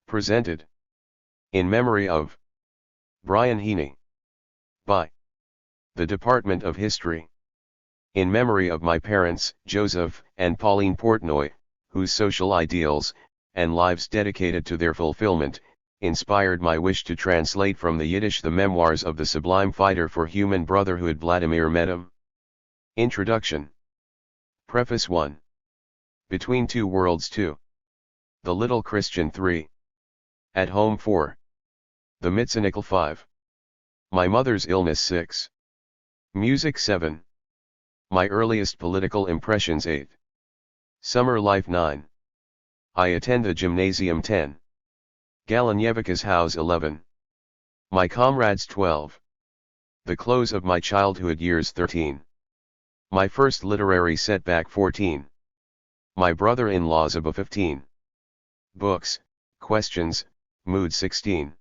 Presented in memory of Brian Heaney by the Department of History. In memory of my parents, Joseph and Pauline Portnoy, whose social ideals and lives dedicated to their fulfillment inspired my wish to translate from the Yiddish the memoirs of the sublime fighter for human brotherhood Vladimir Medem. Introduction. Preface 1. Between Two Worlds 2. The Little Christian 3. At Home 4. The Mitzinickel 5. My Mother's Illness 6. Music 7. My Earliest Political Impressions 8. Summer Life 9. I Attend the Gymnasium 10. Galanyevica's House 11. My Comrades 12. The Close of My Childhood Years 13. My First Literary Setback 14. My Brother-in-Law's Abba 15. Books, Questions, Mood 16.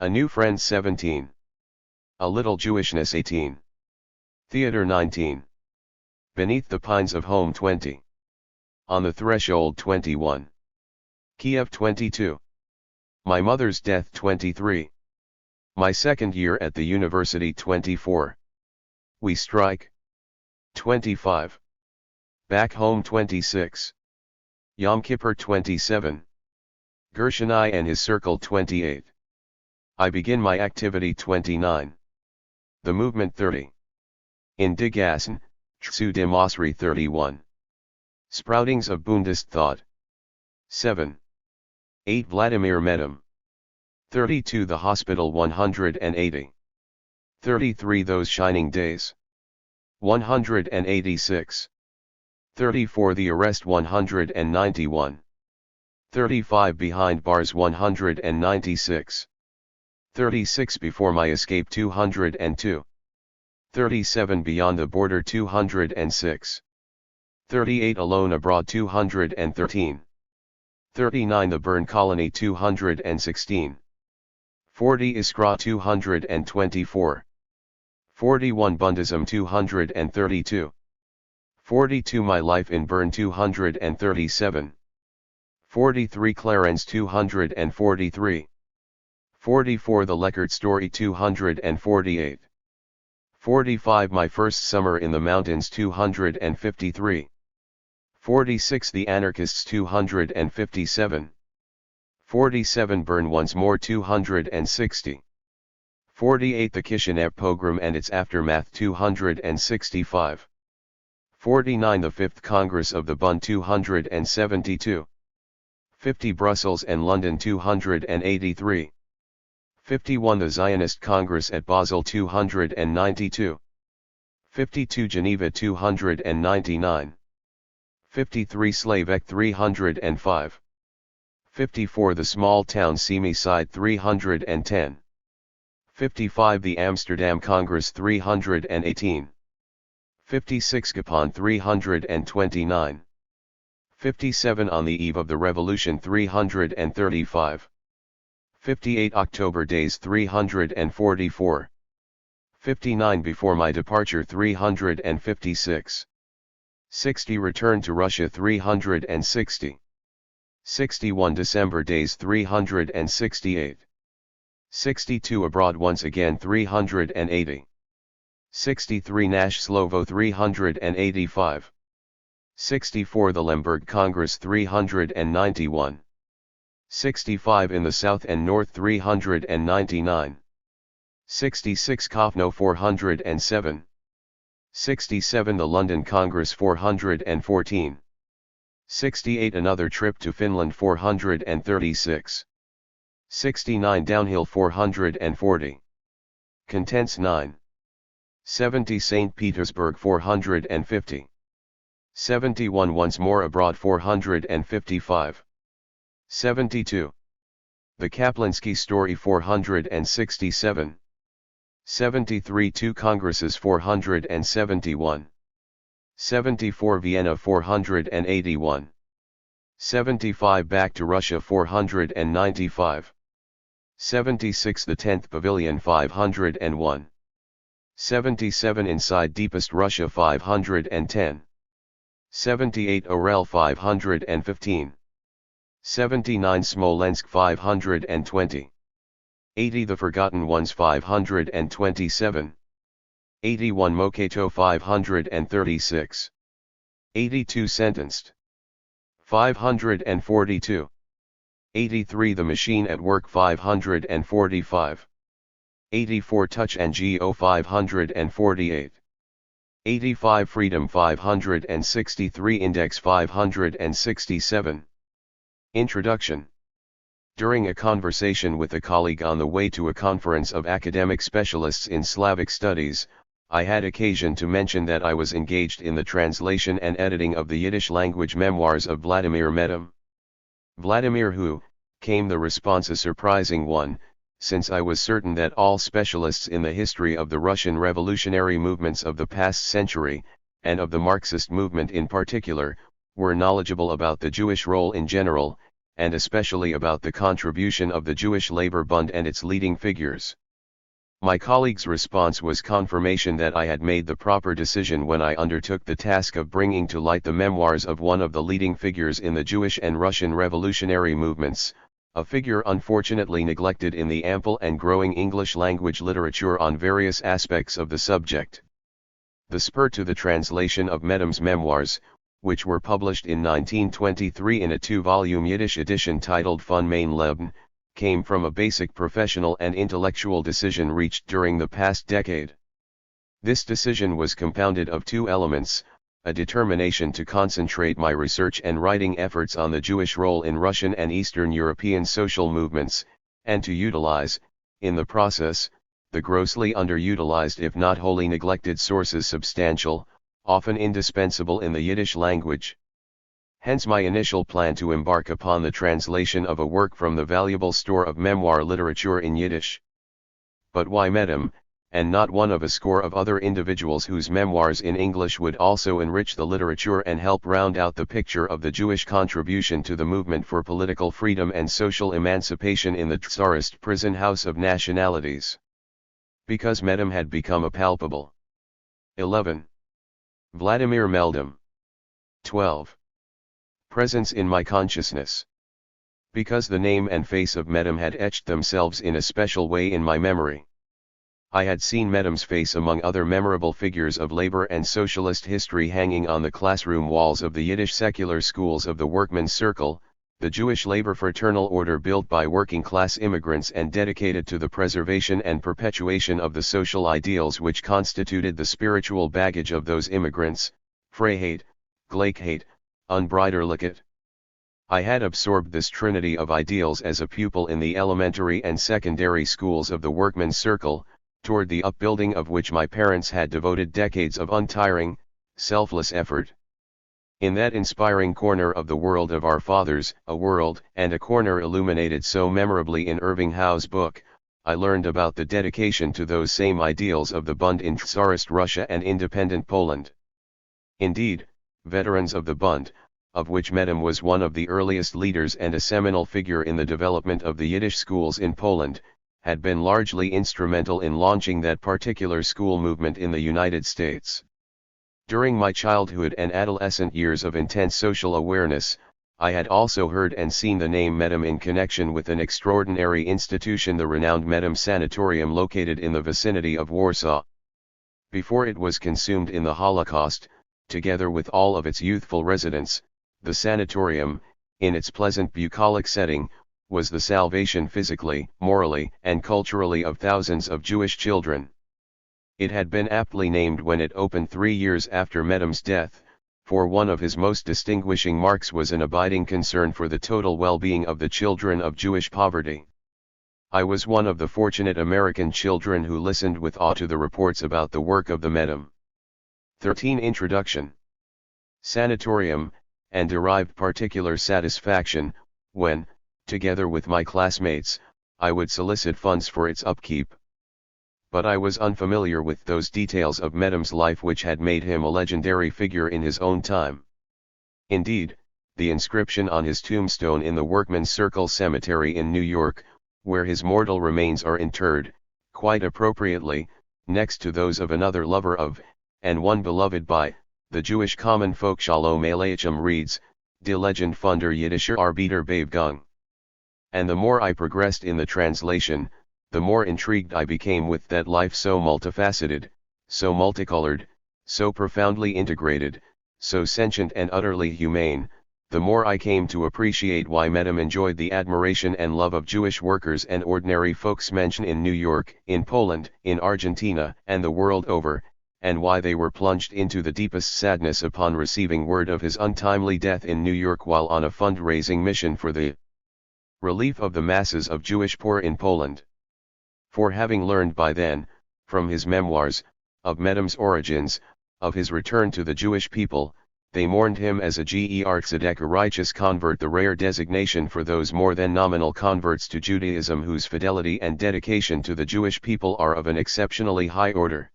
A New Friend 17. A Little Jewishness 18. Theater 19. Beneath the Pines of Home 20. On the Threshold 21. Kiev 22. My Mother's Death 23. My Second Year at the University 24. We Strike 25. Back Home 26. Yom Kippur 27. Gershonai and His Circle 28. I Begin My Activity 29. The Movement 30. In Digassen, Tzu de Mosri 31. Sproutings of Bundist Thought 7. 8 Vladimir Medem 32 The Hospital 180 33 Those Shining Days 186 34 The Arrest 191 35 Behind Bars 196 36 Before My Escape 202 37 Beyond the Border 206 38 Alone Abroad 213 39 The Burn Colony 216 40 Iskra 224 41 Bundism 232 42 My Life in Bern 237 43 Clarence 243 44 The Leckert Story 248 45 My First Summer in the Mountains 253 46 The Anarchists 257 47 Burn Once More 260 48 The Kishinev Pogrom and Its Aftermath 265 49 The Fifth Congress of the Bund 272 50 Brussels and London 283 51 The Zionist Congress at Basel 292 52 Geneva 299 53 Slavek 305 54 The Small Town Semi Side 310 55 The Amsterdam Congress 318 56 Gapon 329 57 On the Eve of the Revolution 335 58 October Days 344 59 Before My Departure 356 60 Return to Russia 360 61 December Days 368 62 Abroad Once Again 380 63 Nash Slovo 385 64 The Lemberg Congress 391 65 In the South and North 399 66 Kovno 407 67 The London Congress 414 68 Another Trip to Finland 436 69 Downhill 440 Contents 9 70 St. Petersburg 450 71 Once More Abroad 455 72 The Kaplinsky Story 467 73 Two Congresses 471 74 Vienna 481 75 Back to Russia 495 76 The 10th Pavilion 501 77 Inside Deepest Russia 510 78 Orel 515 79 Smolensk 520. 80 The Forgotten Ones 527. 81 Mokato 536. 82 Sentenced. 542. 83 The Machine at Work 545. 84 Touch and Go 548. 85 Freedom 563 Index 567. Introduction. During a conversation with a colleague on the way to a conference of academic specialists in Slavic studies, I had occasion to mention that I was engaged in the translation and editing of the Yiddish language memoirs of Vladimir Medem. Vladimir who, came the response a surprising one, since I was certain that all specialists in the history of the Russian revolutionary movements of the past century, and of the Marxist movement in particular, were knowledgeable about the Jewish role in general, and especially about the contribution of the Jewish Labor Bund and its leading figures. My colleague's response was confirmation that I had made the proper decision when I undertook the task of bringing to light the memoirs of one of the leading figures in the Jewish and Russian revolutionary movements, a figure unfortunately neglected in the ample and growing English language literature on various aspects of the subject. The spur to the translation of Medem's memoirs, which were published in 1923 in a 2-volume Yiddish edition titled Von mein Leben, came from a basic professional and intellectual decision reached during the past decade. This decision was compounded of two elements: a determination to concentrate my research and writing efforts on the Jewish role in Russian and Eastern European social movements, and to utilize, in the process, the grossly underutilized if not wholly neglected sources substantial, often indispensable in the Yiddish language. Hence my initial plan to embark upon the translation of a work from the valuable store of memoir literature in Yiddish. But why Medem, and not one of a score of other individuals whose memoirs in English would also enrich the literature and help round out the picture of the Jewish contribution to the movement for political freedom and social emancipation in the Tsarist prison house of nationalities? Because Medem had become a palpable 11. Vladimir Medem 12. Presence in my consciousness. Because the name and face of Medem had etched themselves in a special way in my memory. I had seen Medem's face among other memorable figures of labor and socialist history hanging on the classroom walls of the Yiddish secular schools of the Workmen's Circle, the Jewish labor fraternal order built by working-class immigrants and dedicated to the preservation and perpetuation of the social ideals which constituted the spiritual baggage of those immigrants: Freiheit, Gleichheit, Unbrüderlichkeit. I had absorbed this trinity of ideals as a pupil in the elementary and secondary schools of the Workmen's Circle, toward the upbuilding of which my parents had devoted decades of untiring, selfless effort. In that inspiring corner of the world of our fathers, a world and a corner illuminated so memorably in Irving Howe's book, I learned about the dedication to those same ideals of the Bund in Tsarist Russia and independent Poland. Indeed, veterans of the Bund, of which Medem was one of the earliest leaders and a seminal figure in the development of the Yiddish schools in Poland, had been largely instrumental in launching that particular school movement in the United States. During my childhood and adolescent years of intense social awareness, I had also heard and seen the name Medem in connection with an extraordinary institution, the renowned Medem Sanatorium located in the vicinity of Warsaw. Before it was consumed in the Holocaust, together with all of its youthful residents, the sanatorium, in its pleasant bucolic setting, was the salvation physically, morally, and culturally of thousands of Jewish children. It had been aptly named when it opened 3 years after Medem's death, for one of his most distinguishing marks was an abiding concern for the total well-being of the children of Jewish poverty. I was one of the fortunate American children who listened with awe to the reports about the work of the Medem. 13. Introduction. Sanatorium, and derived particular satisfaction, when, together with my classmates, I would solicit funds for its upkeep. But I was unfamiliar with those details of Medem's life which had made him a legendary figure in his own time. Indeed, the inscription on his tombstone in the Workmen's Circle Cemetery in New York, where his mortal remains are interred, quite appropriately, next to those of another lover of, and one beloved by, the Jewish common folk Shalom Aleichem reads, Die Legend von der Jiddischer Arbeiterbewegung. And the more I progressed in the translation, the more intrigued I became with that life so multifaceted, so multicolored, so profoundly integrated, so sentient and utterly humane, the more I came to appreciate why Medem enjoyed the admiration and love of Jewish workers and ordinary folks mentioned in New York, in Poland, in Argentina, and the world over, and why they were plunged into the deepest sadness upon receiving word of his untimely death in New York while on a fundraising mission for the relief of the masses of Jewish poor in Poland. For having learned by then, from his memoirs, of Medem's origins, of his return to the Jewish people, they mourned him as a Tzedek, a righteous convert, the rare designation for those more than nominal converts to Judaism whose fidelity and dedication to the Jewish people are of an exceptionally high order.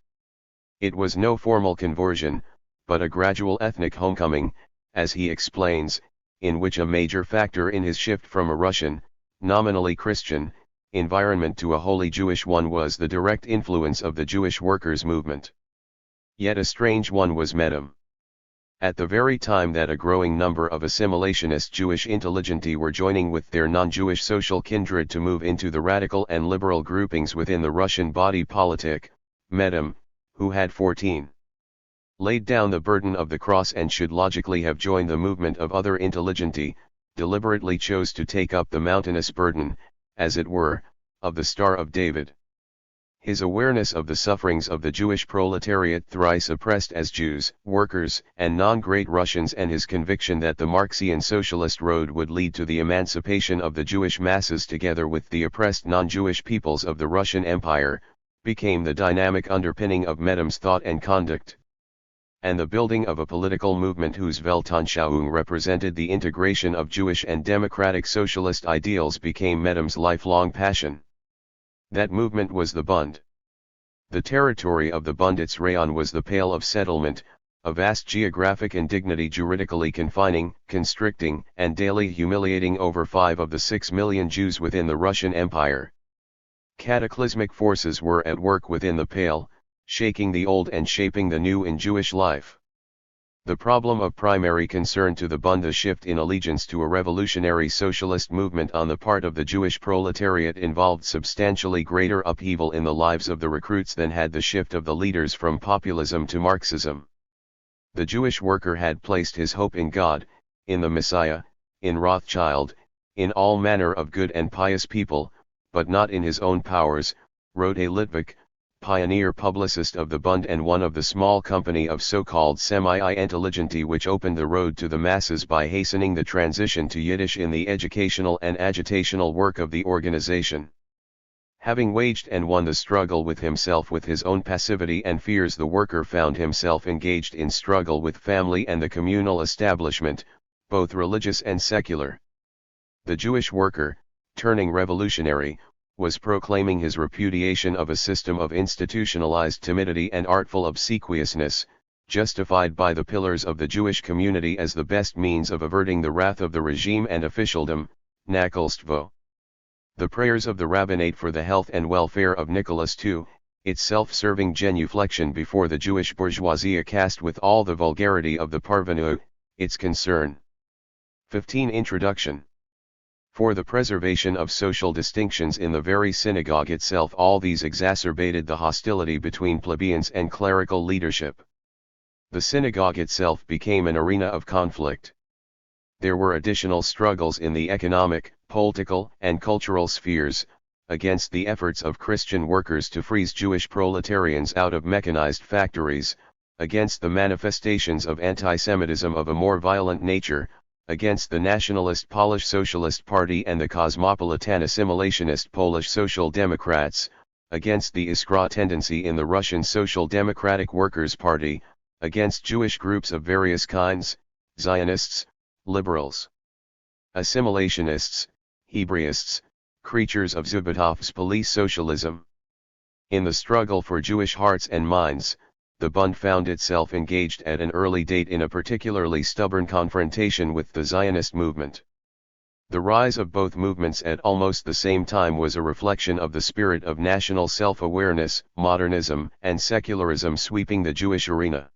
It was no formal conversion, but a gradual ethnic homecoming, as he explains, in which a major factor in his shift from a Russian, nominally Christian, environment to a wholly Jewish one was the direct influence of the Jewish workers' movement. Yet a strange one was Medem. At the very time that a growing number of assimilationist Jewish intelligentsia were joining with their non-Jewish social kindred to move into the radical and liberal groupings within the Russian body politic, Medem, who had 14 laid down the burden of the cross and should logically have joined the movement of other intelligentsia, deliberately chose to take up the mountainous burden, as it were, of the Star of David. His awareness of the sufferings of the Jewish proletariat, thrice oppressed as Jews, workers, and non-great Russians, and his conviction that the Marxian socialist road would lead to the emancipation of the Jewish masses together with the oppressed non-Jewish peoples of the Russian Empire, became the dynamic underpinning of Medem's thought and conduct. And the building of a political movement whose Weltanschauung represented the integration of Jewish and democratic socialist ideals became Medem's lifelong passion. That movement was the Bund. The territory of the Bund, its rayon, was the Pale of Settlement, a vast geographic indignity juridically confining, constricting, and daily humiliating over 5 of the 6 million Jews within the Russian Empire. Cataclysmic forces were at work within the Pale, shaking the old and shaping the new in Jewish life. The problem of primary concern to the Bund, the shift in allegiance to a revolutionary socialist movement on the part of the Jewish proletariat, involved substantially greater upheaval in the lives of the recruits than had the shift of the leaders from populism to Marxism. The Jewish worker had placed his hope in God, in the Messiah, in Rothschild, in all manner of good and pious people, but not in his own powers, wrote a Litvak, pioneer publicist of the Bund and one of the small company of so-called semi-intelligentsia which opened the road to the masses by hastening the transition to Yiddish in the educational and agitational work of the organization. Having waged and won the struggle with himself with his own passivity and fears, the worker found himself engaged in struggle with family and the communal establishment, both religious and secular. The Jewish worker, turning revolutionary, was proclaiming his repudiation of a system of institutionalized timidity and artful obsequiousness, justified by the pillars of the Jewish community as the best means of averting the wrath of the regime and officialdom, nakolstvo. The prayers of the rabbinate for the health and welfare of Nicholas II, its self-serving genuflection before the Jewish bourgeoisie cast with all the vulgarity of the parvenu, its concern. 15. Introduction. For the preservation of social distinctions in the very synagogue itself, all these exacerbated the hostility between plebeians and clerical leadership. The synagogue itself became an arena of conflict. There were additional struggles in the economic, political, and cultural spheres, against the efforts of Christian workers to freeze Jewish proletarians out of mechanized factories, against the manifestations of anti-Semitism of a more violent nature, against the nationalist Polish Socialist Party and the cosmopolitan assimilationist Polish Social Democrats, against the Iskra tendency in the Russian Social Democratic Workers' Party, against Jewish groups of various kinds, Zionists, liberals, assimilationists, Hebraists, creatures of Zubotov's police socialism. In the struggle for Jewish hearts and minds, the Bund found itself engaged at an early date in a particularly stubborn confrontation with the Zionist movement. The rise of both movements at almost the same time was a reflection of the spirit of national self-awareness, modernism, and secularism sweeping the Jewish arena.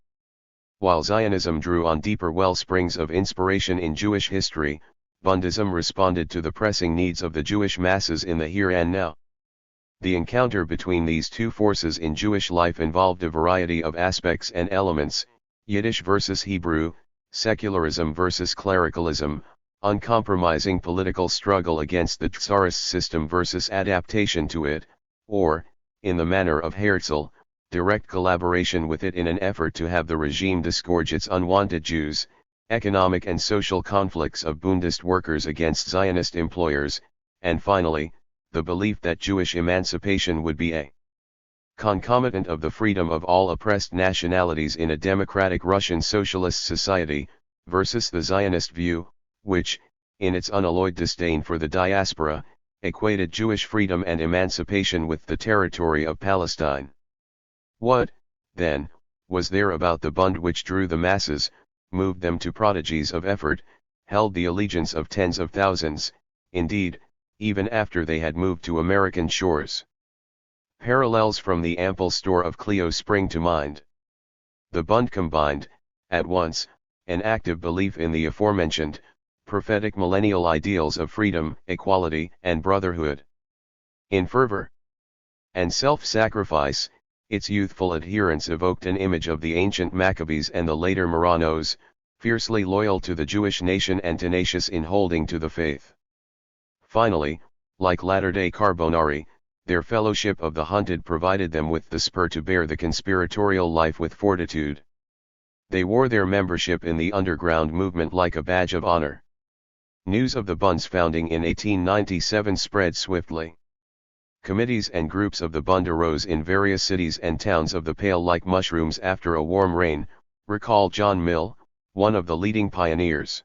While Zionism drew on deeper well springs of inspiration in Jewish history, Bundism responded to the pressing needs of the Jewish masses in the here and now. The encounter between these two forces in Jewish life involved a variety of aspects and elements: Yiddish versus Hebrew, secularism versus clericalism, uncompromising political struggle against the Tsarist system versus adaptation to it, or, in the manner of Herzl, direct collaboration with it in an effort to have the regime disgorge its unwanted Jews, economic and social conflicts of Bundist workers against Zionist employers, and finally, the belief that Jewish emancipation would be a concomitant of the freedom of all oppressed nationalities in a democratic Russian socialist society, versus the Zionist view, which, in its unalloyed disdain for the diaspora, equated Jewish freedom and emancipation with the territory of Palestine. What, then, was there about the Bund which drew the masses, moved them to prodigies of effort, held the allegiance of tens of thousands, indeed, even after they had moved to American shores? Parallels from the ample store of Clio spring to mind. The Bund combined, at once, an active belief in the aforementioned, prophetic millennial ideals of freedom, equality, and brotherhood. In fervor and self-sacrifice, its youthful adherents evoked an image of the ancient Maccabees and the later Marranos, fiercely loyal to the Jewish nation and tenacious in holding to the faith. Finally, like latter-day Carbonari, their fellowship of the hunted provided them with the spur to bear the conspiratorial life with fortitude. They wore their membership in the underground movement like a badge of honor. News of the Bund's founding in 1897 spread swiftly. Committees and groups of the Bund arose in various cities and towns of the Pale like mushrooms after a warm rain, recalled John Mill, one of the leading pioneers.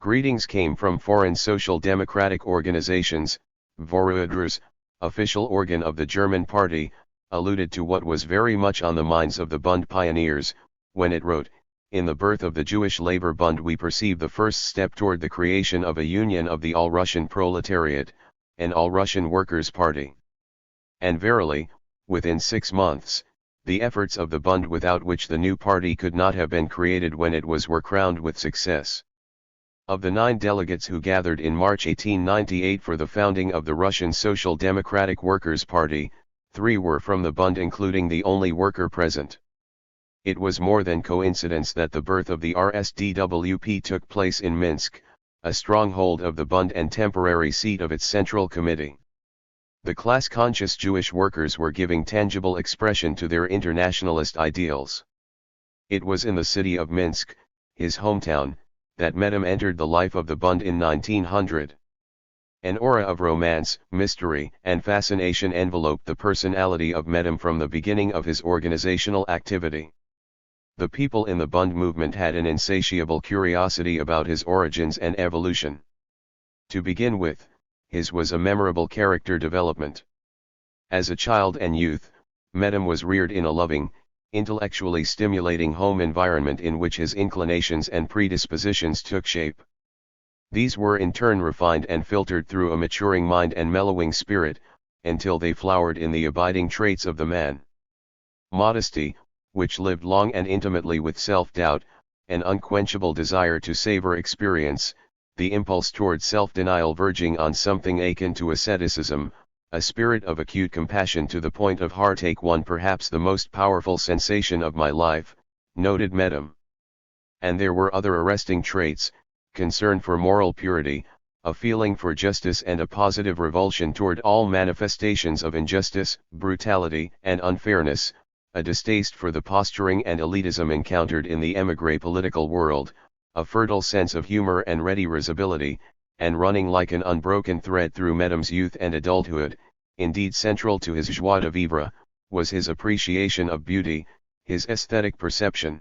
Greetings came from foreign social democratic organizations. Voruders, official organ of the German party, alluded to what was very much on the minds of the Bund pioneers, when it wrote, "In the birth of the Jewish Labor Bund we perceive the first step toward the creation of a union of the all-Russian proletariat, an all-Russian workers' party." And verily, within 6 months, the efforts of the Bund without which the new party could not have been created when it was were crowned with success. Of the 9 delegates who gathered in March 1898 for the founding of the Russian Social Democratic Workers' Party, 3 were from the Bund, including the only worker present. It was more than coincidence that the birth of the RSDWP took place in Minsk, a stronghold of the Bund and temporary seat of its Central Committee. The class-conscious Jewish workers were giving tangible expression to their internationalist ideals. It was in the city of Minsk, his hometown, that Medem entered the life of the Bund in 1900. An aura of romance, mystery, and fascination enveloped the personality of Medem from the beginning of his organizational activity. The people in the Bund movement had an insatiable curiosity about his origins and evolution. To begin with, his was a memorable character development. As a child and youth, Medem was reared in a loving, intellectually stimulating home environment in which his inclinations and predispositions took shape. These were in turn refined and filtered through a maturing mind and mellowing spirit, until they flowered in the abiding traits of the man. Modesty, which lived long and intimately with self-doubt, an unquenchable desire to savor experience, the impulse toward self-denial verging on something akin to asceticism, a spirit of acute compassion to the point of heartache, one perhaps the most powerful sensation of my life, noted Medem. And there were other arresting traits: concern for moral purity, a feeling for justice, and a positive revulsion toward all manifestations of injustice, brutality, and unfairness, a distaste for the posturing and elitism encountered in the émigré political world, a fertile sense of humor and ready risibility, and running like an unbroken thread through Medem's youth and adulthood, indeed central to his joie de vivre, was his appreciation of beauty, his aesthetic perception.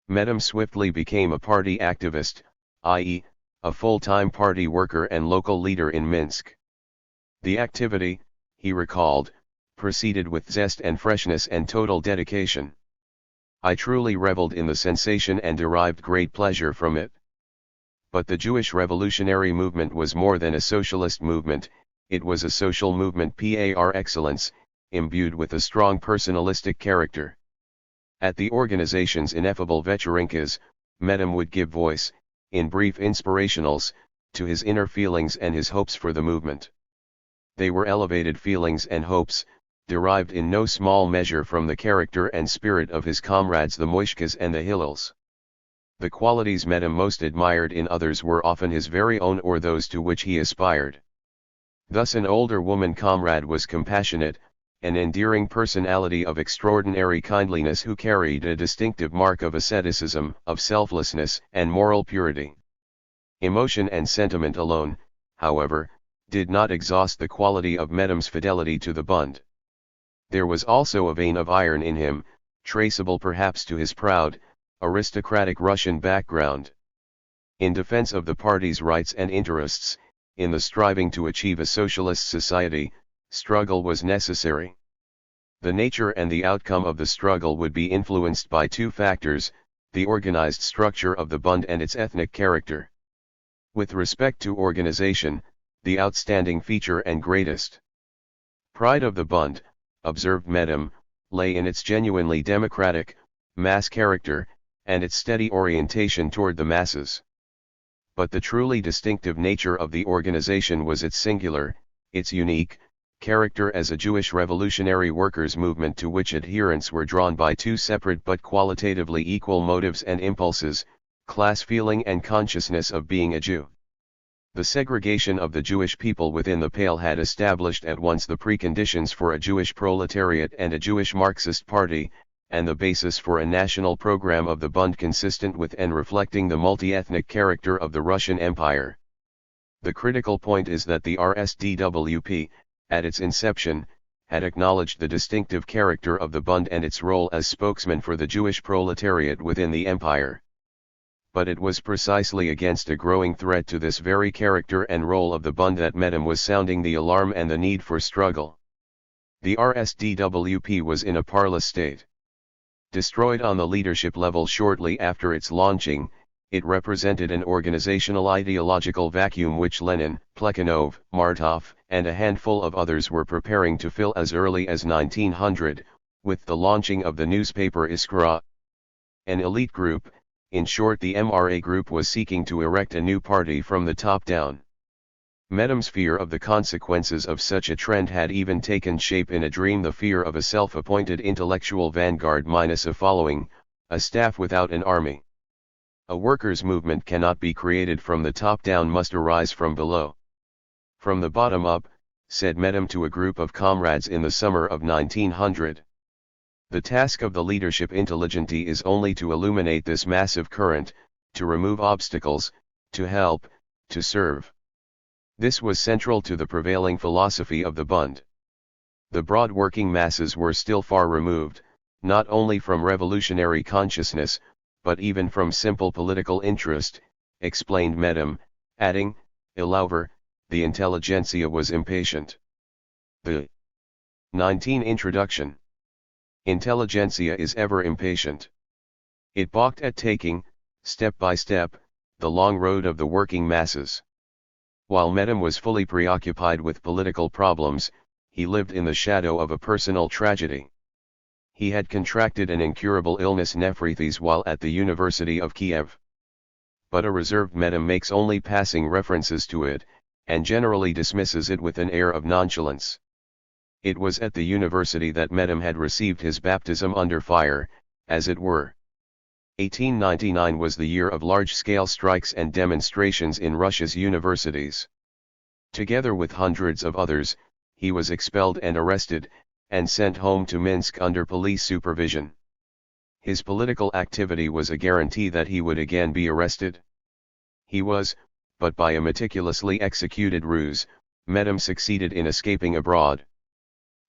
Medem swiftly became a party activist, i.e., a full-time party worker and local leader in Minsk. The activity, he recalled, proceeded with zest and freshness and total dedication. I truly reveled in the sensation and derived great pleasure from it. But the Jewish revolutionary movement was more than a socialist movement, it was a social movement par excellence, imbued with a strong personalistic character. At the organization's ineffable Vecherenkas, Medem would give voice, in brief inspirationals, to his inner feelings and his hopes for the movement. They were elevated feelings and hopes, derived in no small measure from the character and spirit of his comrades the Moishkas and the Hillels. The qualities Medem most admired in others were often his very own or those to which he aspired. Thus an older woman comrade was compassionate, an endearing personality of extraordinary kindliness who carried a distinctive mark of asceticism, of selflessness and moral purity. Emotion and sentiment alone, however, did not exhaust the quality of Medem's fidelity to the Bund. There was also a vein of iron in him, traceable perhaps to his proud, aristocratic Russian background. In defense of the party's rights and interests, in the striving to achieve a socialist society, struggle was necessary. The nature and the outcome of the struggle would be influenced by two factors, the organized structure of the Bund and its ethnic character. With respect to organization, the outstanding feature and greatest pride of the Bund, observed Medem, lay in its genuinely democratic, mass character, and its steady orientation toward the masses. But the truly distinctive nature of the organization was its singular, its unique, character as a Jewish revolutionary workers' movement to which adherents were drawn by two separate but qualitatively equal motives and impulses, class feeling and consciousness of being a Jew. The segregation of the Jewish people within the Pale had established at once the preconditions for a Jewish proletariat and a Jewish Marxist party, and the basis for a national program of the Bund consistent with and reflecting the multi-ethnic character of the Russian Empire. The critical point is that the RSDWP, at its inception, had acknowledged the distinctive character of the Bund and its role as spokesman for the Jewish proletariat within the empire. But it was precisely against a growing threat to this very character and role of the Bund that Medem was sounding the alarm and the need for struggle. The RSDWP was in a parlous state. Destroyed on the leadership level shortly after its launching, it represented an organizational ideological vacuum which Lenin, Plekhanov, Martov, and a handful of others were preparing to fill as early as 1900, with the launching of the newspaper Iskra. An elite group, in short the MRA group, was seeking to erect a new party from the top down. Medem's fear of the consequences of such a trend had even taken shape in a dream, the fear of a self-appointed intellectual vanguard minus a following, a staff without an army. A workers' movement cannot be created from the top down, must arise from below. From the bottom up, said Medem to a group of comrades in the summer of 1900. The task of the leadership intelligentsia is only to illuminate this massive current, to remove obstacles, to help, to serve. This was central to the prevailing philosophy of the Bund. The broad working masses were still far removed, not only from revolutionary consciousness, but even from simple political interest, explained Medem, adding, "Moreover, the intelligentsia was impatient." The 19 Introduction. Intelligentsia is ever impatient. It balked at taking, step by step, the long road of the working masses. While Medem was fully preoccupied with political problems, he lived in the shadow of a personal tragedy. He had contracted an incurable illness, nephritis, while at the University of Kiev. But a reserved Medem makes only passing references to it, and generally dismisses it with an air of nonchalance. It was at the university that Medem had received his baptism under fire, as it were. 1899 was the year of large-scale strikes and demonstrations in Russia's universities. Together with hundreds of others, he was expelled and arrested, and sent home to Minsk under police supervision. His political activity was a guarantee that he would again be arrested. He was, but by a meticulously executed ruse, Medem succeeded in escaping abroad.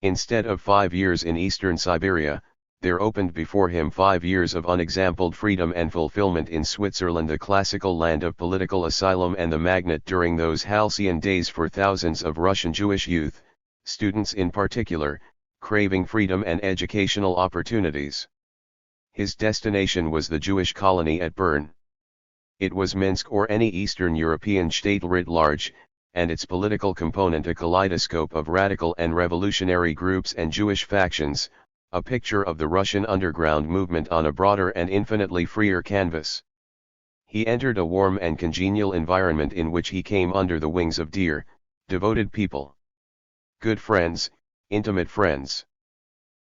Instead of 5 years in eastern Siberia, there opened before him 5 years of unexampled freedom and fulfillment in Switzerland, the classical land of political asylum and the magnet during those halcyon days for thousands of Russian Jewish youth, students in particular, craving freedom and educational opportunities. His destination was the Jewish colony at Bern. It was Minsk or any Eastern European state writ large, and its political component a kaleidoscope of radical and revolutionary groups and Jewish factions, a picture of the Russian underground movement on a broader and infinitely freer canvas. He entered a warm and congenial environment in which he came under the wings of dear, devoted people. Good friends, intimate friends.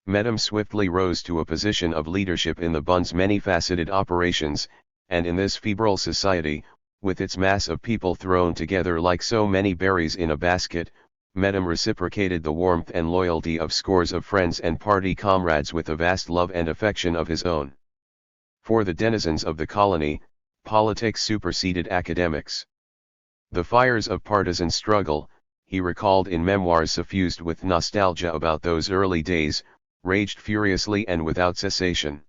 Medem swiftly rose to a position of leadership in the Bund's many-faceted operations, and in this febrile society, with its mass of people thrown together like so many berries in a basket, Medem reciprocated the warmth and loyalty of scores of friends and party comrades with a vast love and affection of his own. For the denizens of the colony, politics superseded academics. The fires of partisan struggle, he recalled in memoirs suffused with nostalgia about those early days, raged furiously and without cessation.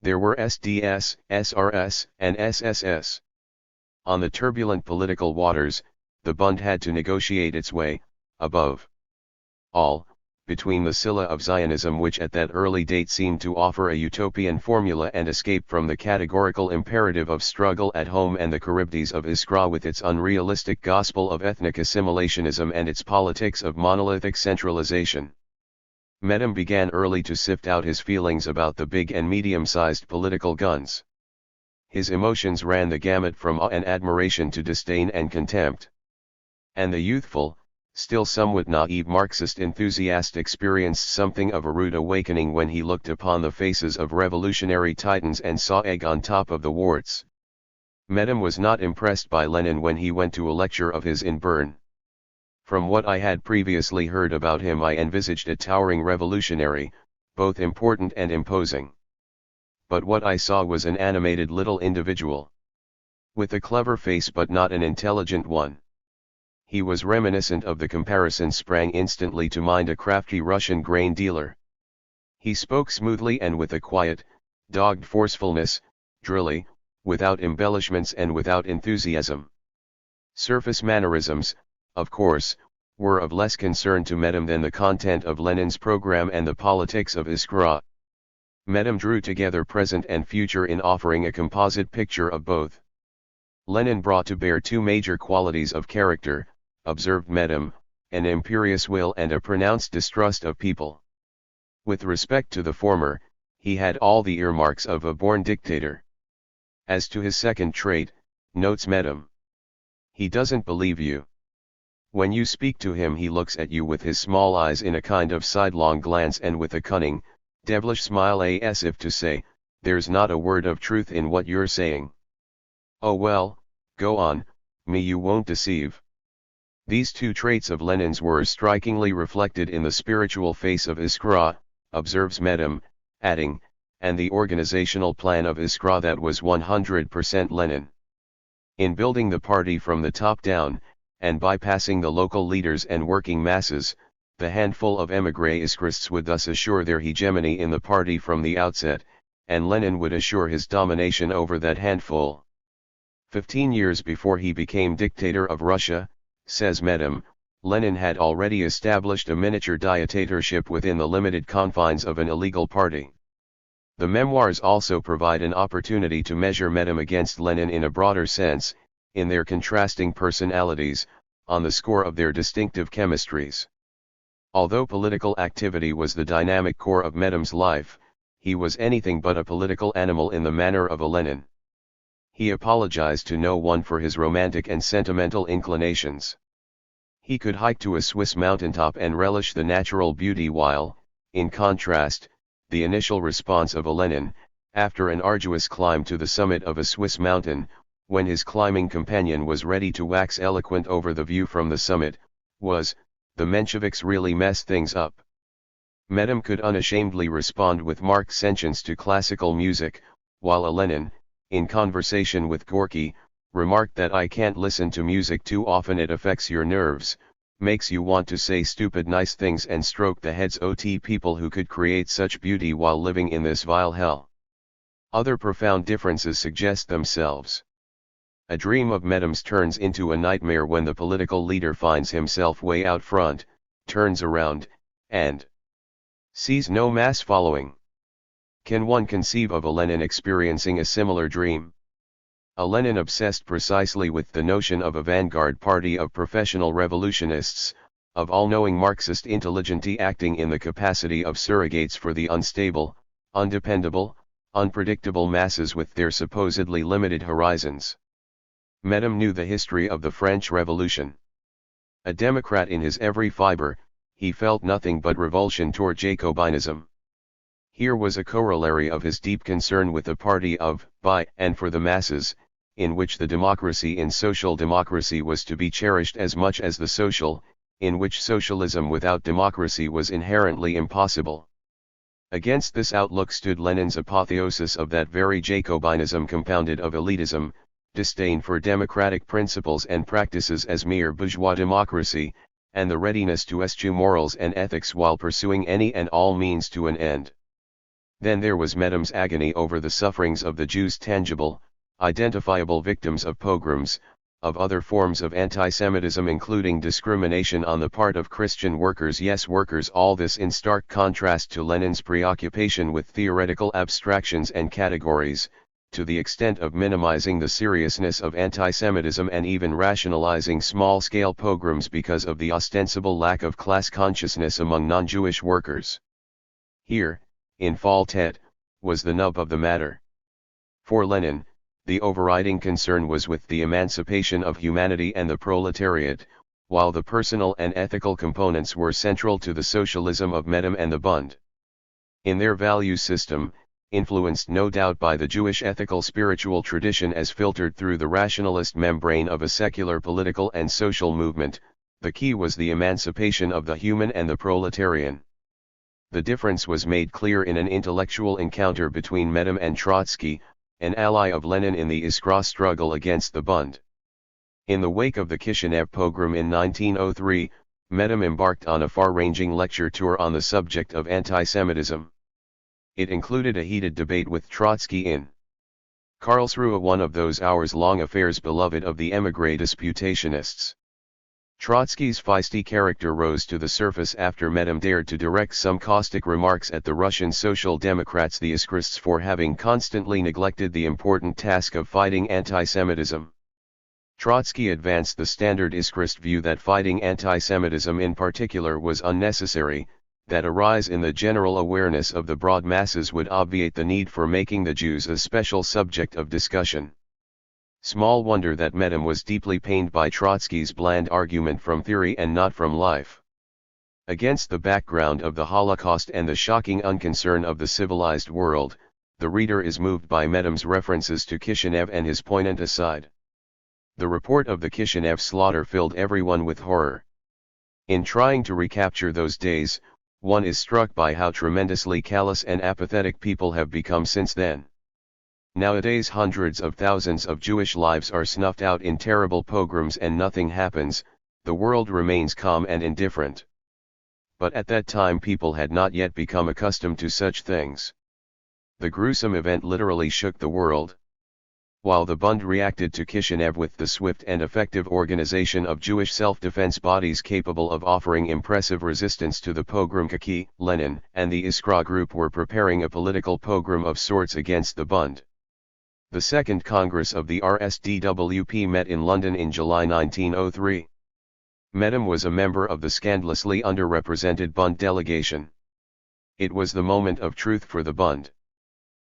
There were SDS, SRS, and SSS. On the turbulent political waters, the Bund had to negotiate its way, above all, between the Scylla of Zionism, which at that early date seemed to offer a utopian formula and escape from the categorical imperative of struggle at home, and the Charybdis of Iskra with its unrealistic gospel of ethnic assimilationism and its politics of monolithic centralization. Medem began early to sift out his feelings about the big and medium-sized political guns. His emotions ran the gamut from awe and admiration to disdain and contempt. And the youthful, still somewhat naive Marxist enthusiast experienced something of a rude awakening when he looked upon the faces of revolutionary titans and saw egg on top of the warts. Medem was not impressed by Lenin when he went to a lecture of his in Bern. From what I had previously heard about him, I envisaged a towering revolutionary, both important and imposing. But what I saw was an animated little individual, with a clever face but not an intelligent one. He was reminiscent of, the comparison sprang instantly to mind, a crafty Russian grain dealer. He spoke smoothly and with a quiet, dogged forcefulness, drilly, without embellishments and without enthusiasm. Surface mannerisms, of course, were of less concern to Medem than the content of Lenin's program and the politics of Iskra. Medem drew together present and future in offering a composite picture of both. Lenin brought to bear two major qualities of character, observed Medem, an imperious will and a pronounced distrust of people. With respect to the former, he had all the earmarks of a born dictator. As to his second trait, notes Medem, he doesn't believe you. When you speak to him, he looks at you with his small eyes in a kind of sidelong glance and with a cunning, devilish smile, as if to say, there's not a word of truth in what you're saying. Oh well, go on, me you won't deceive. These two traits of Lenin's were strikingly reflected in the spiritual face of Iskra, observes Medem, adding, and the organizational plan of Iskra that was 100% Lenin. In building the party from the top down, and bypassing the local leaders and working masses, the handful of émigré Iskrists would thus assure their hegemony in the party from the outset, and Lenin would assure his domination over that handful. 15 years before he became dictator of Russia, says Medem, Lenin had already established a miniature dictatorship within the limited confines of an illegal party. The memoirs also provide an opportunity to measure Medem against Lenin in a broader sense, in their contrasting personalities, on the score of their distinctive chemistries. Although political activity was the dynamic core of Medem's life, he was anything but a political animal in the manner of a Lenin. He apologized to no one for his romantic and sentimental inclinations. He could hike to a Swiss mountaintop and relish the natural beauty while, in contrast, the initial response of a Lenin, after an arduous climb to the summit of a Swiss mountain, when his climbing companion was ready to wax eloquent over the view from the summit, was, the Mensheviks really mess things up. Medem could unashamedly respond with marked sentience to classical music, while a Lenin, in conversation with Gorky, remarked that I can't listen to music too often, it affects your nerves, makes you want to say stupid nice things and stroke the heads of people who could create such beauty while living in this vile hell. Other profound differences suggest themselves. A dream of Medem's turns into a nightmare when the political leader finds himself way out front, turns around, and sees no mass following. Can one conceive of a Lenin experiencing a similar dream? A Lenin obsessed precisely with the notion of a vanguard party of professional revolutionists, of all-knowing Marxist intelligentsia acting in the capacity of surrogates for the unstable, undependable, unpredictable masses with their supposedly limited horizons. Medem knew the history of the French Revolution. A Democrat in his every fiber, he felt nothing but revulsion toward Jacobinism. Here was a corollary of his deep concern with a party of, by, and for the masses, in which the democracy in social democracy was to be cherished as much as the social, in which socialism without democracy was inherently impossible. Against this outlook stood Lenin's apotheosis of that very Jacobinism compounded of elitism, disdain for democratic principles and practices as mere bourgeois democracy, and the readiness to eschew morals and ethics while pursuing any and all means to an end. Then there was Medem's agony over the sufferings of the Jews, tangible, identifiable victims of pogroms, of other forms of anti-Semitism including discrimination on the part of Christian workers, yes workers, all this in stark contrast to Lenin's preoccupation with theoretical abstractions and categories, to the extent of minimizing the seriousness of anti-Semitism and even rationalizing small-scale pogroms because of the ostensible lack of class consciousness among non-Jewish workers. Here, in Fall Tet, was the nub of the matter. For Lenin, the overriding concern was with the emancipation of humanity and the proletariat, while the personal and ethical components were central to the socialism of Medem and the Bund. In their value system, influenced no doubt by the Jewish ethical spiritual tradition as filtered through the rationalist membrane of a secular political and social movement, the key was the emancipation of the human and the proletarian. The difference was made clear in an intellectual encounter between Medem and Trotsky, an ally of Lenin in the Iskra struggle against the Bund. In the wake of the Kishinev pogrom in 1903, Medem embarked on a far-ranging lecture tour on the subject of anti-Semitism. It included a heated debate with Trotsky in Karlsruhe, one of those hours-long affairs beloved of the émigré disputationists. Trotsky's feisty character rose to the surface after Medem dared to direct some caustic remarks at the Russian Social Democrats, the Iskrists, for having constantly neglected the important task of fighting anti-Semitism. Trotsky advanced the standard Iskrist view that fighting anti-Semitism in particular was unnecessary, that a rise in the general awareness of the broad masses would obviate the need for making the Jews a special subject of discussion. Small wonder that Medem was deeply pained by Trotsky's bland argument from theory and not from life. Against the background of the Holocaust and the shocking unconcern of the civilized world, the reader is moved by Medem's references to Kishinev and his poignant aside. The report of the Kishinev slaughter filled everyone with horror. In trying to recapture those days, one is struck by how tremendously callous and apathetic people have become since then. Nowadays hundreds of thousands of Jewish lives are snuffed out in terrible pogroms and nothing happens, the world remains calm and indifferent. But at that time people had not yet become accustomed to such things. The gruesome event literally shook the world. While the Bund reacted to Kishinev with the swift and effective organization of Jewish self-defense bodies capable of offering impressive resistance to the pogromkaki, Lenin and the Iskra group were preparing a political pogrom of sorts against the Bund. The Second Congress of the RSDWP met in London in July 1903. Medem was a member of the scandalously underrepresented Bund delegation. It was the moment of truth for the Bund.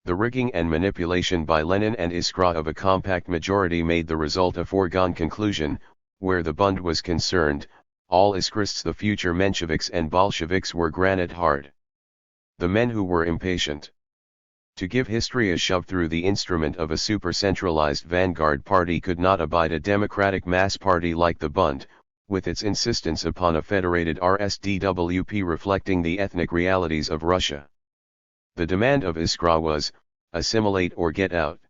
The rigging and manipulation by Lenin and Iskra of a compact majority made the result a foregone conclusion. Where the Bund was concerned, all Iskrists, the future Mensheviks and Bolsheviks, were granite hard. The men who were impatient to give history a shove through the instrument of a super-centralized vanguard party could not abide a democratic mass party like the Bund, with its insistence upon a federated RSDWP reflecting the ethnic realities of Russia. The demand of Iskra was, assimilate or get out.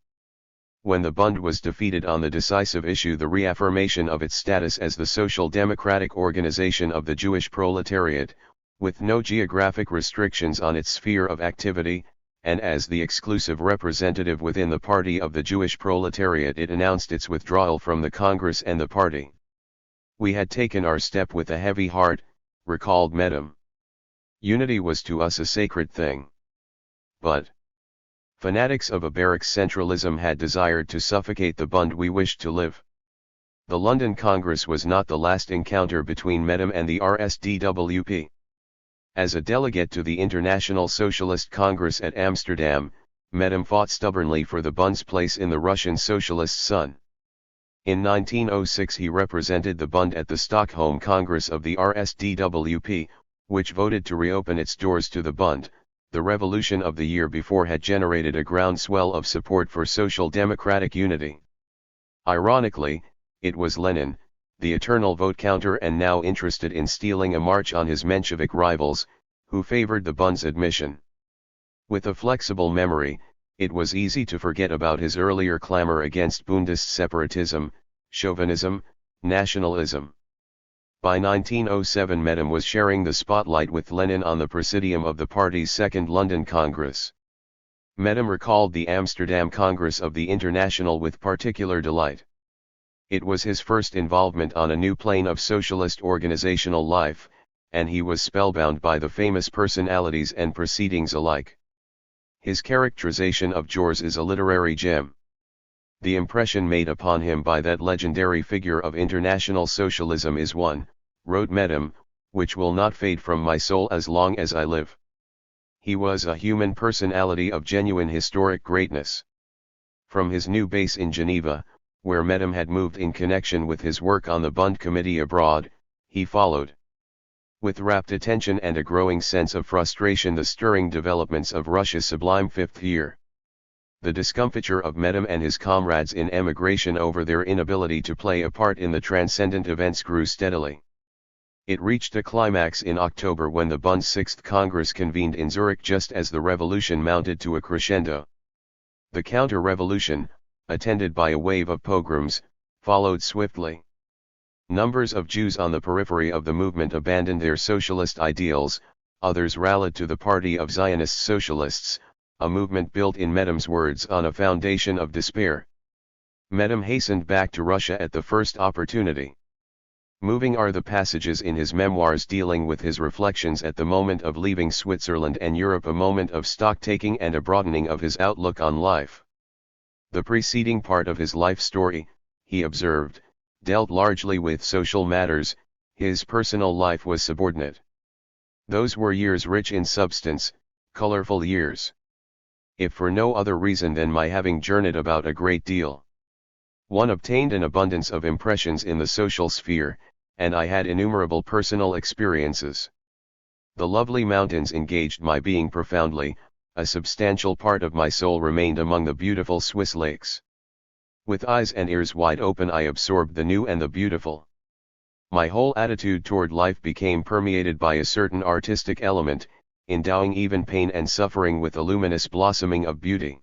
When the Bund was defeated on the decisive issue, the reaffirmation of its status as the social democratic organization of the Jewish proletariat, with no geographic restrictions on its sphere of activity, and as the exclusive representative within the party of the Jewish proletariat, it announced its withdrawal from the Congress and the party. We had taken our step with a heavy heart, recalled Medem. Unity was to us a sacred thing. But fanatics of a barracks centralism had desired to suffocate the Bund we wished to live. The London Congress was not the last encounter between Medem and the RSDWP. As a delegate to the International Socialist Congress at Amsterdam, Medem fought stubbornly for the Bund's place in the Russian Socialist Sun. In 1906 he represented the Bund at the Stockholm Congress of the RSDWP, which voted to reopen its doors to the Bund. The revolution of the year before had generated a groundswell of support for social democratic unity. Ironically, it was Lenin, the eternal vote counter and now interested in stealing a march on his Menshevik rivals, who favored the Bund's admission. With a flexible memory, it was easy to forget about his earlier clamor against Bundist separatism, chauvinism, nationalism. By 1907 Medem was sharing the spotlight with Lenin on the presidium of the party's Second London Congress. Medem recalled the Amsterdam Congress of the International with particular delight. It was his first involvement on a new plane of socialist organizational life, and he was spellbound by the famous personalities and proceedings alike. His characterization of George is a literary gem. The impression made upon him by that legendary figure of international socialism is one, wrote Medem, which will not fade from my soul as long as I live. He was a human personality of genuine historic greatness. From his new base in Geneva, where Medem had moved in connection with his work on the Bund Committee abroad, he followed with rapt attention and a growing sense of frustration the stirring developments of Russia's sublime fifth year. The discomfiture of Medem and his comrades in emigration over their inability to play a part in the transcendent events grew steadily. It reached a climax in October when the Bund's Sixth Congress convened in Zurich just as the revolution mounted to a crescendo. The counter-revolution, attended by a wave of pogroms, followed swiftly. Numbers of Jews on the periphery of the movement abandoned their socialist ideals, others rallied to the party of Zionist socialists, a movement built in Medem's words on a foundation of despair. Medem hastened back to Russia at the first opportunity. Moving are the passages in his memoirs dealing with his reflections at the moment of leaving Switzerland and Europe, a moment of stock-taking and a broadening of his outlook on life. The preceding part of his life story, he observed, dealt largely with social matters, his personal life was subordinate. Those were years rich in substance, colorful years. If for no other reason than my having journeyed about a great deal. One obtained an abundance of impressions in the social sphere, and I had innumerable personal experiences. The lovely mountains engaged my being profoundly, a substantial part of my soul remained among the beautiful Swiss lakes. With eyes and ears wide open I absorbed the new and the beautiful. My whole attitude toward life became permeated by a certain artistic element, endowing even pain and suffering with a luminous blossoming of beauty.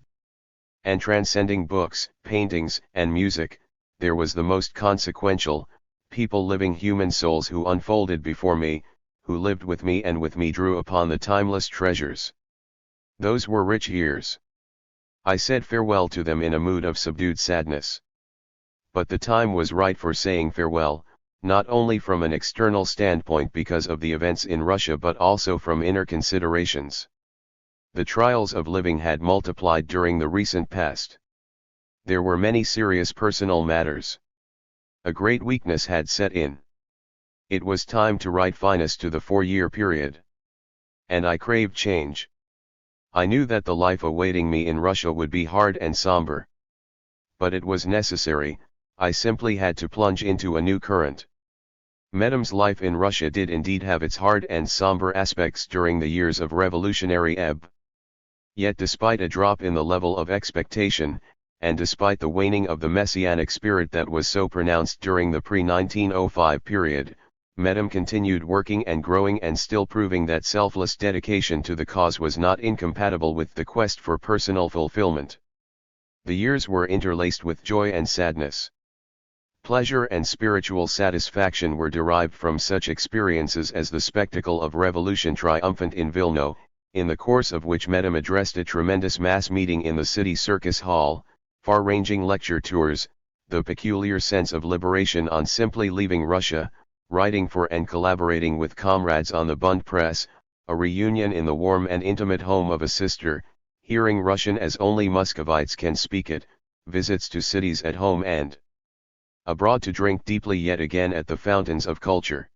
And transcending books, paintings, and music, there was the most consequential, people living human souls who unfolded before me, who lived with me and with me drew upon the timeless treasures. Those were rich years. I said farewell to them in a mood of subdued sadness. But the time was right for saying farewell, not only from an external standpoint because of the events in Russia but also from inner considerations. The trials of living had multiplied during the recent past. There were many serious personal matters. A great weakness had set in. It was time to write finus to the 4-year period. And I craved change. I knew that the life awaiting me in Russia would be hard and somber. But it was necessary, I simply had to plunge into a new current. Medem's life in Russia did indeed have its hard and somber aspects during the years of revolutionary ebb. Yet despite a drop in the level of expectation, and despite the waning of the messianic spirit that was so pronounced during the pre-1905 period, Medem continued working and growing and still proving that selfless dedication to the cause was not incompatible with the quest for personal fulfillment. The years were interlaced with joy and sadness. Pleasure and spiritual satisfaction were derived from such experiences as the spectacle of revolution triumphant in Vilno, in the course of which Medem addressed a tremendous mass meeting in the city circus hall, far-ranging lecture tours, the peculiar sense of liberation on simply leaving Russia, writing for and collaborating with comrades on the Bund press, a reunion in the warm and intimate home of a sister, hearing Russian as only Muscovites can speak it, visits to cities at home and abroad to drink deeply yet again at the fountains of culture.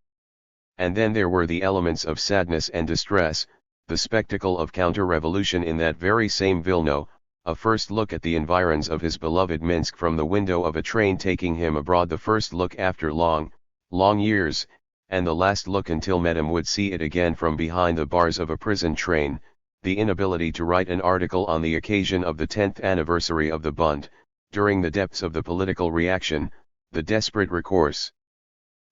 And then there were the elements of sadness and distress, the spectacle of counter-revolution in that very same Vilno, a first look at the environs of his beloved Minsk from the window of a train taking him abroad, the first look after long, long years, and the last look until Medem would see it again from behind the bars of a prison train, the inability to write an article on the occasion of the 10th anniversary of the Bund, during the depths of the political reaction, the desperate recourse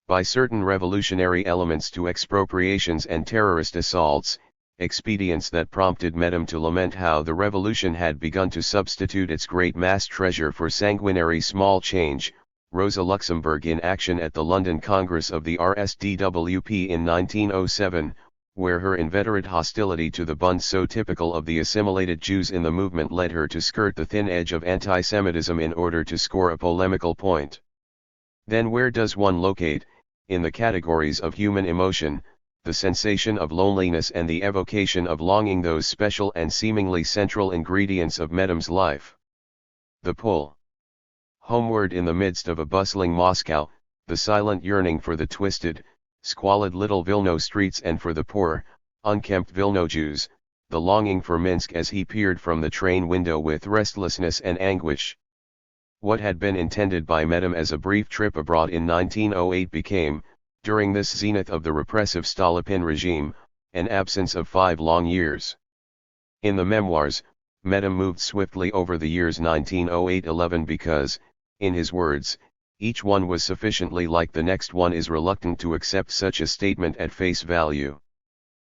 by certain revolutionary elements to expropriations and terrorist assaults, expedients that prompted Medem to lament how the revolution had begun to substitute its great mass treasure for sanguinary small change. Rosa Luxemburg in action at the London Congress of the RSDWP in 1907, where her inveterate hostility to the Bund, so typical of the assimilated Jews in the movement, led her to skirt the thin edge of anti-Semitism in order to score a polemical point. Then where does one locate, in the categories of human emotion, the sensation of loneliness and the evocation of longing, those special and seemingly central ingredients of Medem's life? The pull homeward in the midst of a bustling Moscow, the silent yearning for the twisted, squalid little Vilno streets and for the poor, unkempt Vilno Jews, the longing for Minsk as he peered from the train window with restlessness and anguish. What had been intended by Medem as a brief trip abroad in 1908 became, during this zenith of the repressive Stolypin regime, an absence of 5 long years. In the memoirs, Medem moved swiftly over the years 1908-11 because, in his words, each one was sufficiently like the next. One is reluctant to accept such a statement at face value.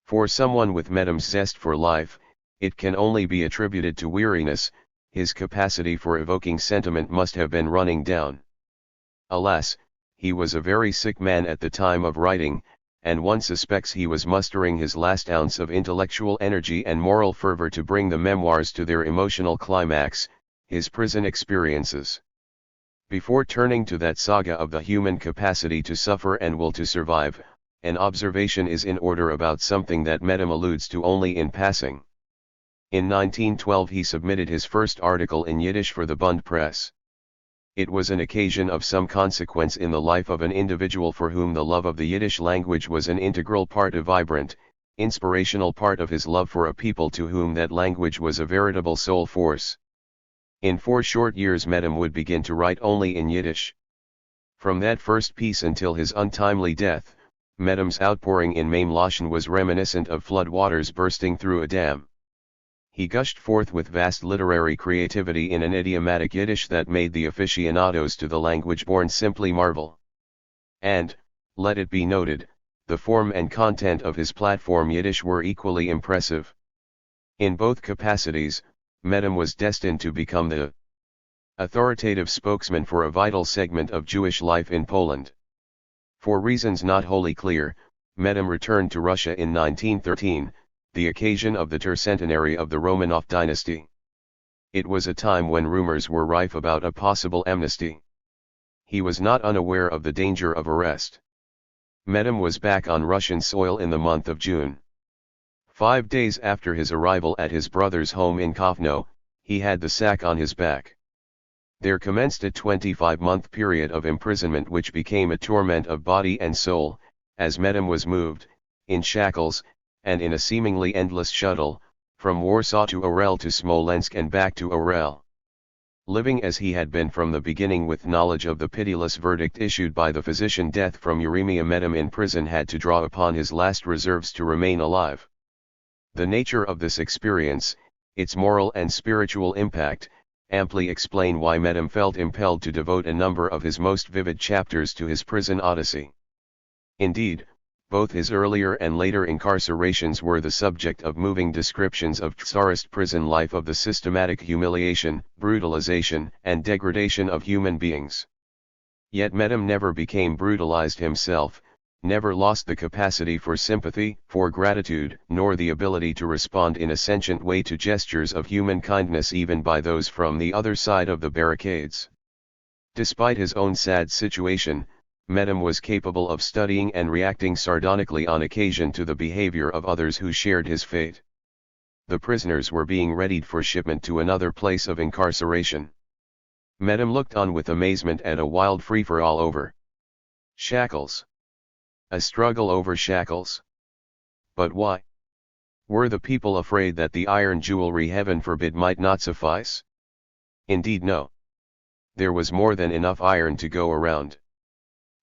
For someone with Medem's zest for life, it can only be attributed to weariness. His capacity for evoking sentiment must have been running down. Alas, he was a very sick man at the time of writing, and one suspects he was mustering his last ounce of intellectual energy and moral fervor to bring the memoirs to their emotional climax, his prison experiences. Before turning to that saga of the human capacity to suffer and will to survive, an observation is in order about something that Medem alludes to only in passing. In 1912 he submitted his first article in Yiddish for the Bund press. It was an occasion of some consequence in the life of an individual for whom the love of the Yiddish language was an integral part, a vibrant, inspirational part of his love for a people to whom that language was a veritable soul force. In 4 short years Medem would begin to write only in Yiddish. From that first piece until his untimely death, Medem's outpouring in Mame Lashon was reminiscent of flood waters bursting through a dam. He gushed forth with vast literary creativity in an idiomatic Yiddish that made the aficionados to the language born simply marvel. And, let it be noted, the form and content of his platform Yiddish were equally impressive. In both capacities, Medem was destined to become the authoritative spokesman for a vital segment of Jewish life in Poland. For reasons not wholly clear, Medem returned to Russia in 1913, the occasion of the tercentenary of the Romanov dynasty. It was a time when rumors were rife about a possible amnesty. He was not unaware of the danger of arrest. Medem was back on Russian soil in the month of June. 5 days after his arrival at his brother's home in Kovno, he had the sack on his back. There commenced a 25-month period of imprisonment which became a torment of body and soul, as Medem was moved, in shackles, and in a seemingly endless shuttle, from Warsaw to Orel to Smolensk and back to Orel. Living as he had been from the beginning with knowledge of the pitiless verdict issued by the physician, death from uremia, Medem in prison had to draw upon his last reserves to remain alive. The nature of this experience, its moral and spiritual impact, amply explain why Medem felt impelled to devote a number of his most vivid chapters to his prison odyssey. Indeed, both his earlier and later incarcerations were the subject of moving descriptions of Tsarist prison life, of the systematic humiliation, brutalization, and degradation of human beings. Yet Medem never became brutalized himself, never lost the capacity for sympathy, for gratitude, nor the ability to respond in a sentient way to gestures of human kindness even by those from the other side of the barricades. Despite his own sad situation, Medem was capable of studying and reacting sardonically on occasion to the behavior of others who shared his fate. The prisoners were being readied for shipment to another place of incarceration. Medem looked on with amazement at a wild free-for-all over shackles. A struggle over shackles. But why? Were the people afraid that the iron jewelry heaven forbid might not suffice? Indeed no. There was more than enough iron to go around.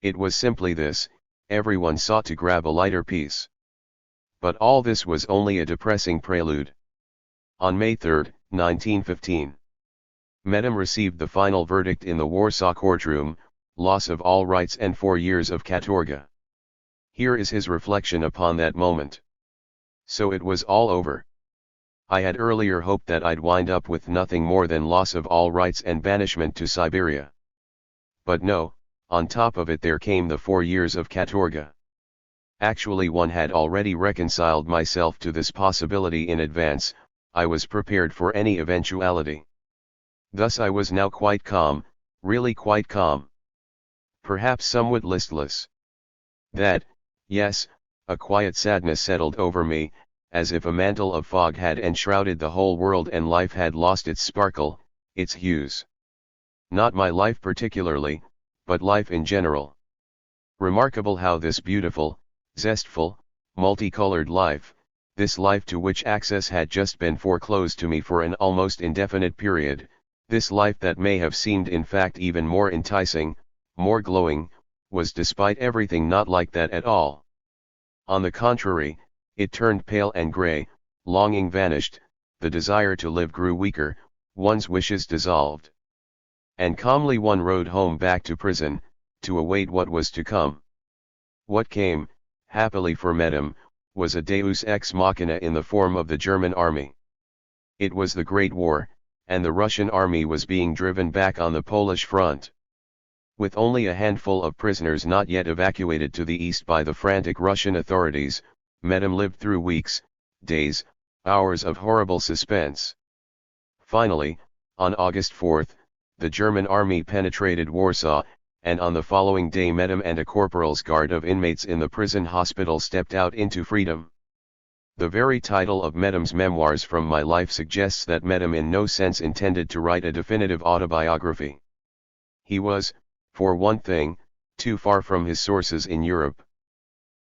It was simply this, everyone sought to grab a lighter piece. But all this was only a depressing prelude. On May 3, 1915, Medem received the final verdict in the Warsaw courtroom, loss of all rights and 4 years of katorga. Here is his reflection upon that moment. So it was all over. I had earlier hoped that I'd wind up with nothing more than loss of all rights and banishment to Siberia. But no, on top of it there came the 4 years of katorga. Actually, one had already reconciled myself to this possibility in advance. I was prepared for any eventuality. Thus I was now quite calm, really quite calm. Perhaps somewhat listless. That, yes, a quiet sadness settled over me, as if a mantle of fog had enshrouded the whole world and life had lost its sparkle, its hues. Not my life particularly, but life in general. Remarkable how this beautiful, zestful, multicolored life, this life to which access had just been foreclosed to me for an almost indefinite period, this life that may have seemed in fact even more enticing, more glowing, was despite everything not like that at all. On the contrary, it turned pale and grey, longing vanished, the desire to live grew weaker, one's wishes dissolved. And calmly one rode home back to prison, to await what was to come. What came, happily for Medem, was a deus ex machina in the form of the German army. It was the Great War, and the Russian army was being driven back on the Polish front. With only a handful of prisoners not yet evacuated to the east by the frantic Russian authorities, Medem lived through weeks, days, hours of horrible suspense. Finally, on August 4, the German army penetrated Warsaw, and on the following day Medem and a corporal's guard of inmates in the prison hospital stepped out into freedom. The very title of Medem's memoirs from my life suggests that Medem in no sense intended to write a definitive autobiography. He was, for one thing, too far from his sources in Europe.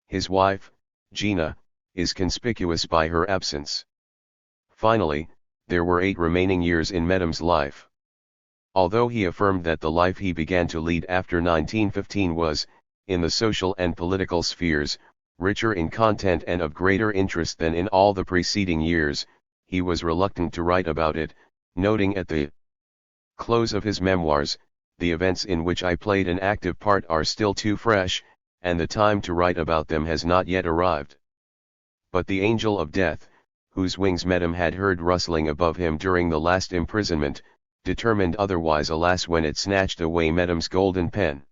His wife, Gina, is conspicuous by her absence. Finally, there were 8 remaining years in Medem's life. Although he affirmed that the life he began to lead after 1915 was, in the social and political spheres, richer in content and of greater interest than in all the preceding years, he was reluctant to write about it, noting at the close of his memoirs, the events in which I played an active part are still too fresh, and the time to write about them has not yet arrived. But the angel of death, whose wings Medem had heard rustling above him during the last imprisonment, determined otherwise, alas, when it snatched away Medem's golden pen.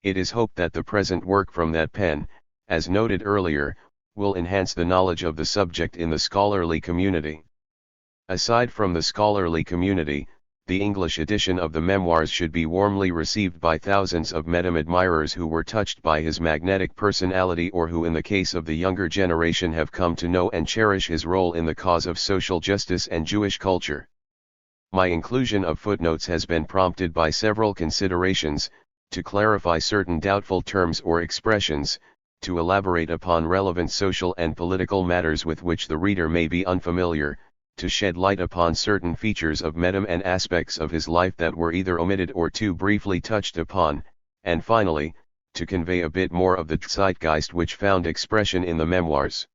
It is hoped that the present work from that pen, as noted earlier, will enhance the knowledge of the subject in the scholarly community. Aside from the scholarly community, the English edition of the memoirs should be warmly received by thousands of Medem admirers who were touched by his magnetic personality, or who in the case of the younger generation have come to know and cherish his role in the cause of social justice and Jewish culture. My inclusion of footnotes has been prompted by several considerations: to clarify certain doubtful terms or expressions, to elaborate upon relevant social and political matters with which the reader may be unfamiliar, to shed light upon certain features of Medem and aspects of his life that were either omitted or too briefly touched upon, and finally, to convey a bit more of the zeitgeist which found expression in the memoirs.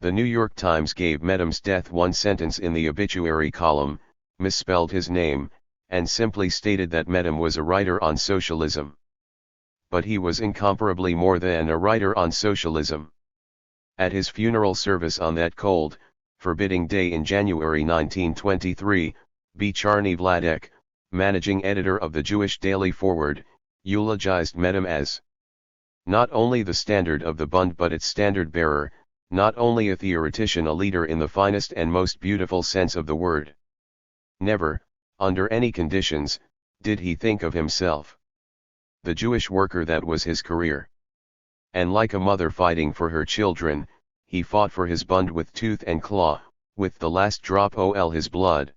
The New York Times gave Medem's death one sentence in the obituary column, misspelled his name, and simply stated that Medem was a writer on socialism. But he was incomparably more than a writer on socialism. At his funeral service on that cold, forbidding day in January 1923, B. Charny Vladek, managing editor of the Jewish Daily Forward, eulogized Medem as not only the standard of the Bund but its standard bearer, not only a theoretician, a leader in the finest and most beautiful sense of the word. Never, under any conditions, did he think of himself. The Jewish worker, that was his career. And like a mother fighting for her children, he fought for his Bund with tooth and claw, with the last drop ol his blood.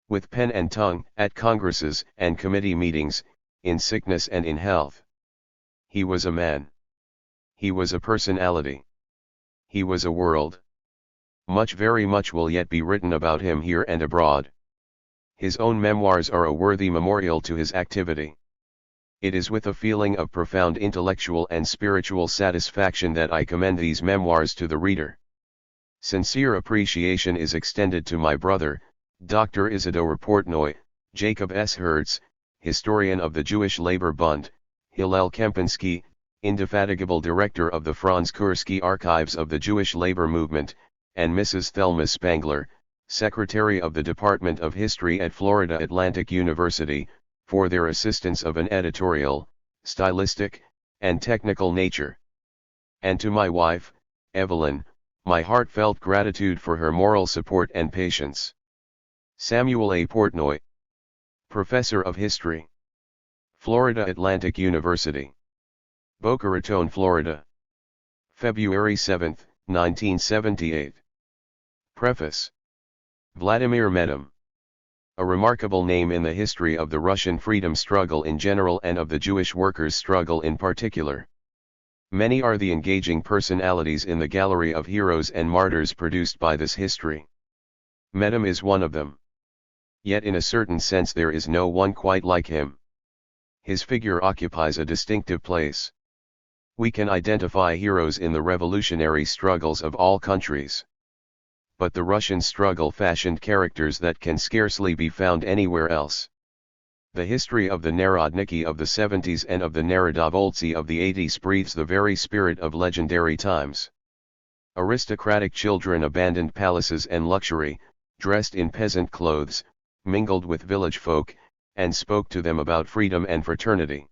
with pen and tongue, at congresses and committee meetings, in sickness and in health. He was a man. He was a personality. He was a world. Much, very much will yet be written about him here and abroad. His own memoirs are a worthy memorial to his activity. It is with a feeling of profound intellectual and spiritual satisfaction that I commend these memoirs to the reader. Sincere appreciation is extended to my brother, Dr. Isidore Portnoy, Jacob S. Hertz, historian of the Jewish Labor Bund, Hillel Kempinski, indefatigable director of the Franz Kursky Archives of the Jewish Labor Movement, and Mrs. Thelma Spangler, secretary of the Department of History at Florida Atlantic University, for their assistance of an editorial, stylistic, and technical nature. And to my wife, Evelyn, my heartfelt gratitude for her moral support and patience. Samuel A. Portnoy, Professor of History, Florida Atlantic University, Boca Raton, Florida, February 7, 1978. Preface. Vladimir Medem. A remarkable name in the history of the Russian freedom struggle in general and of the Jewish workers' struggle in particular. Many are the engaging personalities in the gallery of heroes and martyrs produced by this history. Medem is one of them. Yet in a certain sense there is no one quite like him. His figure occupies a distinctive place. We can identify heroes in the revolutionary struggles of all countries. But the Russian struggle fashioned characters that can scarcely be found anywhere else. The history of the Narodniki of the 70s and of the Narodovoltsi of the 80s breathes the very spirit of legendary times. Aristocratic children abandoned palaces and luxury, dressed in peasant clothes, mingled with village folk, and spoke to them about freedom and fraternity.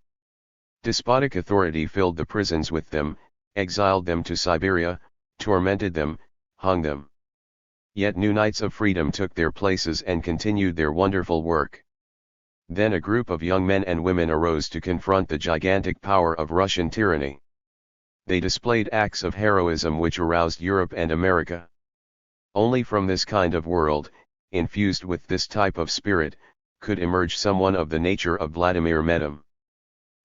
Despotic authority filled the prisons with them, exiled them to Siberia, tormented them, hung them. Yet new knights of freedom took their places and continued their wonderful work. Then a group of young men and women arose to confront the gigantic power of Russian tyranny. They displayed acts of heroism which aroused Europe and America. Only from this kind of world, infused with this type of spirit, could emerge someone of the nature of Vladimir Medem.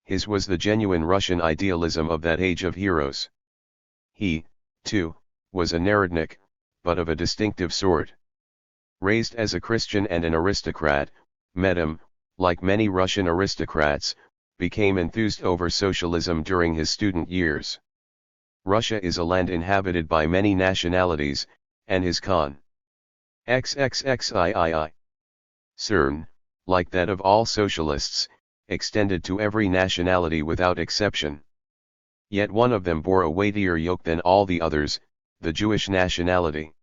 His was the genuine Russian idealism of that age of heroes. He, too, was a Narodnik, but of a distinctive sort. Raised as a Christian and an aristocrat, Medem, like many Russian aristocrats, became enthused over socialism during his student years. Russia is a land inhabited by many nationalities, and his XXXIII. CERN, like that of all socialists, extended to every nationality without exception. Yet one of them bore a weightier yoke than all the others, the Jewish nationality.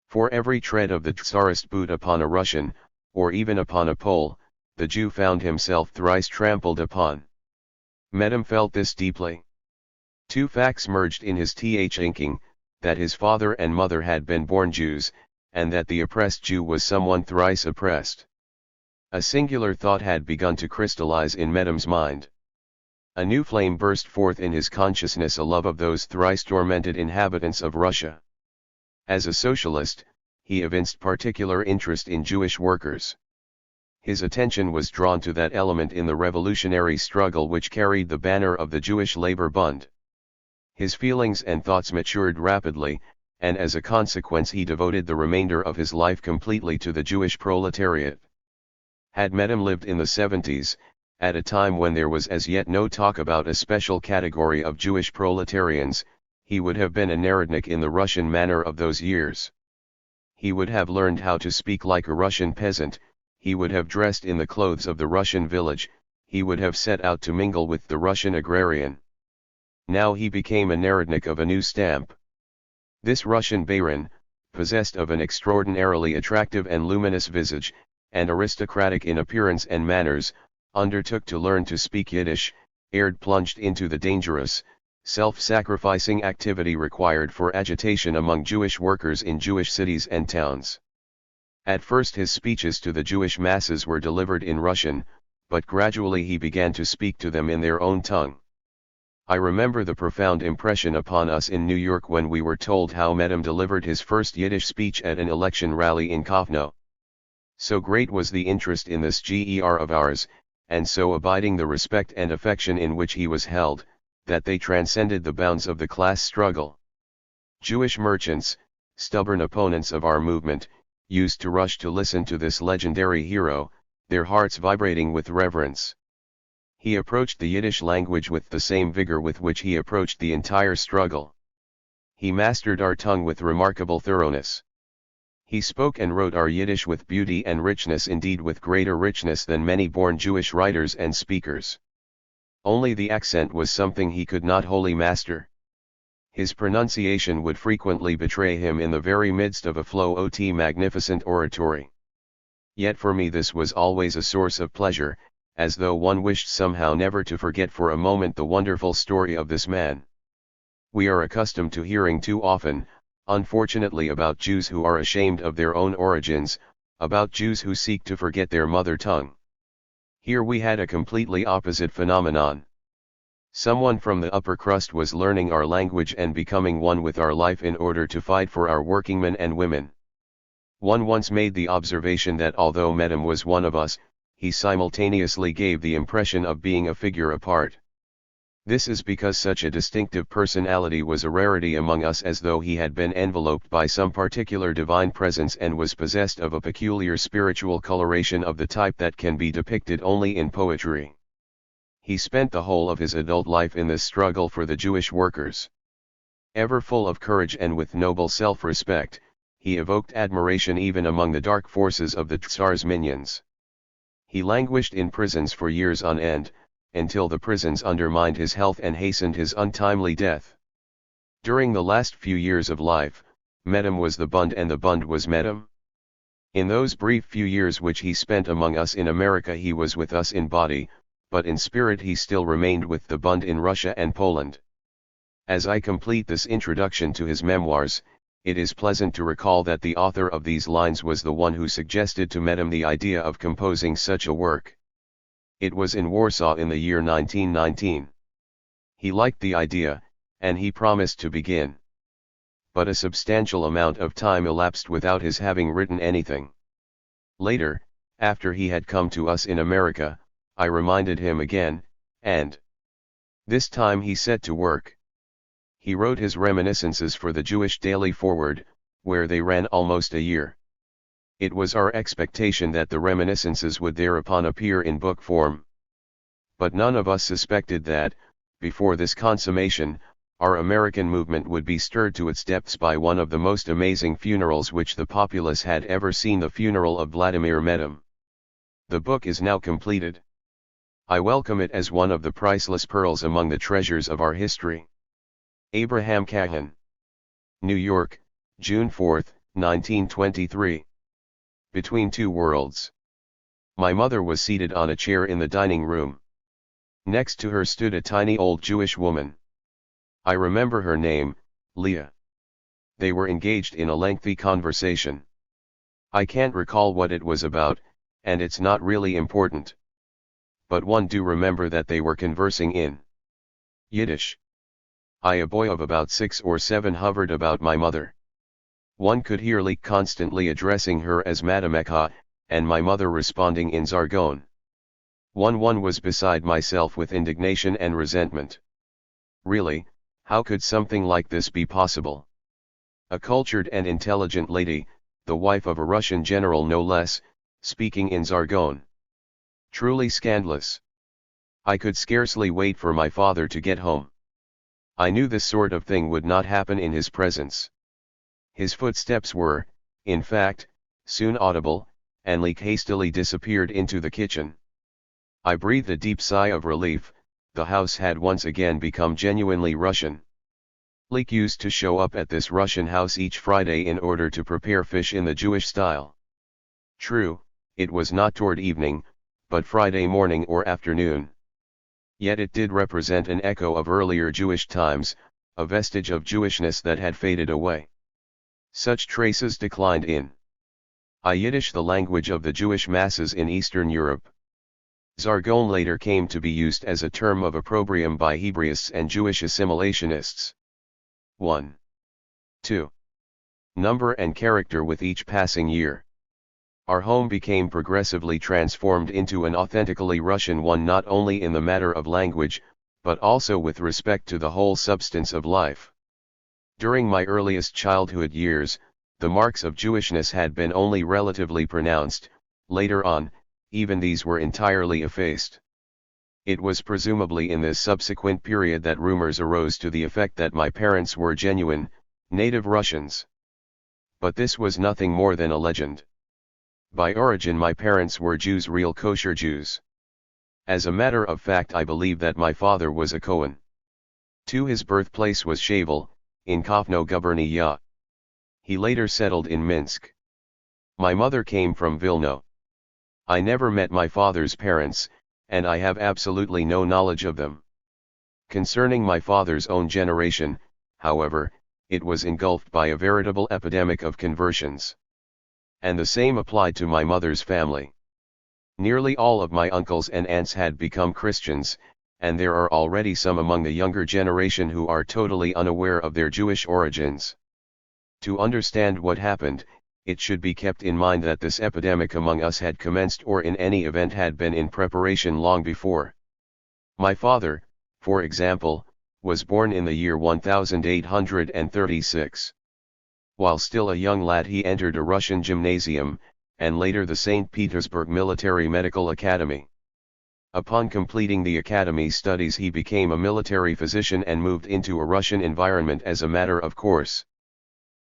For every tread of the Tsarist boot upon a Russian, or even upon a Pole, the Jew found himself thrice trampled upon. Medem felt this deeply. Two facts merged in his thinking, that his father and mother had been born Jews, and that the oppressed Jew was someone thrice oppressed. A singular thought had begun to crystallize in Medem's mind. A new flame burst forth in his consciousness, a love of those thrice tormented inhabitants of Russia. As a socialist, he evinced particular interest in Jewish workers. His attention was drawn to that element in the revolutionary struggle which carried the banner of the Jewish Labor Bund. His feelings and thoughts matured rapidly, and as a consequence he devoted the remainder of his life completely to the Jewish proletariat. Had Medem lived in the 70s, at a time when there was as yet no talk about a special category of Jewish proletarians, he would have been a Narodnik in the Russian manner of those years. He would have learned how to speak like a Russian peasant, he would have dressed in the clothes of the Russian village, he would have set out to mingle with the Russian agrarian. Now he became a Narodnik of a new stamp. This Russian baron, possessed of an extraordinarily attractive and luminous visage, and aristocratic in appearance and manners, undertook to learn to speak Yiddish, plunged into the dangerous, self-sacrificing activity required for agitation among Jewish workers in Jewish cities and towns. At first his speeches to the Jewish masses were delivered in Russian, but gradually he began to speak to them in their own tongue. I remember the profound impression upon us in New York when we were told how Medem delivered his first Yiddish speech at an election rally in Kovno. So great was the interest in this GER of ours, and so abiding the respect and affection in which he was held, that they transcended the bounds of the class struggle. Jewish merchants, stubborn opponents of our movement, used to rush to listen to this legendary hero, their hearts vibrating with reverence. He approached the Yiddish language with the same vigor with which he approached the entire struggle. He mastered our tongue with remarkable thoroughness. He spoke and wrote our Yiddish with beauty and richness, indeed with greater richness than many born Jewish writers and speakers. Only the accent was something he could not wholly master. His pronunciation would frequently betray him in the very midst of a flow of magnificent oratory. Yet for me this was always a source of pleasure, as though one wished somehow never to forget for a moment the wonderful story of this man. We are accustomed to hearing too often, unfortunately, about Jews who are ashamed of their own origins, about Jews who seek to forget their mother tongue. Here we had a completely opposite phenomenon. Someone from the upper crust was learning our language and becoming one with our life in order to fight for our workingmen and women. One once made the observation that although Medem was one of us, he simultaneously gave the impression of being a figure apart. This is because such a distinctive personality was a rarity among us, as though he had been enveloped by some particular divine presence and was possessed of a peculiar spiritual coloration of the type that can be depicted only in poetry. He spent the whole of his adult life in this struggle for the Jewish workers. Ever full of courage and with noble self-respect, he evoked admiration even among the dark forces of the Tsar's minions. He languished in prisons for years on end, until the prisons undermined his health and hastened his untimely death. During the last few years of life, Medem was the Bund and the Bund was Medem. In those brief few years which he spent among us in America he was with us in body, but in spirit he still remained with the Bund in Russia and Poland. As I complete this introduction to his memoirs, it is pleasant to recall that the author of these lines was the one who suggested to Medem the idea of composing such a work. It was in Warsaw in the year 1919. He liked the idea, and he promised to begin. But a substantial amount of time elapsed without his having written anything. Later, after he had come to us in America, I reminded him again, and this time he set to work. He wrote his reminiscences for the Jewish Daily Forward, where they ran almost a year. It was our expectation that the reminiscences would thereupon appear in book form. But none of us suspected that, before this consummation, our American movement would be stirred to its depths by one of the most amazing funerals which the populace had ever seen, the funeral of Vladimir Medem. The book is now completed. I welcome it as one of the priceless pearls among the treasures of our history. Abraham Cahan. New York, June 4, 1923. Between Two Worlds. My mother was seated on a chair in the dining room. Next to her stood a tiny old Jewish woman. I remember her name, Leah. They were engaged in a lengthy conversation. I can't recall what it was about, and it's not really important. But one do remember that they were conversing in Yiddish. I, a boy of about 6 or 7, hovered about my mother. One could hear Leek constantly addressing her as Madam Ekha, and my mother responding in Zargon. One was beside myself with indignation and resentment. Really, how could something like this be possible? A cultured and intelligent lady, the wife of a Russian general no less, speaking in Zargon. Truly scandalous. I could scarcely wait for my father to get home. I knew this sort of thing would not happen in his presence. His footsteps were, in fact, soon audible, and Leek hastily disappeared into the kitchen. I breathed a deep sigh of relief. The house had once again become genuinely Russian. Leek used to show up at this Russian house each Friday in order to prepare fish in the Jewish style. True, it was not toward evening, but Friday morning or afternoon. Yet it did represent an echo of earlier Jewish times, a vestige of Jewishness that had faded away. Such traces declined in Yiddish, the language of the Jewish masses in Eastern Europe. Zargon later came to be used as a term of opprobrium by Hebraists and Jewish assimilationists. 1. 2. Number and character with each passing year. Our home became progressively transformed into an authentically Russian one, not only in the matter of language, but also with respect to the whole substance of life. During my earliest childhood years, the marks of Jewishness had been only relatively pronounced. Later on, even these were entirely effaced. It was presumably in this subsequent period that rumors arose to the effect that my parents were genuine, native Russians. But this was nothing more than a legend. By origin my parents were Jews, real kosher Jews. As a matter of fact, I believe that my father was a Cohen. Too, his birthplace was Shavel, in Kovno Gubernia. He later settled in Minsk. My mother came from Vilno. I never met my father's parents, and I have absolutely no knowledge of them. Concerning my father's own generation, however, it was engulfed by a veritable epidemic of conversions. And the same applied to my mother's family. Nearly all of my uncles and aunts had become Christians, and there are already some among the younger generation who are totally unaware of their Jewish origins. To understand what happened, it should be kept in mind that this epidemic among us had commenced, or in any event had been in preparation long before. My father, for example, was born in the year 1836. While still a young lad he entered a Russian gymnasium, and later the St. Petersburg Military Medical Academy. Upon completing the academy studies he became a military physician and moved into a Russian environment as a matter of course.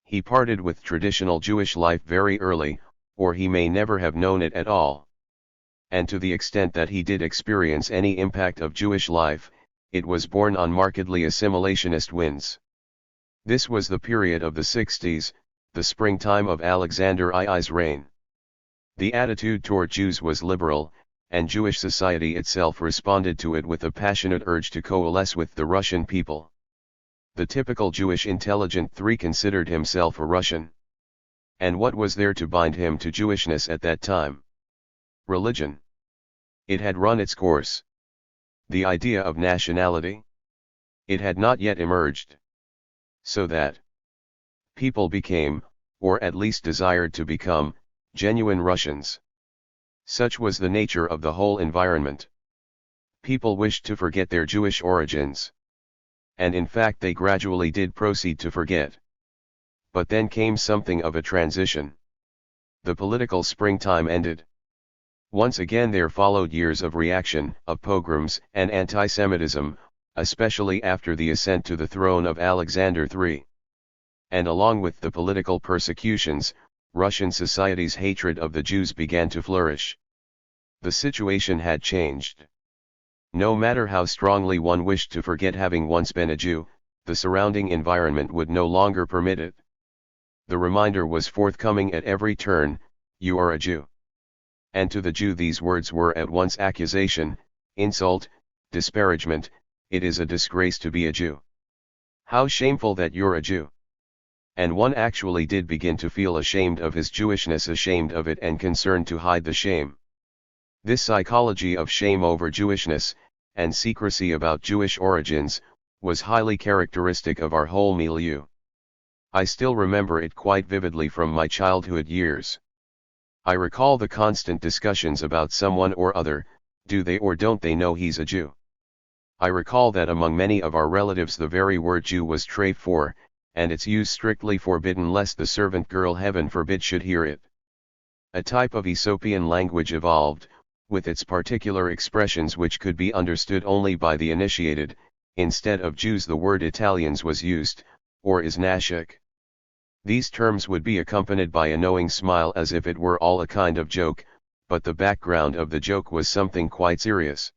He parted with traditional Jewish life very early, or he may never have known it at all. And to the extent that he did experience any impact of Jewish life, it was borne on markedly assimilationist winds. This was the period of the 60s, the springtime of Alexander II's reign. The attitude toward Jews was liberal, and Jewish society itself responded to it with a passionate urge to coalesce with the Russian people. The typical Jewish intelligent three considered himself a Russian. And what was there to bind him to Jewishness at that time? Religion. It had run its course. The idea of nationality? It had not yet emerged. So that people became, or at least desired to become, genuine Russians. Such was the nature of the whole environment. People wished to forget their Jewish origins. And in fact they gradually did proceed to forget. But then came something of a transition. The political springtime ended. Once again there followed years of reaction, of pogroms and anti-Semitism, especially after the ascent to the throne of Alexander III. And along with the political persecutions, Russian society's hatred of the Jews began to flourish. The situation had changed. No matter how strongly one wished to forget having once been a Jew, the surrounding environment would no longer permit it. The reminder was forthcoming at every turn: you are a Jew. And to the Jew these words were at once accusation, insult, disparagement. It is a disgrace to be a Jew. How shameful that you're a Jew. And one actually did begin to feel ashamed of his Jewishness, ashamed of it and concerned to hide the shame. This psychology of shame over Jewishness, and secrecy about Jewish origins, was highly characteristic of our whole milieu. I still remember it quite vividly from my childhood years. I recall the constant discussions about someone or other: do they or don't they know he's a Jew? I recall that among many of our relatives the very word Jew was trade for, and its use strictly forbidden lest the servant girl, heaven forbid, should hear it. A type of Aesopian language evolved, with its particular expressions which could be understood only by the initiated. Instead of Jews the word Italians was used, or is nashik. These terms would be accompanied by a knowing smile as if it were all a kind of joke, but the background of the joke was something quite serious.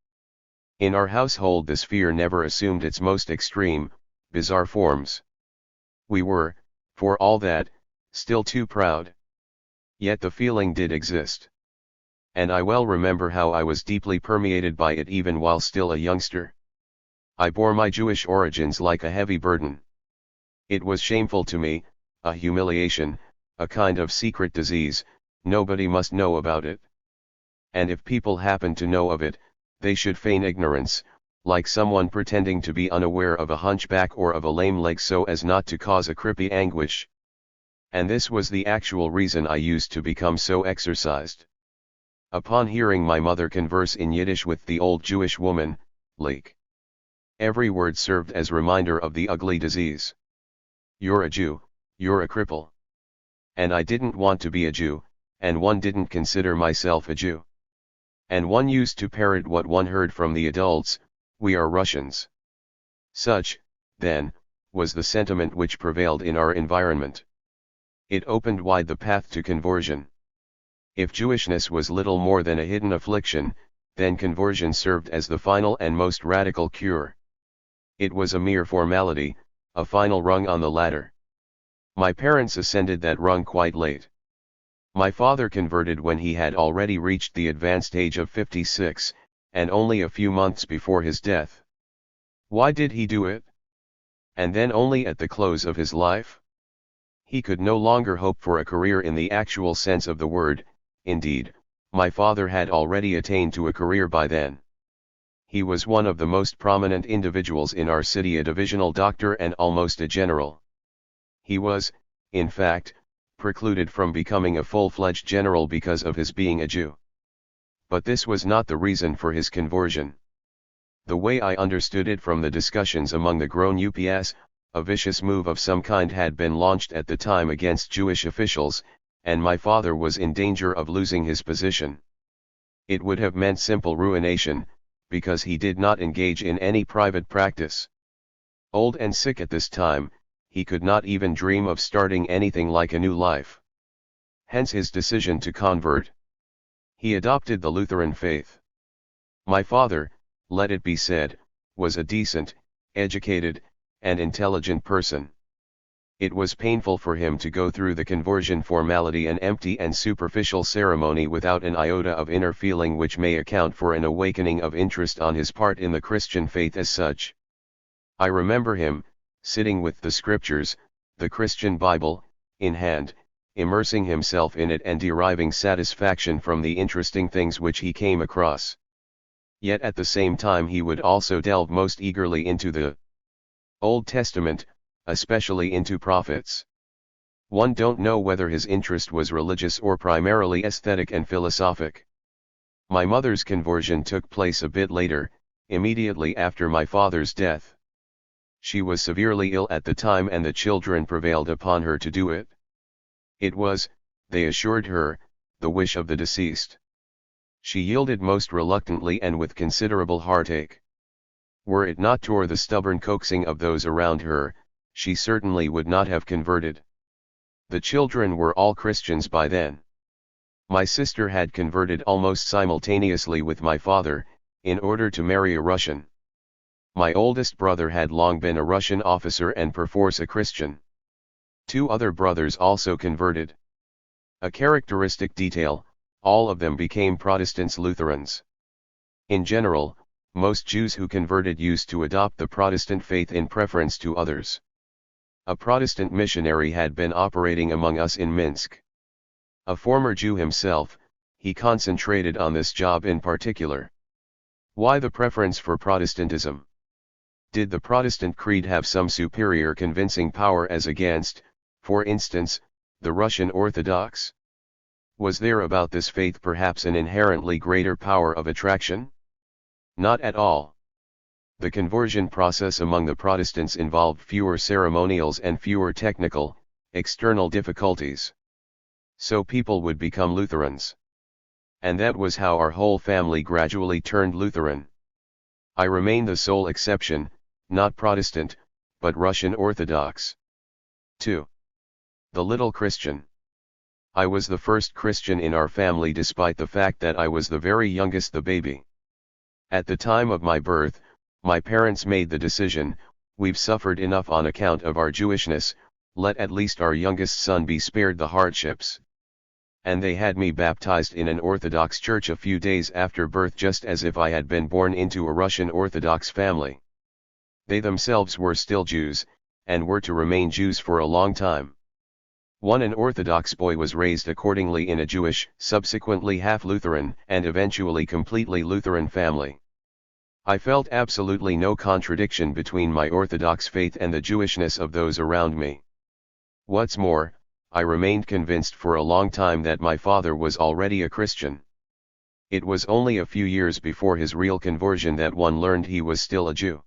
In our household this fear never assumed its most extreme, bizarre forms. We were, for all that, still too proud. Yet the feeling did exist. And I well remember how I was deeply permeated by it even while still a youngster. I bore my Jewish origins like a heavy burden. It was shameful to me, a humiliation, a kind of secret disease. Nobody must know about it. And if people happened to know of it, they should feign ignorance, like someone pretending to be unaware of a hunchback or of a lame leg so as not to cause a creepy anguish. And this was the actual reason I used to become so exercised. Upon hearing my mother converse in Yiddish with the old Jewish woman, Leek, every word served as reminder of the ugly disease. You're a Jew, you're a cripple. And I didn't want to be a Jew, and one didn't consider myself a Jew. And one used to parrot what one heard from the adults, we are Russians. Such, then, was the sentiment which prevailed in our environment. It opened wide the path to conversion. If Jewishness was little more than a hidden affliction, then conversion served as the final and most radical cure. It was a mere formality, a final rung on the ladder. My parents ascended that rung quite late. My father converted when he had already reached the advanced age of 56, and only a few months before his death. Why did he do it? And then only at the close of his life? He could no longer hope for a career in the actual sense of the word. Indeed, my father had already attained to a career by then. He was one of the most prominent individuals in our city, a divisional doctor and almost a general. He was, in fact, precluded from becoming a full-fledged general because of his being a Jew. But this was not the reason for his conversion. The way I understood it from the discussions among the grown ups, a vicious move of some kind had been launched at the time against Jewish officials, and my father was in danger of losing his position. It would have meant simple ruination, because he did not engage in any private practice. Old and sick at this time, he could not even dream of starting anything like a new life. Hence his decision to convert. He adopted the Lutheran faith. My father, let it be said, was a decent, educated, and intelligent person. It was painful for him to go through the conversion formality, an empty and superficial ceremony without an iota of inner feeling which may account for an awakening of interest on his part in the Christian faith as such. I remember him, sitting with the scriptures, the Christian Bible, in hand, immersing himself in it and deriving satisfaction from the interesting things which he came across. Yet at the same time he would also delve most eagerly into the Old Testament, especially into prophets. One don't know whether his interest was religious or primarily aesthetic and philosophic. My mother's conversion took place a bit later, immediately after my father's death. She was severely ill at the time and the children prevailed upon her to do it. It was, they assured her, the wish of the deceased. She yielded most reluctantly and with considerable heartache. Were it not for the stubborn coaxing of those around her, she certainly would not have converted. The children were all Christians by then. My sister had converted almost simultaneously with my father, in order to marry a Russian. My oldest brother had long been a Russian officer and perforce a Christian. 2 other brothers also converted. A characteristic detail, all of them became Protestants Lutherans. In general, most Jews who converted used to adopt the Protestant faith in preference to others. A Protestant missionary had been operating among us in Minsk. A former Jew himself, he concentrated on this job in particular. Why the preference for Protestantism? Did the Protestant creed have some superior convincing power as against, for instance, the Russian Orthodox? Was there about this faith perhaps an inherently greater power of attraction? Not at all. The conversion process among the Protestants involved fewer ceremonials and fewer technical, external difficulties. So people would become Lutherans. And that was how our whole family gradually turned Lutheran. I remain the sole exception, not Protestant, but Russian Orthodox. 2. The little Christian. I was the first Christian in our family despite the fact that I was the very youngest, the baby. At the time of my birth, my parents made the decision, we've suffered enough on account of our Jewishness, let at least our youngest son be spared the hardships. And they had me baptized in an Orthodox church a few days after birth, just as if I had been born into a Russian Orthodox family. They themselves were still Jews, and were to remain Jews for a long time. An Orthodox boy was raised accordingly in a Jewish, subsequently half-Lutheran, and eventually completely Lutheran family. I felt absolutely no contradiction between my Orthodox faith and the Jewishness of those around me. What's more, I remained convinced for a long time that my father was already a Christian. It was only a few years before his real conversion that one learned he was still a Jew.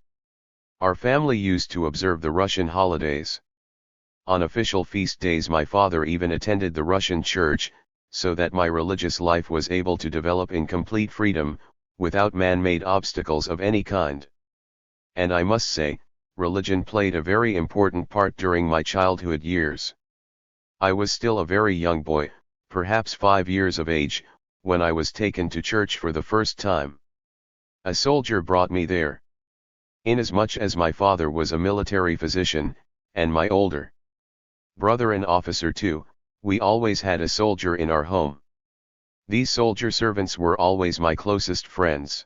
Our family used to observe the Russian holidays. On official feast days my father even attended the Russian church, so that my religious life was able to develop in complete freedom, without man-made obstacles of any kind. And I must say, religion played a very important part during my childhood years. I was still a very young boy, perhaps 5 years of age, when I was taken to church for the first time. A soldier brought me there. Inasmuch as my father was a military physician, and my older brother an officer too, we always had a soldier in our home. These soldier servants were always my closest friends.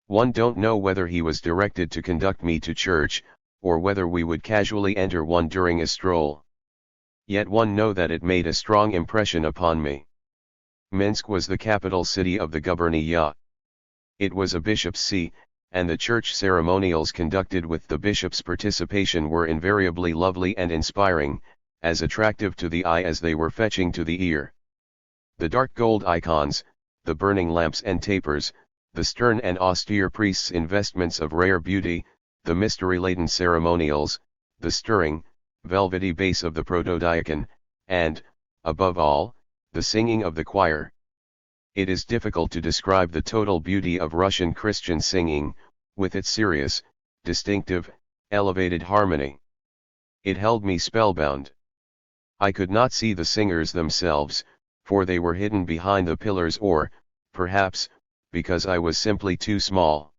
One don't know whether he was directed to conduct me to church, or whether we would casually enter one during a stroll. Yet one know that it made a strong impression upon me. Minsk was the capital city of the gubernia. It was a bishop's see, and the church ceremonials conducted with the bishop's participation were invariably lovely and inspiring, as attractive to the eye as they were fetching to the ear. The dark gold icons, the burning lamps and tapers, the stern and austere priests in vestments of rare beauty, the mystery-laden ceremonials, the stirring, velvety bass of the protodiakon, and, above all, the singing of the choir. It is difficult to describe the total beauty of Russian Christian singing, with its serious, distinctive, elevated harmony. It held me spellbound. I could not see the singers themselves, for they were hidden behind the pillars or, perhaps, because I was simply too small.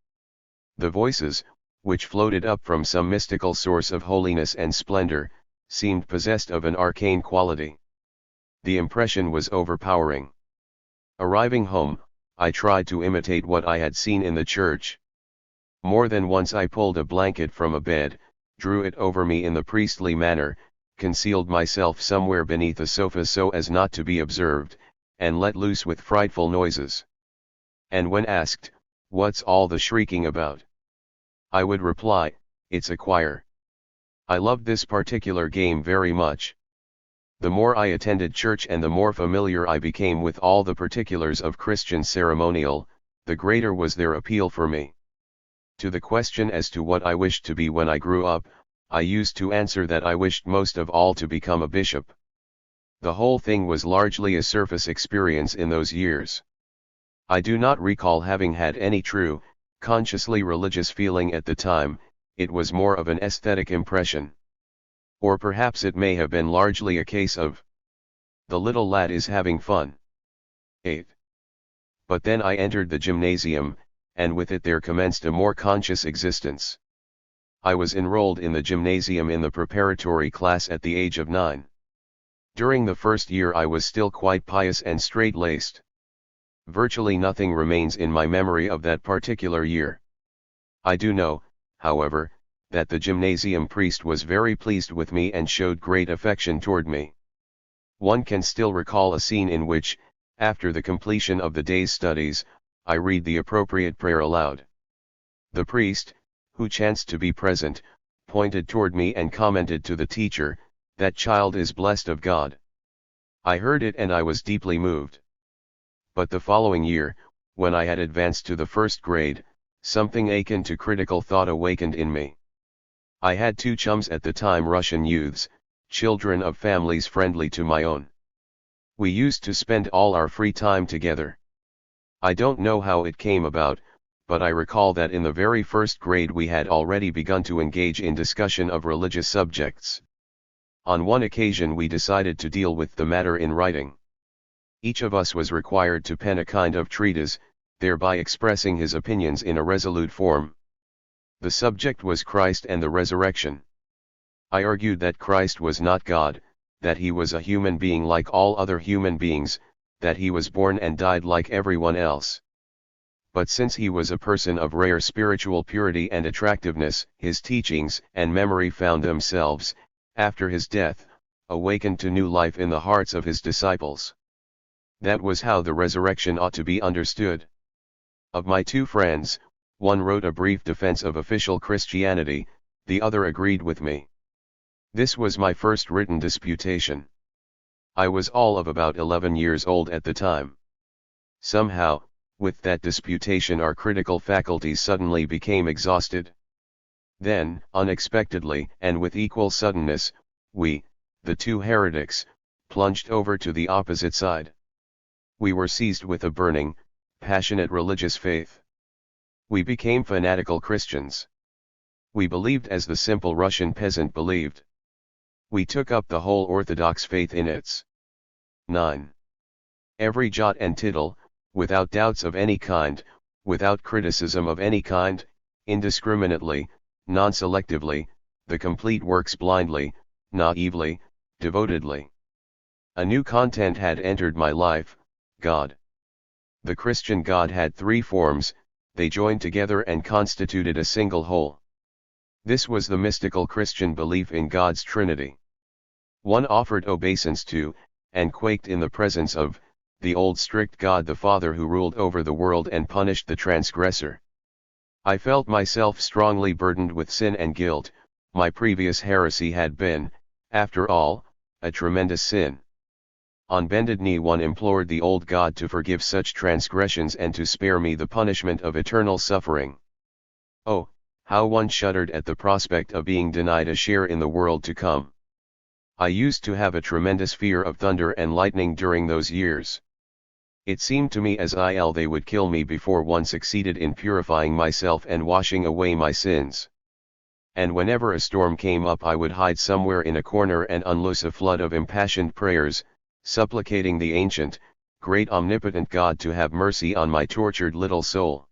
The voices, which floated up from some mystical source of holiness and splendor, seemed possessed of an arcane quality. The impression was overpowering. Arriving home, I tried to imitate what I had seen in the church. More than once I pulled a blanket from a bed, drew it over me in the priestly manner, concealed myself somewhere beneath a sofa so as not to be observed, and let loose with frightful noises. And when asked, "What's all the shrieking about?" I would reply, "It's a choir." I loved this particular game very much. The more I attended church and the more familiar I became with all the particulars of Christian ceremonial, the greater was their appeal for me. To the question as to what I wished to be when I grew up, I used to answer that I wished most of all to become a bishop. The whole thing was largely a surface experience in those years. I do not recall having had any true, consciously religious feeling at the time. It was more of an aesthetic impression. Or perhaps it may have been largely a case of, "The little lad is having fun." 8. But then I entered the gymnasium, and with it there commenced a more conscious existence. I was enrolled in the gymnasium in the preparatory class at the age of 9. During the first year I was still quite pious and straight-laced. Virtually nothing remains in my memory of that particular year. I do know, however, that the gymnasium priest was very pleased with me and showed great affection toward me. One can still recall a scene in which, after the completion of the day's studies, I read the appropriate prayer aloud. The priest, who chanced to be present, pointed toward me and commented to the teacher, "That child is blessed of God." I heard it and I was deeply moved. But the following year, when I had advanced to the first grade, something akin to critical thought awakened in me. I had 2 chums at the time, Russian youths, children of families friendly to my own. We used to spend all our free time together. I don't know how it came about, but I recall that in the very first grade we had already begun to engage in discussion of religious subjects. On one occasion we decided to deal with the matter in writing. Each of us was required to pen a kind of treatise, thereby expressing his opinions in a resolute form. The subject was Christ and the resurrection. I argued that Christ was not God, that he was a human being like all other human beings, that he was born and died like everyone else. But since he was a person of rare spiritual purity and attractiveness, his teachings and memory found themselves, after his death, awakened to new life in the hearts of his disciples. That was how the resurrection ought to be understood. Of my 2 friends, one wrote a brief defense of official Christianity, the other agreed with me. This was my first written disputation. I was all of about 11 years old at the time. Somehow, with that disputation our critical faculties suddenly became exhausted. Then, unexpectedly, and with equal suddenness, we, the two heretics, plunged over to the opposite side. We were seized with a burning, passionate religious faith. We became fanatical Christians. We believed as the simple Russian peasant believed. We took up the whole Orthodox faith in its 9. Every jot and tittle, without doubts of any kind, without criticism of any kind, indiscriminately, non-selectively, the complete works blindly, naively, devotedly. A new content had entered my life, God. The Christian God had three forms, they joined together and constituted a single whole. This was the mystical Christian belief in God's Trinity. One offered obeisance to, and quaked in the presence of, the old strict God the Father who ruled over the world and punished the transgressor. I felt myself strongly burdened with sin and guilt. My previous heresy had been, after all, a tremendous sin. On bended knee one implored the old God to forgive such transgressions and to spare me the punishment of eternal suffering. Oh, how one shuddered at the prospect of being denied a share in the world to come. I used to have a tremendous fear of thunder and lightning during those years. It seemed to me as if they would kill me before one succeeded in purifying myself and washing away my sins. And whenever a storm came up I would hide somewhere in a corner and unloose a flood of impassioned prayers, supplicating the ancient, great omnipotent God to have mercy on my tortured little soul.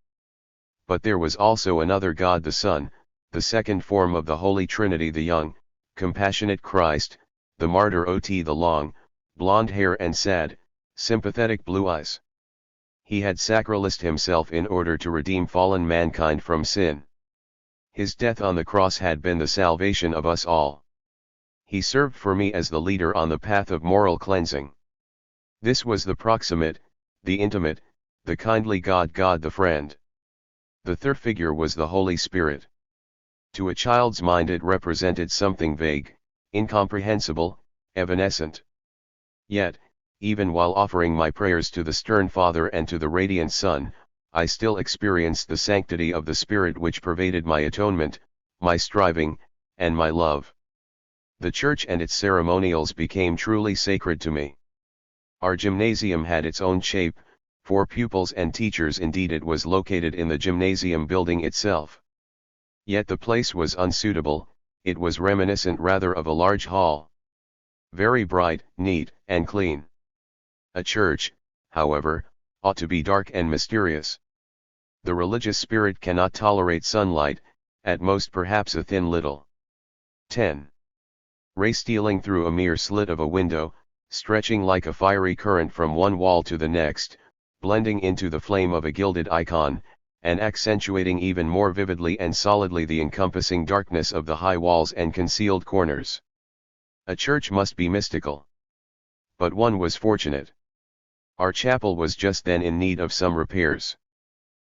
But there was also another God the Son, the second form of the Holy Trinity, the young, compassionate Christ, the martyr ot the long, blonde hair and sad, sympathetic blue eyes. He had sacrificed himself in order to redeem fallen mankind from sin. His death on the cross had been the salvation of us all. He served for me as the leader on the path of moral cleansing. This was the proximate, the intimate, the kindly God, God the friend. The third figure was the Holy Spirit. To a child's mind it represented something vague, incomprehensible, evanescent. Yet, even while offering my prayers to the stern Father and to the radiant Son, I still experienced the sanctity of the Spirit which pervaded my atonement, my striving, and my love. The Church and its ceremonials became truly sacred to me. Our gymnasium had its own shape, for pupils and teachers. Indeed, it was located in the gymnasium building itself. Yet the place was unsuitable, it was reminiscent rather of a large hall. Very bright, neat, and clean. A church, however, ought to be dark and mysterious. The religious spirit cannot tolerate sunlight, at most perhaps a thin little 10. ray stealing through a mere slit of a window, stretching like a fiery current from one wall to the next, blending into the flame of a gilded icon, and accentuating even more vividly and solidly the encompassing darkness of the high walls and concealed corners. A church must be mystical. But one was fortunate. Our chapel was just then in need of some repairs.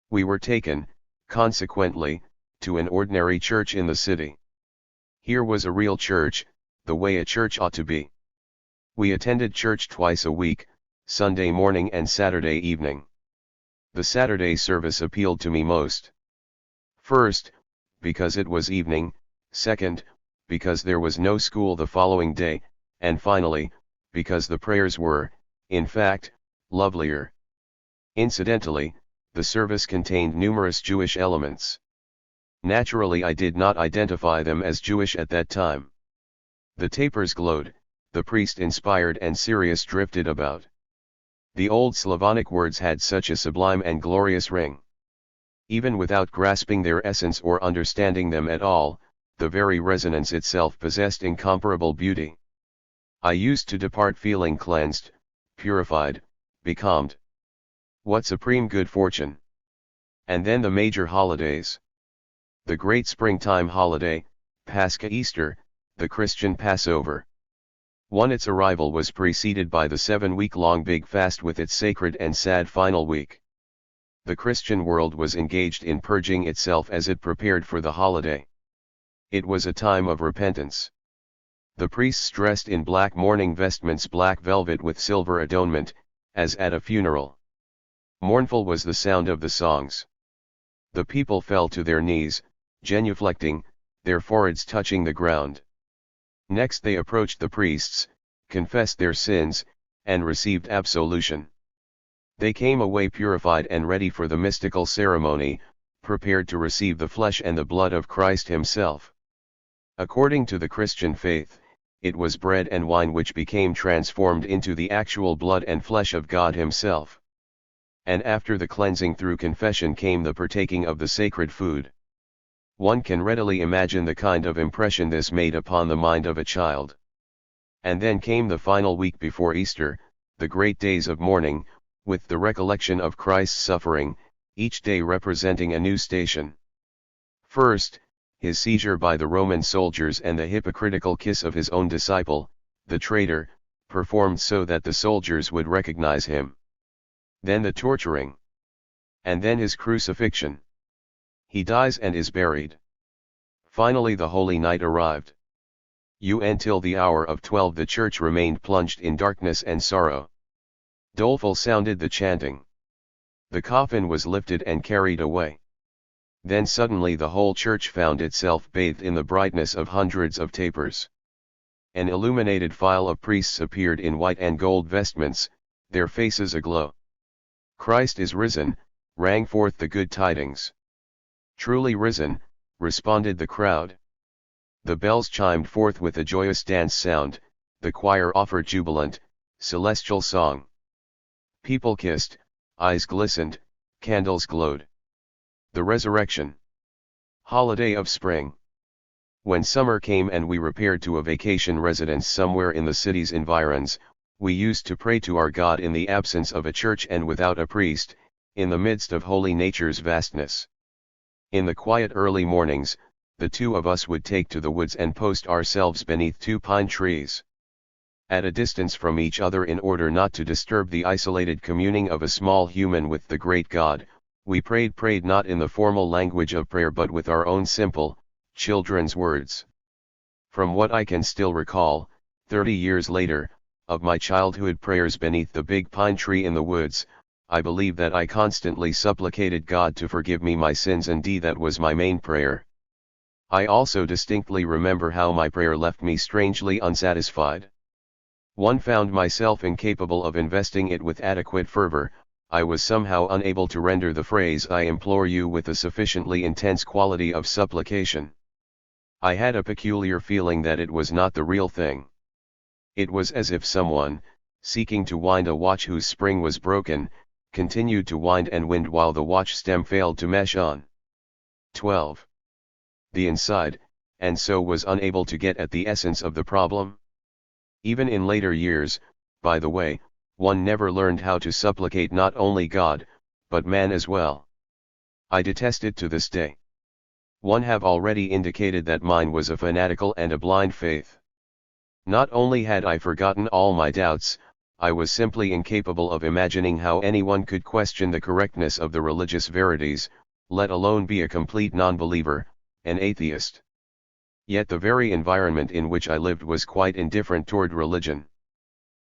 We were taken, consequently, to an ordinary church in the city. Here was a real church, the way a church ought to be. We attended church twice a week, Sunday morning and Saturday evening. The Saturday service appealed to me most. First, because it was evening, second, because there was no school the following day, and finally, because the prayers were, in fact, lovelier. Incidentally, the service contained numerous Jewish elements. Naturally, I did not identify them as Jewish at that time. The tapers glowed, the priest inspired and serious drifted about. The old Slavonic words had such a sublime and glorious ring. Even without grasping their essence or understanding them at all, the very resonance itself possessed incomparable beauty. I used to depart feeling cleansed, purified, becalmed. What supreme good fortune! And then the major holidays. The great springtime holiday, Pascha, Easter, the Christian Passover. Its arrival was preceded by the 7-week-long Big Fast with its sacred and sad final week. The Christian world was engaged in purging itself as it prepared for the holiday. It was a time of repentance. The priests dressed in black mourning vestments, black velvet with silver adornment, as at a funeral. Mournful was the sound of the songs. The people fell to their knees, genuflecting, their foreheads touching the ground. Next they approached the priests, confessed their sins, and received absolution. They came away purified and ready for the mystical ceremony, prepared to receive the flesh and the blood of Christ himself. According to the Christian faith, it was bread and wine which became transformed into the actual blood and flesh of God himself. And after the cleansing through confession came the partaking of the sacred food. One can readily imagine the kind of impression this made upon the mind of a child. And then came the final week before Easter, the great days of mourning, with the recollection of Christ's suffering, each day representing a new station. First, his seizure by the Roman soldiers and the hypocritical kiss of his own disciple, the traitor, performed so that the soldiers would recognize him. Then the torturing. And then his crucifixion. He dies and is buried. Finally the holy night arrived. Until the hour of 12 the church remained plunged in darkness and sorrow. Doleful sounded the chanting. The coffin was lifted and carried away. Then suddenly the whole church found itself bathed in the brightness of hundreds of tapers. An illuminated file of priests appeared in white and gold vestments, their faces aglow. Christ is risen, rang forth the good tidings. Truly risen, responded the crowd. The bells chimed forth with a joyous dance sound, the choir offered jubilant, celestial song. People kissed, eyes glistened, candles glowed. The resurrection. Holiday of spring. When summer came and we repaired to a vacation residence somewhere in the city's environs, we used to pray to our God in the absence of a church and without a priest, in the midst of holy nature's vastness. In the quiet early mornings, the two of us would take to the woods and post ourselves beneath 2 pine trees. At a distance from each other in order not to disturb the isolated communing of a small human with the great God, we prayed not in the formal language of prayer but with our own simple, children's words. From what I can still recall, 30 years later, of my childhood prayers beneath the big pine tree in the woods, I believe that I constantly supplicated God to forgive me my sins, and that was my main prayer. I also distinctly remember how my prayer left me strangely unsatisfied. One found myself incapable of investing it with adequate fervor. I was somehow unable to render the phrase "I implore you" with a sufficiently intense quality of supplication. I had a peculiar feeling that it was not the real thing. It was as if someone, seeking to wind a watch whose spring was broken, continued to wind and wind while the watch stem failed to mesh on. 12. The inside, and so was unable to get at the essence of the problem. Even in later years, by the way, one never learned how to supplicate not only God, but man as well. I detest it to this day. One have already indicated that mine was a fanatical and a blind faith. Not only had I forgotten all my doubts, I was simply incapable of imagining how anyone could question the correctness of the religious verities, let alone be a complete non-believer, an atheist. Yet the very environment in which I lived was quite indifferent toward religion.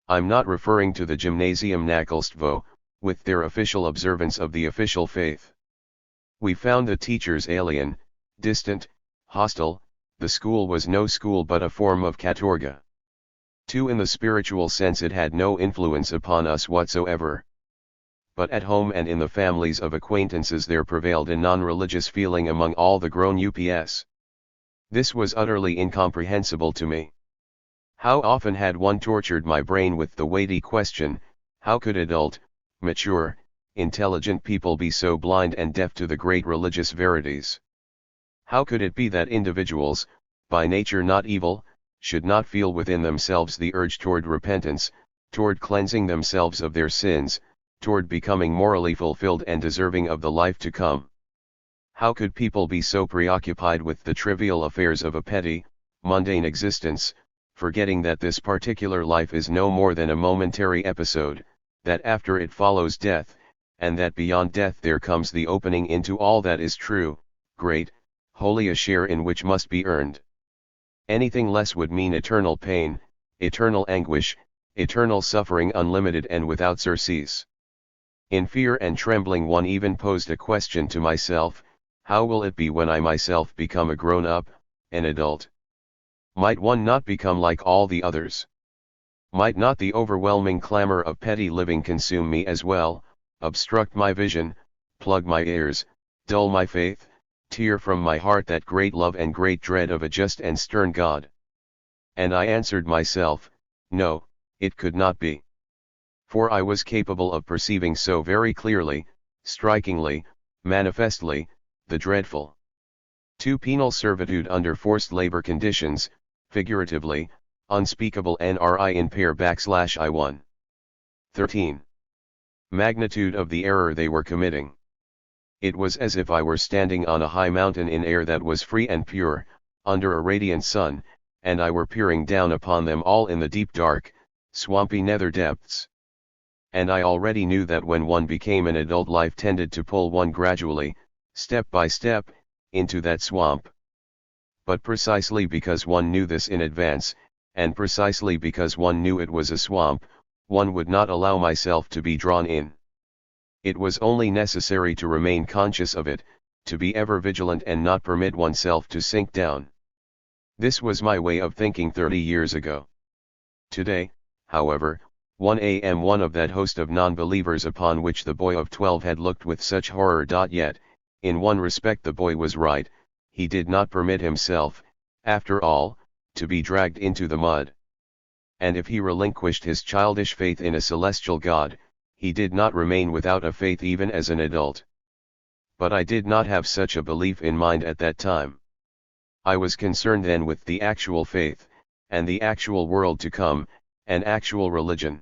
I'm not referring to the gymnasium Nakolstvo, with their official observance of the official faith. We found the teachers alien, distant, hostile. The school was no school but a form of katorga. 2. In the spiritual sense it had no influence upon us whatsoever. But at home and in the families of acquaintances there prevailed a non-religious feeling among all the grown ups. This was utterly incomprehensible to me. How often had one tortured my brain with the weighty question, how could adult, mature, intelligent people be so blind and deaf to the great religious verities? How could it be that individuals, by nature not evil, should not feel within themselves the urge toward repentance, toward cleansing themselves of their sins, toward becoming morally fulfilled and deserving of the life to come? How could people be so preoccupied with the trivial affairs of a petty, mundane existence, forgetting that this particular life is no more than a momentary episode, that after it follows death, and that beyond death there comes the opening into all that is true, great, holy, a share in which must be earned? Anything less would mean eternal pain, eternal anguish, eternal suffering, unlimited and without surcease. In fear and trembling one even posed a question to myself: how will it be when I myself become a grown-up, an adult? Might one not become like all the others? Might not the overwhelming clamor of petty living consume me as well, obstruct my vision, plug my ears, dull my faith, tear from my heart that great love and great dread of a just and stern God? And I answered myself, no, it could not be. For I was capable of perceiving so very clearly, strikingly, manifestly, the dreadful 2. Penal servitude under forced labor conditions, figuratively, unspeakable NRI in pair /I1. 13. Magnitude of the error they were committing. It was as if I were standing on a high mountain in air that was free and pure, under a radiant sun, and I were peering down upon them all in the deep dark, swampy nether depths. And I already knew that when one became an adult, life tended to pull one gradually, step by step, into that swamp. But precisely because one knew this in advance, and precisely because one knew it was a swamp, one would not allow myself to be drawn in. It was only necessary to remain conscious of it, to be ever vigilant and not permit oneself to sink down. This was my way of thinking 30 years ago. Today, however, 1 a.m. one of that host of non-believers upon which the boy of 12 had looked with such horror. Yet, in one respect the boy was right: he did not permit himself, after all, to be dragged into the mud. And if he relinquished his childish faith in a celestial God, he did not remain without a faith even as an adult. But I did not have such a belief in mind at that time. I was concerned then with the actual faith, and the actual world to come, an actual religion.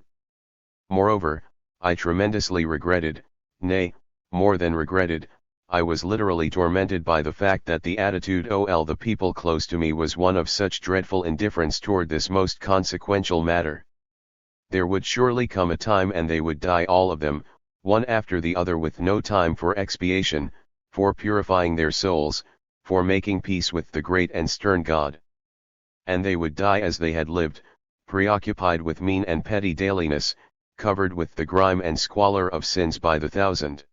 Moreover, I tremendously regretted, nay, more than regretted, I was literally tormented by the fact that the attitude of the people close to me was one of such dreadful indifference toward this most consequential matter. There would surely come a time and they would die, all of them, one after the other, with no time for expiation, for purifying their souls, for making peace with the great and stern God. And they would die as they had lived, preoccupied with mean and petty dailiness, covered with the grime and squalor of sins by the thousand.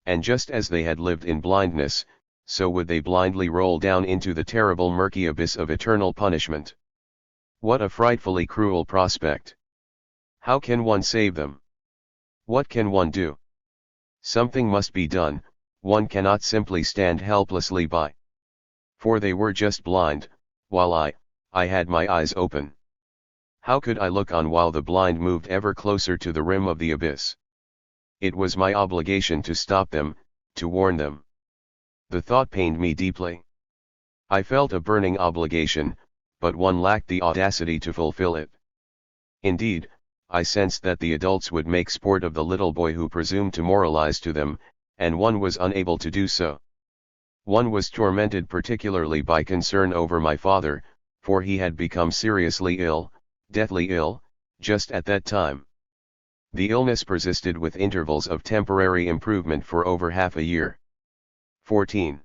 And just as they had lived in blindness, so would they blindly roll down into the terrible murky abyss of eternal punishment. What a frightfully cruel prospect! How can one save them? What can one do? Something must be done, one cannot simply stand helplessly by. For they were just blind, while I had my eyes open. How could I look on while the blind moved ever closer to the rim of the abyss? It was my obligation to stop them, to warn them. The thought pained me deeply. I felt a burning obligation, but one lacked the audacity to fulfill it. Indeed, I sensed that the adults would make sport of the little boy who presumed to moralize to them, and one was unable to do so. One was tormented particularly by concern over my father, for he had become seriously ill, deathly ill, just at that time. The illness persisted with intervals of temporary improvement for over half a year. 14.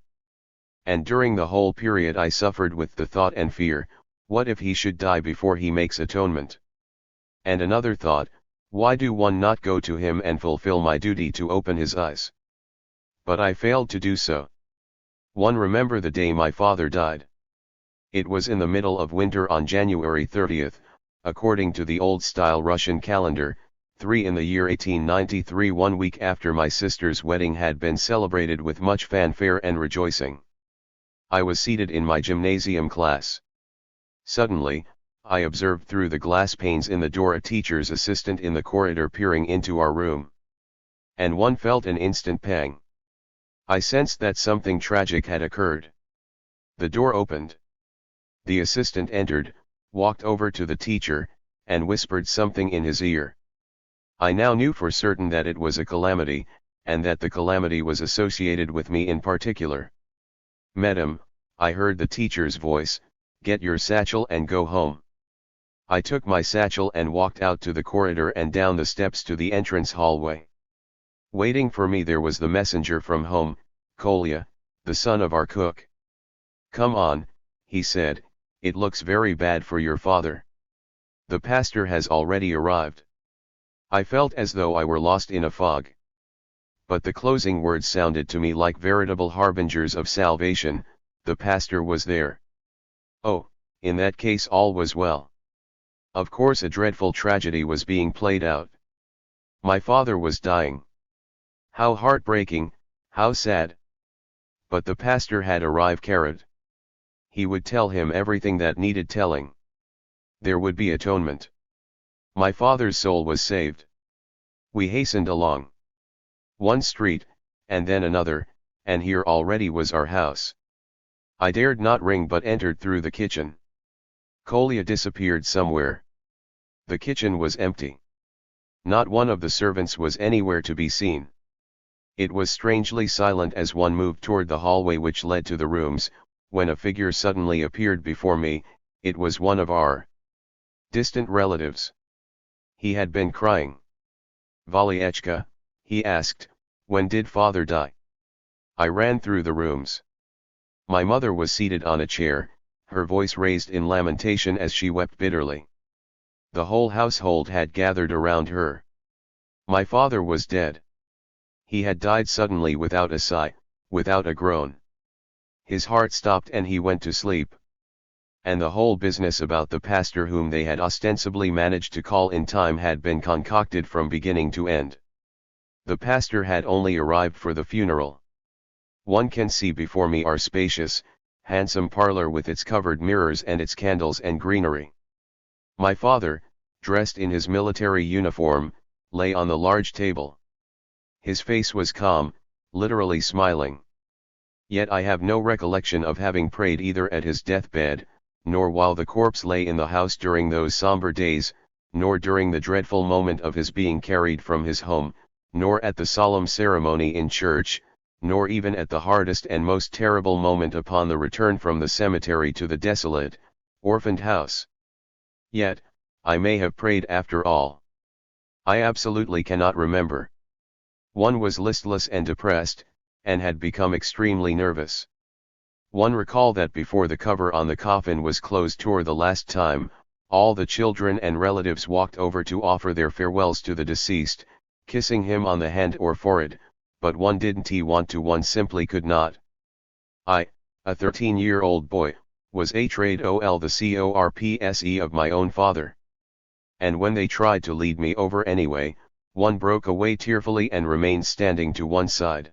And during the whole period I suffered with the thought and fear: what if he should die before he makes atonement? And another thought: why do one not go to him and fulfill my duty to open his eyes? But I failed to do so. One remember the day my father died. It was in the middle of winter on January 30th, according to the old-style Russian calendar, 3 in the year 1893, 1 week after my sister's wedding had been celebrated with much fanfare and rejoicing. I was seated in my gymnasium class. Suddenly, I observed through the glass panes in the door a teacher's assistant in the corridor peering into our room. And one felt an instant pang. I sensed that something tragic had occurred. The door opened. The assistant entered, walked over to the teacher, and whispered something in his ear. I now knew for certain that it was a calamity, and that the calamity was associated with me in particular. "Medem," I heard the teacher's voice, "get your satchel and go home." I took my satchel and walked out to the corridor and down the steps to the entrance hallway. Waiting for me there was the messenger from home, Kolya, the son of our cook. "Come on," he said, It looks very bad for your father. The pastor has already arrived. I felt as though I were lost in a fog. But the closing words sounded to me like veritable harbingers of salvation. The pastor was there. Oh, in that case all was well. Of course a dreadful tragedy was being played out. My father was dying. How heartbreaking, how sad. But the pastor had arrived. He would tell him everything that needed telling. There would be atonement. My father's soul was saved. We hastened along one street, and then another, and here already was our house. I dared not ring but entered through the kitchen. Kolya disappeared somewhere. The kitchen was empty. Not one of the servants was anywhere to be seen. It was strangely silent as one moved toward the hallway which led to the rooms, when a figure suddenly appeared before me. It was one of our distant relatives. He had been crying. "Valiechka," he asked, "when did father die?" I ran through the rooms. My mother was seated on a chair, her voice raised in lamentation as she wept bitterly. The whole household had gathered around her. My father was dead. He had died suddenly, without a sigh, without a groan. His heart stopped and he went to sleep. And the whole business about the pastor whom they had ostensibly managed to call in time had been concocted from beginning to end. The pastor had only arrived for the funeral. One can see before me our spacious, handsome parlor with its covered mirrors and its candles and greenery. My father, dressed in his military uniform, lay on the large table. His face was calm, literally smiling. Yet I have no recollection of having prayed either at his deathbed, nor while the corpse lay in the house during those somber days, nor during the dreadful moment of his being carried from his home, nor at the solemn ceremony in church, nor even at the hardest and most terrible moment upon the return from the cemetery to the desolate, orphaned house. Yet, I may have prayed after all. I absolutely cannot remember. One was listless and depressed, and had become extremely nervous. One recalled that before the cover on the coffin was closed for the last time, all the children and relatives walked over to offer their farewells to the deceased, kissing him on the hand or forehead, but one didn't want to, one simply could not. I, a 13-year-old boy, was afraid the corpse of my own father. And when they tried to lead me over anyway, one broke away tearfully and remained standing to one side.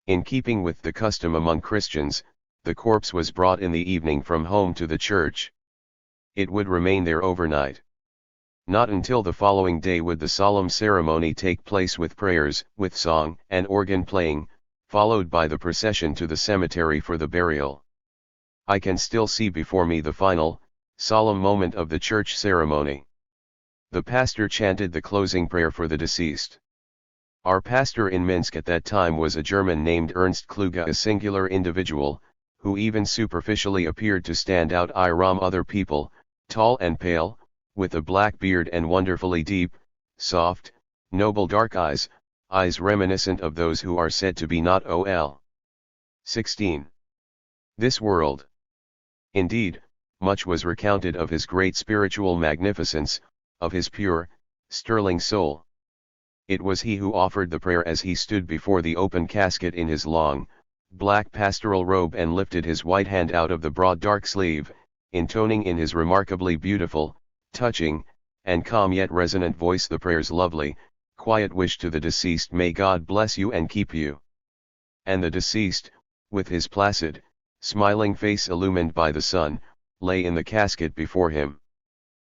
In keeping with the custom among Christians, the corpse was brought in the evening from home to the church. It would remain there overnight. Not until the following day would the solemn ceremony take place, with prayers, with song and organ playing, followed by the procession to the cemetery for the burial. I can still see before me the final, solemn moment of the church ceremony. The pastor chanted the closing prayer for the deceased. Our pastor in Minsk at that time was a German named Ernst Kluge, a singular individual, who even superficially appeared to stand out from other people, tall and pale, with a black beard and wonderfully deep, soft, noble dark eyes, eyes reminiscent of those who are said to be not ol. 16. This world. Indeed, much was recounted of his great spiritual magnificence, of his pure, sterling soul. It was he who offered the prayer as he stood before the open casket in his long, black pastoral robe and lifted his white hand out of the broad dark sleeve, intoning in his remarkably beautiful, touching, and calm yet resonant voice the prayer's lovely, quiet wish to the deceased: "May God bless you and keep you." And the deceased, with his placid, smiling face illumined by the sun, lay in the casket before him.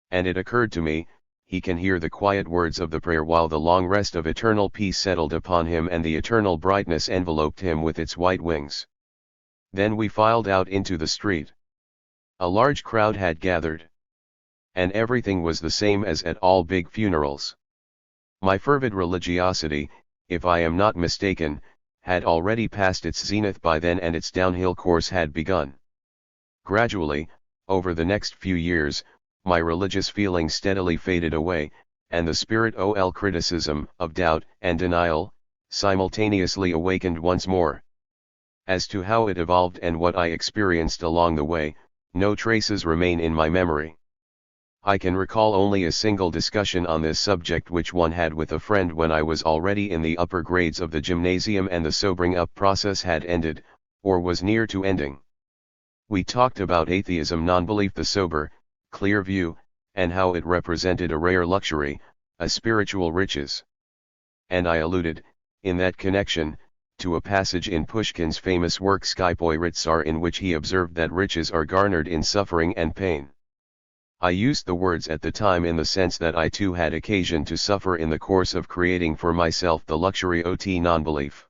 And it occurred to me, he can hear the quiet words of the prayer while the long rest of eternal peace settled upon him and the eternal brightness enveloped him with its white wings. Then we filed out into the street. A large crowd had gathered. And everything was the same as at all big funerals. My fervid religiosity, if I am not mistaken, had already passed its zenith by then, and its downhill course had begun. Gradually, over the next few years, my religious feeling steadily faded away, and the spirit of criticism, of doubt and denial, simultaneously awakened once more. As to how it evolved and what I experienced along the way, No traces remain in my memory. I can recall only a single discussion on this subject which one had with a friend when I was already in the upper grades of the gymnasium and the sobering up process had ended, or was near to ending. We talked about atheism, non-belief, the sober, clear view, and how it represented a rare luxury, a spiritual riches. And I alluded, in that connection, to a passage in Pushkin's famous work Skipoy Ritsar in which he observed that riches are garnered in suffering and pain. I used the words at the time in the sense that I too had occasion to suffer in the course of creating for myself the luxury ot non-belief.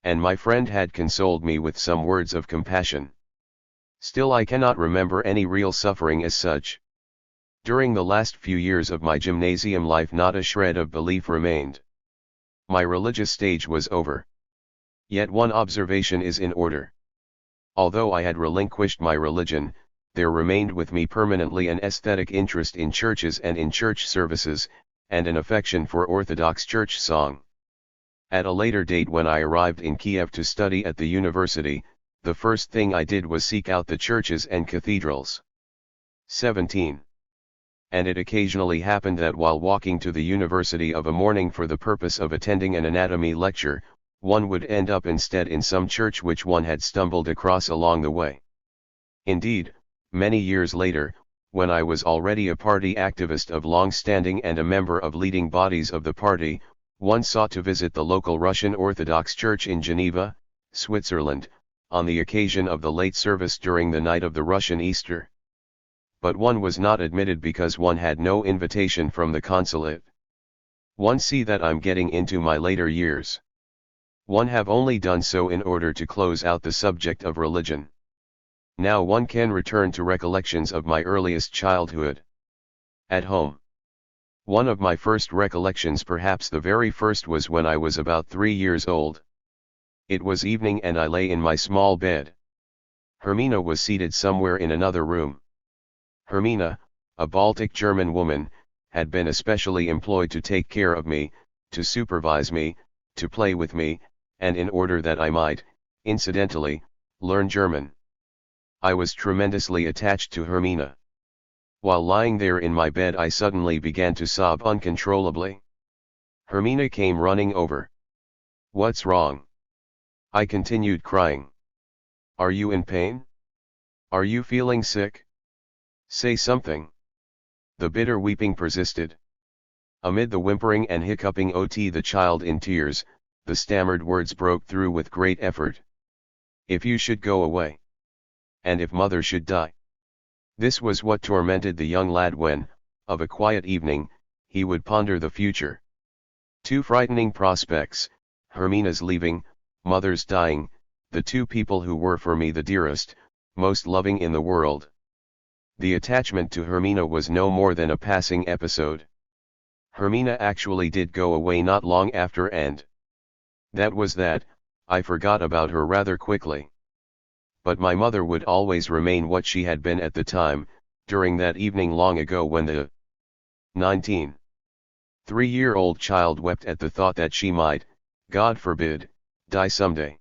And my friend had consoled me with some words of compassion. Still I cannot remember any real suffering as such. During the last few years of my gymnasium life not a shred of belief remained. My religious stage was over. Yet one observation is in order. Although I had relinquished my religion, there remained with me permanently an aesthetic interest in churches and in church services, and an affection for Orthodox church song. At a later date, when I arrived in Kiev to study at the university, the first thing I did was seek out the churches and cathedrals. 17. And it occasionally happened that while walking to the university of a morning for the purpose of attending an anatomy lecture, one would end up instead in some church which one had stumbled across along the way. Indeed, many years later, when I was already a party activist of long standing and a member of leading bodies of the party, one sought to visit the local Russian Orthodox Church in Geneva, Switzerland, on the occasion of the late service during the night of the Russian Easter. But one was not admitted because one had no invitation from the consulate. One see that I'm getting into my later years. One have only done so in order to close out the subject of religion. Now one can return to recollections of my earliest childhood. At home. One of my first recollections, perhaps the very first, was when I was about 3 years old. It was evening and I lay in my small bed. Hermina was seated somewhere in another room. Hermina, a Baltic German woman, had been especially employed to take care of me, to supervise me, to play with me, and in order that I might, incidentally, learn German. I was tremendously attached to Hermina. While lying there in my bed I suddenly began to sob uncontrollably. Hermina came running over. "What's wrong?" I continued crying. "Are you in pain? Are you feeling sick? Say something." The bitter weeping persisted. Amid the whimpering and hiccuping ot the child in tears, the stammered words broke through with great effort. "If you should go away. And if mother should die." This was what tormented the young lad when, of a quiet evening, he would ponder the future. Two frightening prospects: Hermina's leaving, mother's dying, the two people who were for me the dearest, most loving in the world. The attachment to Hermina was no more than a passing episode. Hermina actually did go away not long after, and that was that. I forgot about her rather quickly. But my mother would always remain what she had been at the time, during that evening long ago when the 3-year-old child wept at the thought that she might, God forbid, die someday.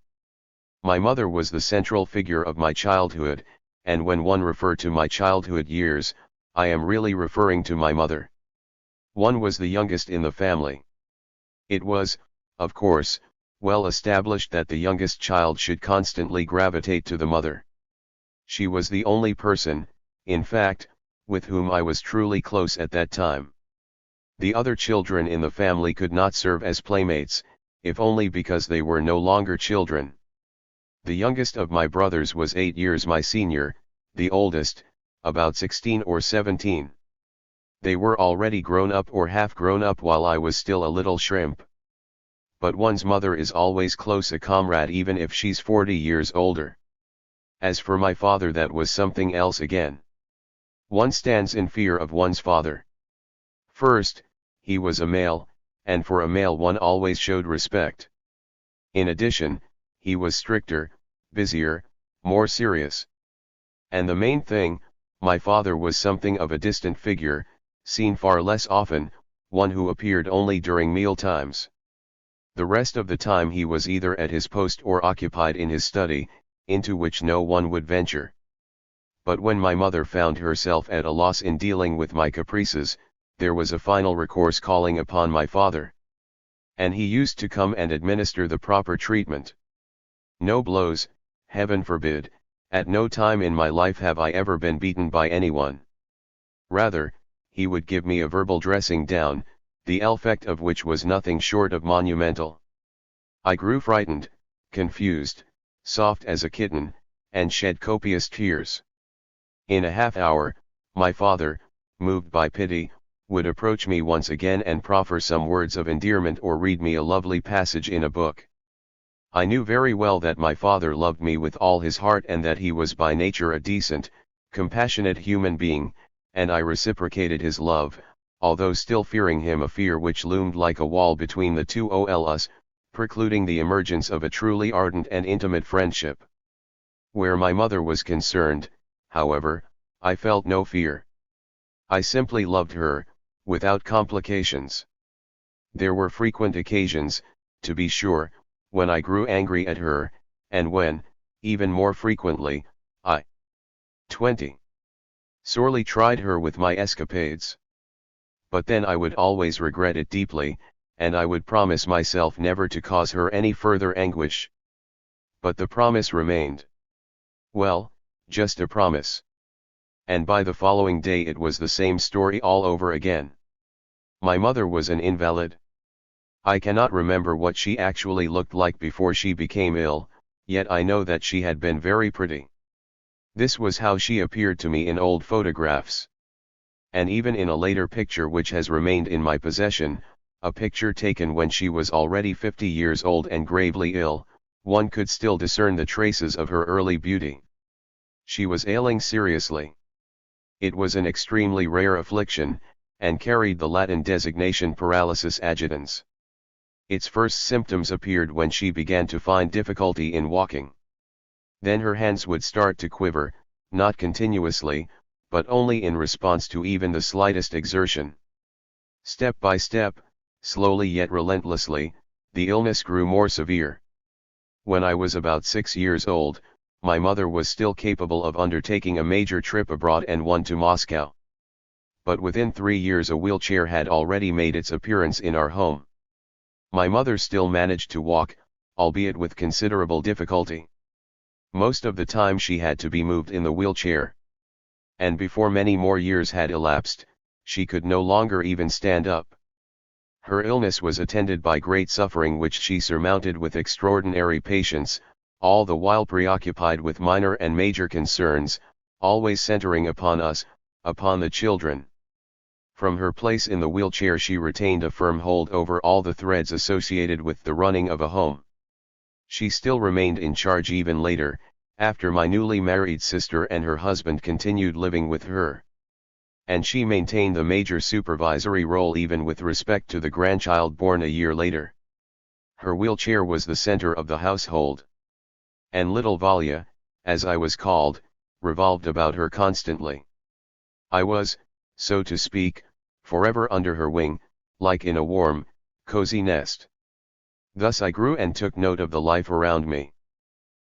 My mother was the central figure of my childhood, and when one refer to my childhood years, I am really referring to my mother. One was the youngest in the family. It was, of course, well established that the youngest child should constantly gravitate to the mother. She was the only person, in fact, with whom I was truly close at that time. The other children in the family could not serve as playmates, if only because they were no longer children. The youngest of my brothers was 8 years my senior, the oldest, about 16 or 17. They were already grown up or half grown up while I was still a little shrimp. But one's mother is always close a comrade even if she's 40 years older. As for my father, that was something else again. One stands in fear of one's father. First, he was a male, and for a male one always showed respect. In addition, he was stricter, busier, more serious. And the main thing, my father was something of a distant figure, seen far less often, one who appeared only during meal times. The rest of the time he was either at his post or occupied in his study, into which no one would venture. But when my mother found herself at a loss in dealing with my caprices, there was a final recourse calling upon my father. And he used to come and administer the proper treatment. No blows, heaven forbid, at no time in my life have I ever been beaten by anyone. Rather, he would give me a verbal dressing down, the effect of which was nothing short of monumental. I grew frightened, confused, soft as a kitten, and shed copious tears. In a half hour, my father, moved by pity, would approach me once again and proffer some words of endearment or read me a lovely passage in a book. I knew very well that my father loved me with all his heart and that he was by nature a decent, compassionate human being, and I reciprocated his love, although still fearing him, a fear which loomed like a wall between the two of us, precluding the emergence of a truly ardent and intimate friendship. Where my mother was concerned, however, I felt no fear. I simply loved her, without complications. There were frequent occasions, to be sure, when I grew angry at her, and when, even more frequently, I 20. Sorely tried her with my escapades. But then I would always regret it deeply, and I would promise myself never to cause her any further anguish. But the promise remained. Well, just a promise. And by the following day it was the same story all over again. My mother was an invalid. I cannot remember what she actually looked like before she became ill, yet I know that she had been very pretty. This was how she appeared to me in old photographs. And even in a later picture which has remained in my possession, a picture taken when she was already 50 years old and gravely ill, one could still discern the traces of her early beauty. She was ailing seriously. It was an extremely rare affliction, and carried the Latin designation paralysis agitans. Its first symptoms appeared when she began to find difficulty in walking. Then her hands would start to quiver, not continuously, but only in response to even the slightest exertion. Step by step, slowly yet relentlessly, the illness grew more severe. When I was about 6 years old, my mother was still capable of undertaking a major trip abroad and one to Moscow. But within 3 years a wheelchair had already made its appearance in our home. My mother still managed to walk, albeit with considerable difficulty. Most of the time she had to be moved in the wheelchair. And before many more years had elapsed, she could no longer even stand up. Her illness was attended by great suffering which she surmounted with extraordinary patience, all the while preoccupied with minor and major concerns, always centering upon us, upon the children. From her place in the wheelchair she retained a firm hold over all the threads associated with the running of a home. She still remained in charge even later, after my newly married sister and her husband continued living with her. And she maintained the major supervisory role even with respect to the grandchild born a year later. Her wheelchair was the center of the household. And little Valia, as I was called, revolved about her constantly. I was, so to speak, forever under her wing, like in a warm, cozy nest. Thus I grew and took note of the life around me.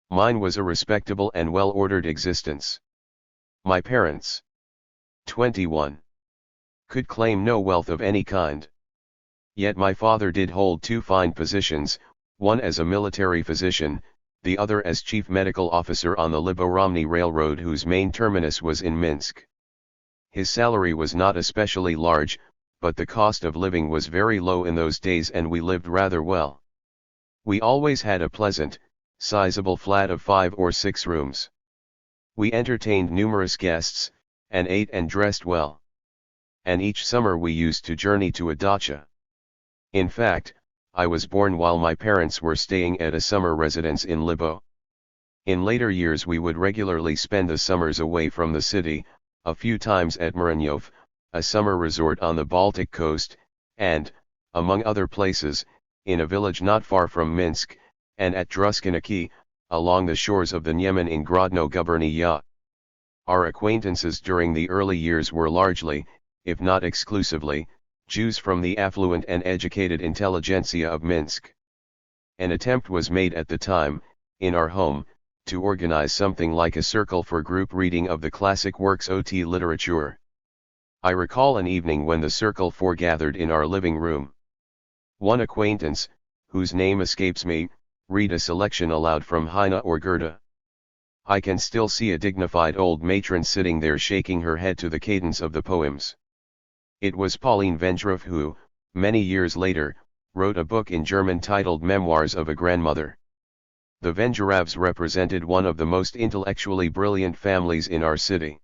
Mine was a respectable and well-ordered existence. My parents, 21, could claim no wealth of any kind. Yet my father did hold 2 fine positions, one as a military physician, the other as chief medical officer on the Libo-Romny Railroad, whose main terminus was in Minsk. His salary was not especially large, but the cost of living was very low in those days and we lived rather well. We always had a pleasant, sizable flat of 5 or 6 rooms. We entertained numerous guests, and ate and dressed well. And each summer we used to journey to a dacha. In fact, I was born while my parents were staying at a summer residence in Libo. In later years we would regularly spend the summers away from the city, a few times at Muranyov, a summer resort on the Baltic coast, and, among other places, in a village not far from Minsk, and at Druskiniki, along the shores of the Niemen in Grodno Gubernia. Our acquaintances during the early years were largely, if not exclusively, Jews from the affluent and educated intelligentsia of Minsk. An attempt was made at the time, in our home, to organize something like a circle for group reading of the classic works OT literature. I recall an evening when the circle foregathered in our living room. One acquaintance, whose name escapes me, read a selection aloud from Heine or Goethe. I can still see a dignified old matron sitting there shaking her head to the cadence of the poems. It was Pauline Vendroff who, many years later, wrote a book in German titled Memoirs of a Grandmother. The Vendroffs represented one of the most intellectually brilliant families in our city.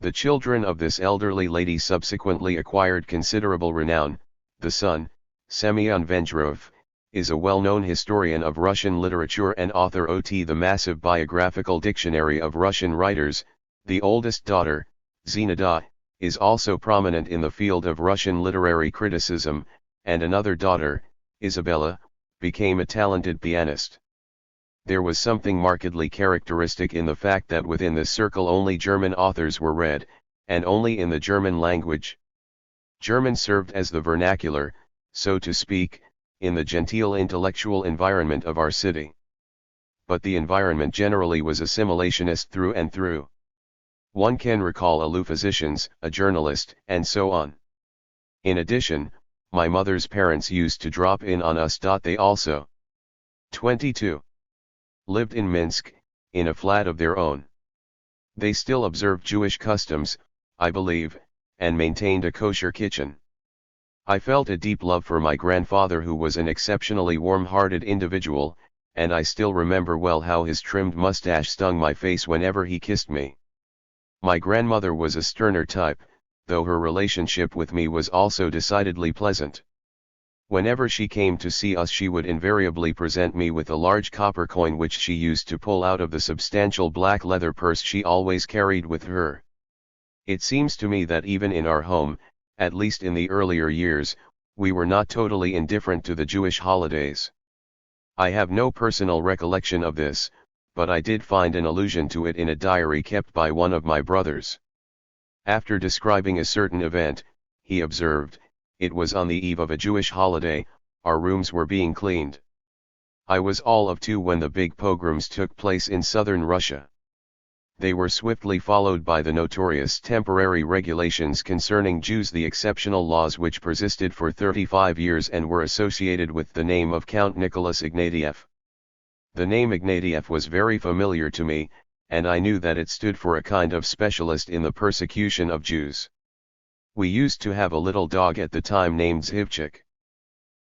The children of this elderly lady subsequently acquired considerable renown. The son, Semyon Vendroff, is a well-known historian of Russian literature and author of the massive biographical dictionary of Russian writers. The oldest daughter, Zinaida, is also prominent in the field of Russian literary criticism, and another daughter, Isabella, became a talented pianist. There was something markedly characteristic in the fact that within this circle only German authors were read, and only in the German language. German served as the vernacular, so to speak, in the genteel intellectual environment of our city. But the environment generally was assimilationist through and through. One can recall aloof physicians, a journalist, and so on. In addition, my mother's parents used to drop in on us. They also 22. Lived in Minsk, in a flat of their own. They still observed Jewish customs, I believe, and maintained a kosher kitchen. I felt a deep love for my grandfather, who was an exceptionally warm-hearted individual, and I still remember well how his trimmed mustache stung my face whenever he kissed me. My grandmother was a sterner type, though her relationship with me was also decidedly pleasant. Whenever she came to see us, she would invariably present me with a large copper coin which she used to pull out of the substantial black leather purse she always carried with her. It seems to me that even in our home, at least in the earlier years, we were not totally indifferent to the Jewish holidays. I have no personal recollection of this, but I did find an allusion to it in a diary kept by one of my brothers. After describing a certain event, he observed, "It was on the eve of a Jewish holiday, our rooms were being cleaned. I was all of 2 when the big pogroms took place in southern Russia. They were swiftly followed by the notorious temporary regulations concerning Jews, the exceptional laws which persisted for 35 years and were associated with the name of Count Nicholas Ignatieff. The name Ignatieff was very familiar to me, and I knew that it stood for a kind of specialist in the persecution of Jews. We used to have a little dog at the time named Zhivchik.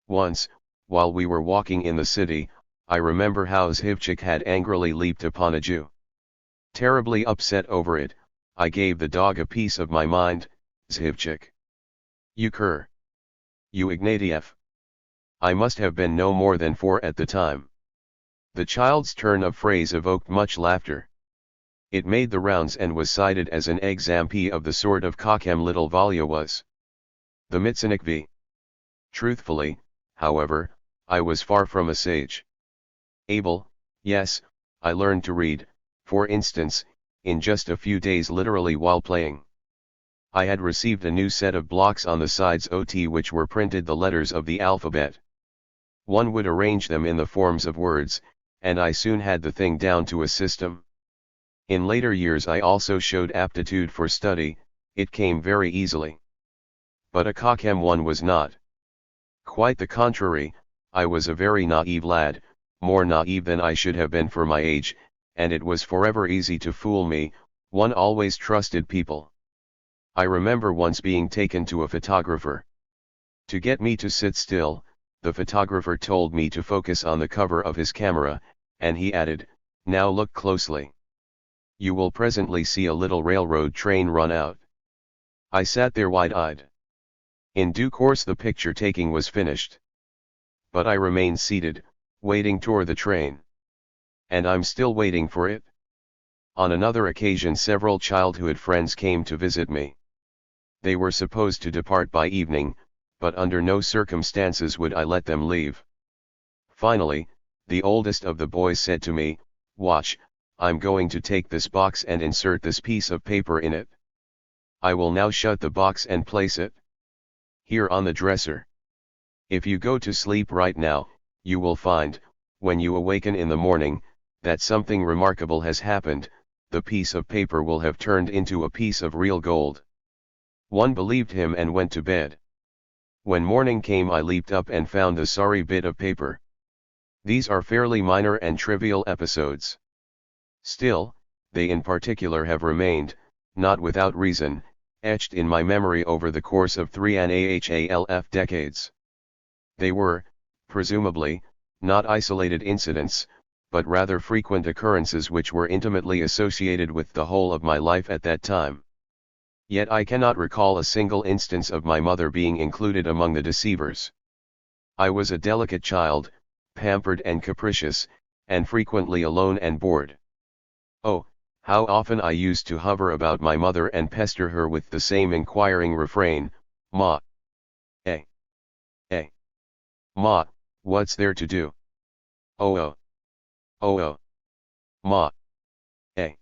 Once, while we were walking in the city, I remember how Zhivchik had angrily leaped upon a Jew. Terribly upset over it, I gave the dog a piece of my mind. Zhivchik. You cur. You Ignatieff. I must have been no more than 4 at the time. The child's turn of phrase evoked much laughter. It made the rounds and was cited as an example of the sort of cockham little Valya was. The Mitsunik v. Truthfully, however, I was far from a sage. Able, yes, I learned to read, for instance, in just a few days, literally while playing. I had received a new set of blocks on the sides OT which were printed the letters of the alphabet. One would arrange them in the forms of words, and I soon had the thing down to a system. In later years I also showed aptitude for study, it came very easily. But a cockham one was not. Quite the contrary, I was a very naive lad, more naive than I should have been for my age, and it was forever easy to fool me. One always trusted people. I remember once being taken to a photographer. To get me to sit still, the photographer told me to focus on the cover of his camera, and he added, "Now look closely. You will presently see a little railroad train run out." I sat there wide-eyed. In due course the picture taking was finished. But I remained seated, waiting toward the train. And I'm still waiting for it. On another occasion several childhood friends came to visit me. They were supposed to depart by evening, but under no circumstances would I let them leave. Finally, the oldest of the boys said to me, "Watch, I'm going to take this box and insert this piece of paper in it. I will now shut the box and place it here on the dresser. If you go to sleep right now, you will find, when you awaken in the morning, that something remarkable has happened, the piece of paper will have turned into a piece of real gold. One believed him and went to bed. When morning came I leaped up and found the sorry bit of paper. These are fairly minor and trivial episodes. Still, they in particular have remained, not without reason, etched in my memory over the course of 3.5 decades. They were, presumably, not isolated incidents, but rather frequent occurrences which were intimately associated with the whole of my life at that time. Yet I cannot recall a single instance of my mother being included among the deceivers. I was a delicate child, pampered and capricious, and frequently alone and bored. Oh, how often I used to hover about my mother and pester her with the same inquiring refrain, "Ma. Eh. Eh. Ma, what's there to do? Oh oh. Oh oh. Ma. Eh.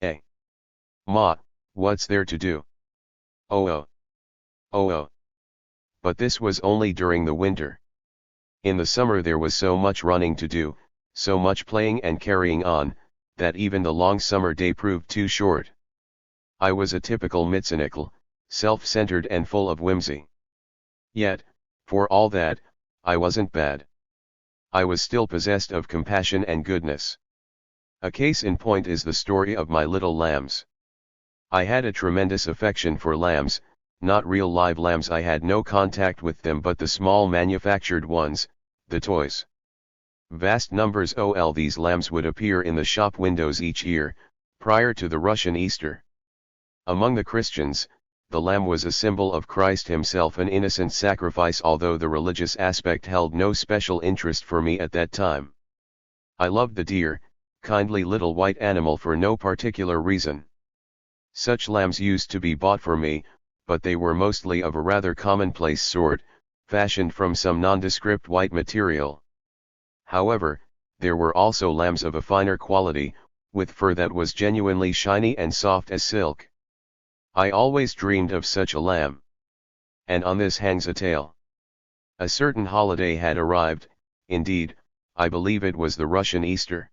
Eh. Ma, what's there to do? Oh oh. Oh oh." But this was only during the winter. In the summer there was so much running to do, so much playing and carrying on, that even the long summer day proved too short. I was a typical Mitzinickel, self-centered and full of whimsy. Yet, for all that, I wasn't bad. I was still possessed of compassion and goodness. A case in point is the story of my little lambs. I had a tremendous affection for lambs, not real live lambs. I had no contact with them but the small manufactured ones, the toys. Vast numbers of these lambs would appear in the shop windows each year, prior to the Russian Easter. Among the Christians, the lamb was a symbol of Christ himself, an innocent sacrifice, although the religious aspect held no special interest for me at that time. I loved the dear, kindly little white animal for no particular reason. Such lambs used to be bought for me, but they were mostly of a rather commonplace sort, fashioned from some nondescript white material. However, there were also lambs of a finer quality, with fur that was genuinely shiny and soft as silk. I always dreamed of such a lamb. And on this hangs a tale. A certain holiday had arrived, indeed, I believe it was the Russian Easter.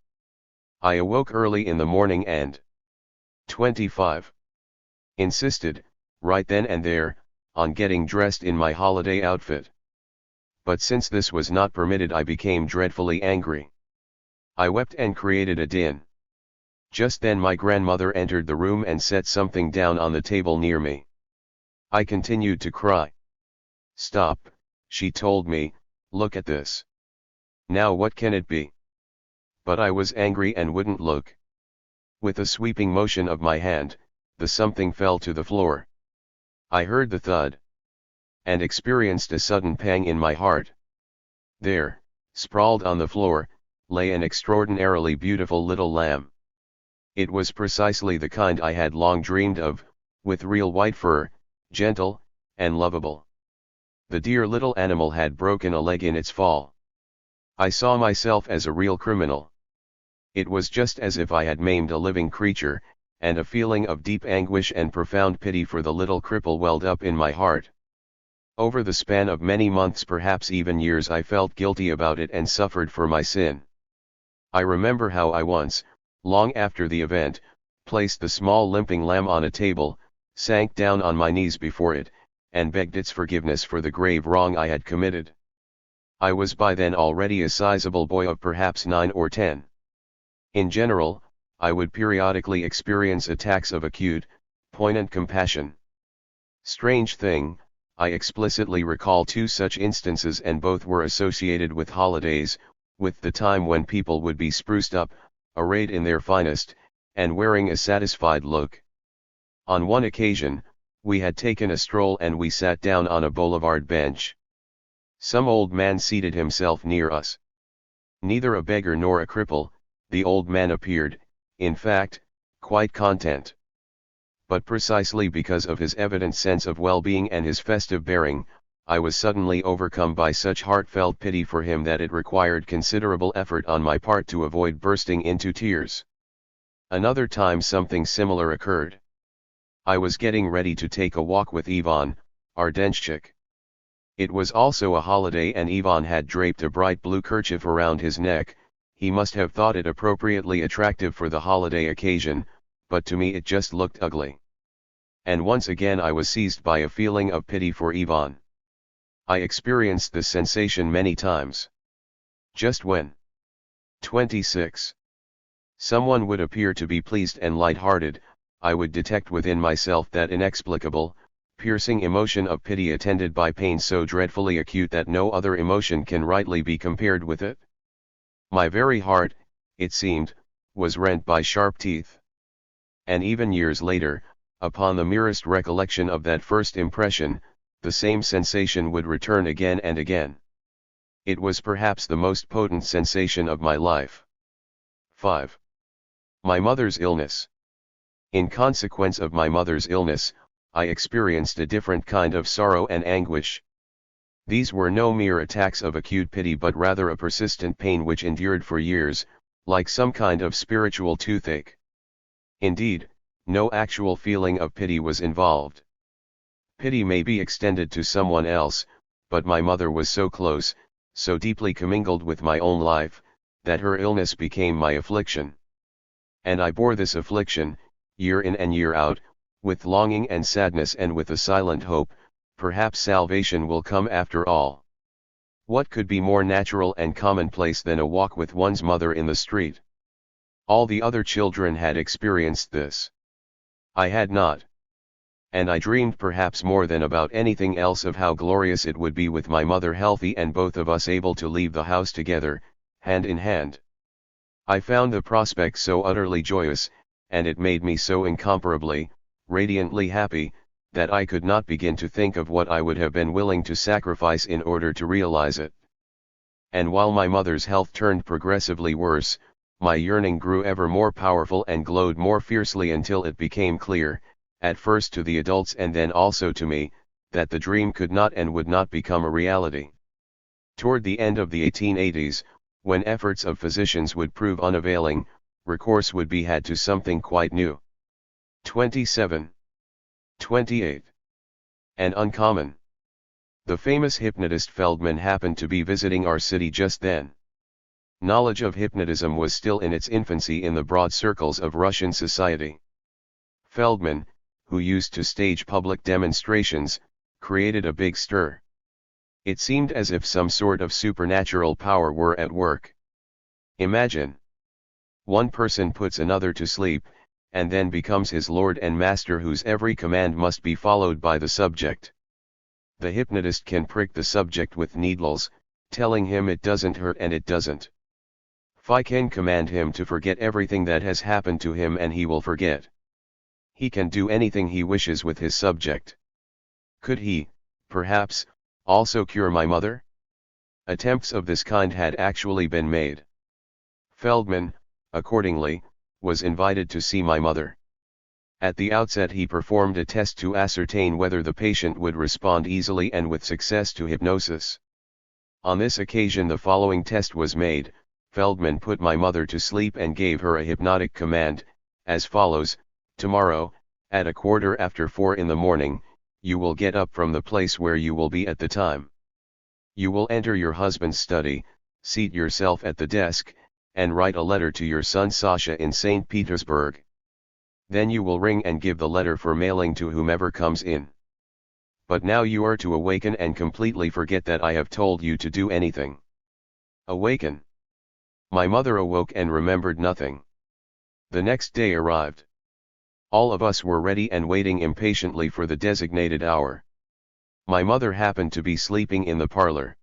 I awoke early in the morning and 25. Insisted, right then and there, on getting dressed in my holiday outfit. But since this was not permitted I became dreadfully angry. I wept and created a din. Just then my grandmother entered the room and set something down on the table near me. I continued to cry. "Stop," she told me, "look at this. Now what can it be?" But I was angry and wouldn't look. With a sweeping motion of my hand, the something fell to the floor. I heard the thud. And experienced a sudden pang in my heart. There, sprawled on the floor, lay an extraordinarily beautiful little lamb. It was precisely the kind I had long dreamed of, with real white fur, gentle, and lovable. The dear little animal had broken a leg in its fall. I saw myself as a real criminal. It was just as if I had maimed a living creature, and a feeling of deep anguish and profound pity for the little cripple welled up in my heart. Over the span of many months, perhaps even years, I felt guilty about it and suffered for my sin. I remember how I once, long after the event, placed the small limping lamb on a table, sank down on my knees before it, and begged its forgiveness for the grave wrong I had committed. I was by then already a sizable boy of perhaps 9 or 10. In general, I would periodically experience attacks of acute, poignant compassion. Strange thing, I explicitly recall 2 such instances, and both were associated with holidays, with the time when people would be spruced up, arrayed in their finest, and wearing a satisfied look. On one occasion, we had taken a stroll and we sat down on a boulevard bench. Some old man seated himself near us. Neither a beggar nor a cripple, the old man appeared, in fact, quite content. But precisely because of his evident sense of well-being and his festive bearing, I was suddenly overcome by such heartfelt pity for him that it required considerable effort on my part to avoid bursting into tears. Another time something similar occurred. I was getting ready to take a walk with Ivan, our denshchik. It was also a holiday and Ivan had draped a bright blue kerchief around his neck, he must have thought it appropriately attractive for the holiday occasion, but to me it just looked ugly. And once again I was seized by a feeling of pity for Ivan. I experienced this sensation many times. Just when 26. Someone would appear to be pleased and light-hearted, I would detect within myself that inexplicable, piercing emotion of pity attended by pain so dreadfully acute that no other emotion can rightly be compared with it. My very heart, it seemed, was rent by sharp teeth. And even years later, upon the merest recollection of that first impression, the same sensation would return again and again. It was perhaps the most potent sensation of my life. 5. My mother's illness. In consequence of my mother's illness, I experienced a different kind of sorrow and anguish. These were no mere attacks of acute pity but rather a persistent pain which endured for years, like some kind of spiritual toothache. Indeed, no actual feeling of pity was involved. Pity may be extended to someone else, but my mother was so close, so deeply commingled with my own life, that her illness became my affliction. And I bore this affliction, year in and year out, with longing and sadness and with a silent hope, perhaps salvation will come after all. What could be more natural and commonplace than a walk with one's mother in the street? All the other children had experienced this. I had not. And I dreamed perhaps more than about anything else of how glorious it would be with my mother healthy and both of us able to leave the house together, hand in hand. I found the prospect so utterly joyous, and it made me so incomparably, radiantly happy, that I could not begin to think of what I would have been willing to sacrifice in order to realize it. And while my mother's health turned progressively worse, my yearning grew ever more powerful and glowed more fiercely until it became clear, at first to the adults and then also to me, that the dream could not and would not become a reality. Toward the end of the 1880s, when efforts of physicians would prove unavailing, recourse would be had to something quite new. 27. 28. And uncommon. The famous hypnotist Feldman happened to be visiting our city just then. Knowledge of hypnotism was still in its infancy in the broad circles of Russian society. Feldman, who used to stage public demonstrations, created a big stir. It seemed as if some sort of supernatural power were at work. Imagine. One person puts another to sleep, and then becomes his lord and master whose every command must be followed by the subject. The hypnotist can prick the subject with needles, telling him it doesn't hurt and it doesn't. He can command him to forget everything that has happened to him and he will forget. He can do anything he wishes with his subject. Could he, perhaps, also cure my mother? Attempts of this kind had actually been made. Feldman, accordingly, was invited to see my mother. At the outset he performed a test to ascertain whether the patient would respond easily and with success to hypnosis. On this occasion the following test was made. Feldman put my mother to sleep and gave her a hypnotic command, as follows: tomorrow, at 4:15 in the morning, you will get up from the place where you will be at the time. You will enter your husband's study, seat yourself at the desk, and write a letter to your son Sasha in St. Petersburg. Then you will ring and give the letter for mailing to whomever comes in. But now you are to awaken and completely forget that I have told you to do anything. Awaken. My mother awoke and remembered nothing. The next day arrived. All of us were ready and waiting impatiently for the designated hour. My mother happened to be sleeping in the parlor.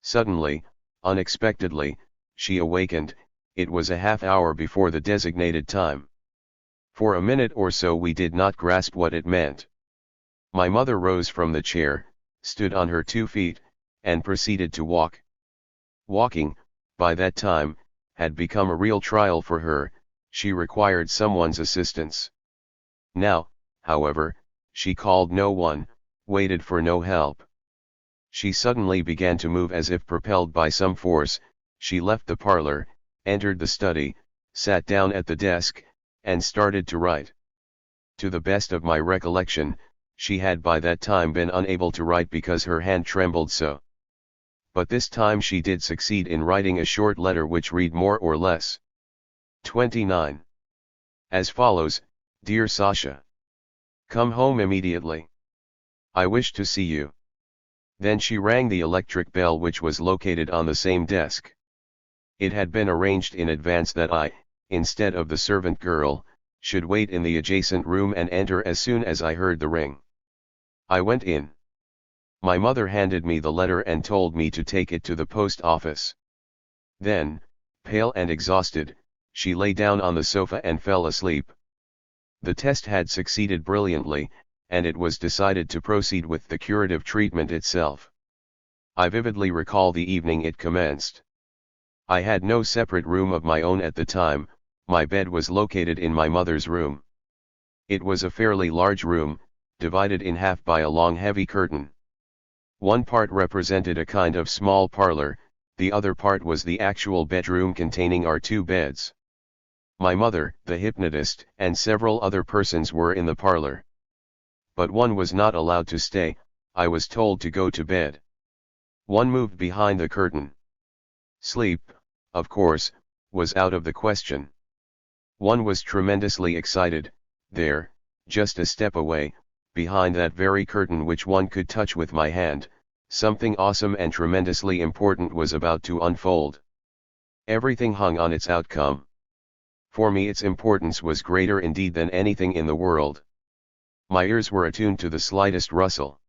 Suddenly, unexpectedly, she awakened. It was a half hour before the designated time. For a minute or so we did not grasp what it meant. My mother rose from the chair, stood on her 2 feet, and proceeded to walk. Walking, by that time, had become a real trial for her. She required someone's assistance. Now, however, she called no one, waited for no help. She suddenly began to move as if propelled by some force. She left the parlor, entered the study, sat down at the desk, and started to write. To the best of my recollection, she had by that time been unable to write because her hand trembled so. but this time she did succeed in writing a short letter which read more or less. 29. As follows: Dear Sasha. Come home immediately. I wish to see you. Then she rang the electric bell which was located on the same desk. It had been arranged in advance that I, instead of the servant girl, should wait in the adjacent room and enter as soon as I heard the ring. I went in. My mother handed me the letter and told me to take it to the post office. Then, pale and exhausted, she lay down on the sofa and fell asleep. The test had succeeded brilliantly, and it was decided to proceed with the curative treatment itself. I vividly recall the evening it commenced. I had no separate room of my own at the time. My bed was located in my mother's room. It was a fairly large room, divided in half by a long heavy curtain. One part represented a kind of small parlor, the other part was the actual bedroom containing our two beds. My mother, the hypnotist, and several other persons were in the parlor. But one was not allowed to stay. I was told to go to bed. One moved behind the curtain. Sleep, of course, was out of the question. One was tremendously excited. There, just a step away, behind that very curtain which one could touch with my hand, something awesome and tremendously important was about to unfold. Everything hung on its outcome. For me its importance was greater indeed than anything in the world. My ears were attuned to the slightest rustle.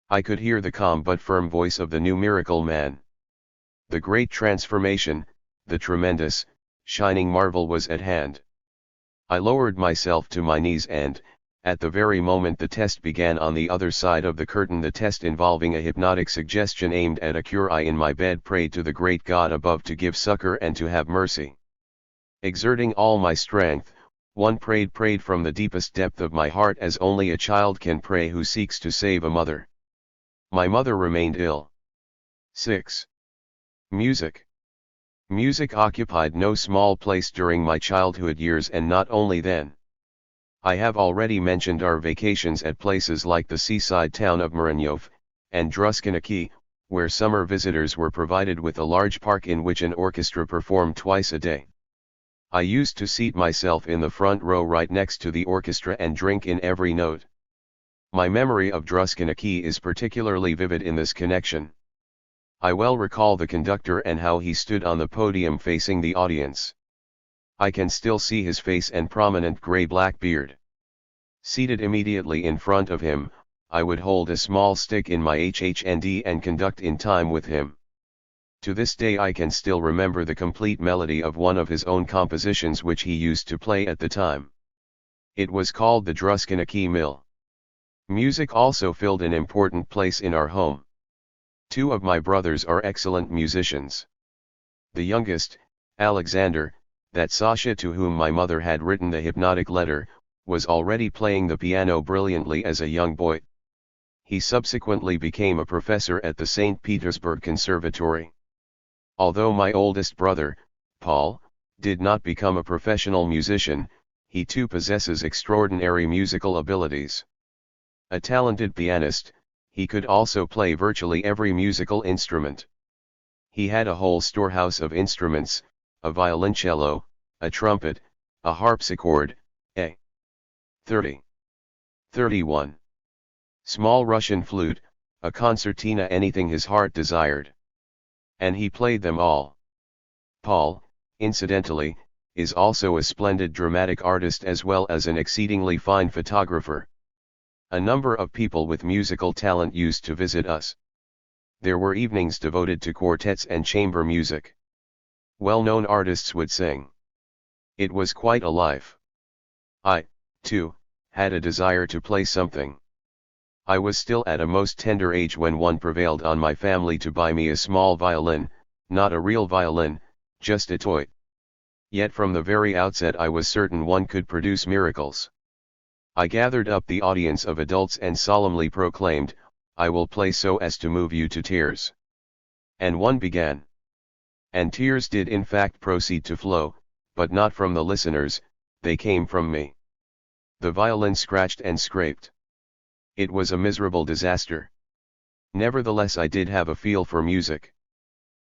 I could hear the calm but firm voice of the new miracle man. The great transformation, the tremendous, shining marvel was at hand. I lowered myself to my knees and, at the very moment the test began on the other side of the curtain, the test involving a hypnotic suggestion aimed at a cure, I in my bed prayed to the great God above to give succor and to have mercy. Exerting all my strength, one prayed from the deepest depth of my heart as only a child can pray who seeks to save a mother. My mother remained ill. 6. Music. Music occupied no small place during my childhood years, and not only then. I have already mentioned our vacations at places like the seaside town of Mranyov, and Druskinaki, where summer visitors were provided with a large park in which an orchestra performed twice a day. I used to seat myself in the front row right next to the orchestra and drink in every note. My memory of Druskinaki is particularly vivid in this connection. I well recall the conductor and how he stood on the podium facing the audience. I can still see his face and prominent gray-black beard. Seated immediately in front of him, I would hold a small stick in my HHND and conduct in time with him. To this day I can still remember the complete melody of one of his own compositions which he used to play at the time. It was called the Druskinaki Mill. Music also filled an important place in our home. Two of my brothers are excellent musicians. The youngest, Alexander, that Sasha to whom my mother had written the hypnotic letter, was already playing the piano brilliantly as a young boy. He subsequently became a professor at the St. Petersburg Conservatory. Although my oldest brother, Paul, did not become a professional musician, he too possesses extraordinary musical abilities. A talented pianist, he could also play virtually every musical instrument. He had a whole storehouse of instruments, a violoncello, a trumpet, a harpsichord, a 31 small Russian flute, a concertina, anything his heart desired. And he played them all. Paul, incidentally, is also a splendid dramatic artist as well as an exceedingly fine photographer. A number of people with musical talent used to visit us. There were evenings devoted to quartets and chamber music. Well-known artists would sing. It was quite a life. I, too, had a desire to play something. I was still at a most tender age when one prevailed on my family to buy me a small violin, not a real violin, just a toy. Yet from the very outset I was certain one could produce miracles. I gathered up the audience of adults and solemnly proclaimed, "I will play so as to move you to tears." And one began. And tears did in fact proceed to flow, but not from the listeners, they came from me. The violin scratched and scraped. It was a miserable disaster. Nevertheless I did have a feel for music.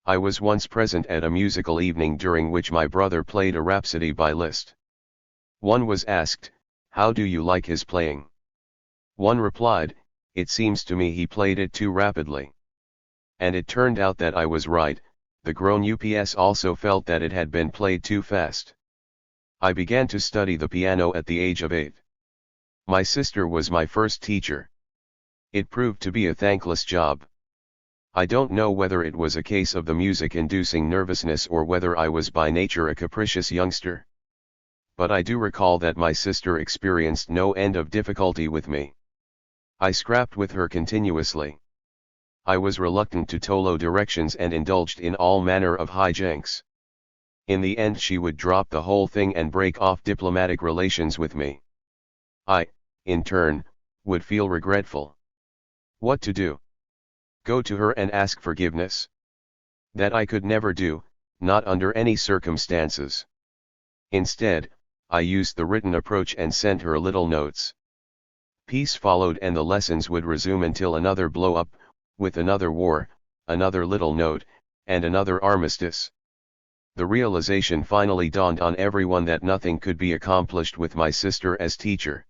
I was once present at a musical evening during which my brother played a rhapsody by Liszt. One was asked, "How do you like his playing?" One replied, "It seems to me he played it too rapidly." And it turned out that I was right. The grown ups also felt that it had been played too fast. I began to study the piano at the age of 8. My sister was my first teacher. It proved to be a thankless job. I don't know whether it was a case of the music inducing nervousness or whether I was by nature a capricious youngster. But I do recall that my sister experienced no end of difficulty with me. I scrapped with her continuously. I was reluctant to follow directions and indulged in all manner of hijinks. In the end she would drop the whole thing and break off diplomatic relations with me. I, in turn, would feel regretful. What to do? Go to her and ask forgiveness? That I could never do, not under any circumstances. Instead, I used the written approach and sent her little notes. Peace followed and the lessons would resume until another blow-up, with another war, another little note, and another armistice. The realization finally dawned on everyone that nothing could be accomplished with my sister as teacher.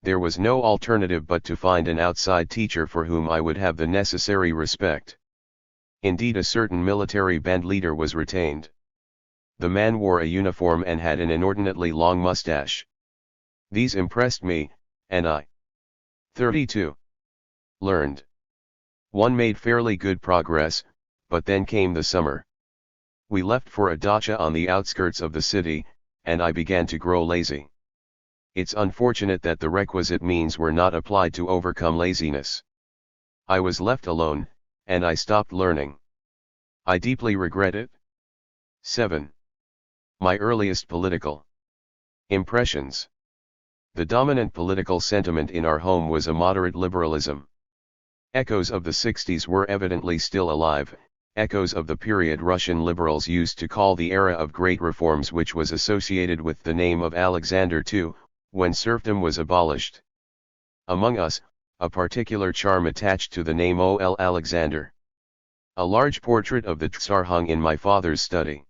There was no alternative but to find an outside teacher for whom I would have the necessary respect. Indeed, a certain military band leader was retained. The man wore a uniform and had an inordinately long mustache. These impressed me, and I, 32, learned. One made fairly good progress, but then came the summer. We left for a dacha on the outskirts of the city, and I began to grow lazy. It's unfortunate that the requisite means were not applied to overcome laziness. I was left alone, and I stopped learning. I deeply regret it. 7. My earliest political impressions. The dominant political sentiment in our home was a moderate liberalism. Echoes of the 60s were evidently still alive, echoes of the period Russian liberals used to call the era of great reforms, which was associated with the name of Alexander II, when serfdom was abolished. Among us, a particular charm attached to the name O.L. Alexander. A large portrait of the Tsar hung in my father's study.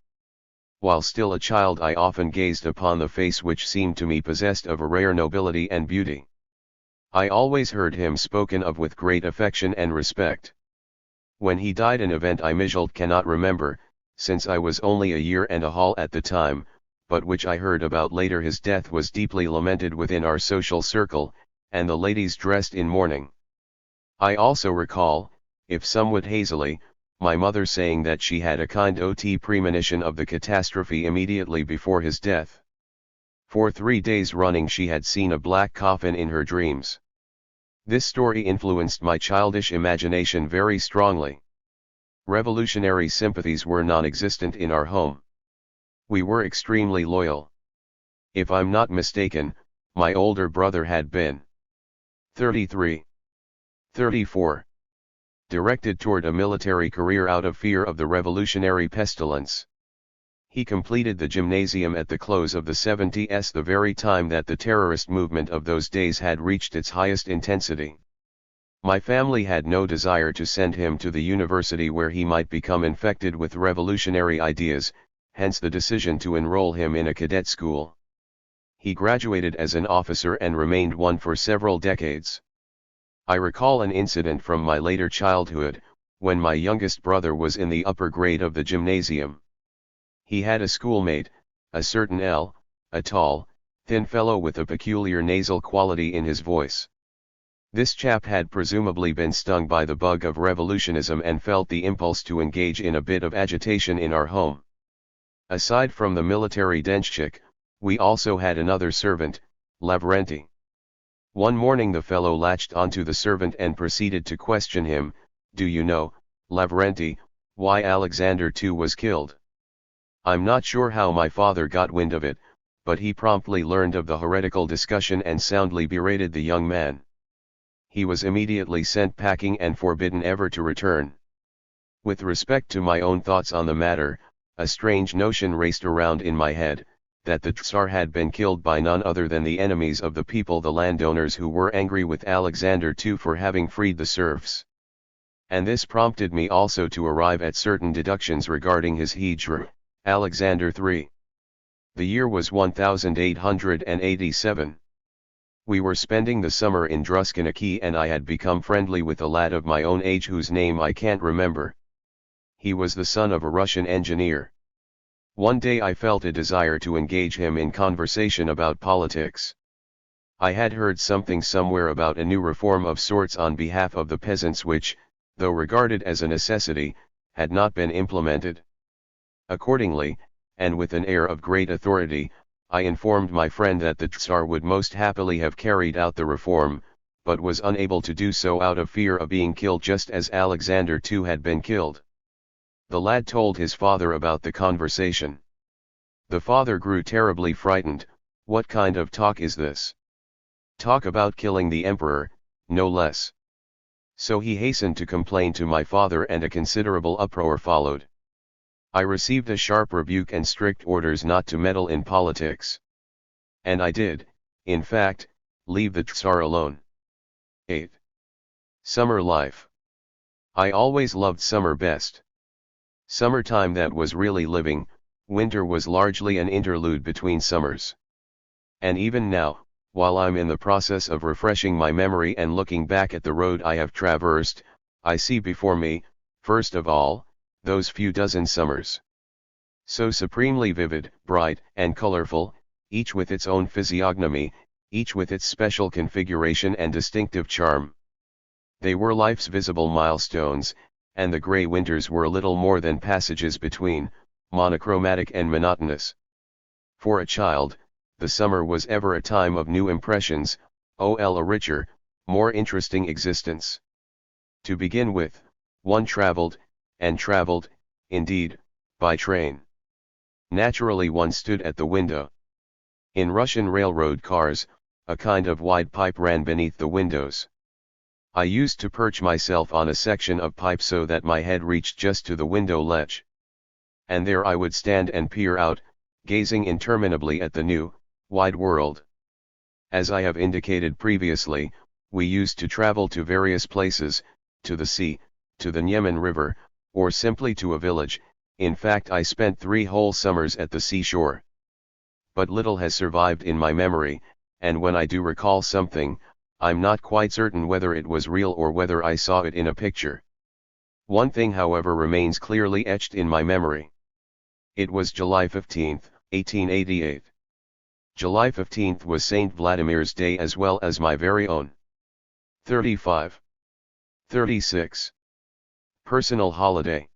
While still a child, I often gazed upon the face, which seemed to me possessed of a rare nobility and beauty. I always heard him spoken of with great affection and respect. When he died, an event I myself cannot remember, since I was only a year and a half at the time, but which I heard about later, his death was deeply lamented within our social circle, and the ladies dressed in mourning. I also recall, if somewhat hazily, my mother saying that she had a kind of premonition of the catastrophe immediately before his death. For 3 days running she had seen a black coffin in her dreams. This story influenced my childish imagination very strongly. Revolutionary sympathies were non-existent in our home. We were extremely loyal. If I'm not mistaken, my older brother had been 33, 34. Directed toward a military career out of fear of the revolutionary pestilence. He completed the gymnasium at the close of the 70s, the very time that the terrorist movement of those days had reached its highest intensity. My family had no desire to send him to the university where he might become infected with revolutionary ideas, hence the decision to enroll him in a cadet school. He graduated as an officer and remained one for several decades. I recall an incident from my later childhood, when my youngest brother was in the upper grade of the gymnasium. He had a schoolmate, a certain L, a tall, thin fellow with a peculiar nasal quality in his voice. This chap had presumably been stung by the bug of revolutionism and felt the impulse to engage in a bit of agitation in our home. Aside from the military denshchik, we also had another servant, Lavrenti. One morning the fellow latched onto the servant and proceeded to question him, "Do you know, Lavrenti, why Alexander II was killed?" I'm not sure how my father got wind of it, but he promptly learned of the heretical discussion and soundly berated the young man. He was immediately sent packing and forbidden ever to return. With respect to my own thoughts on the matter, a strange notion raced around in my head, that the Tsar had been killed by none other than the enemies of the people, the landowners who were angry with Alexander II for having freed the serfs. And this prompted me also to arrive at certain deductions regarding his hijra, Alexander III. The year was 1887. We were spending the summer in Druskanaki and I had become friendly with a lad of my own age whose name I can't remember. He was the son of a Russian engineer. One day I felt a desire to engage him in conversation about politics. I had heard something somewhere about a new reform of sorts on behalf of the peasants which, though regarded as a necessity, had not been implemented. Accordingly, and with an air of great authority, I informed my friend that the Tsar would most happily have carried out the reform, but was unable to do so out of fear of being killed just as Alexander II had been killed. The lad told his father about the conversation. The father grew terribly frightened. What kind of talk is this? Talk about killing the emperor, no less. So he hastened to complain to my father and a considerable uproar followed. I received a sharp rebuke and strict orders not to meddle in politics. And I did, in fact, leave the Tsar alone. 8. Summer life. I always loved summer best. Summertime that was really living, winter was largely an interlude between summers. And even now, while I'm in the process of refreshing my memory and looking back at the road I have traversed, I see before me, first of all, those few dozen summers. So supremely vivid, bright, and colorful, each with its own physiognomy, each with its special configuration and distinctive charm. They were life's visible milestones, and the gray winters were little more than passages between, monochromatic and monotonous. For a child, the summer was ever a time of new impressions, a richer, more interesting existence. To begin with, one traveled, indeed, by train. Naturally one stood at the window. In Russian railroad cars, a kind of wide pipe ran beneath the windows. I used to perch myself on a section of pipe so that my head reached just to the window ledge. And there I would stand and peer out, gazing interminably at the new, wide world. As I have indicated previously, we used to travel to various places, to the sea, to the Niemen River, or simply to a village. In fact, I spent 3 whole summers at the seashore. But little has survived in my memory, and when I do recall something, I'm not quite certain whether it was real or whether I saw it in a picture. One thing however remains clearly etched in my memory. It was July 15, 1888. July 15 was Saint Vladimir's Day as well as my very own. 35. 36. Personal holiday.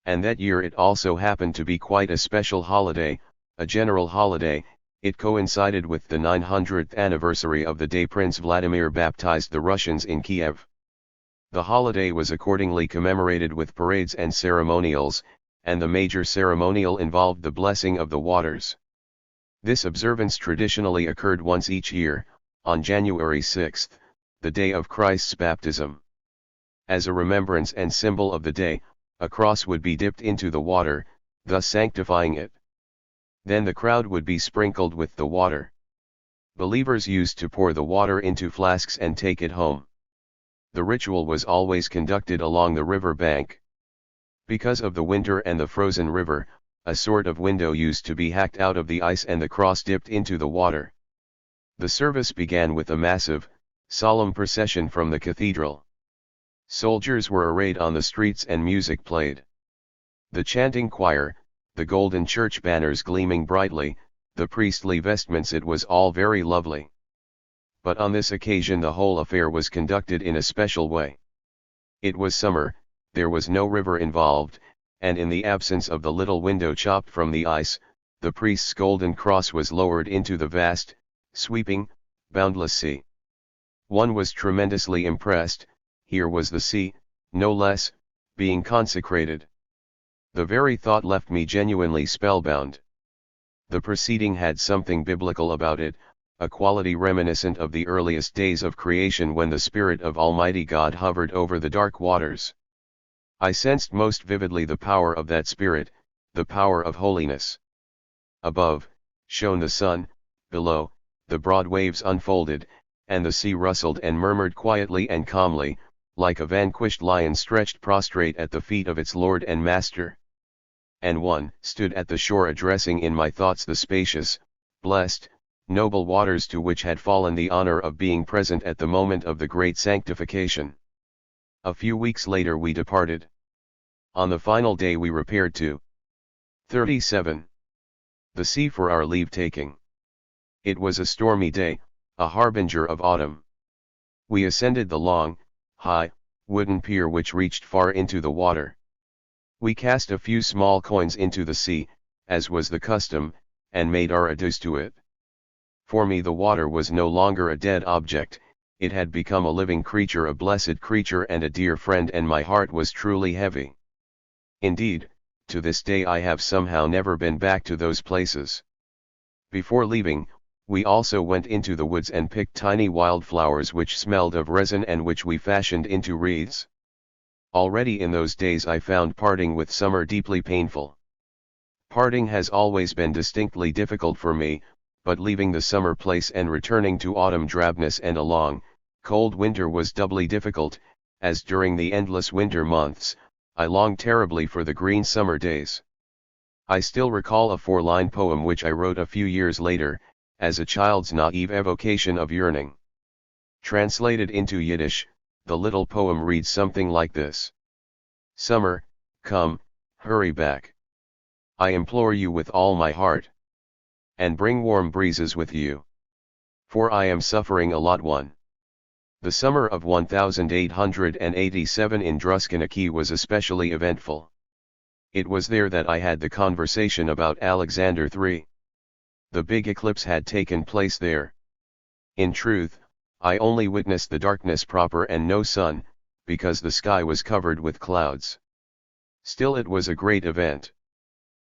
And that year it also happened to be quite a special holiday, a general holiday. It coincided with the 900th anniversary of the day Prince Vladimir baptized the Russians in Kiev. The holiday was accordingly commemorated with parades and ceremonials, and the major ceremonial involved the blessing of the waters. This observance traditionally occurred once each year, on January 6, the day of Christ's baptism. As a remembrance and symbol of the day, a cross would be dipped into the water, thus sanctifying it. Then the crowd would be sprinkled with the water. Believers used to pour the water into flasks and take it home. The ritual was always conducted along the river bank. Because of the winter and the frozen river, a sort of window used to be hacked out of the ice and the cross dipped into the water. The service began with a massive, solemn procession from the cathedral. Soldiers were arrayed on the streets and music played. The chanting choir, the golden church banners gleaming brightly, the priestly vestments, it was all very lovely. But on this occasion the whole affair was conducted in a special way. It was summer, there was no river involved, and in the absence of the little window chopped from the ice, the priest's golden cross was lowered into the vast, sweeping, boundless sea. One was tremendously impressed. Here was the sea, no less, being consecrated. The very thought left me genuinely spellbound. The proceeding had something biblical about it, a quality reminiscent of the earliest days of creation when the Spirit of Almighty God hovered over the dark waters. I sensed most vividly the power of that Spirit, the power of holiness. Above, shone the sun, below, the broad waves unfolded, and the sea rustled and murmured quietly and calmly, like a vanquished lion stretched prostrate at the feet of its lord and master. And one stood at the shore addressing in my thoughts the spacious, blessed, noble waters to which had fallen the honor of being present at the moment of the great sanctification. A few weeks later we departed. On the final day we repaired to 37. The sea for our leave-taking. It was a stormy day, a harbinger of autumn. We ascended the long, high, wooden pier which reached far into the water. We cast a few small coins into the sea, as was the custom, and made our adieus to it. For me the water was no longer a dead object, it had become a living creature, a blessed creature and a dear friend, and my heart was truly heavy. Indeed, to this day I have somehow never been back to those places. Before leaving, we also went into the woods and picked tiny wildflowers which smelled of resin and which we fashioned into wreaths. Already in those days I found parting with summer deeply painful. Parting has always been distinctly difficult for me, but leaving the summer place and returning to autumn drabness and a long, cold winter was doubly difficult, as during the endless winter months, I longed terribly for the green summer days. I still recall a 4-line poem which I wrote a few years later, as a child's naive evocation of yearning. Translated into Yiddish, the little poem reads something like this. Summer, come, hurry back. I implore you with all my heart. And bring warm breezes with you. For I am suffering a lot. 1. The summer of 1887 in Druskininki was especially eventful. It was there that I had the conversation about Alexander III. The big eclipse had taken place there. In truth, I only witnessed the darkness proper and no sun, because the sky was covered with clouds. Still it was a great event.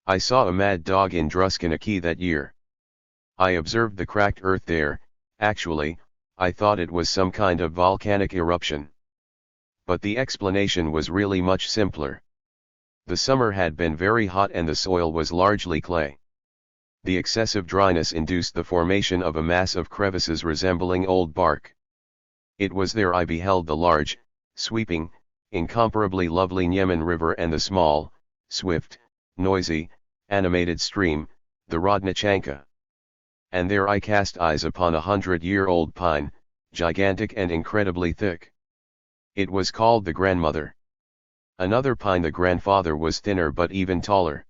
I saw a mad dog in Druskininki that year. I observed the cracked earth there. Actually, I thought it was some kind of volcanic eruption. But the explanation was really much simpler. The summer had been very hot and the soil was largely clay. The excessive dryness induced the formation of a mass of crevices resembling old bark. It was there I beheld the large, sweeping, incomparably lovely Niemen River and the small, swift, noisy, animated stream, the Rodnichanka. And there I cast eyes upon a 100-year-old pine, gigantic and incredibly thick. It was called the grandmother. Another pine, the grandfather, was thinner but even taller.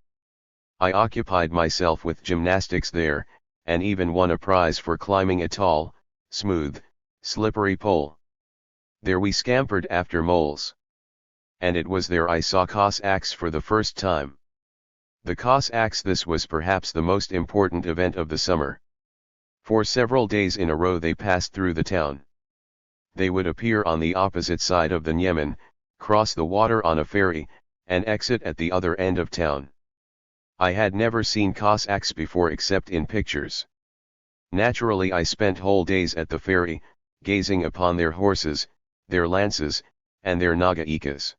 I occupied myself with gymnastics there, and even won a prize for climbing a tall, smooth, slippery pole. There we scampered after moles. And it was there I saw Cossacks for the first time. The Cossacks, this was perhaps the most important event of the summer. For several days in a row they passed through the town. They would appear on the opposite side of the Niemen, cross the water on a ferry, and exit at the other end of town. I had never seen Cossacks before except in pictures. Naturally I spent whole days at the ferry, gazing upon their horses, their lances, and their nagaikas.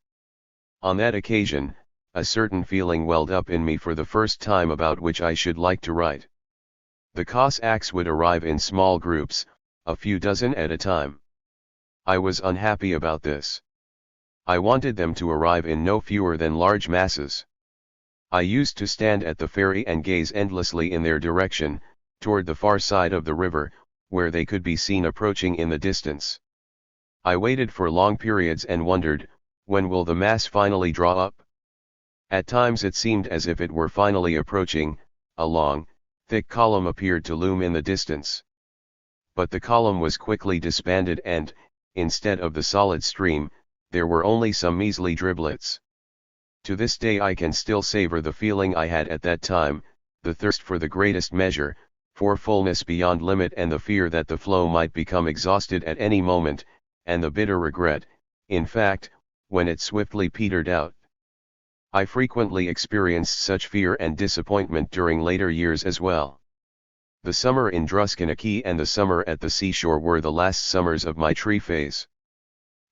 On that occasion, a certain feeling welled up in me for the first time about which I should like to write. The Cossacks would arrive in small groups, a few dozen at a time. I was unhappy about this. I wanted them to arrive in no fewer than large masses. I used to stand at the ferry and gaze endlessly in their direction, toward the far side of the river, where they could be seen approaching in the distance. I waited for long periods and wondered, when will the mass finally draw up? At times it seemed as if it were finally approaching. A long, thick column appeared to loom in the distance. But the column was quickly disbanded and, instead of the solid stream, there were only some measly driblets. To this day I can still savor the feeling I had at that time, the thirst for the greatest measure, for fullness beyond limit, and the fear that the flow might become exhausted at any moment, and the bitter regret, in fact, when it swiftly petered out. I frequently experienced such fear and disappointment during later years as well. The summer in Druskininki and the summer at the seashore were the last summers of my tree phase.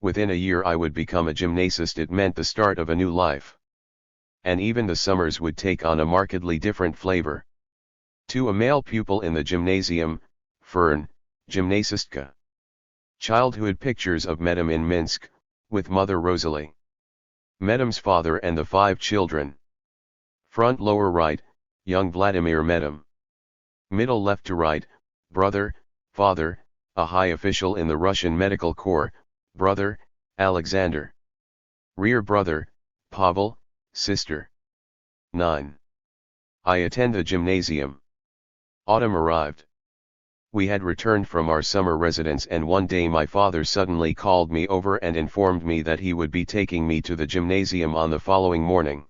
Within a year I would become a gymnasist. It meant the start of a new life. And even the summers would take on a markedly different flavor. To a male pupil in the gymnasium, Fern, gymnasistka. Childhood pictures of Medem in Minsk, with mother Rosalie. Medem's father and the 5 children. Front lower right, young Vladimir Medem. Middle left to right, brother, father, a high official in the Russian Medical Corps, brother, Alexander. Rear brother, Pavel, sister. 9. I attend the gymnasium. Autumn arrived. We had returned from our summer residence, and one day my father suddenly called me over and informed me that he would be taking me to the gymnasium on the following morning.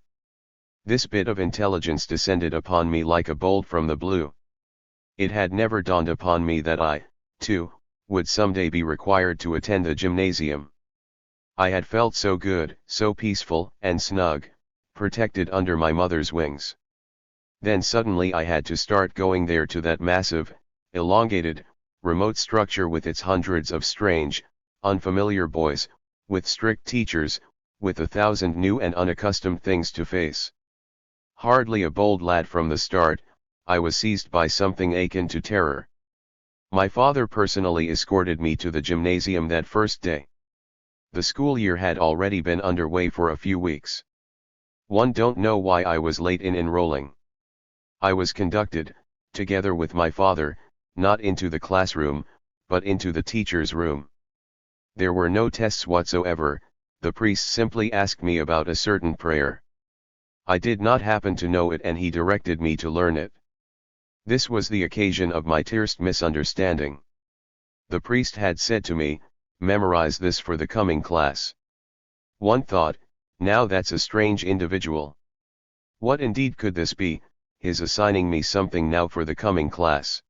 This bit of intelligence descended upon me like a bolt from the blue. It had never dawned upon me that I, too, would someday be required to attend the gymnasium. I had felt so good, so peaceful and snug, protected under my mother's wings. Then suddenly I had to start going there, to that massive, elongated, remote structure with its hundreds of strange, unfamiliar boys, with strict teachers, with 1,000 new and unaccustomed things to face. Hardly a bold lad from the start, I was seized by something akin to terror. My father personally escorted me to the gymnasium that first day. The school year had already been underway for a few weeks. One don't know why I was late in enrolling. I was conducted, together with my father, not into the classroom, but into the teacher's room. There were no tests whatsoever. The priest simply asked me about a certain prayer. I did not happen to know it, and he directed me to learn it. This was the occasion of my first misunderstanding. The priest had said to me, "Memorize this for the coming class." One thought, now that's a strange individual. What indeed could this be, his assigning me something now for the coming class?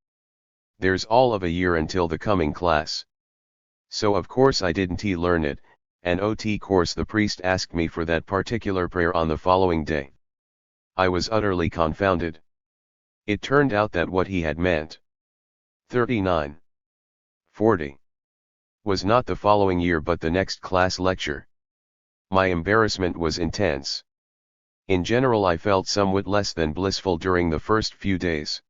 There's all of a year until the coming class. So of course I didn't learn it, and course the priest asked me for that particular prayer on the following day. I was utterly confounded. It turned out that what he had meant, 39, 40, was not the following year but the next class lecture. My embarrassment was intense. In general I felt somewhat less than blissful during the first few days.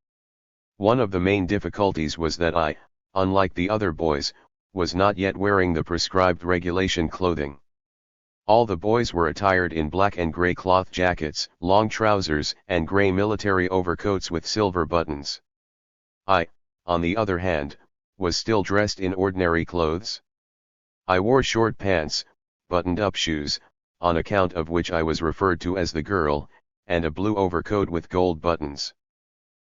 One of the main difficulties was that I, unlike the other boys, was not yet wearing the prescribed regulation clothing. All the boys were attired in black and gray cloth jackets, long trousers, and gray military overcoats with silver buttons. I, on the other hand, was still dressed in ordinary clothes. I wore short pants, buttoned-up shoes, on account of which I was referred to as the girl, and a blue overcoat with gold buttons.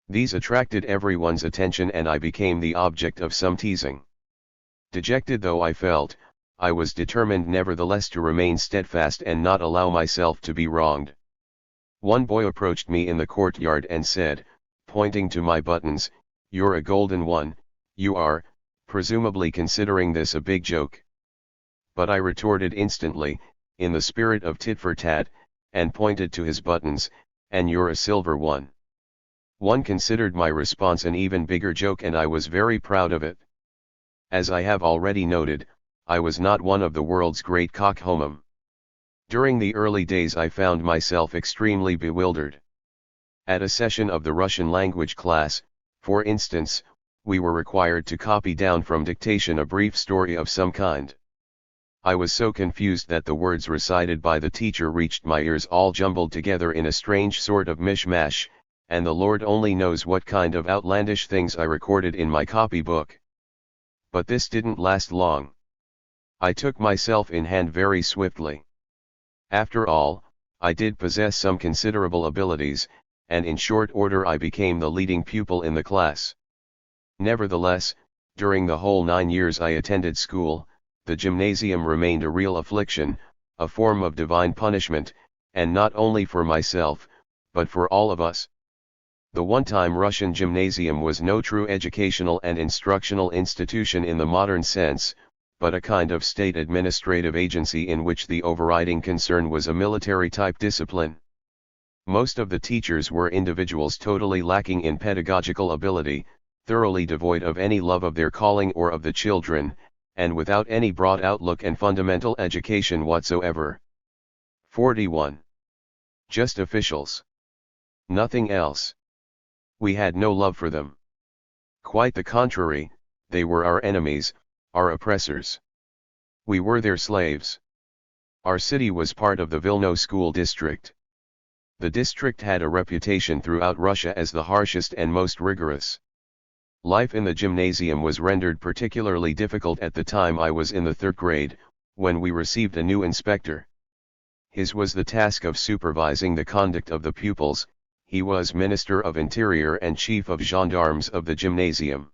These attracted everyone's attention, and I became the object of some teasing. Dejected though I felt, I was determined nevertheless to remain steadfast and not allow myself to be wronged. One boy approached me in the courtyard and said, pointing to my buttons, "You're a golden one, you are," presumably considering this a big joke. But I retorted instantly, in the spirit of tit for tat, and pointed to his buttons, "And you're a silver one." One considered my response an even bigger joke, and I was very proud of it. As I have already noted, I was not one of the world's great cock-homum. During the early days I found myself extremely bewildered. At a session of the Russian language class, for instance, we were required to copy down from dictation a brief story of some kind. I was so confused that the words recited by the teacher reached my ears all jumbled together in a strange sort of mishmash, and the Lord only knows what kind of outlandish things I recorded in my copybook. But this didn't last long. I took myself in hand very swiftly. After all, I did possess some considerable abilities, and in short order I became the leading pupil in the class. Nevertheless, during the whole 9 years I attended school, the gymnasium remained a real affliction, a form of divine punishment, and not only for myself, but for all of us. The one-time Russian gymnasium was no true educational and instructional institution in the modern sense, but a kind of state administrative agency in which the overriding concern was a military-type discipline. Most of the teachers were individuals totally lacking in pedagogical ability, thoroughly devoid of any love of their calling or of the children, and without any broad outlook and fundamental education whatsoever. 41. Just officials. Nothing else. We had no love for them. Quite the contrary, they were our enemies, our oppressors. We were their slaves. Our city was part of the Vilno school district. The district had a reputation throughout Russia as the harshest and most rigorous. Life in the gymnasium was rendered particularly difficult at the time I was in the 3rd grade, when we received a new inspector. His was the task of supervising the conduct of the pupils. He was Minister of Interior and Chief of Gendarmes of the gymnasium.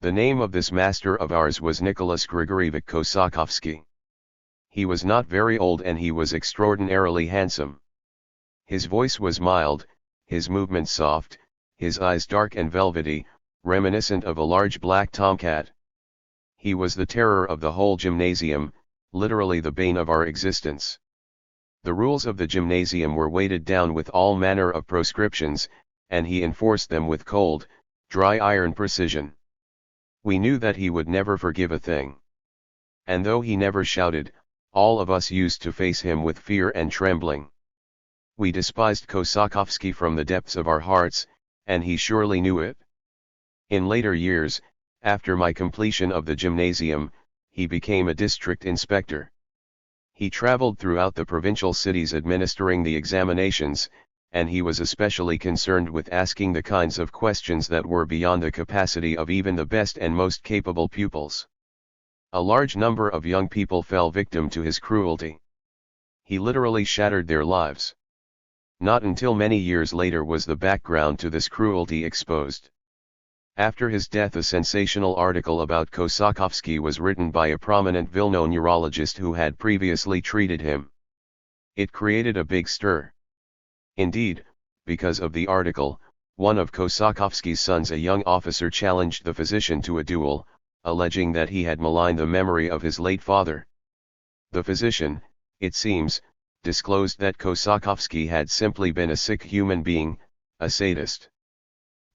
The name of this master of ours was Nicholas Grigorievich Kosakovsky. He was not very old and he was extraordinarily handsome. His voice was mild, his movements soft, his eyes dark and velvety, reminiscent of a large black tomcat. He was the terror of the whole gymnasium, literally the bane of our existence. The rules of the gymnasium were weighted down with all manner of proscriptions, and he enforced them with cold, dry iron precision. We knew that he would never forgive a thing. And though he never shouted, all of us used to face him with fear and trembling. We despised Kosakovsky from the depths of our hearts, and he surely knew it. In later years, after my completion of the gymnasium, he became a district inspector. He traveled throughout the provincial cities administering the examinations, and he was especially concerned with asking the kinds of questions that were beyond the capacity of even the best and most capable pupils. A large number of young people fell victim to his cruelty. He literally shattered their lives. Not until many years later was the background to this cruelty exposed. After his death, a sensational article about Kosakovsky was written by a prominent Vilno neurologist who had previously treated him. It created a big stir. Indeed, because of the article, one of Kosakovsky's sons, a young officer, challenged the physician to a duel, alleging that he had maligned the memory of his late father. The physician, it seems, disclosed that Kosakovsky had simply been a sick human being, a sadist.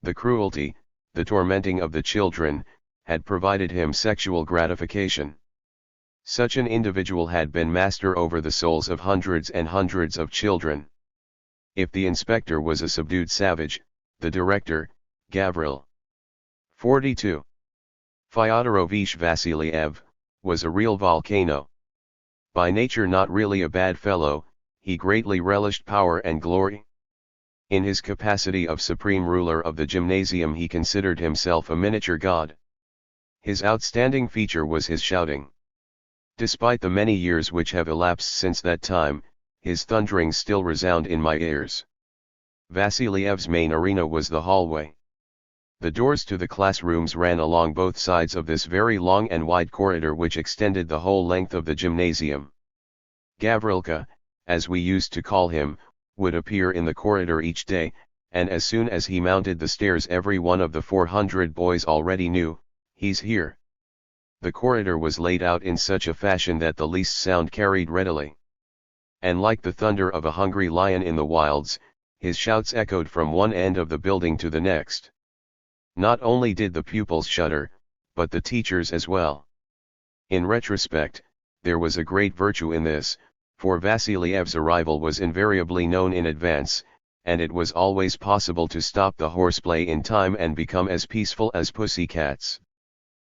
The cruelty, the tormenting of the children, had provided him sexual gratification. Such an individual had been master over the souls of hundreds and hundreds of children. If the inspector was a subdued savage, the director, Gavril 42. Fyodorovich Vasiliev, was a real volcano. By nature not really a bad fellow, he greatly relished power and glory. In his capacity of supreme ruler of the gymnasium, he considered himself a miniature god. His outstanding feature was his shouting. Despite the many years which have elapsed since that time, his thunderings still resound in my ears. Vasiliev's main arena was the hallway. The doors to the classrooms ran along both sides of this very long and wide corridor which extended the whole length of the gymnasium. Gavrilka, as we used to call him, would appear in the corridor each day, and as soon as he mounted the stairs every one of the 400 boys already knew, "He's here." The corridor was laid out in such a fashion that the least sound carried readily. And like the thunder of a hungry lion in the wilds, his shouts echoed from one end of the building to the next. Not only did the pupils shudder, but the teachers as well. In retrospect, there was a great virtue in this, for Vasiliev's arrival was invariably known in advance, and it was always possible to stop the horseplay in time and become as peaceful as pussycats.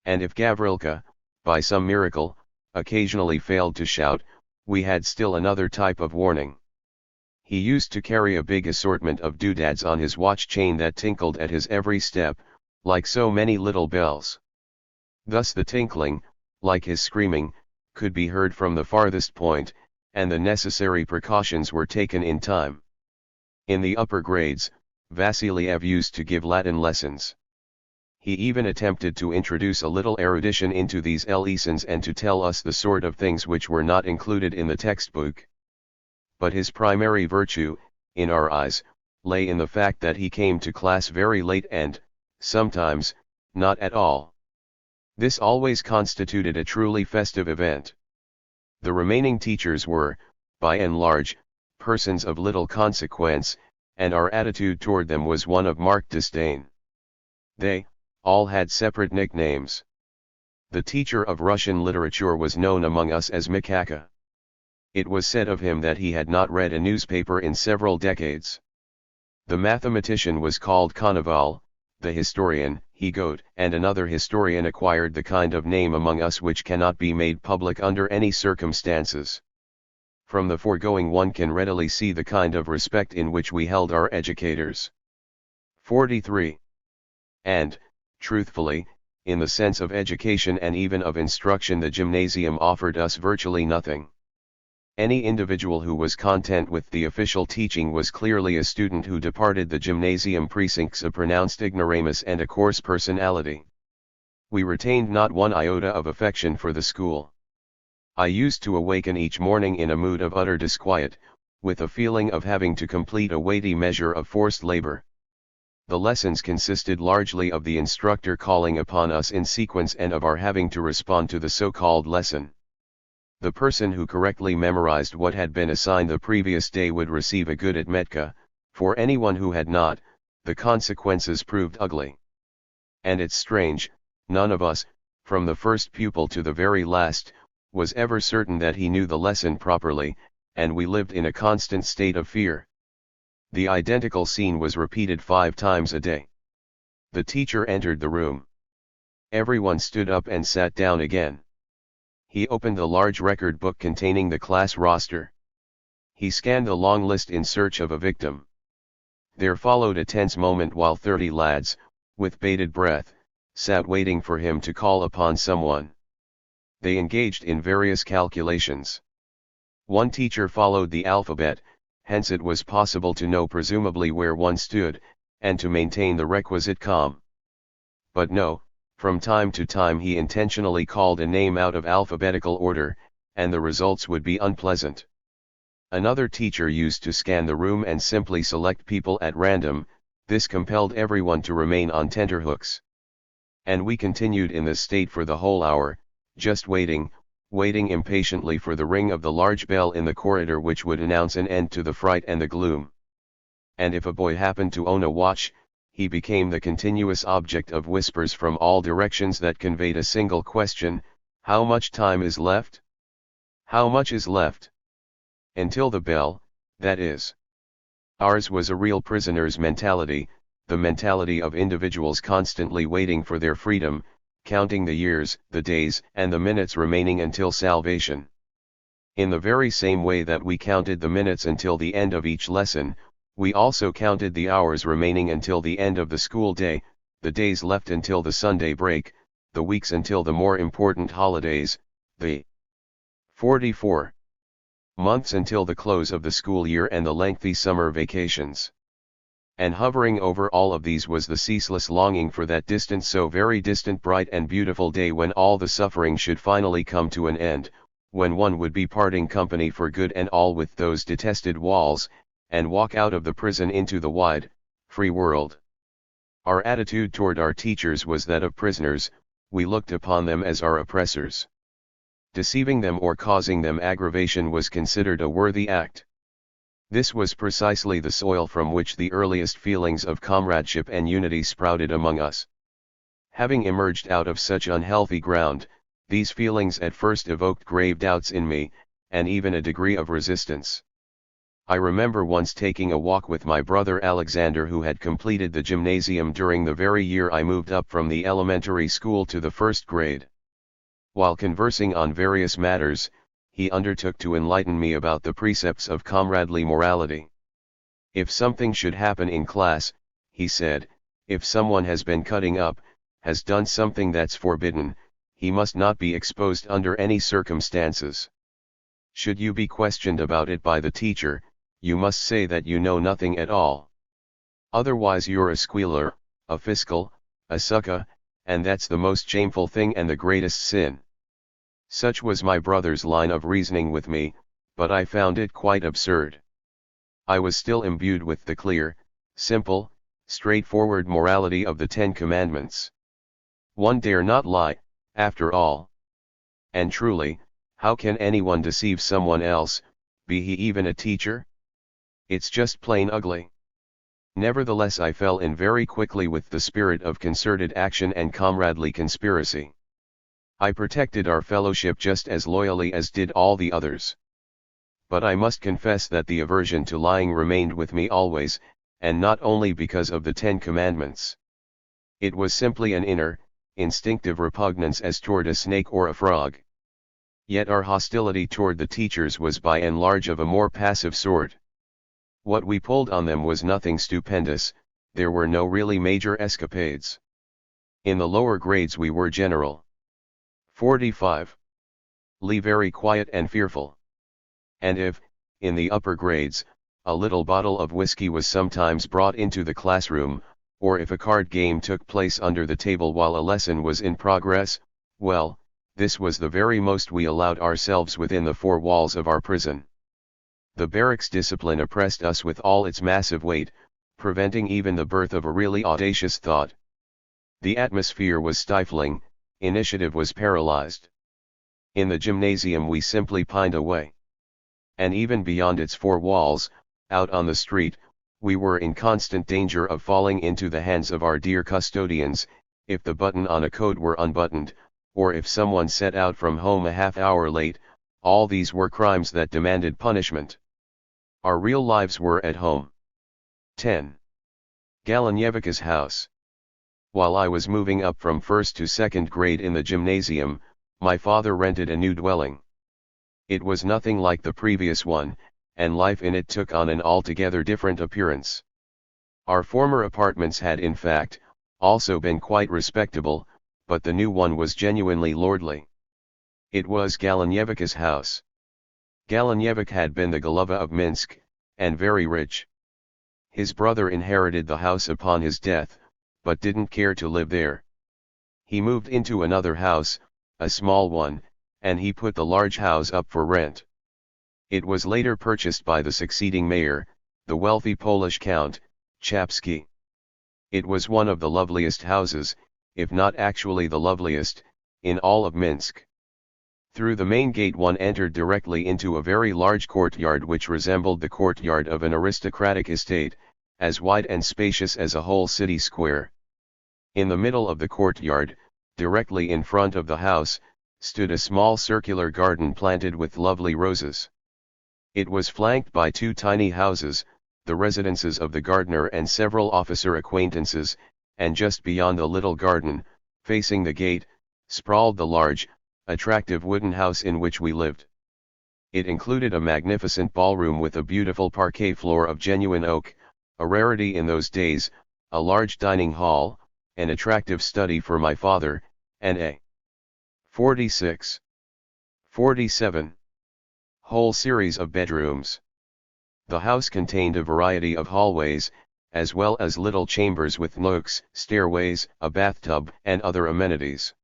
And if Gavrilka, by some miracle, occasionally failed to shout, we had still another type of warning. He used to carry a big assortment of doodads on his watch chain that tinkled at his every step, like so many little bells. Thus the tinkling, like his screaming, could be heard from the farthest point, and the necessary precautions were taken in time. In the upper grades, Vasiliev used to give Latin lessons. He even attempted to introduce a little erudition into these lessons and to tell us the sort of things which were not included in the textbook. But his primary virtue, in our eyes, lay in the fact that he came to class very late and, sometimes, not at all. This always constituted a truly festive event. The remaining teachers were, by and large, persons of little consequence, and our attitude toward them was one of marked disdain. They, all had separate nicknames. The teacher of Russian literature was known among us as Mikaka. It was said of him that he had not read a newspaper in several decades. The mathematician was called Konoval, the historian, Higot, and another historian acquired the kind of name among us which cannot be made public under any circumstances. From the foregoing one can readily see the kind of respect in which we held our educators. 43. And, truthfully, in the sense of education and even of instruction, the gymnasium offered us virtually nothing. Any individual who was content with the official teaching was clearly a student who departed the gymnasium precincts a pronounced ignoramus and a coarse personality. We retained not one iota of affection for the school. I used to awaken each morning in a mood of utter disquiet, with a feeling of having to complete a weighty measure of forced labor. The lessons consisted largely of the instructor calling upon us in sequence and of our having to respond to the so-called lesson. The person who correctly memorized what had been assigned the previous day would receive a good atmetka. For anyone who had not, the consequences proved ugly. And it's strange, none of us, from the first pupil to the very last, was ever certain that he knew the lesson properly, and we lived in a constant state of fear. The identical scene was repeated 5 times a day. The teacher entered the room. Everyone stood up and sat down again. He opened the large record book containing the class roster. He scanned the long list in search of a victim. There followed a tense moment while 30 lads, with bated breath, sat waiting for him to call upon someone. They engaged in various calculations. One teacher followed the alphabet, hence it was possible to know presumably where one stood, and to maintain the requisite calm. But no, from time to time he intentionally called a name out of alphabetical order, and the results would be unpleasant. Another teacher used to scan the room and simply select people at random. This compelled everyone to remain on tenterhooks. And we continued in this state for the whole hour, just waiting impatiently for the ring of the large bell in the corridor which would announce an end to the fright and the gloom. And if a boy happened to own a watch, he became the continuous object of whispers from all directions that conveyed a single question: how much time is left? How much is left? Until the bell, that is. Ours was a real prisoner's mentality, the mentality of individuals constantly waiting for their freedom, counting the years, the days, and the minutes remaining until salvation. In the very same way that we counted the minutes until the end of each lesson, we also counted the hours remaining until the end of the school day, the days left until the Sunday break, the weeks until the more important holidays, the 44 months until the close of the school year and the lengthy summer vacations. And hovering over all of these was the ceaseless longing for that distant, so very distant, bright and beautiful day when all the suffering should finally come to an end, when one would be parting company for good and all with those detested walls, and walk out of the prison into the wide, free world. Our attitude toward our teachers was that of prisoners. We looked upon them as our oppressors. Deceiving them or causing them aggravation was considered a worthy act. This was precisely the soil from which the earliest feelings of comradeship and unity sprouted among us. Having emerged out of such unhealthy ground, these feelings at first evoked grave doubts in me, and even a degree of resistance. I remember once taking a walk with my brother Alexander, who had completed the gymnasium during the very year I moved up from the elementary school to the first grade. While conversing on various matters, he undertook to enlighten me about the precepts of comradely morality. If something should happen in class, he said, if someone has been cutting up, has done something that's forbidden, he must not be exposed under any circumstances. Should you be questioned about it by the teacher, you must say that you know nothing at all. Otherwise you're a squealer, a fiscal, a sucker, and that's the most shameful thing and the greatest sin. Such was my brother's line of reasoning with me, but I found it quite absurd. I was still imbued with the clear, simple, straightforward morality of the 10 Commandments. One dare not lie, after all. And truly, how can anyone deceive someone else, be he even a teacher? It's just plain ugly. Nevertheless, I fell in very quickly with the spirit of concerted action and comradely conspiracy. I protected our fellowship just as loyally as did all the others. But I must confess that the aversion to lying remained with me always, and not only because of the 10 Commandments. It was simply an inner, instinctive repugnance as toward a snake or a frog. Yet our hostility toward the teachers was by and large of a more passive sort. What we pulled on them was nothing stupendous, there were no really major escapades. In the lower grades we were general. 45. Very quiet and fearful. And if, in the upper grades, a little bottle of whiskey was sometimes brought into the classroom, or if a card game took place under the table while a lesson was in progress, well, this was the very most we allowed ourselves within the four walls of our prison. The barracks discipline oppressed us with all its massive weight, preventing even the birth of a really audacious thought. The atmosphere was stifling, initiative was paralyzed. In the gymnasium we simply pined away. And even beyond its four walls, out on the street, we were in constant danger of falling into the hands of our dear custodians, if the button on a coat were unbuttoned, or if someone set out from home a half-hour late. All these were crimes that demanded punishment. Our real lives were at home. 10. Galinevika's house. While I was moving up from first to second grade in the gymnasium, my father rented a new dwelling. It was nothing like the previous one, and life in it took on an altogether different appearance. Our former apartments had in fact, also been quite respectable, but the new one was genuinely lordly. It was Galinevika's house. Galinevik had been the Golova of Minsk, and very rich. His brother inherited the house upon his death, but didn't care to live there. He moved into another house, a small one, and he put the large house up for rent. It was later purchased by the succeeding mayor, the wealthy Polish Count, Chapski. It was one of the loveliest houses, if not actually the loveliest, in all of Minsk. Through the main gate one entered directly into a very large courtyard which resembled the courtyard of an aristocratic estate, as wide and spacious as a whole city square. In the middle of the courtyard, directly in front of the house, stood a small circular garden planted with lovely roses. It was flanked by two tiny houses, the residences of the gardener and several officer acquaintances, and just beyond the little garden, facing the gate, sprawled the large, attractive wooden house in which we lived. It included a magnificent ballroom with a beautiful parquet floor of genuine oak, a rarity in those days, a large dining hall, an attractive study for my father, and a 46. 47. Whole series of bedrooms. The house contained a variety of hallways, as well as little chambers with nooks, stairways, a bathtub, and other amenities.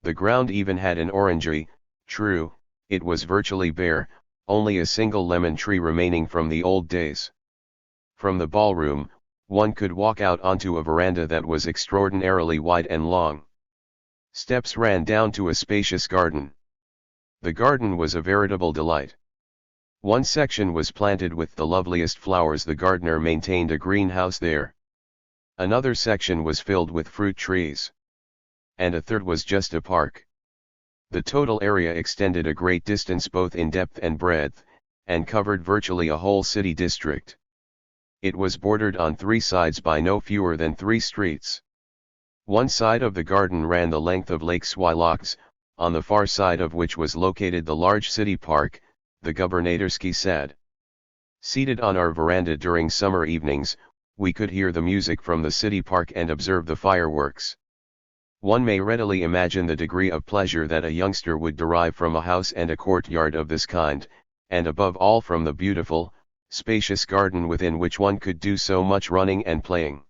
The ground even had an orangery. True, it was virtually bare, only a single lemon tree remaining from the old days. From the ballroom, one could walk out onto a veranda that was extraordinarily wide and long. Steps ran down to a spacious garden. The garden was a veritable delight. One section was planted with the loveliest flowers. The gardener maintained a greenhouse there. Another section was filled with fruit trees. And a third was just a park. The total area extended a great distance both in depth and breadth, and covered virtually a whole city district. It was bordered on three sides by no fewer than 3 streets. One side of the garden ran the length of Lake Swiloks, on the far side of which was located the large city park, the Gubernatorski Sad. Seated on our veranda during summer evenings, we could hear the music from the city park and observe the fireworks. One may readily imagine the degree of pleasure that a youngster would derive from a house and a courtyard of this kind, and above all from the beautiful, spacious garden within which one could do so much running and playing.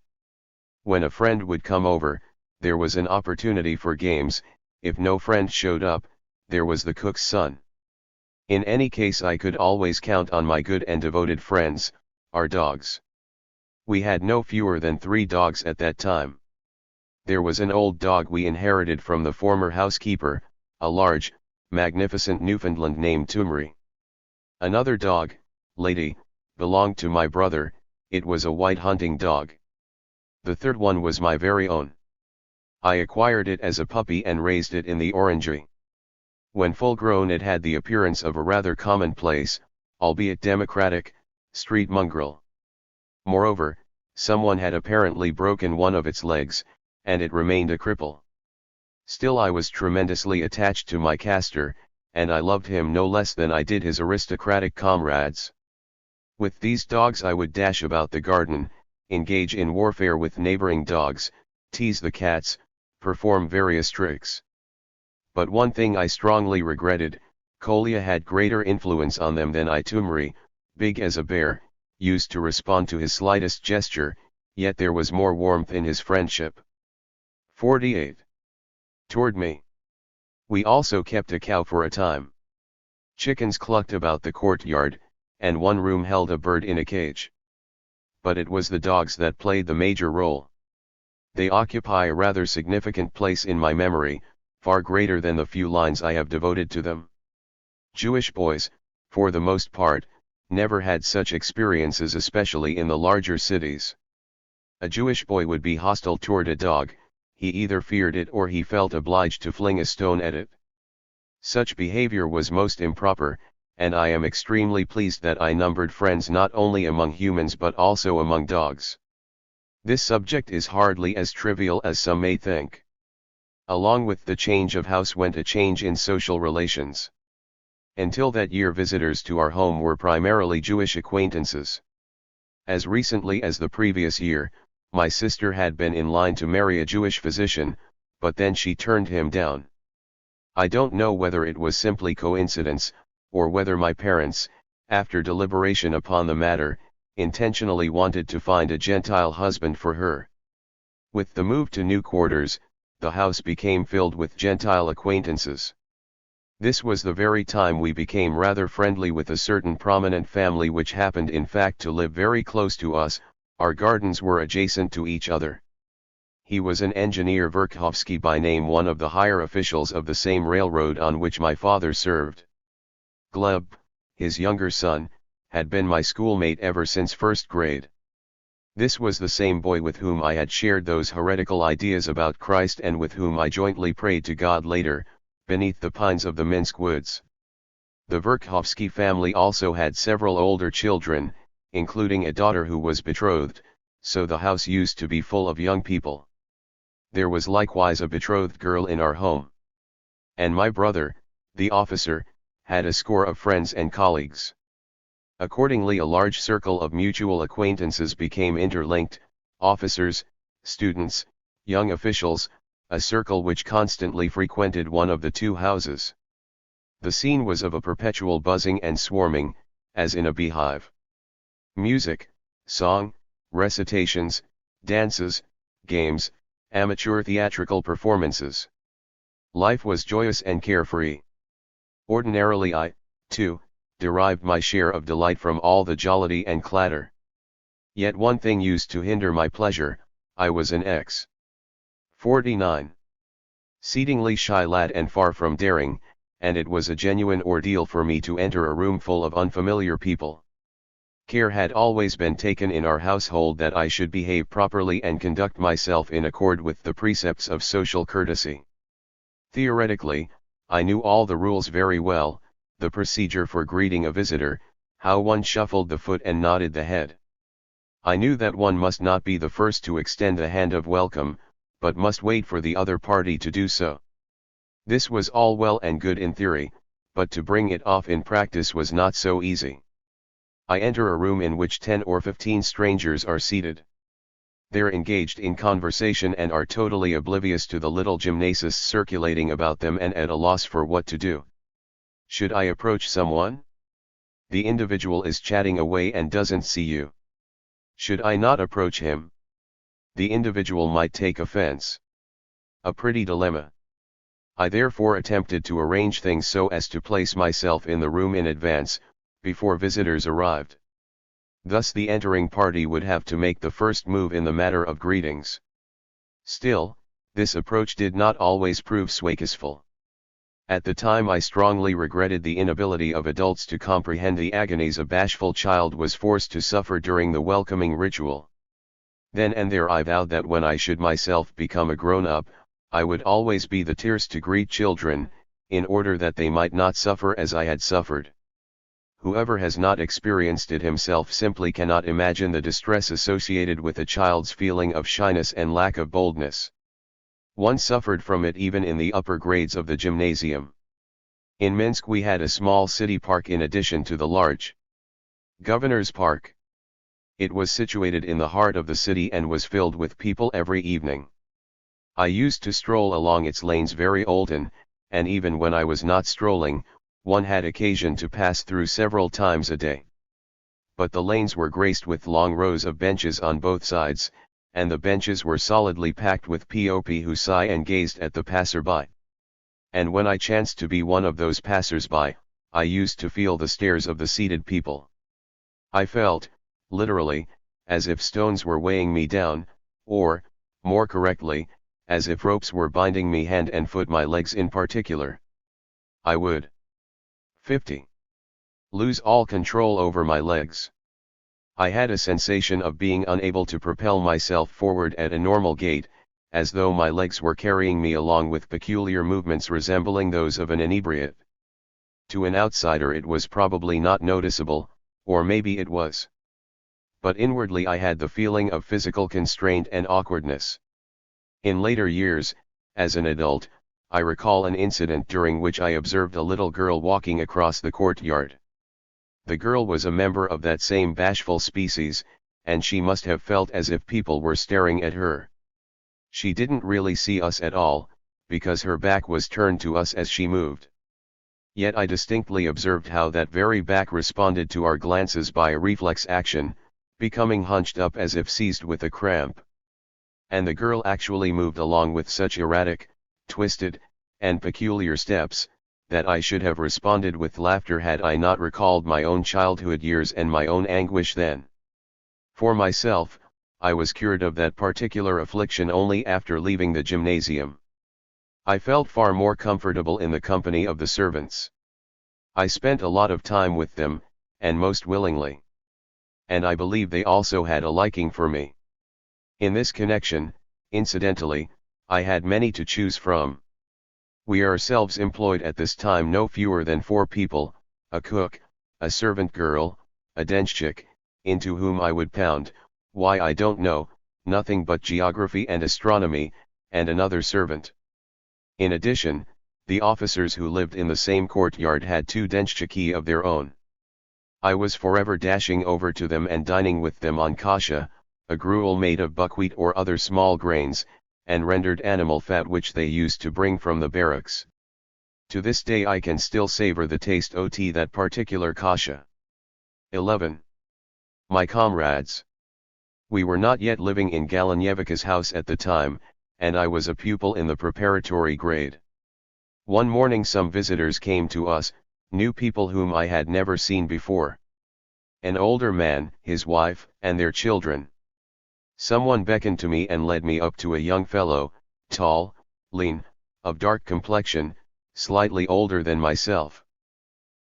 When a friend would come over, there was an opportunity for games. If no friend showed up, there was the cook's son. In any case, I could always count on my good and devoted friends, our dogs. We had no fewer than 3 dogs at that time. There was an old dog we inherited from the former housekeeper, a large, magnificent Newfoundland named Tumri. Another dog, Lady, belonged to my brother. It was a white hunting dog. The third one was my very own. I acquired it as a puppy and raised it in the orangery. When full grown it had the appearance of a rather commonplace, albeit democratic, street mongrel. Moreover, someone had apparently broken one of its legs, and it remained a cripple. Still I was tremendously attached to my Castor, and I loved him no less than I did his aristocratic comrades. With these dogs I would dash about the garden, engage in warfare with neighboring dogs, tease the cats, perform various tricks. But one thing I strongly regretted: Kolya had greater influence on them than I. Tumri, big as a bear, used to respond to his slightest gesture, yet there was more warmth in his friendship. 48. Toward me. We also kept a cow for a time. Chickens clucked about the courtyard, and one room held a bird in a cage. But it was the dogs that played the major role. They occupy a rather significant place in my memory, far greater than the few lines I have devoted to them. Jewish boys, for the most part, never had such experiences, especially in the larger cities. A Jewish boy would be hostile toward a dog; he either feared it or he felt obliged to fling a stone at it. Such behavior was most improper, and I am extremely pleased that I numbered friends not only among humans but also among dogs. This subject is hardly as trivial as some may think. Along with the change of house went a change in social relations. Until that year, visitors to our home were primarily Jewish acquaintances. As recently as the previous year, my sister had been in line to marry a Jewish physician, but then she turned him down. I don't know whether it was simply coincidence, or whether my parents, after deliberation upon the matter, intentionally wanted to find a Gentile husband for her. With the move to new quarters, the house became filled with Gentile acquaintances. This was the very time we became rather friendly with a certain prominent family which happened in fact to live very close to us. Our gardens were adjacent to each other. He was an engineer Verkhovsky by name, one of the higher officials of the same railroad on which my father served. Gleb, his younger son, had been my schoolmate ever since first grade. This was the same boy with whom I had shared those heretical ideas about Christ and with whom I jointly prayed to God later, beneath the pines of the Minsk woods. The Verkhovsky family also had several older children, including a daughter who was betrothed, so the house used to be full of young people. There was likewise a betrothed girl in our home. And my brother, the officer, had a score of friends and colleagues. Accordingly, a large circle of mutual acquaintances became interlinked: officers, students, young officials, a circle which constantly frequented one of the two houses. The scene was of a perpetual buzzing and swarming, as in a beehive. Music, song, recitations, dances, games, amateur theatrical performances. Life was joyous and carefree. Ordinarily I, too, derived my share of delight from all the jollity and clatter. Yet one thing used to hinder my pleasure: I was an ex. 49. Exceedingly shy lad and far from daring, and it was a genuine ordeal for me to enter a room full of unfamiliar people. Care had always been taken in our household that I should behave properly and conduct myself in accord with the precepts of social courtesy. Theoretically, I knew all the rules very well: the procedure for greeting a visitor, how one shuffled the foot and nodded the head. I knew that one must not be the first to extend a hand of welcome, but must wait for the other party to do so. This was all well and good in theory, but to bring it off in practice was not so easy. I enter a room in which 10 or 15 strangers are seated. They're engaged in conversation and are totally oblivious to the little gymnasists circulating about them and at a loss for what to do. Should I approach someone? The individual is chatting away and doesn't see you. Should I not approach him? The individual might take offense. A pretty dilemma. I therefore attempted to arrange things so as to place myself in the room in advance, before visitors arrived. Thus the entering party would have to make the first move in the matter of greetings. Still, this approach did not always prove successful. At the time I strongly regretted the inability of adults to comprehend the agonies a bashful child was forced to suffer during the welcoming ritual. Then and there I vowed that when I should myself become a grown-up, I would always be the tears to greet children, in order that they might not suffer as I had suffered. Whoever has not experienced it himself simply cannot imagine the distress associated with a child's feeling of shyness and lack of boldness. One suffered from it even in the upper grades of the gymnasium. In Minsk we had a small city park in addition to the large Governor's Park. It was situated in the heart of the city and was filled with people every evening. I used to stroll along its lanes very often, and even when I was not strolling, one had occasion to pass through several times a day. But the lanes were graced with long rows of benches on both sides, and the benches were solidly packed with POP who sigh and gazed at the passer-by. And when I chanced to be one of those passers-by, I used to feel the stares of the seated people. I felt, literally, as if stones were weighing me down, or, more correctly, as if ropes were binding me hand and foot, my legs in particular. I would 50. Lose all control over my legs. I had a sensation of being unable to propel myself forward at a normal gait, as though my legs were carrying me along with peculiar movements resembling those of an inebriate. To an outsider it was probably not noticeable, or maybe it was. But inwardly I had the feeling of physical constraint and awkwardness. In later years, as an adult, I recall an incident during which I observed a little girl walking across the courtyard. The girl was a member of that same bashful species, and she must have felt as if people were staring at her. She didn't really see us at all, because her back was turned to us as she moved. Yet I distinctly observed how that very back responded to our glances by a reflex action, becoming hunched up as if seized with a cramp. And the girl actually moved along with such erratic, twisted, and peculiar steps, that I should have responded with laughter had I not recalled my own childhood years and my own anguish then. For myself, I was cured of that particular affliction only after leaving the gymnasium. I felt far more comfortable in the company of the servants. I spent a lot of time with them, and most willingly. And I believe they also had a liking for me. In this connection, incidentally, I had many to choose from. We ourselves employed at this time no fewer than 4 people, a cook, a servant girl, a denshchik, into whom I would pound, why I don't know, nothing but geography and astronomy, and another servant. In addition, the officers who lived in the same courtyard had 2 denshchiki of their own. I was forever dashing over to them and dining with them on kasha, a gruel made of buckwheat or other small grains, and rendered animal fat which they used to bring from the barracks. To this day I can still savor the taste of that particular kasha. 11. My comrades. We were not yet living in Galinevika's house at the time, and I was a pupil in the preparatory grade. One morning some visitors came to us, new people whom I had never seen before. An older man, his wife, and their children. Someone beckoned to me and led me up to a young fellow, tall, lean, of dark complexion, slightly older than myself.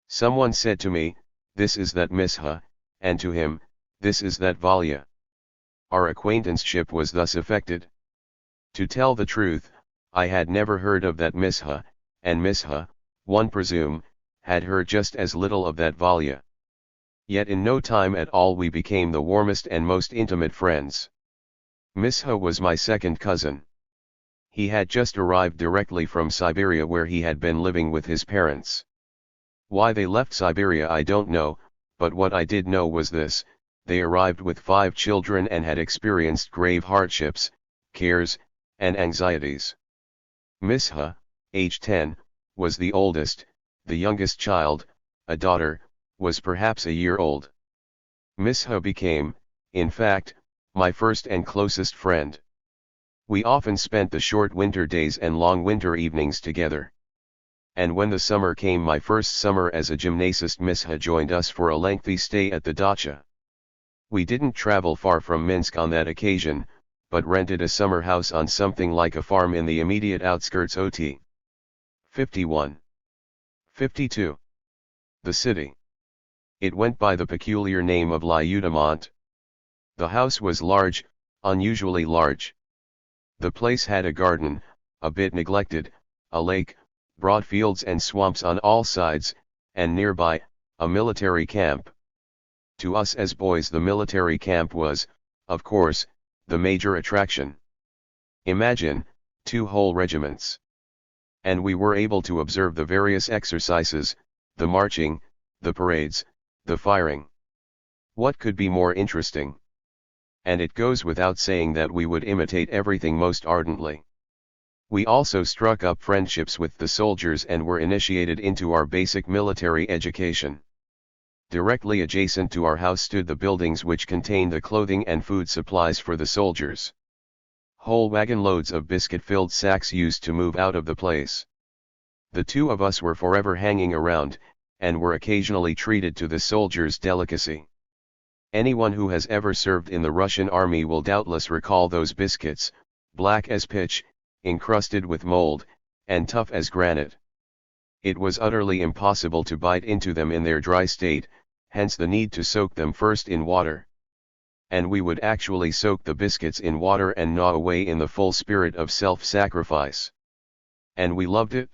Someone said to me, "This is that Misha," and to him, "This is that Valya." Our acquaintanceship was thus effected. To tell the truth, I had never heard of that Misha, and Misha, one presume, had heard just as little of that Valya. Yet in no time at all we became the warmest and most intimate friends. Misha was my second cousin. He had just arrived directly from Siberia where he had been living with his parents. Why they left Siberia I don't know, but what I did know was this: they arrived with 5 children and had experienced grave hardships, cares, and anxieties. Misha, age 10, was the oldest. The youngest child, a daughter, was perhaps a year old. Misha became, in fact, my first and closest friend. We often spent the short winter days and long winter evenings together. And when the summer came, my first summer as a gymnasist, Misha joined us for a lengthy stay at the dacha. We didn't travel far from Minsk on that occasion, but rented a summer house on something like a farm in the immediate outskirts of 51. 52. The city. It went by the peculiar name of Lyudamont. The house was large, unusually large. The place had a garden, a bit neglected, a lake, broad fields and swamps on all sides, and nearby, a military camp. To us as boys the military camp was, of course, the major attraction. Imagine, 2 whole regiments. and we were able to observe the various exercises, the marching, the parades, the firing. What could be more interesting? And it goes without saying that we would imitate everything most ardently. We also struck up friendships with the soldiers and were initiated into our basic military education. Directly adjacent to our house stood the buildings which contained the clothing and food supplies for the soldiers. Whole wagon loads of biscuit-filled sacks used to move out of the place. The two of us were forever hanging around, and were occasionally treated to the soldiers' delicacy. Anyone who has ever served in the Russian army will doubtless recall those biscuits, black as pitch, encrusted with mold, and tough as granite. It was utterly impossible to bite into them in their dry state, hence the need to soak them first in water. And we would actually soak the biscuits in water and gnaw away in the full spirit of self-sacrifice. And we loved it.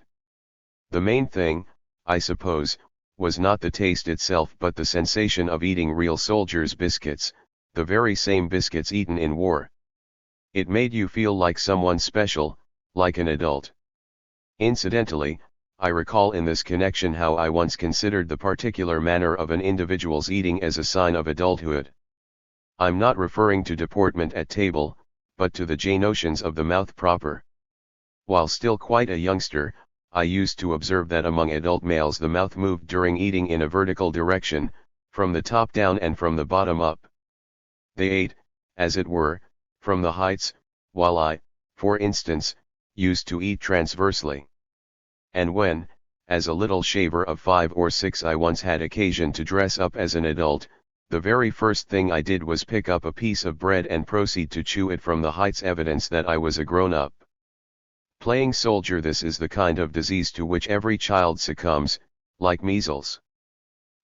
The main thing, I suppose, was not the taste itself but the sensation of eating real soldiers' biscuits, the very same biscuits eaten in war. It made you feel like someone special, like an adult. Incidentally, I recall in this connection how I once considered the particular manner of an individual's eating as a sign of adulthood. I'm not referring to deportment at table, but to the notions of the mouth proper. While still quite a youngster, I used to observe that among adult males the mouth moved during eating in a vertical direction, from the top down and from the bottom up. They ate, as it were, from the heights, while I, for instance, used to eat transversely. And when, as a little shaver of 5 or 6 I once had occasion to dress up as an adult, the very first thing I did was pick up a piece of bread and proceed to chew it from the heights, evidence that I was a grown-up. Playing soldier, this is the kind of disease to which every child succumbs, like measles.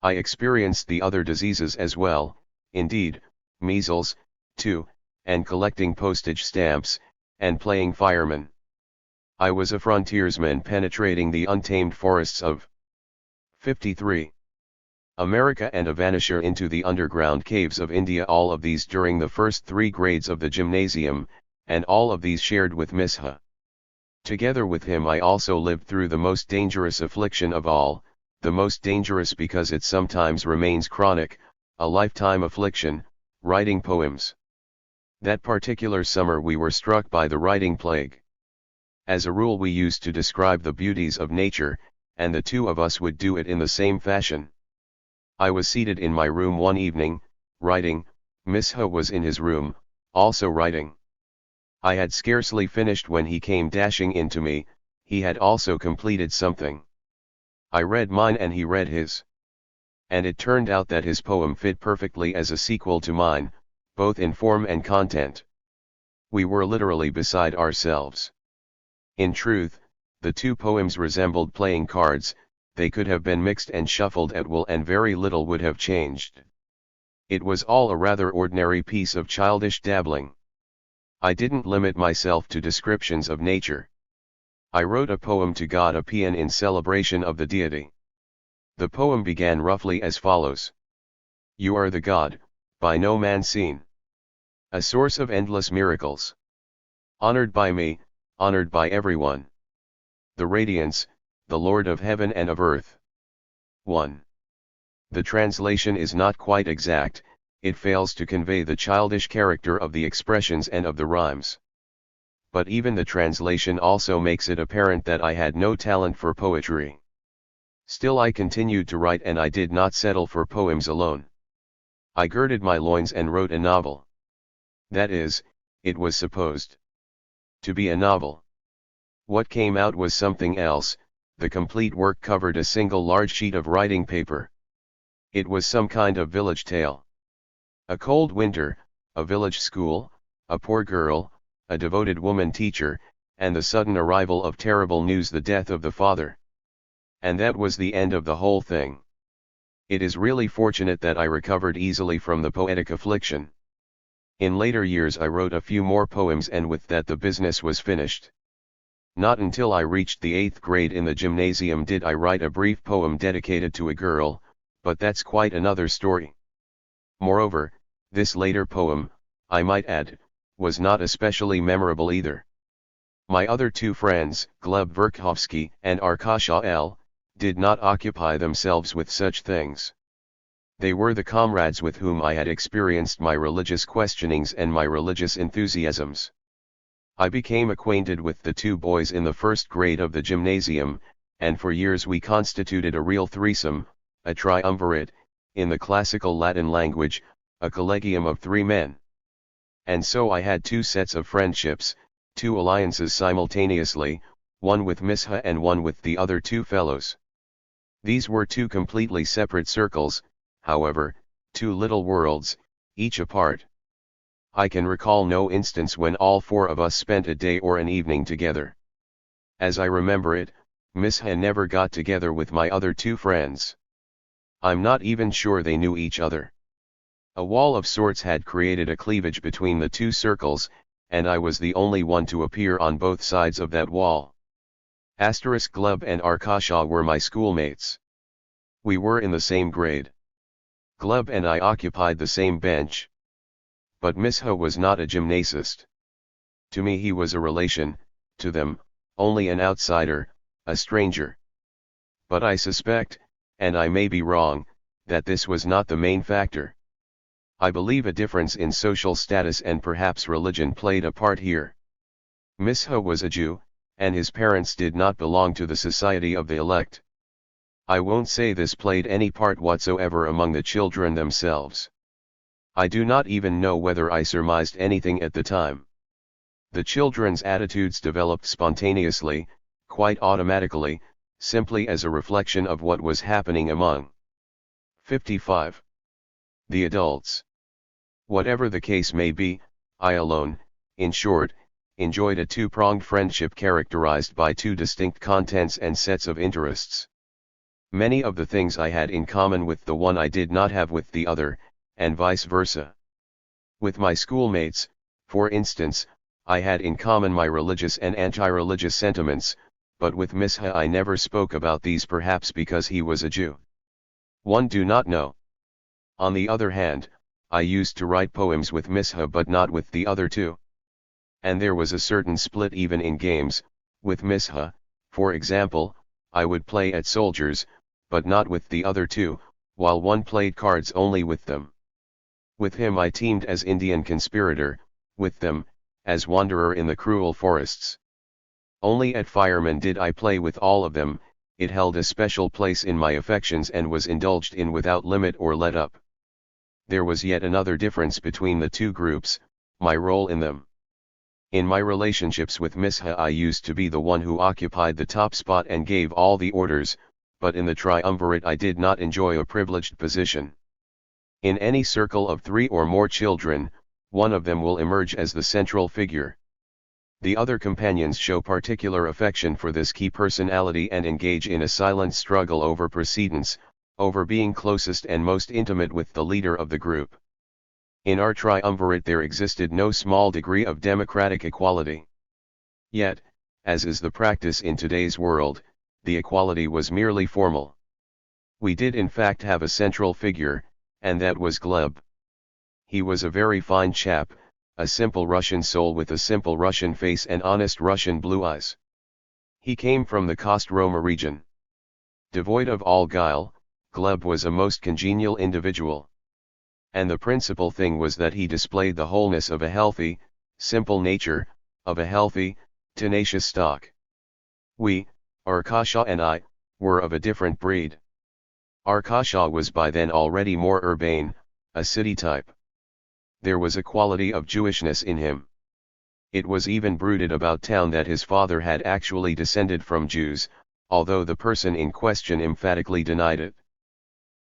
I experienced the other diseases as well, indeed, measles, too, and collecting postage stamps, and playing fireman. I was a frontiersman penetrating the untamed forests of 53. America and a vanisher into the underground caves of India, all of these during the first 3 grades of the gymnasium, and all of these shared with Miss H. Together with him I also lived through the most dangerous affliction of all, the most dangerous because it sometimes remains chronic, a lifetime affliction, writing poems. That particular summer we were struck by the writing plague. As a rule we used to describe the beauties of nature, and the two of us would do it in the same fashion. I was seated in my room one evening, writing, Miss H was in his room, also writing. I had scarcely finished when he came dashing into me, he had also completed something. I read mine and he read his. And it turned out that his poem fit perfectly as a sequel to mine, both in form and content. We were literally beside ourselves. In truth, the two poems resembled playing cards, they could have been mixed and shuffled at will and very little would have changed. It was all a rather ordinary piece of childish dabbling. I didn't limit myself to descriptions of nature. I wrote a poem to God, a paean in celebration of the deity. The poem began roughly as follows. You are the God, by no man seen. A source of endless miracles. Honored by me, honored by everyone. The radiance, the Lord of heaven and of earth. 1. The translation is not quite exact, it fails to convey the childish character of the expressions and of the rhymes. But even the translation also makes it apparent that I had no talent for poetry. Still I continued to write, and I did not settle for poems alone. I girded my loins and wrote a novel. That is, it was supposed to be a novel. What came out was something else. The complete work covered a single large sheet of writing paper. It was some kind of village tale. A cold winter, a village school, a poor girl, a devoted woman teacher, and the sudden arrival of terrible news, the death of the father. And that was the end of the whole thing. It is really fortunate that I recovered easily from the poetic affliction. In later years I wrote a few more poems, and with that the business was finished. Not until I reached the 8th grade in the gymnasium did I write a brief poem dedicated to a girl, but that's quite another story. Moreover, this later poem, I might add, was not especially memorable either. My other two friends, Gleb Verkhovsky and Arkasha L., did not occupy themselves with such things. They were the comrades with whom I had experienced my religious questionings and my religious enthusiasms. I became acquainted with the two boys in the first grade of the gymnasium, and for years we constituted a real threesome, a triumvirate, in the classical Latin language, a collegium of 3 men. And so I had 2 sets of friendships, 2 alliances simultaneously, one with Misha and one with the other 2 fellows. These were 2 completely separate circles, however, 2 little worlds, each apart. I can recall no instance when all 4 of us spent a day or an evening together. As I remember it, Misha never got together with my other 2 friends. I'm not even sure they knew each other. A wall of sorts had created a cleavage between the 2 circles, and I was the only one to appear on both sides of that wall. Gleb and Arkasha were my schoolmates. We were in the same grade. Gleb and I occupied the same bench. But Misha was not a gymnasist. To me he was a relation, to them, only an outsider, a stranger. But I suspect, and I may be wrong, that this was not the main factor. I believe a difference in social status and perhaps religion played a part here. Misha was a Jew, and his parents did not belong to the society of the elect. I won't say this played any part whatsoever among the children themselves. I do not even know whether I surmised anything at the time. The children's attitudes developed spontaneously, quite automatically, simply as a reflection of what was happening among 55. The adults. Whatever the case may be, I alone, in short, enjoyed a 2-pronged friendship characterized by 2 distinct contents and sets of interests. Many of the things I had in common with the one I did not have with the other, and vice versa. With my schoolmates, for instance, I had in common my religious and anti-religious sentiments, but with Misha I never spoke about these, perhaps because he was a Jew. One do not know. On the other hand, I used to write poems with Misha but not with the other 2. And there was a certain split even in games. With Misha, for example, I would play at soldiers, but not with the other 2, while one played cards only with them. With him I teamed as Indian conspirator, with them, as wanderer in the cruel forests. Only at firemen did I play with all of them. It held a special place in my affections and was indulged in without limit or let up. There was yet another difference between the 2 groups, my role in them. In my relationships with Misha I used to be the one who occupied the top spot and gave all the orders, but in the triumvirate I did not enjoy a privileged position. In any circle of 3 or more children, one of them will emerge as the central figure. The other companions show particular affection for this key personality and engage in a silent struggle over precedence, over being closest and most intimate with the leader of the group. In our triumvirate there existed no small degree of democratic equality. Yet, as is the practice in today's world, the equality was merely formal. We did in fact have a central figure, and that was Gleb. He was a very fine chap, a simple Russian soul with a simple Russian face and honest Russian blue eyes. He came from the Kostroma region. Devoid of all guile, Gleb was a most congenial individual. And the principal thing was that he displayed the wholeness of a healthy, simple nature, of a healthy, tenacious stock. We, Arkasha and I, were of a different breed. Arkasha was by then already more urbane, a city type. There was a quality of Jewishness in him. It was even bruited about town that his father had actually descended from Jews, although the person in question emphatically denied it.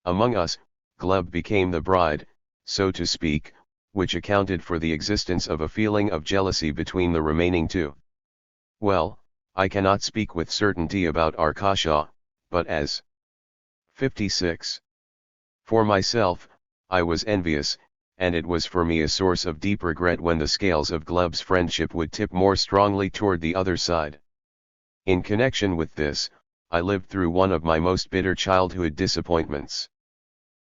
Among us, Gleb became the bride, so to speak, which accounted for the existence of a feeling of jealousy between the remaining 2. Well, I cannot speak with certainty about Arkasha, but as 56. For myself, I was envious, and it was for me a source of deep regret when the scales of Gleb's friendship would tip more strongly toward the other side. In connection with this, I lived through one of my most bitter childhood disappointments.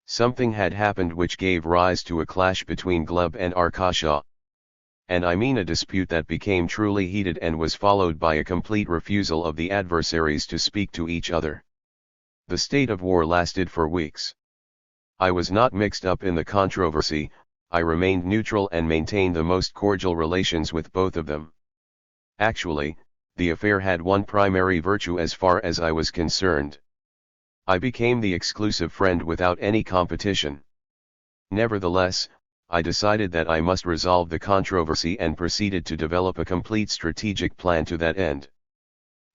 Something had happened which gave rise to a clash between Gleb and Arkasha. and I mean a dispute that became truly heated and was followed by a complete refusal of the adversaries to speak to each other. The state of war lasted for weeks. I was not mixed up in the controversy, I remained neutral and maintained the most cordial relations with both of them. Actually, the affair had one primary virtue as far as I was concerned. I became the exclusive friend without any competition. Nevertheless, I decided that I must resolve the controversy and proceeded to develop a complete strategic plan to that end.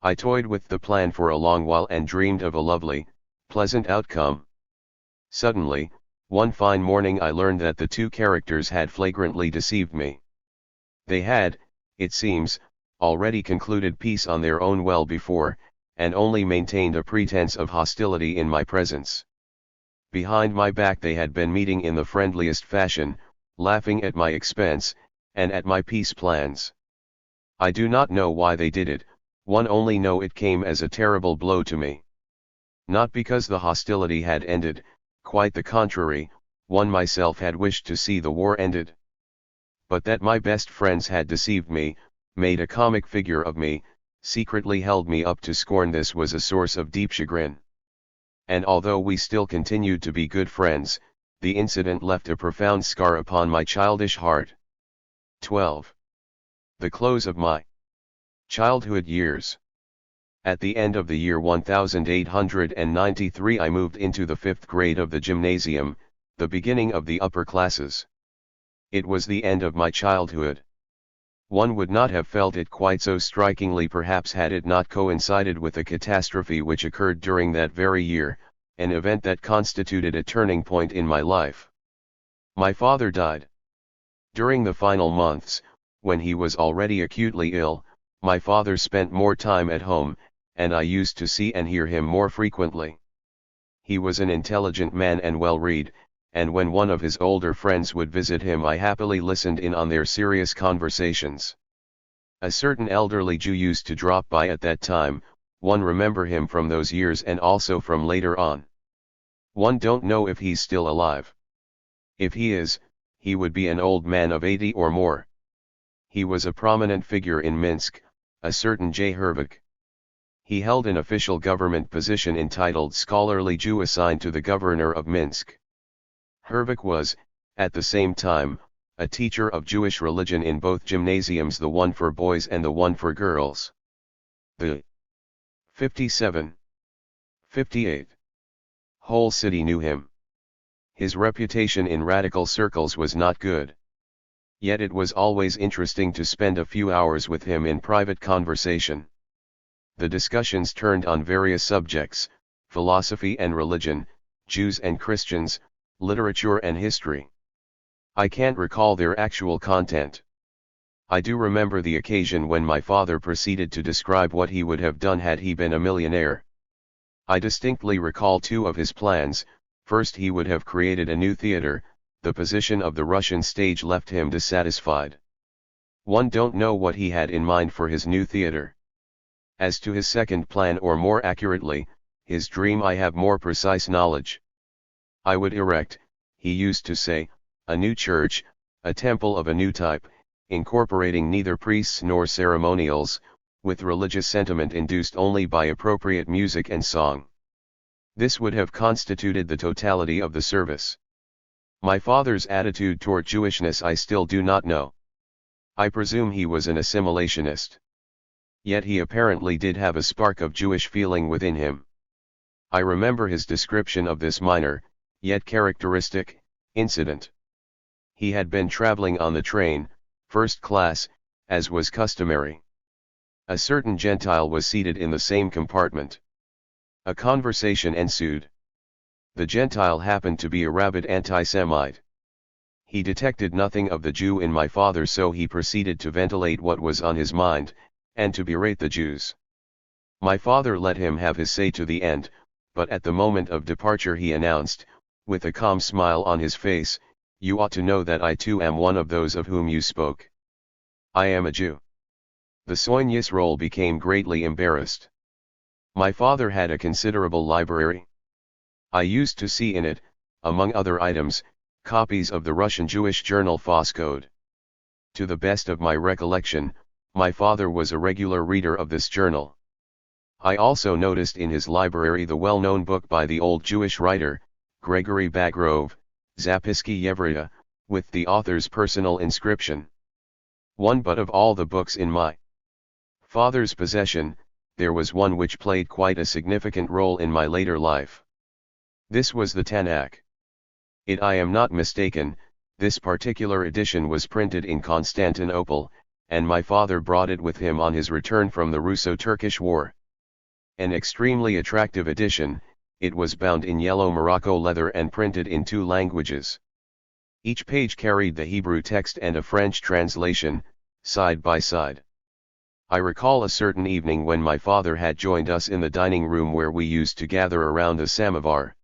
I toyed with the plan for a long while and dreamed of a lovely, pleasant outcome. Suddenly, one fine morning I learned that the two characters had flagrantly deceived me. They had, it seems, already concluded peace on their own well before, and only maintained a pretense of hostility in my presence. Behind my back they had been meeting in the friendliest fashion, laughing at my expense, and at my peace plans. I do not know why they did it, one only know it came as a terrible blow to me. Not because the hostility had ended, quite the contrary, one myself had wished to see the war ended. But that my best friends had deceived me, made a comic figure of me, secretly held me up to scorn. This was a source of deep chagrin. And although we still continued to be good friends, the incident left a profound scar upon my childish heart. 12. The close of my childhood years. At the end of the year 1893 I moved into the 5th grade of the gymnasium, the beginning of the upper classes. It was the end of my childhood. One would not have felt it quite so strikingly perhaps had it not coincided with a catastrophe which occurred during that very year, an event that constituted a turning point in my life. My father died. During the final months, when he was already acutely ill, my father spent more time at home, and I used to see and hear him more frequently. He was an intelligent man and well-read, and when one of his older friends would visit him I happily listened in on their serious conversations. A certain elderly Jew used to drop by at that time, one remember him from those years and also from later on. One don't know if he's still alive. If he is, he would be an old man of 80 or more. He was a prominent figure in Minsk, a certain J. Hervik. He held an official government position entitled Scholarly Jew assigned to the governor of Minsk. Hervik was, at the same time, a teacher of Jewish religion in both gymnasiums, the one for boys and the one for girls. The 57, 58 whole city knew him. His reputation in radical circles was not good. Yet it was always interesting to spend a few hours with him in private conversation. The discussions turned on various subjects, philosophy and religion, Jews and Christians, literature and history. I can't recall their actual content. I do remember the occasion when my father proceeded to describe what he would have done had he been a millionaire. I distinctly recall two of his plans. First, he would have created a new theater. The position of the Russian stage left him dissatisfied. One don't know what he had in mind for his new theater. As to his second plan, or more accurately, his dream, I have more precise knowledge. I would erect, he used to say, a new church, a temple of a new type, incorporating neither priests nor ceremonials, with religious sentiment induced only by appropriate music and song. This would have constituted the totality of the service. My father's attitude toward Jewishness I still do not know. I presume he was an assimilationist. Yet he apparently did have a spark of Jewish feeling within him. I remember his description of this minor, yet characteristic, incident. He had been traveling on the train, first class, as was customary. A certain Gentile was seated in the same compartment. A conversation ensued. The Gentile happened to be a rabid anti-Semite. He detected nothing of the Jew in my father, so he proceeded to ventilate what was on his mind, and to berate the Jews. My father let him have his say to the end, but at the moment of departure he announced, with a calm smile on his face, "You ought to know that I too am one of those of whom you spoke. I am a Jew." The Soyn Yisroel became greatly embarrassed. My father had a considerable library. I used to see in it, among other items, copies of the Russian Jewish journal Foskode. To the best of my recollection, my father was a regular reader of this journal. I also noticed in his library the well-known book by the old Jewish writer, Gregory Bagrove, Zapiski Yevriya, with the author's personal inscription. One but of all the books in my father's possession, there was one which played quite a significant role in my later life. This was the Tanakh. I am not mistaken, this particular edition was printed in Constantinople, and my father brought it with him on his return from the Russo-Turkish War. An extremely attractive edition, it was bound in yellow Morocco leather and printed in 2 languages. Each page carried the Hebrew text and a French translation, side by side. I recall a certain evening when my father had joined us in the dining room where we used to gather around the samovar.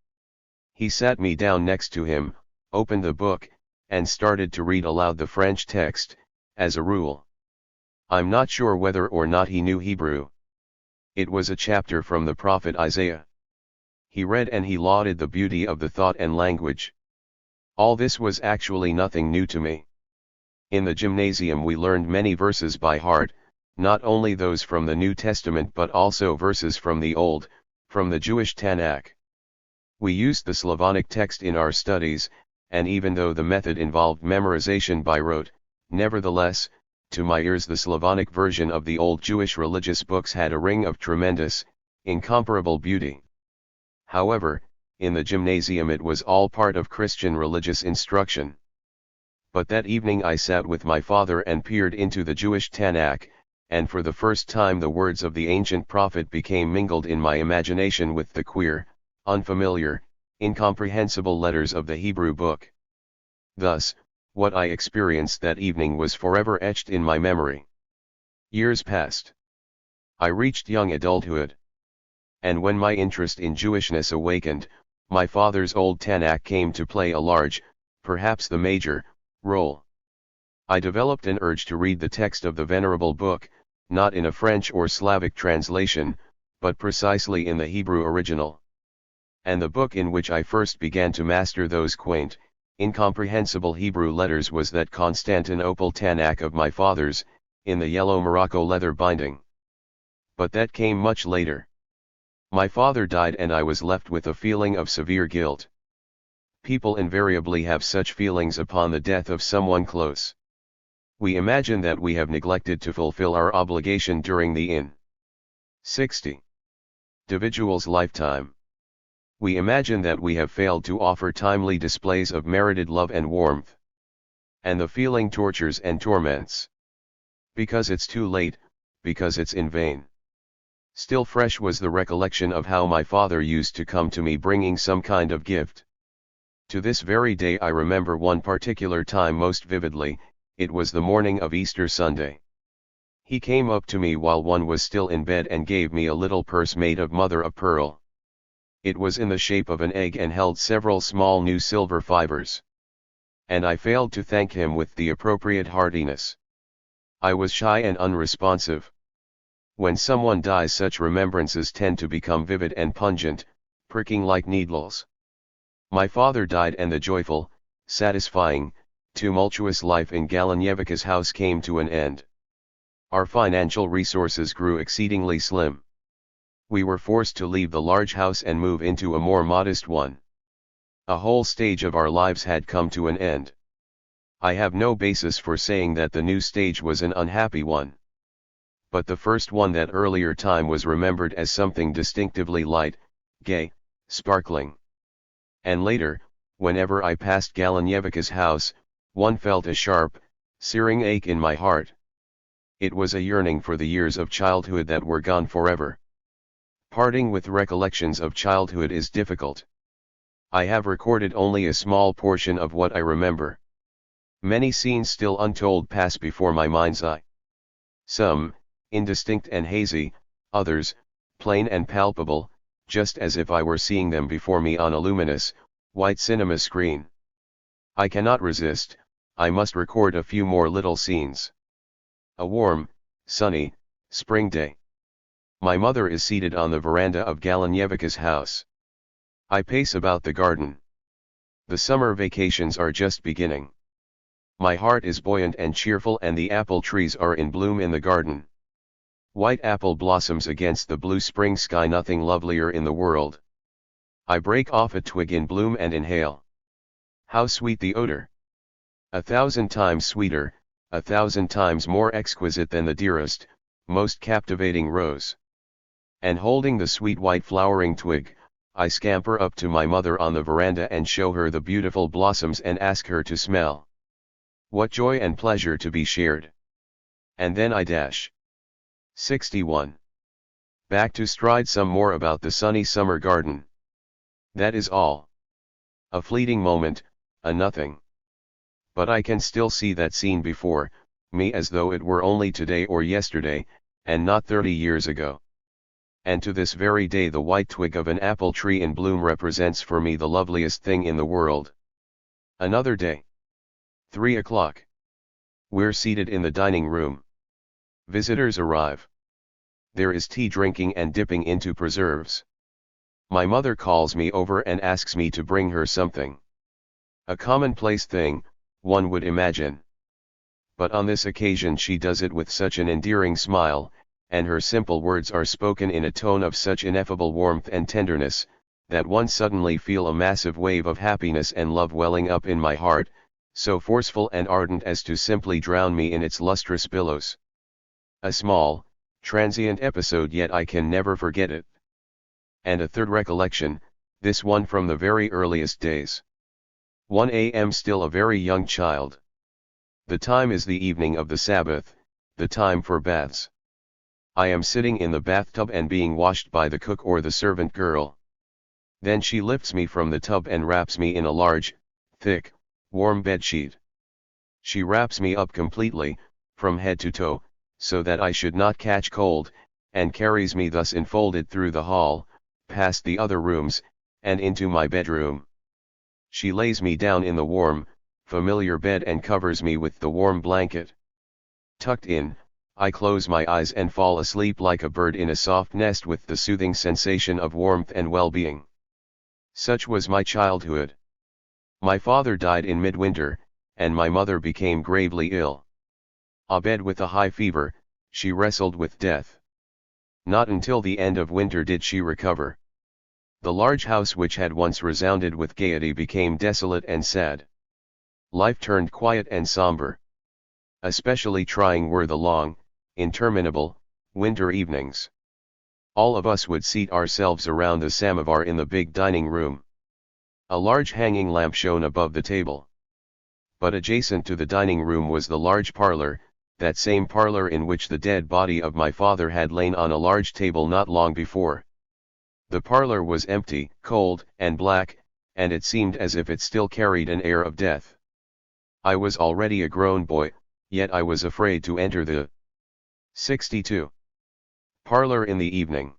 He sat me down next to him, opened the book, and started to read aloud the French text, as a rule. I'm not sure whether or not he knew Hebrew. It was a chapter from the prophet Isaiah. He read and he lauded the beauty of the thought and language. All this was actually nothing new to me. In the gymnasium we learned many verses by heart, not only those from the New Testament but also verses from the Old, from the Jewish Tanakh. We used the Slavonic text in our studies, and even though the method involved memorization by rote, nevertheless, to my ears the Slavonic version of the old Jewish religious books had a ring of tremendous, incomparable beauty. However, in the gymnasium it was all part of Christian religious instruction. But that evening I sat with my father and peered into the Jewish Tanakh, and for the first time the words of the ancient prophet became mingled in my imagination with the queer, unfamiliar, incomprehensible letters of the Hebrew book. Thus, what I experienced that evening was forever etched in my memory. Years passed. I reached young adulthood. And when my interest in Jewishness awakened, my father's old Tanakh came to play a large, perhaps the major, role. I developed an urge to read the text of the venerable book, not in a French or Slavic translation, but precisely in the Hebrew original. And the book in which I first began to master those quaint, incomprehensible Hebrew letters was that Constantinople Tanakh of my father's, in the yellow Morocco leather binding. But that came much later. My father died and I was left with a feeling of severe guilt. People invariably have such feelings upon the death of someone close. We imagine that we have neglected to fulfill our obligation during the 60 individual's lifetime. We imagine that we have failed to offer timely displays of merited love and warmth. And the feeling tortures and torments. Because it's too late, because it's in vain. Still fresh was the recollection of how my father used to come to me bringing some kind of gift. To this very day I remember one particular time most vividly. It was the morning of Easter Sunday. He came up to me while one was still in bed and gave me a little purse made of mother of pearl. It was in the shape of an egg and held several small new silver fibers. And I failed to thank him with the appropriate heartiness. I was shy and unresponsive. When someone dies, such remembrances tend to become vivid and pungent, pricking like needles. My father died and the joyful, satisfying, tumultuous life in Galanyevich's house came to an end. Our financial resources grew exceedingly slim. We were forced to leave the large house and move into a more modest one. A whole stage of our lives had come to an end. I have no basis for saying that the new stage was an unhappy one. But the first one, that earlier time, was remembered as something distinctively light, gay, sparkling. And later, whenever I passed Galanyevich's house, one felt a sharp, searing ache in my heart. It was a yearning for the years of childhood that were gone forever. Parting with recollections of childhood is difficult. I have recorded only a small portion of what I remember. Many scenes still untold pass before my mind's eye. Some, indistinct and hazy, others, plain and palpable, just as if I were seeing them before me on a luminous, white cinema screen. I cannot resist, I must record a few more little scenes. A warm, sunny, spring day. My mother is seated on the veranda of Galanyevich's house. I pace about the garden. The summer vacations are just beginning. My heart is buoyant and cheerful, and the apple trees are in bloom in the garden. White apple blossoms against the blue spring sky, nothing lovelier in the world. I break off a twig in bloom and inhale. How sweet the odor! 1,000 times sweeter, 1,000 times more exquisite than the dearest, most captivating rose. And holding the sweet white flowering twig, I scamper up to my mother on the veranda and show her the beautiful blossoms and ask her to smell. What joy and pleasure to be shared! And then I dash. 61. Back to stride some more about the sunny summer garden. That is all. A fleeting moment, a nothing. But I can still see that scene before me as though it were only today or yesterday, and not 30 years ago. And to this very day the white twig of an apple tree in bloom represents for me the loveliest thing in the world. Another day. 3 o'clock. We're seated in the dining room. Visitors arrive. There is tea, drinking and dipping into preserves. My mother calls me over and asks me to bring her something. A commonplace thing, one would imagine. But on this occasion she does it with such an endearing smile, and her simple words are spoken in a tone of such ineffable warmth and tenderness, that one suddenly feel a massive wave of happiness and love welling up in my heart, so forceful and ardent as to simply drown me in its lustrous billows. A small, transient episode, yet I can never forget it. And a third recollection, this one from the very earliest days. 1 a.m. still a very young child. The time is the evening of the Sabbath, the time for baths. I am sitting in the bathtub and being washed by the cook or the servant girl. Then she lifts me from the tub and wraps me in a large, thick, warm bedsheet. She wraps me up completely, from head to toe, so that I should not catch cold, and carries me thus enfolded through the hall, past the other rooms, and into my bedroom. She lays me down in the warm, familiar bed and covers me with the warm blanket. Tucked in, I close my eyes and fall asleep like a bird in a soft nest with the soothing sensation of warmth and well-being. Such was my childhood. My father died in midwinter, and my mother became gravely ill. Abed with a high fever, she wrestled with death. Not until the end of winter did she recover. The large house which had once resounded with gaiety became desolate and sad. Life turned quiet and somber. Especially trying were the long, interminable, winter evenings. All of us would seat ourselves around the samovar in the big dining room. A large hanging lamp shone above the table. But adjacent to the dining room was the large parlor, that same parlor in which the dead body of my father had lain on a large table not long before. The parlor was empty, cold, and black, and it seemed as if it still carried an air of death. I was already a grown boy, yet I was afraid to enter the 62 parlor in the evening.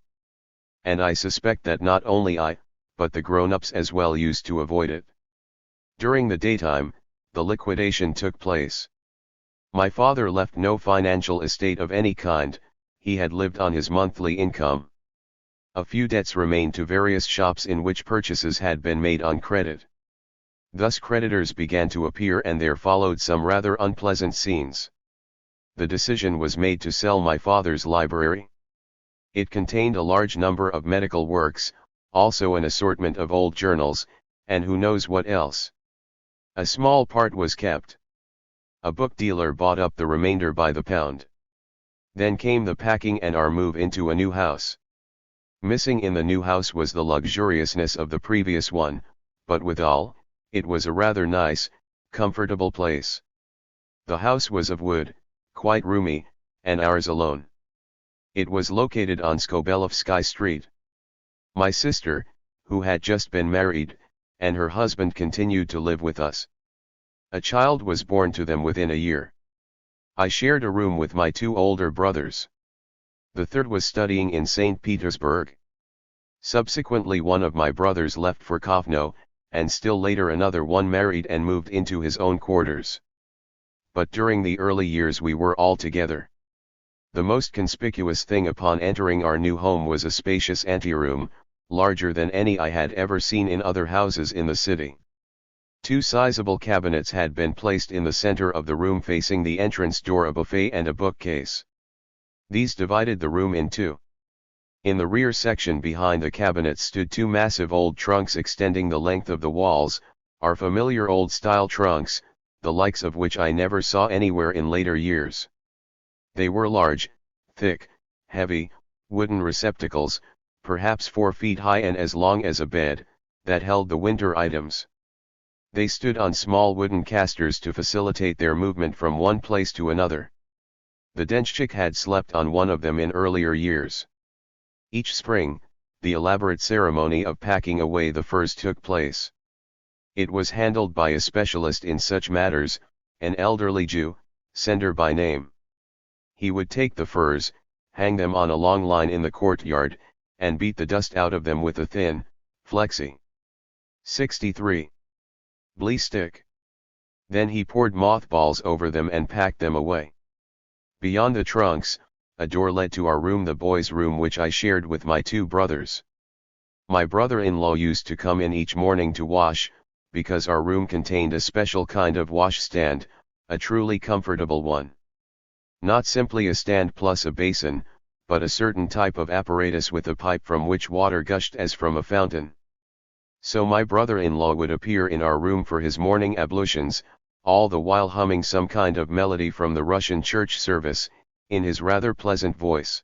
And I suspect that not only I, but the grown-ups as well used to avoid it. During the daytime, the liquidation took place. My father left no financial estate of any kind, he had lived on his monthly income. A few debts remained to various shops in which purchases had been made on credit. Thus creditors began to appear, and there followed some rather unpleasant scenes. The decision was made to sell my father's library. It contained a large number of medical works, also an assortment of old journals, and who knows what else. A small part was kept. A book dealer bought up the remainder by the pound. Then came the packing and our move into a new house. Missing in the new house was the luxuriousness of the previous one, but withal, it was a rather nice, comfortable place. The house was of wood, quite roomy, and ours alone. It was located on Skobelovsky Street. My sister, who had just been married, and her husband continued to live with us. A child was born to them within a year. I shared a room with my two older brothers. The third was studying in St. Petersburg. Subsequently one of my brothers left for Kovno, and still later another one married and moved into his own quarters. But during the early years we were all together. The most conspicuous thing upon entering our new home was a spacious anteroom, larger than any I had ever seen in other houses in the city. Two sizable cabinets had been placed in the center of the room facing the entrance door, a buffet and a bookcase. These divided the room in two. In the rear section behind the cabinets stood two massive old trunks extending the length of the walls, our familiar old-style trunks, the likes of which I never saw anywhere in later years. They were large, thick, heavy, wooden receptacles, perhaps 4 feet high and as long as a bed, that held the winter items. They stood on small wooden casters to facilitate their movement from one place to another. The denchik had slept on one of them in earlier years. Each spring, the elaborate ceremony of packing away the furs took place. It was handled by a specialist in such matters, an elderly Jew, Sender by name. He would take the furs, hang them on a long line in the courtyard, and beat the dust out of them with a thin, flexi. 63. Blee stick. Then he poured mothballs over them and packed them away. Beyond the trunks, a door led to our room, the boys' room, which I shared with my two brothers. My brother-in-law used to come in each morning to wash, because our room contained a special kind of washstand, a truly comfortable one. Not simply a stand plus a basin, but a certain type of apparatus with a pipe from which water gushed as from a fountain. So my brother-in-law would appear in our room for his morning ablutions, all the while humming some kind of melody from the Russian church service, in his rather pleasant voice.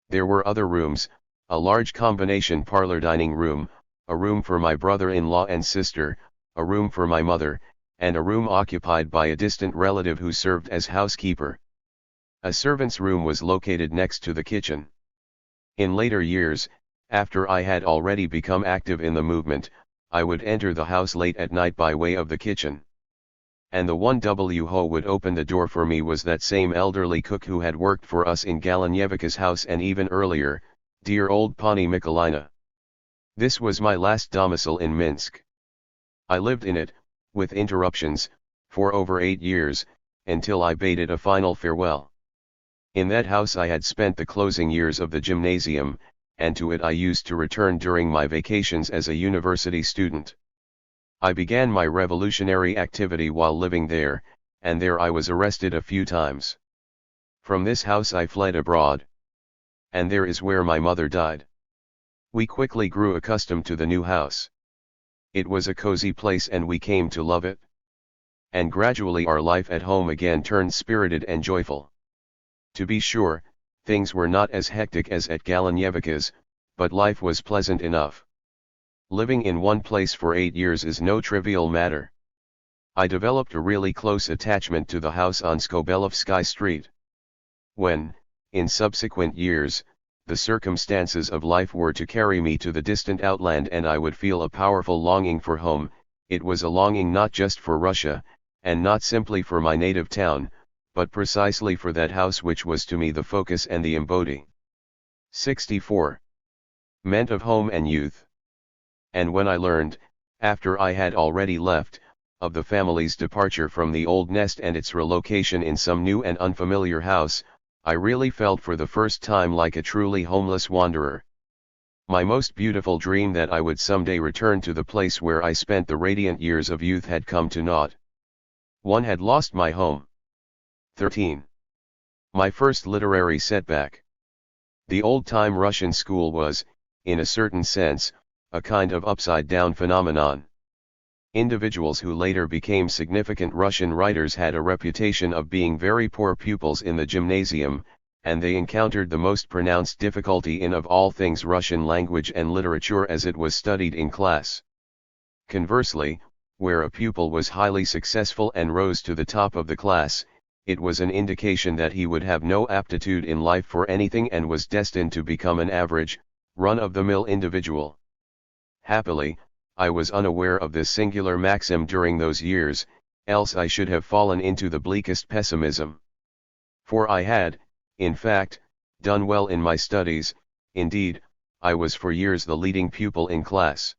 There were other rooms, a large combination parlor dining room, a room for my brother-in-law and sister, a room for my mother, and a room occupied by a distant relative who served as housekeeper. A servant's room was located next to the kitchen. In later years, after I had already become active in the movement, I would enter the house late at night by way of the kitchen. And the one who would open the door for me was that same elderly cook who had worked for us in Galanyevika's house and even earlier, dear old Pani Mikhailina. This was my last domicile in Minsk. I lived in it, with interruptions, for over 8 years, until I bade it a final farewell. In that house I had spent the closing years of the gymnasium, and to it I used to return during my vacations as a university student. I began my revolutionary activity while living there, and there I was arrested a few times. From this house I fled abroad. And there is where my mother died. We quickly grew accustomed to the new house. It was a cozy place and we came to love it. And gradually our life at home again turned spirited and joyful. To be sure, things were not as hectic as at Galanyevika's, but life was pleasant enough. Living in one place for 8 years is no trivial matter. I developed a really close attachment to the house on Skobelovsky Street. When, in subsequent years, the circumstances of life were to carry me to the distant outland and I would feel a powerful longing for home, it was a longing not just for Russia, and not simply for my native town, but precisely for that house which was to me the focus and the embodiment. 64. Meant of home and youth. And when I learned, after I had already left, of the family's departure from the old nest and its relocation in some new and unfamiliar house, I really felt for the first time like a truly homeless wanderer. My most beautiful dream that I would someday return to the place where I spent the radiant years of youth had come to naught. One had lost my home. 13. My first literary setback. The old-time Russian school was, in a certain sense, a kind of upside-down phenomenon. Individuals who later became significant Russian writers had a reputation of being very poor pupils in the gymnasium, and they encountered the most pronounced difficulty in of all things Russian language and literature as it was studied in class. Conversely, where a pupil was highly successful and rose to the top of the class, it was an indication that he would have no aptitude in life for anything and was destined to become an average, run-of-the-mill individual. Happily, I was unaware of this singular maxim during those years, else I should have fallen into the bleakest pessimism. For I had, in fact, done well in my studies, indeed, I was for years the leading pupil in class.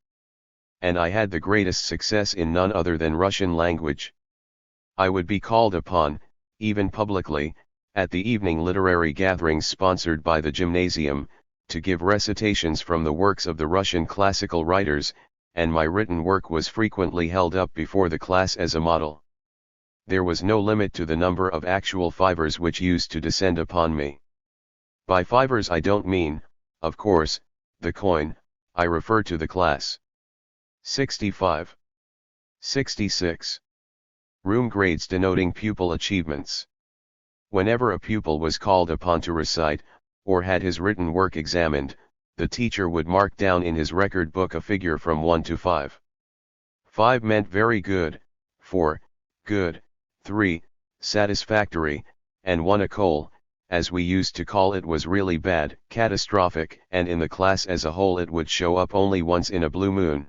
And I had the greatest success in none other than Russian language. I would be called upon, even publicly, at the evening literary gatherings sponsored by the gymnasium, to give recitations from the works of the Russian classical writers, and my written work was frequently held up before the class as a model. There was no limit to the number of actual fivers which used to descend upon me. By fivers I don't mean, of course, the coin, I refer to the class. 65. 66. Room grades denoting pupil achievements. Whenever a pupil was called upon to recite, or had his written work examined, the teacher would mark down in his record book a figure from 1 to 5. 5 meant very good, 4, good, 3, satisfactory, and 1 a coal, as we used to call it, was really bad, catastrophic, and in the class as a whole it would show up only once in a blue moon.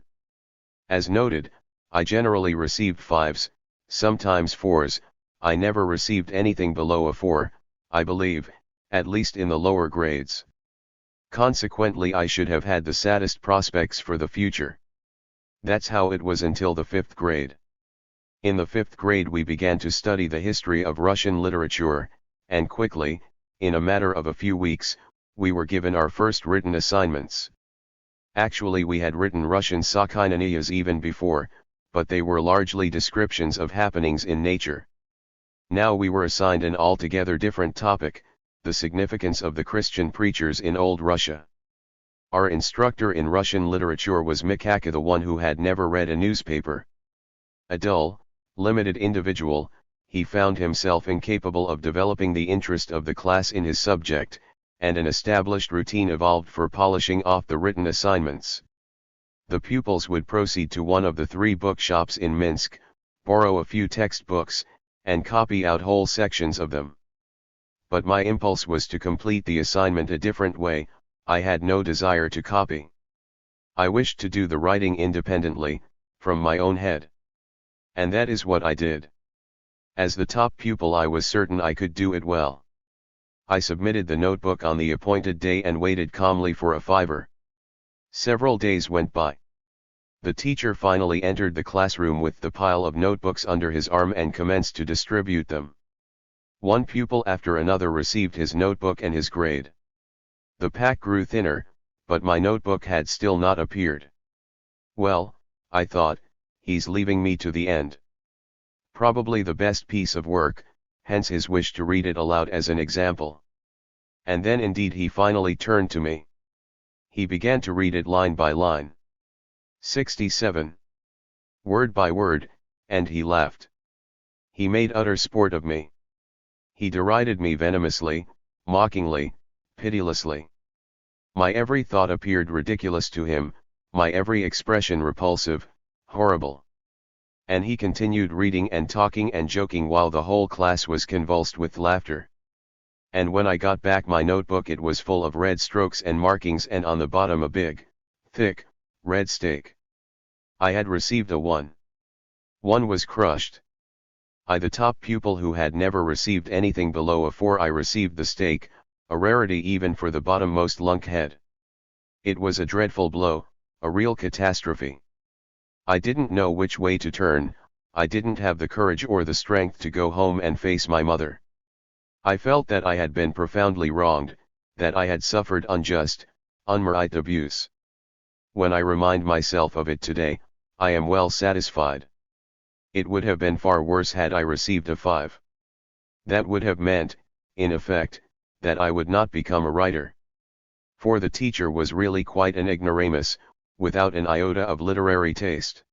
As noted, I generally received 5s, sometimes 4s, I never received anything below a 4, I believe, at least in the lower grades. Consequently I should have had the saddest prospects for the future. That's how it was until the 5th grade. In the 5th grade we began to study the history of Russian literature, and quickly, in a matter of a few weeks, we were given our first written assignments. Actually we had written Russian Sochinanias even before, but they were largely descriptions of happenings in nature. Now we were assigned an altogether different topic, the significance of the Christian preachers in Old Russia. Our instructor in Russian literature was Mikhail, the one who had never read a newspaper. A dull, limited individual, he found himself incapable of developing the interest of the class in his subject, and an established routine evolved for polishing off the written assignments. The pupils would proceed to one of the 3 bookshops in Minsk, borrow a few textbooks, and copy out whole sections of them. But my impulse was to complete the assignment a different way. I had no desire to copy. I wished to do the writing independently, from my own head. And that is what I did. As the top pupil I was certain I could do it well. I submitted the notebook on the appointed day and waited calmly for a 5er. Several days went by. The teacher finally entered the classroom with the pile of notebooks under his arm and commenced to distribute them. One pupil after another received his notebook and his grade. The pack grew thinner, but my notebook had still not appeared. Well, I thought, he's leaving me to the end. Probably the best piece of work, hence his wish to read it aloud as an example. And then indeed he finally turned to me. He began to read it line by line. 67. Word by word, and he laughed. He made utter sport of me. He derided me venomously, mockingly, pitilessly. My every thought appeared ridiculous to him, my every expression repulsive, horrible. And he continued reading and talking and joking while the whole class was convulsed with laughter. And when I got back my notebook it was full of red strokes and markings, and on the bottom a big, thick, red stake. I had received a 1. 1 was crushed. I, the top pupil who had never received anything below a 4, I received the stake, a rarity even for the bottommost lunkhead. It was a dreadful blow, a real catastrophe. I didn't know which way to turn, I didn't have the courage or the strength to go home and face my mother. I felt that I had been profoundly wronged, that I had suffered unjust, unmerited abuse. When I remind myself of it today, I am well satisfied. It would have been far worse had I received a 5. That would have meant, in effect, that I would not become a writer. For the teacher was really quite an ignoramus, without an iota of literary taste.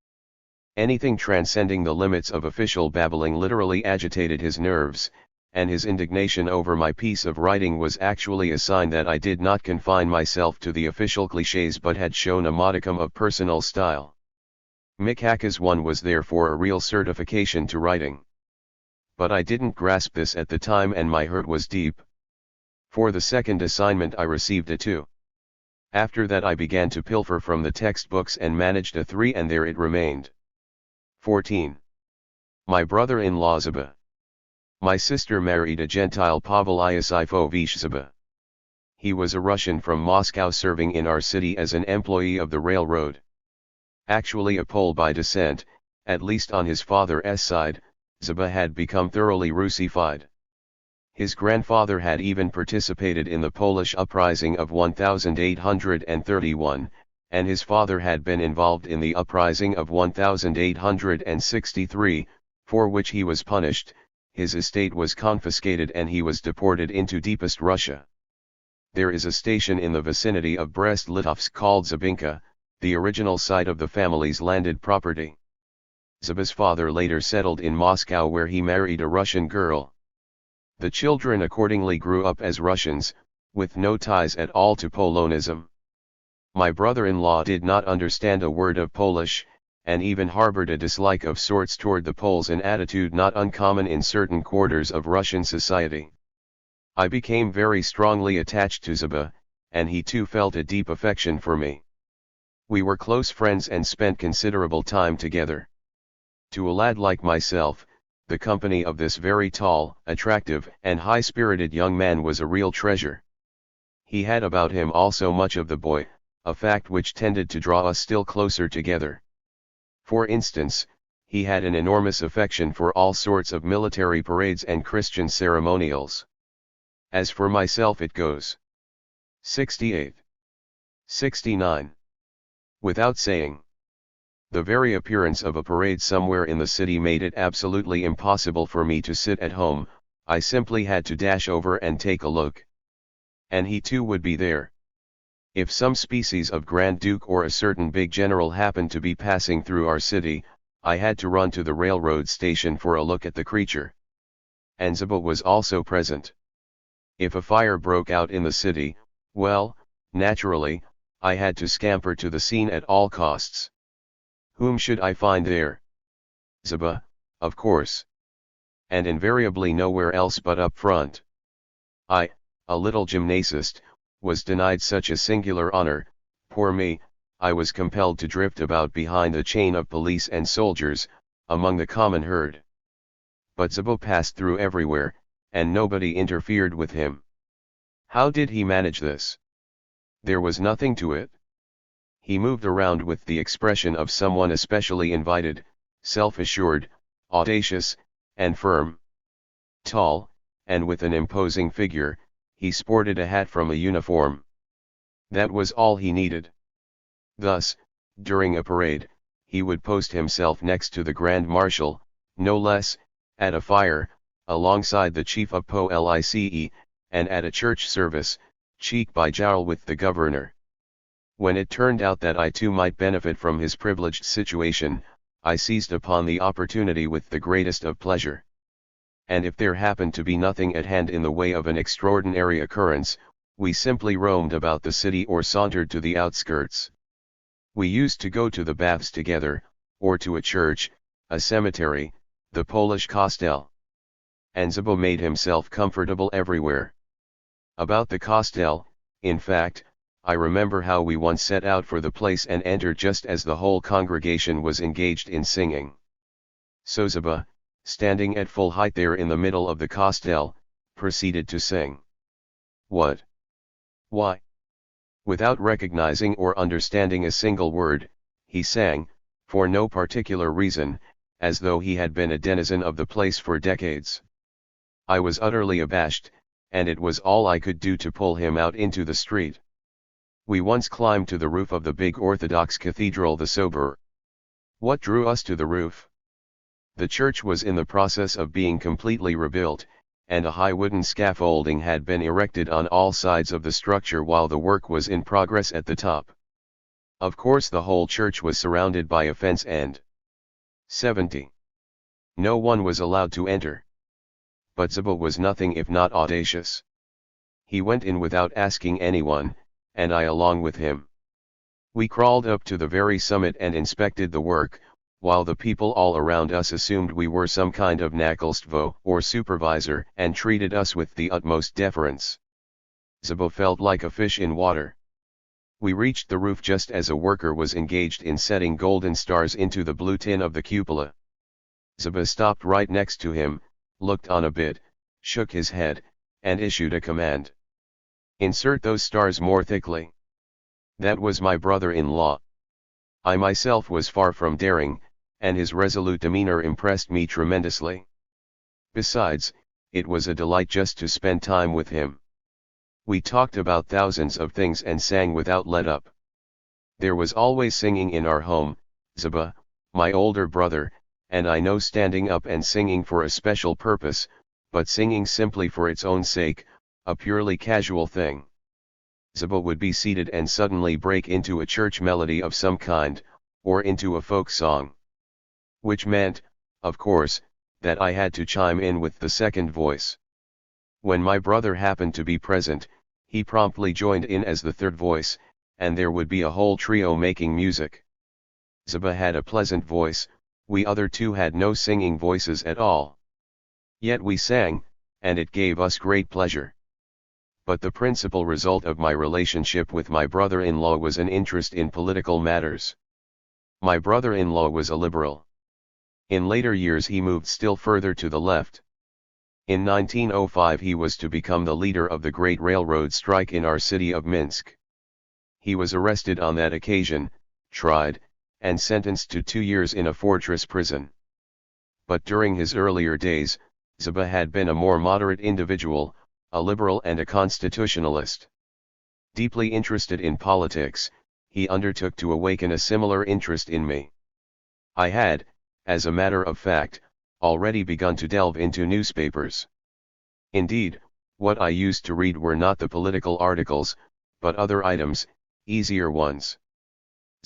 Anything transcending the limits of official babbling literally agitated his nerves, and his indignation over my piece of writing was actually a sign that I did not confine myself to the official clichés but had shown a modicum of personal style. Mikhail's 1 was therefore a real certification to writing. But I didn't grasp this at the time and my hurt was deep. For the second assignment I received a 2. After that I began to pilfer from the textbooks and managed a 3, and there it remained. 14. My brother-in-law Zaba. My sister married a Gentile Pavel Iosifovich Zaba. He was a Russian from Moscow serving in our city as an employee of the railroad. Actually a Pole by descent, at least on his father's side, Zaba had become thoroughly Russified. His grandfather had even participated in the Polish uprising of 1831, and his father had been involved in the uprising of 1863, for which he was punished. His estate was confiscated and he was deported into deepest Russia. There is a station in the vicinity of Brest-Litovsk called Zabinka, the original site of the family's landed property. Zaba's father later settled in Moscow where he married a Russian girl. The children accordingly grew up as Russians, with no ties at all to Polonism. My brother-in-law did not understand a word of Polish, and even harbored a dislike of sorts toward the Poles, an attitude not uncommon in certain quarters of Russian society. I became very strongly attached to Zaba, and he too felt a deep affection for me. We were close friends and spent considerable time together. To a lad like myself, the company of this very tall, attractive, and high-spirited young man was a real treasure. He had about him also much of the boy, a fact which tended to draw us still closer together. For instance, he had an enormous affection for all sorts of military parades and Christian ceremonials. As for myself, it goes 68. 69. Without saying. The very appearance of a parade somewhere in the city made it absolutely impossible for me to sit at home. I simply had to dash over and take a look. And he too would be there. If some species of Grand Duke or a certain big general happened to be passing through our city, I had to run to the railroad station for a look at the creature. And Zaba was also present. If a fire broke out in the city, well, naturally, I had to scamper to the scene at all costs. Whom should I find there? Zaba, of course. And invariably nowhere else but up front. I, a little gymnasist, was denied such a singular honor. Poor me, I was compelled to drift about behind a chain of police and soldiers, among the common herd. But Zaba passed through everywhere, and nobody interfered with him. How did he manage this? There was nothing to it. He moved around with the expression of someone especially invited, self-assured, audacious, and firm. Tall, and with an imposing figure, he sported a hat from a uniform. That was all he needed. Thus, during a parade, he would post himself next to the Grand Marshal, no less, at a fire, alongside the chief of police, and at a church service, cheek by jowl with the governor. When it turned out that I too might benefit from his privileged situation, I seized upon the opportunity with the greatest of pleasure. And if there happened to be nothing at hand in the way of an extraordinary occurrence, we simply roamed about the city or sauntered to the outskirts. We used to go to the baths together, or to a church, a cemetery, the Polish Kostel. And Zaba made himself comfortable everywhere. About the Kostel, in fact, I remember how we once set out for the place and entered just as the whole congregation was engaged in singing. So Zaba, standing at full height there in the middle of the Kostel, proceeded to sing. What? Why? Without recognizing or understanding a single word, he sang, for no particular reason, as though he had been a denizen of the place for decades. I was utterly abashed, and it was all I could do to pull him out into the street. We once climbed to the roof of the big Orthodox cathedral, the Sobor. What drew us to the roof? The church was in the process of being completely rebuilt, and a high wooden scaffolding had been erected on all sides of the structure while the work was in progress at the top. Of course the whole church was surrounded by a fence and 70. No one was allowed to enter. But Zaba was nothing if not audacious. He went in without asking anyone, and I along with him. We crawled up to the very summit and inspected the work, while the people all around us assumed we were some kind of nakolstvo or supervisor and treated us with the utmost deference. Zaba felt like a fish in water. We reached the roof just as a worker was engaged in setting golden stars into the blue tin of the cupola. Zaba stopped right next to him, looked on a bit, shook his head, and issued a command. Insert those stars more thickly. That was my brother-in-law. I myself was far from daring, and his resolute demeanor impressed me tremendously. Besides, it was a delight just to spend time with him. We talked about thousands of things and sang without let-up. There was always singing in our home. Zaba, my older brother, and I know standing up and singing for a special purpose, but singing simply for its own sake, a purely casual thing. Zaba would be seated and suddenly break into a church melody of some kind, or into a folk song. Which meant, of course, that I had to chime in with the second voice. When my brother happened to be present, he promptly joined in as the third voice, and there would be a whole trio making music. Zaba had a pleasant voice, we other two had no singing voices at all. Yet we sang, and it gave us great pleasure. But the principal result of my relationship with my brother-in-law was an interest in political matters. My brother-in-law was a liberal. In later years he moved still further to the left. In 1905 he was to become the leader of the great railroad strike in our city of Minsk. He was arrested on that occasion, tried, and sentenced to 2 years in a fortress prison. But during his earlier days, Zaba had been a more moderate individual, a liberal and a constitutionalist. Deeply interested in politics, he undertook to awaken a similar interest in me. I had, as a matter of fact, already begun to delve into newspapers. Indeed, what I used to read were not the political articles, but other items, easier ones.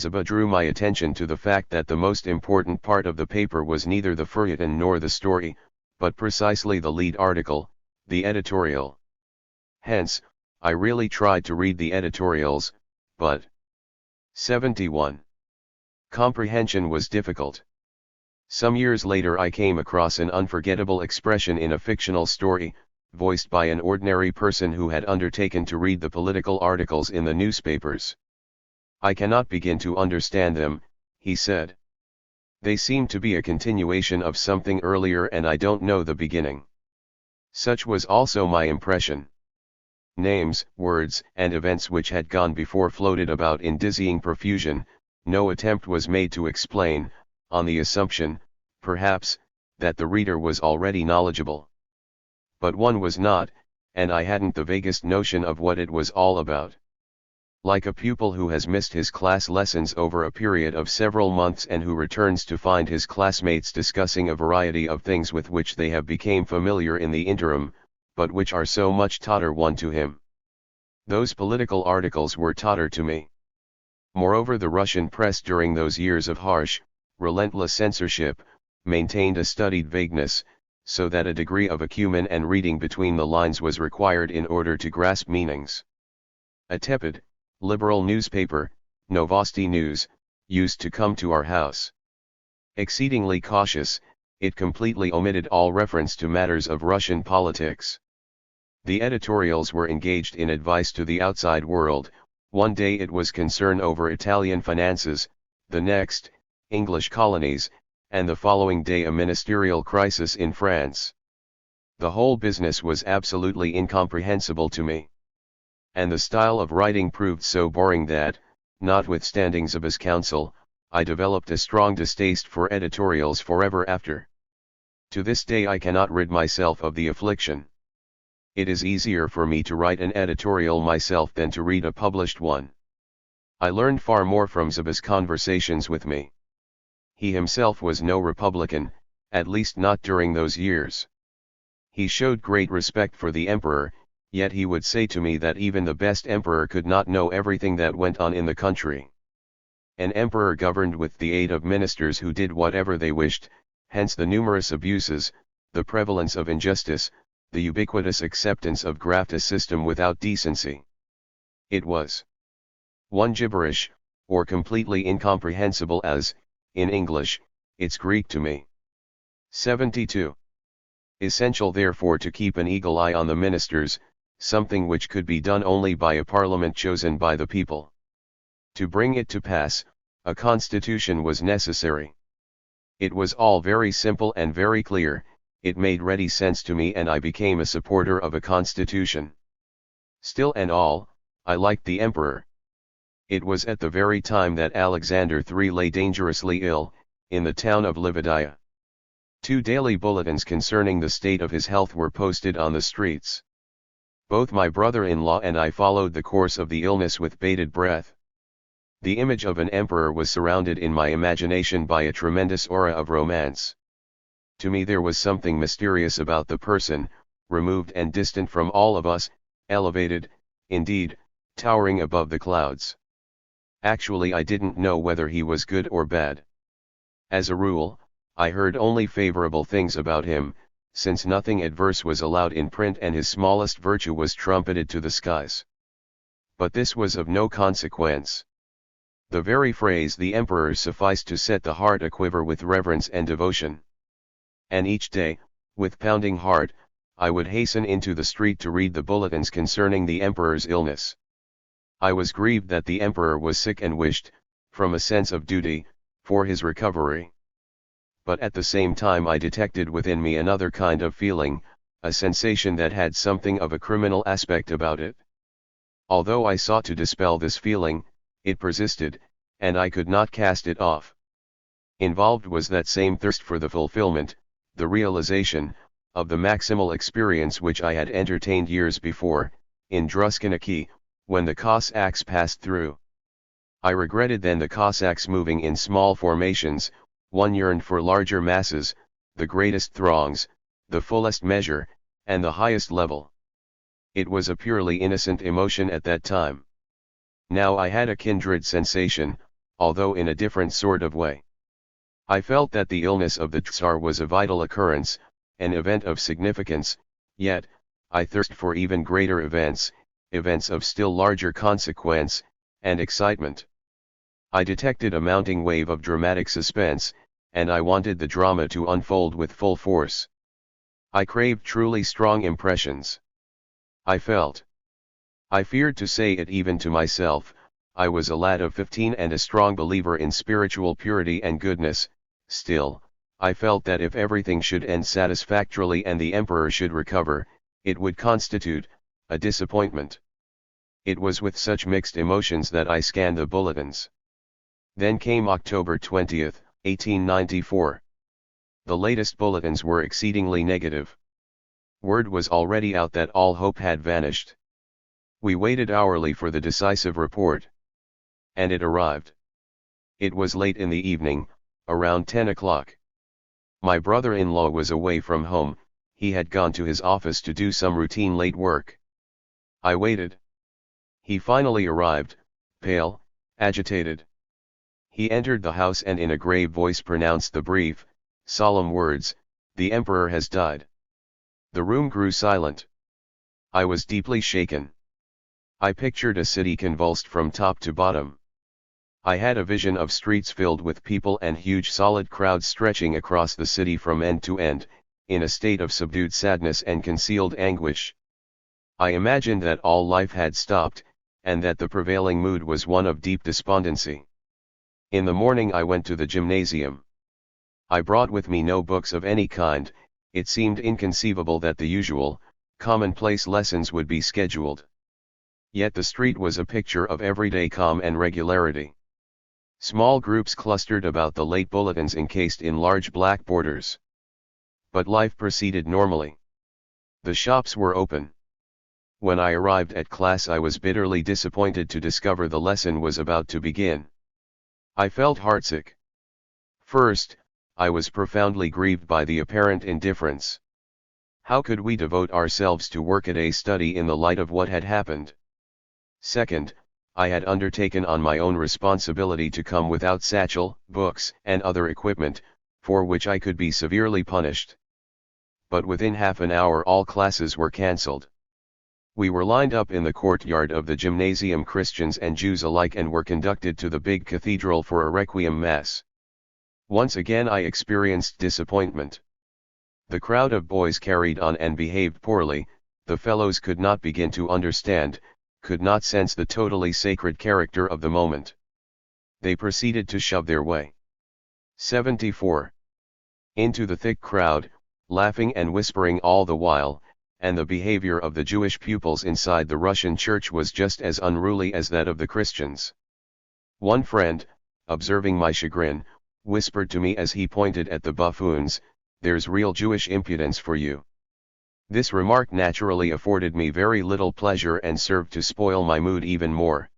Zaba drew my attention to the fact that the most important part of the paper was neither the feuilleton nor the story, but precisely the lead article, the editorial. Hence, I really tried to read the editorials, but 71. Comprehension was difficult. Some years later I came across an unforgettable expression in a fictional story, voiced by an ordinary person who had undertaken to read the political articles in the newspapers. I cannot begin to understand them, he said. They seem to be a continuation of something earlier and I don't know the beginning. Such was also my impression. Names, words, and events which had gone before floated about in dizzying profusion, no attempt was made to explain, on the assumption, perhaps, that the reader was already knowledgeable. But one was not, and I hadn't the vaguest notion of what it was all about. Like a pupil who has missed his class lessons over a period of several months and who returns to find his classmates discussing a variety of things with which they have become familiar in the interim, but which are so much totter one to him. Those political articles were totter to me. Moreover, the Russian press during those years of harsh, relentless censorship, maintained a studied vagueness, so that a degree of acumen and reading between the lines was required in order to grasp meanings. A tepid, liberal newspaper, Novosti News, used to come to our house. Exceedingly cautious, it completely omitted all reference to matters of Russian politics. The editorials were engaged in advice to the outside world. One day it was concern over Italian finances, the next, English colonies, and the following day a ministerial crisis in France. The whole business was absolutely incomprehensible to me. And the style of writing proved so boring that, notwithstanding Zaba's counsel, I developed a strong distaste for editorials forever after. To this day I cannot rid myself of the affliction. It is easier for me to write an editorial myself than to read a published one. I learned far more from Zaba's conversations with me. He himself was no Republican, at least not during those years. He showed great respect for the emperor, yet he would say to me that even the best emperor could not know everything that went on in the country. An emperor governed with the aid of ministers who did whatever they wished, hence the numerous abuses, the prevalence of injustice, the ubiquitous acceptance of graft a system without decency. It was one gibberish, or completely incomprehensible as, in English, it's Greek to me. 72. Essential therefore to keep an eagle eye on the ministers, something which could be done only by a parliament chosen by the people. To bring it to pass, a constitution was necessary. It was all very simple and very clear, it made ready sense to me and I became a supporter of a constitution. Still and all, I liked the emperor. It was at the very time that Alexander III lay dangerously ill, in the town of Livadia. 2 daily bulletins concerning the state of his health were posted on the streets. Both my brother-in-law and I followed the course of the illness with bated breath. The image of an emperor was surrounded in my imagination by a tremendous aura of romance. To me there was something mysterious about the person, removed and distant from all of us, elevated, indeed, towering above the clouds. Actually, I didn't know whether he was good or bad. As a rule, I heard only favorable things about him, since nothing adverse was allowed in print and his smallest virtue was trumpeted to the skies. But this was of no consequence. The very phrase "the emperor" sufficed to set the heart aquiver with reverence and devotion. And each day, with pounding heart, I would hasten into the street to read the bulletins concerning the emperor's illness. I was grieved that the emperor was sick and wished, from a sense of duty, for his recovery. But at the same time I detected within me another kind of feeling, a sensation that had something of a criminal aspect about it. Although I sought to dispel this feeling, it persisted, and I could not cast it off. Involved was that same thirst for the fulfillment, the realization, of the maximal experience which I had entertained years before, in Druskininki, when the Cossacks passed through. I regretted then the Cossacks moving in small formations. One yearned for larger masses, the greatest throngs, the fullest measure, and the highest level. It was a purely innocent emotion at that time. Now I had a kindred sensation, although in a different sort of way. I felt that the illness of the Tsar was a vital occurrence, an event of significance, yet, I thirst for even greater events, events of still larger consequence, and excitement. I detected a mounting wave of dramatic suspense, and I wanted the drama to unfold with full force. I craved truly strong impressions. I felt. I feared to say it even to myself, I was a lad of 15 and a strong believer in spiritual purity and goodness. Still, I felt that if everything should end satisfactorily and the emperor should recover, it would constitute a disappointment. It was with such mixed emotions that I scanned the bulletins. Then came October 20th, 1894. The latest bulletins were exceedingly negative. Word was already out that all hope had vanished. We waited hourly for the decisive report. And it arrived. It was late in the evening, around 10 o'clock. My brother-in-law was away from home, he had gone to his office to do some routine late work. I waited. He finally arrived, pale, agitated. He entered the house and in a grave voice pronounced the brief, solemn words, "The emperor has died." The room grew silent. I was deeply shaken. I pictured a city convulsed from top to bottom. I had a vision of streets filled with people and huge solid crowds stretching across the city from end to end, in a state of subdued sadness and concealed anguish. I imagined that all life had stopped, and that the prevailing mood was one of deep despondency. In the morning I went to the gymnasium. I brought with me no books of any kind. It seemed inconceivable that the usual, commonplace lessons would be scheduled. Yet the street was a picture of everyday calm and regularity. Small groups clustered about the late bulletins encased in large black borders. But life proceeded normally. The shops were open. When I arrived at class I was bitterly disappointed to discover the lesson was about to begin. I felt heartsick. First, I was profoundly grieved by the apparent indifference. How could we devote ourselves to work-a-day study in the light of what had happened? Second, I had undertaken on my own responsibility to come without satchel, books, and other equipment, for which I could be severely punished. But within half an hour all classes were cancelled. We were lined up in the courtyard of the gymnasium, Christians and Jews alike, and were conducted to the big cathedral for a requiem mass. Once again I experienced disappointment. The crowd of boys carried on and behaved poorly. The fellows could not begin to understand, could not sense the totally sacred character of the moment. They proceeded to shove their way 74 into the thick crowd, laughing and whispering all the while, and the behavior of the Jewish pupils inside the Russian church was just as unruly as that of the Christians. One friend, observing my chagrin, whispered to me as he pointed at the buffoons, "There's real Jewish impudence for you." This remark naturally afforded me very little pleasure and served to spoil my mood even more.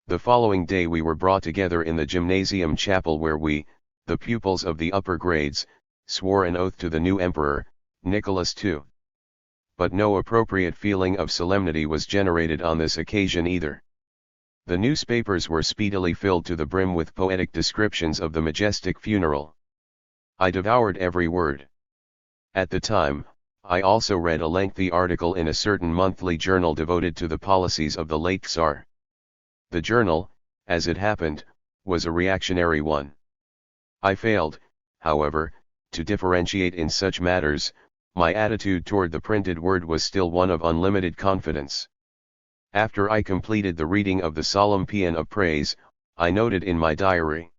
The following day we were brought together in the gymnasium chapel where we, the pupils of the upper grades, swore an oath to the new emperor, Nicholas II. But no appropriate feeling of solemnity was generated on this occasion either. The newspapers were speedily filled to the brim with poetic descriptions of the majestic funeral. I devoured every word. At the time, I also read a lengthy article in a certain monthly journal devoted to the policies of the late Tsar. The journal, as it happened, was a reactionary one. I failed, however, to differentiate in such matters. My attitude toward the printed word was still one of unlimited confidence. After I completed the reading of the solemn paean of praise, I noted in my diary,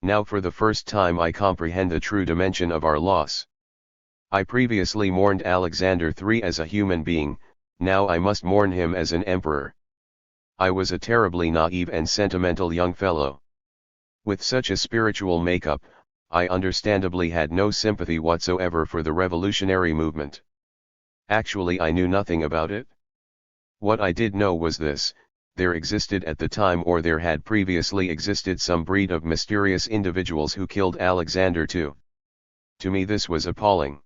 "Now for the first time I comprehend the true dimension of our loss. I previously mourned Alexander III as a human being, now I must mourn him as an emperor." I was a terribly naive and sentimental young fellow. With such a spiritual makeup, I understandably had no sympathy whatsoever for the revolutionary movement. Actually, I knew nothing about it. What I did know was this: there existed at the time, or there had previously existed, some breed of mysterious individuals who killed Alexander II. To me this was appalling.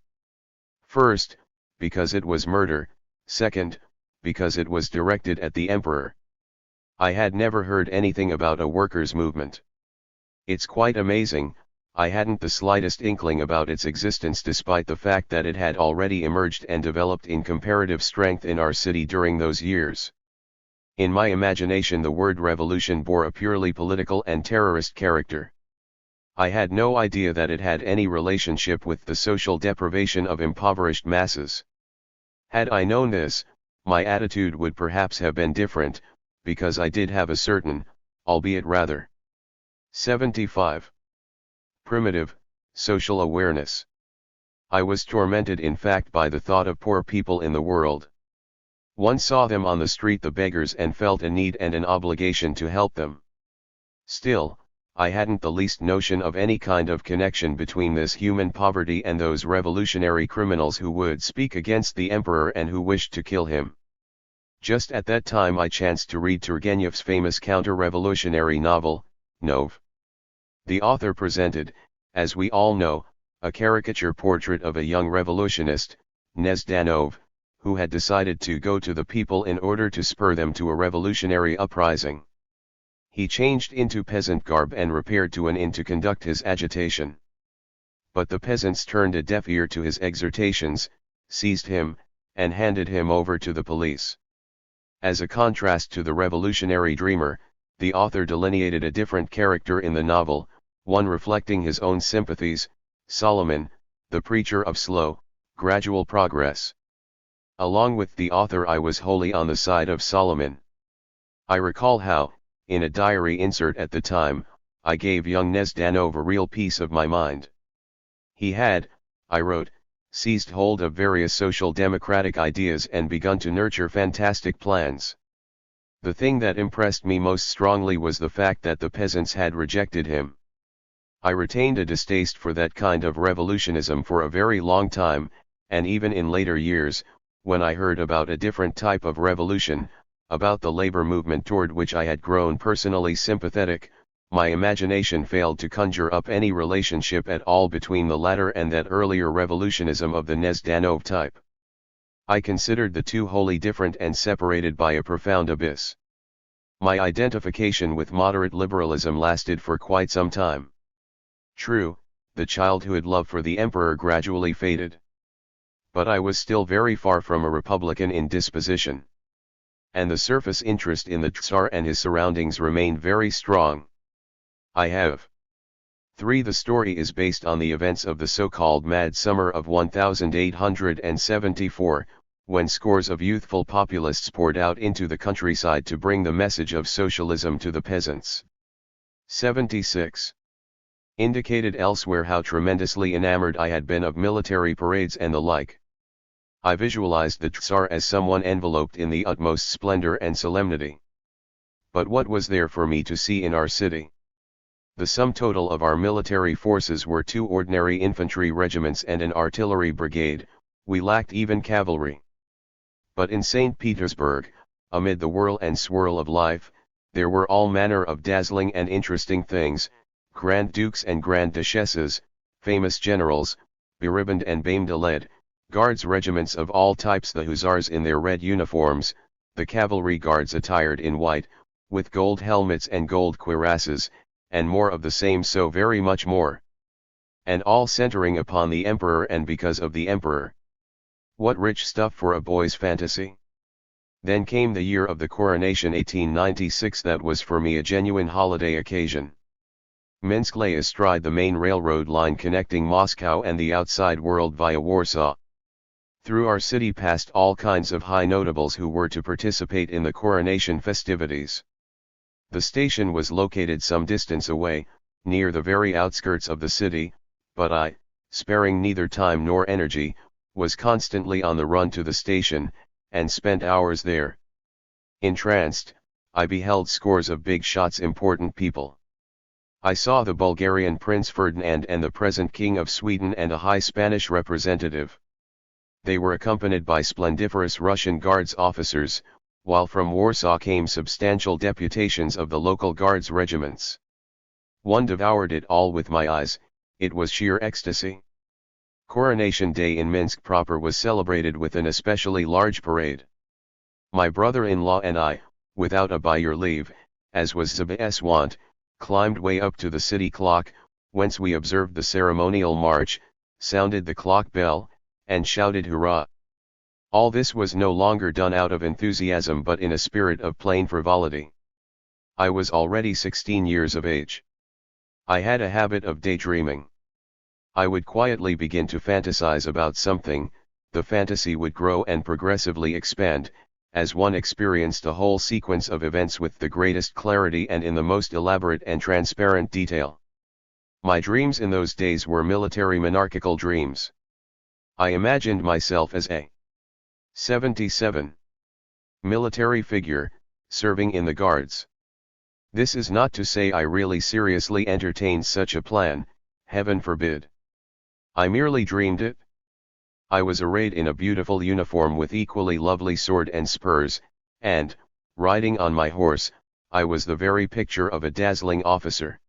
First, because it was murder; second, because it was directed at the emperor. I had never heard anything about a workers' movement. It's quite amazing, I hadn't the slightest inkling about its existence, despite the fact that it had already emerged and developed in comparative strength in our city during those years. In my imagination the word revolution bore a purely political and terrorist character. I had no idea that it had any relationship with the social deprivation of impoverished masses. Had I known this, my attitude would perhaps have been different, because I did have a certain, albeit rather 75. Primitive, social awareness. I was tormented in fact by the thought of poor people in the world. One saw them on the street, the beggars, and felt a need and an obligation to help them. Still, I hadn't the least notion of any kind of connection between this human poverty and those revolutionary criminals who would speak against the emperor and who wished to kill him. Just at that time I chanced to read Turgenev's famous counter-revolutionary novel, Nov. The author presented, as we all know, a caricature portrait of a young revolutionist, Nezdanov, who had decided to go to the people in order to spur them to a revolutionary uprising. He changed into peasant garb and repaired to an inn to conduct his agitation. But the peasants turned a deaf ear to his exhortations, seized him, and handed him over to the police. As a contrast to the revolutionary dreamer, the author delineated a different character in the novel, one reflecting his own sympathies, Solomon, the preacher of slow, gradual progress. Along with the author I was wholly on the side of Solomon. I recall how, in a diary insert at the time, I gave young Nezdanov a real piece of my mind. He had, I wrote, seized hold of various social democratic ideas and begun to nurture fantastic plans. The thing that impressed me most strongly was the fact that the peasants had rejected him. I retained a distaste for that kind of revolutionism for a very long time, and even in later years, when I heard about a different type of revolution, about the labor movement toward which I had grown personally sympathetic, my imagination failed to conjure up any relationship at all between the latter and that earlier revolutionism of the Nezdanov type. I considered the two wholly different and separated by a profound abyss. My identification with moderate liberalism lasted for quite some time. True, the childhood love for the emperor gradually faded. But I was still very far from a republican in disposition. And the surface interest in the Tsar and his surroundings remained very strong. I have 3. The story is based on the events of the so-called Mad Summer of 1874, when scores of youthful populists poured out into the countryside to bring the message of socialism to the peasants. 76. Indicated elsewhere how tremendously enamored I had been of military parades and the like. I visualized the Tsar as someone enveloped in the utmost splendor and solemnity. But what was there for me to see in our city? The sum total of our military forces were 2 ordinary infantry regiments and an artillery brigade. We lacked even cavalry. But in St. Petersburg, amid the whirl and swirl of life, There were all manner of dazzling and interesting things, grand dukes and grand duchesses, famous generals, beribboned and bemeled, guards regiments of all types, the hussars in their red uniforms, the cavalry guards attired in white, with gold helmets and gold cuirasses, and more of the same, so very much more. And all centering upon the emperor and because of the emperor. What rich stuff for a boy's fantasy! Then came the year of the coronation 1896, that was for me a genuine holiday occasion. Minsk lay astride the main railroad line connecting Moscow and the outside world via Warsaw. Through our city passed all kinds of high notables who were to participate in the coronation festivities. The station was located some distance away, near the very outskirts of the city, but I, sparing neither time nor energy, was constantly on the run to the station, and spent hours there. Entranced, I beheld scores of big shots, important people. I saw the Bulgarian Prince Ferdinand and the present King of Sweden and a high Spanish representative. They were accompanied by splendiferous Russian Guards officers, while from Warsaw came substantial deputations of the local Guards regiments. One devoured it all with my eyes, it was sheer ecstasy. Coronation Day in Minsk proper was celebrated with an especially large parade. My brother-in-law and I, without a by your leave, as was Zaba's wont, climbed way up to the city clock, whence we observed the ceremonial march, sounded the clock bell, and shouted hurrah. All this was no longer done out of enthusiasm but in a spirit of plain frivolity. I was already 16 years of age. I had a habit of daydreaming. I would quietly begin to fantasize about something, the fantasy would grow and progressively expand, as one experienced a whole sequence of events with the greatest clarity and in the most elaborate and transparent detail. My dreams in those days were military monarchical dreams. I imagined myself as a 77 military figure, serving in the Guards. This is not to say I really seriously entertained such a plan, heaven forbid. I merely dreamed it. I was arrayed in a beautiful uniform with equally lovely sword and spurs, and, riding on my horse, I was the very picture of a dazzling officer.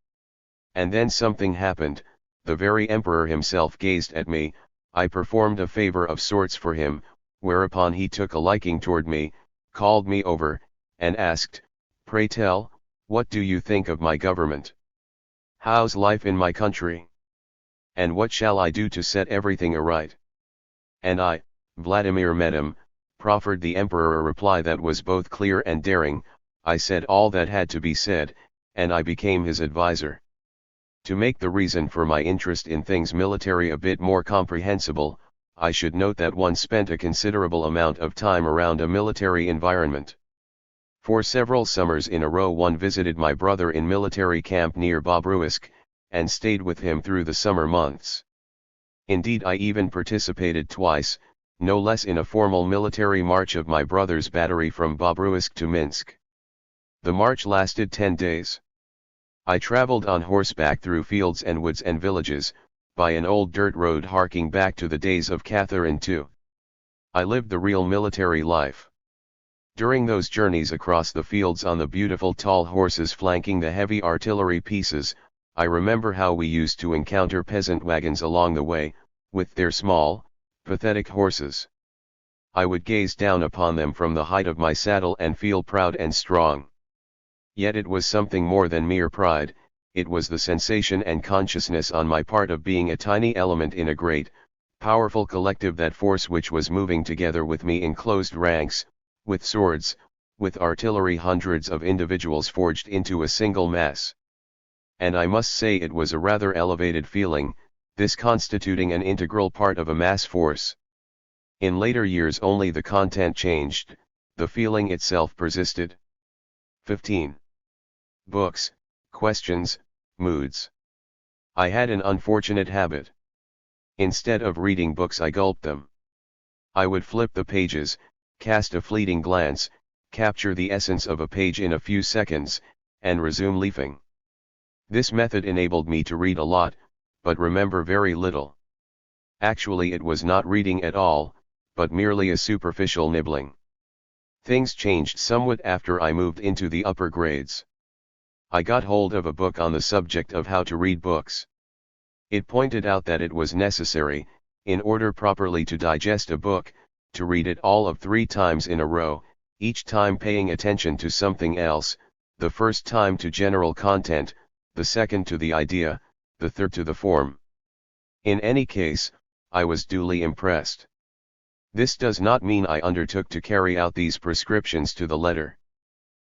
And then something happened, the very emperor himself gazed at me, I performed a favor of sorts for him, whereupon he took a liking toward me, called me over, and asked, "Pray tell, what do you think of my government? How's life in my country? And what shall I do to set everything aright?" And I, Vladimir Medem, proffered the emperor a reply that was both clear and daring. I said all that had to be said, and I became his advisor. To make the reason for my interest in things military a bit more comprehensible, I should note that one spent a considerable amount of time around a military environment. For several summers in a row one visited my brother in military camp near Bobruisk, and stayed with him through the summer months. Indeed, I even participated twice, no less, in a formal military march of my brother's battery from Bobruisk to Minsk. The march lasted 10 days. I traveled on horseback through fields and woods and villages, by an old dirt road harking back to the days of Catherine II. I lived the real military life. During those journeys across the fields on the beautiful tall horses flanking the heavy artillery pieces, I remember how we used to encounter peasant wagons along the way, with their small, pathetic horses. I would gaze down upon them from the height of my saddle and feel proud and strong. Yet it was something more than mere pride, it was the sensation and consciousness on my part of being a tiny element in a great, powerful collective, that force which was moving together with me in closed ranks, with swords, with artillery, hundreds of individuals forged into a single mass. And I must say it was a rather elevated feeling, this constituting an integral part of a mass force. In later years only the content changed, the feeling itself persisted. 15. Books, questions, moods. I had an unfortunate habit. Instead of reading books I gulped them. I would flip the pages, cast a fleeting glance, capture the essence of a page in a few seconds, and resume leafing. This method enabled me to read a lot, but remember very little. Actually it was not reading at all, but merely a superficial nibbling. Things changed somewhat after I moved into the upper grades. I got hold of a book on the subject of how to read books. It pointed out that it was necessary, in order properly to digest a book, to read it all of 3 times in a row, each time paying attention to something else, the first time to general content, the second to the idea, the third to the form. In any case, I was duly impressed. This does not mean I undertook to carry out these prescriptions to the letter.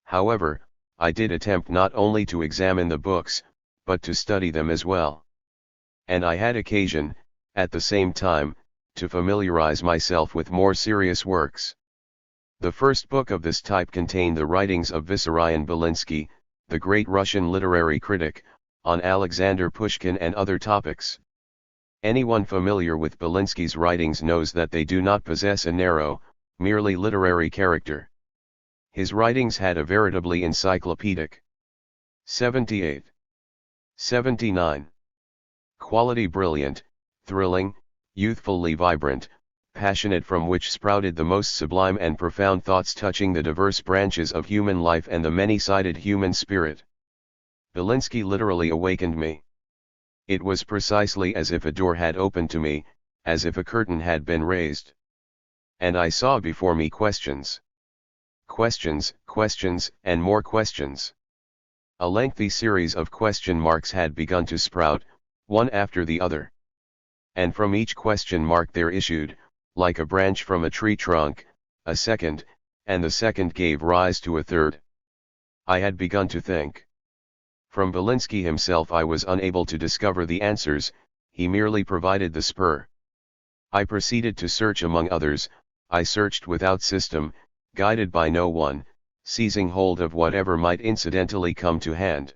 However, I did attempt not only to examine the books, but to study them as well. And I had occasion, at the same time, to familiarize myself with more serious works. The first book of this type contained the writings of Vissarion Belinsky, the great Russian literary critic, on Alexander Pushkin and other topics. Anyone familiar with Belinsky's writings knows that they do not possess a narrow, merely literary character. His writings had a veritably encyclopedic 78. 79. Quality brilliant, thrilling, youthfully vibrant, passionate, from which sprouted the most sublime and profound thoughts touching the diverse branches of human life and the many-sided human spirit. Belinsky literally awakened me. It was precisely as if a door had opened to me, as if a curtain had been raised. And I saw before me questions. Questions, questions, and more questions. A lengthy series of question marks had begun to sprout, one after the other. And from each question mark there issued, like a branch from a tree trunk, a second, and the second gave rise to a third. I had begun to think. From Belinsky himself I was unable to discover the answers, he merely provided the spur. I proceeded to search among others, I searched without system, guided by no one, seizing hold of whatever might incidentally come to hand.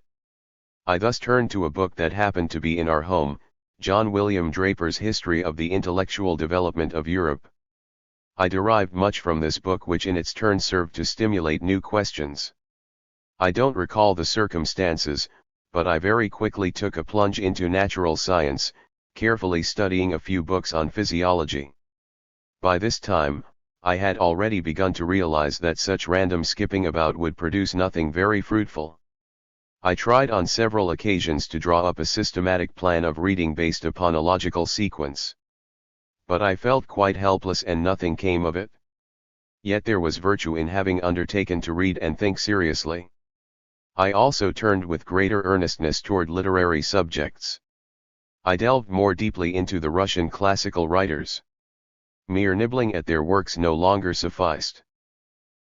I thus turned to a book that happened to be in our home, John William Draper's History of the Intellectual Development of Europe. I derived much from this book, which in its turn served to stimulate new questions. I don't recall the circumstances, but I very quickly took a plunge into natural science, carefully studying a few books on physiology. By this time, I had already begun to realize that such random skipping about would produce nothing very fruitful. I tried on several occasions to draw up a systematic plan of reading based upon a logical sequence. But I felt quite helpless and nothing came of it. Yet there was virtue in having undertaken to read and think seriously. I also turned with greater earnestness toward literary subjects. I delved more deeply into the Russian classical writers. Mere nibbling at their works no longer sufficed.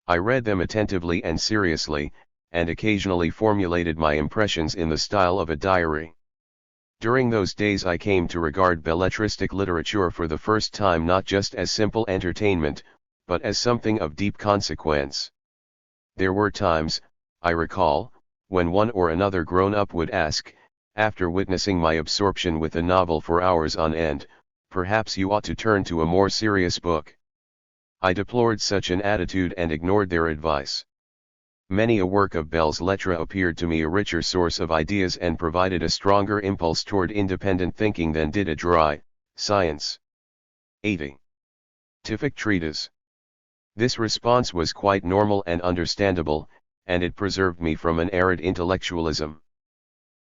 I read them attentively and seriously, and occasionally formulated my impressions in the style of a diary. During those days I came to regard belletristic literature for the first time not just as simple entertainment, but as something of deep consequence. There were times, I recall, when one or another grown-up would ask, after witnessing my absorption with a novel for hours on end, perhaps you ought to turn to a more serious book. I deplored such an attitude and ignored their advice. Many a work of belles lettres appeared to me a richer source of ideas and provided a stronger impulse toward independent thinking than did a dry science. 80. Scientific treatise. This response was quite normal and understandable, and it preserved me from an arid intellectualism.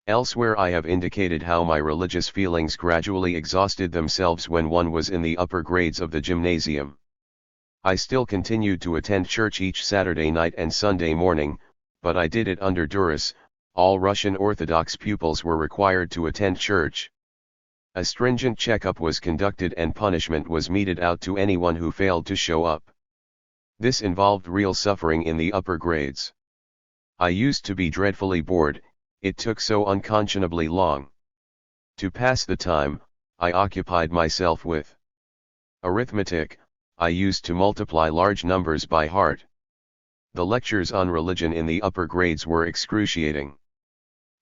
Elsewhere I have indicated how my religious feelings gradually exhausted themselves when one was in the upper grades of the gymnasium. I still continued to attend church each Saturday night and Sunday morning, but I did it under duress. All Russian Orthodox pupils were required to attend church. A stringent checkup was conducted and punishment was meted out to anyone who failed to show up. This involved real suffering in the upper grades. I used to be dreadfully bored, it took so unconscionably long. To pass the time, I occupied myself with arithmetic. I used to multiply large numbers by heart. The lectures on religion in the upper grades were excruciating.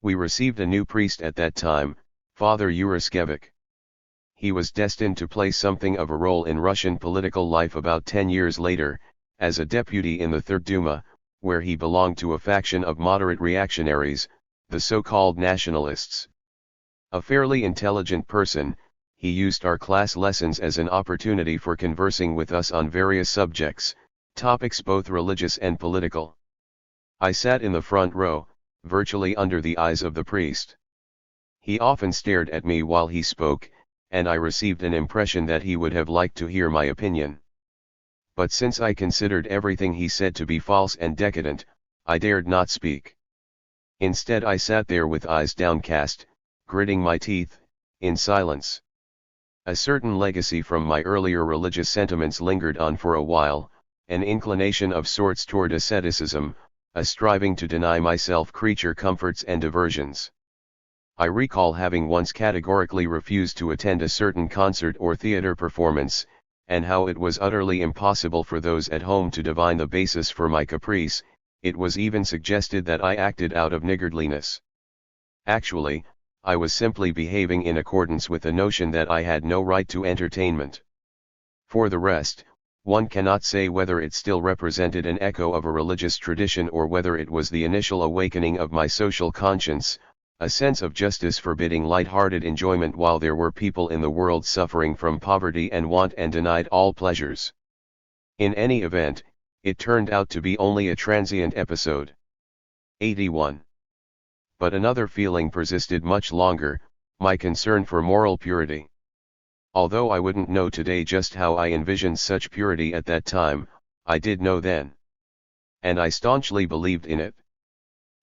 We received a new priest at that time, Father Yuriskevich. He was destined to play something of a role in Russian political life about 10 years later, as a deputy in the Third Duma, where he belonged to a faction of moderate reactionaries, the so-called nationalists. A fairly intelligent person, he used our class lessons as an opportunity for conversing with us on various subjects, Topics both religious and political. I sat in the front row, virtually under the eyes of the priest. He often stared at me while he spoke, and I received an impression that he would have liked to hear my opinion. But since I considered everything he said to be false and decadent, I dared not speak. Instead I sat there with eyes downcast, gritting my teeth, in silence. A certain legacy from my earlier religious sentiments lingered on for a while, an inclination of sorts toward asceticism, a striving to deny myself creature comforts and diversions. I recall having once categorically refused to attend a certain concert or theater performance, and how it was utterly impossible for those at home to divine the basis for my caprice. It was even suggested that I acted out of niggardliness. Actually, I was simply behaving in accordance with the notion that I had no right to entertainment. For the rest, one cannot say whether it still represented an echo of a religious tradition or whether it was the initial awakening of my social conscience, a sense of justice forbidding light-hearted enjoyment while there were people in the world suffering from poverty and want and denied all pleasures. In any event, it turned out to be only a transient episode. 81. But another feeling persisted much longer, my concern for moral purity. Although I wouldn't know today just how I envisioned such purity at that time, I did know then. And I staunchly believed in it.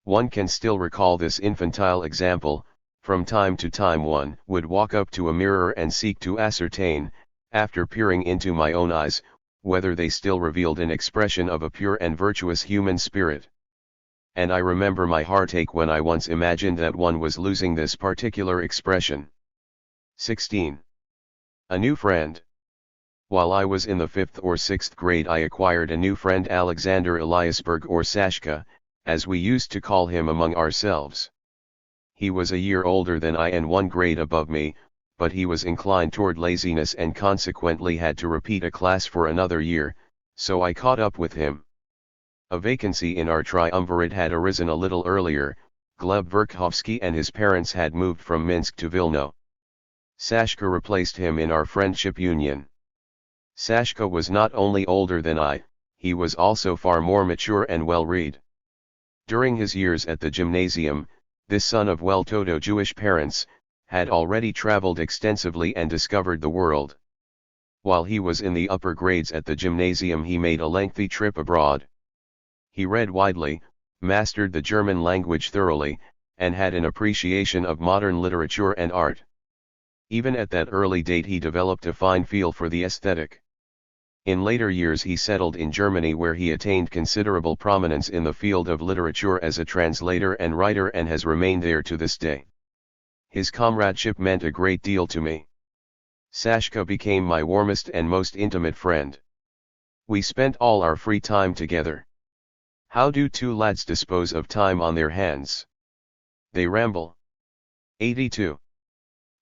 One can still recall this infantile example. From time to time one would walk up to a mirror and seek to ascertain, after peering into my own eyes, whether they still revealed an expression of a pure and virtuous human spirit. And I remember my heartache when I once imagined that one was losing this particular expression. 16. A new friend. While I was in the 5th or 6th grade I acquired a new friend, Alexander Eliasberg, or Sashka, as we used to call him among ourselves. He was a year older than I and 1 grade above me, but he was inclined toward laziness and consequently had to repeat a class for another year, so I caught up with him. A vacancy in our triumvirate had arisen a little earlier. Gleb Verkhovsky and his parents had moved from Minsk to Vilna. Sashka replaced him in our friendship union. Sashka was not only older than I, he was also far more mature and well-read. During his years at the gymnasium, this son of well-to-do Jewish parents had already traveled extensively and discovered the world. While he was in the upper grades at the gymnasium he made a lengthy trip abroad. He read widely, mastered the German language thoroughly, and had an appreciation of modern literature and art. Even at that early date he developed a fine feel for the aesthetic. In later years he settled in Germany where he attained considerable prominence in the field of literature as a translator and writer and has remained there to this day. His comradeship meant a great deal to me. Sashka became my warmest and most intimate friend. We spent all our free time together. How do two lads dispose of time on their hands? They ramble. 82.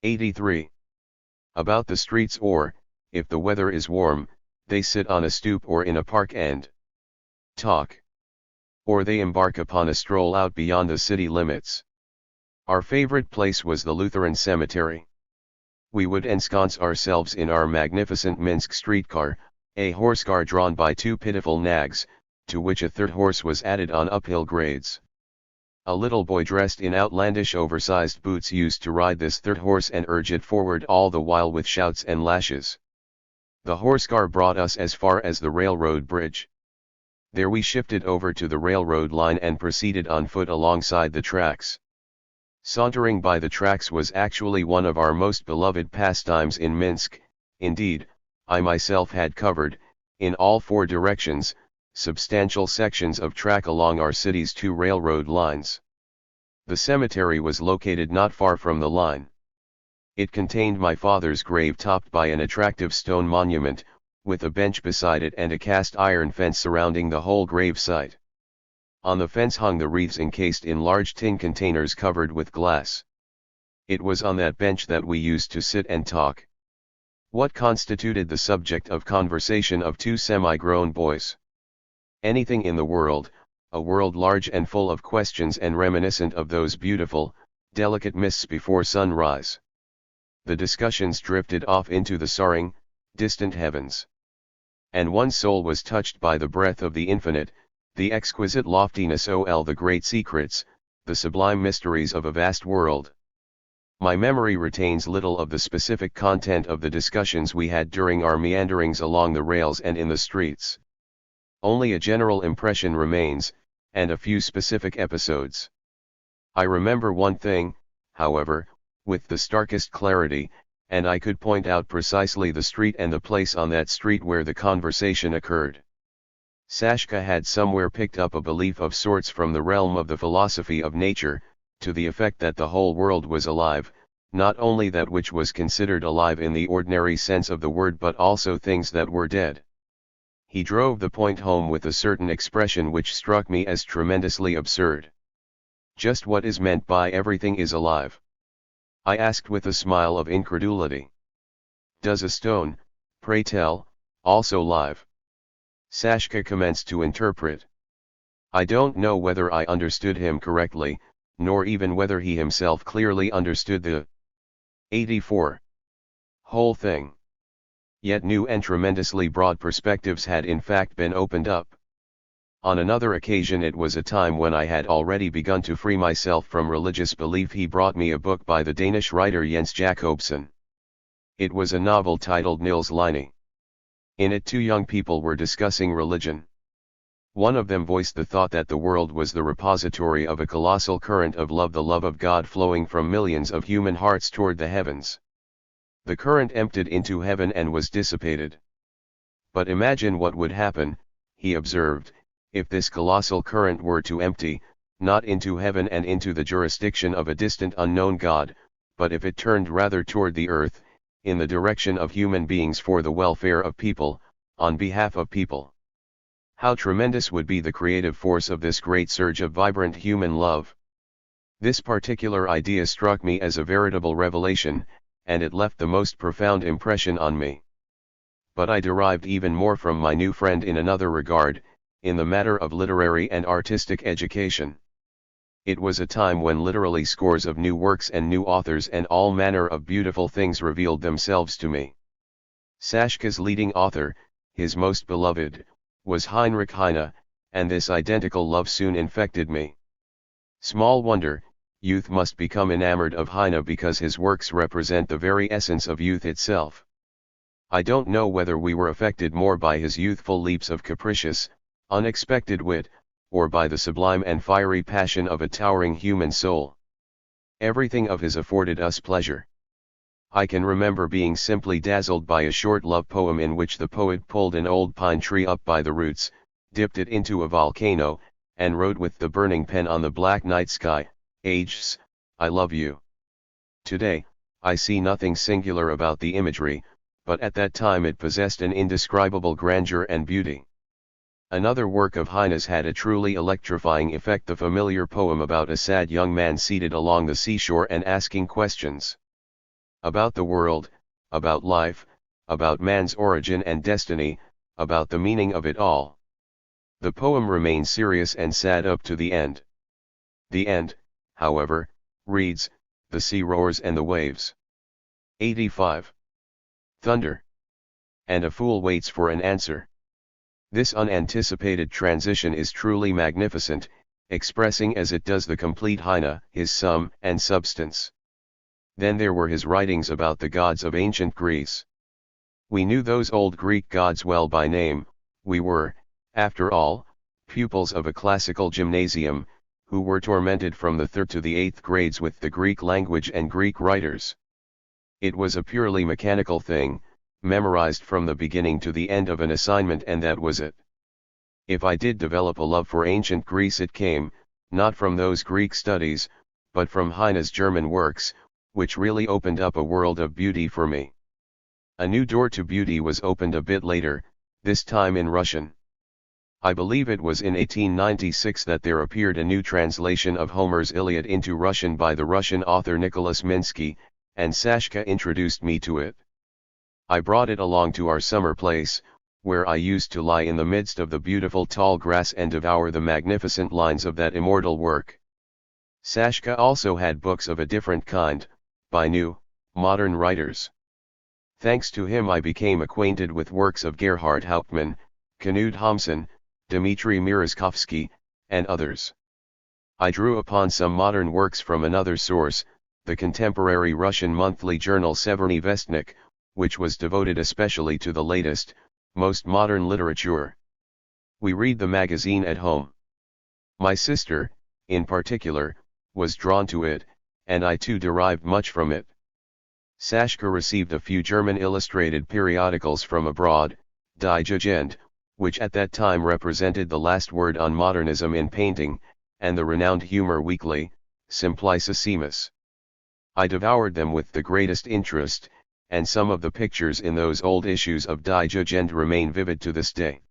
83. About the streets or, if the weather is warm, they sit on a stoop or in a park and talk. Or they embark upon a stroll out beyond the city limits. Our favorite place was the Lutheran cemetery. We would ensconce ourselves in our magnificent Minsk streetcar, a horsecar drawn by 2 pitiful nags, to which a third horse was added on uphill grades. A little boy dressed in outlandish oversized boots used to ride this third horse and urge it forward all the while with shouts and lashes. The horsecar brought us as far as the railroad bridge. There we shifted over to the railroad line and proceeded on foot alongside the tracks. Sauntering by the tracks was actually one of our most beloved pastimes in Minsk. Indeed, I myself had covered, in all 4 directions, substantial sections of track along our city's 2 railroad lines. The cemetery was located not far from the line. It contained my father's grave topped by an attractive stone monument, with a bench beside it and a cast iron fence surrounding the whole grave site. On the fence hung the wreaths encased in large tin containers covered with glass. It was on that bench that we used to sit and talk. What constituted the subject of conversation of 2 semi-grown boys? Anything in the world, a world large and full of questions and reminiscent of those beautiful, delicate mists before sunrise. The discussions drifted off into the soaring, distant heavens. and one's soul was touched by the breath of the infinite, the exquisite loftiness the great secrets, the sublime mysteries of a vast world. My memory retains little of the specific content of the discussions we had during our meanderings along the rails and in the streets. Only a general impression remains, and a few specific episodes. I remember one thing, however, with the starkest clarity, and I could point out precisely the street and the place on that street where the conversation occurred. Sashka had somewhere picked up a belief of sorts from the realm of the philosophy of nature, to the effect that the whole world was alive, not only that which was considered alive in the ordinary sense of the word but also things that were dead. He drove the point home with a certain expression which struck me as tremendously absurd. Just what is meant by everything is alive? I asked with a smile of incredulity. Does a stone, pray tell, also live? Sashka commenced to interpret. I don't know whether I understood him correctly, nor even whether he himself clearly understood the 84 whole thing. Yet new and tremendously broad perspectives had in fact been opened up. On another occasion, it was a time when I had already begun to free myself from religious belief, he brought me a book by the Danish writer Jens Jacobsen. It was a novel titled Niels Line. In it 2 young people were discussing religion. One of them voiced the thought that the world was the repository of a colossal current of love, the love of God flowing from millions of human hearts toward the heavens. The current emptied into heaven and was dissipated. But imagine what would happen, he observed, if this colossal current were to empty, not into heaven and into the jurisdiction of a distant unknown God, but if it turned rather toward the earth, in the direction of human beings for the welfare of people, on behalf of people. How tremendous would be the creative force of this great surge of vibrant human love. This particular idea struck me as a veritable revelation, and it left the most profound impression on me. But I derived even more from my new friend in another regard, in the matter of literary and artistic education. It was a time when literally scores of new works and new authors and all manner of beautiful things revealed themselves to me. Sashka's leading author, his most beloved, was Heinrich Heine, and this identical love soon infected me. Small wonder, youth must become enamored of Heine because his works represent the very essence of youth itself. I don't know whether we were affected more by his youthful leaps of capricious, unexpected wit, or by the sublime and fiery passion of a towering human soul. Everything of his afforded us pleasure. I can remember being simply dazzled by a short love poem in which the poet pulled an old pine tree up by the roots, dipped it into a volcano, and wrote with the burning pen on the black night sky, "H's, I love you." Today, I see nothing singular about the imagery, but at that time it possessed an indescribable grandeur and beauty. Another work of Heine's had a truly electrifying effect, the familiar poem about a sad young man seated along the seashore and asking questions about the world, about life, about man's origin and destiny, about the meaning of it all. The poem remains serious and sad up to the end. The end, however, reads, "The sea roars and the waves." 85. Thunder. And a fool waits for an answer. This unanticipated transition is truly magnificent, expressing as it does the complete Heine, his sum and substance. Then there were his writings about the gods of ancient Greece. We knew those old Greek gods well by name. We were, after all, pupils of a classical gymnasium, who were tormented from the 3rd to the 8th grades with the Greek language and Greek writers. It was a purely mechanical thing, memorized from the beginning to the end of an assignment, and that was it. If I did develop a love for ancient Greece, it came, not from those Greek studies, but from Heine's German works, which really opened up a world of beauty for me. A new door to beauty was opened a bit later, this time in Russian. I believe it was in 1896 that there appeared a new translation of Homer's Iliad into Russian by the Russian author Nicholas Minsky, and Sashka introduced me to it. I brought it along to our summer place, where I used to lie in the midst of the beautiful tall grass and devour the magnificent lines of that immortal work. Sashka also had books of a different kind, by new, modern writers. Thanks to him I became acquainted with works of Gerhard Hauptmann, Knud Homsen, Dmitry Miroskovsky, and others. I drew upon some modern works from another source, the contemporary Russian monthly journal Severny Vestnik, which was devoted especially to the latest, most modern literature. We read the magazine at home. My sister, in particular, was drawn to it, and I too derived much from it. Sashka received a few German illustrated periodicals from abroad, Die Jugend, which at that time represented the last word on modernism in painting, and the renowned humor weekly, Simplicissimus. I devoured them with the greatest interest, and some of the pictures in those old issues of Die Jugend remain vivid to this day.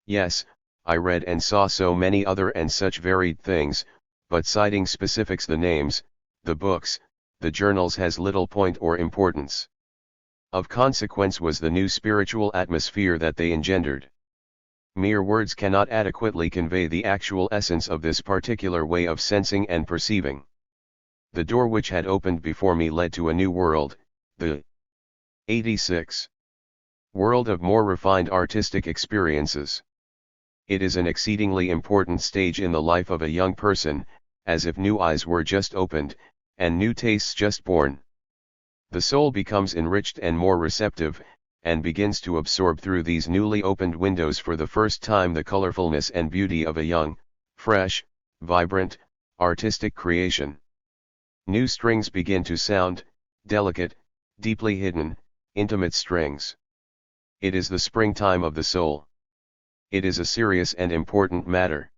Yes, I read and saw so many other and such varied things, but citing specifics, the names, the books, the journals has little point or importance. Of consequence was the new spiritual atmosphere that they engendered. Mere words cannot adequately convey the actual essence of this particular way of sensing and perceiving. The door which had opened before me led to a new world, the 86. World of more refined artistic experiences. It is an exceedingly important stage in the life of a young person, as if new eyes were just opened, and new tastes just born. The soul becomes enriched and more receptive, and begins to absorb through these newly opened windows for the first time the colorfulness and beauty of a young, fresh, vibrant, artistic creation. New strings begin to sound, delicate, deeply hidden, intimate strings. It is the springtime of the soul. It is a serious and important matter.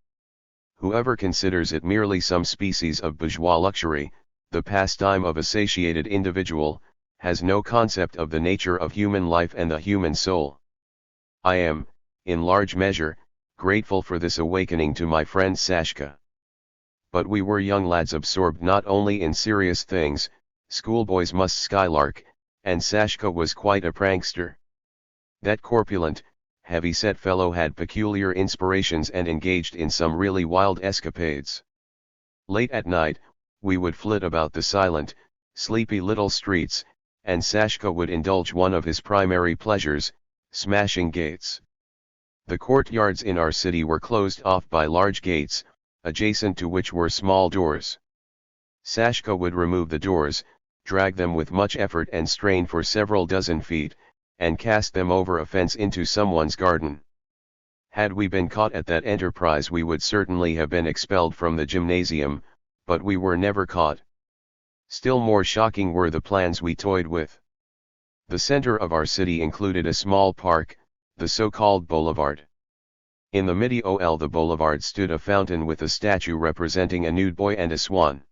Whoever considers it merely some species of bourgeois luxury, the pastime of a satiated individual, has no concept of the nature of human life and the human soul. I am, in large measure, grateful for this awakening to my friend Sashka. But we were young lads absorbed not only in serious things, schoolboys must skylark, and Sashka was quite a prankster. That corpulent, heavy-set fellow had peculiar inspirations and engaged in some really wild escapades. Late at night, we would flit about the silent, sleepy little streets, and Sashka would indulge one of his primary pleasures, smashing gates. The courtyards in our city were closed off by large gates, adjacent to which were small doors. Sashka would remove the doors, drag them with much effort and strain for several dozen feet, and cast them over a fence into someone's garden. Had we been caught at that enterprise we would certainly have been expelled from the gymnasium, but we were never caught. Still more shocking were the plans we toyed with. The center of our city included a small park, the so-called boulevard. In the middle of the boulevard stood a fountain with a statue representing a nude boy and a swan.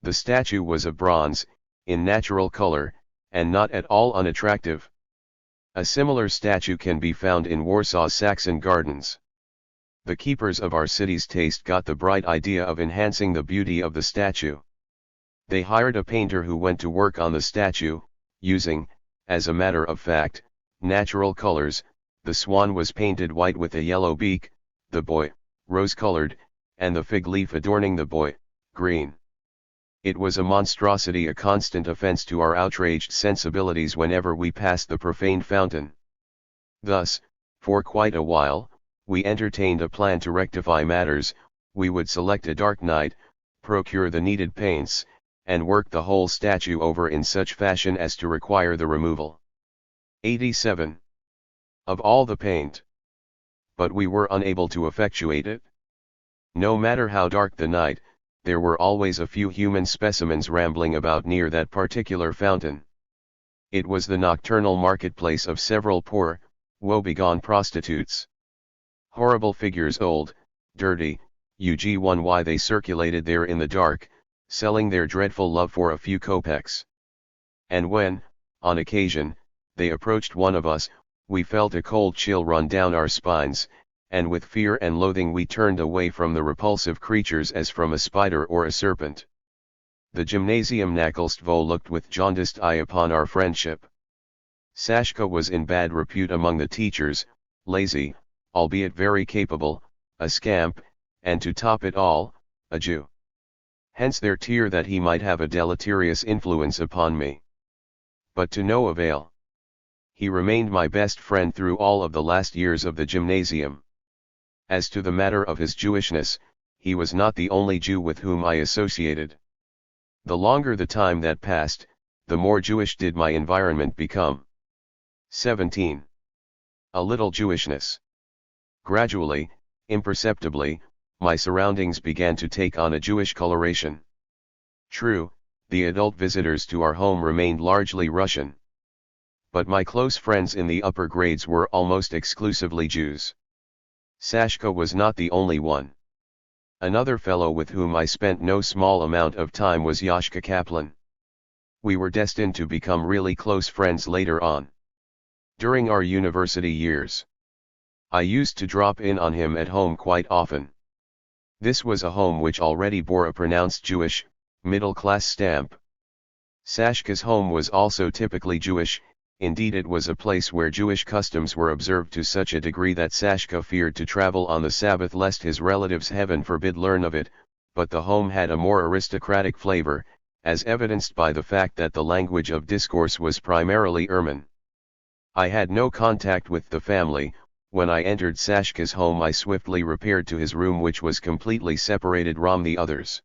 The statue was of bronze, in natural color, and not at all unattractive. A similar statue can be found in Warsaw's Saxon Gardens. The keepers of our city's taste got the bright idea of enhancing the beauty of the statue. They hired a painter who went to work on the statue, using, as a matter of fact, natural colors. The swan was painted white with a yellow beak, the boy, rose-colored, and the fig leaf adorning the boy, green. It was a monstrosity, a constant offense to our outraged sensibilities whenever we passed the profaned fountain. Thus, for quite a while, we entertained a plan to rectify matters. We would select a dark night, procure the needed paints, and work the whole statue over in such fashion as to require the removal 87 of all the paint. But we were unable to effectuate it. No matter how dark the night, there were always a few human specimens rambling about near that particular fountain. It was the nocturnal marketplace of several poor, woebegone prostitutes. Horrible figures, old, dirty, ug1y, they circulated there in the dark, selling their dreadful love for a few kopecks. And when, on occasion, they approached one of us, we felt a cold chill run down our spines, and with fear and loathing we turned away from the repulsive creatures as from a spider or a serpent. The gymnasium Nakolstvo looked with jaundiced eye upon our friendship. Sashka was in bad repute among the teachers, lazy, albeit very capable, a scamp, and to top it all, a Jew. Hence their tear that he might have a deleterious influence upon me. But to no avail. he remained my best friend through all of the last years of the gymnasium. As to the matter of his Jewishness, he was not the only Jew with whom I associated. The longer the time that passed, the more Jewish did my environment become. 17. A little Jewishness. Gradually, imperceptibly, my surroundings began to take on a Jewish coloration. True, the adult visitors to our home remained largely Russian. But my close friends in the upper grades were almost exclusively Jews. Sashka was not the only one. Another fellow with whom I spent no small amount of time was Yashka Kaplan. We were destined to become really close friends later on. During our university years, I used to drop in on him at home quite often. This was a home which already bore a pronounced Jewish, middle-class stamp. Sashka's home was also typically Jewish. Indeed, it was a place where Jewish customs were observed to such a degree that Sashka feared to travel on the Sabbath lest his relatives, heaven forbid, learn of it, but the home had a more aristocratic flavor, as evidenced by the fact that the language of discourse was primarily Ermine. I had no contact with the family. When I entered Sashka's home, I swiftly repaired to his room, which was completely separated from the others.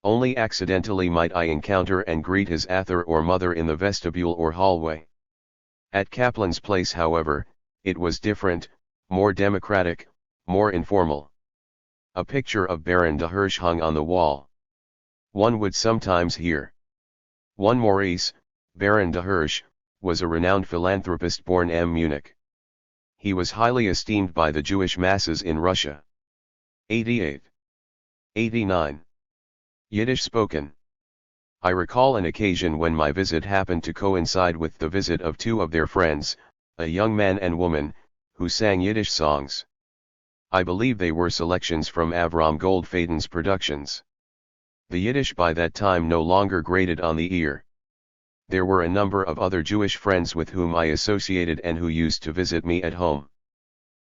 Only accidentally might I encounter and greet his ather or mother in the vestibule or hallway. At Kaplan's place, however, it was different, more democratic, more informal. A picture of Baron de Hirsch hung on the wall. One would sometimes hear. One Maurice, Baron de Hirsch, was a renowned philanthropist born in Munich. He was highly esteemed by the Jewish masses in Russia. 88. 89. Yiddish spoken. I recall an occasion when my visit happened to coincide with the visit of two of their friends, a young man and woman, who sang Yiddish songs. I believe they were selections from Avram Goldfaden's productions. The Yiddish by that time no longer grated on the ear. There were a number of other Jewish friends with whom I associated and who used to visit me at home.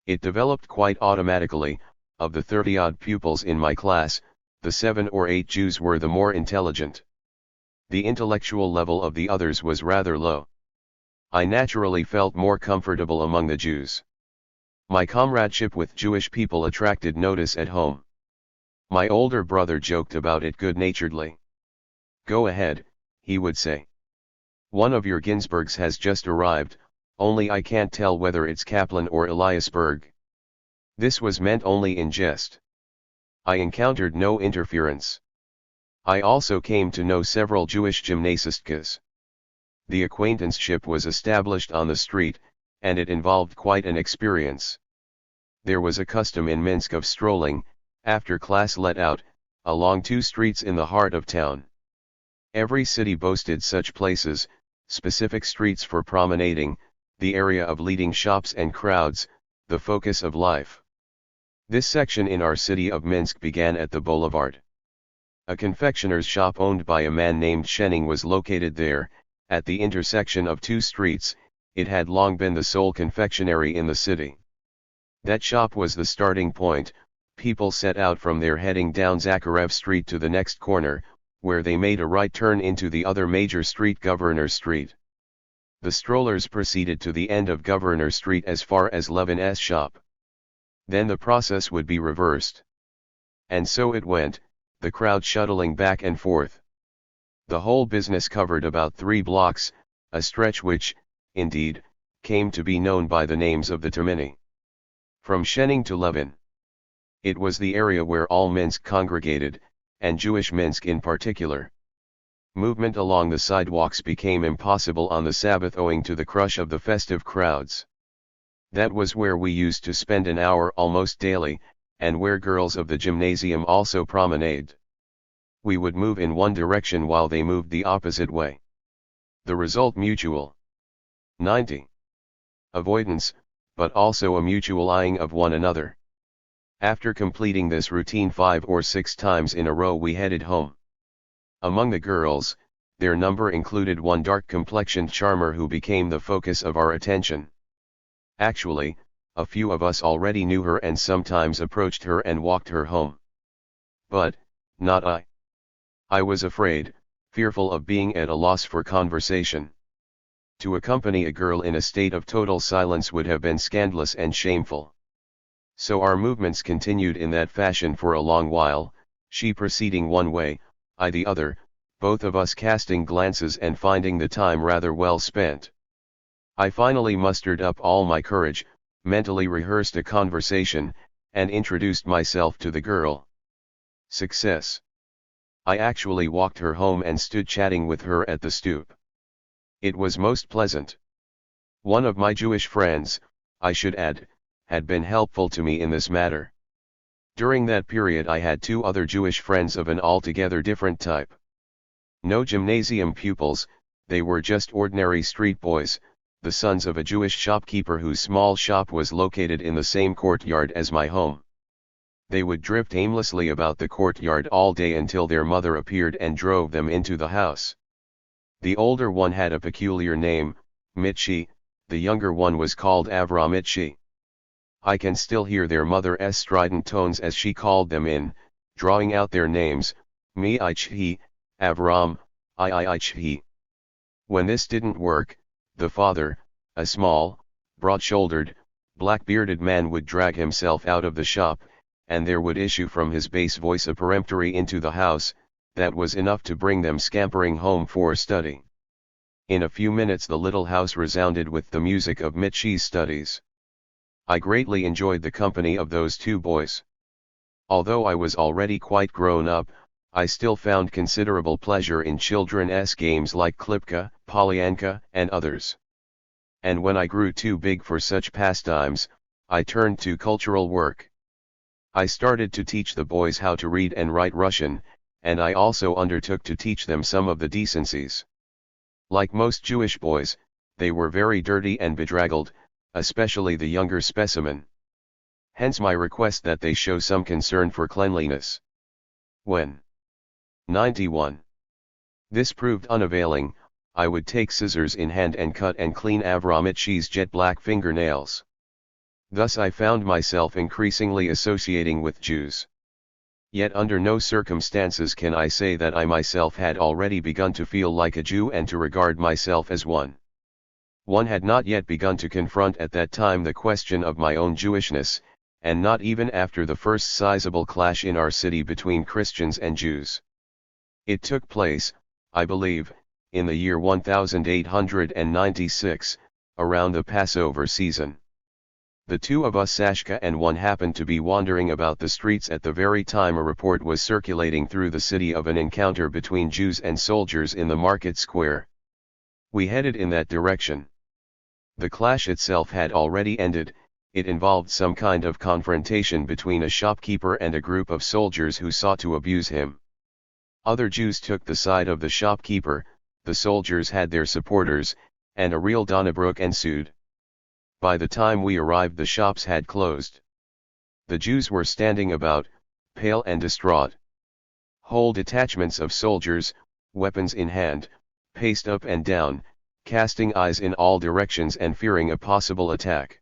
It developed quite automatically. Of the 30-odd pupils in my class, the 7 or 8 Jews were the more intelligent. The intellectual level of the others was rather low. I naturally felt more comfortable among the Jews. My comradeship with Jewish people attracted notice at home. My older brother joked about it good-naturedly. "Go ahead," he would say. "One of your Ginsbergs has just arrived, only I can't tell whether it's Kaplan or Eliasberg." This was meant only in jest. I encountered no interference. I also came to know several Jewish gymnasistkas. The acquaintanceship was established on the street, and it involved quite an experience. There was a custom in Minsk of strolling, after class let out, along 2 streets in the heart of town. Every city boasted such places, specific streets for promenading, the area of leading shops and crowds, the focus of life. This section in our city of Minsk began at the boulevard. A confectioner's shop owned by a man named Schenning was located there. At the intersection of 2 streets, it had long been the sole confectionery in the city. That shop was the starting point. People set out from there heading down Zakharev Street to the next corner, where they made a right turn into the other major street, Governor Street. The strollers proceeded to the end of Governor Street as far as Levin's shop. Then the process would be reversed. And so it went, the crowd shuttling back and forth. The whole business covered about 3 blocks, a stretch which, indeed, came to be known by the names of the Termini. From Schenning to Levin. It was the area where all Minsk congregated, and Jewish Minsk in particular. Movement along the sidewalks became impossible on the Sabbath owing to the crush of the festive crowds. That was where we used to spend an hour almost daily, and where girls of the gymnasium also promenaded. We would move in one direction while they moved the opposite way. The result mutual. 90. Avoidance, but also a mutual eyeing of one another. After completing this routine 5 or 6 times in a row, we headed home. Among the girls, their number included one dark-complexioned charmer who became the focus of our attention. Actually, a few of us already knew her and sometimes approached her and walked her home. But, not I. I was afraid, fearful of being at a loss for conversation. To accompany a girl in a state of total silence would have been scandalous and shameful. So our movements continued in that fashion for a long while, she proceeding one way, I the other, both of us casting glances and finding the time rather well spent. I finally mustered up all my courage, mentally rehearsed a conversation, and introduced myself to the girl. Success. I actually walked her home and stood chatting with her at the stoop. It was most pleasant. One of my Jewish friends, I should add, had been helpful to me in this matter. During that period I had two other Jewish friends of an altogether different type. No gymnasium pupils, they were just ordinary street boys, the sons of a Jewish shopkeeper whose small shop was located in the same courtyard as my home. They would drift aimlessly about the courtyard all day until their mother appeared and drove them into the house. The older one had a peculiar name, Mitchi, the younger one was called Avram Mitchi. I can still hear their mother's strident tones as she called them in, drawing out their names, Mi-ich-he, Avram, I-ich-he. When this didn't work, the father, a small, broad-shouldered, black-bearded man would drag himself out of the shop, and there would issue from his bass voice a peremptory into the house, that was enough to bring them scampering home for study. In a few minutes the little house resounded with the music of Mitchi's studies. I greatly enjoyed the company of those two boys. Although I was already quite grown up, I still found considerable pleasure in children's games like Klipka, Polyanka, and others. And when I grew too big for such pastimes, I turned to cultural work. I started to teach the boys how to read and write Russian, and I also undertook to teach them some of the decencies. Like most Jewish boys, they were very dirty and bedraggled, especially the younger specimen. Hence my request that they show some concern for cleanliness. When 91. This proved unavailing, I would take scissors in hand and cut and clean Avramitchi's jet-black fingernails. Thus I found myself increasingly associating with Jews. Yet under no circumstances can I say that I myself had already begun to feel like a Jew and to regard myself as one. One had not yet begun to confront at that time the question of my own Jewishness, and not even after the first sizable clash in our city between Christians and Jews. It took place, I believe, in the year 1896, around the Passover season. The two of us, Sashka and one, happened to be wandering about the streets at the very time a report was circulating through the city of an encounter between Jews and soldiers in the market square. We headed in that direction. The clash itself had already ended. It involved some kind of confrontation between a shopkeeper and a group of soldiers who sought to abuse him. Other Jews took the side of the shopkeeper, the soldiers had their supporters, and a real Donnybrook ensued. By the time we arrived the shops had closed. The Jews were standing about, pale and distraught. Whole detachments of soldiers, weapons in hand, paced up and down, casting eyes in all directions and fearing a possible attack.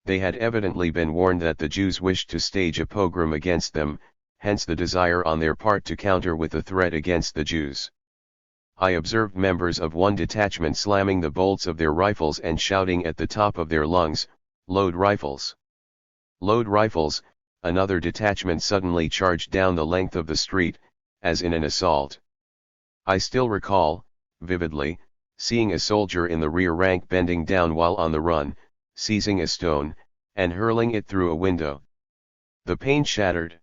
They had evidently been warned that the Jews wished to stage a pogrom against them, hence the desire on their part to counter with a threat against the Jews. I observed members of one detachment slamming the bolts of their rifles and shouting at the top of their lungs, "Load rifles! Load rifles!" Another detachment suddenly charged down the length of the street, as in an assault. I still recall, vividly, seeing a soldier in the rear rank bending down while on the run, seizing a stone, and hurling it through a window. The pane shattered.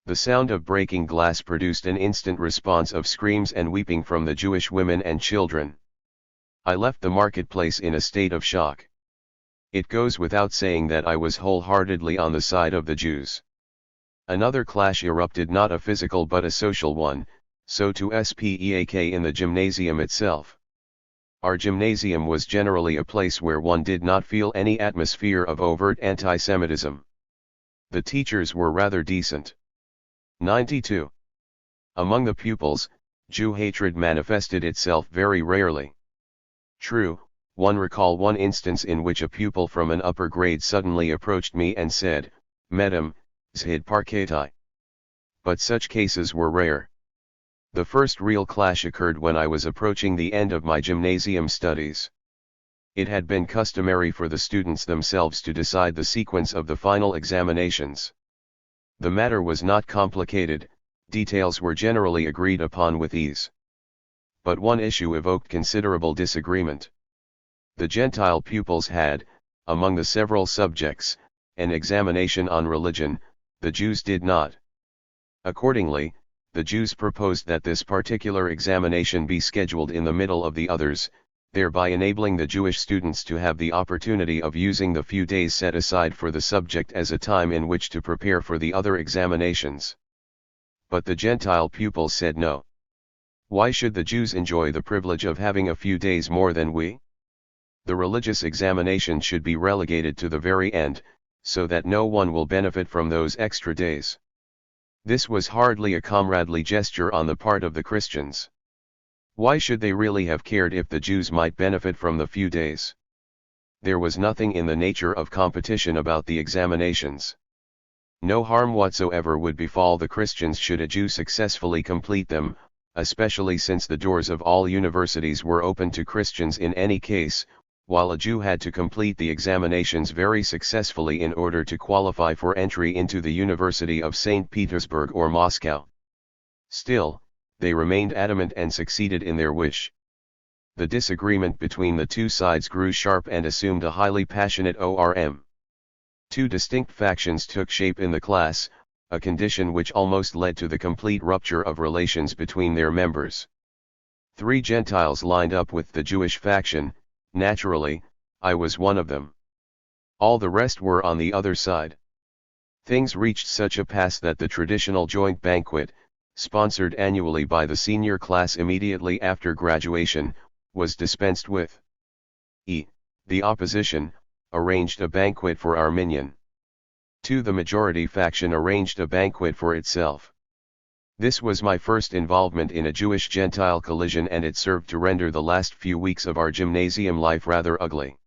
The sound of breaking glass produced an instant response of screams and weeping from the Jewish women and children. I left the marketplace in a state of shock. It goes without saying that I was wholeheartedly on the side of the Jews. Another clash erupted, not a physical but a social one, so to speak in the gymnasium itself. Our gymnasium was generally a place where one did not feel any atmosphere of overt anti-Semitism. The teachers were rather decent. 92. Among the pupils, Jew hatred manifested itself very rarely. True, one recall one instance in which a pupil from an upper grade suddenly approached me and said, "Medem, zhid parketai." But such cases were rare. The first real clash occurred when I was approaching the end of my gymnasium studies. It had been customary for the students themselves to decide the sequence of the final examinations. The matter was not complicated, details were generally agreed upon with ease. But one issue evoked considerable disagreement. The Gentile pupils had, among the several subjects, an examination on religion, the Jews did not. Accordingly, the Jews proposed that this particular examination be scheduled in the middle of the others, thereby enabling the Jewish students to have the opportunity of using the few days set aside for the subject as a time in which to prepare for the other examinations. But the Gentile pupils said no. Why should the Jews enjoy the privilege of having a few days more than we? The religious examination should be relegated to the very end, so that no one will benefit from those extra days. This was hardly a comradely gesture on the part of the Christians. Why should they really have cared if the Jews might benefit from the few days? There was nothing in the nature of competition about the examinations. No harm whatsoever would befall the Christians should a Jew successfully complete them, especially since the doors of all universities were open to Christians in any case, while a Jew had to complete the examinations very successfully in order to qualify for entry into the University of St. Petersburg or Moscow. Still, they remained adamant and succeeded in their wish. The disagreement between the two sides grew sharp and assumed a highly passionate ORM. Two distinct factions took shape in the class, a condition which almost led to the complete rupture of relations between their members. 3 Gentiles lined up with the Jewish faction. Naturally, I was one of them. All the rest were on the other side. Things reached such a pass that the traditional joint banquet, sponsored annually by the senior class immediately after graduation, was dispensed with. The opposition arranged a banquet for Arminian. The majority faction arranged a banquet for itself. This was my first involvement in a Jewish-Gentile collision, and it served to render the last few weeks of our gymnasium life rather ugly.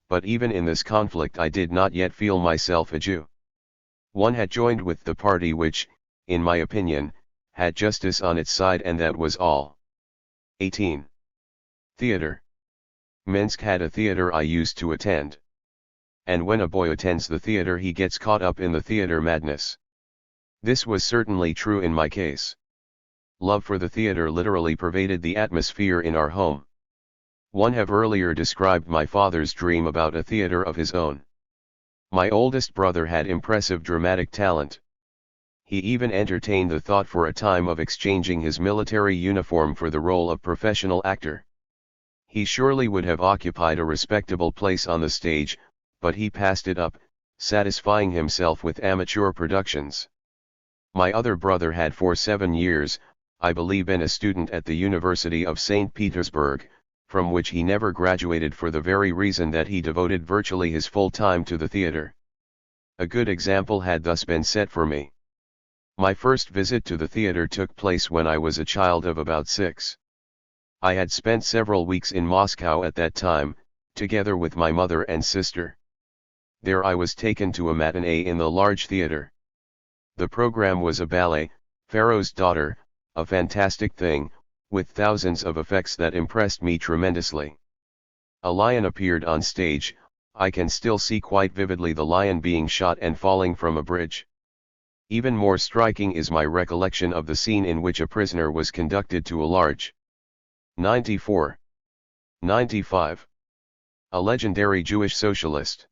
But even in this conflict I did not yet feel myself a Jew. One had joined with the party which, in my opinion, had justice on its side, and that was all. 18. Theater. Minsk had a theater I used to attend. And when a boy attends the theater he gets caught up in the theater madness. This was certainly true in my case. Love for the theater literally pervaded the atmosphere in our home. One have earlier described my father's dream about a theater of his own. My oldest brother had impressive dramatic talent. He even entertained the thought for a time of exchanging his military uniform for the role of professional actor. He surely would have occupied a respectable place on the stage, but he passed it up, satisfying himself with amateur productions. My other brother had for 7 years, I believe, been a student at the University of St. Petersburg, from which he never graduated for the very reason that he devoted virtually his full time to the theater. A good example had thus been set for me. My first visit to the theater took place when I was a child of about 6. I had spent several weeks in Moscow at that time, together with my mother and sister. There I was taken to a matinee in the large theater. The program was a ballet, Pharaoh's Daughter, a fantastic thing, with thousands of effects that impressed me tremendously. A lion appeared on stage. I can still see quite vividly the lion being shot and falling from a bridge. Even more striking is my recollection of the scene in which a prisoner was conducted to a large 94. 95. A legendary Jewish socialist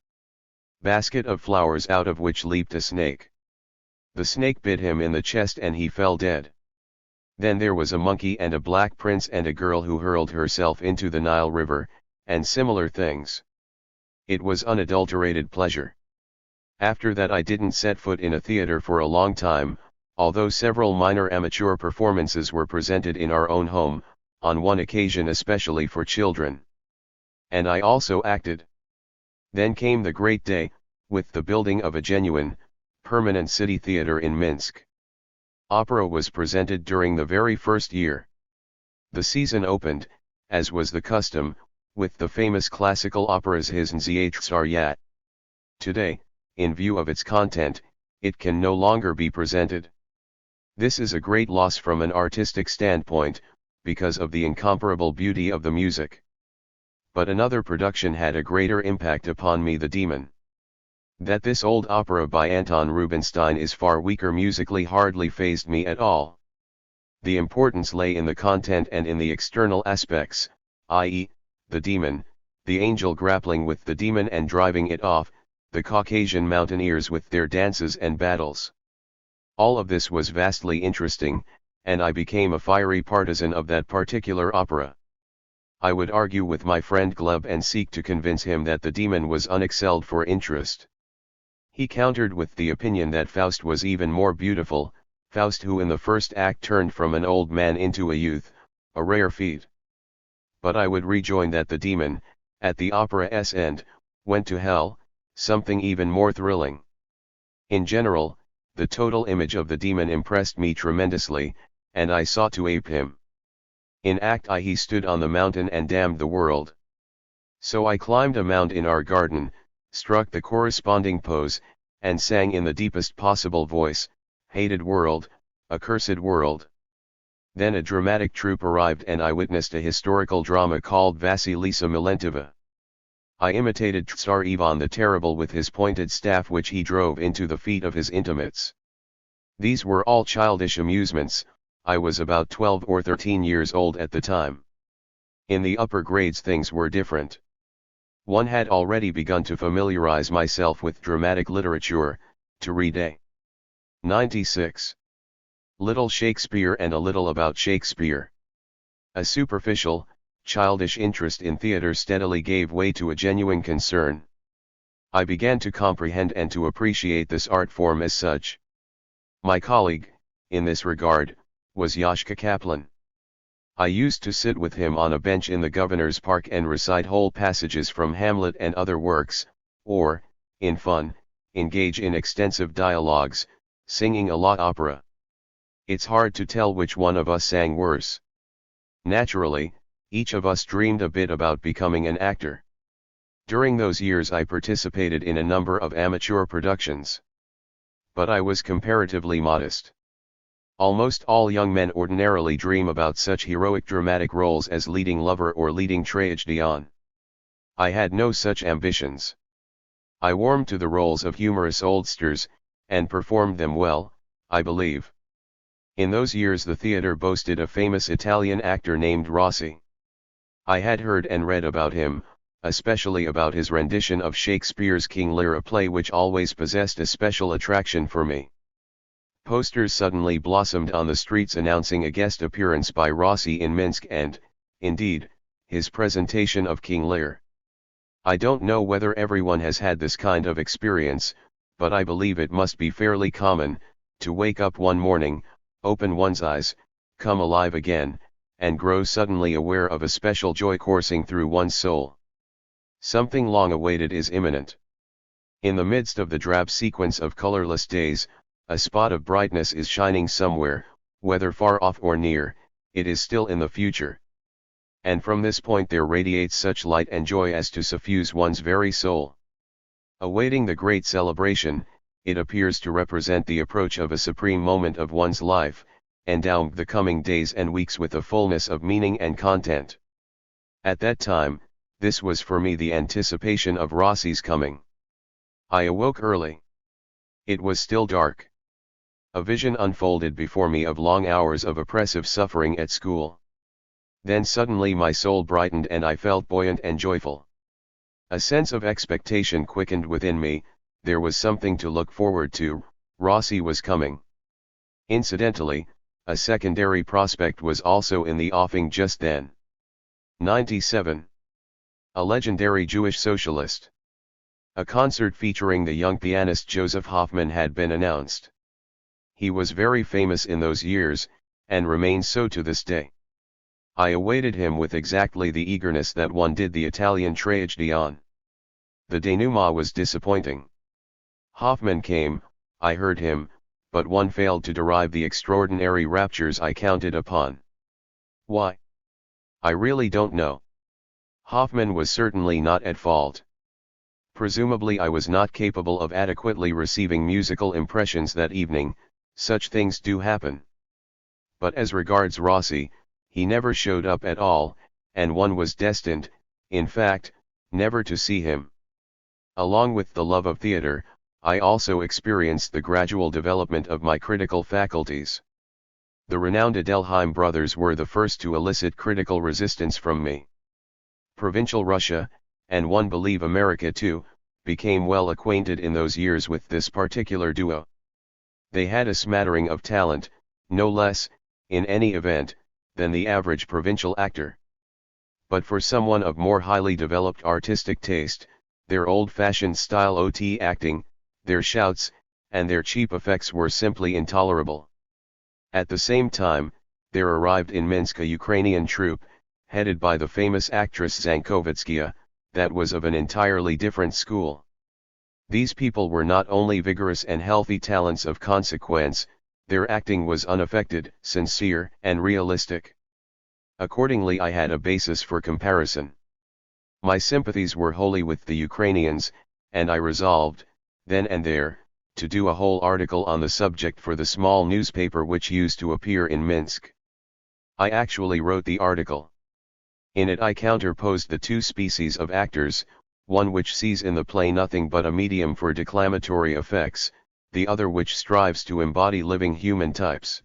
basket of flowers, out of which leaped a snake. The snake bit him in the chest and he fell dead. Then there was a monkey and a black prince and a girl who hurled herself into the Nile River, and similar things. It was unadulterated pleasure. After that I didn't set foot in a theater for a long time, although several minor amateur performances were presented in our own home, on one occasion especially for children. And I also acted. Then came the great day, with the building of a genuine, permanent city theater in Minsk. Opera was presented during the very first year. The season opened, as was the custom, with the famous classical operas His Tsar. Today, in view of its content, it can no longer be presented. This is a great loss from an artistic standpoint, because of the incomparable beauty of the music. But another production had a greater impact upon me: The Demon. That this old opera by Anton Rubinstein is far weaker musically hardly fazed me at all. The importance lay in the content and in the external aspects, i.e., the demon, the angel grappling with the demon and driving it off, the Caucasian mountaineers with their dances and battles. All of this was vastly interesting, and I became a fiery partisan of that particular opera. I would argue with my friend Gleb and seek to convince him that the demon was unexcelled for interest. He countered with the opinion that Faust was even more beautiful, Faust who in the first act turned from an old man into a youth, a rare feat. But I would rejoin that the demon, at the opera's end, went to hell, something even more thrilling. In general, the total image of the demon impressed me tremendously, and I sought to ape him. In Act I he stood on the mountain and damned the world. So I climbed a mount in our garden, struck the corresponding pose, and sang in the deepest possible voice, "Hated world, accursed world." Then a dramatic troupe arrived and I witnessed a historical drama called Vasilisa Milentova. I imitated Tsar Ivan the Terrible with his pointed staff which he drove into the feet of his intimates. These were all childish amusements. I was about 12 or 13 years old at the time. In the upper grades things were different. One had already begun to familiarize myself with dramatic literature, to read a 96. Little Shakespeare and a little about Shakespeare. A superficial, childish interest in theater steadily gave way to a genuine concern. I began to comprehend and to appreciate this art form as such. My colleague, in this regard, was Yashka Kaplan. I used to sit with him on a bench in the Governor's Park and recite whole passages from Hamlet and other works, or, in fun, engage in extensive dialogues, singing a lot opera. It's hard to tell which one of us sang worse. Naturally, each of us dreamed a bit about becoming an actor. During those years I participated in a number of amateur productions. But I was comparatively modest. Almost all young men ordinarily dream about such heroic dramatic roles as leading lover or leading tragedian. I had no such ambitions. I warmed to the roles of humorous oldsters, and performed them well, I believe. In those years the theatre boasted a famous Italian actor named Rossi. I had heard and read about him, especially about his rendition of Shakespeare's King Lear, a play which always possessed a special attraction for me. Posters suddenly blossomed on the streets announcing a guest appearance by Rossi in Minsk and, indeed, his presentation of King Lear. I don't know whether everyone has had this kind of experience, but I believe it must be fairly common, to wake up one morning, open one's eyes, come alive again, and grow suddenly aware of a special joy coursing through one's soul. Something long awaited is imminent. In the midst of the drab sequence of colorless days, a spot of brightness is shining somewhere, whether far off or near, it is still in the future. And from this point there radiates such light and joy as to suffuse one's very soul. Awaiting the great celebration, it appears to represent the approach of a supreme moment of one's life, endowing the coming days and weeks with a fullness of meaning and content. At that time, this was for me the anticipation of Rossi's coming. I awoke early. It was still dark. A vision unfolded before me of long hours of oppressive suffering at school. Then suddenly my soul brightened and I felt buoyant and joyful. A sense of expectation quickened within me, there was something to look forward to, Rossi was coming. Incidentally, a secondary prospect was also in the offing just then. 97. A legendary Jewish socialist. A concert featuring the young pianist Joseph Hoffman had been announced. He was very famous in those years, and remains so to this day. I awaited him with exactly the eagerness that one did the Italian tragedian. The denouement was disappointing. Hoffman came, I heard him, but one failed to derive the extraordinary raptures I counted upon. Why? I really don't know. Hoffman was certainly not at fault. Presumably I was not capable of adequately receiving musical impressions that evening, Such things do happen. But as regards Rossi, he never showed up at all, and one was destined, in fact, never to see him. Along with the love of theater, I also experienced the gradual development of my critical faculties. The renowned Adelheim brothers were the first to elicit critical resistance from me. Provincial Russia, and one believe America too, became well acquainted in those years with this particular duo. They had a smattering of talent, no less, in any event, than the average provincial actor. But for someone of more highly developed artistic taste, their old-fashioned style OT acting, their shouts, and their cheap effects were simply intolerable. At the same time, there arrived in Minsk a Ukrainian troupe, headed by the famous actress Zankovitskaya, that was of an entirely different school. These people were not only vigorous and healthy talents of consequence, their acting was unaffected, sincere, and realistic. Accordingly, I had a basis for comparison. My sympathies were wholly with the Ukrainians, and I resolved, then and there, to do a whole article on the subject for the small newspaper which used to appear in Minsk. I actually wrote the article. In it I counterposed the two species of actors, one which sees in the play nothing but a medium for declamatory effects, the other which strives to embody living human types.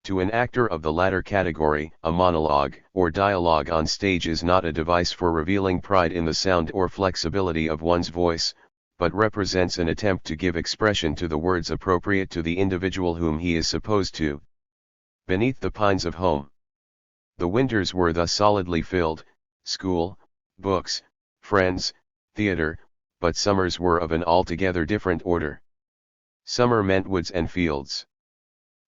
To an actor of the latter category, a monologue or dialogue on stage is not a device for revealing pride in the sound or flexibility of one's voice, but represents an attempt to give expression to the words appropriate to the individual whom he is supposed to. Beneath the pines of home. The winters were thus solidly filled, school, books, friends, theater, but summers were of an altogether different order. Summer meant woods and fields.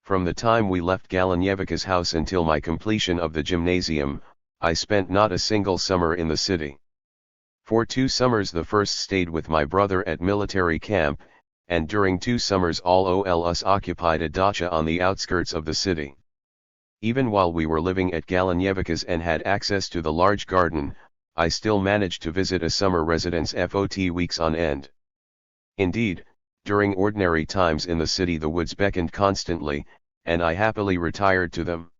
From the time we left Galanyevika's house until my completion of the gymnasium, I spent not a single summer in the city. For 2 summers the first stayed with my brother at military camp, and during 2 summers all of us occupied a dacha on the outskirts of the city. Even while we were living at Galanyevika's and had access to the large garden, I still managed to visit a summer residence FOT weeks on end. Indeed, during ordinary times in the city the woods beckoned constantly, and I happily retired to them.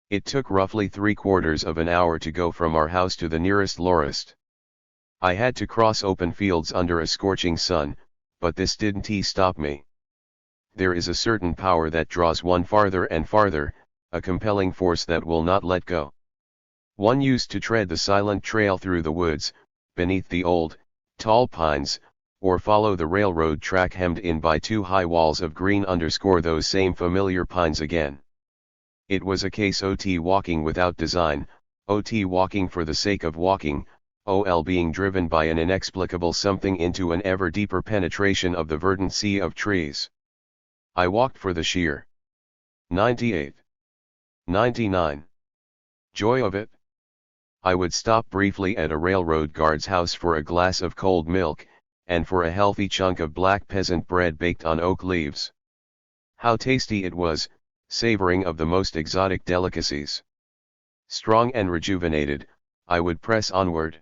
It took roughly 3/4 of an hour to go from our house to the nearest lorist. I had to cross open fields under a scorching sun, but this didn't stop me. There is a certain power that draws one farther and farther, a compelling force that will not let go. One used to tread the silent trail through the woods, beneath the old, tall pines, or follow the railroad track hemmed in by 2 high walls of green those same familiar pines again. It was a case OT walking without design, OT walking for the sake of walking, OL being driven by an inexplicable something into an ever deeper penetration of the verdant sea of trees. I walked for the sheer 98. 99. Joy of it. I would stop briefly at a railroad guard's house for a glass of cold milk, and for a healthy chunk of black peasant bread baked on oak leaves. How tasty it was, savoring of the most exotic delicacies. Strong and rejuvenated, I would press onward.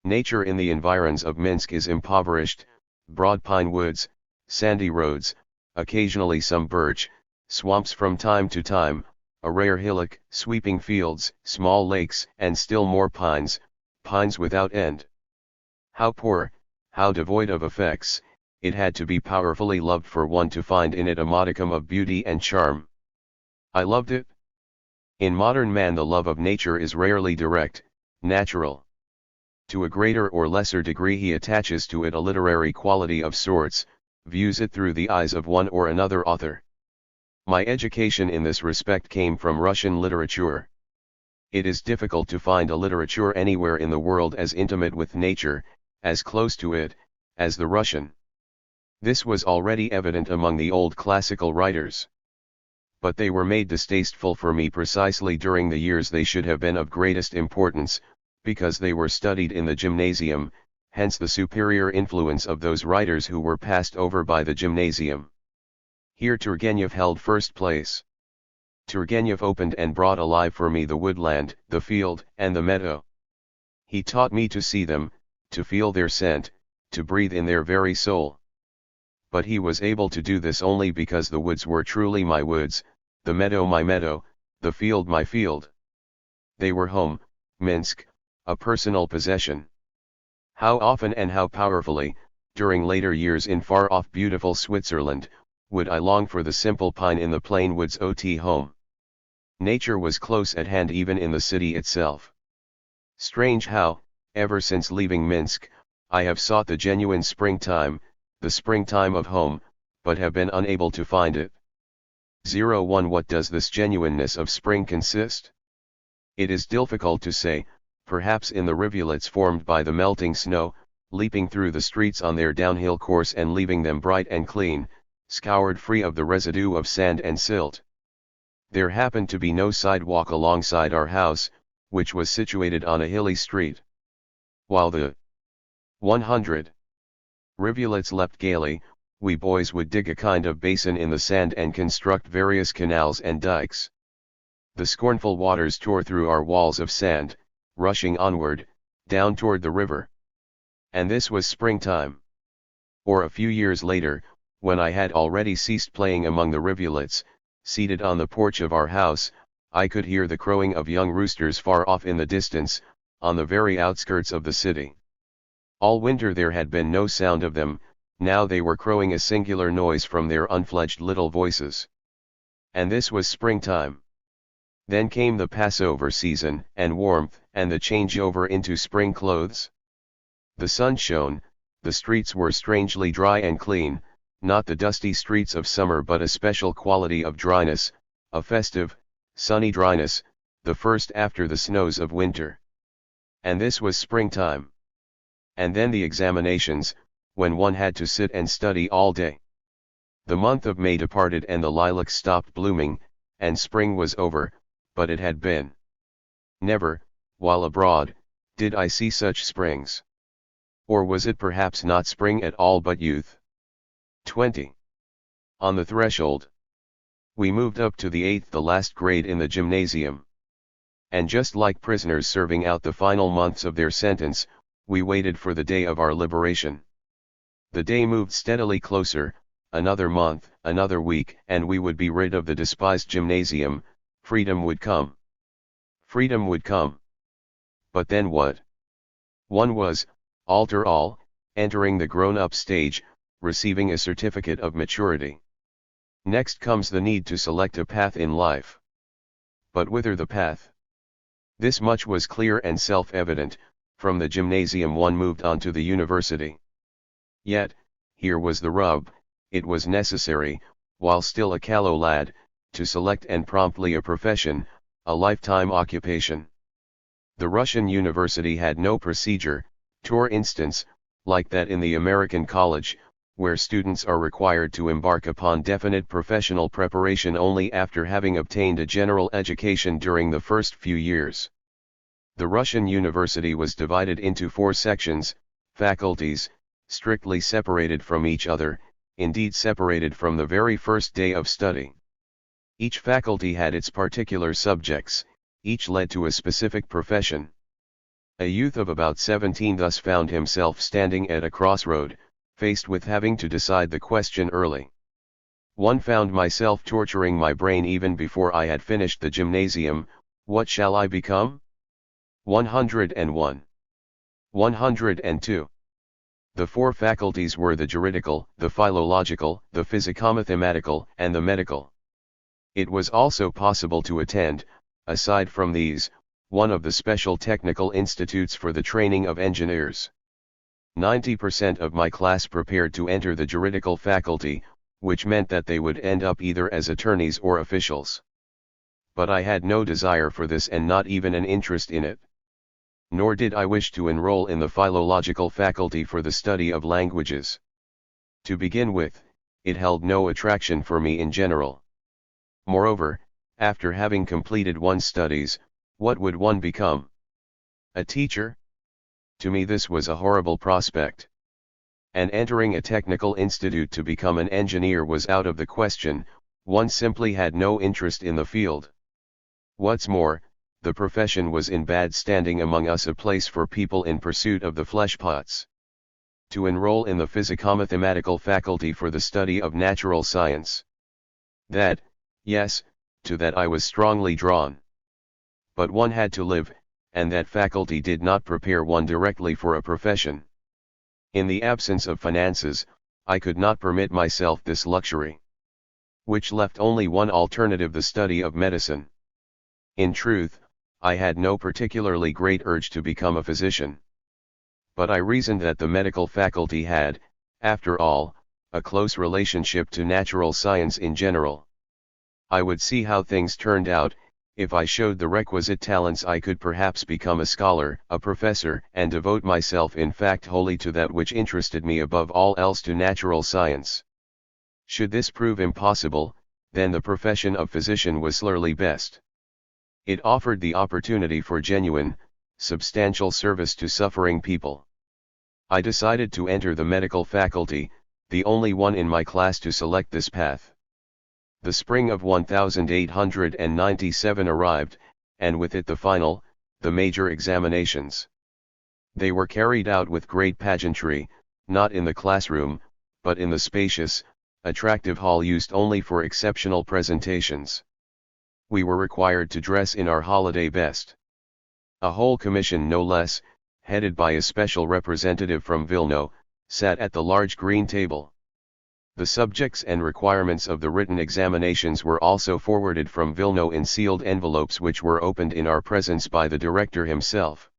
Nature in the environs of Minsk is impoverished, broad pine woods, sandy roads, occasionally some birch, swamps from time to time, a rare hillock, sweeping fields, small lakes, and still more pines, pines without end. How poor, how devoid of effects, it had to be powerfully loved for one to find in it a modicum of beauty and charm. I loved it. In modern man the love of nature is rarely direct, natural. To a greater or lesser degree he attaches to it a literary quality of sorts, views it through the eyes of one or another author. My education in this respect came from Russian literature. It is difficult to find a literature anywhere in the world as intimate with nature, as close to it, as the Russian. This was already evident among the old classical writers. But they were made distasteful for me precisely during the years they should have been of greatest importance, because they were studied in the gymnasium, hence the superior influence of those writers who were passed over by the gymnasium. Here Turgenev held first place. Turgenev opened and brought alive for me the woodland, the field, and the meadow. He taught me to see them, to feel their scent, to breathe in their very soul. but he was able to do this only because the woods were truly my woods, the meadow my meadow, the field my field. They were home, Minsk, a personal possession. How often and how powerfully, during later years in far-off beautiful Switzerland, would I long for the simple pine in the plain woods ot home. Nature was close at hand even in the city itself. Strange how, ever since leaving Minsk, I have sought the genuine springtime, the springtime of home, but have been unable to find it. 1. What does this genuineness of spring consist? It is difficult to say, perhaps in the rivulets formed by the melting snow, leaping through the streets on their downhill course and leaving them bright and clean, scoured free of the residue of sand and silt. There happened to be no sidewalk alongside our house, which was situated on a hilly street. While the 100 rivulets leapt gaily, we boys would dig a kind of basin in the sand and construct various canals and dikes. The scornful waters tore through our walls of sand, rushing onward, down toward the river. And this was springtime. Or a few years later, when I had already ceased playing among the rivulets, seated on the porch of our house, I could hear the crowing of young roosters far off in the distance, on the very outskirts of the city. All winter there had been no sound of them, now they were crowing a singular noise from their unfledged little voices. And this was springtime. Then came the Passover season, and warmth, and the changeover into spring clothes. The sun shone, the streets were strangely dry and clean, not the dusty streets of summer but a special quality of dryness, a festive, sunny dryness, the first after the snows of winter. And this was springtime. And then the examinations, when one had to sit and study all day. The month of May departed and the lilacs stopped blooming, and spring was over, but it had been. Never, while abroad, did I see such springs. Or was it perhaps not spring at all but youth? 20. On the threshold. We moved up to the 8th, the last grade in the gymnasium. And just like prisoners serving out the final months of their sentence, we waited for the day of our liberation. The day moved steadily closer, another month, another week, and we would be rid of the despised gymnasium, freedom would come. Freedom would come. But then what? One was, after all, entering the grown-up stage, receiving a certificate of maturity. Next comes the need to select a path in life. But whither the path? This much was clear and self-evident. From the gymnasium one moved on to the university. Yet, here was the rub, it was necessary, while still a callow lad, to select and promptly a profession, a lifetime occupation. The Russian university had no procedure, for instance, like that in the American college, where students are required to embark upon definite professional preparation only after having obtained a general education during the first few years. The Russian university was divided into 4 sections, faculties, strictly separated from each other, indeed separated from the very first day of study. Each faculty had its particular subjects, each led to a specific profession. A youth of about 17 thus found himself standing at a crossroad, faced with having to decide the question early. One found myself torturing my brain even before I had finished the gymnasium. What shall I become? 101. 102. The 4 faculties were the juridical, the philological, the physico-mathematical, and the medical. It was also possible to attend, aside from these, one of the special technical institutes for the training of engineers. 90% of my class prepared to enter the juridical faculty, which meant that they would end up either as attorneys or officials. But I had no desire for this and not even an interest in it. Nor did I wish to enroll in the philological faculty for the study of languages. To begin with, it held no attraction for me in general. Moreover, after having completed one's studies, what would one become? A teacher? To me this was a horrible prospect. And entering a technical institute to become an engineer was out of the question, one simply had no interest in the field. What's more, the profession was in bad standing among us, a place for people in pursuit of the fleshpots. to enroll in the physico-mathematical faculty for the study of natural science. That, yes, to that I was strongly drawn. But one had to live, and that faculty did not prepare one directly for a profession. In the absence of finances, I could not permit myself this luxury. Which left only one alternative: the study of medicine. In truth, I had no particularly great urge to become a physician. But I reasoned that the medical faculty had, after all, a close relationship to natural science in general. I would see how things turned out. If I showed the requisite talents, I could perhaps become a scholar, a professor, and devote myself in fact wholly to that which interested me above all else, to natural science. Should this prove impossible, then the profession of physician was surely best. It offered the opportunity for genuine, substantial service to suffering people. I decided to enter the medical faculty, the only one in my class to select this path. The spring of 1897 arrived, and with it the final, the major examinations. They were carried out with great pageantry, not in the classroom, but in the spacious, attractive hall used only for exceptional presentations. We were required to dress in our holiday best. A whole commission, no less, headed by a special representative from Vilno, sat at the large green table. The subjects and requirements of the written examinations were also forwarded from Vilno in sealed envelopes, which were opened in our presence by the director himself.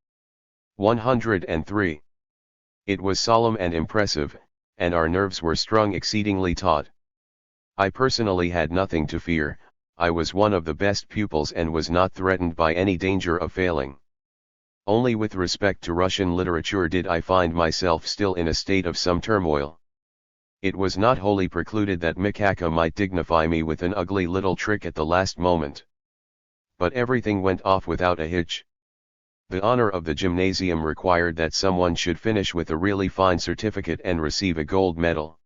103. It was solemn and impressive, and our nerves were strung exceedingly taut. I personally had nothing to fear. I was one of the best pupils and was not threatened by any danger of failing. Only with respect to Russian literature did I find myself still in a state of some turmoil. It was not wholly precluded that Mikaka might dignify me with an ugly little trick at the last moment. But everything went off without a hitch. The honor of the gymnasium required that someone should finish with a really fine certificate and receive a gold medal.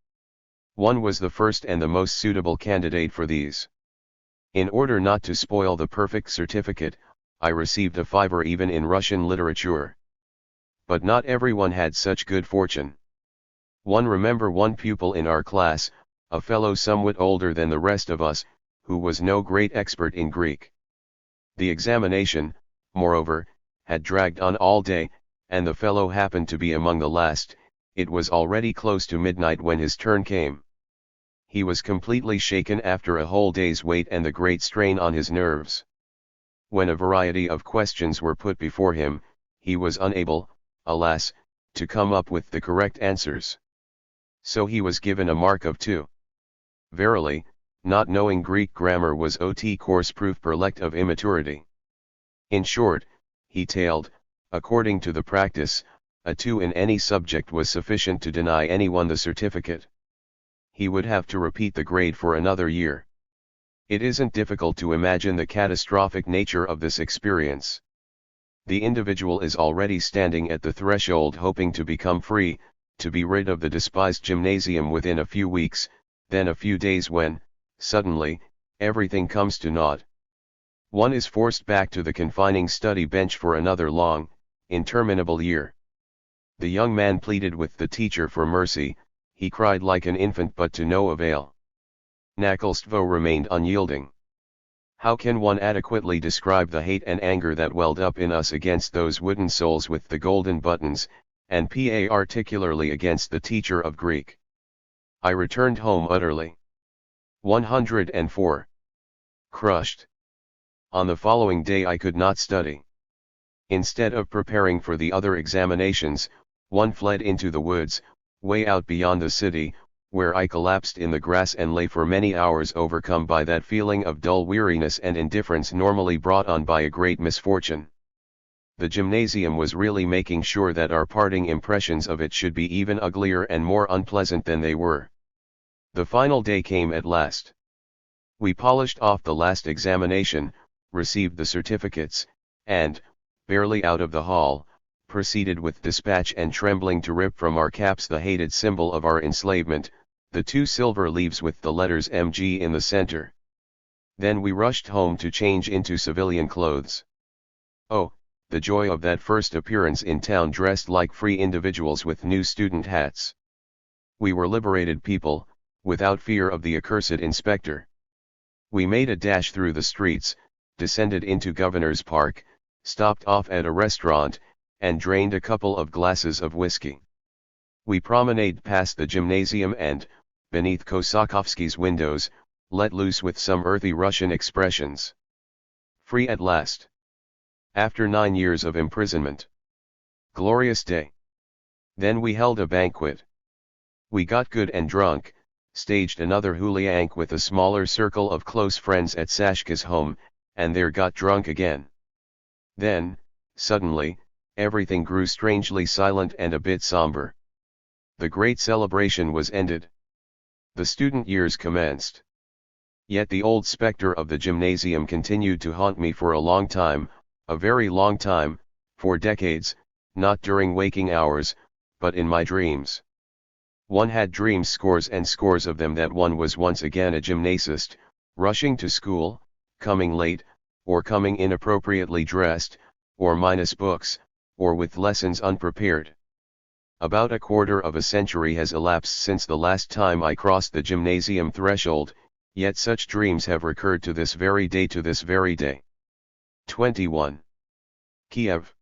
One was the first and the most suitable candidate for these. In order not to spoil the perfect certificate, I received a 5 even in Russian literature. But not everyone had such good fortune. Remember one pupil in our class, a fellow somewhat older than the rest of us, who was no great expert in Greek. The examination, moreover, had dragged on all day, and the fellow happened to be among the last. It was already close to midnight when his turn came. He was completely shaken after a whole day's wait and the great strain on his nerves. When a variety of questions were put before him, he was unable, alas, to come up with the correct answers. So he was given a mark of 2. Verily, not knowing Greek grammar was ot course proof perlect of immaturity. In short, he tailed, according to the practice, a 2 in any subject was sufficient to deny anyone the certificate. He would have to repeat the grade for another year. It isn't difficult to imagine the catastrophic nature of this experience. The individual is already standing at the threshold hoping to become free, to be rid of the despised gymnasium within a few weeks, then a few days, when, suddenly, everything comes to naught. One is forced back to the confining study bench for another long, interminable year. The young man pleaded with the teacher for mercy. He cried like an infant, but to no avail. Nakolstvo remained unyielding. How can one adequately describe the hate and anger that welled up in us against those wooden souls with the golden buttons, and particularly against the teacher of Greek? I returned home utterly 104. Crushed. On the following day I could not study. Instead of preparing for the other examinations, one fled into the woods, way out beyond the city, where I collapsed in the grass and lay for many hours, overcome by that feeling of dull weariness and indifference normally brought on by a great misfortune. The gymnasium was really making sure that our parting impressions of it should be even uglier and more unpleasant than they were. The final day came at last. We polished off the last examination, received the certificates, and, barely out of the hall, proceeded with dispatch and trembling to rip from our caps the hated symbol of our enslavement, the 2 silver leaves with the letters MG in the center. Then we rushed home to change into civilian clothes. Oh, the joy of that first appearance in town dressed like free individuals with new student hats. We were liberated people, without fear of the accursed inspector. We made a dash through the streets, descended into Governor's Park, stopped off at a restaurant, and drained a couple of glasses of whiskey. We promenaded past the gymnasium and, beneath Kosakovsky's windows, let loose with some earthy Russian expressions. Free at last. After 9 years of imprisonment. Glorious day. Then we held a banquet. We got good and drunk, staged another huliank with a smaller circle of close friends at Sashka's home, and there got drunk again. Then, suddenly, everything grew strangely silent and a bit somber. The great celebration was ended. The student years commenced. Yet the old spectre of the gymnasium continued to haunt me for a long time, a very long time, for decades, not during waking hours, but in my dreams. One had dreams, scores and scores of them, that one was once again a gymnasist, rushing to school, coming late, or coming inappropriately dressed, or minus books, or with lessons unprepared. About a quarter of a century has elapsed since the last time I crossed the gymnasium threshold, yet such dreams have recurred to this very day, to this very day. 21. Kiev.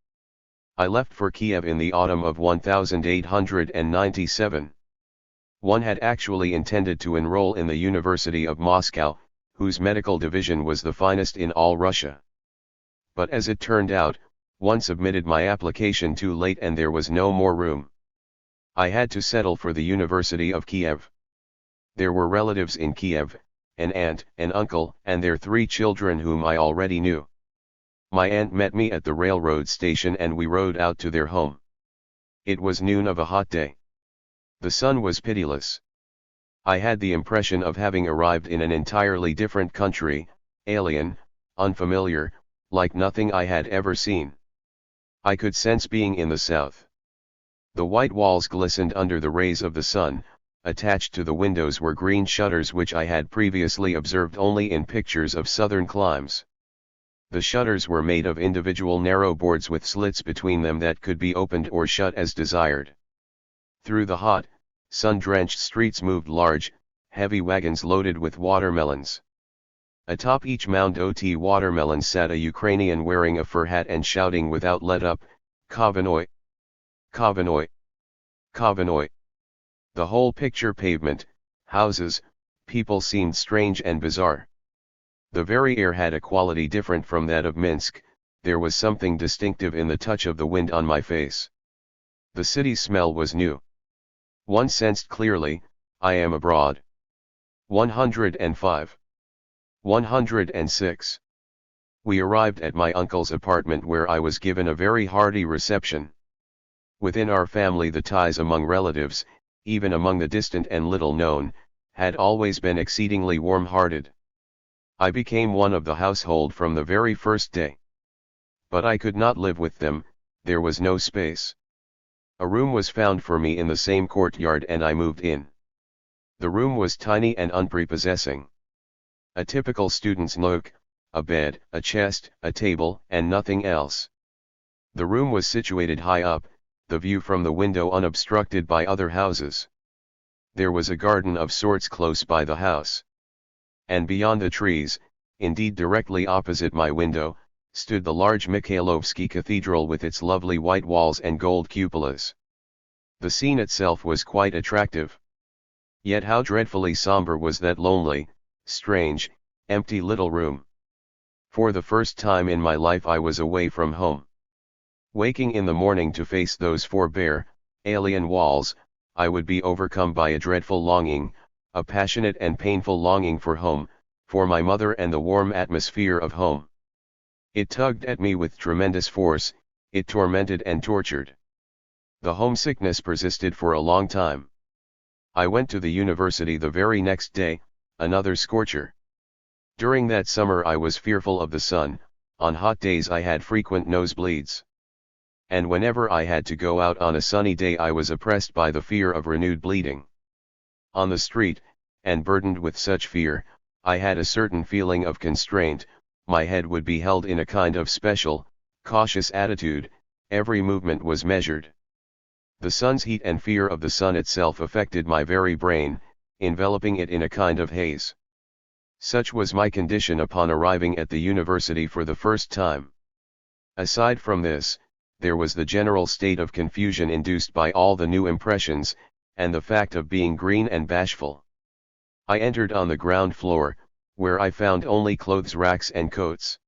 I left for Kiev in the autumn of 1897. One had actually intended to enroll in the University of Moscow, whose medical division was the finest in all Russia. But as it turned out, one submitted my application too late and there was no more room. I had to settle for the University of Kiev. There were relatives in Kiev, an aunt, an uncle, and their 3 children whom I already knew. My aunt met me at the railroad station and we rode out to their home. It was noon of a hot day. The sun was pitiless. I had the impression of having arrived in an entirely different country, alien, unfamiliar, like nothing I had ever seen. I could sense being in the south. The white walls glistened under the rays of the sun, attached to the windows were green shutters which I had previously observed only in pictures of southern climes. The shutters were made of individual narrow boards with slits between them that could be opened or shut as desired. Through the hot, sun-drenched streets moved large, heavy wagons loaded with watermelons. Atop each mound of watermelons sat a Ukrainian wearing a fur hat and shouting without let-up, "Kavanoy! Kavanoy! Kavanoy!" The whole picture, pavement, houses, people, seemed strange and bizarre. The very air had a quality different from that of Minsk. There was something distinctive in the touch of the wind on my face. The city's smell was new. One sensed clearly, I am abroad. 105. 106. We arrived at my uncle's apartment where I was given a very hearty reception. Within our family the ties among relatives, even among the distant and little known, had always been exceedingly warm-hearted. I became one of the household from the very first day. But I could not live with them, there was no space. A room was found for me in the same courtyard and I moved in. The room was tiny and unprepossessing. A typical student's nook, a bed, a chest, a table, and nothing else. The room was situated high up, the view from the window unobstructed by other houses. There was a garden of sorts close by the house. And beyond the trees, indeed directly opposite my window, stood the large Mikhailovsky Cathedral with its lovely white walls and gold cupolas. The scene itself was quite attractive. Yet how dreadfully somber was that lonely, strange, empty little room. For the first time in my life I was away from home. Waking in the morning to face those 4 bare, alien walls, I would be overcome by a dreadful longing, a passionate and painful longing for home, for my mother and the warm atmosphere of home. It tugged at me with tremendous force, it tormented and tortured. The homesickness persisted for a long time. I went to the university the very next day, another scorcher. During that summer I was fearful of the sun, on hot days I had frequent nosebleeds. And whenever I had to go out on a sunny day I was oppressed by the fear of renewed bleeding. On the street, and burdened with such fear, I had a certain feeling of constraint, my head would be held in a kind of special, cautious attitude, every movement was measured. The sun's heat and fear of the sun itself affected my very brain, enveloping it in a kind of haze. Such was my condition upon arriving at the university for the first time. Aside from this, there was the general state of confusion induced by all the new impressions, and the fact of being green and bashful. I entered on the ground floor, where I found only clothes racks and coats.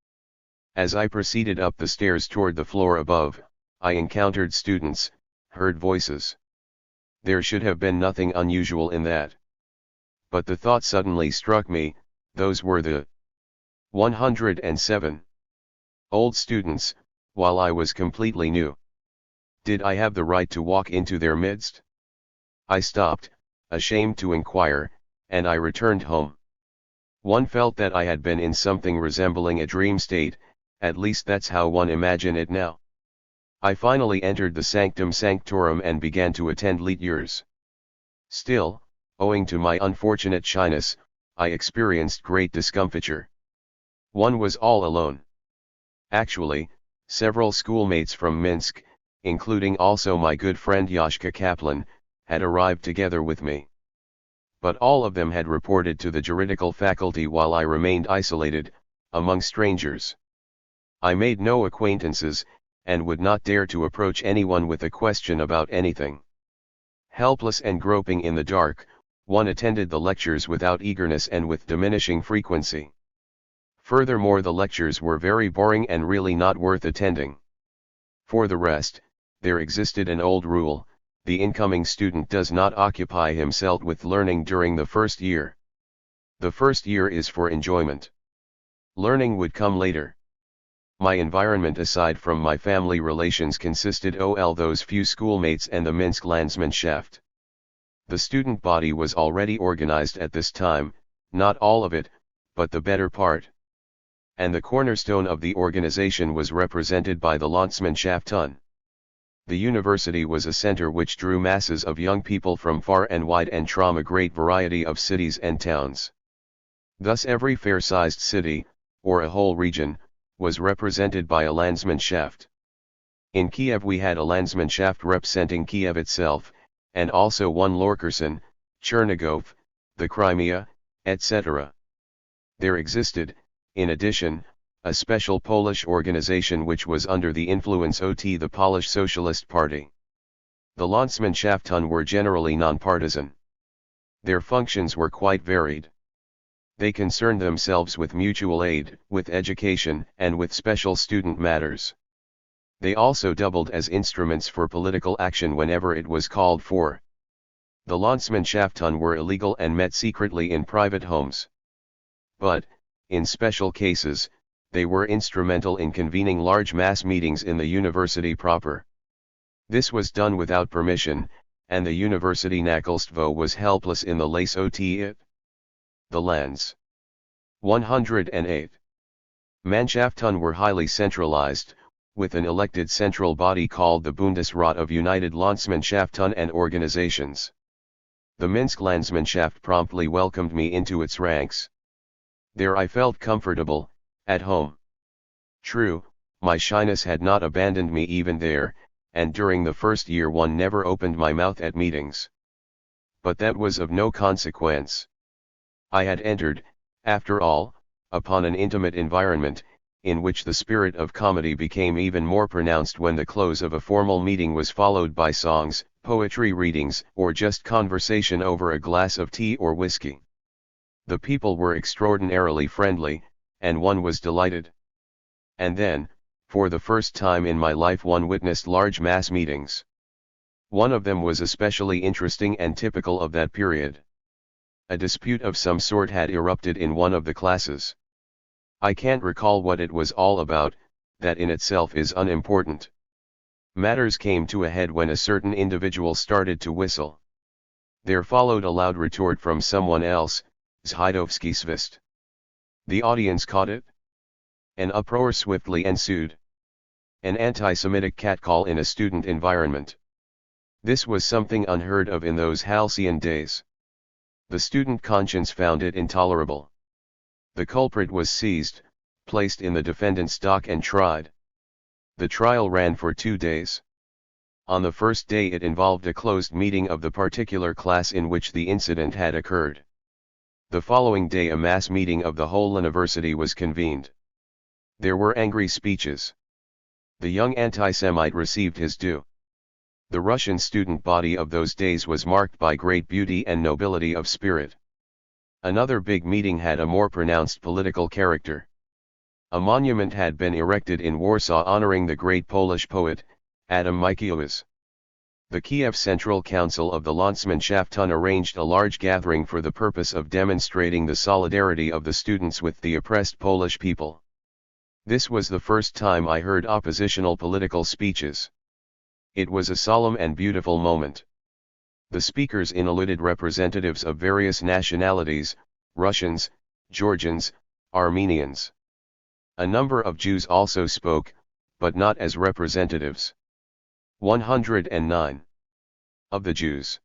As I proceeded up the stairs toward the floor above, I encountered students, heard voices. There should have been nothing unusual in that. But the thought suddenly struck me, those were the 107 old students, while I was completely new. Did I have the right to walk into their midst? I stopped, ashamed to inquire, and I returned home. One felt that I had been in something resembling a dream state, at least that's how one imagine it now. I finally entered the sanctum sanctorum and began to attend lectures. Still, owing to my unfortunate shyness, I experienced great discomfiture. One was all alone. Actually, several schoolmates from Minsk, including also my good friend Yashka Kaplan, had arrived together with me. But all of them had reported to the juridical faculty while I remained isolated, among strangers. I made no acquaintances, and would not dare to approach anyone with a question about anything. Helpless and groping in the dark, one attended the lectures without eagerness and with diminishing frequency. Furthermore, the lectures were very boring and really not worth attending. For the rest, there existed an old rule: the incoming student does not occupy himself with learning during the first year. The first year is for enjoyment. Learning would come later. My environment aside from my family relations consisted of those few schoolmates and the Minsk Landsmannschaft. The student body was already organized at this time, not all of it, but the better part. And the cornerstone of the organization was represented by the Landsmannschaft. The university was a center which drew masses of young people from far and wide and from a great variety of cities and towns. Thus every fair-sized city, or a whole region, was represented by a Landsmannschaft. In Kiev we had a Landsmannschaft representing Kiev itself, and also one Lorkerson, Chernigov, the Crimea, etc. There existed, in addition, a special Polish organization which was under the influence of the Polish Socialist Party. The Landsmannschaften were generally nonpartisan. Their functions were quite varied. They concerned themselves with mutual aid, with education, and with special student matters. They also doubled as instruments for political action whenever it was called for. The Landsmannschaften were illegal and met secretly in private homes. But, in special cases, they were instrumental in convening large mass meetings in the university proper. This was done without permission, and the university Nakolstvo was helpless in the lace of it. The Lands 108 Mannschaften were highly centralized, with an elected central body called the Bundesrat of United Landsmannschaften and Organizations. The Minsk Landsmannschaft promptly welcomed me into its ranks. There I felt comfortable, at home. True, my shyness had not abandoned me even there, and during the first year one never opened my mouth at meetings. But that was of no consequence. I had entered, after all, upon an intimate environment, in which the spirit of comedy became even more pronounced when the close of a formal meeting was followed by songs, poetry readings, or just conversation over a glass of tea or whiskey. The people were extraordinarily friendly, and one was delighted. And then, for the first time in my life one witnessed large mass meetings. One of them was especially interesting and typical of that period. A dispute of some sort had erupted in one of the classes. I can't recall what it was all about, that in itself is unimportant. Matters came to a head when a certain individual started to whistle. There followed a loud retort from someone else, Zhidovsky Svist. The audience caught it. An uproar swiftly ensued. An anti-Semitic catcall in a student environment. This was something unheard of in those halcyon days. The student conscience found it intolerable. The culprit was seized, placed in the defendant's dock and tried. The trial ran for 2 days. On the first day it involved a closed meeting of the particular class in which the incident had occurred. The following day a mass meeting of the whole university was convened. There were angry speeches. The young anti-Semite received his due. The Russian student body of those days was marked by great beauty and nobility of spirit. Another big meeting had a more pronounced political character. A monument had been erected in Warsaw honoring the great Polish poet, Adam Mickiewicz. The Kiev Central Council of the Landsmannschaft arranged a large gathering for the purpose of demonstrating the solidarity of the students with the oppressed Polish people. This was the first time I heard oppositional political speeches. It was a solemn and beautiful moment. The speakers included representatives of various nationalities, Russians, Georgians, Armenians. A number of Jews also spoke, but not as representatives. 109. Of the Jews.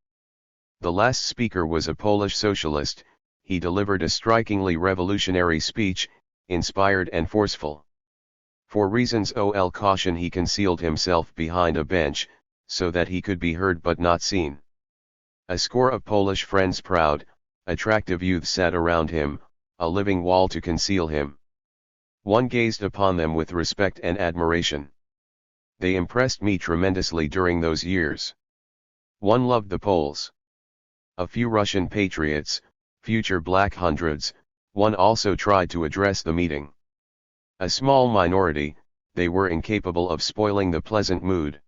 The last speaker was a Polish socialist. He delivered a strikingly revolutionary speech, inspired and forceful. For reasons of caution he concealed himself behind a bench, so that he could be heard but not seen. A score of Polish friends, proud, attractive youths, sat around him, a living wall to conceal him. One gazed upon them with respect and admiration. They impressed me tremendously during those years. One loved the Poles. A few Russian patriots, future Black Hundreds, one also tried to address the meeting. A small minority, they were incapable of spoiling the pleasant mood.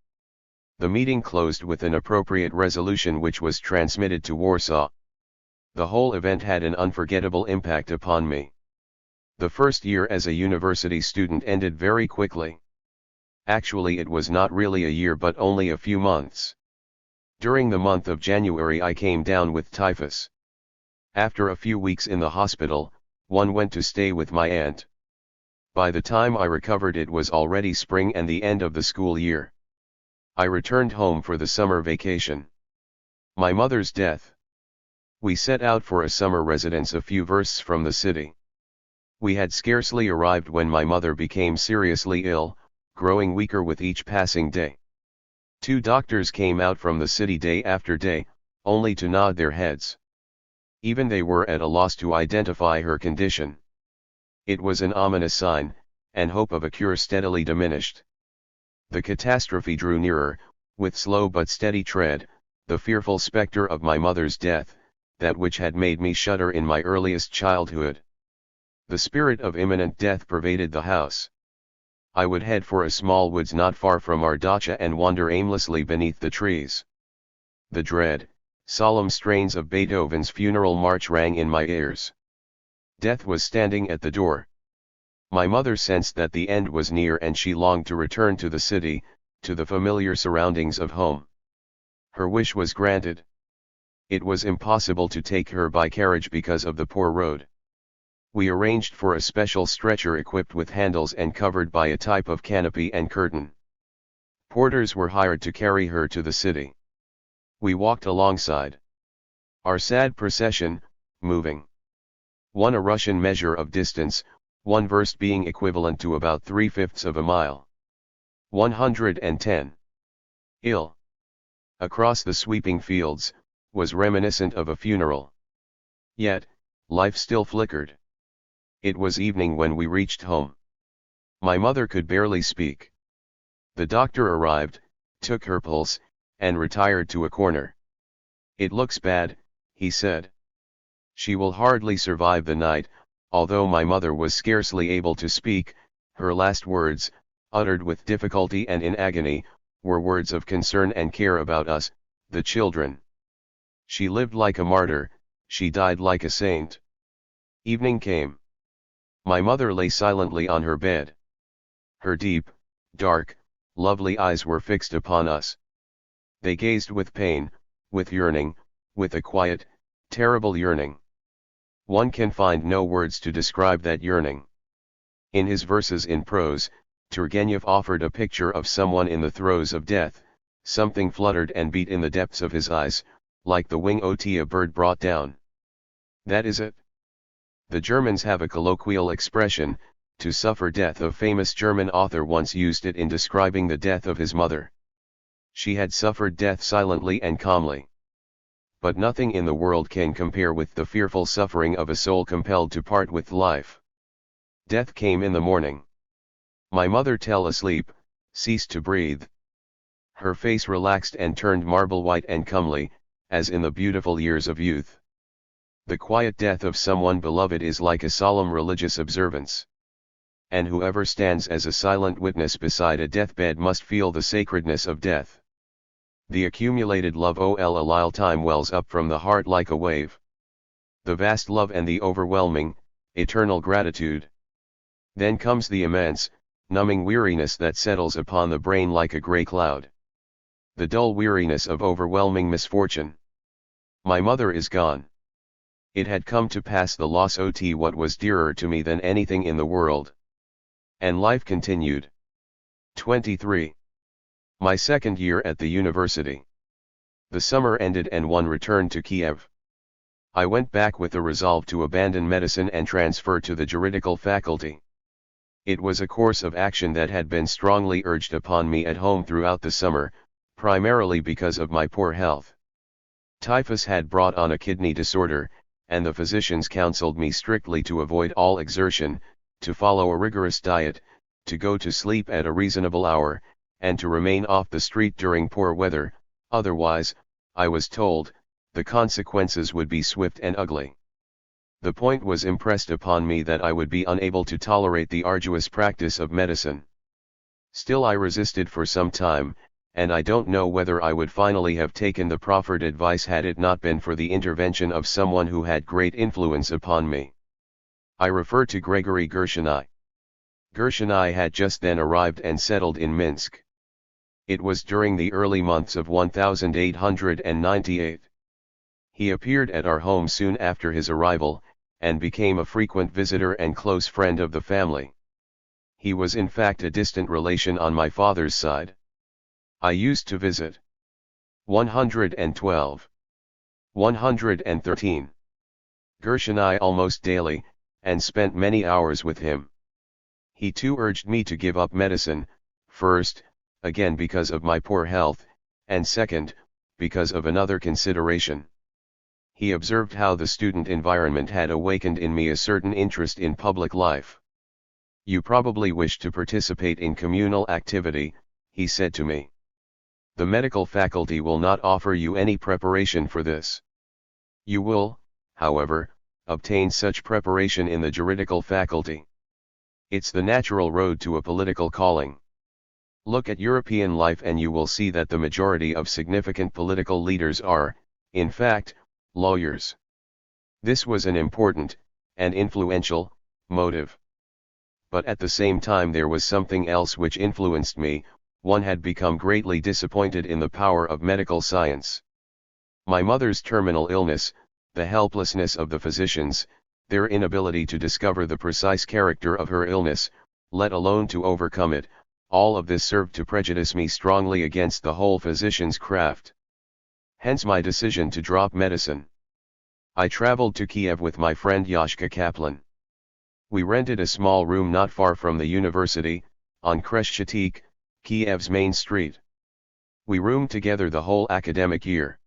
The meeting closed with an appropriate resolution which was transmitted to Warsaw. The whole event had an unforgettable impact upon me. The first year as a university student ended very quickly. Actually, it was not really a year but only a few months. During the month of January I came down with typhus. After a few weeks in the hospital, one went to stay with my aunt. By the time I recovered it was already spring and the end of the school year. I returned home for the summer vacation. My mother's death. We set out for a summer residence a few versts from the city. We had scarcely arrived when my mother became seriously ill, growing weaker with each passing day. 2 doctors came out from the city day after day, only to nod their heads. Even they were at a loss to identify her condition. It was an ominous sign, and hope of a cure steadily diminished. The catastrophe drew nearer, with slow but steady tread, the fearful spectre of my mother's death, that which had made me shudder in my earliest childhood. The spirit of imminent death pervaded the house. I would head for a small woods not far from our dacha and wander aimlessly beneath the trees. The dread, solemn strains of Beethoven's funeral march rang in my ears. Death was standing at the door. My mother sensed that the end was near and she longed to return to the city, to the familiar surroundings of home. Her wish was granted. It was impossible to take her by carriage because of the poor road. We arranged for a special stretcher equipped with handles and covered by a type of canopy and curtain. Porters were hired to carry her to the city. We walked alongside. Our sad procession, moving. 1 a Russian measure of distance, 1 verst being equivalent to about 3/5 of a mile. 110. Ill. Across the sweeping fields, was reminiscent of a funeral. Yet, life still flickered. It was evening when we reached home. My mother could barely speak. The doctor arrived, took her pulse, and retired to a corner. "It looks bad," he said. "She will hardly survive the night." Although my mother was scarcely able to speak, her last words, uttered with difficulty and in agony, were words of concern and care about us, the children. She lived like a martyr, she died like a saint. Evening came. My mother lay silently on her bed. Her deep, dark, lovely eyes were fixed upon us. They gazed with pain, with yearning, with a quiet, terrible yearning. One can find no words to describe that yearning. In his verses in prose, Turgenev offered a picture of someone in the throes of death. Something fluttered and beat in the depths of his eyes, like the wing of a bird brought down. That is it. The Germans have a colloquial expression, to suffer death. A famous German author once used it in describing the death of his mother. She had suffered death silently and calmly. But nothing in the world can compare with the fearful suffering of a soul compelled to part with life. Death came in the morning. My mother, till asleep, ceased to breathe. Her face relaxed and turned marble white and comely, as in the beautiful years of youth. The quiet death of someone beloved is like a solemn religious observance. And whoever stands as a silent witness beside a deathbed must feel the sacredness of death. The accumulated love a while time wells up from the heart like a wave. The vast love and the overwhelming, eternal gratitude. Then comes the immense, numbing weariness that settles upon the brain like a grey cloud. The dull weariness of overwhelming misfortune. My mother is gone. It had come to pass, the loss of what was dearer to me than anything in the world. And life continued. 23. My second year at the university. The summer ended and one returned to Kiev. I went back with the resolve to abandon medicine and transfer to the juridical faculty. It was a course of action that had been strongly urged upon me at home throughout the summer, primarily because of my poor health. Typhus had brought on a kidney disorder, and the physicians counseled me strictly to avoid all exertion, to follow a rigorous diet, to go to sleep at a reasonable hour, and to remain off the street during poor weather, otherwise, I was told, the consequences would be swift and ugly. The point was impressed upon me that I would be unable to tolerate the arduous practice of medicine. Still I resisted for some time, and I don't know whether I would finally have taken the proffered advice had it not been for the intervention of someone who had great influence upon me. I refer to Gregory Gershoni. Gershoni had just then arrived and settled in Minsk. It was during the early months of 1898. He appeared at our home soon after his arrival, and became a frequent visitor and close friend of the family. He was in fact a distant relation on my father's side. I used to visit 112, 113 Gershoni almost daily, and spent many hours with him. He too urged me to give up medicine, first, again because of my poor health, and second, because of another consideration. He observed how the student environment had awakened in me a certain interest in public life. "You probably wish to participate in communal activity," he said to me. "The medical faculty will not offer you any preparation for this. You will, however, obtain such preparation in the juridical faculty. It's the natural road to a political calling. Look at European life and you will see that the majority of significant political leaders are, in fact, lawyers." This was an important, and influential, motive. But at the same time there was something else which influenced me. One had become greatly disappointed in the power of medical science. My mother's terminal illness, the helplessness of the physicians, their inability to discover the precise character of her illness, let alone to overcome it, all of this served to prejudice me strongly against the whole physician's craft. Hence my decision to drop medicine. I traveled to Kiev with my friend Yashka Kaplan. We rented a small room not far from the university, on Kreshchatyk, Kiev's main street. We roomed together the whole academic year.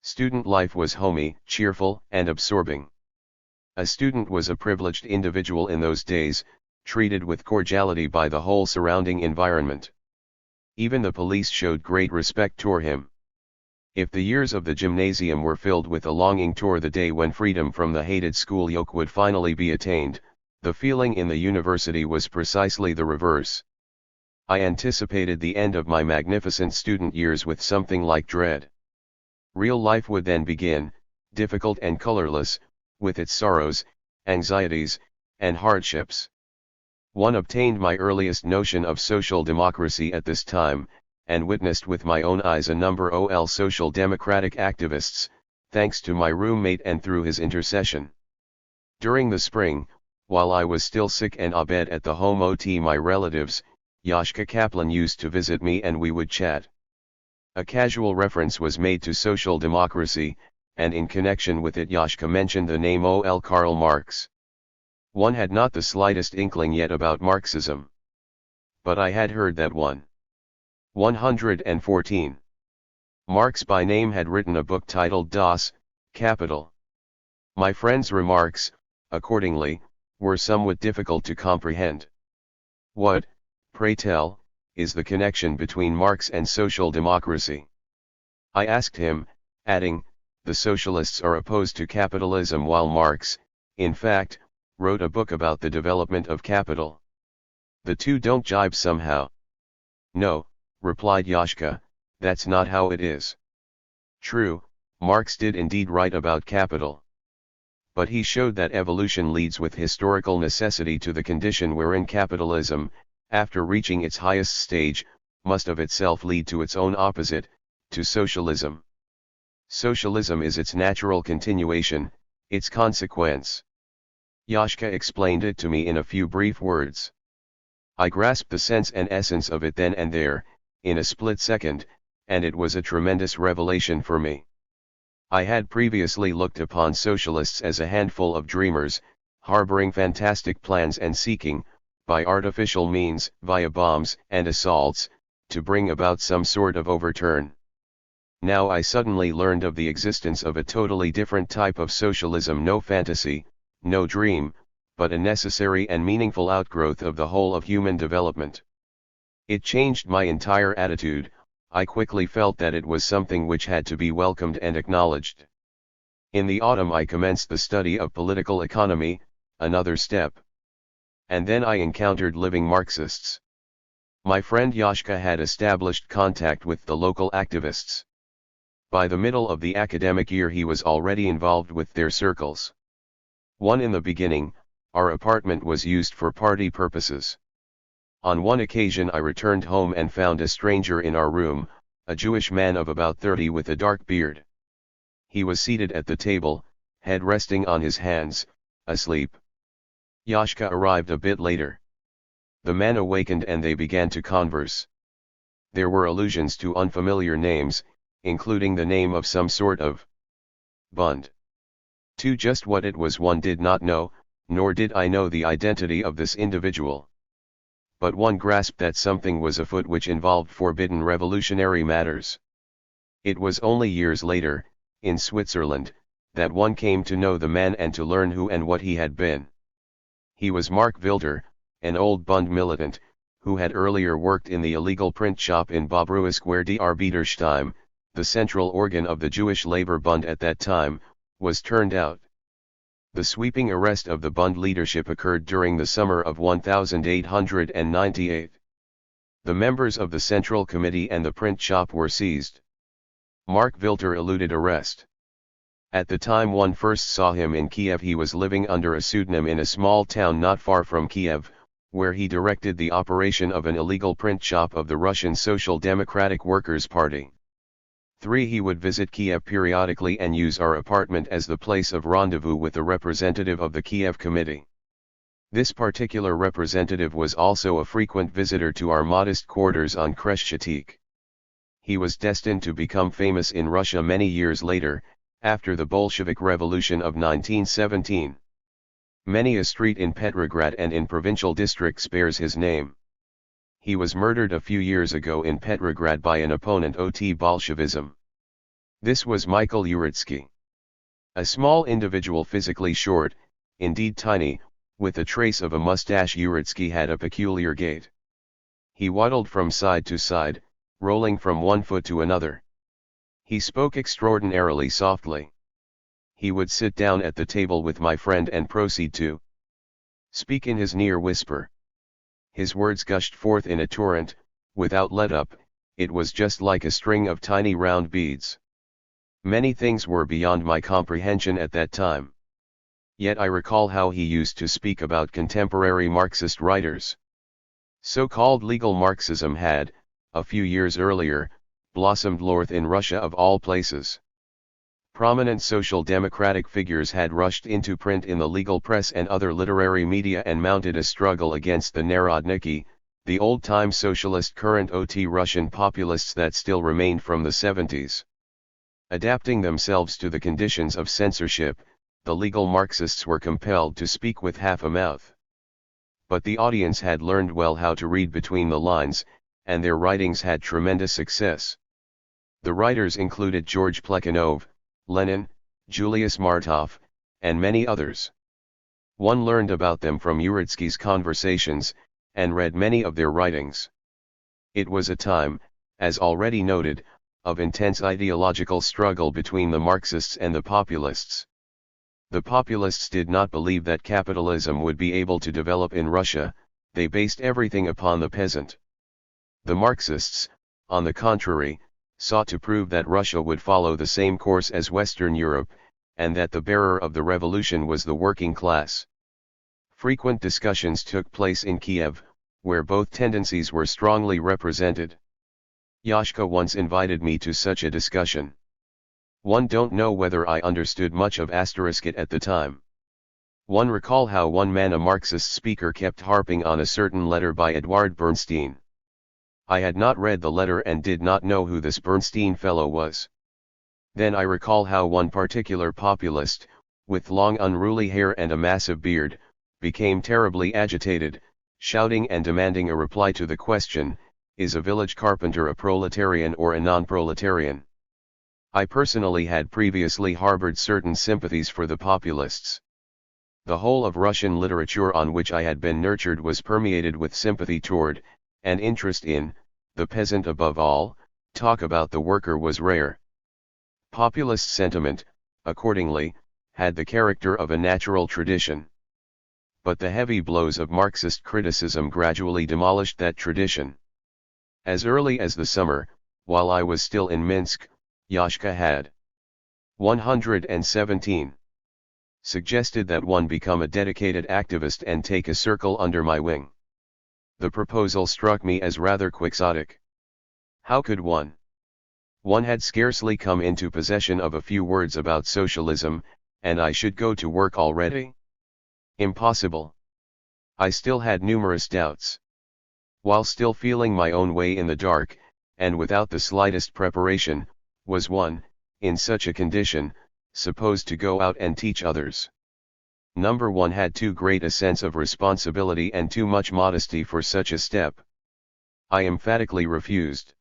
Student life was homey, cheerful, and absorbing. A student was a privileged individual in those days, treated with cordiality by the whole surrounding environment. Even the police showed great respect toward him. If the years of the gymnasium were filled with a longing toward the day when freedom from the hated school yoke would finally be attained, the feeling in the university was precisely the reverse. I anticipated the end of my magnificent student years with something like dread. Real life would then begin, difficult and colorless, with its sorrows, anxieties, and hardships. One obtained my earliest notion of social democracy at this time, and witnessed with my own eyes a number of social democratic activists, thanks to my roommate and through his intercession. During the spring, while I was still sick and abed at the home of my relatives, Yashka Kaplan used to visit me and we would chat. A casual reference was made to social democracy, and in connection with it Yashka mentioned the name of Karl Marx. One had not the slightest inkling yet about Marxism. But I had heard that 114. Marx by name had written a book titled Das Kapital. My friend's remarks, accordingly, were somewhat difficult to comprehend. What, pray tell, is the connection between Marx and social democracy? I asked him, adding, the socialists are opposed to capitalism while Marx, in fact, wrote a book about the development of capital. The two don't jibe somehow. No, replied Yashka, that's not how it is. True, Marx did indeed write about capital. But he showed that evolution leads with historical necessity to the condition wherein capitalism, after reaching its highest stage, must of itself lead to its own opposite, to socialism. Socialism is its natural continuation, its consequence. Yashka explained it to me in a few brief words. I grasped the sense and essence of it then and there, in a split second, and it was a tremendous revelation for me. I had previously looked upon socialists as a handful of dreamers, harboring fantastic plans and seeking, by artificial means, via bombs and assaults, to bring about some sort of overturn. Now I suddenly learned of the existence of a totally different type of socialism, no fantasy, no dream, but a necessary and meaningful outgrowth of the whole of human development. It changed my entire attitude. I quickly felt that it was something which had to be welcomed and acknowledged. In the autumn I commenced the study of political economy, another step. And then I encountered living Marxists. My friend Yashka had established contact with the local activists. By the middle of the academic year he was already involved with their circles. In the beginning, our apartment was used for party purposes. On one occasion I returned home and found a stranger in our room, a Jewish man of about 30 with a dark beard. He was seated at the table, head resting on his hands, asleep. Yashka arrived a bit later. The man awakened and they began to converse. There were allusions to unfamiliar names, including the name of some sort of Bund. To just what it was one did not know, nor did I know the identity of this individual. But one grasped that something was afoot which involved forbidden revolutionary matters. It was only years later, in Switzerland, that one came to know the man and to learn who and what he had been. He was Mark Wilder, an old Bund militant, who had earlier worked in the illegal print shop in Bobruhe Square. Die Arbeiterstimme, the central organ of the Jewish Labor Bund at that time, was turned out. The sweeping arrest of the Bund leadership occurred during the summer of 1898. The members of the Central Committee and the print shop were seized. Mark Wilder eluded arrest. At the time one first saw him in Kiev he was living under a pseudonym in a small town not far from Kiev, where he directed the operation of an illegal print shop of the Russian Social Democratic Workers' Party. 3. He would visit Kiev periodically and use our apartment as the place of rendezvous with a representative of the Kiev Committee. This particular representative was also a frequent visitor to our modest quarters on Kreshchatik. He was destined to become famous in Russia many years later, after the Bolshevik Revolution of 1917. Many a street in Petrograd and in provincial districts bears his name. He was murdered a few years ago in Petrograd by an opponent of Bolshevism. This was Michael Uritsky. A small individual, physically short, indeed tiny, with a trace of a mustache. Uritsky had a peculiar gait. He waddled from side to side, rolling from one foot to another. He spoke extraordinarily softly. He would sit down at the table with my friend and proceed to speak in his near whisper. His words gushed forth in a torrent, without let-up. It was just like a string of tiny round beads. Many things were beyond my comprehension at that time. Yet I recall how he used to speak about contemporary Marxist writers. So-called legal Marxism had, a few years earlier, blossomed forth in Russia of all places. Prominent social democratic figures had rushed into print in the legal press and other literary media and mounted a struggle against the Narodniki, the old-time socialist current OT Russian populists that still remained from the 70s. Adapting themselves to the conditions of censorship, the legal Marxists were compelled to speak with half a mouth. But the audience had learned well how to read between the lines, and their writings had tremendous success. The writers included George Plekhanov, Lenin, Julius Martov, and many others. One learned about them from Uritsky's conversations, and read many of their writings. It was a time, as already noted, of intense ideological struggle between the Marxists and the populists. The populists did not believe that capitalism would be able to develop in Russia, they based everything upon the peasant. The Marxists, on the contrary, sought to prove that Russia would follow the same course as Western Europe, and that the bearer of the revolution was the working class. Frequent discussions took place in Kiev, where both tendencies were strongly represented. Yashka once invited me to such a discussion. One don't know whether I understood much of it at the time. One recall how one man, a Marxist speaker, kept harping on a certain letter by Edward Bernstein. I had not read the letter and did not know who this Bernstein fellow was. Then I recall how one particular populist, with long unruly hair and a massive beard, became terribly agitated, shouting and demanding a reply to the question, is a village carpenter a proletarian or a non-proletarian? I personally had previously harbored certain sympathies for the populists. The whole of Russian literature on which I had been nurtured was permeated with sympathy toward, and interest in, the peasant above all. Talk about the worker was rare. Populist sentiment, accordingly, had the character of a natural tradition. But the heavy blows of Marxist criticism gradually demolished that tradition. As early as the summer, while I was still in Minsk, Yashka had 117 suggested that one become a dedicated activist and take a circle under my wing. The proposal struck me as rather quixotic. How could one? One had scarcely come into possession of a few words about socialism, and I should go to work already? Impossible. I still had numerous doubts. While still feeling my own way in the dark, and without the slightest preparation, was one, in such a condition, supposed to go out and teach others? Number one had too great a sense of responsibility and too much modesty for such a step. I emphatically refused.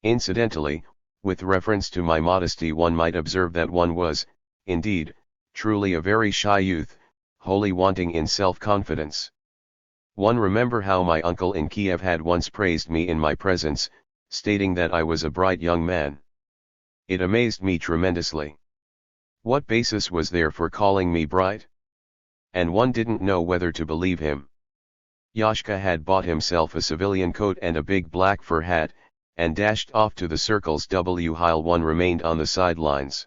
Incidentally, with reference to my modesty, one might observe that one was, indeed, truly a very shy youth, wholly wanting in self-confidence. One remember how my uncle in Kiev had once praised me in my presence, stating that I was a bright young man. It amazed me tremendously. What basis was there for calling me bright? And one didn't know whether to believe him. Yashka had bought himself a civilian coat and a big black fur hat, and dashed off to the circles while one remained on the sidelines.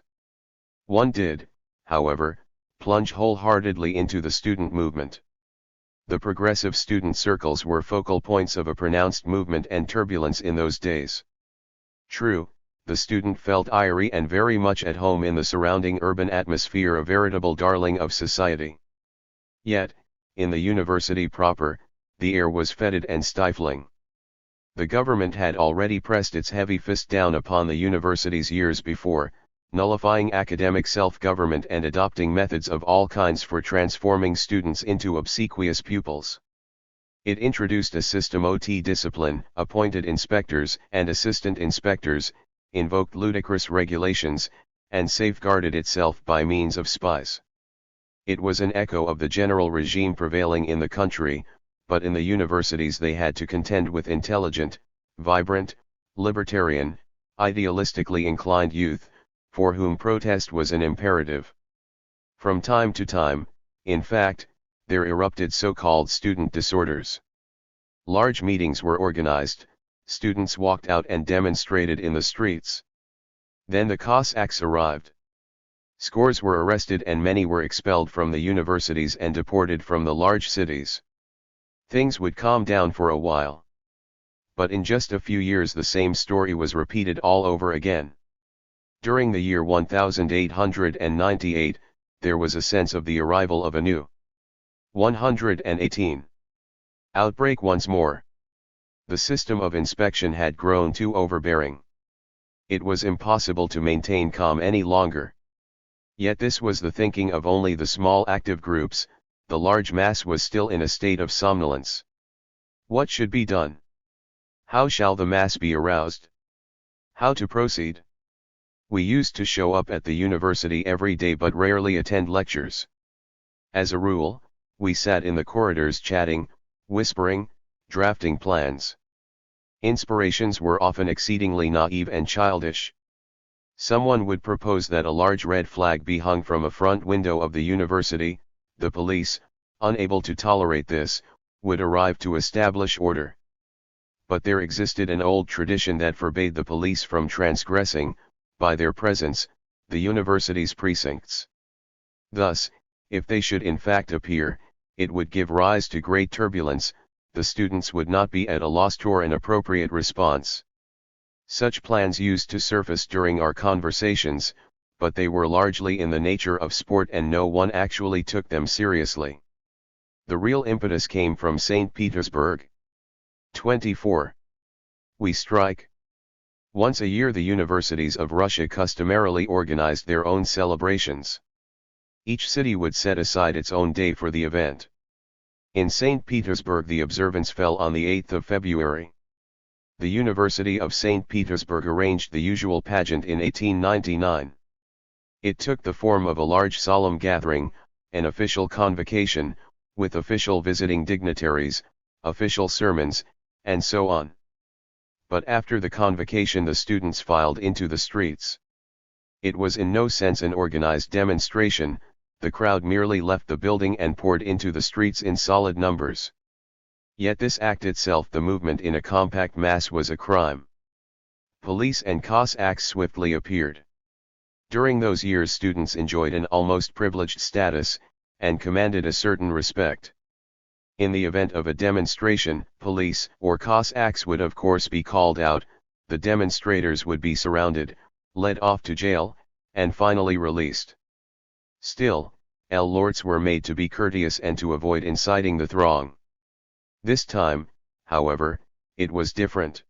One did, however, plunge wholeheartedly into the student movement. The progressive student circles were focal points of a pronounced movement and turbulence in those days. True, the student felt airy and very much at home in the surrounding urban atmosphere, a veritable darling of society. Yet, in the university proper, the air was fetid and stifling. The government had already pressed its heavy fist down upon the universities years before, nullifying academic self-government and adopting methods of all kinds for transforming students into obsequious pupils. It introduced a system of discipline, appointed inspectors and assistant inspectors, invoked ludicrous regulations, and safeguarded itself by means of spies. It was an echo of the general regime prevailing in the country, but in the universities they had to contend with intelligent, vibrant, libertarian, idealistically inclined youth, for whom protest was an imperative. From time to time, in fact, there erupted so-called student disorders. Large meetings were organized, students walked out and demonstrated in the streets. Then the Cossacks arrived. Scores were arrested and many were expelled from the universities and deported from the large cities. Things would calm down for a while. But in just a few years the same story was repeated all over again. During the year 1898, there was a sense of the arrival of a new 118 outbreak once more. The system of inspection had grown too overbearing. It was impossible to maintain calm any longer. Yet this was the thinking of only the small active groups, the large mass was still in a state of somnolence. What should be done? How shall the mass be aroused? How to proceed? We used to show up at the university every day but rarely attend lectures. As a rule, we sat in the corridors chatting, whispering, drafting plans. Inspirations were often exceedingly naive and childish. Someone would propose that a large red flag be hung from a front window of the university. The police, unable to tolerate this, would arrive to establish order. But there existed an old tradition that forbade the police from transgressing, by their presence, the university's precincts. Thus, if they should in fact appear, it would give rise to great turbulence. The students would not be at a loss for an appropriate response. Such plans used to surface during our conversations, but they were largely in the nature of sport and no one actually took them seriously. The real impetus came from St. Petersburg. 24. We strike. Once a year the universities of Russia customarily organized their own celebrations. Each city would set aside its own day for the event. In St. Petersburg the observance fell on the 8th of February. The University of St. Petersburg arranged the usual pageant in 1899. It took the form of a large solemn gathering, an official convocation, with official visiting dignitaries, official sermons, and so on. But after the convocation the students filed into the streets. It was in no sense an organized demonstration, the crowd merely left the building and poured into the streets in solid numbers. Yet this act itself, the movement in a compact mass, was a crime. Police and Cossacks swiftly appeared. During those years students enjoyed an almost privileged status, and commanded a certain respect. In the event of a demonstration, police or Cossacks would of course be called out, the demonstrators would be surrounded, led off to jail, and finally released. Still, lords were made to be courteous and to avoid inciting the throng. This time, however, it was different.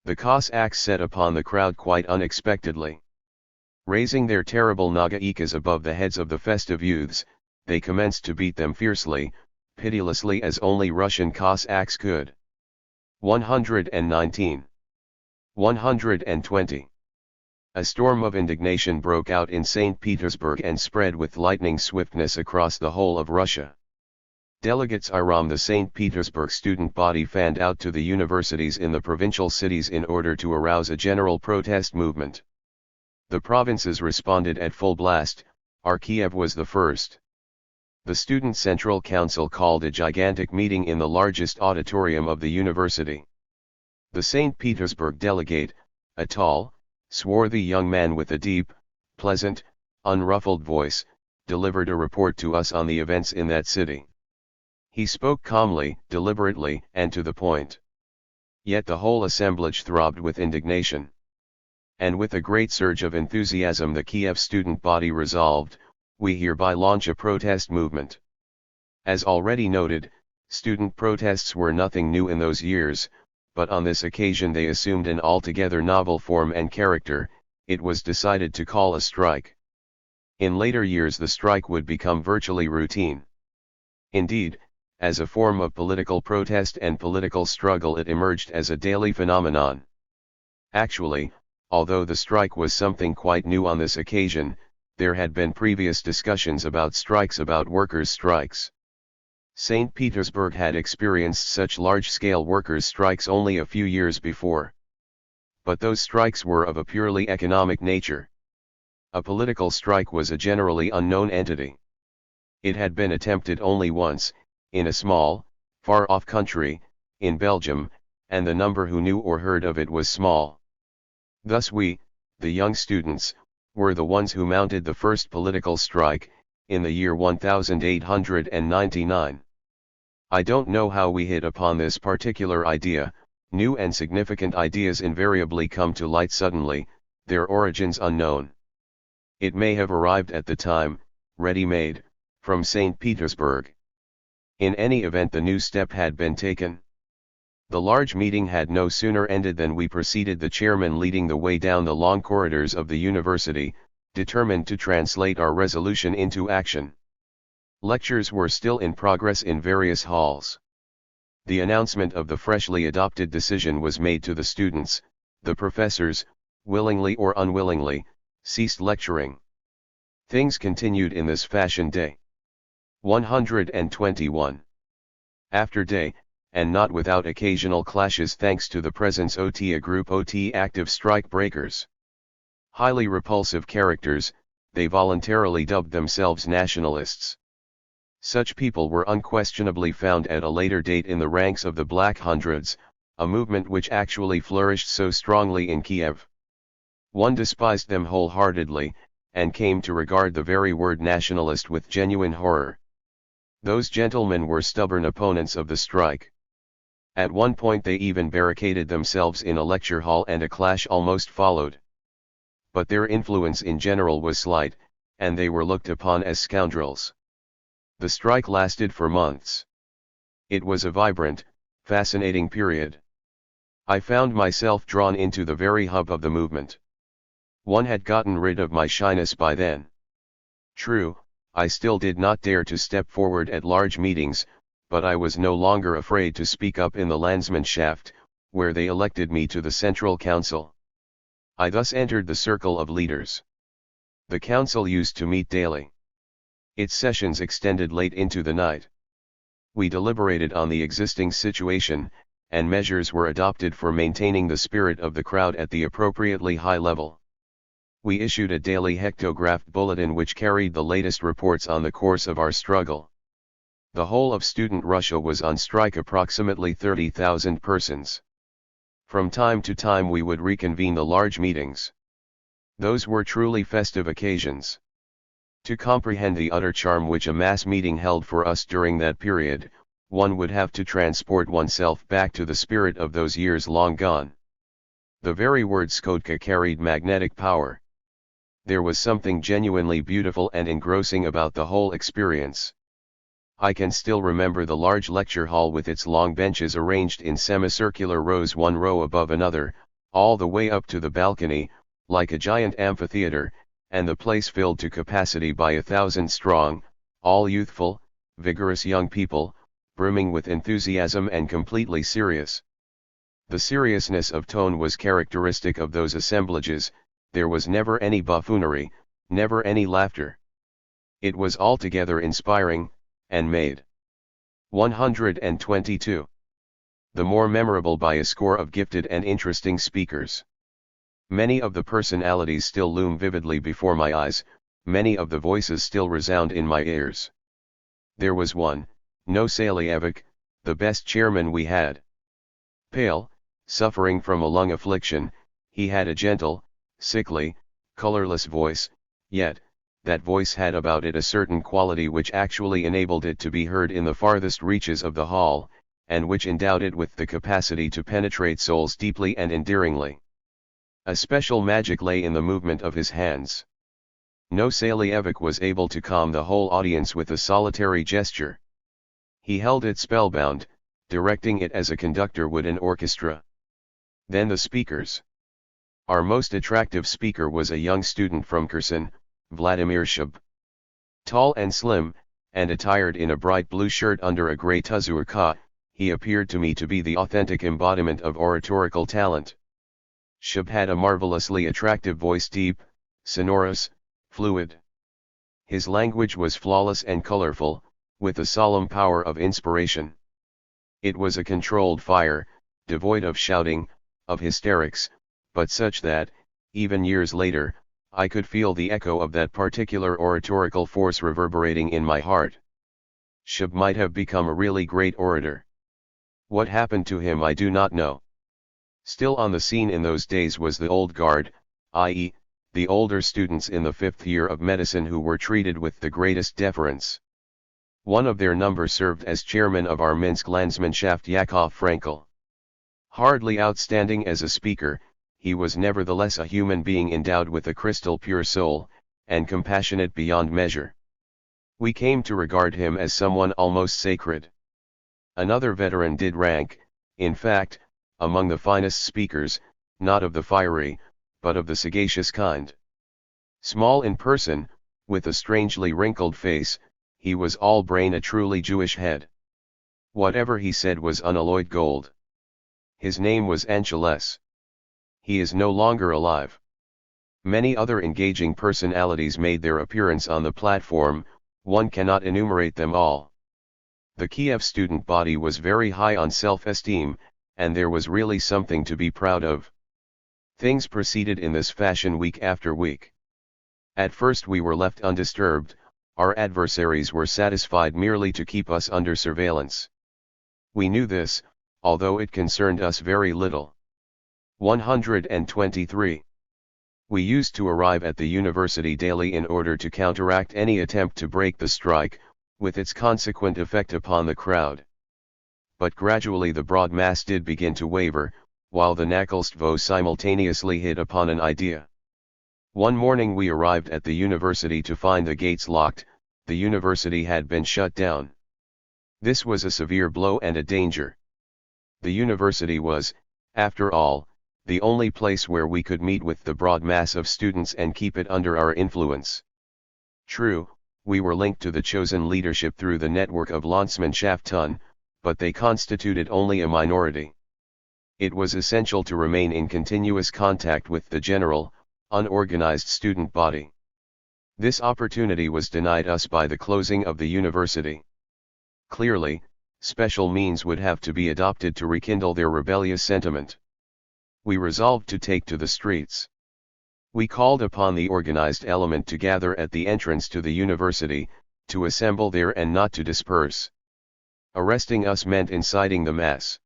The Cossacks set upon the crowd quite unexpectedly. Raising their terrible nagaikas above the heads of the festive youths, they commenced to beat them fiercely, pitilessly as only Russian Cossacks could. 119. 120. A storm of indignation broke out in St. Petersburg and spread with lightning swiftness across the whole of Russia. Delegates from the St. Petersburg student body fanned out to the universities in the provincial cities in order to arouse a general protest movement. The provinces responded at full blast. Kiev was the first. The Student Central Council called a gigantic meeting in the largest auditorium of the university. The St. Petersburg delegate, a tall, swarthy young man with a deep, pleasant, unruffled voice, delivered a report to us on the events in that city. He spoke calmly, deliberately, and to the point. Yet the whole assemblage throbbed with indignation. And with a great surge of enthusiasm the Kiev student body resolved, we hereby launch a protest movement. As already noted, student protests were nothing new in those years, but on this occasion they assumed an altogether novel form and character. It was decided to call a strike. In later years the strike would become virtually routine. Indeed, as a form of political protest and political struggle it emerged as a daily phenomenon. Actually, although the strike was something quite new on this occasion, there had been previous discussions about strikes, about workers' strikes. St. Petersburg had experienced such large-scale workers' strikes only a few years before. But those strikes were of a purely economic nature. A political strike was a generally unknown entity. It had been attempted only once, in a small, far-off country, in Belgium, and the number who knew or heard of it was small. Thus we, the young students, were the ones who mounted the first political strike, in the year 1899. I don't know how we hit upon this particular idea. New and significant ideas invariably come to light suddenly, their origins unknown. It may have arrived at the time, ready-made, from St. Petersburg. In any event the new step had been taken. The large meeting had no sooner ended than we proceeded, the chairman leading the way down the long corridors of the university, determined to translate our resolution into action. Lectures were still in progress in various halls. The announcement of the freshly adopted decision was made to the students. The professors, willingly or unwillingly, ceased lecturing. Things continued in this fashion day 121. After day, and not without occasional clashes thanks to the presence of a group of active strike breakers. Highly repulsive characters, they voluntarily dubbed themselves nationalists. Such people were unquestionably found at a later date in the ranks of the Black Hundreds, a movement which actually flourished so strongly in Kiev. One despised them wholeheartedly, and came to regard the very word nationalist with genuine horror. Those gentlemen were stubborn opponents of the strike. At one point they even barricaded themselves in a lecture hall and a clash almost followed. But their influence in general was slight, and they were looked upon as scoundrels. The strike lasted for months. It was a vibrant, fascinating period. I found myself drawn into the very hub of the movement. One had gotten rid of my shyness by then. True, I still did not dare to step forward at large meetings, but I was no longer afraid to speak up in the Landsmannschaft, where they elected me to the Central Council. I thus entered the circle of leaders. The council used to meet daily. Its sessions extended late into the night. We deliberated on the existing situation, and measures were adopted for maintaining the spirit of the crowd at the appropriately high level. We issued a daily hectographed bulletin which carried the latest reports on the course of our struggle. The whole of student Russia was on strike, approximately 30,000 persons. From time to time we would reconvene the large meetings. Those were truly festive occasions. To comprehend the utter charm which a mass meeting held for us during that period, one would have to transport oneself back to the spirit of those years long gone. The very word Skodka carried magnetic power. There was something genuinely beautiful and engrossing about the whole experience. I can still remember the large lecture hall with its long benches arranged in semicircular rows, one row above another, all the way up to the balcony, like a giant amphitheater, and the place filled to capacity by 1,000 strong, all youthful, vigorous young people, brimming with enthusiasm and completely serious. The seriousness of tone was characteristic of those assemblages. There was never any buffoonery, never any laughter. It was altogether inspiring, and made 122. The more memorable by a score of gifted and interesting speakers. Many of the personalities still loom vividly before my eyes, many of the voices still resound in my ears. There was one, Nosalievich, the best chairman we had. Pale, suffering from a lung affliction, he had a gentle, sickly, colorless voice, yet, that voice had about it a certain quality which actually enabled it to be heard in the farthest reaches of the hall, and which endowed it with the capacity to penetrate souls deeply and endearingly. A special magic lay in the movement of his hands. Nosalievich was able to calm the whole audience with a solitary gesture. He held it spellbound, directing it as a conductor would an orchestra. Then the speakers. Our most attractive speaker was a young student from Kherson, Vladimir Medem. Tall and slim, and attired in a bright blue shirt under a grey tuzurka, he appeared to me to be the authentic embodiment of oratorical talent. Medem had a marvelously attractive voice, deep, sonorous, fluid. His language was flawless and colorful, with the solemn power of inspiration. It was a controlled fire, devoid of shouting, of hysterics, but such that, even years later, I could feel the echo of that particular oratorical force reverberating in my heart. Medem might have become a really great orator. What happened to him I do not know. Still on the scene in those days was the old guard, i.e., the older students in the 5th year of medicine who were treated with the greatest deference. One of their number served as chairman of our Minsk Landsmannschaft, Yakov Frankel. Hardly outstanding as a speaker, he was nevertheless a human being endowed with a crystal pure soul, and compassionate beyond measure. We came to regard him as someone almost sacred. Another veteran did rank, in fact, among the finest speakers, not of the fiery, but of the sagacious kind. Small in person, with a strangely wrinkled face, he was all brain, a truly Jewish head. Whatever he said was unalloyed gold. His name was Angeles. He is no longer alive. Many other engaging personalities made their appearance on the platform, one cannot enumerate them all. The Kiev student body was very high on self-esteem, and there was really something to be proud of. Things proceeded in this fashion week after week. At first we were left undisturbed, our adversaries were satisfied merely to keep us under surveillance. We knew this, although it concerned us very little. 123. We used to arrive at the university daily in order to counteract any attempt to break the strike, with its consequent effect upon the crowd. But gradually the broad mass did begin to waver, while the Nakolstvo simultaneously hit upon an idea. One morning we arrived at the university to find the gates locked. The university had been shut down. This was a severe blow and a danger. The university was, after all, the only place where we could meet with the broad mass of students and keep it under our influence. True, we were linked to the chosen leadership through the network of Landsmannschaften, but they constituted only a minority. It was essential to remain in continuous contact with the general, unorganized student body. This opportunity was denied us by the closing of the university. Clearly, special means would have to be adopted to rekindle their rebellious sentiment. We resolved to take to the streets. We called upon the organized element to gather at the entrance to the university, to assemble there and not to disperse. Arresting us meant inciting the mass.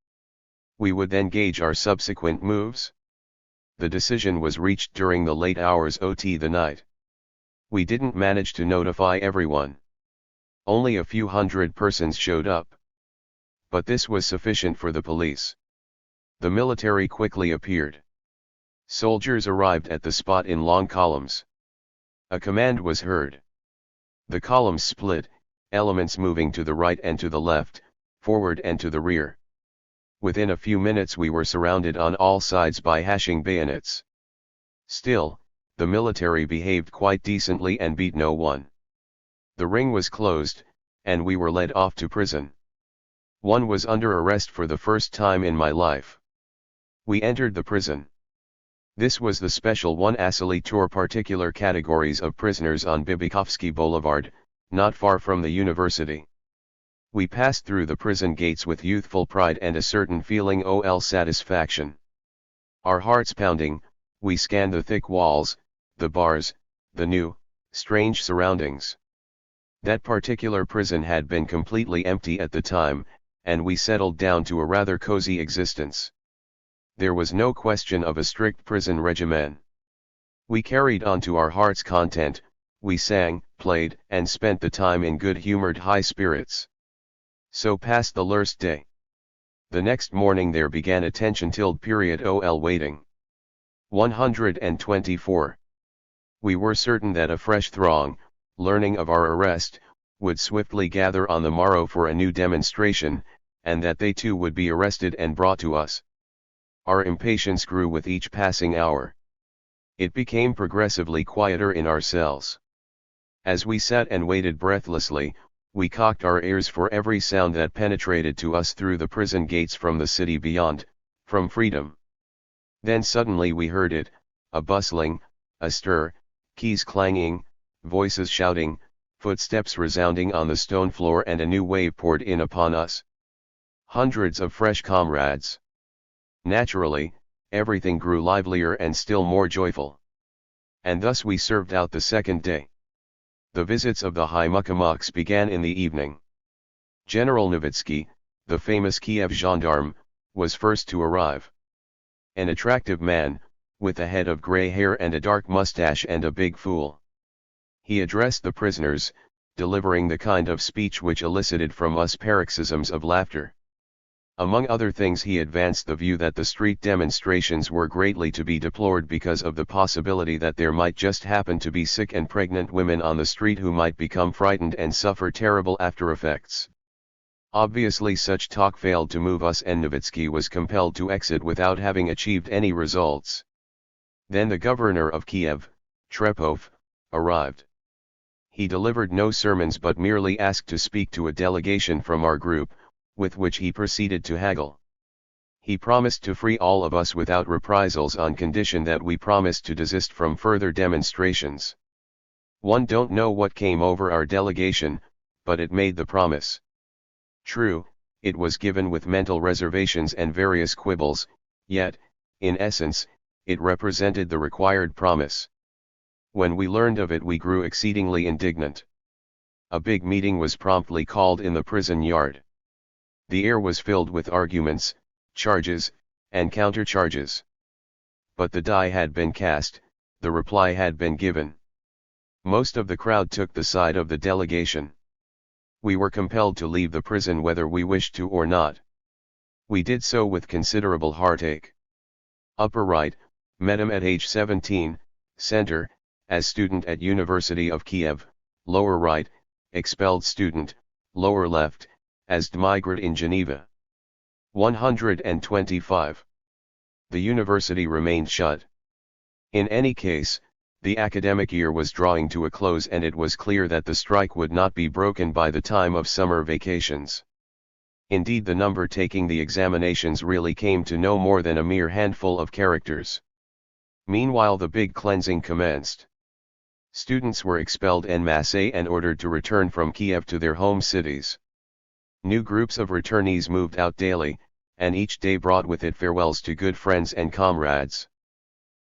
We would then gauge our subsequent moves. The decision was reached during the late hours of the night. We didn't manage to notify everyone. Only a few hundred persons showed up. But this was sufficient for the police. The military quickly appeared. Soldiers arrived at the spot in long columns. A command was heard. The columns split, elements moving to the right and to the left, forward and to the rear. Within a few minutes we were surrounded on all sides by hashing bayonets. Still, the military behaved quite decently and beat no one. The ring was closed, and we were led off to prison. One was under arrest for the first time in my life. We entered the prison. This was the special one Asili Tour particular categories of prisoners on Bibikovsky Boulevard, not far from the university. We passed through the prison gates with youthful pride and a certain feeling of satisfaction. Our hearts pounding, we scanned the thick walls, the bars, the new, strange surroundings. That particular prison had been completely empty at the time, and we settled down to a rather cozy existence. There was no question of a strict prison regimen. We carried on to our heart's content, we sang, played, and spent the time in good-humored high spirits. So passed the last day. The next morning there began a tension-filled period of waiting. 124. We were certain that a fresh throng, learning of our arrest, would swiftly gather on the morrow for a new demonstration, and that they too would be arrested and brought to us. Our impatience grew with each passing hour. It became progressively quieter in our cells. As we sat and waited breathlessly, we cocked our ears for every sound that penetrated to us through the prison gates from the city beyond, from freedom. Then suddenly we heard it, a bustling, a stir, keys clanging, voices shouting, footsteps resounding on the stone floor, and a new wave poured in upon us. Hundreds of fresh comrades. Naturally, everything grew livelier and still more joyful. And thus we served out the second day. The visits of the high muckamucks began in the evening. General Nowitzki, the famous Kiev gendarme, was first to arrive. An attractive man, with a head of gray hair and a dark mustache and a big fool. He addressed the prisoners, delivering the kind of speech which elicited from us paroxysms of laughter. Among other things he advanced the view that the street demonstrations were greatly to be deplored because of the possibility that there might just happen to be sick and pregnant women on the street who might become frightened and suffer terrible after effects. Obviously such talk failed to move us, and Nowitzki was compelled to exit without having achieved any results. Then the governor of Kiev, Trepov, arrived. He delivered no sermons but merely asked to speak to a delegation from our group, with which he proceeded to haggle. He promised to free all of us without reprisals on condition that we promised to desist from further demonstrations. One don't know what came over our delegation, but it made the promise. True, it was given with mental reservations and various quibbles, yet, in essence, it represented the required promise. When we learned of it we grew exceedingly indignant. A big meeting was promptly called in the prison yard. The air was filled with arguments, charges, and countercharges. But the die had been cast, the reply had been given. Most of the crowd took the side of the delegation. We were compelled to leave the prison whether we wished to or not. We did so with considerable heartache. Upper right, Medem at age 17, center, as student at University of Kiev, lower right, expelled student, lower left, as demigrant in Geneva. 125. The university remained shut. In any case, the academic year was drawing to a close and it was clear that the strike would not be broken by the time of summer vacations. Indeed, the number taking the examinations really came to no more than a mere handful of characters. Meanwhile the big cleansing commenced. Students were expelled en masse and ordered to return from Kiev to their home cities. New groups of returnees moved out daily, and each day brought with it farewells to good friends and comrades.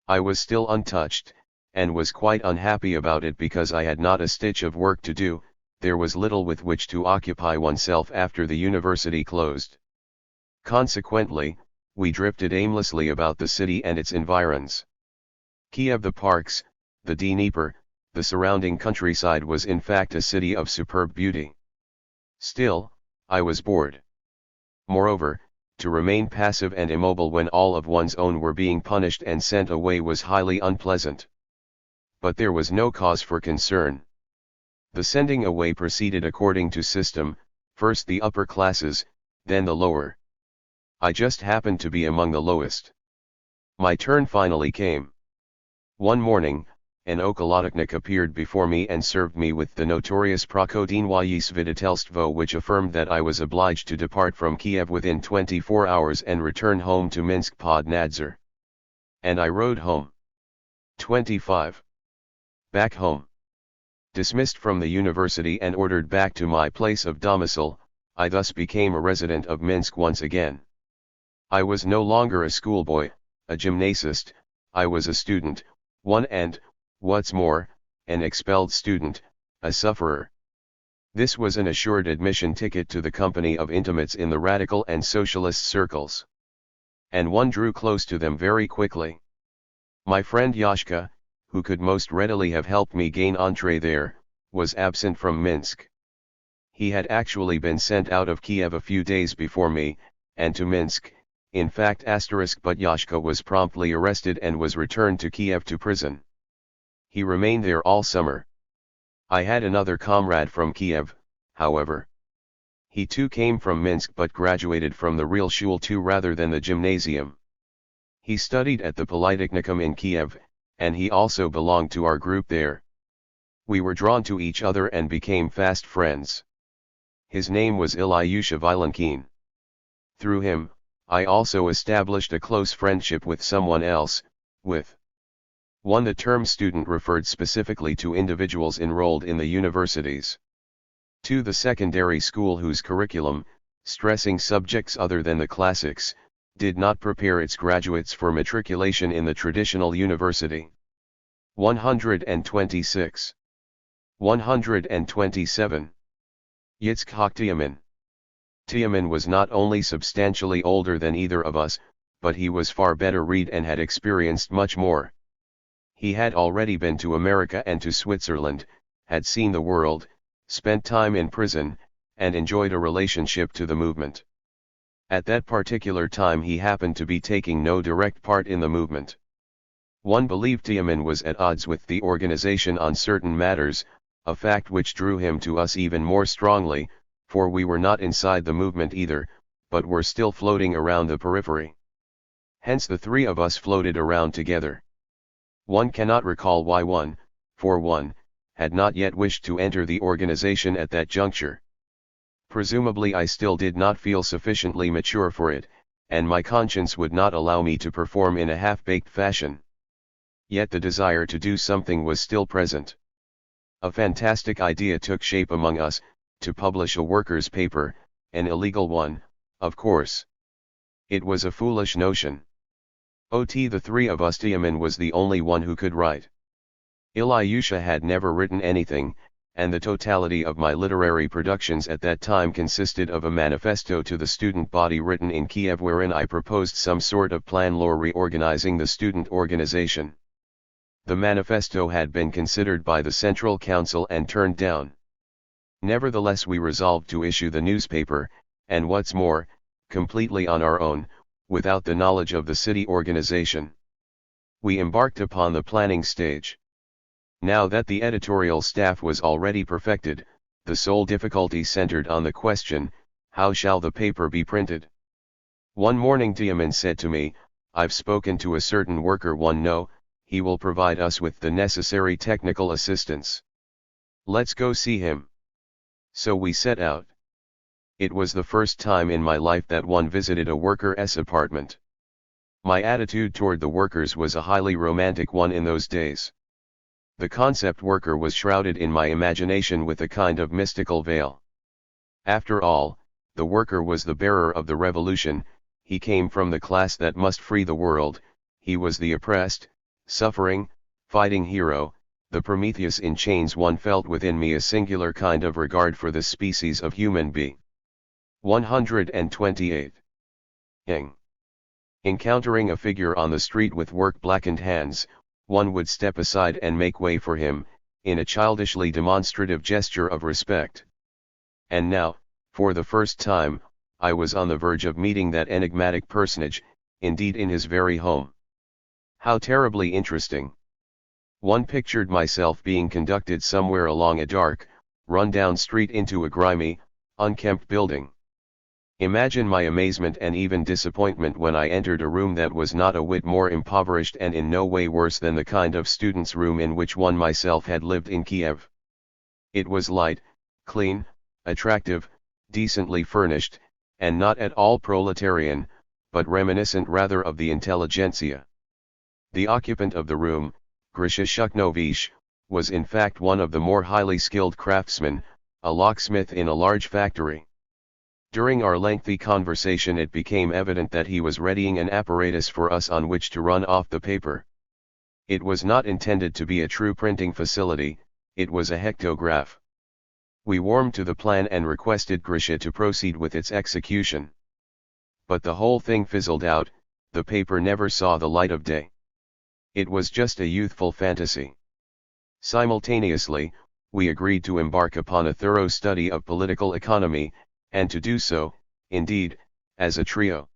I was still untouched, and was quite unhappy about it because I had not a stitch of work to do. There was little with which to occupy oneself after the university closed. Consequently, we drifted aimlessly about the city and its environs. Kiev, the parks, the Dnieper, the surrounding countryside was in fact a city of superb beauty. Still, I was bored. Moreover, to remain passive and immobile when all of one's own were being punished and sent away was highly unpleasant. But there was no cause for concern. The sending away proceeded according to system, first the upper classes, then the lower. I just happened to be among the lowest. My turn finally came. One morning, an Okolotoknik appeared before me and served me with the notorious Prakodinwayi Sviditelstvo, which affirmed that I was obliged to depart from Kiev within 24 hours and return home to Minsk pod Nadzor. And I rode home. 25. Back home. Dismissed from the university and ordered back to my place of domicile, I thus became a resident of Minsk once again. I was no longer a schoolboy, a gymnasist, I was a student, one and, what's more, an expelled student, a sufferer. This was an assured admission ticket to the company of intimates in the radical and socialist circles. And one drew close to them very quickly. My friend Yashka, who could most readily have helped me gain entrée there, was absent from Minsk. He had actually been sent out of Kiev a few days before me, and to Minsk, in fact but Yashka was promptly arrested and was returned to Kiev to prison. He remained there all summer. I had another comrade from Kiev, however. He too came from Minsk but graduated from the real shul too rather than the gymnasium. He studied at the Polytechnicum in Kiev, and he also belonged to our group there. We were drawn to each other and became fast friends. His name was Ilyusha Vilenkin. Through him, I also established a close friendship with someone else, with one. The term student referred specifically to individuals enrolled in the universities. 2. The secondary school whose curriculum, stressing subjects other than the classics, did not prepare its graduates for matriculation in the traditional university. 126. 127. Yitzhak Tiamin. Tiamin was not only substantially older than either of us, but he was far better read and had experienced much more. He had already been to America and to Switzerland, had seen the world, spent time in prison, and enjoyed a relationship to the movement. At that particular time he happened to be taking no direct part in the movement. One believed Tiamin was at odds with the organization on certain matters, a fact which drew him to us even more strongly, for we were not inside the movement either, but were still floating around the periphery. Hence the three of us floated around together. One cannot recall why one, for one, had not yet wished to enter the organization at that juncture. Presumably I still did not feel sufficiently mature for it, and my conscience would not allow me to perform in a half-baked fashion. Yet the desire to do something was still present. A fantastic idea took shape among us, to publish a workers' paper, an illegal one, of course. It was a foolish notion. The three of us. Tiamin was the only one who could write. Ilyusha had never written anything, and the totality of my literary productions at that time consisted of a manifesto to the student body written in Kiev wherein I proposed some sort of plan for reorganizing the student organization. The manifesto had been considered by the Central Council and turned down. Nevertheless we resolved to issue the newspaper, and what's more, completely on our own, without the knowledge of the city organization. We embarked upon the planning stage. Now that the editorial staff was already perfected, the sole difficulty centered on the question, how shall the paper be printed? One morning Tiamin said to me, I've spoken to a certain worker he will provide us with the necessary technical assistance. Let's go see him. So we set out. It was the first time in my life that one visited a worker's apartment. My attitude toward the workers was a highly romantic one in those days. The concept worker was shrouded in my imagination with a kind of mystical veil. After all, the worker was the bearer of the revolution, he came from the class that must free the world, he was the oppressed, suffering, fighting hero, the Prometheus in chains. One felt within me a singular kind of regard for this species of human being. 128. Encountering a figure on the street with work-blackened hands, one would step aside and make way for him, in a childishly demonstrative gesture of respect. And now, for the first time, I was on the verge of meeting that enigmatic personage, indeed in his very home. How terribly interesting! One pictured myself being conducted somewhere along a dark, run-down street into a grimy, unkempt building. Imagine my amazement and even disappointment when I entered a room that was not a whit more impoverished and in no way worse than the kind of student's room in which one myself had lived in Kiev. It was light, clean, attractive, decently furnished, and not at all proletarian, but reminiscent rather of the intelligentsia. The occupant of the room, Grisha Shuknovich, was in fact one of the more highly skilled craftsmen, a locksmith in a large factory. During our lengthy conversation it became evident that he was readying an apparatus for us on which to run off the paper. It was not intended to be a true printing facility, it was a hectograph. We warmed to the plan and requested Grisha to proceed with its execution. But the whole thing fizzled out, the paper never saw the light of day. It was just a youthful fantasy. Simultaneously, we agreed to embark upon a thorough study of political economy, and to do so, indeed, as a trio.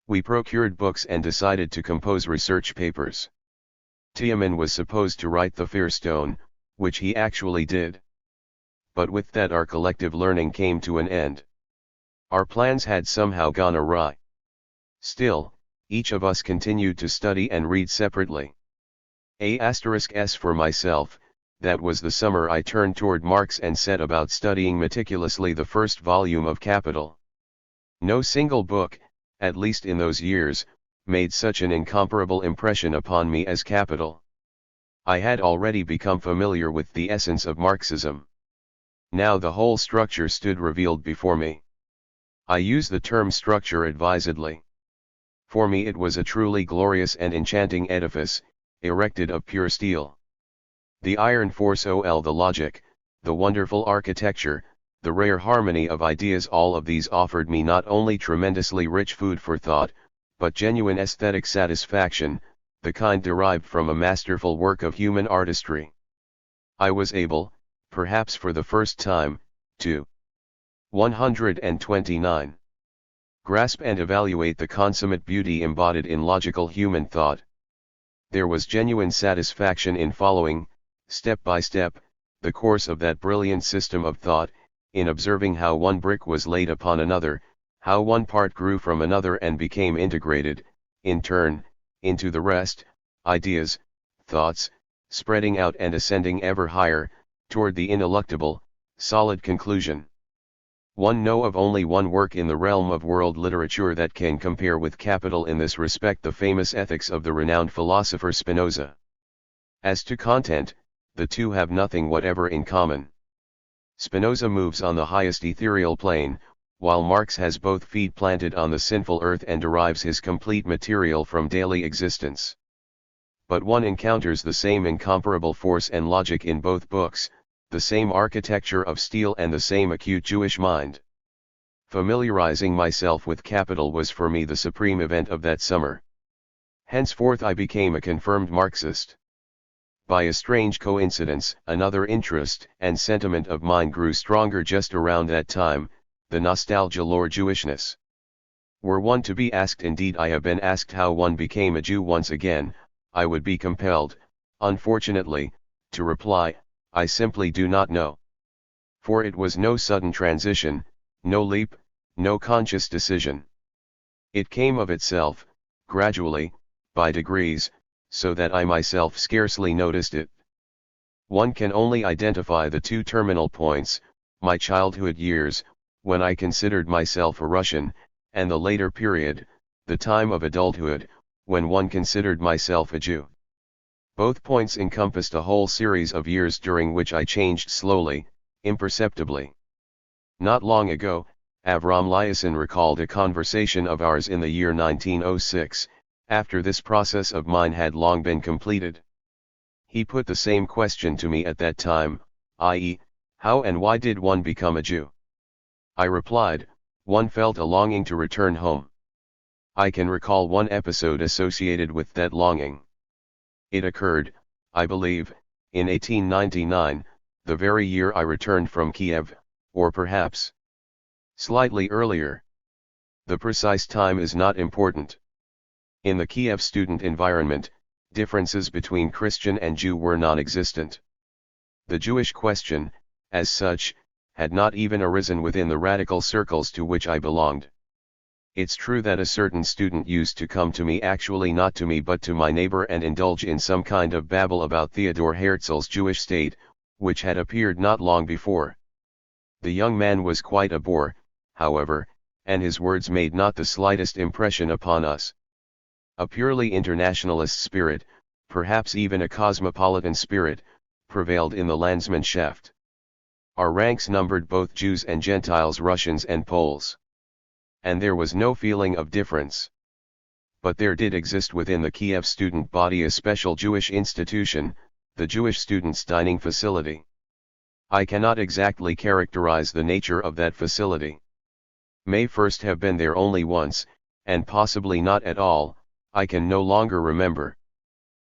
We procured books and decided to compose research papers. Tiamin was supposed to write the Firestone, which he actually did. But with that our collective learning came to an end. Our plans had somehow gone awry. Still, each of us continued to study and read separately. *S for myself, that was the summer I turned toward Marx and set about studying meticulously the first volume of Capital. No single book, at least in those years, made such an incomparable impression upon me as Capital. I had already become familiar with the essence of Marxism. Now the whole structure stood revealed before me. I use the term structure advisedly. For me it was a truly glorious and enchanting edifice, erected of pure steel. The iron force, the logic, the wonderful architecture, the rare harmony of ideas, all of these offered me not only tremendously rich food for thought, but genuine aesthetic satisfaction, the kind derived from a masterful work of human artistry. I was able, perhaps for the first time, to 129. Grasp and evaluate the consummate beauty embodied in logical human thought. There was genuine satisfaction in following, step by step, the course of that brilliant system of thought, in observing how one brick was laid upon another, how one part grew from another and became integrated, in turn, into the rest, ideas, thoughts, spreading out and ascending ever higher, toward the ineluctable, solid conclusion. One know of only one work in the realm of world literature that can compare with capital in this respect, the famous Ethics of the renowned philosopher Spinoza. As to content, the two have nothing whatever in common. Spinoza moves on the highest ethereal plane, while Marx has both feet planted on the sinful earth and derives his complete material from daily existence. But one encounters the same incomparable force and logic in both books, the same architecture of steel and the same acute Jewish mind. Familiarizing myself with capital was for me the supreme event of that summer. Henceforth I became a confirmed Marxist. By a strange coincidence, another interest and sentiment of mine grew stronger just around that time, the nostalgia lore Jewishness. Were one to be asked, indeed I have been asked, how one became a Jew once again, I would be compelled, unfortunately, to reply, I simply do not know. For it was no sudden transition, no leap, no conscious decision. It came of itself, gradually, by degrees, so that I myself scarcely noticed it. One can only identify the two terminal points, my childhood years, when I considered myself a Russian, and the later period, the time of adulthood, when one considered myself a Jew. Both points encompassed a whole series of years during which I changed slowly, imperceptibly. Not long ago, Avram Liason recalled a conversation of ours in the year 1906, after this process of mine had long been completed. He put the same question to me at that time, i.e., how and why did one become a Jew? I replied, one felt a longing to return home. I can recall one episode associated with that longing. It occurred, I believe, in 1899, the very year I returned from Kiev, or perhaps slightly earlier. The precise time is not important. In the Kiev student environment, differences between Christian and Jew were non-existent. The Jewish question, as such, had not even arisen within the radical circles to which I belonged. It's true that a certain student used to come to me, actually not to me but to my neighbor, and indulge in some kind of babble about Theodor Herzl's Jewish state, which had appeared not long before. The young man was quite a bore, however, and his words made not the slightest impression upon us. A purely internationalist spirit, perhaps even a cosmopolitan spirit, prevailed in the Landsmannschaft. Our ranks numbered both Jews and Gentiles, Russians and Poles. And there was no feeling of difference. But there did exist within the Kiev student body a special Jewish institution, the Jewish Students' Dining Facility. I cannot exactly characterize the nature of that facility. May first have been there only once, and possibly not at all, I can no longer remember.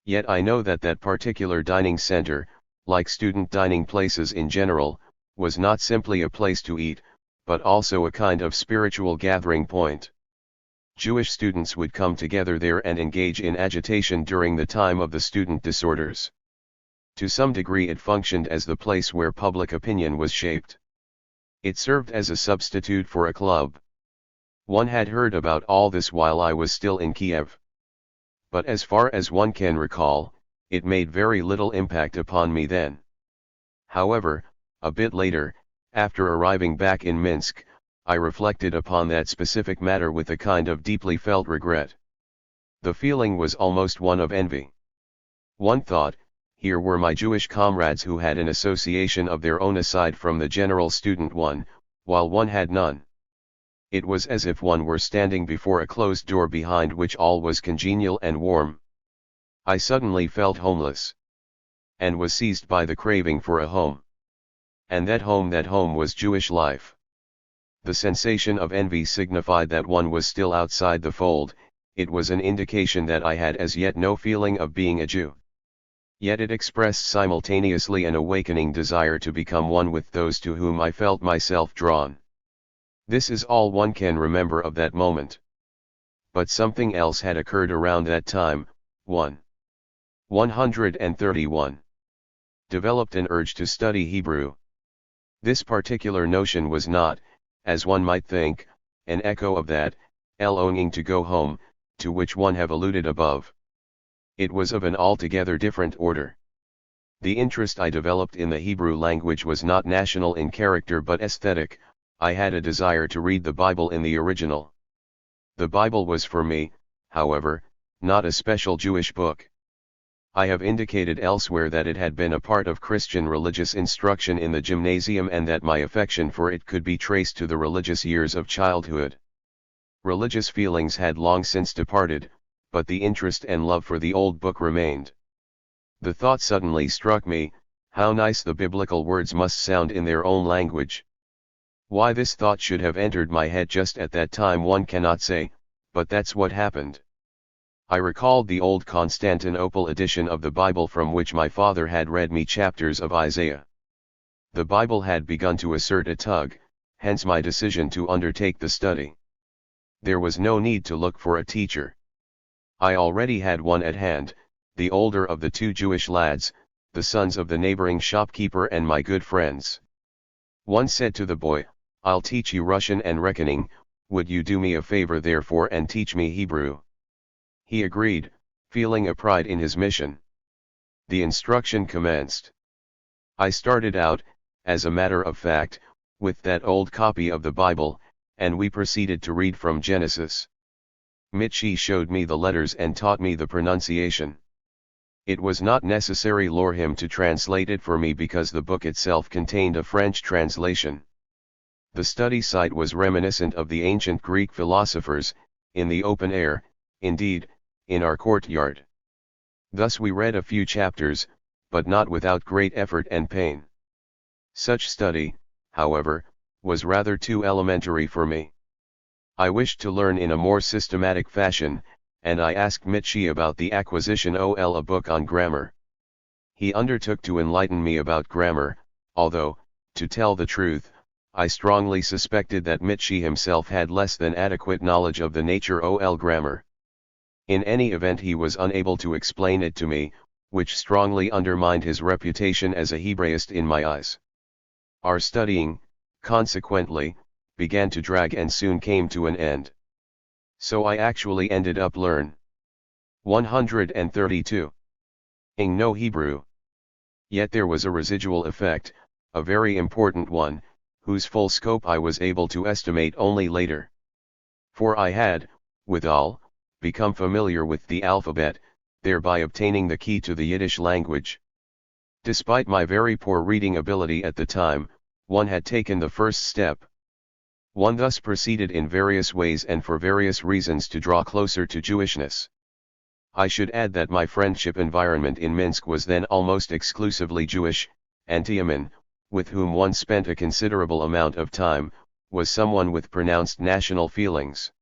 Yet I know that that particular dining center, like student dining places in general, was not simply a place to eat, but also a kind of spiritual gathering point. Jewish students would come together there and engage in agitation during the time of the student disorders. To some degree it functioned as the place where public opinion was shaped. It served as a substitute for a club. One had heard about all this while I was still in Kiev. But as far as one can recall, it made very little impact upon me then. However, a bit later, after arriving back in Minsk, I reflected upon that specific matter with a kind of deeply felt regret. The feeling was almost one of envy. One thought, here were my Jewish comrades who had an association of their own aside from the general student one, while one had none. It was as if one were standing before a closed door behind which all was congenial and warm. I suddenly felt homeless, and was seized by the craving for a home. And that home was Jewish life. The sensation of envy signified that one was still outside the fold, it was an indication that I had as yet no feeling of being a Jew. Yet it expressed simultaneously an awakening desire to become one with those to whom I felt myself drawn. This is all one can remember of that moment. But something else had occurred around that time. 131. Developed an urge to study Hebrew. This particular notion was not, as one might think, an echo of that, longing to go home, to which one have alluded above. It was of an altogether different order. The interest I developed in the Hebrew language was not national in character but aesthetic. I had a desire to read the Bible in the original. The Bible was for me, however, not a special Jewish book. I have indicated elsewhere that it had been a part of Christian religious instruction in the gymnasium and that my affection for it could be traced to the religious years of childhood. Religious feelings had long since departed, but the interest and love for the old book remained. The thought suddenly struck me, how nice the biblical words must sound in their own language. Why this thought should have entered my head just at that time one cannot say, but that's what happened. I recalled the old Constantinople edition of the Bible from which my father had read me chapters of Isaiah. The Bible had begun to assert a tug, hence my decision to undertake the study. There was no need to look for a teacher. I already had one at hand, the older of the two Jewish lads, the sons of the neighboring shopkeeper and my good friends. One said to the boy, "I'll teach you Russian and reckoning, would you do me a favor therefore and teach me Hebrew?" He agreed, feeling a pride in his mission. The instruction commenced. I started out, as a matter of fact, with that old copy of the Bible, and we proceeded to read from Genesis. Mitchi showed me the letters and taught me the pronunciation. It was not necessary for him to translate it for me because the book itself contained a French translation. The study site was reminiscent of the ancient Greek philosophers, in the open air, indeed, in our courtyard. Thus we read a few chapters, but not without great effort and pain. Such study, however, was rather too elementary for me. I wished to learn in a more systematic fashion, and I asked Mitchi about the acquisition of a book on grammar. He undertook to enlighten me about grammar, although, to tell the truth, I strongly suspected that Mitchi himself had less than adequate knowledge of the nature of grammar. In any event he was unable to explain it to me, which strongly undermined his reputation as a Hebraist in my eyes. Our studying, consequently, began to drag and soon came to an end. So I actually ended up learn 132. ing no Hebrew. Yet there was a residual effect, a very important one, whose full scope I was able to estimate only later. For I had, withal, become familiar with the alphabet, thereby obtaining the key to the Yiddish language. Despite my very poor reading ability at the time, one had taken the first step. One thus proceeded in various ways and for various reasons to draw closer to Jewishness. I should add that my friendship environment in Minsk was then almost exclusively Jewish, and Tiamin, with whom one spent a considerable amount of time, was someone with pronounced national feelings.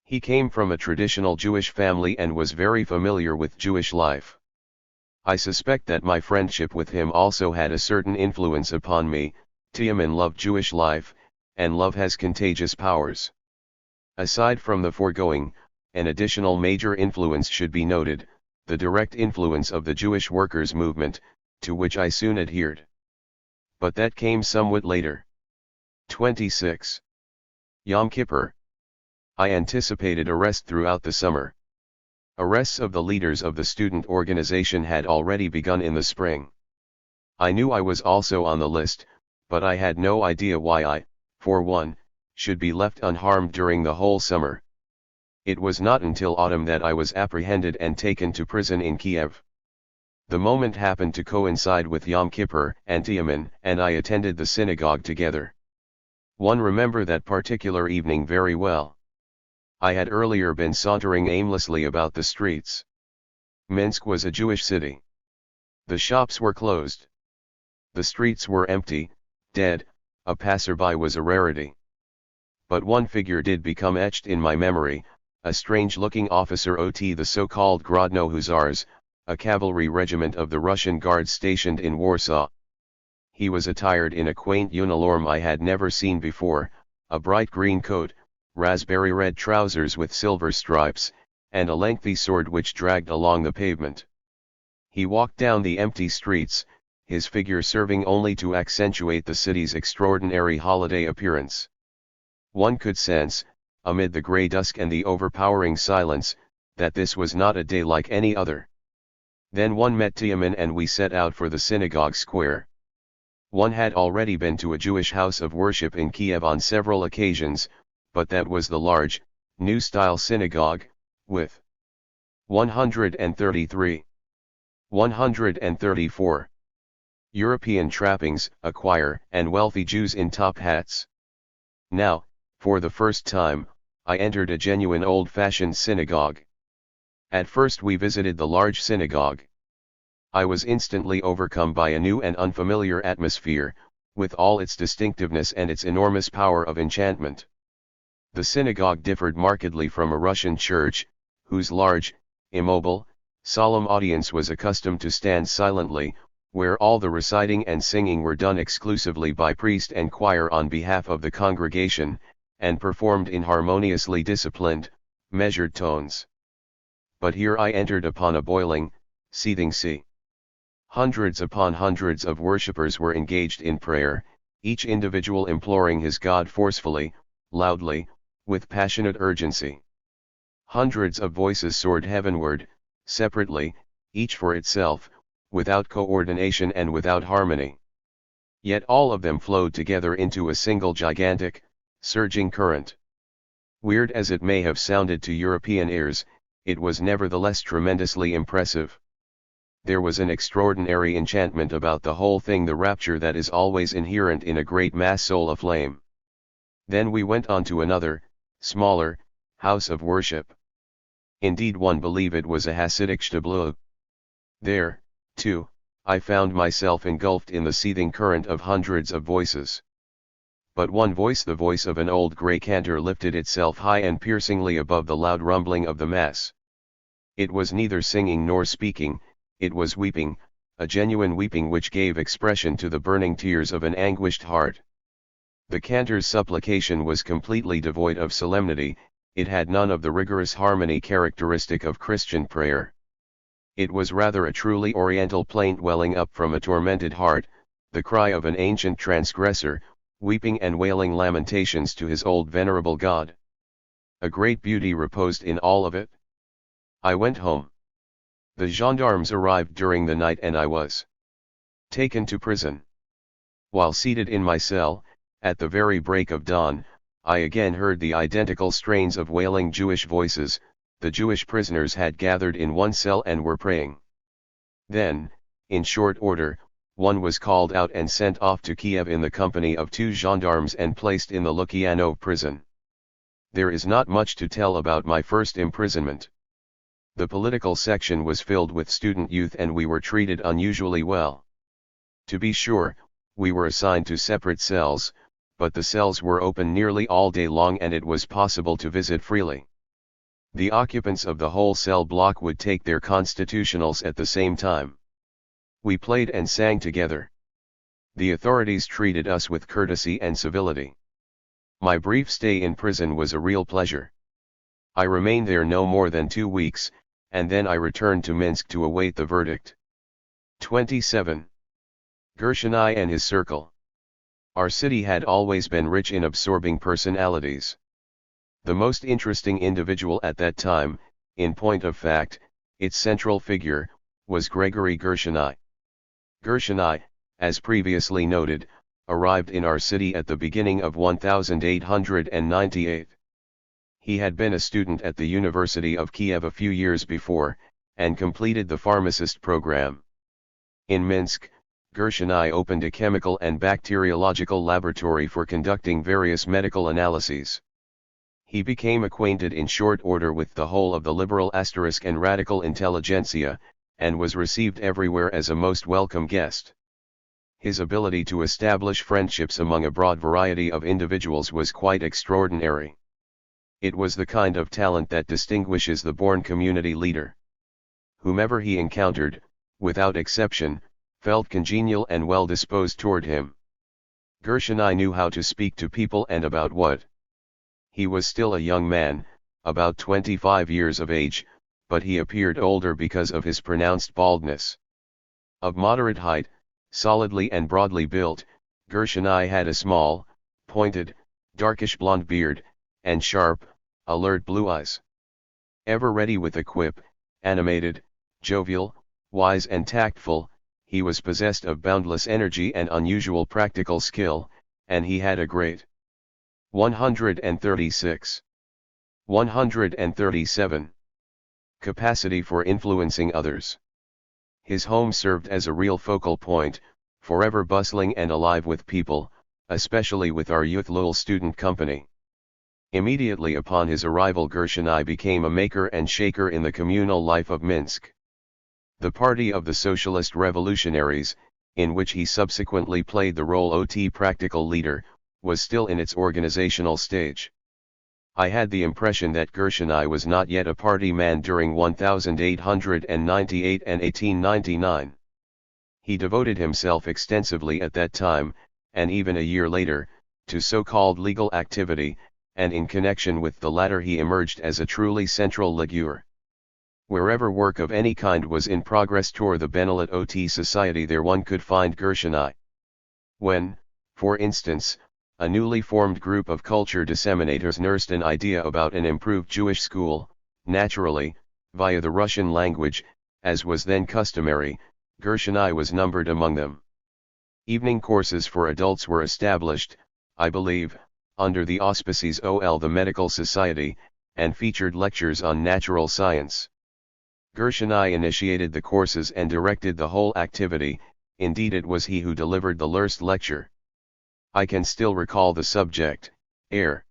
He came from a traditional Jewish family and was very familiar with Jewish life. I suspect that my friendship with him also had a certain influence upon me. Tiamin loved Jewish life, and love has contagious powers. Aside from the foregoing, an additional major influence should be noted, the direct influence of the Jewish workers' movement, to which I soon adhered. But that came somewhat later. 26. Yom Kippur. I anticipated arrest throughout the summer. Arrests of the leaders of the student organization had already begun in the spring. I knew I was also on the list, but I had no idea why I, for one, should be left unharmed during the whole summer. It was not until autumn that I was apprehended and taken to prison in Kiev. The moment happened to coincide with Yom Kippur and Tiamin, and I attended the synagogue together. One remember that particular evening very well. I had earlier been sauntering aimlessly about the streets. Minsk was a Jewish city. The shops were closed. The streets were empty, dead, a passerby was a rarity. But one figure did become etched in my memory, a strange-looking officer of the so-called Grodno Hussars, a cavalry regiment of the Russian Guards stationed in Warsaw. He was attired in a quaint uniform I had never seen before, a bright green coat, raspberry red trousers with silver stripes, and a lengthy sword which dragged along the pavement. He walked down the empty streets, his figure serving only to accentuate the city's extraordinary holiday appearance. One could sense, amid the grey dusk and the overpowering silence, that this was not a day like any other. Then one met Tiamin and we set out for the synagogue square. One had already been to a Jewish house of worship in Kiev on several occasions, but that was the large, new-style synagogue, with 133, 134 European trappings, a choir, and wealthy Jews in top hats. Now, for the first time, I entered a genuine old-fashioned synagogue. At first we visited the large synagogue. I was instantly overcome by a new and unfamiliar atmosphere, with all its distinctiveness and its enormous power of enchantment. The synagogue differed markedly from a Russian church, whose large, immobile, solemn audience was accustomed to stand silently, where all the reciting and singing were done exclusively by priest and choir on behalf of the congregation, and performed in harmoniously disciplined, measured tones. But here I entered upon a boiling, seething sea. Hundreds upon hundreds of worshippers were engaged in prayer, each individual imploring his God forcefully, loudly, with passionate urgency. Hundreds of voices soared heavenward, separately, each for itself, without coordination and without harmony. Yet all of them flowed together into a single gigantic, surging current. Weird as it may have sounded to European ears, it was nevertheless tremendously impressive. There was an extraordinary enchantment about the whole thing, the rapture that is always inherent in a great mass soul aflame. Then we went on to another, smaller, house of worship. Indeed, one believe it was a Hasidic shtiblu. There, too, I found myself engulfed in the seething current of hundreds of voices. But one voice, the voice of an old grey cantor, lifted itself high and piercingly above the loud rumbling of the mass. It was neither singing nor speaking, it was weeping, a genuine weeping which gave expression to the burning tears of an anguished heart. The cantor's supplication was completely devoid of solemnity, it had none of the rigorous harmony characteristic of Christian prayer. It was rather a truly oriental plaint welling up from a tormented heart, the cry of an ancient transgressor, weeping and wailing lamentations to his old venerable God. A great beauty reposed in all of it. I went home. The gendarmes arrived during the night and I was taken to prison. While seated in my cell, at the very break of dawn, I again heard the identical strains of wailing Jewish voices. The Jewish prisoners had gathered in one cell and were praying. Then, in short order, one was called out and sent off to Kiev in the company of 2 gendarmes and placed in the Lukyanov prison. There is not much to tell about my first imprisonment. The political section was filled with student youth and we were treated unusually well. To be sure, we were assigned to separate cells, but the cells were open nearly all day long and it was possible to visit freely. The occupants of the whole cell block would take their constitutionals at the same time. We played and sang together. The authorities treated us with courtesy and civility. My brief stay in prison was a real pleasure. I remained there no more than 2 weeks, and then I returned to Minsk to await the verdict. 27. Gershoni and his circle. Our city had always been rich in absorbing personalities. The most interesting individual at that time, in point of fact, its central figure, was Gregory Gershoni. Gershoni, as previously noted, arrived in our city at the beginning of 1898. He had been a student at the University of Kiev a few years before, and completed the pharmacist program. In Minsk, Gershoni opened a chemical and bacteriological laboratory for conducting various medical analyses. He became acquainted in short order with the whole of the liberal * and radical intelligentsia, and was received everywhere as a most welcome guest. His ability to establish friendships among a broad variety of individuals was quite extraordinary. It was the kind of talent that distinguishes the born community leader. Whomever he encountered, without exception, felt congenial and well disposed toward him. Gershoni knew how to speak to people and about what. He was still a young man, about 25 years of age, but he appeared older because of his pronounced baldness. Of moderate height, solidly and broadly built, Gershoni had a small, pointed, darkish blonde beard, and sharp, alert blue eyes. Ever ready with a quip, animated, jovial, Wise and tactful, he was possessed of boundless energy and unusual practical skill, and he had a great 136. 137. Capacity for influencing others. His home served as a real focal point, forever bustling and alive with people, especially with our youth Lowell student company. Immediately upon his arrival, Gershoni became a maker and shaker in the communal life of Minsk. The Party of the Socialist Revolutionaries, in which he subsequently played the role of practical leader, was still in its organizational stage. I had the impression that Gershoni was not yet a party man during 1898 and 1899. He devoted himself extensively at that time, and even a year later, to so-called legal activity, and in connection with the latter he emerged as a truly central figure. Wherever work of any kind was in progress toward the Benelit OT Society, there one could find Gershoni. When, for instance, a newly formed group of culture disseminators nursed an idea about an improved Jewish school, naturally, via the Russian language, as was then customary, Gershoni was numbered among them. Evening courses for adults were established, I believe, under the auspices of the Medical Society, and featured lectures on natural science. Gershoni initiated the courses and directed the whole activity, indeed it was he who delivered the first lecture. I can still recall the subject, air.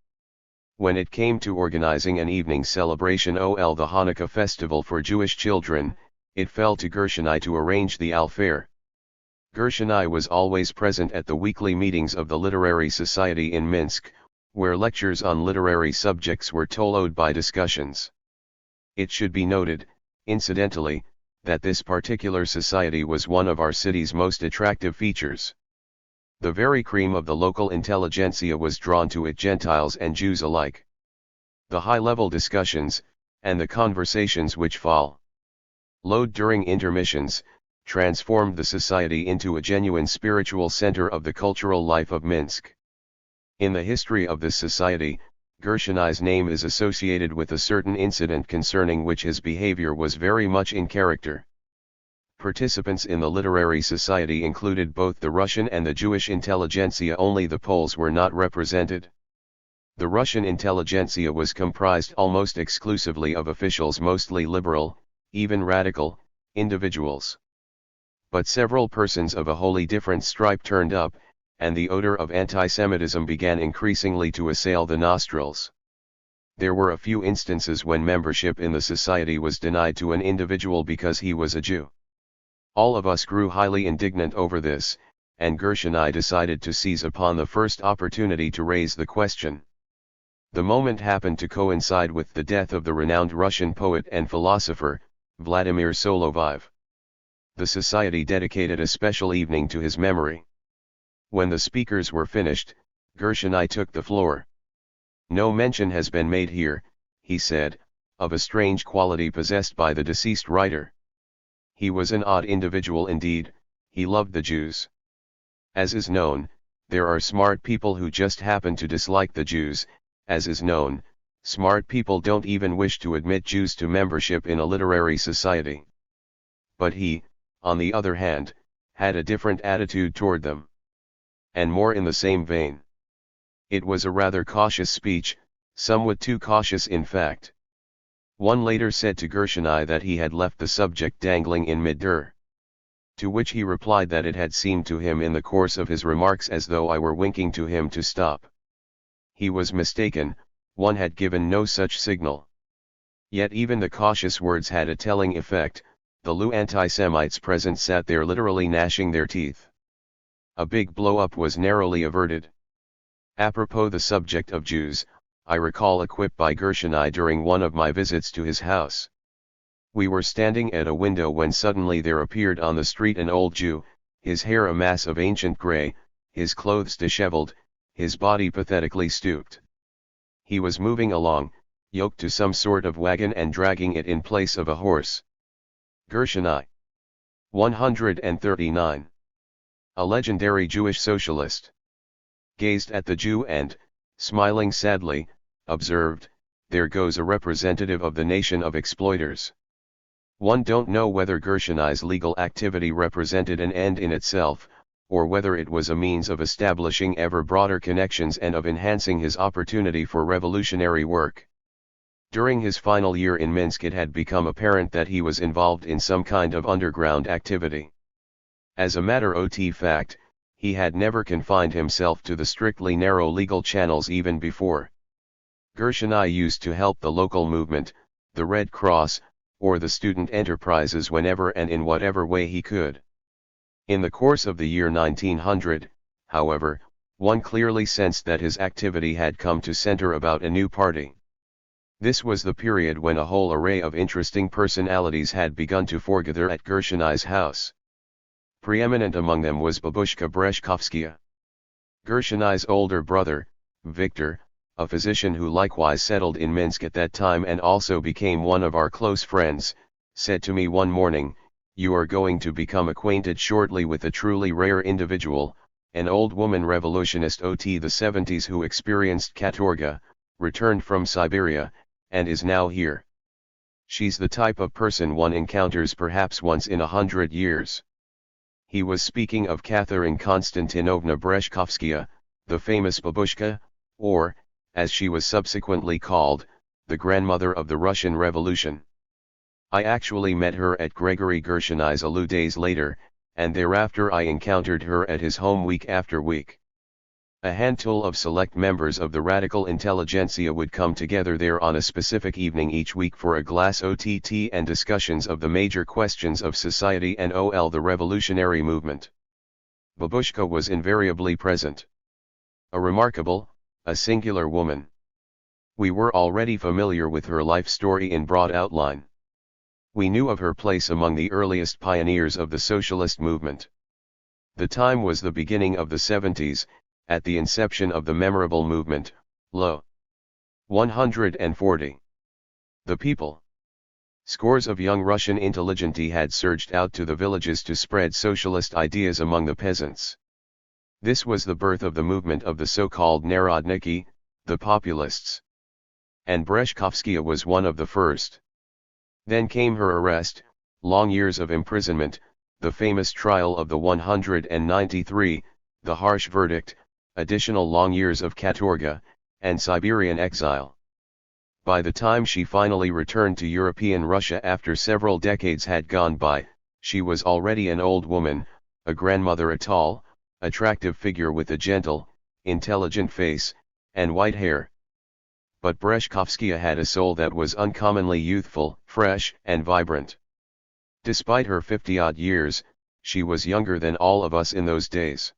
When it came to organizing an evening celebration of the Hanukkah festival for Jewish children, it fell to Gershoni to arrange the affair. Gershoni was always present at the weekly meetings of the Literary Society in Minsk, where lectures on literary subjects were followed by discussions. It should be noted, incidentally, that this particular society was one of our city's most attractive features. The very cream of the local intelligentsia was drawn to it, Gentiles and Jews alike. The high-level discussions, and the conversations which followed during intermissions, transformed the society into a genuine spiritual center of the cultural life of Minsk. In the history of this society, Gershoni's name is associated with a certain incident concerning which his behavior was very much in character. Participants in the literary society included both the Russian and the Jewish intelligentsia, only the Poles were not represented. The Russian intelligentsia was comprised almost exclusively of officials, mostly liberal, even radical, individuals. But several persons of a wholly different stripe turned up, and the odor of anti-Semitism began increasingly to assail the nostrils. There were a few instances when membership in the society was denied to an individual because he was a Jew. All of us grew highly indignant over this, and Gershoni decided to seize upon the first opportunity to raise the question. The moment happened to coincide with the death of the renowned Russian poet and philosopher, Vladimir Soloviev. The society dedicated a special evening to his memory. When the speakers were finished, Gershoni took the floor. "No mention has been made here," he said, "of a strange quality possessed by the deceased writer. He was an odd individual indeed, he loved the Jews. As is known, there are smart people who just happen to dislike the Jews. As is known, smart people don't even wish to admit Jews to membership in a literary society. But he, on the other hand, had a different attitude toward them. And more in the same vein. It was a rather cautious speech, somewhat too cautious in fact. One later said to Gershoni that he had left the subject dangling in mid-air. To which he replied that it had seemed to him in the course of his remarks as though I were winking to him to stop. He was mistaken, one had given no such signal. Yet even the cautious words had a telling effect. The Lu anti-Semites present sat there literally gnashing their teeth. A big blow-up was narrowly averted. Apropos the subject of Jews, I recall a quip by Gershoni during one of my visits to his house. We were standing at a window when suddenly there appeared on the street an old Jew, his hair a mass of ancient gray, his clothes disheveled, his body pathetically stooped. He was moving along, yoked to some sort of wagon and dragging it in place of a horse. Gershoni. 139. A legendary Jewish socialist. Gazed at the Jew and, smiling sadly, observed, "There goes a representative of the nation of exploiters." One don't know whether Gershoni's legal activity represented an end in itself, or whether it was a means of establishing ever broader connections and of enhancing his opportunity for revolutionary work. During his final year in Minsk it had become apparent that he was involved in some kind of underground activity. As a matter of fact, he had never confined himself to the strictly narrow legal channels even before. Gershoni used to help the local movement, the Red Cross, or the student enterprises whenever and in whatever way he could. In the course of the year 1900, however, one clearly sensed that his activity had come to center about a new party. This was the period when a whole array of interesting personalities had begun to foregather at Gershoni's house. Preeminent among them was Babushka Breshkovskaya. Gershoni's older brother, Victor, a physician who likewise settled in Minsk at that time and also became one of our close friends, said to me one morning, "You are going to become acquainted shortly with a truly rare individual, an old woman revolutionist of the 70s who experienced katorga, returned from Siberia, and is now here. She's the type of person one encounters perhaps once in 100 years." He was speaking of Catherine Konstantinovna Breshkovskaya, the famous babushka, or, as she was subsequently called, the grandmother of the Russian Revolution. I actually met her at Gregory Gershoni's a few days later, and thereafter I encountered her at his home week after week. A handful of select members of the radical intelligentsia would come together there on a specific evening each week for a glass of tea and discussions of the major questions of society and the revolutionary movement. Babushka was invariably present. A remarkable, a singular woman. We were already familiar with her life story in broad outline. We knew of her place among the earliest pioneers of the socialist movement. The time was the beginning of the 70s, at the inception of the memorable movement, Lo. 140. The people. Scores of young Russian intelligentsia had surged out to the villages to spread socialist ideas among the peasants. This was the birth of the movement of the so-called Narodniki, the populists. And Breshkovskaya was one of the first. Then came her arrest, long years of imprisonment, the famous trial of the 193, the harsh verdict, additional long years of katorga, and Siberian exile. By the time she finally returned to European Russia after several decades had gone by, she was already an old woman, a grandmother, a tall, attractive figure with a gentle, intelligent face, and white hair. But Breshkovskaya had a soul that was uncommonly youthful, fresh, and vibrant. Despite her 50-odd years, she was younger than all of us in those days.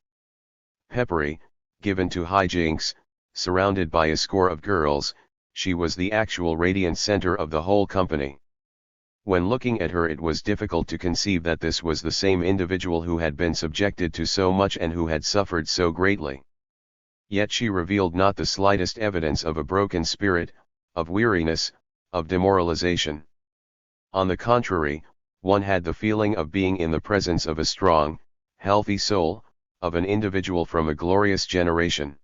Peppery, given to hijinks, surrounded by a score of girls, she was the actual radiant center of the whole company. When looking at her it was difficult to conceive that this was the same individual who had been subjected to so much and who had suffered so greatly. Yet she revealed not the slightest evidence of a broken spirit, of weariness, of demoralization. On the contrary, one had the feeling of being in the presence of a strong, healthy soul, of an individual from a glorious generation.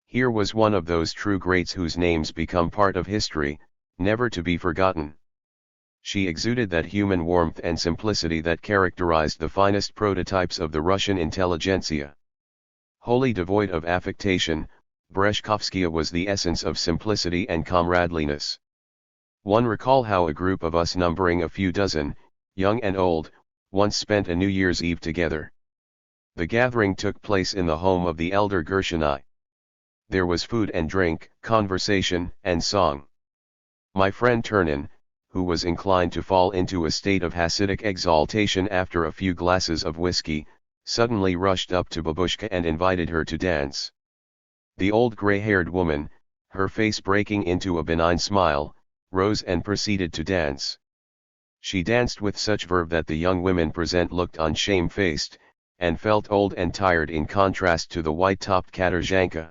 Here was one of those true greats whose names become part of history, never to be forgotten. She exuded that human warmth and simplicity that characterized the finest prototypes of the Russian intelligentsia. Wholly devoid of affectation, Breshkovskaya was the essence of simplicity and comradeliness. One recall how a group of us numbering a few dozen, young and old, once spent a New Year's Eve together. The gathering took place in the home of the elder Gershoni. There was food and drink, conversation, and song. My friend Turnin, who was inclined to fall into a state of Hasidic exaltation after a few glasses of whiskey, suddenly rushed up to Babushka and invited her to dance. The old gray-haired woman, her face breaking into a benign smile, rose and proceeded to dance. She danced with such verve that the young women present looked on shamefaced, and felt old and tired in contrast to the white-topped Katerzhanka.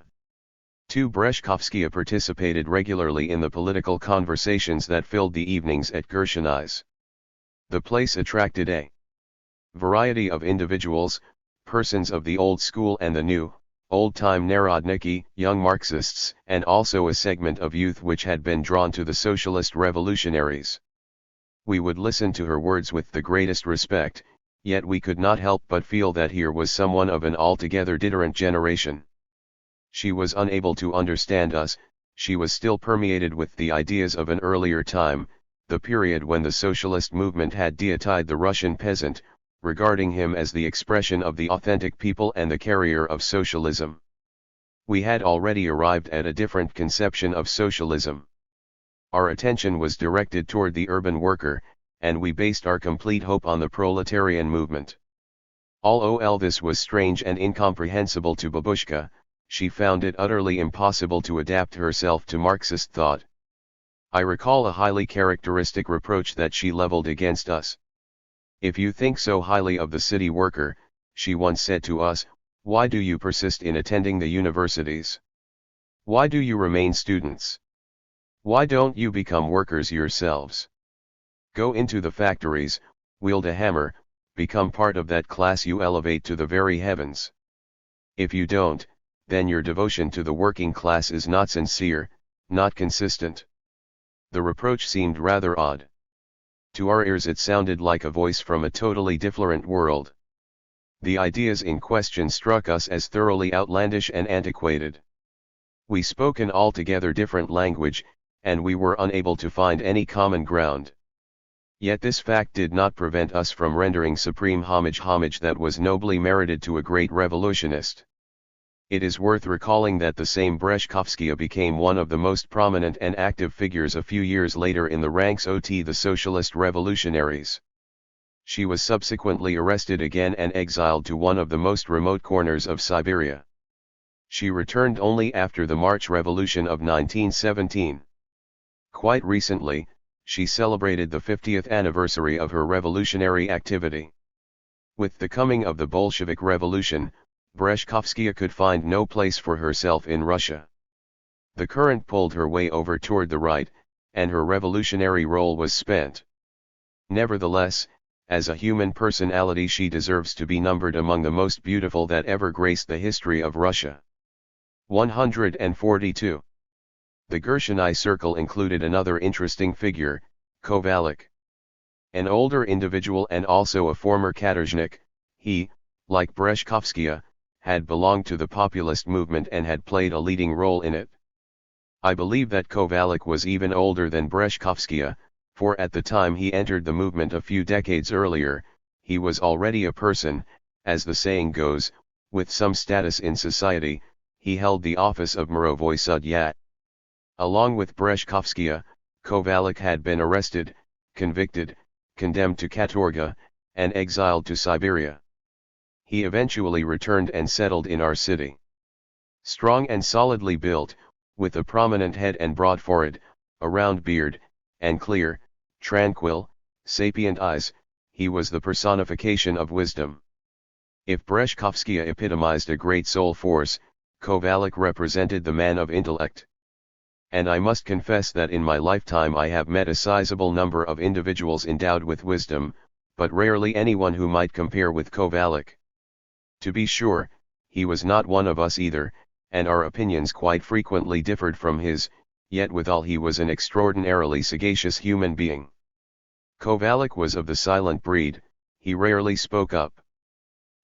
Breshkovskaya participated regularly in the political conversations that filled the evenings at Gershoni's. The place attracted a variety of individuals, persons of the old school and the new, old-time Narodniki, young Marxists, and also a segment of youth which had been drawn to the socialist revolutionaries. We would listen to her words with the greatest respect, yet we could not help but feel that here was someone of an altogether different generation. She was unable to understand us, she was still permeated with the ideas of an earlier time, the period when the socialist movement had deified the Russian peasant, regarding him as the expression of the authentic people and the carrier of socialism. We had already arrived at a different conception of socialism. Our attention was directed toward the urban worker, and we based our complete hope on the proletarian movement. Although this was strange and incomprehensible to Babushka, she found it utterly impossible to adapt herself to Marxist thought. I recall a highly characteristic reproach that she leveled against us. "If you think so highly of the city worker," she once said to us, "why do you persist in attending the universities? Why do you remain students? Why don't you become workers yourselves? Go into the factories, wield a hammer, become part of that class you elevate to the very heavens. If you don't, then your devotion to the working class is not sincere, not consistent." The reproach seemed rather odd. To our ears it sounded like a voice from a totally different world. The ideas in question struck us as thoroughly outlandish and antiquated. We spoke an altogether different language, and we were unable to find any common ground. Yet this fact did not prevent us from rendering supreme homage that was nobly merited to a great revolutionist. It is worth recalling that the same Breshkovskaya became one of the most prominent and active figures a few years later in the ranks of the socialist revolutionaries. She was subsequently arrested again and exiled to one of the most remote corners of Siberia. She returned only after the March Revolution of 1917. Quite recently, she celebrated the 50th anniversary of her revolutionary activity. With the coming of the Bolshevik Revolution, Breshkovskaya could find no place for herself in Russia. The current pulled her way over toward the right, and her revolutionary role was spent. Nevertheless, as a human personality she deserves to be numbered among the most beautiful that ever graced the history of Russia. 142. The Gershoni circle included another interesting figure, Kovalik. An older individual and also a former katorжник, he, like Breshkovskaya, had belonged to the populist movement and had played a leading role in it. I believe that Kovalik was even older than Breshkovskaya, for at the time he entered the movement a few decades earlier, he was already a person, as the saying goes, with some status in society. He held the office of Mirovoi Sudya. Along with Breshkovskaya, Kovalik had been arrested, convicted, condemned to katorga, and exiled to Siberia. He eventually returned and settled in our city. Strong and solidly built, with a prominent head and broad forehead, a round beard, and clear, tranquil, sapient eyes, he was the personification of wisdom. If Breshkovskaya epitomized a great soul force, Kovalik represented the man of intellect. And I must confess that in my lifetime I have met a sizable number of individuals endowed with wisdom, but rarely anyone who might compare with Kovalik. To be sure, he was not one of us either, and our opinions quite frequently differed from his, yet withal he was an extraordinarily sagacious human being. Kovalik was of the silent breed, he rarely spoke up.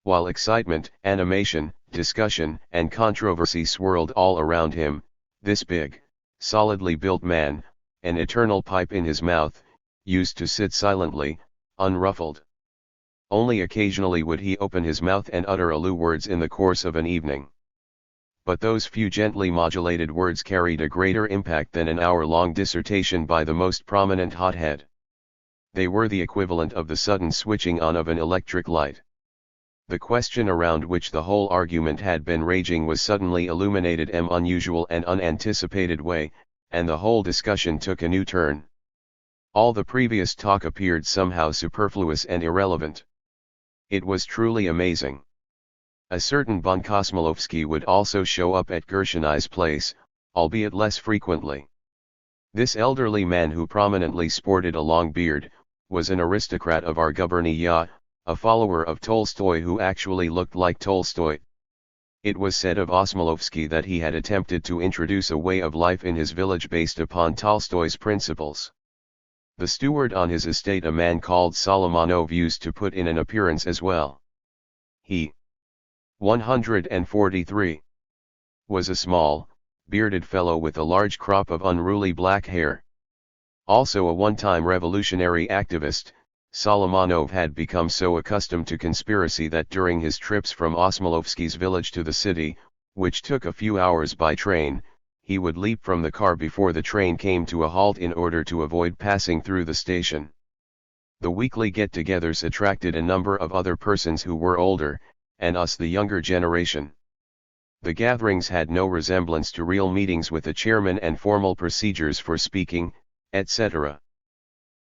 While excitement, animation, discussion, and controversy swirled all around him, this big, solidly built man, an eternal pipe in his mouth, used to sit silently, unruffled. Only occasionally would he open his mouth and utter a few words in the course of an evening. But those few gently modulated words carried a greater impact than an hour-long dissertation by the most prominent hothead. They were the equivalent of the sudden switching on of an electric light. The question around which the whole argument had been raging was suddenly illuminated in an unusual and unanticipated way, and the whole discussion took a new turn. All the previous talk appeared somehow superfluous and irrelevant. It was truly amazing. A certain Von Kosmolovsky would also show up at Gershoni's place, albeit less frequently. This elderly man, who prominently sported a long beard, was an aristocrat of our gubernia, a follower of Tolstoy who actually looked like Tolstoy. It was said of Osmolovsky that he had attempted to introduce a way of life in his village based upon Tolstoy's principles. The steward on his estate, a man called Solomonov, used to put in an appearance as well. He, 143, was a small, bearded fellow with a large crop of unruly black hair. Also a one-time revolutionary activist, Solomonov had become so accustomed to conspiracy that during his trips from Osmolovsky's village to the city, which took a few hours by train, he would leap from the car before the train came to a halt in order to avoid passing through the station. The weekly get-togethers attracted a number of other persons who were older, and us, the younger generation. The gatherings had no resemblance to real meetings with a chairman and formal procedures for speaking, etc.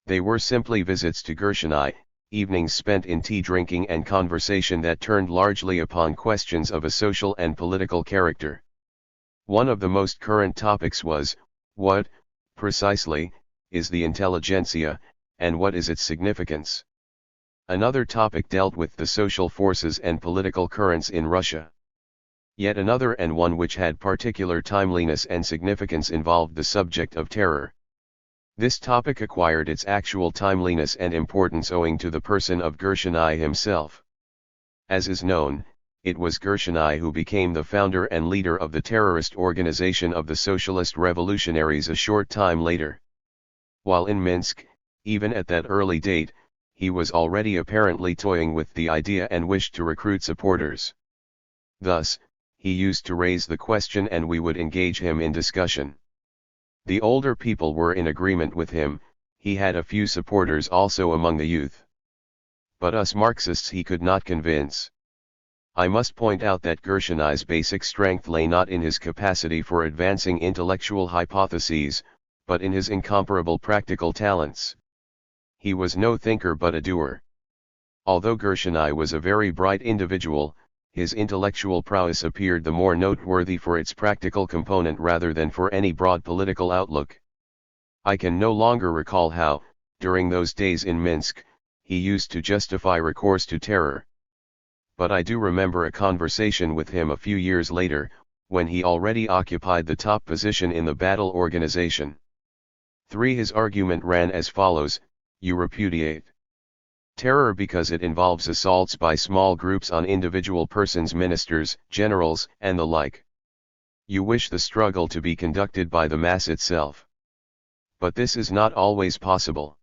They were simply visits to Gershoni, evenings spent in tea drinking and conversation that turned largely upon questions of a social and political character. One of the most current topics was, what, precisely, is the intelligentsia, and what is its significance? Another topic dealt with the social forces and political currents in Russia. Yet another, and one which had particular timeliness and significance, involved the subject of terror. This topic acquired its actual timeliness and importance owing to the person of Gershoni himself. As is known, it was Gershoni who became the founder and leader of the terrorist organization of the Socialist Revolutionaries a short time later. While in Minsk, even at that early date, he was already apparently toying with the idea and wished to recruit supporters. Thus, he used to raise the question and we would engage him in discussion. The older people were in agreement with him, he had a few supporters also among the youth. But us Marxists he could not convince. I must point out that Gershoni's basic strength lay not in his capacity for advancing intellectual hypotheses, but in his incomparable practical talents. He was no thinker but a doer. Although Gershoni was a very bright individual, his intellectual prowess appeared the more noteworthy for its practical component rather than for any broad political outlook. I can no longer recall how, during those days in Minsk, he used to justify recourse to terror. But I do remember a conversation with him a few years later, when he already occupied the top position in the battle organization. 3. His argument ran as follows: you repudiate terror because it involves assaults by small groups on individual persons, ministers, generals, and the like. You wish the struggle to be conducted by the mass itself. But this is not always possible.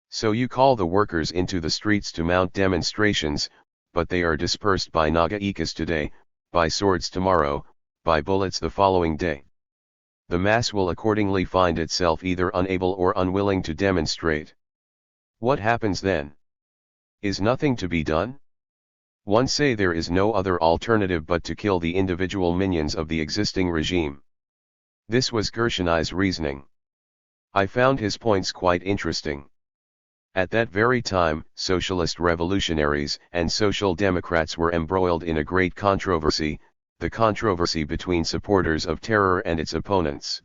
So you call the workers into the streets to mount demonstrations, but they are dispersed by nagaikas today, by swords tomorrow, by bullets the following day. The mass will accordingly find itself either unable or unwilling to demonstrate. What happens then? Is nothing to be done? One say there is no other alternative but to kill the individual minions of the existing regime. This was Gershoni's reasoning. I found his points quite interesting. At that very time, socialist revolutionaries and social democrats were embroiled in a great controversy, the controversy between supporters of terror and its opponents.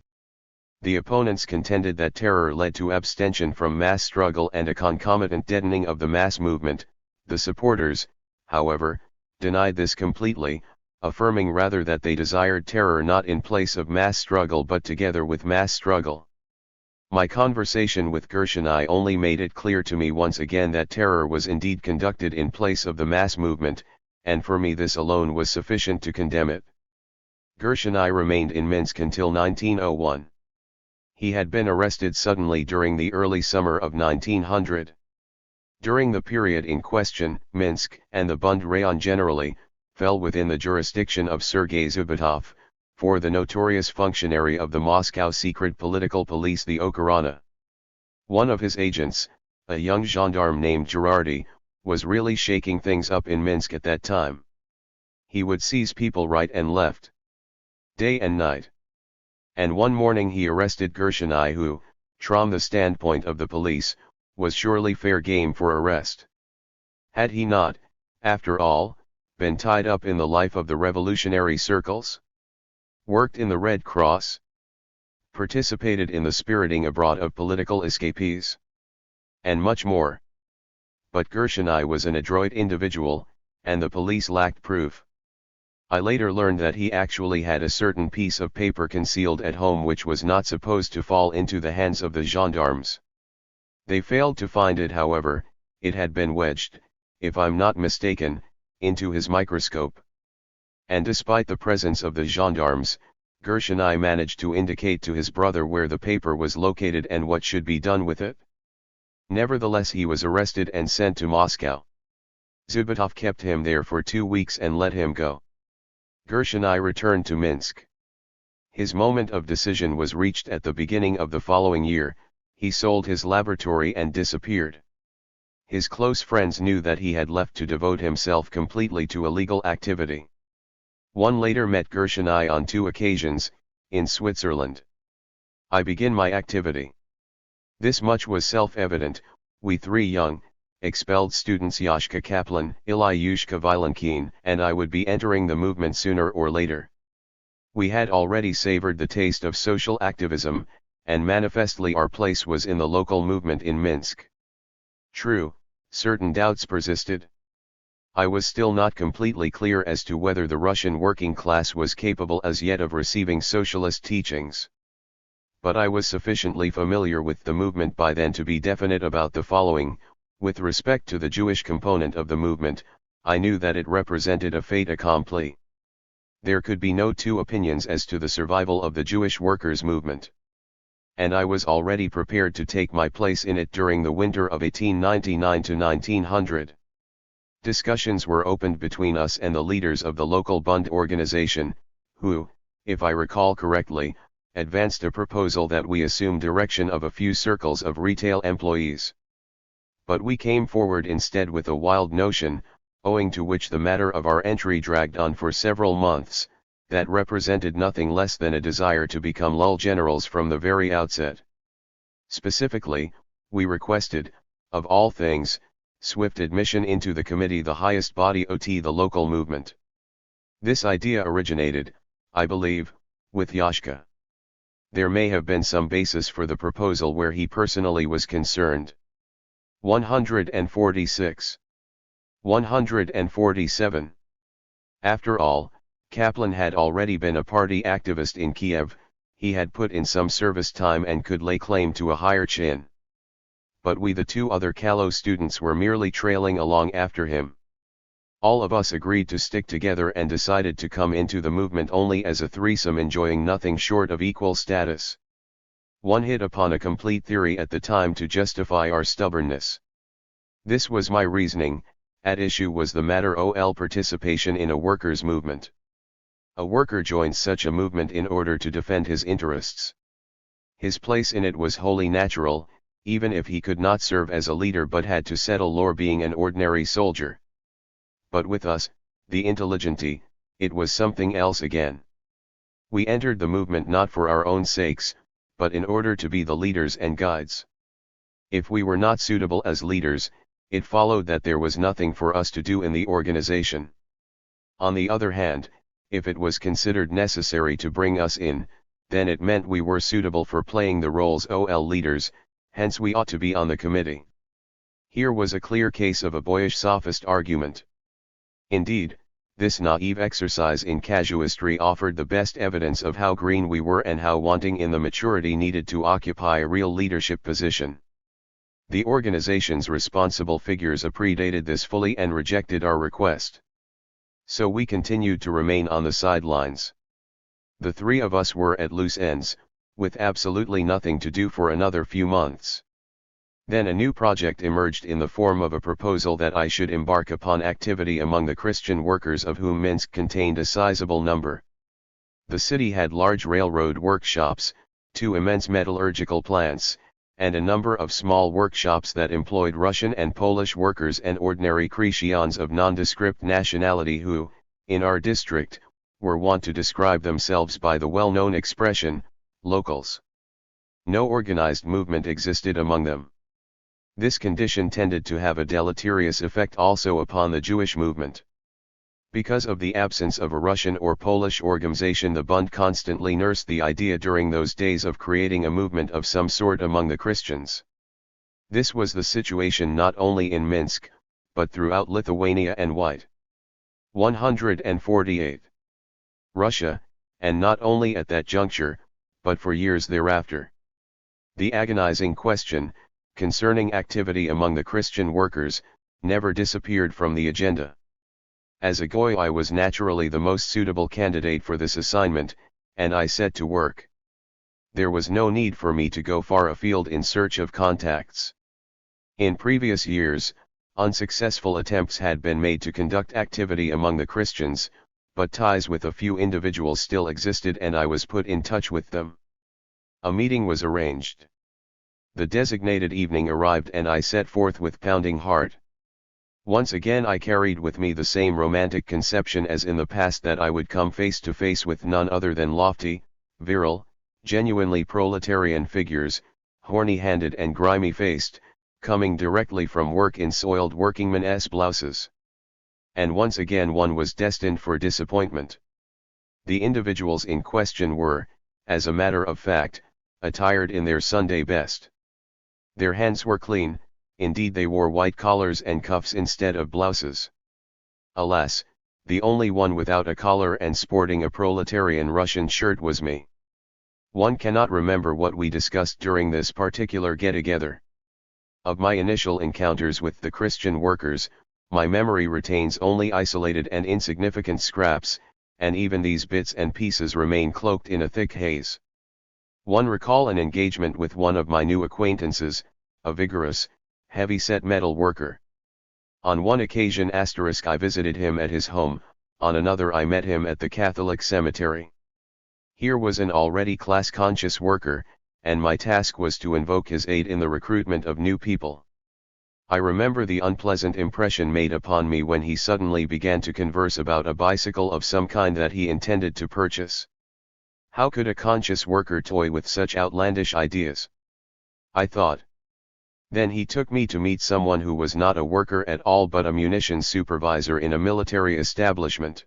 The opponents contended that terror led to abstention from mass struggle and a concomitant deadening of the mass movement. The supporters, however, denied this completely, affirming rather that they desired terror not in place of mass struggle but together with mass struggle. My conversation with Gershoni only made it clear to me once again that terror was indeed conducted in place of the mass movement, and for me this alone was sufficient to condemn it. Gershoni remained in Minsk until 1901. He had been arrested suddenly during the early summer of 1900. During the period in question, Minsk, and the Bund Rayon generally, fell within the jurisdiction of Sergei Zubitov, for the notorious functionary of the Moscow secret political police, the Okhrana. One of his agents, a young gendarme named Girardi, was really shaking things up in Minsk at that time. He would seize people right and left, day and night. And one morning he arrested Gershoni, who, from the standpoint of the police, was surely fair game for arrest. Had he not, after all, been tied up in the life of the revolutionary circles? Worked in the Red Cross? Participated in the spiriting abroad of political escapees? And much more. But Gershoni was an adroit individual, and the police lacked proof. I later learned that he actually had a certain piece of paper concealed at home which was not supposed to fall into the hands of the gendarmes. They failed to find it, however. It had been wedged, if I'm not mistaken, into his microscope. And despite the presence of the gendarmes, Gershoni managed to indicate to his brother where the paper was located and what should be done with it. Nevertheless, he was arrested and sent to Moscow. Zubitov kept him there for 2 weeks and let him go. Gershoni returned to Minsk. His moment of decision was reached at the beginning of the following year. He sold his laboratory and disappeared. His close friends knew that he had left to devote himself completely to illegal activity. One later met Gershoni on 2 occasions, in Switzerland. I begin my activity. This much was self-evident. We 3 young, expelled students, Yashka Kaplan, Ilyushka Vilenkin, and I would be entering the movement sooner or later. We had already savored the taste of social activism, and manifestly our place was in the local movement in Minsk. True, certain doubts persisted. I was still not completely clear as to whether the Russian working class was capable as yet of receiving socialist teachings. But I was sufficiently familiar with the movement by then to be definite about the following. With respect to the Jewish component of the movement, I knew that it represented a fait accompli. There could be no 2 opinions as to the survival of the Jewish workers' movement. And I was already prepared to take my place in it during the winter of 1899 to 1900. Discussions were opened between us and the leaders of the local Bund organization, who, if I recall correctly, advanced a proposal that we assume direction of a few circles of retail employees. But we came forward instead with a wild notion, owing to which the matter of our entry dragged on for several months, that represented nothing less than a desire to become Lul generals from the very outset. Specifically, we requested, of all things, swift admission into the committee, the highest body of the local movement. This idea originated, I believe, with Yashka. There may have been some basis for the proposal where he personally was concerned. 146. 147. After all, Kaplan had already been a party activist in Kiev. He had put in some service time and could lay claim to a higher chin. But we, the 2 other callow students, were merely trailing along after him. All of us agreed to stick together and decided to come into the movement only as a threesome, enjoying nothing short of equal status. One hit upon a complete theory at the time to justify our stubbornness. This was my reasoning. At issue was the matter of participation in a workers' movement. A worker joins such a movement in order to defend his interests. His place in it was wholly natural, even if he could not serve as a leader but had to settle law being an ordinary soldier. But with us, the intelligentsi, it was something else again. We entered the movement not for our own sakes, but in order to be the leaders and guides. If we were not suitable as leaders, it followed that there was nothing for us to do in the organization. On the other hand, if it was considered necessary to bring us in, then it meant we were suitable for playing the roles of leaders, hence we ought to be on the committee. Here was a clear case of a boyish sophist argument. Indeed, this naive exercise in casuistry offered the best evidence of how green we were and how wanting in the maturity needed to occupy a real leadership position. The organization's responsible figures predated this fully and rejected our request. So we continued to remain on the sidelines. The 3 of us were at loose ends, with absolutely nothing to do for another few months. Then a new project emerged in the form of a proposal that I should embark upon activity among the Christian workers, of whom Minsk contained a sizable number. The city had large railroad workshops, 2 immense metallurgical plants, and a number of small workshops that employed Russian and Polish workers and ordinary Christians of nondescript nationality who, in our district, were wont to describe themselves by the well-known expression, locals. No organized movement existed among them. This condition tended to have a deleterious effect also upon the Jewish movement. Because of the absence of a Russian or Polish organization, the Bund constantly nursed the idea during those days of creating a movement of some sort among the Christians. This was the situation not only in Minsk, but throughout Lithuania and White. 148. Russia, and not only at that juncture, but for years thereafter. The agonizing question, concerning activity among the Christian workers, never disappeared from the agenda. As a Goy, I was naturally the most suitable candidate for this assignment, and I set to work. There was no need for me to go far afield in search of contacts. In previous years, unsuccessful attempts had been made to conduct activity among the Christians, but ties with a few individuals still existed, and I was put in touch with them. A meeting was arranged. The designated evening arrived and I set forth with pounding heart. Once again I carried with me the same romantic conception as in the past, that I would come face to face with none other than lofty, virile, genuinely proletarian figures, horny-handed and grimy-faced, coming directly from work in soiled workingmen's blouses. And once again one was destined for disappointment. The individuals in question were, as a matter of fact, attired in their Sunday best. Their hands were clean, indeed they wore white collars and cuffs instead of blouses. Alas, the only one without a collar and sporting a proletarian Russian shirt was me. One cannot remember what we discussed during this particular get-together. Of my initial encounters with the Christian workers, my memory retains only isolated and insignificant scraps, and even these bits and pieces remain cloaked in a thick haze. One recall an engagement with one of my new acquaintances, a vigorous, heavy-set metal worker. On one occasion I visited him at his home, on another I met him at the Catholic cemetery. Here was an already class-conscious worker, and my task was to invoke his aid in the recruitment of new people. I remember the unpleasant impression made upon me when he suddenly began to converse about a bicycle of some kind that he intended to purchase. How could a conscious worker toy with such outlandish ideas? I thought. Then he took me to meet someone who was not a worker at all but a munitions supervisor in a military establishment.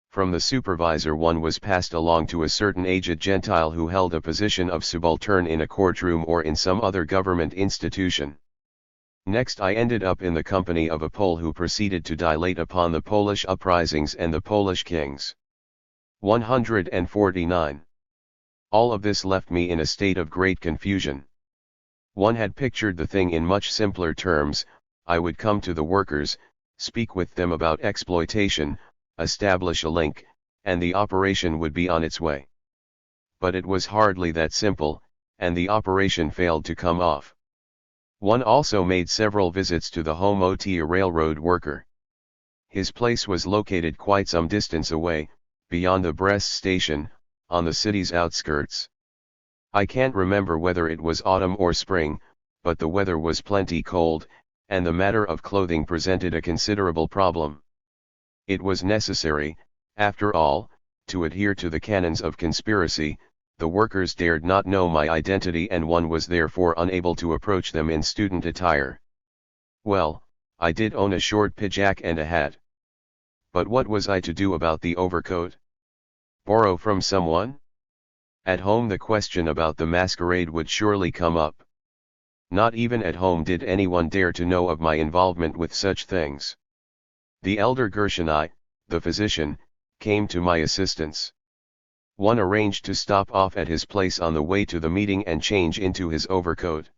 From the supervisor one was passed along to a certain aged Gentile who held a position of subaltern in a courtroom or in some other government institution. Next I ended up in the company of a Pole who proceeded to dilate upon the Polish uprisings and the Polish kings. 149. All of this left me in a state of great confusion. One had pictured the thing in much simpler terms. I would come to the workers, speak with them about exploitation, establish a link, and the operation would be on its way. But it was hardly that simple, and the operation failed to come off. One also made several visits to the home of a railroad worker. His place was located quite some distance away, beyond the Brest station, on the city's outskirts. I can't remember whether it was autumn or spring, but the weather was plenty cold, and the matter of clothing presented a considerable problem. It was necessary, after all, to adhere to the canons of conspiracy. The workers dared not know my identity and one was therefore unable to approach them in student attire. Well, I did own a short pidjak and a hat. But what was I to do about the overcoat? Borrow from someone? At home the question about the masquerade would surely come up. Not even at home did anyone dare to know of my involvement with such things. The elder Gershoni, the physician, came to my assistance. One arranged to stop off at his place on the way to the meeting and change into his overcoat.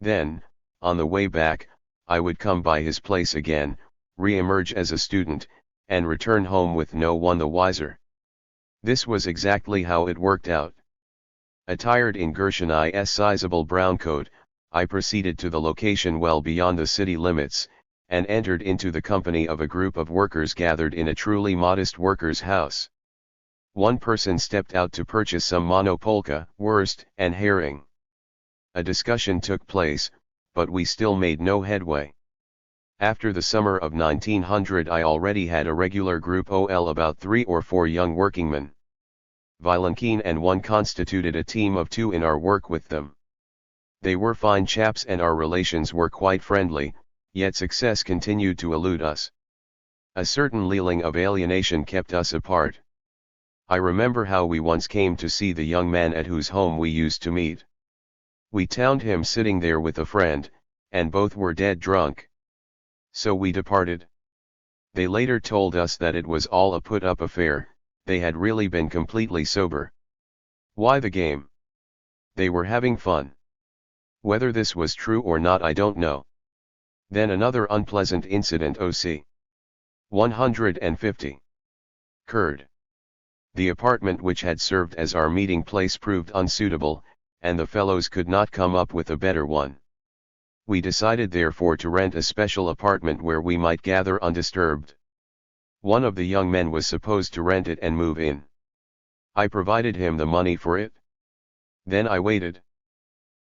Then, on the way back, I would come by his place again, re-emerge as a student, and return home with no one the wiser. This was exactly how it worked out. Attired in Gershoni's sizable brown coat, I proceeded to the location well beyond the city limits, and entered into the company of a group of workers gathered in a truly modest workers' house. One person stepped out to purchase some monopolka, wurst, and herring. A discussion took place, but we still made no headway. After the summer of 1900 I already had a regular group of about 3 or 4 young workingmen. Vilenkin and one constituted a team of 2 in our work with them. They were fine chaps and our relations were quite friendly, yet success continued to elude us. A certain feeling of alienation kept us apart. I remember how we once came to see the young man at whose home we used to meet. We found him sitting there with a friend, and both were dead drunk. So we departed. They later told us that it was all a put-up affair, they had really been completely sober. Why the game? They were having fun. Whether this was true or not I don't know. Then another unpleasant incident OC. 150. Kurd. The apartment which had served as our meeting place proved unsuitable, and the fellows could not come up with a better one. We decided therefore to rent a special apartment where we might gather undisturbed. One of the young men was supposed to rent it and move in. I provided him the money for it. Then I waited.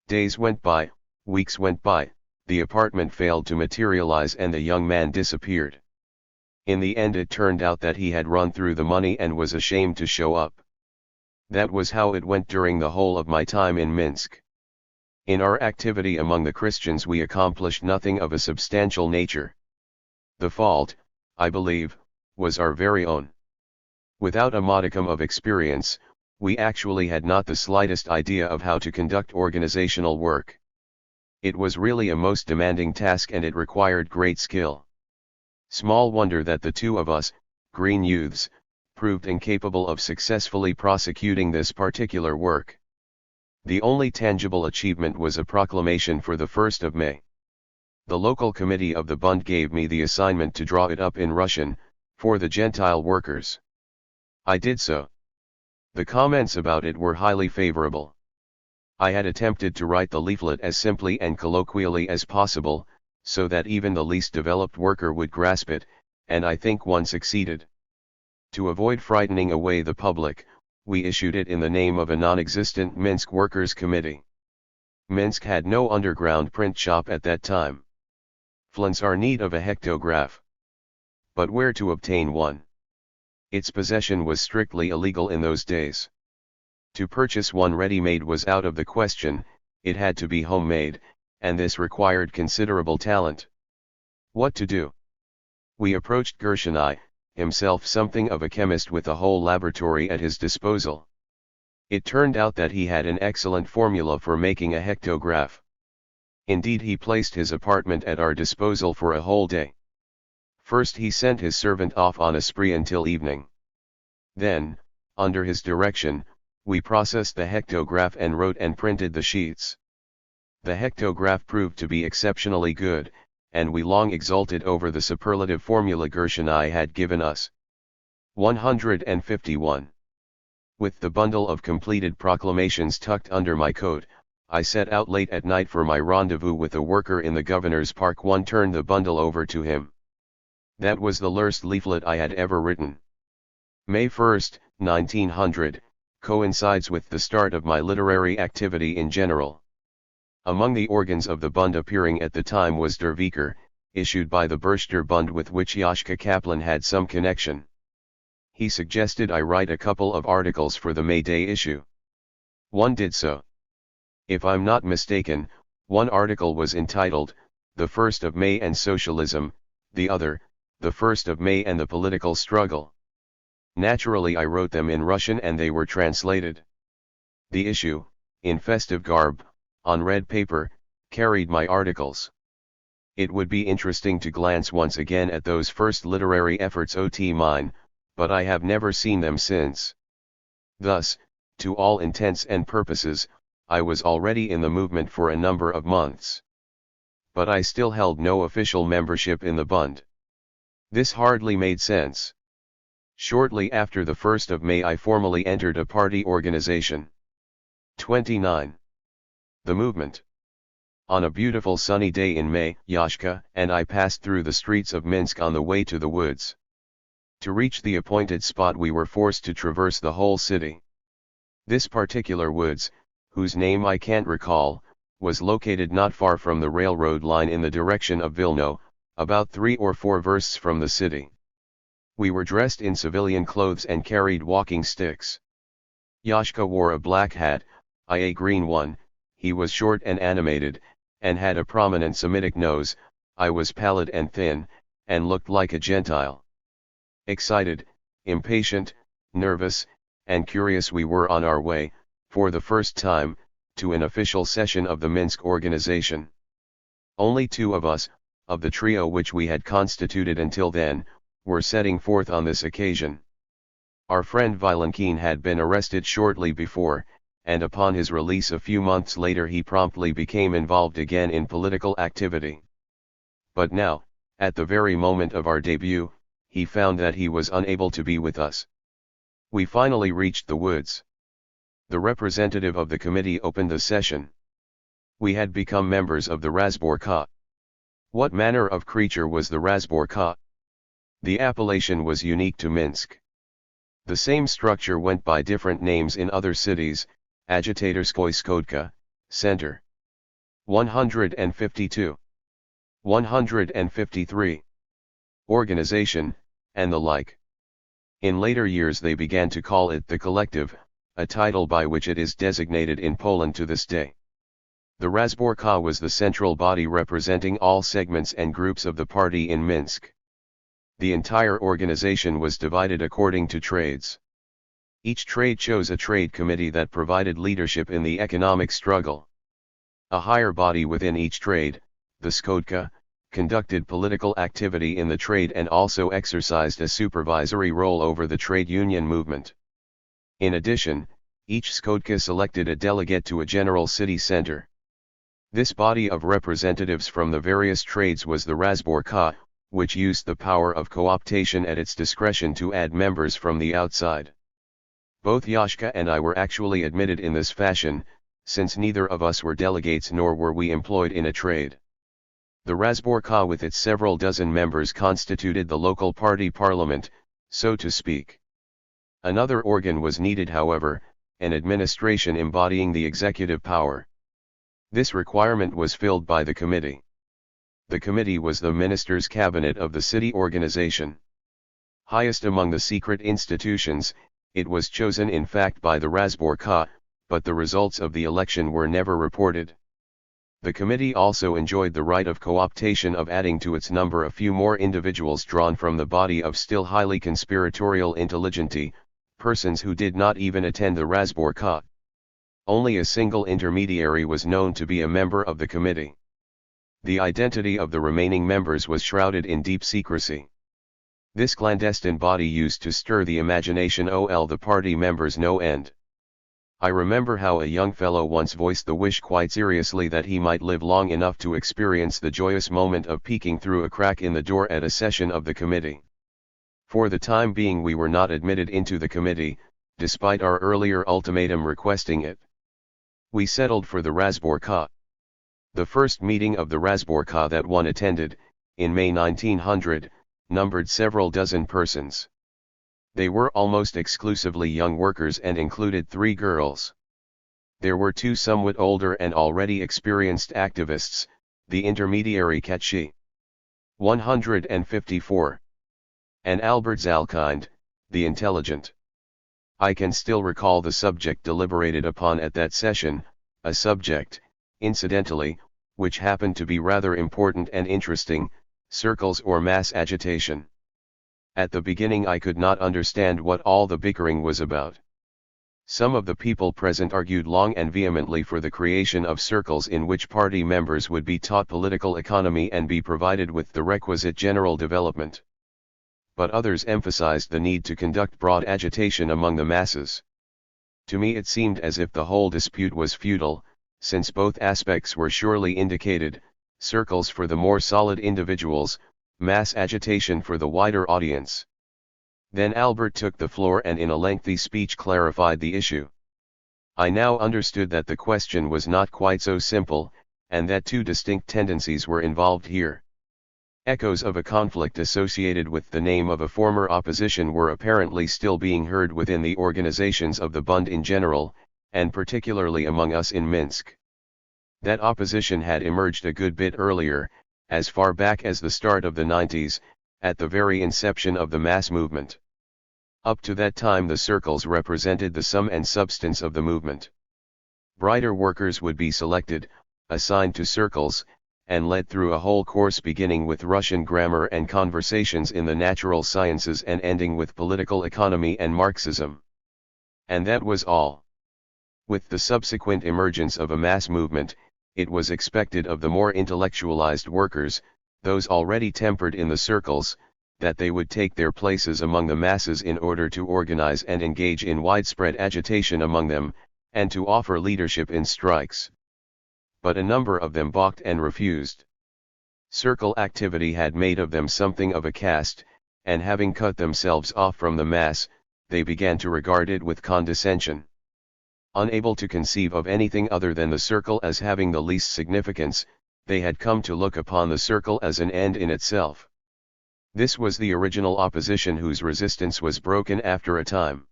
Days went by, weeks went by, the apartment failed to materialize and the young man disappeared. In the end it turned out that he had run through the money and was ashamed to show up. That was how it went during the whole of my time in Minsk. In our activity among the Christians we accomplished nothing of a substantial nature. The fault, I believe, was our very own. Without a modicum of experience, we actually had not the slightest idea of how to conduct organizational work. It was really a most demanding task and it required great skill. Small wonder that the two of us, green youths, proved incapable of successfully prosecuting this particular work. The only tangible achievement was a proclamation for the 1st of May. The local committee of the Bund gave me the assignment to draw it up in Russian, for the Gentile workers. I did so. The comments about it were highly favorable. I had attempted to write the leaflet as simply and colloquially as possible, so that even the least developed worker would grasp it, and I think one succeeded. To avoid frightening away the public, we issued it in the name of a non-existent Minsk Workers' Committee. Minsk had no underground print shop at that time. Flins are need of a hectograph. But where to obtain one? Its possession was strictly illegal in those days. To purchase one ready-made was out of the question, it had to be homemade, and this required considerable talent. What to do? We approached Gershoni, himself something of a chemist with a whole laboratory at his disposal. It turned out that he had an excellent formula for making a hectograph. Indeed, he placed his apartment at our disposal for a whole day. First he sent his servant off on a spree until evening. Then, under his direction, we processed the hectograph and wrote and printed the sheets. The hectograph proved to be exceptionally good, and we long exulted over the superlative formula Gershoni had given us. 151. With the bundle of completed proclamations tucked under my coat, I set out late at night for my rendezvous with a worker in the Governor's Park. One turned the bundle over to him. That was the last leaflet I had ever written. May 1, 1900, coincides with the start of my literary activity in general. Among the organs of the Bund appearing at the time was Der Weeker, issued by the Berchter Bund with which Joschka Kaplan had some connection. He suggested I write a couple of articles for the May Day issue. One did so. If I'm not mistaken, one article was entitled, The 1st of May and Socialism, the other, The 1st of May and the Political Struggle. Naturally I wrote them in Russian and they were translated. The issue, in festive garb, on red paper, carried my articles. It would be interesting to glance once again at those first literary efforts ot mine, but I have never seen them since. Thus, to all intents and purposes, I was already in the movement for a number of months. But I still held no official membership in the Bund. This hardly made sense. Shortly after the 1st of May I formally entered a party organization. 29. The movement. On a beautiful sunny day in May, Joschka and I passed through the streets of Minsk on the way to the woods. To reach the appointed spot we were forced to traverse the whole city. This particular woods, whose name I can't recall, was located not far from the railroad line in the direction of Vilno, about 3 or 4 versts from the city. We were dressed in civilian clothes and carried walking sticks. Joschka wore a black hat, I a green one. He was short and animated, and had a prominent Semitic nose. I was pallid and thin, and looked like a Gentile. Excited, impatient, nervous, and curious we were on our way, for the first time, to an official session of the Minsk organization. Only 2 of us, of the trio which we had constituted until then, were setting forth on this occasion. Our friend Vilenkin had been arrested shortly before, and upon his release a few months later he promptly became involved again in political activity. But now, at the very moment of our debut, he found that he was unable to be with us. We finally reached the woods. The representative of the committee opened the session. We had become members of the Razborka. What manner of creature was the Razborka? The appellation was unique to Minsk. The same structure went by different names in other cities: Agitatorskoy Skodka, Center. 152. 153. Organization, and the like. In later years they began to call it the Collective, a title by which it is designated in Poland to this day. The Razborka was the central body representing all segments and groups of the party in Minsk. The entire organization was divided according to trades. Each trade chose a trade committee that provided leadership in the economic struggle. A higher body within each trade, the Skodka, conducted political activity in the trade and also exercised a supervisory role over the trade union movement. In addition, each Skodka selected a delegate to a general city center. This body of representatives from the various trades was the Razborka, which used the power of co-optation at its discretion to add members from the outside. Both Yashka and I were actually admitted in this fashion, since neither of us were delegates nor were we employed in a trade. The Razborka with its several dozen members constituted the local party parliament, so to speak. Another organ was needed, however, an administration embodying the executive power. This requirement was filled by the committee. The committee was the minister's cabinet of the city organization. Highest among the secret institutions, it was chosen in fact by the Razborka, but the results of the election were never reported. The committee also enjoyed the right of co-optation, of adding to its number a few more individuals drawn from the body of still highly conspiratorial intelligentsi, persons who did not even attend the Razborka. Only a single intermediary was known to be a member of the committee. The identity of the remaining members was shrouded in deep secrecy. This clandestine body used to stir the imagination of the party members no end. I remember how a young fellow once voiced the wish quite seriously that he might live long enough to experience the joyous moment of peeking through a crack in the door at a session of the committee. For the time being we were not admitted into the committee, despite our earlier ultimatum requesting it. We settled for the Razborka. The first meeting of the Razborka that one attended, in May 1900, numbered several dozen persons. They were almost exclusively young workers and included 3 girls. There were 2 somewhat older and already experienced activists, the intermediary Katshi. 154. And Albert Zalkind, the intelligent. I can still recall the subject deliberated upon at that session, a subject, incidentally, which happened to be rather important and interesting: circles or mass agitation. At the beginning I could not understand what all the bickering was about. Some of the people present argued long and vehemently for the creation of circles in which party members would be taught political economy and be provided with the requisite general development. But others emphasized the need to conduct broad agitation among the masses. To me it seemed as if the whole dispute was futile, since both aspects were surely indicated: circles for the more solid individuals, mass agitation for the wider audience. Then Albert took the floor and in a lengthy speech clarified the issue. I now understood that the question was not quite so simple, and that 2 distinct tendencies were involved here. Echoes of a conflict associated with the name of a former opposition were apparently still being heard within the organizations of the Bund in general, and particularly among us in Minsk. That opposition had emerged a good bit earlier, as far back as the start of the 90s, at the very inception of the mass movement. Up to that time the circles represented the sum and substance of the movement. Brighter workers would be selected, assigned to circles, and led through a whole course beginning with Russian grammar and conversations in the natural sciences and ending with political economy and Marxism. And that was all. With the subsequent emergence of a mass movement, it was expected of the more intellectualized workers, those already tempered in the circles, that they would take their places among the masses in order to organize and engage in widespread agitation among them, and to offer leadership in strikes. But a number of them balked and refused. Circle activity had made of them something of a caste, and having cut themselves off from the mass, they began to regard it with condescension. Unable to conceive of anything other than the circle as having the least significance, they had come to look upon the circle as an end in itself. This was the original opposition whose resistance was broken after a time.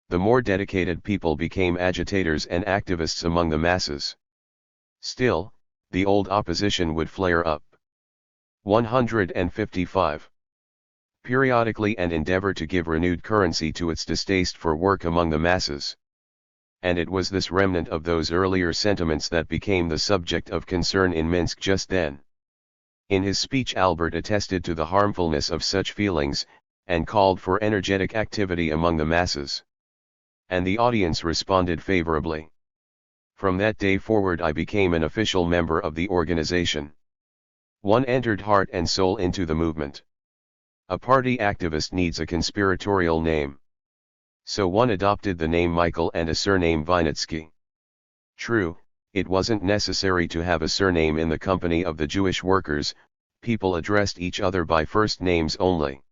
The more dedicated people became agitators and activists among the masses. Still, the old opposition would flare up. 155. Periodically and endeavor to give renewed currency to its distaste for work among the masses. And it was this remnant of those earlier sentiments that became the subject of concern in Minsk just then. In his speech Albert attested to the harmfulness of such feelings, and called for energetic activity among the masses. And the audience responded favorably. From that day forward I became an official member of the organization. One entered heart and soul into the movement. A party activist needs a conspiratorial name. So one adopted the name Michael and a surname Vinitsky. True, it wasn't necessary to have a surname in the company of the Jewish workers, people addressed each other by first names only.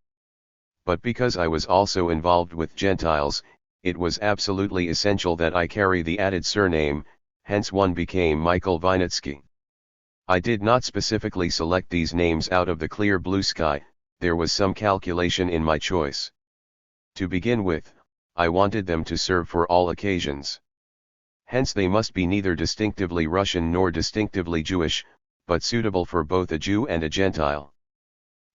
But because I was also involved with Gentiles, it was absolutely essential that I carry the added surname, hence one became Michael Vinitsky. I did not specifically select these names out of the clear blue sky, there was some calculation in my choice. To begin with, I wanted them to serve for all occasions. Hence they must be neither distinctively Russian nor distinctively Jewish, but suitable for both a Jew and a Gentile.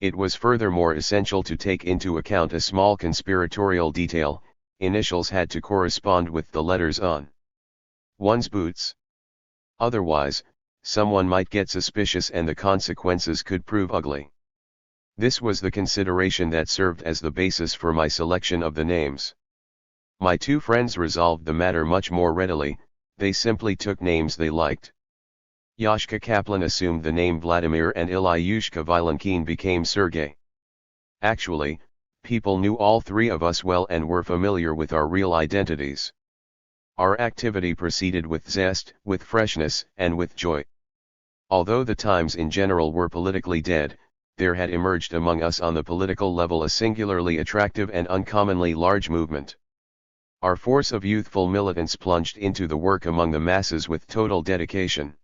It was furthermore essential to take into account a small conspiratorial detail: initials had to correspond with the letters on one's boots. Otherwise, someone might get suspicious and the consequences could prove ugly. This was the consideration that served as the basis for my selection of the names. My two friends resolved the matter much more readily, they simply took names they liked. Yashka Kaplan assumed the name Vladimir and Ilyushka Vilenkin became Sergei. Actually, people knew all three of us well and were familiar with our real identities. Our activity proceeded with zest, with freshness, and with joy. Although the times in general were politically dead, there had emerged among us on the political level a singularly attractive and uncommonly large movement. Our force of youthful militants plunged into the work among the masses with total dedication.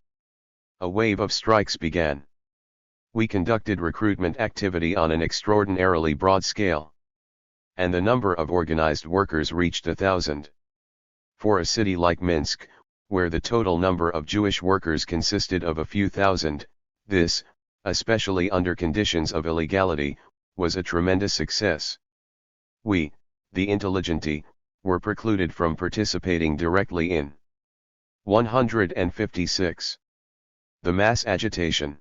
A wave of strikes began. We conducted recruitment activity on an extraordinarily broad scale. And the number of organized workers reached 1,000. For a city like Minsk, where the total number of Jewish workers consisted of a few thousand, this, especially under conditions of illegality, was a tremendous success. We, the intelligentsia, were precluded from participating directly in 156. The mass agitation.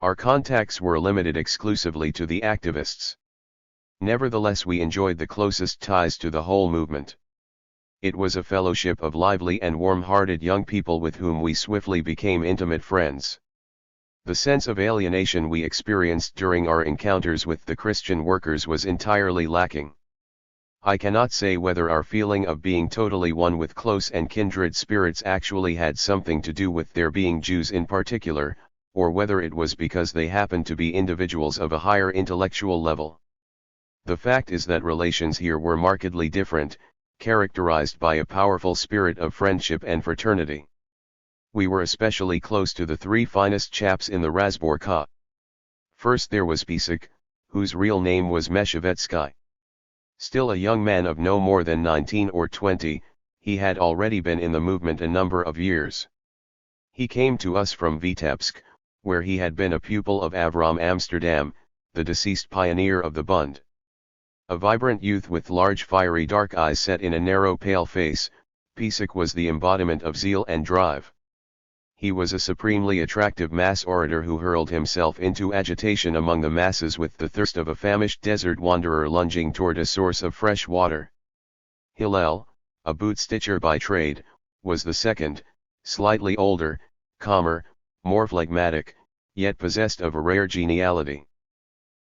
Our contacts were limited exclusively to the activists. Nevertheless, we enjoyed the closest ties to the whole movement. It was a fellowship of lively and warm-hearted young people with whom we swiftly became intimate friends. The sense of alienation we experienced during our encounters with the Christian workers was entirely lacking. I cannot say whether our feeling of being totally one with close and kindred spirits actually had something to do with their being Jews in particular, or whether it was because they happened to be individuals of a higher intellectual level. The fact is that relations here were markedly different, characterized by a powerful spirit of friendship and fraternity. We were especially close to the three finest chaps in the Razborka. First there was Pisek, whose real name was Meshevetsky. Still a young man of no more than 19 or 20, he had already been in the movement a number of years. He came to us from Vitebsk, where he had been a pupil of Avram Amsterdam, the deceased pioneer of the Bund. A vibrant youth with large fiery dark eyes set in a narrow pale face, Pisek was the embodiment of zeal and drive. He was a supremely attractive mass orator who hurled himself into agitation among the masses with the thirst of a famished desert wanderer lunging toward a source of fresh water. Hillel, a boot stitcher by trade, was the second, slightly older, calmer, more phlegmatic, yet possessed of a rare geniality.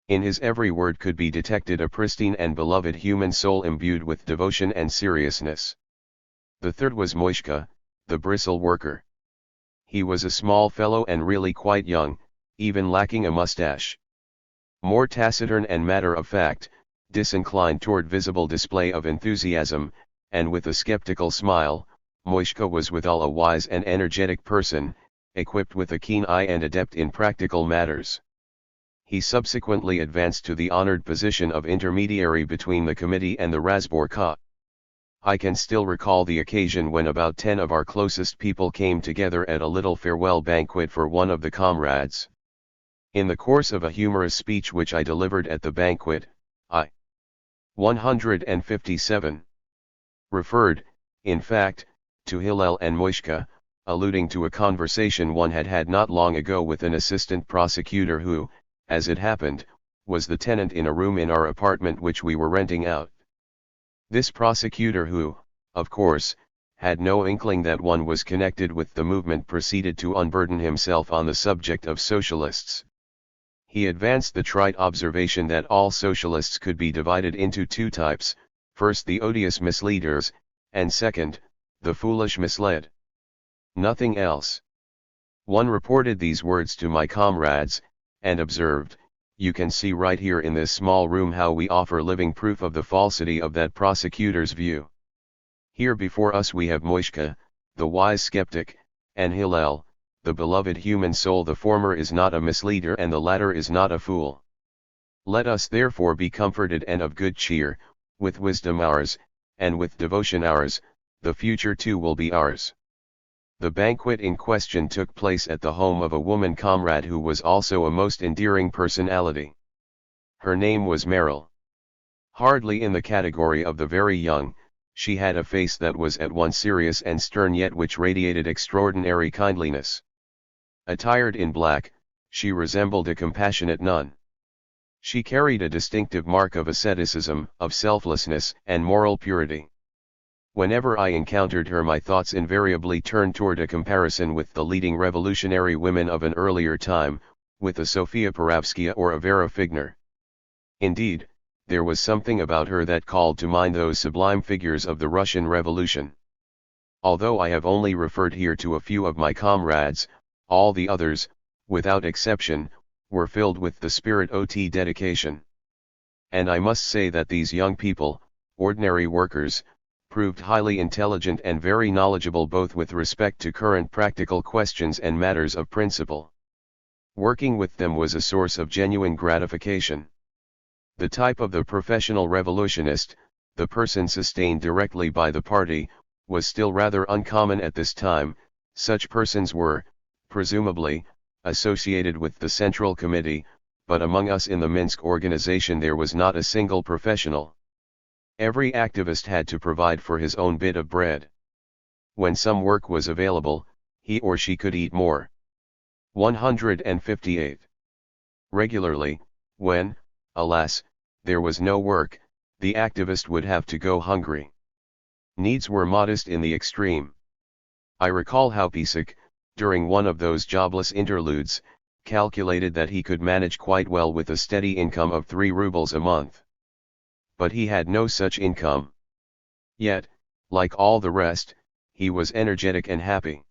In his every word could be detected a pristine and beloved human soul imbued with devotion and seriousness. The third was Moishka, the bristle worker. He was a small fellow and really quite young, even lacking a mustache. More taciturn and matter-of-fact, disinclined toward visible display of enthusiasm, and with a skeptical smile, Moishka was withal a wise and energetic person, equipped with a keen eye and adept in practical matters. He subsequently advanced to the honored position of intermediary between the committee and the Razborka. I can still recall the occasion when about 10 of our closest people came together at a little farewell banquet for one of the comrades. In the course of a humorous speech which I delivered at the banquet, I 157 referred, in fact, to Hillel and Moishka, alluding to a conversation one had had not long ago with an assistant prosecutor who, as it happened, was the tenant in a room in our apartment which we were renting out. This prosecutor who, of course, had no inkling that one was connected with the movement proceeded to unburden himself on the subject of socialists. He advanced the trite observation that all socialists could be divided into two types, first the odious misleaders, and second, the foolish misled. Nothing else. One reported these words to my comrades, and observed, "You can see right here in this small room how we offer living proof of the falsity of that prosecutor's view. Here before us we have Moishka, the wise skeptic, and Hillel, the beloved human soul. The former is not a misleader and the latter is not a fool. Let us therefore be comforted and of good cheer, with wisdom ours, and with devotion ours, the future too will be ours." The banquet in question took place at the home of a woman comrade who was also a most endearing personality. Her name was Meryl. Hardly in the category of the very young, she had a face that was at once serious and stern yet which radiated extraordinary kindliness. Attired in black, she resembled a compassionate nun. She carried a distinctive mark of asceticism, of selflessness, and moral purity. Whenever I encountered her my thoughts invariably turned toward a comparison with the leading revolutionary women of an earlier time, with a Sofia Perovskaya or a Vera Figner. Indeed, there was something about her that called to mind those sublime figures of the Russian Revolution. Although I have only referred here to a few of my comrades, all the others, without exception, were filled with the spirit of dedication. And I must say that these young people, ordinary workers, proved highly intelligent and very knowledgeable both with respect to current practical questions and matters of principle. Working with them was a source of genuine gratification. The type of the professional revolutionist, the person sustained directly by the party, was still rather uncommon at this time. Such persons were, presumably, associated with the Central Committee, but among us in the Minsk organization there was not a single professional. Every activist had to provide for his own bit of bread. When some work was available, he or she could eat more. 158. Regularly, when, alas, there was no work, the activist would have to go hungry. Needs were modest in the extreme. I recall how Pisak, during one of those jobless interludes, calculated that he could manage quite well with a steady income of 3 rubles a month. But he had no such income. Yet, like all the rest, he was energetic and happy.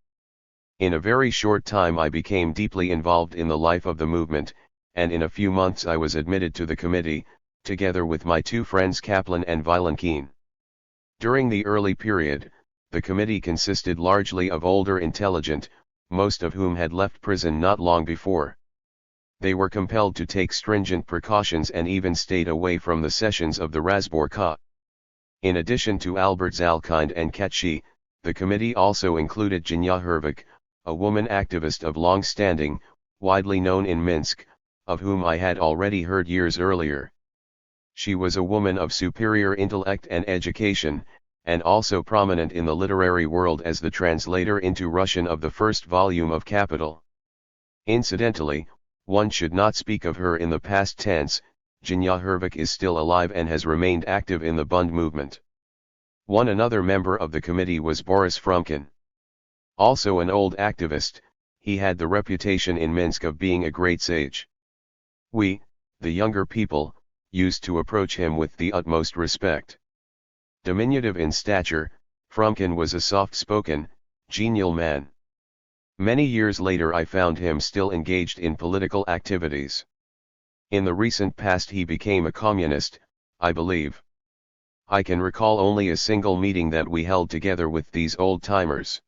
In a very short time I became deeply involved in the life of the movement, and in a few months I was admitted to the committee, together with my 2 friends Kaplan and Vilenkin. During the early period, the committee consisted largely of older intelligent, most of whom had left prison not long before. They were compelled to take stringent precautions and even stayed away from the sessions of the Razborka. In addition to Albert Zalkind and Katchi, the committee also included Janya Hervik, a woman activist of long standing, widely known in Minsk, of whom I had already heard years earlier. She was a woman of superior intellect and education, and also prominent in the literary world as the translator into Russian of the first volume of Capital. Incidentally, one should not speak of her in the past tense. Janya Hervik is still alive and has remained active in the Bund movement. Another member of the committee was Boris Frumkin. Also an old activist, he had the reputation in Minsk of being a great sage. We, the younger people, used to approach him with the utmost respect. Diminutive in stature, Fromkin was a soft-spoken, genial man. Many years later I found him still engaged in political activities. In the recent past he became a communist, I believe. I can recall only a single meeting that we held together with these old-timers.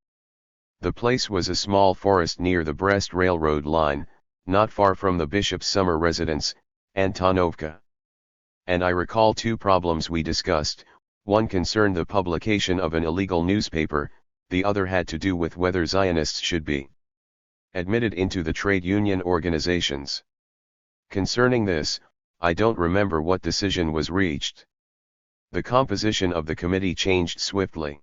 The place was a small forest near the Brest railroad line, not far from the bishop's summer residence, Antonovka. And I recall two problems we discussed. One concerned the publication of an illegal newspaper, the other had to do with whether Zionists should be admitted into the trade union organizations. Concerning this, I don't remember what decision was reached. The composition of the committee changed swiftly.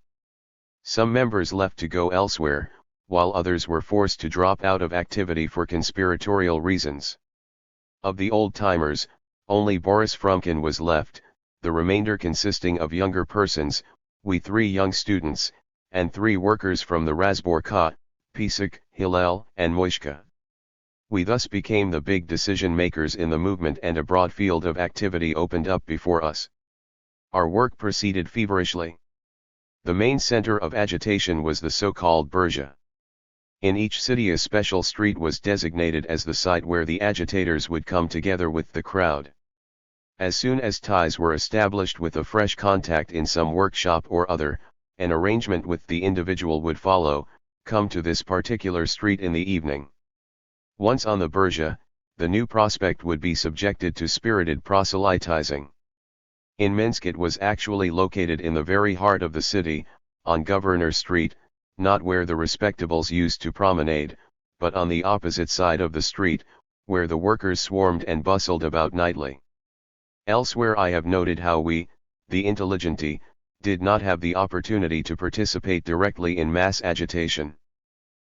Some members left to go elsewhere, while others were forced to drop out of activity for conspiratorial reasons. Of the old-timers, only Boris Fromkin was left, the remainder consisting of younger persons, we 3 young students, and 3 workers from the Razborka, Pisak, Hillel, and Moishka. We thus became the big decision-makers in the movement, and a broad field of activity opened up before us. Our work proceeded feverishly. The main center of agitation was the so-called Burzha. In each city a special street was designated as the site where the agitators would come together with the crowd. As soon as ties were established with a fresh contact in some workshop or other, an arrangement with the individual would follow, come to this particular street in the evening. Once on the Burzha, the new prospect would be subjected to spirited proselytizing. In Minsk it was actually located in the very heart of the city, on Governor Street, not where the respectables used to promenade, but on the opposite side of the street, where the workers swarmed and bustled about nightly. Elsewhere I have noted how we, the intelligentsia, did not have the opportunity to participate directly in mass agitation.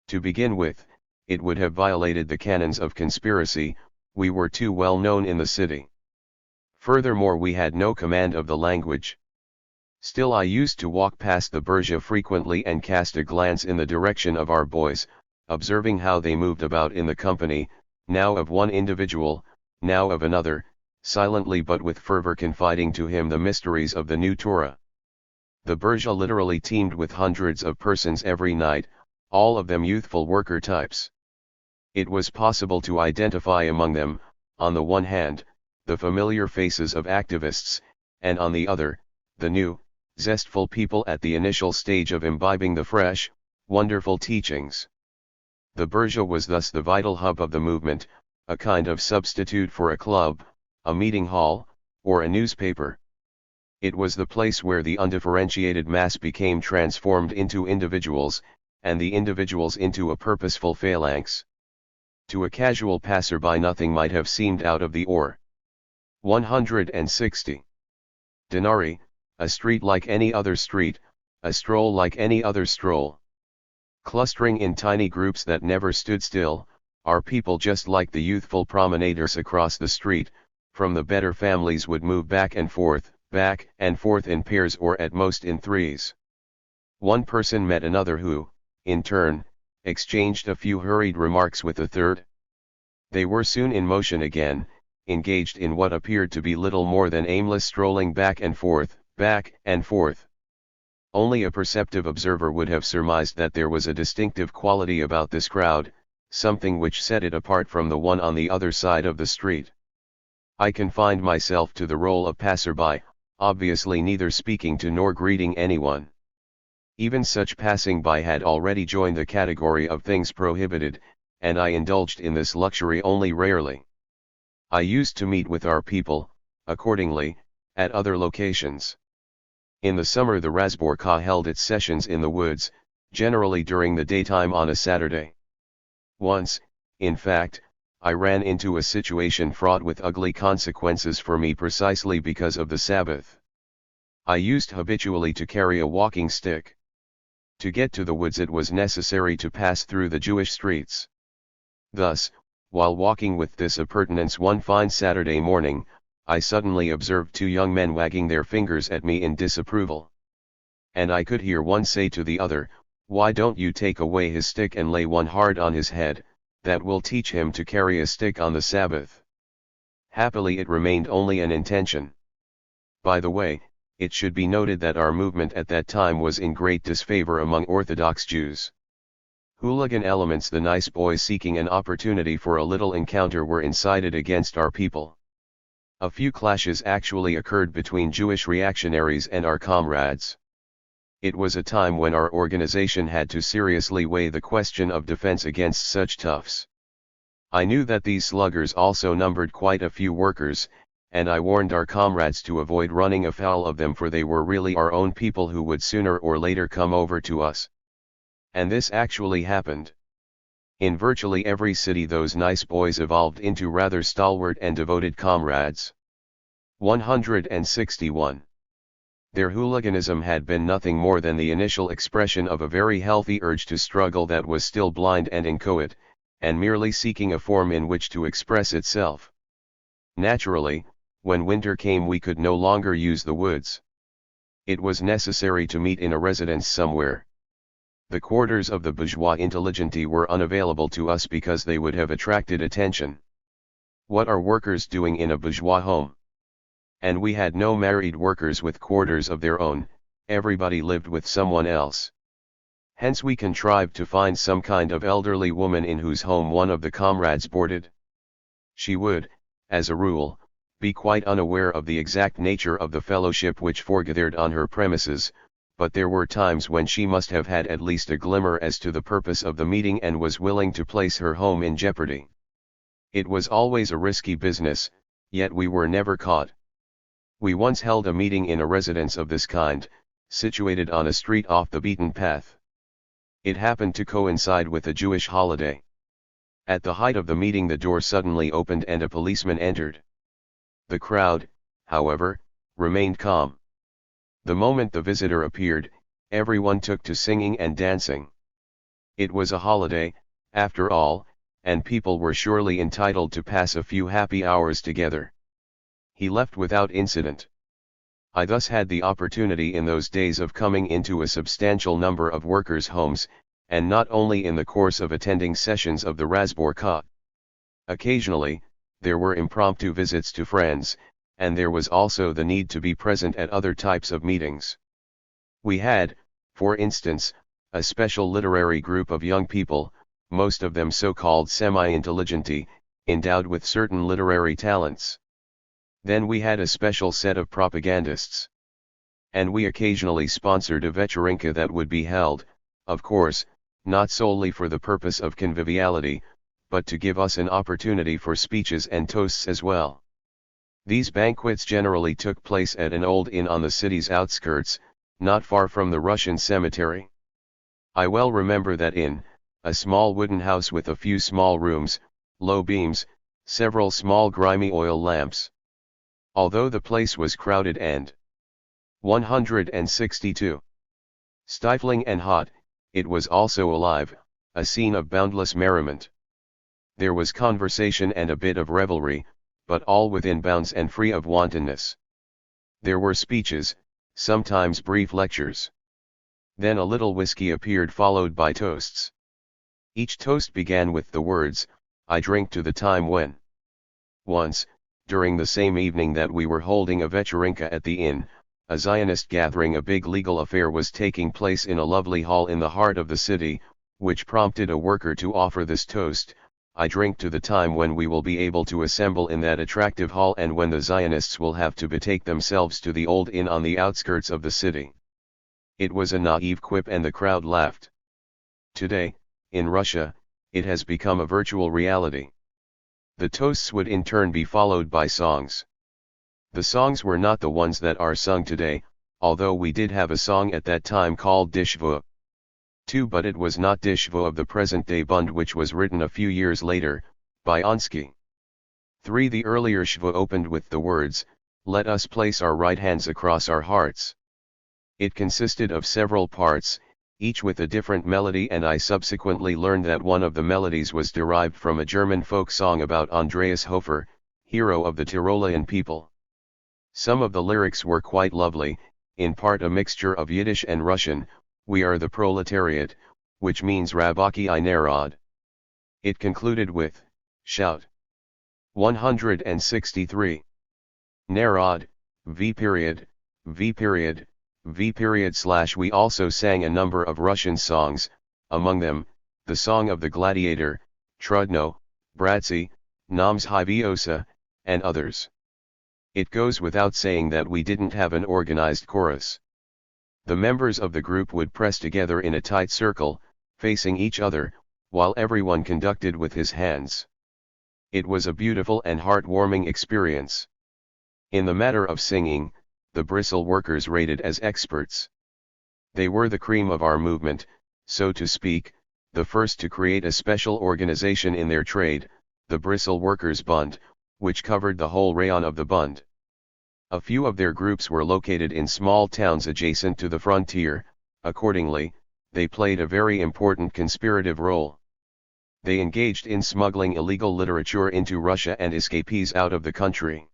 To begin with, it would have violated the canons of conspiracy, we were too well known in the city. Furthermore, we had no command of the language. Still, I used to walk past the Burzha frequently and cast a glance in the direction of our boys, observing how they moved about in the company, now of one individual, now of another, silently but with fervor confiding to him the mysteries of the new Torah. The Burzha literally teemed with hundreds of persons every night, all of them youthful worker types. It was possible to identify among them, on the one hand, the familiar faces of activists, and on the other, the new, zestful people at the initial stage of imbibing the fresh, wonderful teachings. The Burzha was thus the vital hub of the movement, a kind of substitute for a club, a meeting hall, or a newspaper. It was the place where the undifferentiated mass became transformed into individuals, and the individuals into a purposeful phalanx. To a casual passerby nothing might have seemed out of the or. 160. Denarii, a street like any other street, a stroll like any other stroll. Clustering in tiny groups that never stood still, our people, just like the youthful promenaders across the street, from the better families, would move back and forth in pairs or at most in threes. One person met another who, in turn, exchanged a few hurried remarks with a third. They were soon in motion again, engaged in what appeared to be little more than aimless strolling back and forth. Only a perceptive observer would have surmised that there was a distinctive quality about this crowd, something which set it apart from the one on the other side of the street. I confined myself to the role of passerby, obviously neither speaking to nor greeting anyone. Even such passing by had already joined the category of things prohibited, and I indulged in this luxury only rarely. I used to meet with our people, accordingly, at other locations. In the summer the Razborka held its sessions in the woods, generally during the daytime on a Saturday. Once, in fact, I ran into a situation fraught with ugly consequences for me precisely because of the Sabbath. I used habitually to carry a walking stick. To get to the woods it was necessary to pass through the Jewish streets. Thus, while walking with this appurtenance one fine Saturday morning, I suddenly observed 2 young men wagging their fingers at me in disapproval. And I could hear one say to the other, "Why don't you take away his stick and lay one hard on his head, that will teach him to carry a stick on the Sabbath?" Happily it remained only an intention. By the way, It should be noted that our movement at that time was in great disfavor among Orthodox Jews. Hooligan elements, the nice boys seeking an opportunity for a little encounter, were incited against our people. A few clashes actually occurred between Jewish reactionaries and our comrades. It was a time when our organization had to seriously weigh the question of defense against such toughs. I knew that these sluggers also numbered quite a few workers, and I warned our comrades to avoid running afoul of them, for they were really our own people who would sooner or later come over to us. And this actually happened. In virtually every city those nice boys evolved into rather stalwart and devoted comrades. 161. Their hooliganism had been nothing more than the initial expression of a very healthy urge to struggle that was still blind and inchoate, and merely seeking a form in which to express itself. Naturally, when winter came we could no longer use the woods. It was necessary to meet in a residence somewhere. The quarters of the bourgeois intelligentsia were unavailable to us because they would have attracted attention. What are workers doing in a bourgeois home? And we had no married workers with quarters of their own, everybody lived with someone else. Hence we contrived to find some kind of elderly woman in whose home one of the comrades boarded. She would, as a rule, be quite unaware of the exact nature of the fellowship which foregathered on her premises, but there were times when she must have had at least a glimmer as to the purpose of the meeting and was willing to place her home in jeopardy. It was always a risky business, yet we were never caught. We once held a meeting in a residence of this kind, situated on a street off the beaten path. It happened to coincide with a Jewish holiday. At the height of the meeting the door suddenly opened and a policeman entered. The crowd, however, remained calm. The moment the visitor appeared, everyone took to singing and dancing. It was a holiday, after all, and people were surely entitled to pass a few happy hours together. He left without incident. I thus had the opportunity in those days of coming into a substantial number of workers' homes, and not only in the course of attending sessions of the Razborka. Occasionally, there were impromptu visits to friends, and there was also the need to be present at other types of meetings. We had, for instance, a special literary group of young people, most of them so-called semi-intelligenti, endowed with certain literary talents. Then we had a special set of propagandists. And we occasionally sponsored a vecherinka that would be held, of course, not solely for the purpose of conviviality, but to give us an opportunity for speeches and toasts as well. These banquets generally took place at an old inn on the city's outskirts, not far from the Russian cemetery. I well remember that inn, a small wooden house with a few small rooms, low beams, several small grimy oil lamps. Although the place was crowded and 162 stifling and hot, it was also alive, a scene of boundless merriment. There was conversation and a bit of revelry, but all within bounds and free of wantonness. There were speeches, sometimes brief lectures. Then a little whiskey appeared, followed by toasts. Each toast began with the words, "I drink to the time when." Once, during the same evening that we were holding a vecherinka at the inn, a Zionist gathering, a big legal affair, was taking place in a lovely hall in the heart of the city, which prompted a worker to offer this toast: "I drink to the time when we will be able to assemble in that attractive hall, and when the Zionists will have to betake themselves to the old inn on the outskirts of the city." It was a naive quip and the crowd laughed. Today, in Russia, it has become a virtual reality. The toasts would in turn be followed by songs. The songs were not the ones that are sung today, although we did have a song at that time called Dishvo. 2, but it was not Dishvo of the present-day Bund, which was written a few years later, by Onsky. 3. The earlier Shvo opened with the words, "Let us place our right hands across our hearts." It consisted of several parts, each with a different melody, and I subsequently learned that one of the melodies was derived from a German folk song about Andreas Hofer, hero of the Tyrolean people. Some of the lyrics were quite lovely, in part a mixture of Yiddish and Russian: "We are the proletariat," which means Rabaki I Narod. It concluded with, "Shout." 163. Narod, v. V period, / we also sang a number of Russian songs, among them, the Song of the Gladiator, Trudno, Bratzy, Namzhiviosa, and others. It goes without saying that we didn't have an organized chorus. The members of the group would press together in a tight circle, facing each other, while everyone conducted with his hands. It was a beautiful and heartwarming experience. In the matter of singing, the bristle workers rated as experts. They were the cream of our movement, so to speak, the first to create a special organization in their trade, the Bristle Workers' Bund, which covered the whole rayon of the Bund. A few of their groups were located in small towns adjacent to the frontier. Accordingly, they played a very important conspirative role. They engaged in smuggling illegal literature into Russia and escapees out of the country.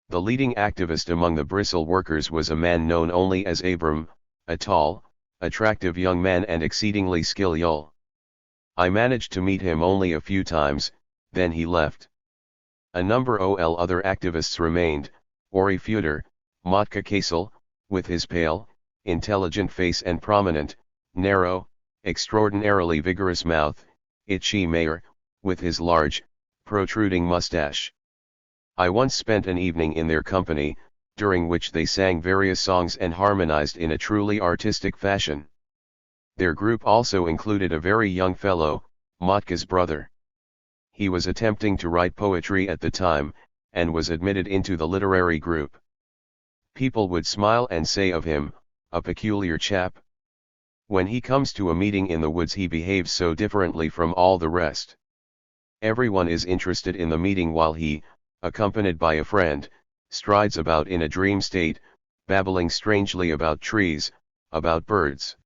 The leading activist among the Bristle workers was a man known only as Abram, a tall, attractive young man and exceedingly skillful. I managed to meet him only a few times, then he left. A number of other activists remained, Ori Feuder, Motka Kasel, with his pale, intelligent face and prominent, narrow, extraordinarily vigorous mouth, Itchy Mayer, with his large, protruding mustache. I once spent an evening in their company, during which they sang various songs and harmonized in a truly artistic fashion. Their group also included a very young fellow, Motka's brother. He was attempting to write poetry at the time, and was admitted into the literary group. People would smile and say of him, a peculiar chap. When he comes to a meeting in the woods he behaves so differently from all the rest. Everyone is interested in the meeting while he, accompanied by a friend, strides about in a dream state, babbling strangely about trees, about birds.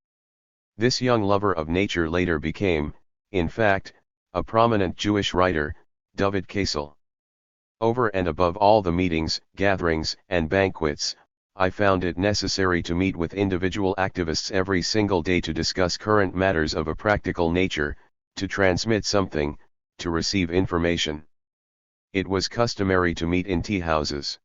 This young lover of nature later became, in fact, a prominent Jewish writer, David Kasel. Over and above all the meetings, gatherings, and banquets, I found it necessary to meet with individual activists every single day to discuss current matters of a practical nature, to transmit something, to receive information. It was customary to meet in tea houses.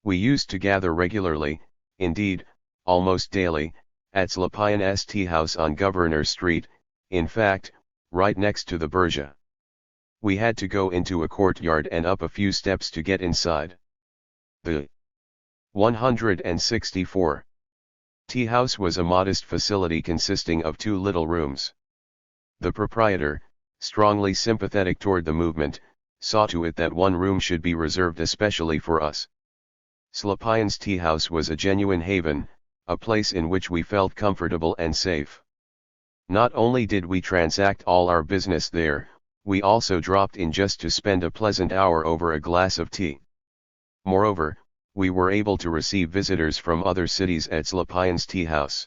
We used to gather regularly, indeed, almost daily, at Slapyan's tea house on Governor Street, in fact, right next to the Berja. We had to go into a courtyard and up a few steps to get inside. The 164 tea house was a modest facility consisting of 2 little rooms. The proprietor, strongly sympathetic toward the movement, saw to it that one room should be reserved especially for us. Slapyan's tea house was a genuine haven, a place in which we felt comfortable and safe. Not only did we transact all our business there, we also dropped in just to spend a pleasant hour over a glass of tea. Moreover, we were able to receive visitors from other cities at Slapyan's tea house.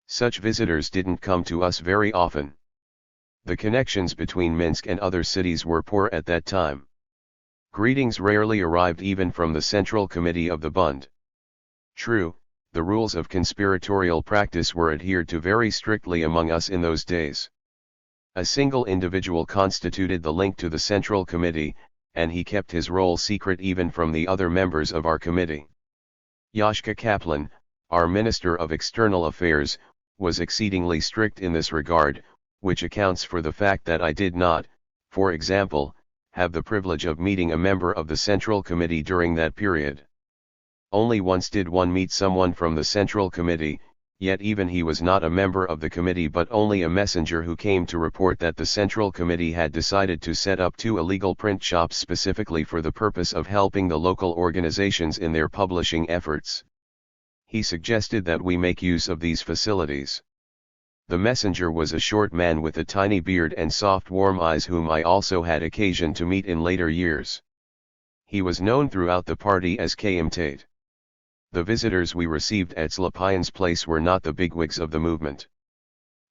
Such visitors didn't come to us very often. The connections between Minsk and other cities were poor at that time. Greetings rarely arrived even from the Central Committee of the Bund. True, the rules of conspiratorial practice were adhered to very strictly among us in those days. A single individual constituted the link to the Central Committee, and he kept his role secret even from the other members of our committee. Yashka Kaplan, our Minister of External Affairs, was exceedingly strict in this regard, which accounts for the fact that I did not, for example, have the privilege of meeting a member of the Central Committee during that period. Only once did one meet someone from the Central Committee, yet even he was not a member of the committee but only a messenger who came to report that the Central Committee had decided to set up 2 illegal print shops specifically for the purpose of helping the local organizations in their publishing efforts. He suggested that we make use of these facilities. The messenger was a short man with a tiny beard and soft warm eyes whom I also had occasion to meet in later years. He was known throughout the party as K.M. Tate. The visitors we received at Slapyan's place were not the bigwigs of the movement.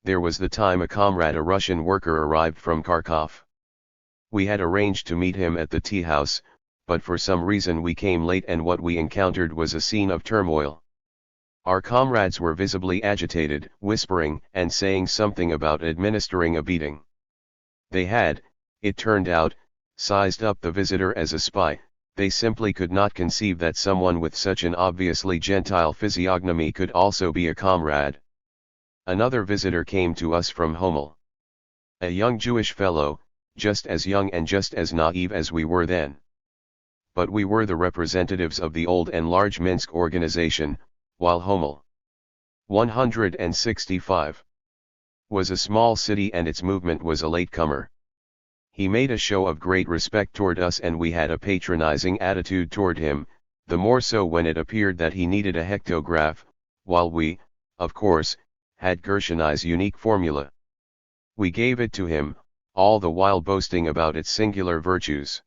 There was the time a comrade, a Russian worker, arrived from Kharkov. We had arranged to meet him at the tea house, but for some reason we came late and what we encountered was a scene of turmoil. Our comrades were visibly agitated, whispering and saying something about administering a beating. They had, it turned out, sized up the visitor as a spy, They simply could not conceive that someone with such an obviously Gentile physiognomy could also be a comrade. Another visitor came to us from Homel. A young Jewish fellow, just as young and just as naive as we were then. But we were the representatives of the old and large Minsk organization, while Homel 165 was a small city and its movement was a latecomer. He made a show of great respect toward us and we had a patronizing attitude toward him, the more so when it appeared that he needed a hectograph, while we, of course, had Gershoni's unique formula. We gave it to him, all the while boasting about its singular virtues.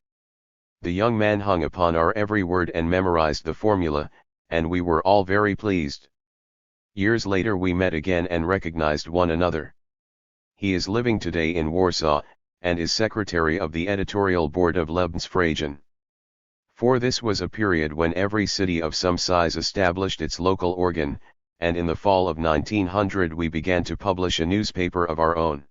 The young man hung upon our every word and memorized the formula, and we were all very pleased. Years later we met again and recognized one another. He is living today in Warsaw, and is secretary of the editorial board of Lebensfragen. For this was a period when every city of some size established its local organ, and in the fall of 1900 we began to publish a newspaper of our own.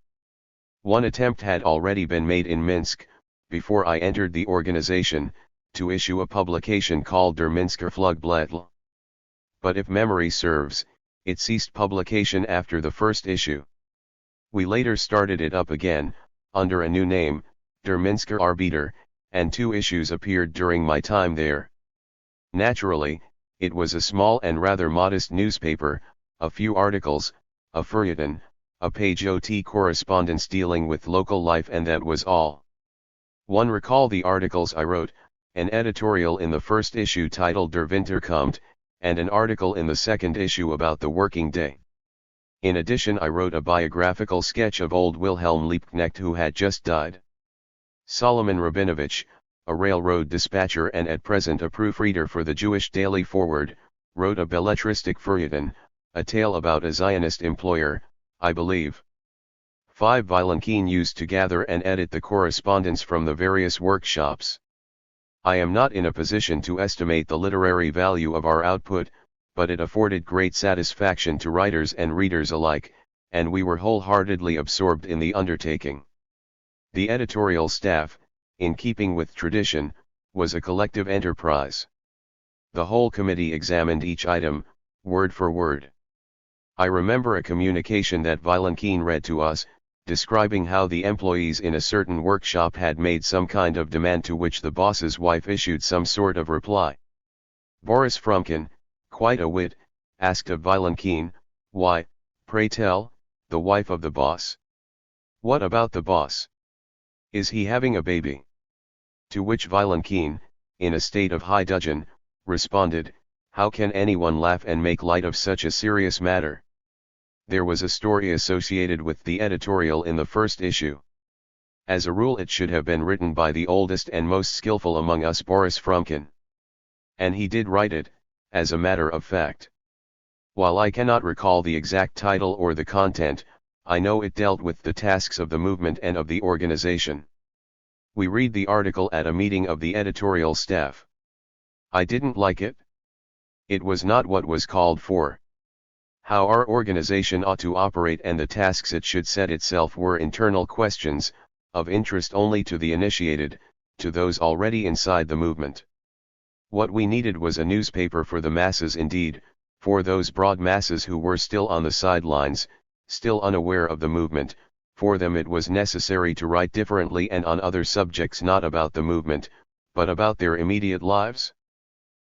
One attempt had already been made in Minsk, before I entered the organization, to issue a publication called Der Minsker Flugblättel. But if memory serves, it ceased publication after the first issue. We later started it up again, under a new name, Der Minsker Arbeiter, and 2 issues appeared during my time there. Naturally, it was a small and rather modest newspaper, a few articles, a feuilleton, a page OT correspondence dealing with local life, and that was all. One recall the articles I wrote, an editorial in the first issue titled Der Winter kommt, and an article in the second issue about the working day. In addition I wrote a biographical sketch of old Wilhelm Liebknecht who had just died. Solomon Rabinovich, a railroad dispatcher and at present a proofreader for the Jewish Daily Forward, wrote a belletristic feuilleton, a tale about a Zionist employer, I believe. 5 Vilenkin used to gather and edit the correspondence from the various workshops. I am not in a position to estimate the literary value of our output, but it afforded great satisfaction to writers and readers alike, and we were wholeheartedly absorbed in the undertaking. The editorial staff, in keeping with tradition, was a collective enterprise. The whole committee examined each item, word for word. I remember a communication that Vilenkin read to us, describing how the employees in a certain workshop had made some kind of demand to which the boss's wife issued some sort of reply. Boris Frumkin, quite a wit, asked of Vilenkin, "Why, pray tell, the wife of the boss? What about the boss? Is he having a baby?" To which Vilenkin, in a state of high dudgeon, responded, "How can anyone laugh and make light of such a serious matter?" There was a story associated with the editorial in the first issue. As a rule it should have been written by the oldest and most skillful among us, Boris Frumkin. And he did write it, as a matter of fact. While I cannot recall the exact title or the content, I know it dealt with the tasks of the movement and of the organization. We read the article at a meeting of the editorial staff. I didn't like it. It was not what was called for. How our organization ought to operate and the tasks it should set itself were internal questions, of interest only to the initiated, to those already inside the movement. What we needed was a newspaper for the masses indeed, for those broad masses who were still on the sidelines, still unaware of the movement. For them it was necessary to write differently and on other subjects not about the movement, but about their immediate lives.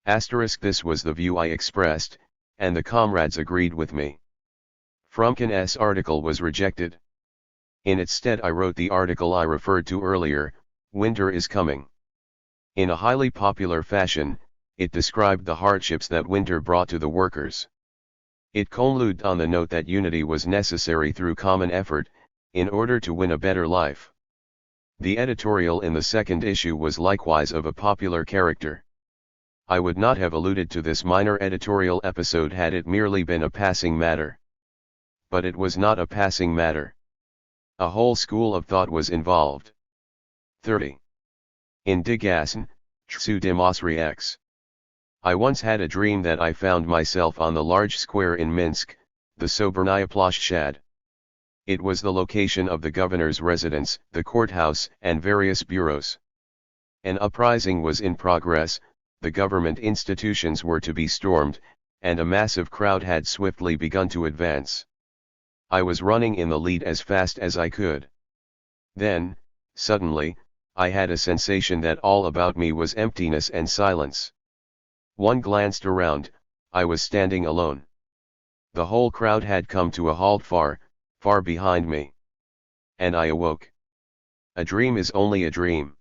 This was the view I expressed, and the comrades agreed with me. Frumkin's article was rejected. In its stead I wrote the article I referred to earlier, Winter is Coming. In a highly popular fashion, it described the hardships that winter brought to the workers. It concluded on the note that unity was necessary through common effort, in order to win a better life. The editorial in the second issue was likewise of a popular character. I would not have alluded to this minor editorial episode had it merely been a passing matter. But it was not a passing matter. A whole school of thought was involved. 30. In Die Gassen, zu dem Ausrex. I once had a dream that I found myself on the large square in Minsk, the Sobernia Plощad. It was the location of the governor's residence, the courthouse, and various bureaus. An uprising was in progress, the government institutions were to be stormed, and a massive crowd had swiftly begun to advance. I was running in the lead as fast as I could. Then, suddenly, I had a sensation that all about me was emptiness and silence. One glanced around, I was standing alone. The whole crowd had come to a halt far, far behind me. And I awoke. A dream is only a dream.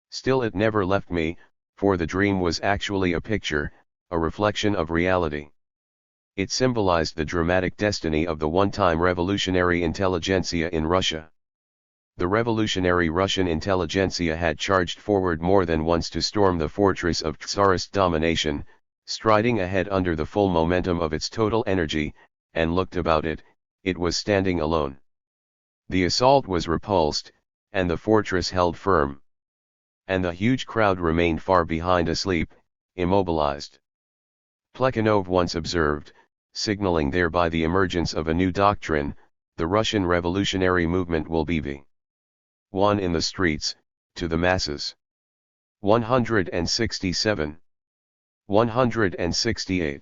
Still it never left me, for the dream was actually a picture, a reflection of reality. It symbolized the dramatic destiny of the one-time revolutionary intelligentsia in Russia. The revolutionary Russian intelligentsia had charged forward more than once to storm the fortress of Tsarist domination, striding ahead under the full momentum of its total energy, and looked about it, it was standing alone. The assault was repulsed, and the fortress held firm. And the huge crowd remained far behind, asleep, immobilized. Plekhanov once observed, signaling thereby the emergence of a new doctrine, the Russian revolutionary movement will be the one in the streets, to the masses. 167. 168.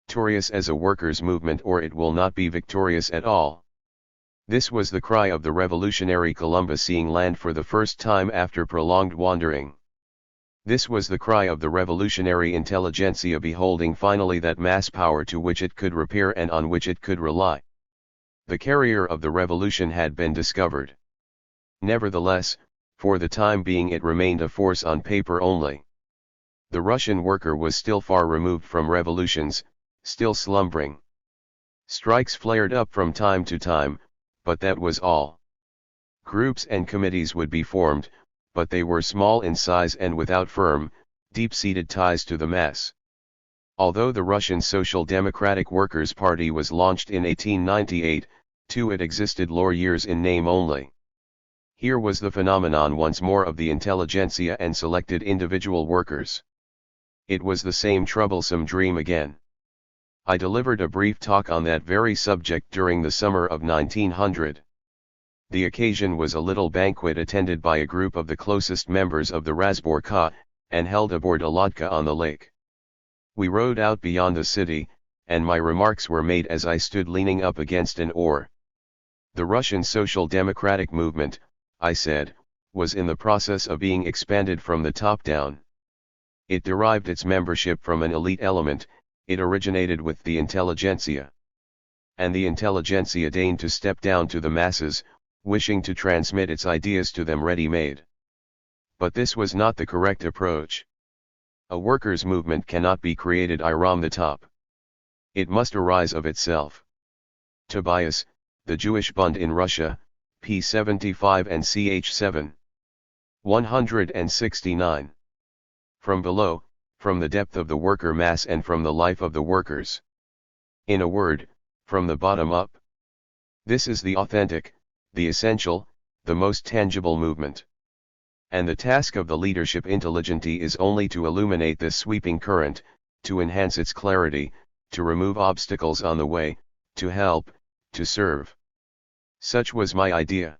Victorious as a workers' movement, or it will not be victorious at all. This was the cry of the revolutionary Columbus seeing land for the first time after prolonged wandering. This was the cry of the revolutionary intelligentsia beholding finally that mass power to which it could repair and on which it could rely. The carrier of the revolution had been discovered. Nevertheless, for the time being it remained a force on paper only. The Russian worker was still far removed from revolutions, still slumbering. Strikes flared up from time to time, but that was all. Groups and committees would be formed, but they were small in size and without firm, deep-seated ties to the mass. Although the Russian Social Democratic Workers' Party was launched in 1898, it existed years in name only. Here was the phenomenon once more of the intelligentsia and selected individual workers. It was the same troublesome dream again. I delivered a brief talk on that very subject during the summer of 1900. The occasion was a little banquet attended by a group of the closest members of the Razborka, and held aboard a lodka on the lake. We rowed out beyond the city, and my remarks were made as I stood leaning up against an oar. The Russian Social Democratic movement, I said, was in the process of being expanded from the top down. It derived its membership from an elite element, it originated with the intelligentsia. And the intelligentsia deigned to step down to the masses, wishing to transmit its ideas to them ready-made. But this was not the correct approach. A workers' movement cannot be created from the top. It must arise of itself. Tobias, The Jewish Bund in Russia, p. 75 and ch. 7. 169. From below, from the depth of the worker mass and from the life of the workers. In a word, from the bottom up. This is the authentic, the essential, the most tangible movement. And the task of the leadership intelligenti is only to illuminate this sweeping current, to enhance its clarity, to remove obstacles on the way, to help, to serve. Such was my idea.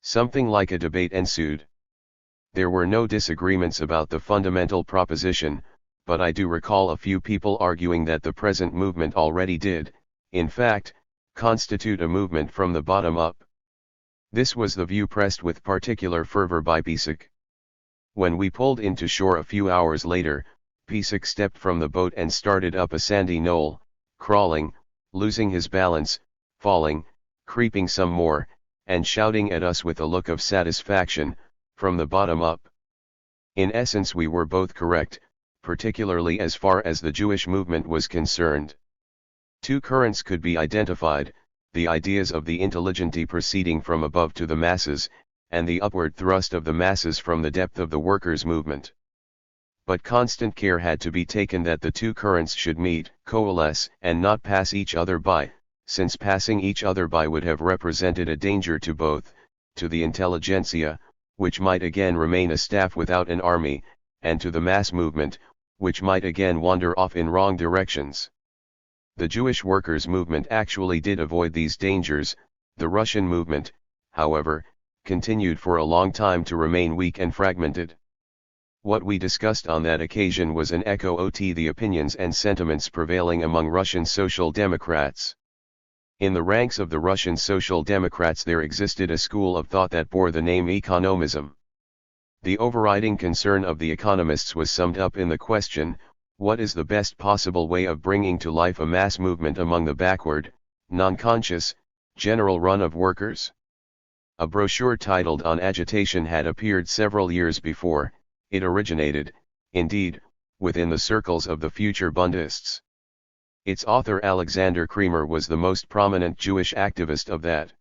Something like a debate ensued. There were no disagreements about the fundamental proposition, but I do recall a few people arguing that the present movement already did, in fact, constitute a movement from the bottom up. This was the view pressed with particular fervor by Pisak. When we pulled into shore a few hours later, Pisak stepped from the boat and started up a sandy knoll, crawling, losing his balance, falling, creeping some more, and shouting at us with a look of satisfaction, from the bottom up. In essence we were both correct, particularly as far as the Jewish movement was concerned. Two currents could be identified, the ideas of the intelligenti proceeding from above to the masses, and the upward thrust of the masses from the depth of the workers' movement. But constant care had to be taken that the two currents should meet, coalesce, and not pass each other by, since passing each other by would have represented a danger to both, to the intelligentsia, which might again remain a staff without an army, and to the mass movement, which might again wander off in wrong directions. The Jewish workers' movement actually did avoid these dangers. The Russian movement, however, continued for a long time to remain weak and fragmented. What we discussed on that occasion was an echo of the opinions and sentiments prevailing among Russian Social Democrats. In the ranks of the Russian Social Democrats there existed a school of thought that bore the name economism. The overriding concern of the economists was summed up in the question, what is the best possible way of bringing to life a mass movement among the backward, non-conscious, general run of workers? A brochure titled On Agitation had appeared several years before. It originated, indeed, within the circles of the future Bundists. Its author Alexander Kremer was the most prominent Jewish activist of that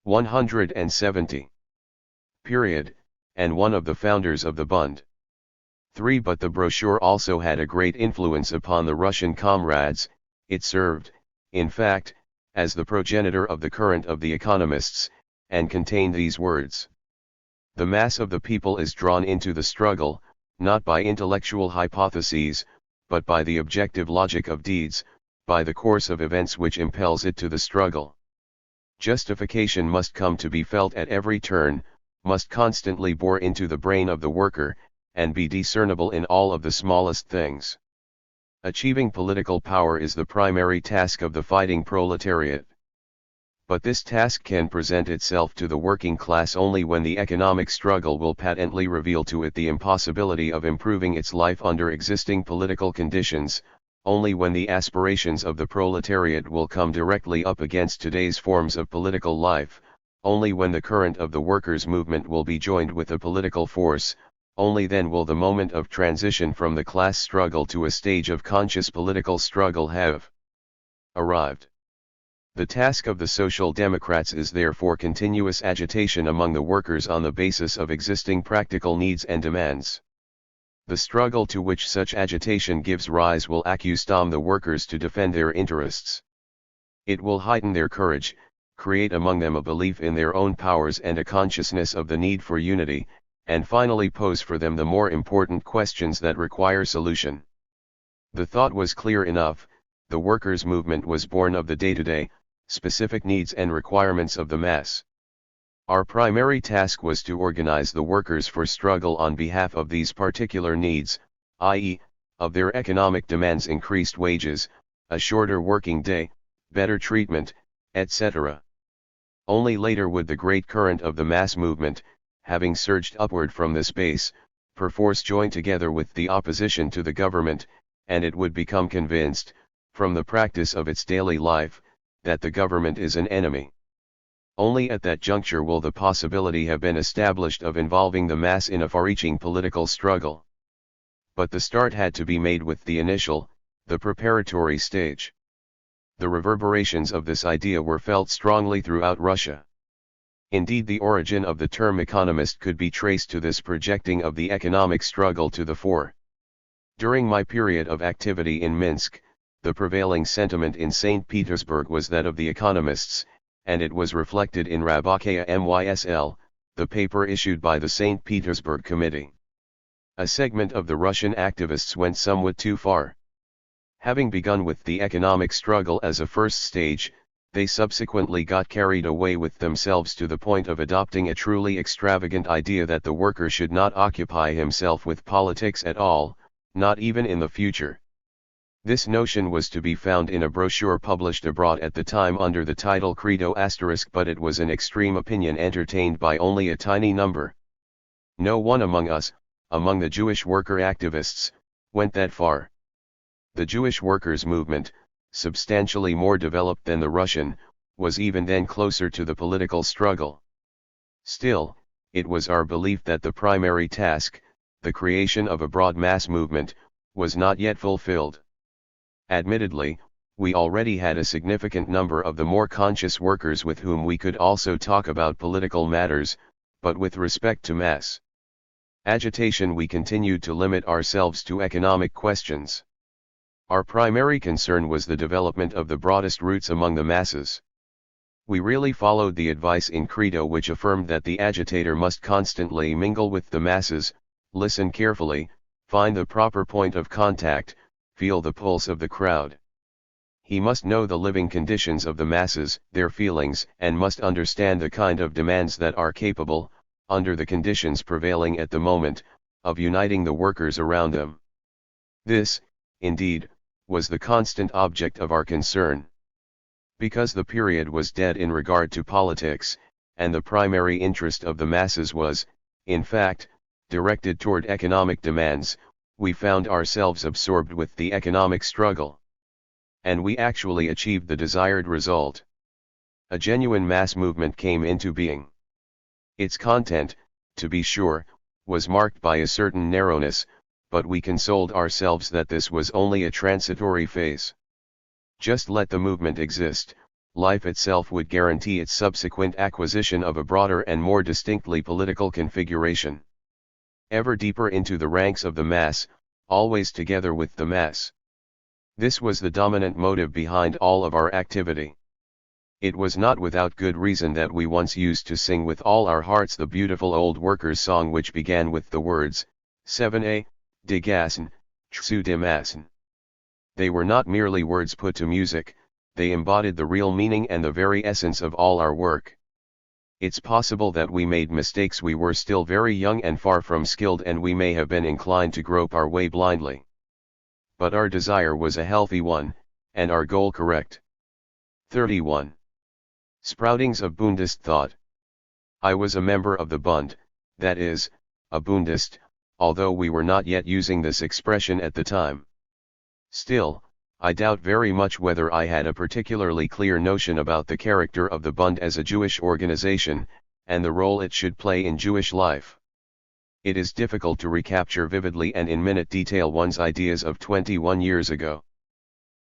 170 period, and one of the founders of the Bund. 3. But the brochure also had a great influence upon the Russian comrades. It served, in fact, as the progenitor of the current of the economists, and contained these words: the mass of the people is drawn into the struggle, not by intellectual hypotheses, but by the objective logic of deeds, by the course of events which impels it to the struggle. Justification must come to be felt at every turn, must constantly bore into the brain of the worker, and be discernible in all of the smallest things. Achieving political power is the primary task of the fighting proletariat. But this task can present itself to the working class only when the economic struggle will patently reveal to it the impossibility of improving its life under existing political conditions, only when the aspirations of the proletariat will come directly up against today's forms of political life, only when the current of the workers' movement will be joined with a political force, only then will the moment of transition from the class struggle to a stage of conscious political struggle have arrived. The task of the Social Democrats is therefore continuous agitation among the workers on the basis of existing practical needs and demands. The struggle to which such agitation gives rise will accustom the workers to defend their interests. It will heighten their courage, create among them a belief in their own powers and a consciousness of the need for unity, and finally pose for them the more important questions that require solution. The thought was clear enough: the workers' movement was born of the day-to-day, specific needs and requirements of the mass. Our primary task was to organize the workers for struggle on behalf of these particular needs, i.e., of their economic demands: increased wages, a shorter working day, better treatment, etc. Only later would the great current of the mass movement, having surged upward from this base, perforce join together with the opposition to the government, and it would become convinced, from the practice of its daily life, that the government is an enemy. Only at that juncture will the possibility have been established of involving the mass in a far-reaching political struggle. But the start had to be made with the initial, the preparatory stage. The reverberations of this idea were felt strongly throughout Russia. Indeed, the origin of the term economist could be traced to this projecting of the economic struggle to the fore. During my period of activity in Minsk, the prevailing sentiment in St. Petersburg was that of the economists, and it was reflected in Rabakaya Mysl, the paper issued by the St. Petersburg Committee. A segment of the Russian activists went somewhat too far. Having begun with the economic struggle as a first stage, they subsequently got carried away with themselves to the point of adopting a truly extravagant idea that the worker should not occupy himself with politics at all, not even in the future. This notion was to be found in a brochure published abroad at the time under the title Credo *, but it was an extreme opinion entertained by only a tiny number. No one among us, among the Jewish worker activists, went that far. The Jewish workers' movement, substantially more developed than the Russian, was even then closer to the political struggle. Still, it was our belief that the primary task, the creation of a broad mass movement, was not yet fulfilled. Admittedly, we already had a significant number of the more conscious workers with whom we could also talk about political matters, but with respect to mass agitation we continued to limit ourselves to economic questions. Our primary concern was the development of the broadest roots among the masses. We really followed the advice in Credo which affirmed that the agitator must constantly mingle with the masses, listen carefully, find the proper point of contact, feel the pulse of the crowd. He must know the living conditions of the masses, their feelings, and must understand the kind of demands that are capable, under the conditions prevailing at the moment, of uniting the workers around them. This, indeed, was the constant object of our concern. Because the period was dead in regard to politics, and the primary interest of the masses was, in fact, directed toward economic demands, we found ourselves absorbed with the economic struggle. And we actually achieved the desired result. A genuine mass movement came into being. Its content, to be sure, was marked by a certain narrowness, but we consoled ourselves that this was only a transitory phase. Just let the movement exist, life itself would guarantee its subsequent acquisition of a broader and more distinctly political configuration. Ever deeper into the ranks of the mass, always together with the mass. This was the dominant motive behind all of our activity. It was not without good reason that we once used to sing with all our hearts the beautiful old workers' song which began with the words, 7a, de gassen, tsu de massen. They were not merely words put to music, they embodied the real meaning and the very essence of all our work. It's possible that we made mistakes, we were still very young and far from skilled, and we may have been inclined to grope our way blindly. But our desire was a healthy one, and our goal correct. 31. Sproutings of Bundist thought. I was a member of the Bund, that is, a Bundist, although we were not yet using this expression at the time. Still, I doubt very much whether I had a particularly clear notion about the character of the Bund as a Jewish organization, and the role it should play in Jewish life. It is difficult to recapture vividly and in minute detail one's ideas of 21 years ago.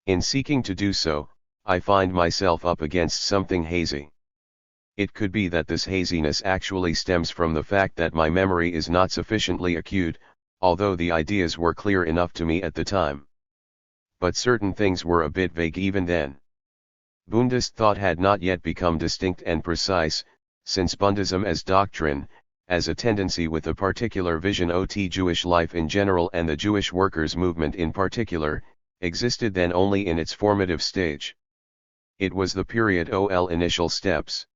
In seeking to do so, I find myself up against something hazy. It could be that this haziness actually stems from the fact that my memory is not sufficiently acute, although the ideas were clear enough to me at the time. But certain things were a bit vague even then. Bundist thought had not yet become distinct and precise, since Bundism as doctrine, as a tendency with a particular vision of Jewish life in general and the Jewish workers' movement in particular, existed then only in its formative stage. It was the period OL initial steps.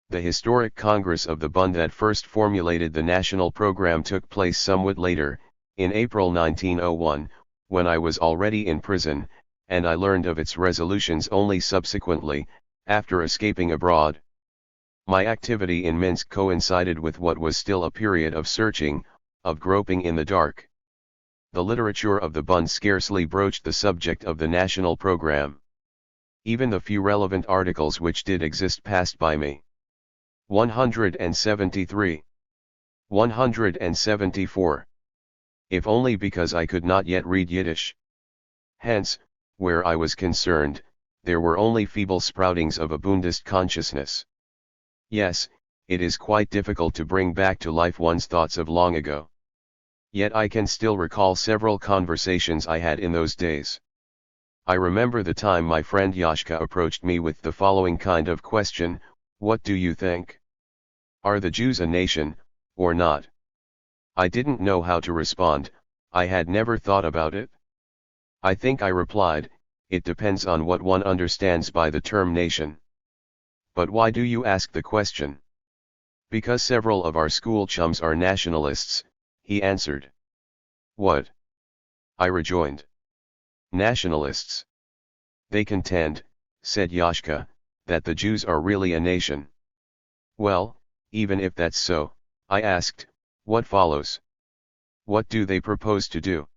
The historic Congress of the Bund that first formulated the national program took place somewhat later, in April 1901, when I was already in prison, and I learned of its resolutions only subsequently, after escaping abroad. My activity in Minsk coincided with what was still a period of searching, of groping in the dark. The literature of the Bund scarcely broached the subject of the national program. Even the few relevant articles which did exist passed by me. 173. 174. If only because I could not yet read Yiddish. Hence, where I was concerned, there were only feeble sproutings of a Bundist consciousness. Yes, it is quite difficult to bring back to life one's thoughts of long ago. Yet I can still recall several conversations I had in those days. I remember the time my friend Yashka approached me with the following kind of question: what do you think? Are the Jews a nation, or not? I didn't know how to respond, I had never thought about it. I think I replied, it depends on what one understands by the term nation. But why do you ask the question? Because several of our school chums are nationalists, he answered. What? I rejoined. Nationalists. They contend, said Yashka, that the Jews are really a nation. Well, even if that's so, I asked, what follows? What do they propose to do?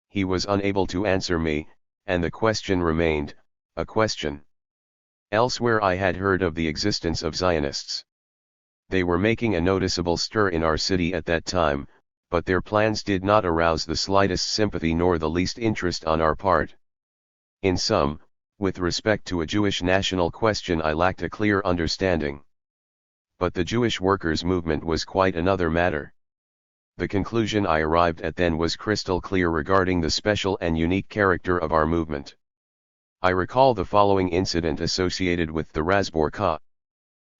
He was unable to answer me, and the question remained, a question. Elsewhere I had heard of the existence of Zionists. They were making a noticeable stir in our city at that time, but their plans did not arouse the slightest sympathy nor the least interest on our part. In sum, with respect to a Jewish national question I lacked a clear understanding. But the Jewish workers' movement was quite another matter. The conclusion I arrived at then was crystal clear regarding the special and unique character of our movement. I recall the following incident associated with the Razborka.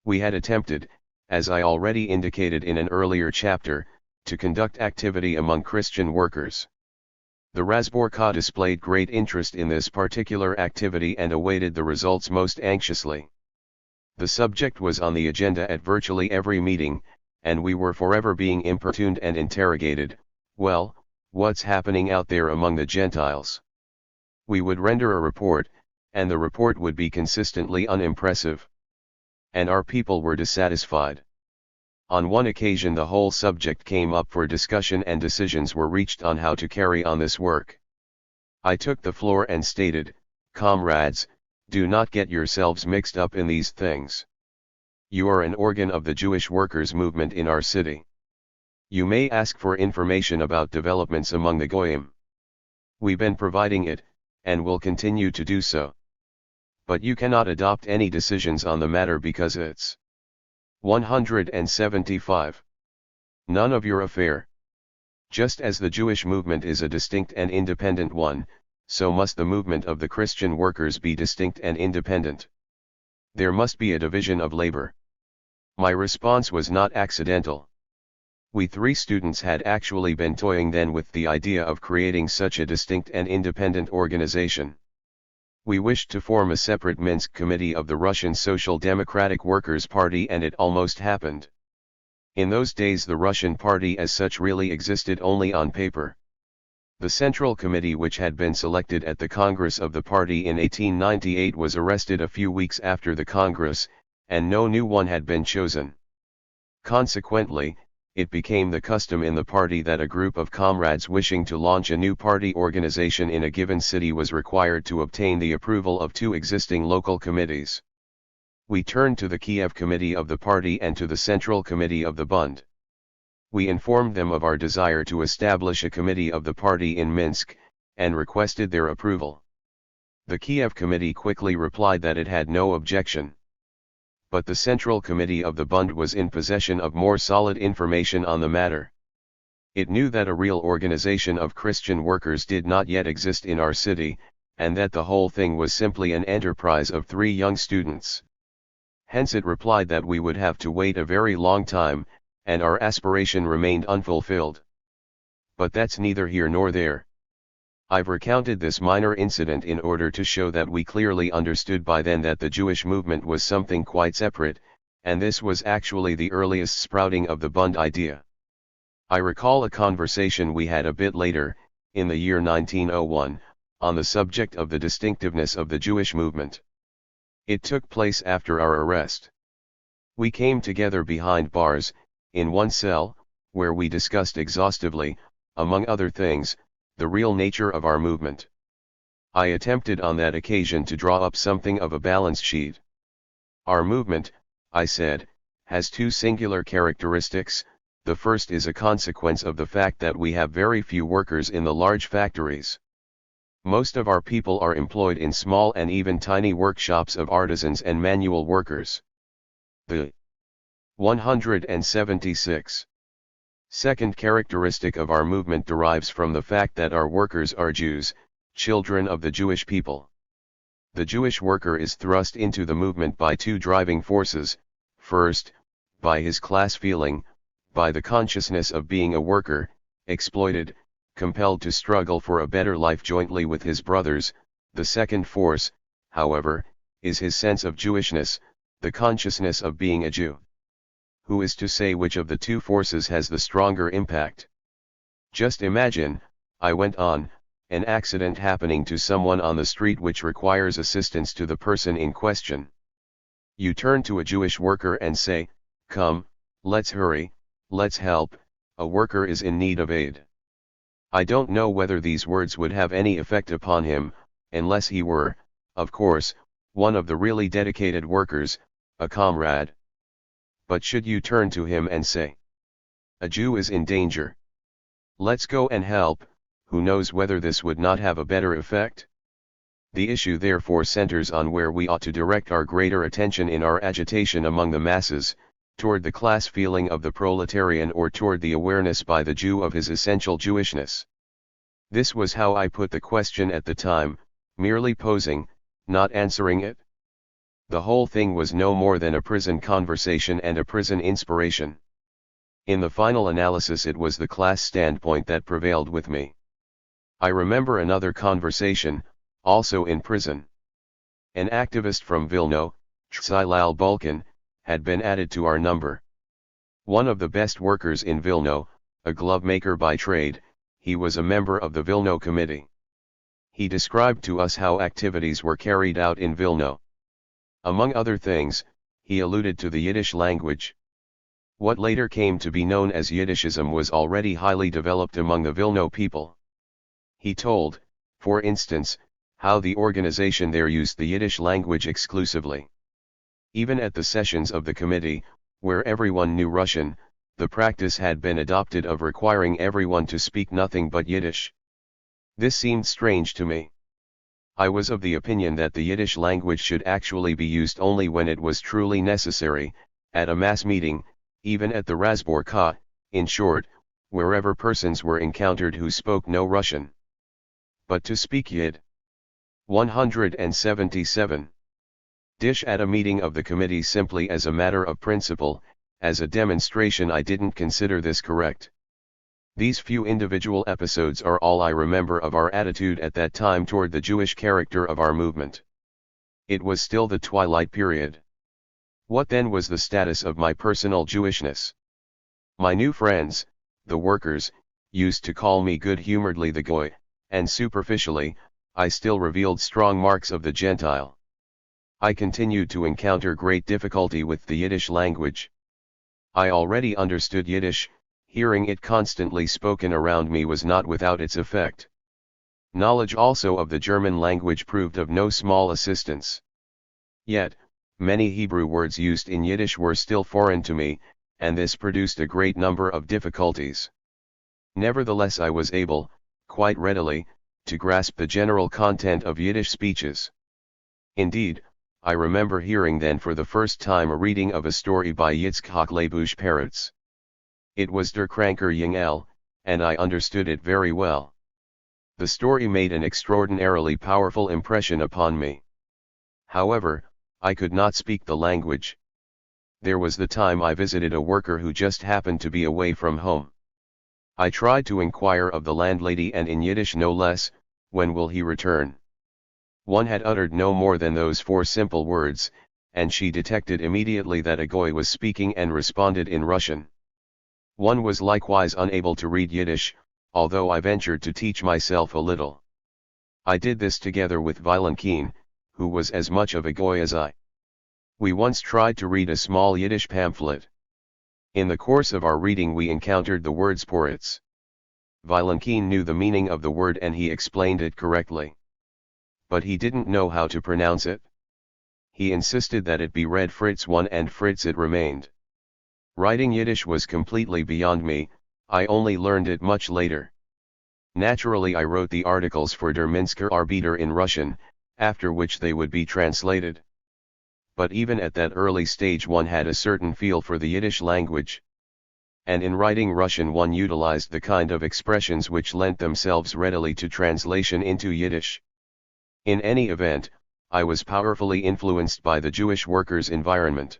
We had attempted, as I already indicated in an earlier chapter, to conduct activity among Christian workers. The Razborka displayed great interest in this particular activity and awaited the results most anxiously. The subject was on the agenda at virtually every meeting, and we were forever being importuned and interrogated. Well, what's happening out there among the Gentiles? We would render a report, and the report would be consistently unimpressive. And our people were dissatisfied. On one occasion the whole subject came up for discussion and decisions were reached on how to carry on this work. I took the floor and stated, "Comrades, do not get yourselves mixed up in these things. You are an organ of the Jewish workers' movement in our city. You may ask for information about developments among the Goyim. We've been providing it, and will continue to do so. But you cannot adopt any decisions on the matter because it's 175. None of your affair. Just as the Jewish movement is a distinct and independent one, so must the movement of the Christian workers be distinct and independent. There must be a division of labor." My response was not accidental. We 3 students had actually been toying then with the idea of creating such a distinct and independent organization. We wished to form a separate Minsk committee of the Russian Social Democratic Workers' Party, and it almost happened. In those days the Russian party as such really existed only on paper. The Central Committee, which had been selected at the Congress of the party in 1898, was arrested a few weeks after the Congress, and no new one had been chosen. Consequently, it became the custom in the party that a group of comrades wishing to launch a new party organization in a given city was required to obtain the approval of 2 existing local committees. We turned to the Kiev committee of the party and to the Central Committee of the Bund. We informed them of our desire to establish a committee of the party in Minsk, and requested their approval. The Kiev committee quickly replied that it had no objection. But the Central Committee of the Bund was in possession of more solid information on the matter. It knew that a real organization of Christian workers did not yet exist in our city, and that the whole thing was simply an enterprise of 3 young students. Hence it replied that we would have to wait a very long time, and our aspiration remained unfulfilled. But that's neither here nor there. I've recounted this minor incident in order to show that we clearly understood by then that the Jewish movement was something quite separate, and this was actually the earliest sprouting of the Bund idea. I recall a conversation we had a bit later, in the year 1901, on the subject of the distinctiveness of the Jewish movement. It took place after our arrest. We came together behind bars, in one cell, where we discussed exhaustively, among other things, the real nature of our movement. I attempted on that occasion to draw up something of a balance sheet. Our movement, I said, has 2 singular characteristics. The first is a consequence of the fact that we have very few workers in the large factories. Most of our people are employed in small and even tiny workshops of artisans and manual workers. The 176. Second characteristic of our movement derives from the fact that our workers are Jews, children of the Jewish people. The Jewish worker is thrust into the movement by 2 driving forces: first, by his class feeling, by the consciousness of being a worker, exploited, compelled to struggle for a better life jointly with his brothers. The second force, however, is his sense of Jewishness, the consciousness of being a Jew. Who is to say which of the 2 forces has the stronger impact? Just imagine, I went on, an accident happening to someone on the street which requires assistance to the person in question. You turn to a Jewish worker and say, "Come, let's hurry, let's help, a worker is in need of aid." I don't know whether these words would have any effect upon him, unless he were, of course, one of the really dedicated workers, a comrade. But should you turn to him and say, "A Jew is in danger. Let's go and help," who knows whether this would not have a better effect? The issue therefore centers on where we ought to direct our greater attention in our agitation among the masses, toward the class feeling of the proletarian or toward the awareness by the Jew of his essential Jewishness. This was how I put the question at the time, merely posing, not answering it. The whole thing was no more than a prison conversation and a prison inspiration. In the final analysis it was the class standpoint that prevailed with me. I remember another conversation, also in prison. An activist from Vilno, Chzilal Bulkin, had been added to our number. One of the best workers in Vilno, a glove maker by trade, he was a member of the Vilno committee. He described to us how activities were carried out in Vilno. Among other things, he alluded to the Yiddish language. What later came to be known as Yiddishism was already highly developed among the Vilno people. He told, for instance, how the organization there used the Yiddish language exclusively. Even at the sessions of the committee, where everyone knew Russian, the practice had been adopted of requiring everyone to speak nothing but Yiddish. This seemed strange to me. I was of the opinion that the Yiddish language should actually be used only when it was truly necessary, at a mass meeting, even at the Razborka, in short, wherever persons were encountered who spoke no Russian. But to speak Yid. 177. Dish at a meeting of the committee simply as a matter of principle, as a demonstration I didn't consider this correct. These few individual episodes are all I remember of our attitude at that time toward the Jewish character of our movement. It was still the twilight period. What then was the status of my personal Jewishness? My new friends, the workers, used to call me good-humoredly the Goy, and superficially, I still revealed strong marks of the Gentile. I continued to encounter great difficulty with the Yiddish language. I already understood Yiddish, hearing it constantly spoken around me was not without its effect. Knowledge also of the German language proved of no small assistance. Yet, many Hebrew words used in Yiddish were still foreign to me, and this produced a great number of difficulties. Nevertheless, I was able, quite readily, to grasp the general content of Yiddish speeches. Indeed, I remember hearing then for the first time a reading of a story by Yitzhak Lebush Peretz. It was Der Kranker Jüngel, and I understood it very well. The story made an extraordinarily powerful impression upon me. However, I could not speak the language. There was the time I visited a worker who just happened to be away from home. I tried to inquire of the landlady, and in Yiddish no less, when will he return? One had uttered no more than those 4 simple words, and she detected immediately that a Goy was speaking and responded in Russian. One was likewise unable to read Yiddish, although I ventured to teach myself a little. I did this together with Vladimir, who was as much of a Goy as I. We once tried to read a small Yiddish pamphlet. In the course of our reading we encountered the word Poritz. Vladimir knew the meaning of the word and he explained it correctly. But he didn't know how to pronounce it. He insisted that it be read Fritz 1 and Fritz it remained. Writing Yiddish was completely beyond me, I only learned it much later. Naturally I wrote the articles for Der Minsker Arbeiter in Russian, after which they would be translated. But even at that early stage one had a certain feel for the Yiddish language. And in writing Russian one utilized the kind of expressions which lent themselves readily to translation into Yiddish. In any event, I was powerfully influenced by the Jewish workers' environment.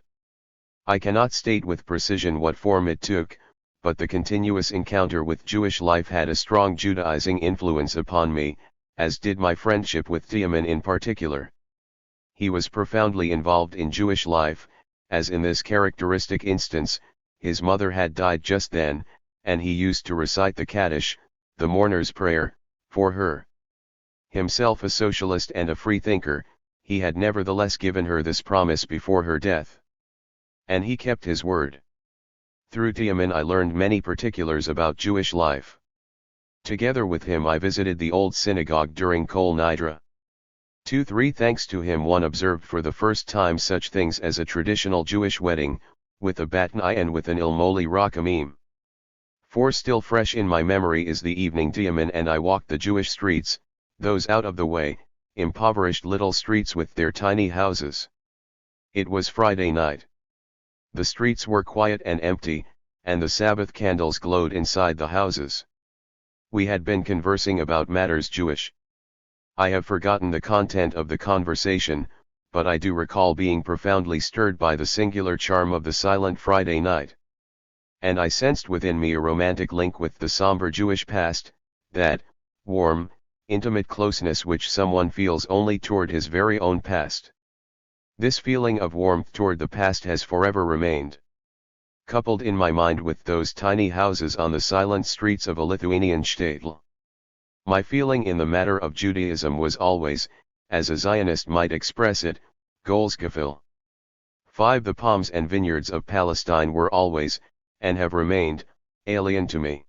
I cannot state with precision what form it took, but the continuous encounter with Jewish life had a strong Judaizing influence upon me, as did my friendship with Tiamin in particular. He was profoundly involved in Jewish life, as in this characteristic instance, his mother had died just then, and he used to recite the Kaddish, the mourner's prayer, for her. Himself a socialist and a freethinker, he had nevertheless given her this promise before her death. And he kept his word. Through Tiamin I learned many particulars about Jewish life. Together with him I visited the old synagogue during Kol Nidre. 2-3 Thanks to him one observed for the first time such things as a traditional Jewish wedding, with a batnai and with an ilmoli rakamim. 4 Still fresh in my memory is the evening Tiamin and I walked the Jewish streets, those out of the way, impoverished little streets with their tiny houses. It was Friday night. The streets were quiet and empty, and the Sabbath candles glowed inside the houses. We had been conversing about matters Jewish. I have forgotten the content of the conversation, but I do recall being profoundly stirred by the singular charm of the silent Friday night. And I sensed within me a romantic link with the somber Jewish past, that, warm, intimate closeness which someone feels only toward his very own past. This feeling of warmth toward the past has forever remained. Coupled in my mind with those tiny houses on the silent streets of a Lithuanian shtetl. My feeling in the matter of Judaism was always, as a Zionist might express it, Golsgefühl. 5. The palms and vineyards of Palestine were always, and have remained, alien to me.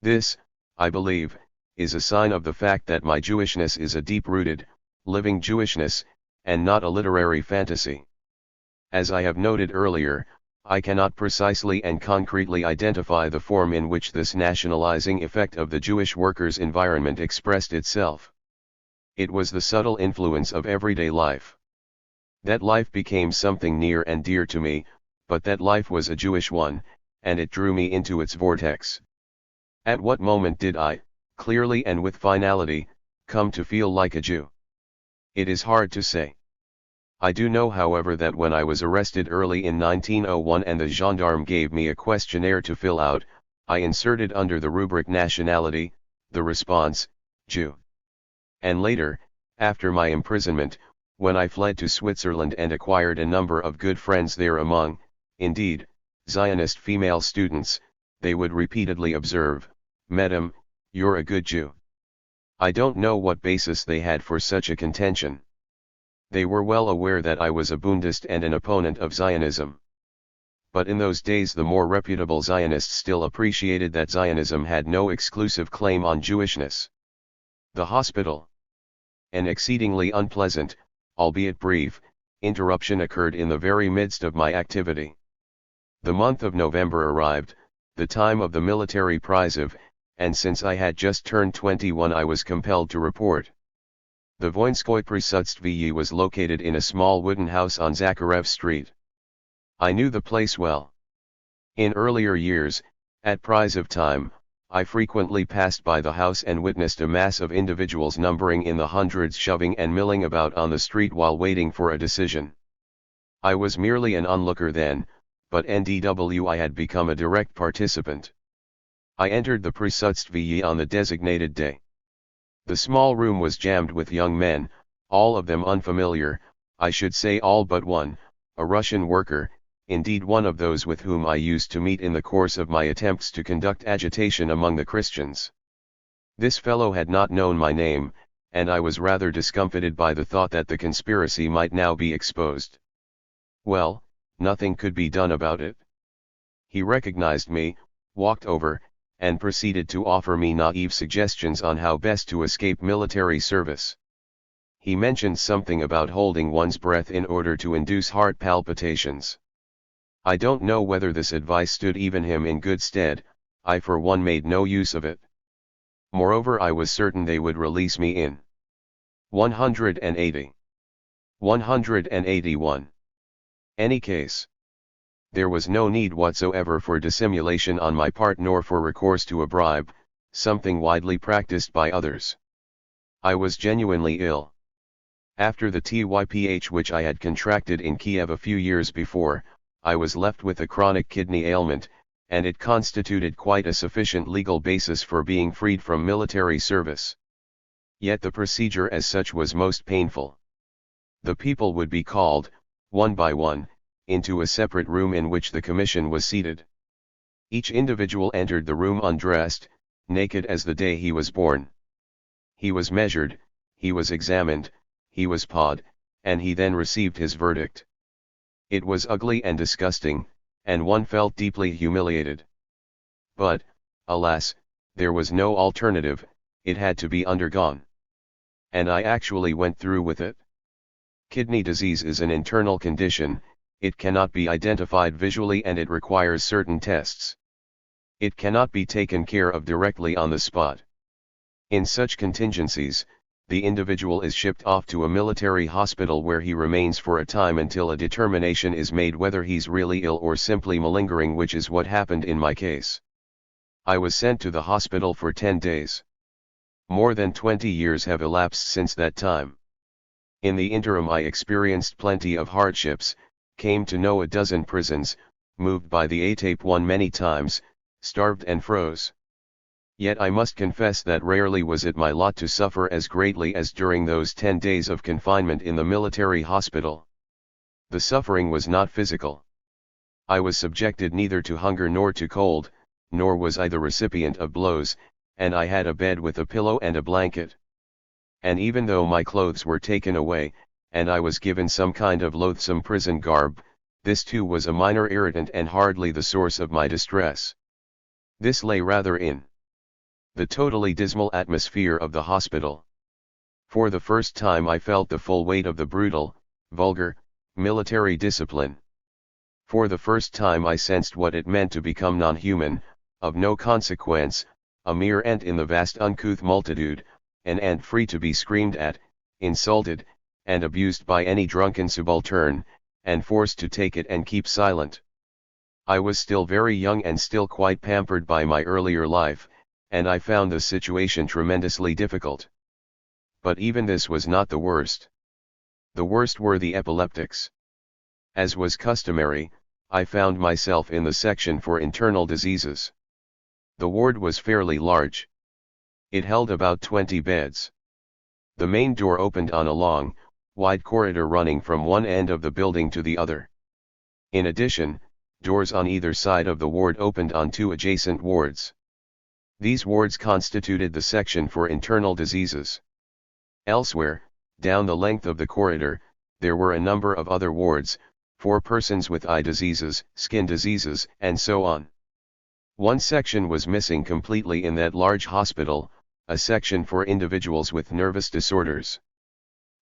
This, I believe, is a sign of the fact that my Jewishness is a deep-rooted, living Jewishness, and not a literary fantasy. As I have noted earlier, I cannot precisely and concretely identify the form in which this nationalizing effect of the Jewish workers' environment expressed itself. It was the subtle influence of everyday life. That life became something near and dear to me, but that life was a Jewish one, and it drew me into its vortex. At what moment did I, clearly and with finality, come to feel like a Jew? It is hard to say. I do know, however, that when I was arrested early in 1901 and the gendarme gave me a questionnaire to fill out, I inserted under the rubric nationality, the response, Jew. And later, after my imprisonment, when I fled to Switzerland and acquired a number of good friends there among, indeed, Zionist female students, they would repeatedly observe, Medem, you're a good Jew. I don't know what basis they had for such a contention. They were well aware that I was a Bundist and an opponent of Zionism. But in those days the more reputable Zionists still appreciated that Zionism had no exclusive claim on Jewishness. The hospital. An exceedingly unpleasant, albeit brief, interruption occurred in the very midst of my activity. The month of November arrived, the time of the military priziv, and since I had just turned 21 I was compelled to report. The Voinskoye Prisutstvie was located in a small wooden house on Zakharev Street. I knew the place well. In earlier years, at priziv time, I frequently passed by the house and witnessed a mass of individuals numbering in the hundreds shoving and milling about on the street while waiting for a decision. I was merely an onlooker then, but NDW I had become a direct participant. I entered the Prisutstvie on the designated day. The small room was jammed with young men, all of them unfamiliar, I should say all but one, a Russian worker, indeed one of those with whom I used to meet in the course of my attempts to conduct agitation among the Christians. This fellow had not known my name, and I was rather discomfited by the thought that the conspiracy might now be exposed. Well, nothing could be done about it. He recognized me, walked over, and proceeded to offer me naive suggestions on how best to escape military service. He mentioned something about holding one's breath in order to induce heart palpitations. I don't know whether this advice stood even him in good stead. I for one made no use of it. Moreover, I was certain they would release me in 180. 181. Any case. There was no need whatsoever for dissimulation on my part nor for recourse to a bribe, something widely practiced by others. I was genuinely ill. After the TYPH which I had contracted in Kiev a few years before, I was left with a chronic kidney ailment, and it constituted quite a sufficient legal basis for being freed from military service. Yet the procedure as such was most painful. The people would be called, one by one, into a separate room in which the commission was seated. Each individual entered the room undressed, naked as the day he was born. He was measured, he was examined, he was pawed, and he then received his verdict. It was ugly and disgusting, and one felt deeply humiliated. But, alas, there was no alternative, it had to be undergone. And I actually went through with it. Kidney disease is an internal condition. It cannot be identified visually and it requires certain tests. It cannot be taken care of directly on the spot. In such contingencies, the individual is shipped off to a military hospital where he remains for a time until a determination is made whether he's really ill or simply malingering, which is what happened in my case. I was sent to the hospital for 10 days. More than 20 years have elapsed since that time. In the interim I experienced plenty of hardships, came to know a dozen prisons, moved by the ATAPE one many times, starved and froze. Yet I must confess that rarely was it my lot to suffer as greatly as during those 10 days of confinement in the military hospital. The suffering was not physical. I was subjected neither to hunger nor to cold, nor was I the recipient of blows, and I had a bed with a pillow and a blanket. And even though my clothes were taken away, and I was given some kind of loathsome prison garb, this too was a minor irritant and hardly the source of my distress. This lay rather in the totally dismal atmosphere of the hospital. For the first time I felt the full weight of the brutal, vulgar, military discipline. For the first time I sensed what it meant to become non-human, of no consequence, a mere ant in the vast uncouth multitude, an ant free to be screamed at, insulted, and abused by any drunken subaltern, and forced to take it and keep silent. I was still very young and still quite pampered by my earlier life, and I found the situation tremendously difficult. But even this was not the worst. The worst were the epileptics. As was customary, I found myself in the section for internal diseases. The ward was fairly large. It held about 20 beds. The main door opened on a long, wide corridor running from one end of the building to the other. In addition, doors on either side of the ward opened on 2 adjacent wards. These wards constituted the section for internal diseases. Elsewhere, down the length of the corridor, there were a number of other wards, for persons with eye diseases, skin diseases, and so on. One section was missing completely in that large hospital, a section for individuals with nervous disorders.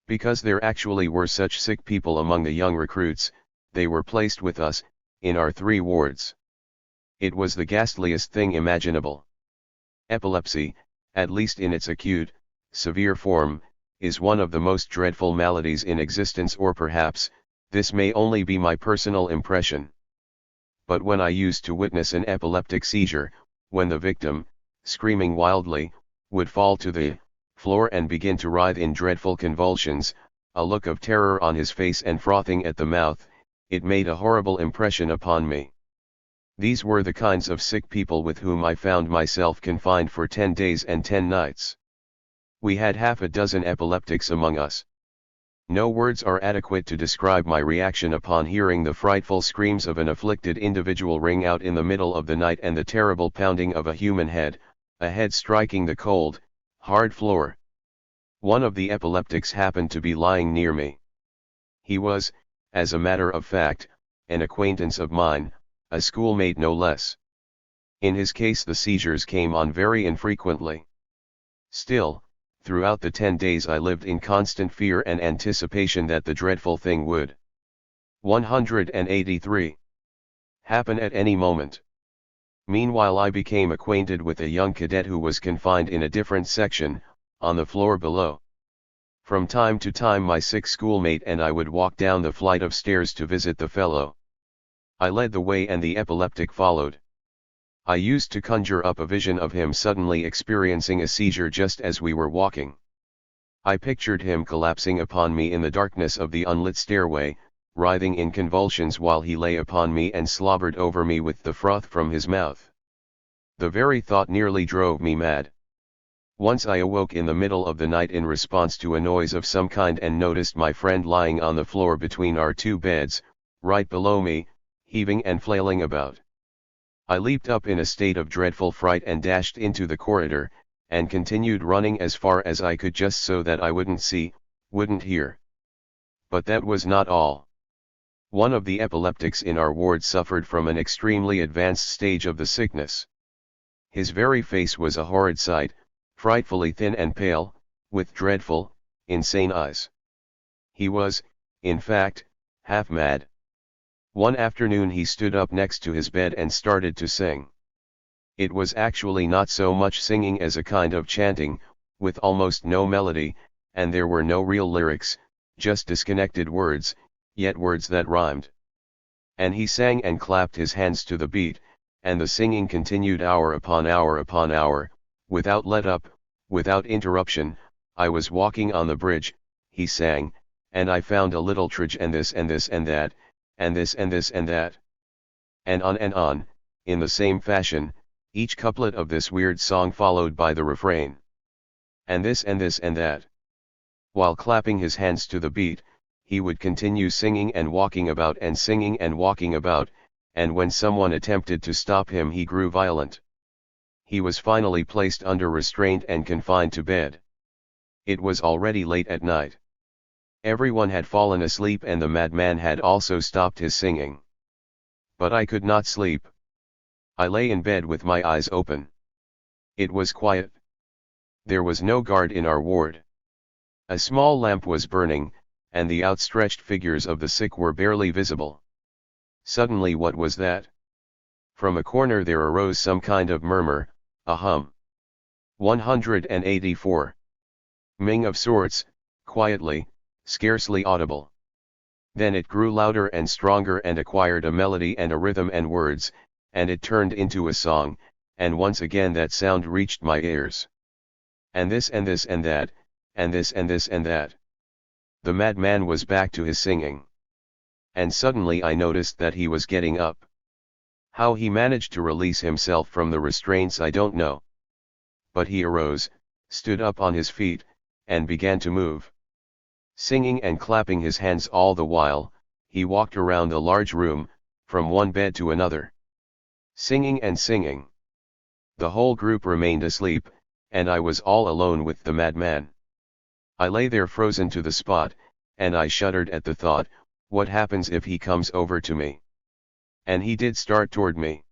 Because there actually were such sick people among the young recruits, they were placed with us, in our 3 wards. It was the ghastliest thing imaginable. Epilepsy, at least in its acute, severe form, is one of the most dreadful maladies in existence, or perhaps, this may only be my personal impression. But when I used to witness an epileptic seizure, when the victim, screaming wildly, would fall to the floor and begin to writhe in dreadful convulsions, a look of terror on his face and frothing at the mouth, it made a horrible impression upon me. These were the kinds of sick people with whom I found myself confined for 10 days and 10 nights. We had half a dozen epileptics among us. No words are adequate to describe my reaction upon hearing the frightful screams of an afflicted individual ring out in the middle of the night and the terrible pounding of a human head, a head striking the cold, hard floor. One of the epileptics happened to be lying near me. He was, as a matter of fact, an acquaintance of mine, a schoolmate no less. In his case the seizures came on very infrequently. Still, throughout the 10 days I lived in constant fear and anticipation that the dreadful thing would 183 happen at any moment. Meanwhile I became acquainted with a young cadet who was confined in a different section, on the floor below. From time to time my sick schoolmate and I would walk down the flight of stairs to visit the fellow. I led the way and the epileptic followed. I used to conjure up a vision of him suddenly experiencing a seizure just as we were walking. I pictured him collapsing upon me in the darkness of the unlit stairway, writhing in convulsions while he lay upon me and slobbered over me with the froth from his mouth. The very thought nearly drove me mad. Once I awoke in the middle of the night in response to a noise of some kind and noticed my friend lying on the floor between our 2 beds, right below me, heaving and flailing about. I leaped up in a state of dreadful fright and dashed into the corridor, and continued running as far as I could just so that I wouldn't see, wouldn't hear. But that was not all. One of the epileptics in our ward suffered from an extremely advanced stage of the sickness. His very face was a horrid sight, frightfully thin and pale, with dreadful, insane eyes. He was, in fact, half mad. One afternoon he stood up next to his bed and started to sing. It was actually not so much singing as a kind of chanting, with almost no melody, and there were no real lyrics, just disconnected words, yet words that rhymed. And he sang and clapped his hands to the beat, and the singing continued hour upon hour upon hour, without let up, without interruption. I was walking on the bridge, he sang, and I found a little tridge and this and this and that, and this and this and that. And on, in the same fashion, each couplet of this weird song followed by the refrain. And this and this and that. While clapping his hands to the beat, he would continue singing and walking about and singing and walking about, and when someone attempted to stop him he grew violent. He was finally placed under restraint and confined to bed. It was already late at night. Everyone had fallen asleep and the madman had also stopped his singing. But I could not sleep. I lay in bed with my eyes open. It was quiet. There was no guard in our ward. A small lamp was burning, and the outstretched figures of the sick were barely visible. Suddenly, what was that? From a corner there arose some kind of murmur, a hum. 184. Ming of sorts, quietly, scarcely audible. Then it grew louder and stronger and acquired a melody and a rhythm and words, and it turned into a song, and once again that sound reached my ears. And this and this and that, and this and this and that. The madman was back to his singing. And suddenly I noticed that he was getting up. How he managed to release himself from the restraints I don't know. But he arose, stood up on his feet, and began to move. Singing and clapping his hands all the while, he walked around the large room, from one bed to another. Singing and singing. The whole group remained asleep, and I was all alone with the madman. I lay there frozen to the spot, and I shuddered at the thought, what happens if he comes over to me? And he did start toward me.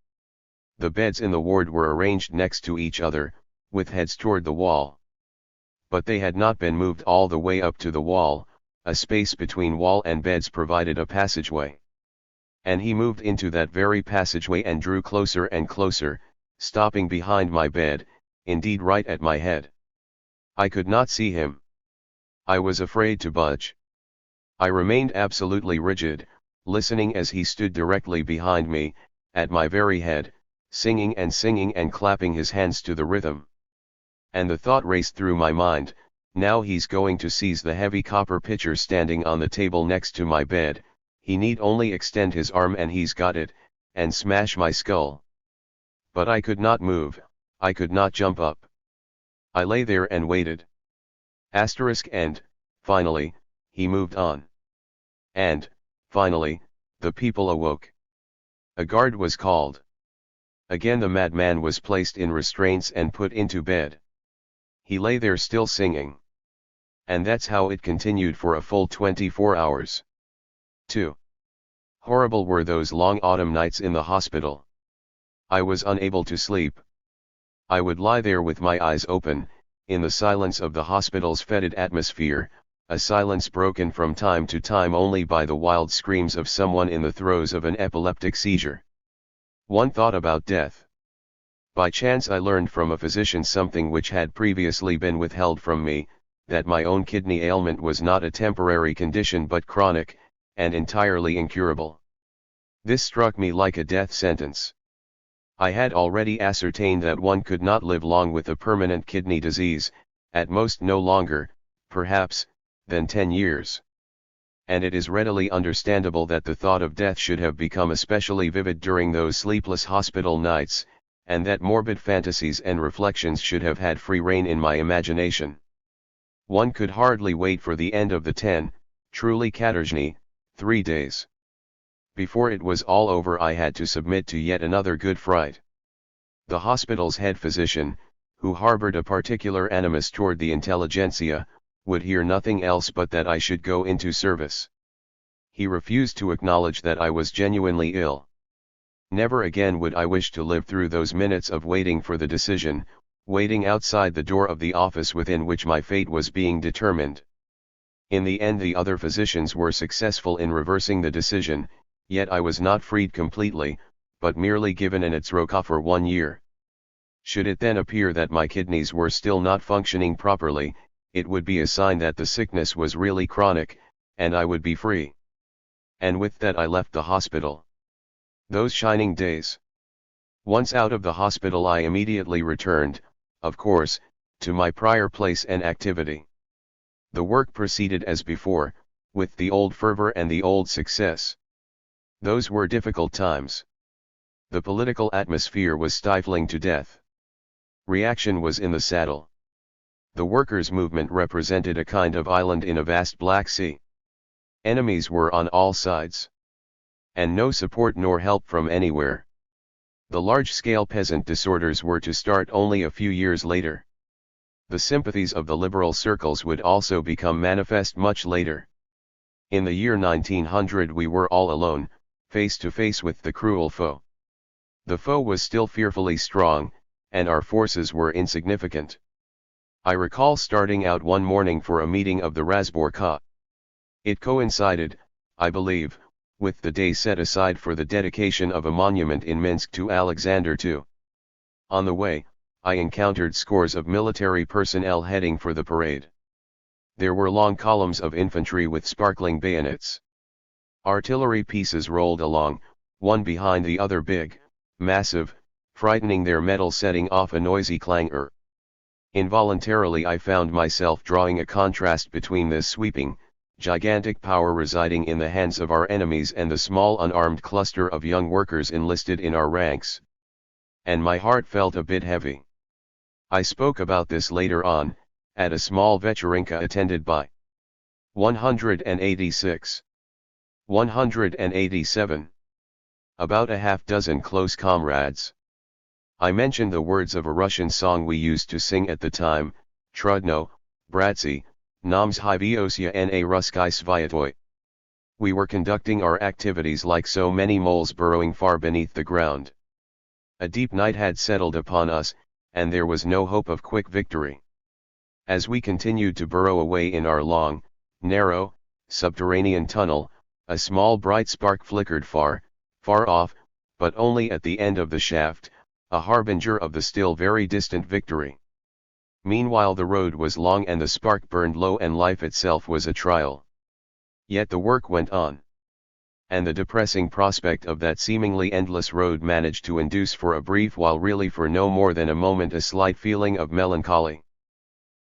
The beds in the ward were arranged next to each other, with heads toward the wall. But they had not been moved all the way up to the wall, a space between wall and beds provided a passageway. And he moved into that very passageway and drew closer and closer, stopping behind my bed, indeed right at my head. I could not see him. I was afraid to budge. I remained absolutely rigid, listening as he stood directly behind me, at my very head, singing and clapping his hands to the rhythm. And the thought raced through my mind, now he's going to seize the heavy copper pitcher standing on the table next to my bed, he need only extend his arm and he's got it, and smash my skull. But I could not move, I could not jump up. I lay there and waited. And, finally, he moved on. And, finally, the people awoke. A guard was called. Again the madman was placed in restraints and put into bed. He lay there still singing. And that's how it continued for a full 24 hours. 2. Horrible were those long autumn nights in the hospital. I was unable to sleep. I would lie there with my eyes open, in the silence of the hospital's fetid atmosphere, a silence broken from time to time only by the wild screams of someone in the throes of an epileptic seizure. One thought about death. By chance I learned from a physician something which had previously been withheld from me, that my own kidney ailment was not a temporary condition but chronic, and entirely incurable. This struck me like a death sentence. I had already ascertained that one could not live long with a permanent kidney disease, at most no longer, perhaps, than 10 years. And it is readily understandable that the thought of death should have become especially vivid during those sleepless hospital nights, and that morbid fantasies and reflections should have had free rein in my imagination. One could hardly wait for the end of the 10, truly katorjny, 3 days. Before it was all over I had to submit to yet another good fright. The hospital's head physician, who harbored a particular animus toward the intelligentsia, would hear nothing else but that I should go into service. He refused to acknowledge that I was genuinely ill. Never again would I wish to live through those minutes of waiting for the decision, waiting outside the door of the office within which my fate was being determined. In the end the other physicians were successful in reversing the decision, yet I was not freed completely, but merely given an Itzroka for 1 year. Should it then appear that my kidneys were still not functioning properly, it would be a sign that the sickness was really chronic, and I would be free. And with that I left the hospital. Those shining days. Once out of the hospital I immediately returned, of course, to my prior place and activity. The work proceeded as before, with the old fervor and the old success. Those were difficult times. The political atmosphere was stifling to death. Reaction was in the saddle. The workers' movement represented a kind of island in a vast Black Sea. Enemies were on all sides. And no support nor help from anywhere. The large-scale peasant disorders were to start only a few years later. The sympathies of the liberal circles would also become manifest much later. In the year 1900 we were all alone, face to face with the cruel foe. The foe was still fearfully strong, and our forces were insignificant. I recall starting out one morning for a meeting of the Razborka. It coincided, I believe, with the day set aside for the dedication of a monument in Minsk to Alexander II. On the way, I encountered scores of military personnel heading for the parade. There were long columns of infantry with sparkling bayonets. Artillery pieces rolled along, one behind the other, big, massive, frightening, their metal setting off a noisy clangor. Involuntarily I found myself drawing a contrast between this sweeping, gigantic power residing in the hands of our enemies and the small unarmed cluster of young workers enlisted in our ranks. And my heart felt a bit heavy. I spoke about this later on, at a small vecherinka attended by 186, 187, about a half-dozen close comrades. I mentioned the words of a Russian song we used to sing at the time, Trudno, Bratzy, Nam Zhiviosia na Ruskay Svyatoy. We were conducting our activities like so many moles burrowing far beneath the ground. A deep night had settled upon us, and there was no hope of quick victory. As we continued to burrow away in our long, narrow, subterranean tunnel, a small bright spark flickered far, far off, but only at the end of the shaft, a harbinger of the still very distant victory. Meanwhile the road was long and the spark burned low and life itself was a trial. Yet the work went on. And the depressing prospect of that seemingly endless road managed to induce for a brief while, really for no more than a moment, a slight feeling of melancholy.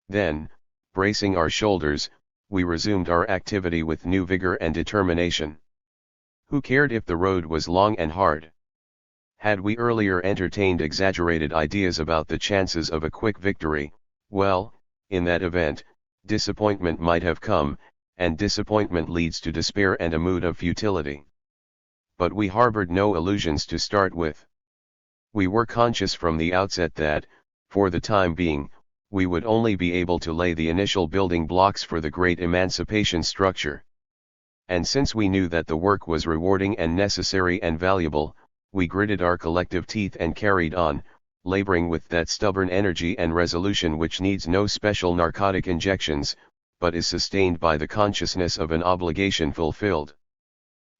Then, bracing our shoulders, we resumed our activity with new vigor and determination. Who cared if the road was long and hard? Had we earlier entertained exaggerated ideas about the chances of a quick victory, well, in that event, disappointment might have come, and disappointment leads to despair and a mood of futility. But we harbored no illusions to start with. We were conscious from the outset that, for the time being, we would only be able to lay the initial building blocks for the great emancipation structure. And since we knew that the work was rewarding and necessary and valuable, we gritted our collective teeth and carried on, laboring with that stubborn energy and resolution which needs no special narcotic injections, but is sustained by the consciousness of an obligation fulfilled.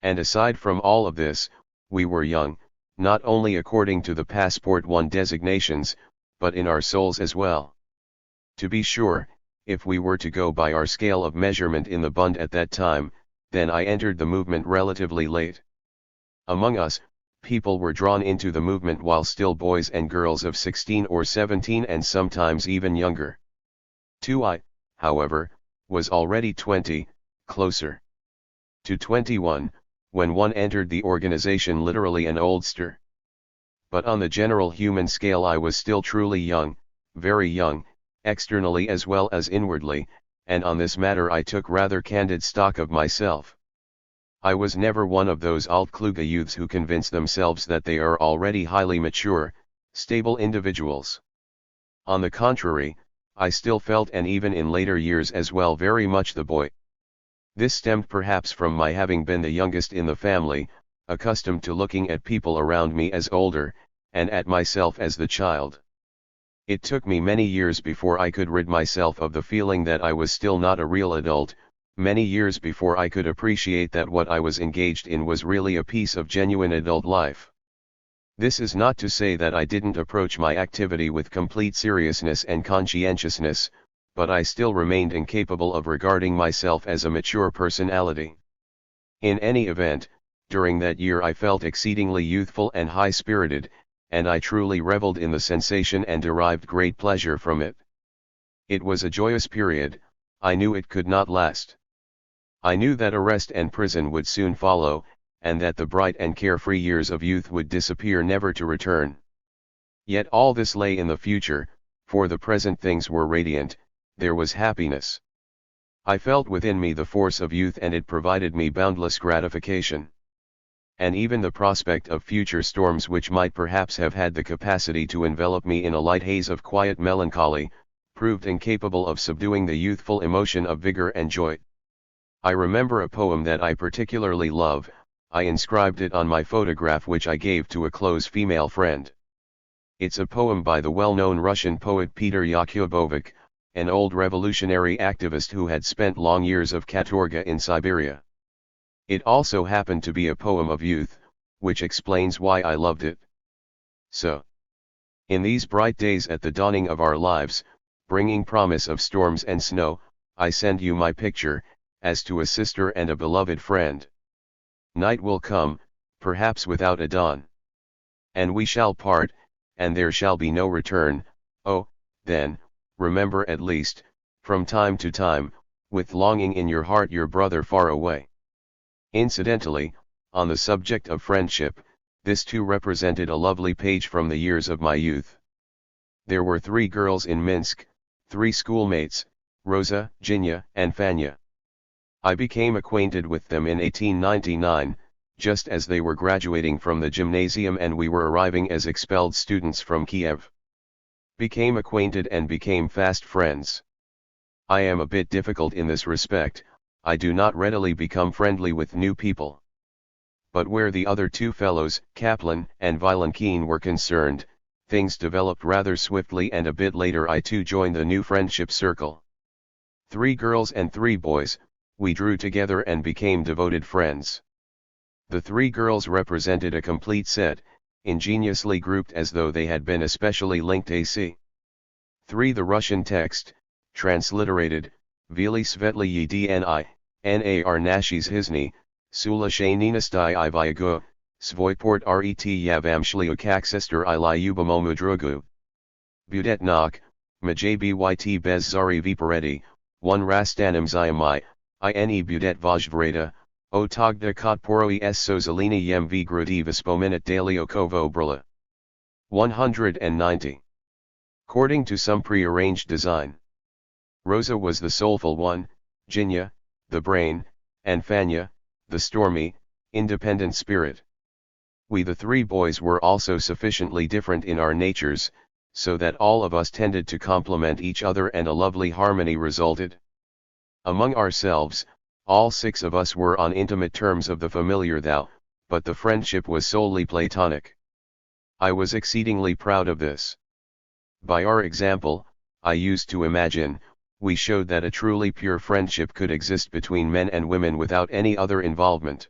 And aside from all of this, we were young, not only according to the Passport 1 designations, but in our souls as well. To be sure, if we were to go by our scale of measurement in the Bund at that time, then I entered the movement relatively late. Among us, people were drawn into the movement while still boys and girls of 16 or 17 and sometimes even younger. I, however, was already 20, closer to 21, when one entered the organization, literally an oldster. But on the general human scale I was still truly young, very young, externally as well as inwardly, and on this matter I took rather candid stock of myself. I was never one of those altkluge youths who convince themselves that they are already highly mature, stable individuals. On the contrary, I still felt, and even in later years as well, very much the boy. This stemmed perhaps from my having been the youngest in the family, accustomed to looking at people around me as older, and at myself as the child. It took me many years before I could rid myself of the feeling that I was still not a real adult, many years before I could appreciate that what I was engaged in was really a piece of genuine adult life. This is not to say that I didn't approach my activity with complete seriousness and conscientiousness, but I still remained incapable of regarding myself as a mature personality. In any event, during that year I felt exceedingly youthful and high-spirited, and I truly reveled in the sensation and derived great pleasure from it. It was a joyous period. I knew it could not last. I knew that arrest and prison would soon follow, and that the bright and carefree years of youth would disappear never to return. Yet all this lay in the future, for the present things were radiant, there was happiness. I felt within me the force of youth and it provided me boundless gratification. And even the prospect of future storms which might perhaps have had the capacity to envelop me in a light haze of quiet melancholy, proved incapable of subduing the youthful emotion of vigor and joy. I remember a poem that I particularly love. I inscribed it on my photograph which I gave to a close female friend. It's a poem by the well-known Russian poet Peter Yakovovich, an old revolutionary activist who had spent long years of katorga in Siberia. It also happened to be a poem of youth, which explains why I loved it. So, in these bright days at the dawning of our lives, bringing promise of storms and snow, I send you my picture, as to a sister and a beloved friend. Night will come, perhaps without a dawn. And we shall part, and there shall be no return. Oh, then, remember at least, from time to time, with longing in your heart your brother far away. Incidentally, on the subject of friendship, this too represented a lovely page from the years of my youth. There were 3 girls in Minsk, 3 schoolmates, Rosa, Jinya, and Fanya. I became acquainted with them in 1899, just as they were graduating from the gymnasium and we were arriving as expelled students from Kiev. Became acquainted and became fast friends. I am a bit difficult in this respect. I do not readily become friendly with new people. But where the other 2 fellows, Kaplan and Vilenkin, were concerned, things developed rather swiftly and a bit later I too joined the new friendship circle. 3 girls and 3 boys, we drew together and became devoted friends. The 3 girls represented a complete set, ingeniously grouped as though they had been especially linked AC. 3 The Russian text, transliterated, Vili Svetli Yedni, Nar Nashis Hizny, Sulashaninastai I Vyago, Svoyport Ret Yavamshliu Kaksester I Lyubomo Mudrugu. Budetnak, Majabyt Bez Zari Vipareti, 1 Rastanam Zyamai, Ine Budet Vajvrata, O Togda Kotporoi S Sozalini Yem V Grudi Vispominat Dalio Kovo Brilla. 190. According to some prearranged design. Rosa was the soulful one, Jinya, the brain, and Fanya, the stormy, independent spirit. We the 3 boys were also sufficiently different in our natures, so that all of us tended to complement each other and a lovely harmony resulted. Among ourselves, all 6 of us were on intimate terms of the familiar thou, but the friendship was solely platonic. I was exceedingly proud of this. By our example, I used to imagine, we showed that a truly pure friendship could exist between men and women without any other involvement.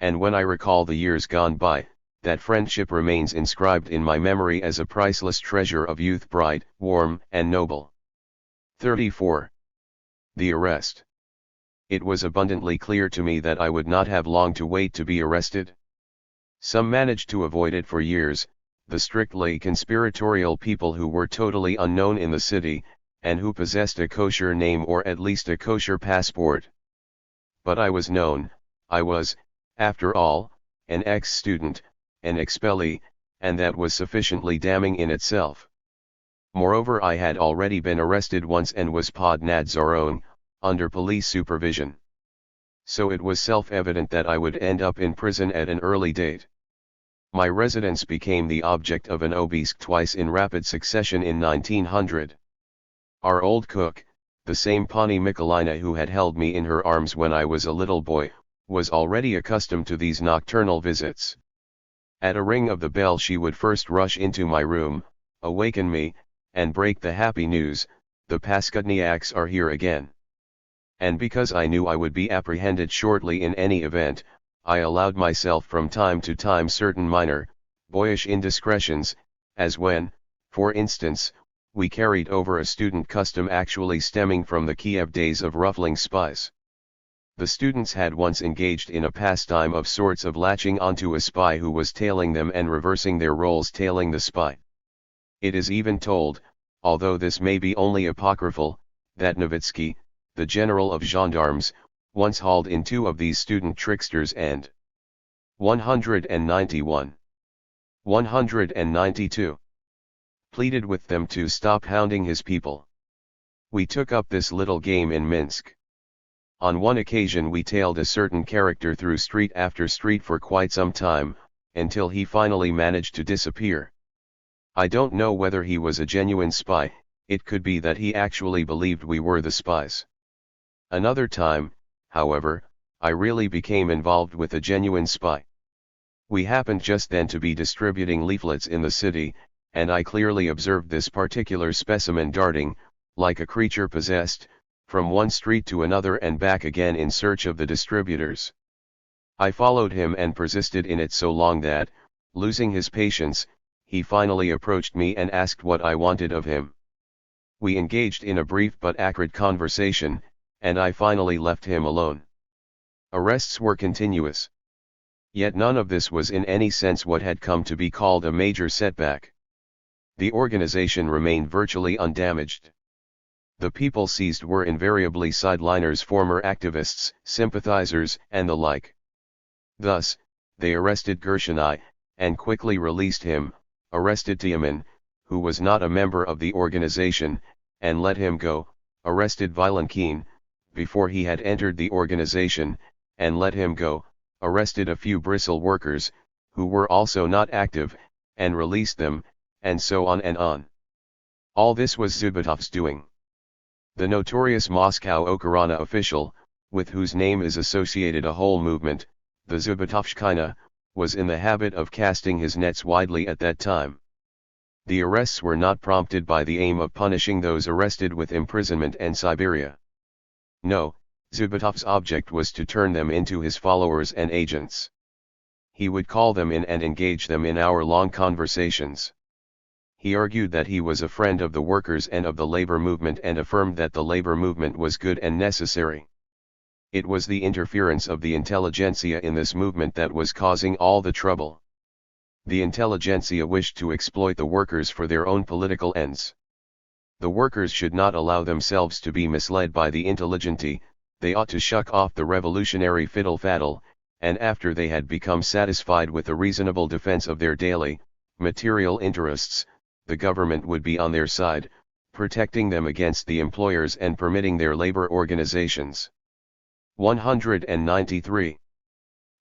And when I recall the years gone by, that friendship remains inscribed in my memory as a priceless treasure of youth, bright, warm, and noble. 34. The arrest. It was abundantly clear to me that I would not have long to wait to be arrested. Some managed to avoid it for years, the strictly conspiratorial people who were totally unknown in the city, and who possessed a kosher name or at least a kosher passport. But I was known. I was, after all, an ex-student, an expellee, and that was sufficiently damning in itself. Moreover, I had already been arrested once and was pod nadzoron, under police supervision. So it was self-evident that I would end up in prison at an early date. My residence became the object of an obisque twice in rapid succession in 1900. Our old cook, the same Pani Mikolina who had held me in her arms when I was a little boy, was already accustomed to these nocturnal visits. At a ring of the bell she would first rush into my room, awaken me, and break the happy news, the Paskudniaks are here again. And because I knew I would be apprehended shortly in any event, I allowed myself from time to time certain minor, boyish indiscretions, as when, for instance, we carried over a student custom actually stemming from the Kiev days of ruffling spies. The students had once engaged in a pastime of sorts of latching onto a spy who was tailing them and reversing their roles tailing the spy. It is even told, although this may be only apocryphal, that Nowitzki, the general of gendarmes, once hauled in 2 of these student tricksters and 191. 192. Pleaded with them to stop hounding his people. We took up this little game in Minsk. On one occasion we tailed a certain character through street after street for quite some time, until he finally managed to disappear. I don't know whether he was a genuine spy, it could be that he actually believed we were the spies. Another time, however, I really became involved with a genuine spy. We happened just then to be distributing leaflets in the city, and I clearly observed this particular specimen darting, like a creature possessed, from one street to another and back again in search of the distributors. I followed him and persisted in it so long that, losing his patience, he finally approached me and asked what I wanted of him. We engaged in a brief but acrid conversation, and I finally left him alone. Arrests were continuous. Yet none of this was in any sense what had come to be called a major setback. The organization remained virtually undamaged. The people seized were invariably sideliners, former activists, sympathizers, and the like. Thus, they arrested Gershoni, and quickly released him, arrested Tiamin, who was not a member of the organization, and let him go, arrested Vilenkin, before he had entered the organization, and let him go, arrested a few bristle workers, who were also not active, and released them, and so on and on. All this was Zubatov's doing. The notorious Moscow Okhrana official, with whose name is associated a whole movement, the Zubatovshchina, was in the habit of casting his nets widely at that time. The arrests were not prompted by the aim of punishing those arrested with imprisonment and Siberia. No, Zubatov's object was to turn them into his followers and agents. He would call them in and engage them in hour-long conversations. He argued that he was a friend of the workers and of the labor movement and affirmed that the labor movement was good and necessary. It was the interference of the intelligentsia in this movement that was causing all the trouble. The intelligentsia wished to exploit the workers for their own political ends. The workers should not allow themselves to be misled by the intelligentsia, they ought to shuck off the revolutionary fiddle-faddle, and after they had become satisfied with the reasonable defense of their daily, material interests, the government would be on their side, protecting them against the employers and permitting their labor organizations. 193.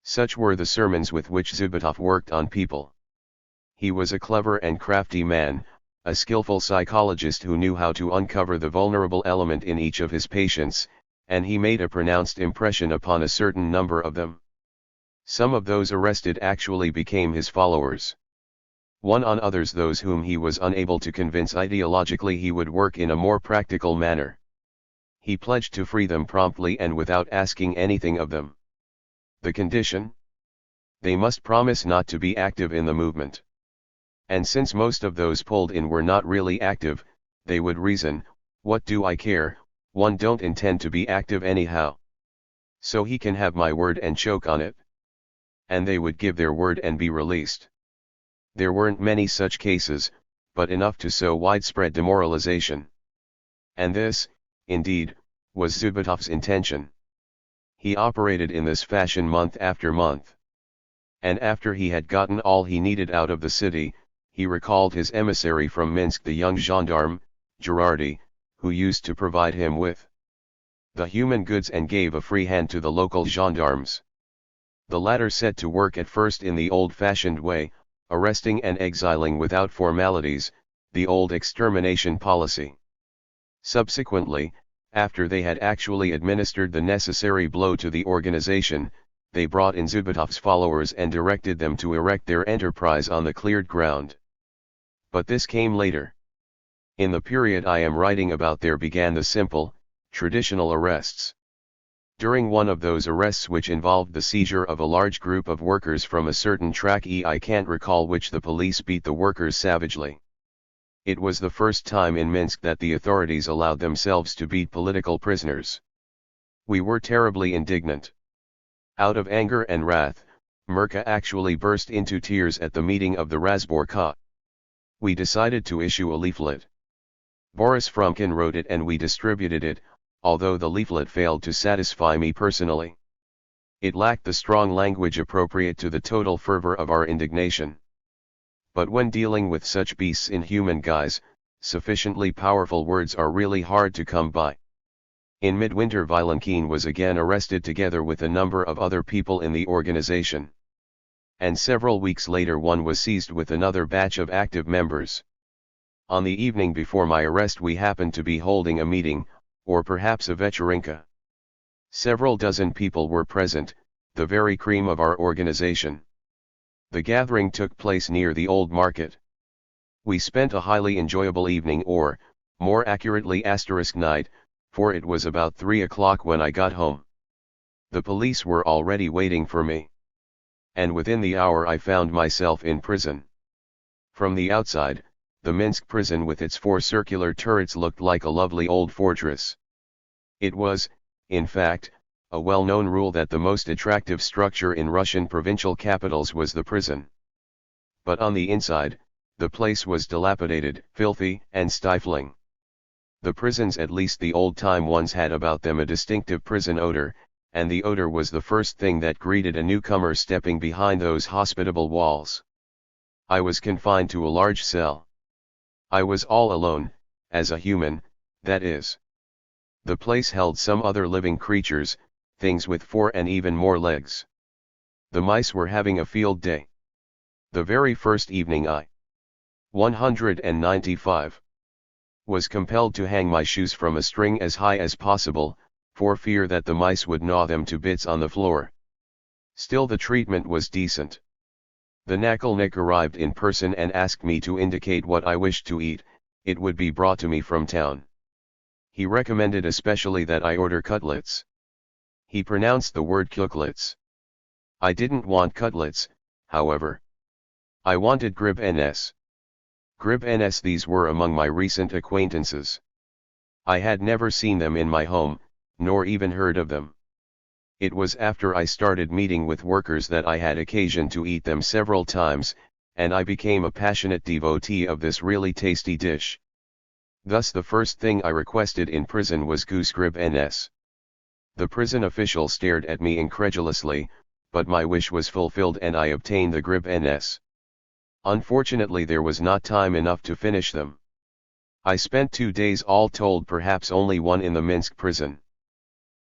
Such were the sermons with which Zubatov worked on people. He was a clever and crafty man, a skillful psychologist who knew how to uncover the vulnerable element in each of his patients, and he made a pronounced impression upon a certain number of them. Some of those arrested actually became his followers. On others, those whom he was unable to convince ideologically, he would work in a more practical manner. He pledged to free them promptly and without asking anything of them. The condition? They must promise not to be active in the movement. And since most of those pulled in were not really active, they would reason, what do I care, one don't intend to be active anyhow. So he can have my word and choke on it. And they would give their word and be released. There weren't many such cases, but enough to sow widespread demoralization. And this, indeed, was Zubatov's intention. He operated in this fashion month after month. And after he had gotten all he needed out of the city, he recalled his emissary from Minsk, the young gendarme, Girardi, who used to provide him with the human goods, and gave a free hand to the local gendarmes. The latter set to work at first in the old-fashioned way, arresting and exiling without formalities, the old extermination policy. Subsequently, after they had actually administered the necessary blow to the organization, they brought in Zubatov's followers and directed them to erect their enterprise on the cleared ground. But this came later. In the period I am writing about, there began the simple, traditional arrests. During one of those arrests, which involved the seizure of a large group of workers from a certain track, I can't recall which, the police beat the workers savagely. It was the first time in Minsk that the authorities allowed themselves to beat political prisoners. We were terribly indignant. Out of anger and wrath, Mirka actually burst into tears at the meeting of the Razborka. We decided to issue a leaflet. Boris Frumkin wrote it and we distributed it, although the leaflet failed to satisfy me personally. It lacked the strong language appropriate to the total fervor of our indignation. But when dealing with such beasts in human guise, sufficiently powerful words are really hard to come by. In midwinter Vilenkin was again arrested together with a number of other people in the organization. And several weeks later one was seized with another batch of active members. On the evening before my arrest we happened to be holding a meeting, or perhaps a vecherinka. Several dozen people were present, the very cream of our organization. The gathering took place near the old market. We spent a highly enjoyable evening, or, more accurately night, for it was about 3 o'clock when I got home. The police were already waiting for me. And within the hour I found myself in prison. From the outside, the Minsk prison with its 4 circular turrets looked like a lovely old fortress. It was, in fact, a well-known rule that the most attractive structure in Russian provincial capitals was the prison. But on the inside, the place was dilapidated, filthy, and stifling. The prisons, at least the old-time ones, had about them a distinctive prison odor, and the odor was the first thing that greeted a newcomer stepping behind those hospitable walls. I was confined to a large cell. I was all alone, as a human, that is. The place held some other living creatures, things with 4 and even more legs. The mice were having a field day. The very first evening I, 195, was compelled to hang my shoes from a string as high as possible, for fear that the mice would gnaw them to bits on the floor. Still the treatment was decent. The nakolnik arrived in person and asked me to indicate what I wished to eat, it would be brought to me from town. He recommended especially that I order cutlets. He pronounced the word kuklets. I didn't want cutlets, however. I wanted grib ns. Grib ns, these were among my recent acquaintances. I had never seen them in my home, nor even heard of them. It was after I started meeting with workers that I had occasion to eat them several times, and I became a passionate devotee of this really tasty dish. Thus the first thing I requested in prison was goose grib ns. The prison official stared at me incredulously, but my wish was fulfilled and I obtained the grib ns. Unfortunately there was not time enough to finish them. I spent 2 days all told, perhaps only 1 in the Minsk prison.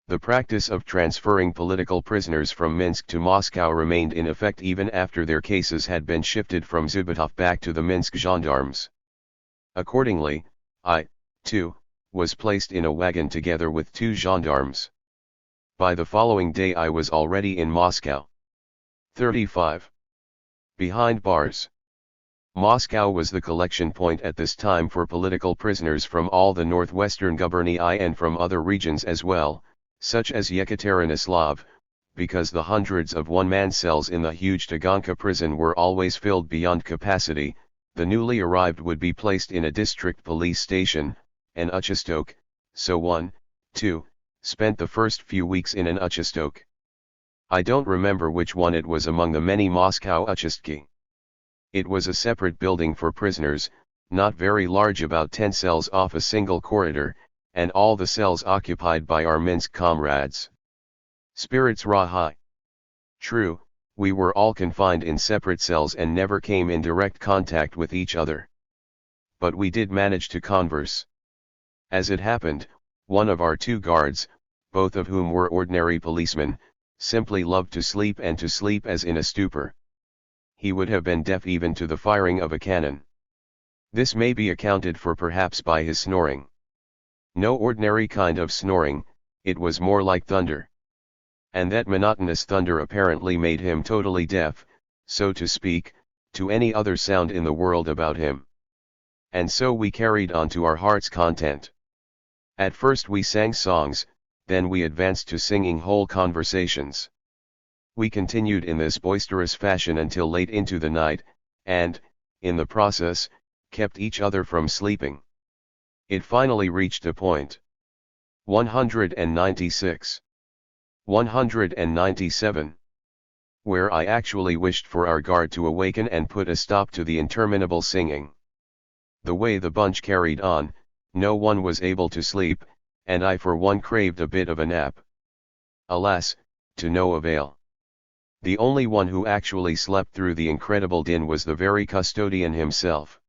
The practice of transferring political prisoners from Minsk to Moscow remained in effect even after their cases had been shifted from Zubetov back to the Minsk gendarmes. Accordingly, I, too, was placed in a wagon together with 2 gendarmes. By the following day I was already in Moscow. 35. Behind bars. Moscow was the collection point at this time for political prisoners from all the northwestern gubernii and from other regions as well, such as Yekaterinoslav, because the hundreds of one-man cells in the huge Taganka prison were always filled beyond capacity. The newly arrived would be placed in a district police station, an uchastok, so one, too, spent the first few weeks in an uchastok. I don't remember which one it was among the many Moscow uchastki. It was a separate building for prisoners, not very large, about 10 cells off a single corridor, and all the cells occupied by our Minsk comrades. Spirits raw high. True, we were all confined in separate cells and never came in direct contact with each other. But we did manage to converse. As it happened, one of our 2 guards, both of whom were ordinary policemen, simply loved to sleep, and to sleep as in a stupor. He would have been deaf even to the firing of a cannon. This may be accounted for perhaps by his snoring. No ordinary kind of snoring, it was more like thunder. And that monotonous thunder apparently made him totally deaf, so to speak, to any other sound in the world about him. And so we carried on to our heart's content. At first we sang songs, then we advanced to singing whole conversations. We continued in this boisterous fashion until late into the night, and, in the process, kept each other from sleeping. It finally reached a point. 196. 197. Where I actually wished for our guard to awaken and put a stop to the interminable singing. The way the bunch carried on, no one was able to sleep, and I for one craved a bit of a nap. Alas, to no avail. The only one who actually slept through the incredible din was the very custodian himself.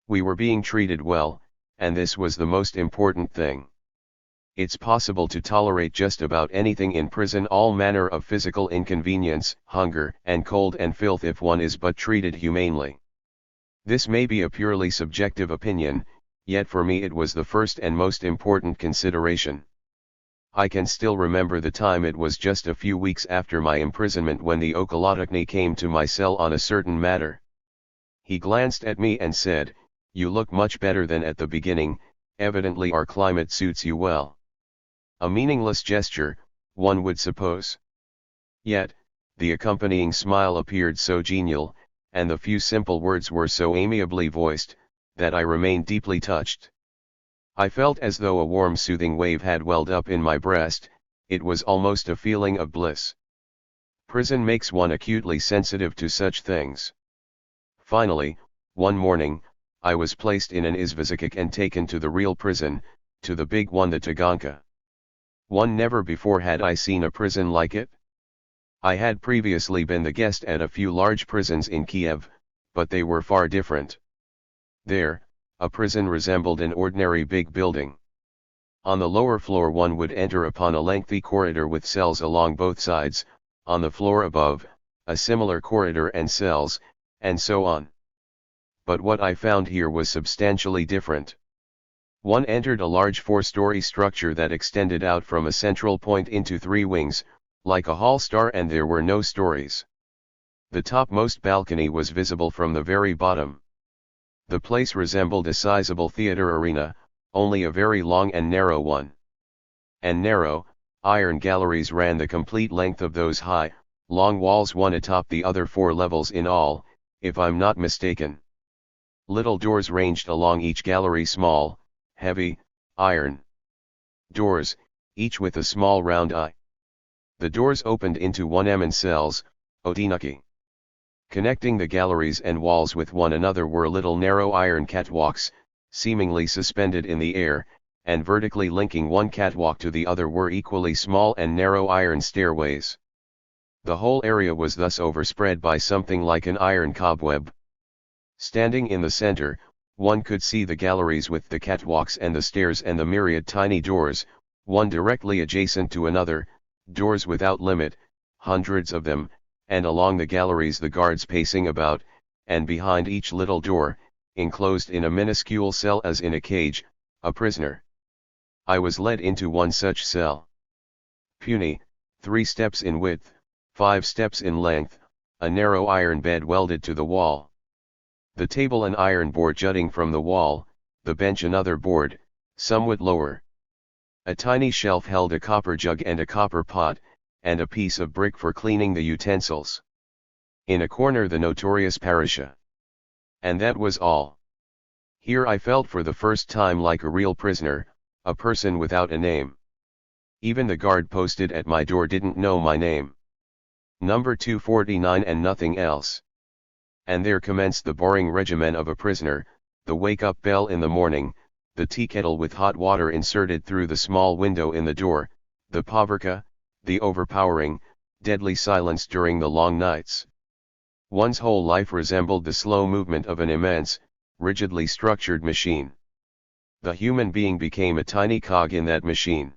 We were being treated well, and this was the most important thing. It's possible to tolerate just about anything in prison, all manner of physical inconvenience, hunger, and cold and filth, if one is but treated humanely. This may be a purely subjective opinion, yet for me it was the first and most important consideration. I can still remember the time. It was just a few weeks after my imprisonment when the Okolotokny came to my cell on a certain matter. He glanced at me and said, "You look much better than at the beginning, evidently our climate suits you well." A meaningless gesture, one would suppose. Yet, the accompanying smile appeared so genial, and the few simple words were so amiably voiced, that I remained deeply touched. I felt as though a warm soothing wave had welled up in my breast. It was almost a feeling of bliss. Prison makes one acutely sensitive to such things. Finally, one morning, I was placed in an izvozchik and taken to the real prison, to the big one, the Taganka. Never before had I seen a prison like it. I had previously been the guest at a few large prisons in Kiev, but they were far different. There, a prison resembled an ordinary big building. On the lower floor one would enter upon a lengthy corridor with cells along both sides, on the floor above, a similar corridor and cells, and so on. But what I found here was substantially different. One entered a large 4-story structure that extended out from a central point into 3 wings, like a hall star, and there were no stories. The topmost balcony was visible from the very bottom. The place resembled a sizable theater arena, only a very long and narrow one. And narrow, iron galleries ran the complete length of those high, long walls, one atop the other, 4 levels in all, if I'm not mistaken. Little doors ranged along each gallery, small, heavy, iron doors, each with a small round eye. The doors opened into 1 cells, odinuki. Connecting the galleries and walls with one another were little narrow iron catwalks, seemingly suspended in the air, and vertically linking one catwalk to the other were equally small and narrow iron stairways. The whole area was thus overspread by something like an iron cobweb. Standing in the center, one could see the galleries with the catwalks and the stairs and the myriad tiny doors, one directly adjacent to another, doors without limit, hundreds of them, and along the galleries the guards pacing about, and behind each little door, enclosed in a minuscule cell as in a cage, a prisoner. I was led into one such cell. Puny, 3 steps in width, 5 steps in length, a narrow iron bed welded to the wall. The table an iron board jutting from the wall, the bench another board, somewhat lower. A tiny shelf held a copper jug and a copper pot, and a piece of brick for cleaning the utensils. In a corner the notorious parasha. And that was all. Here I felt for the first time like a real prisoner, a person without a name. Even the guard posted at my door didn't know my name. Number 249 and nothing else. And there commenced the boring regimen of a prisoner, the wake-up bell in the morning, the tea kettle with hot water inserted through the small window in the door, the povorka, the overpowering, deadly silence during the long nights. One's whole life resembled the slow movement of an immense, rigidly structured machine. The human being became a tiny cog in that machine.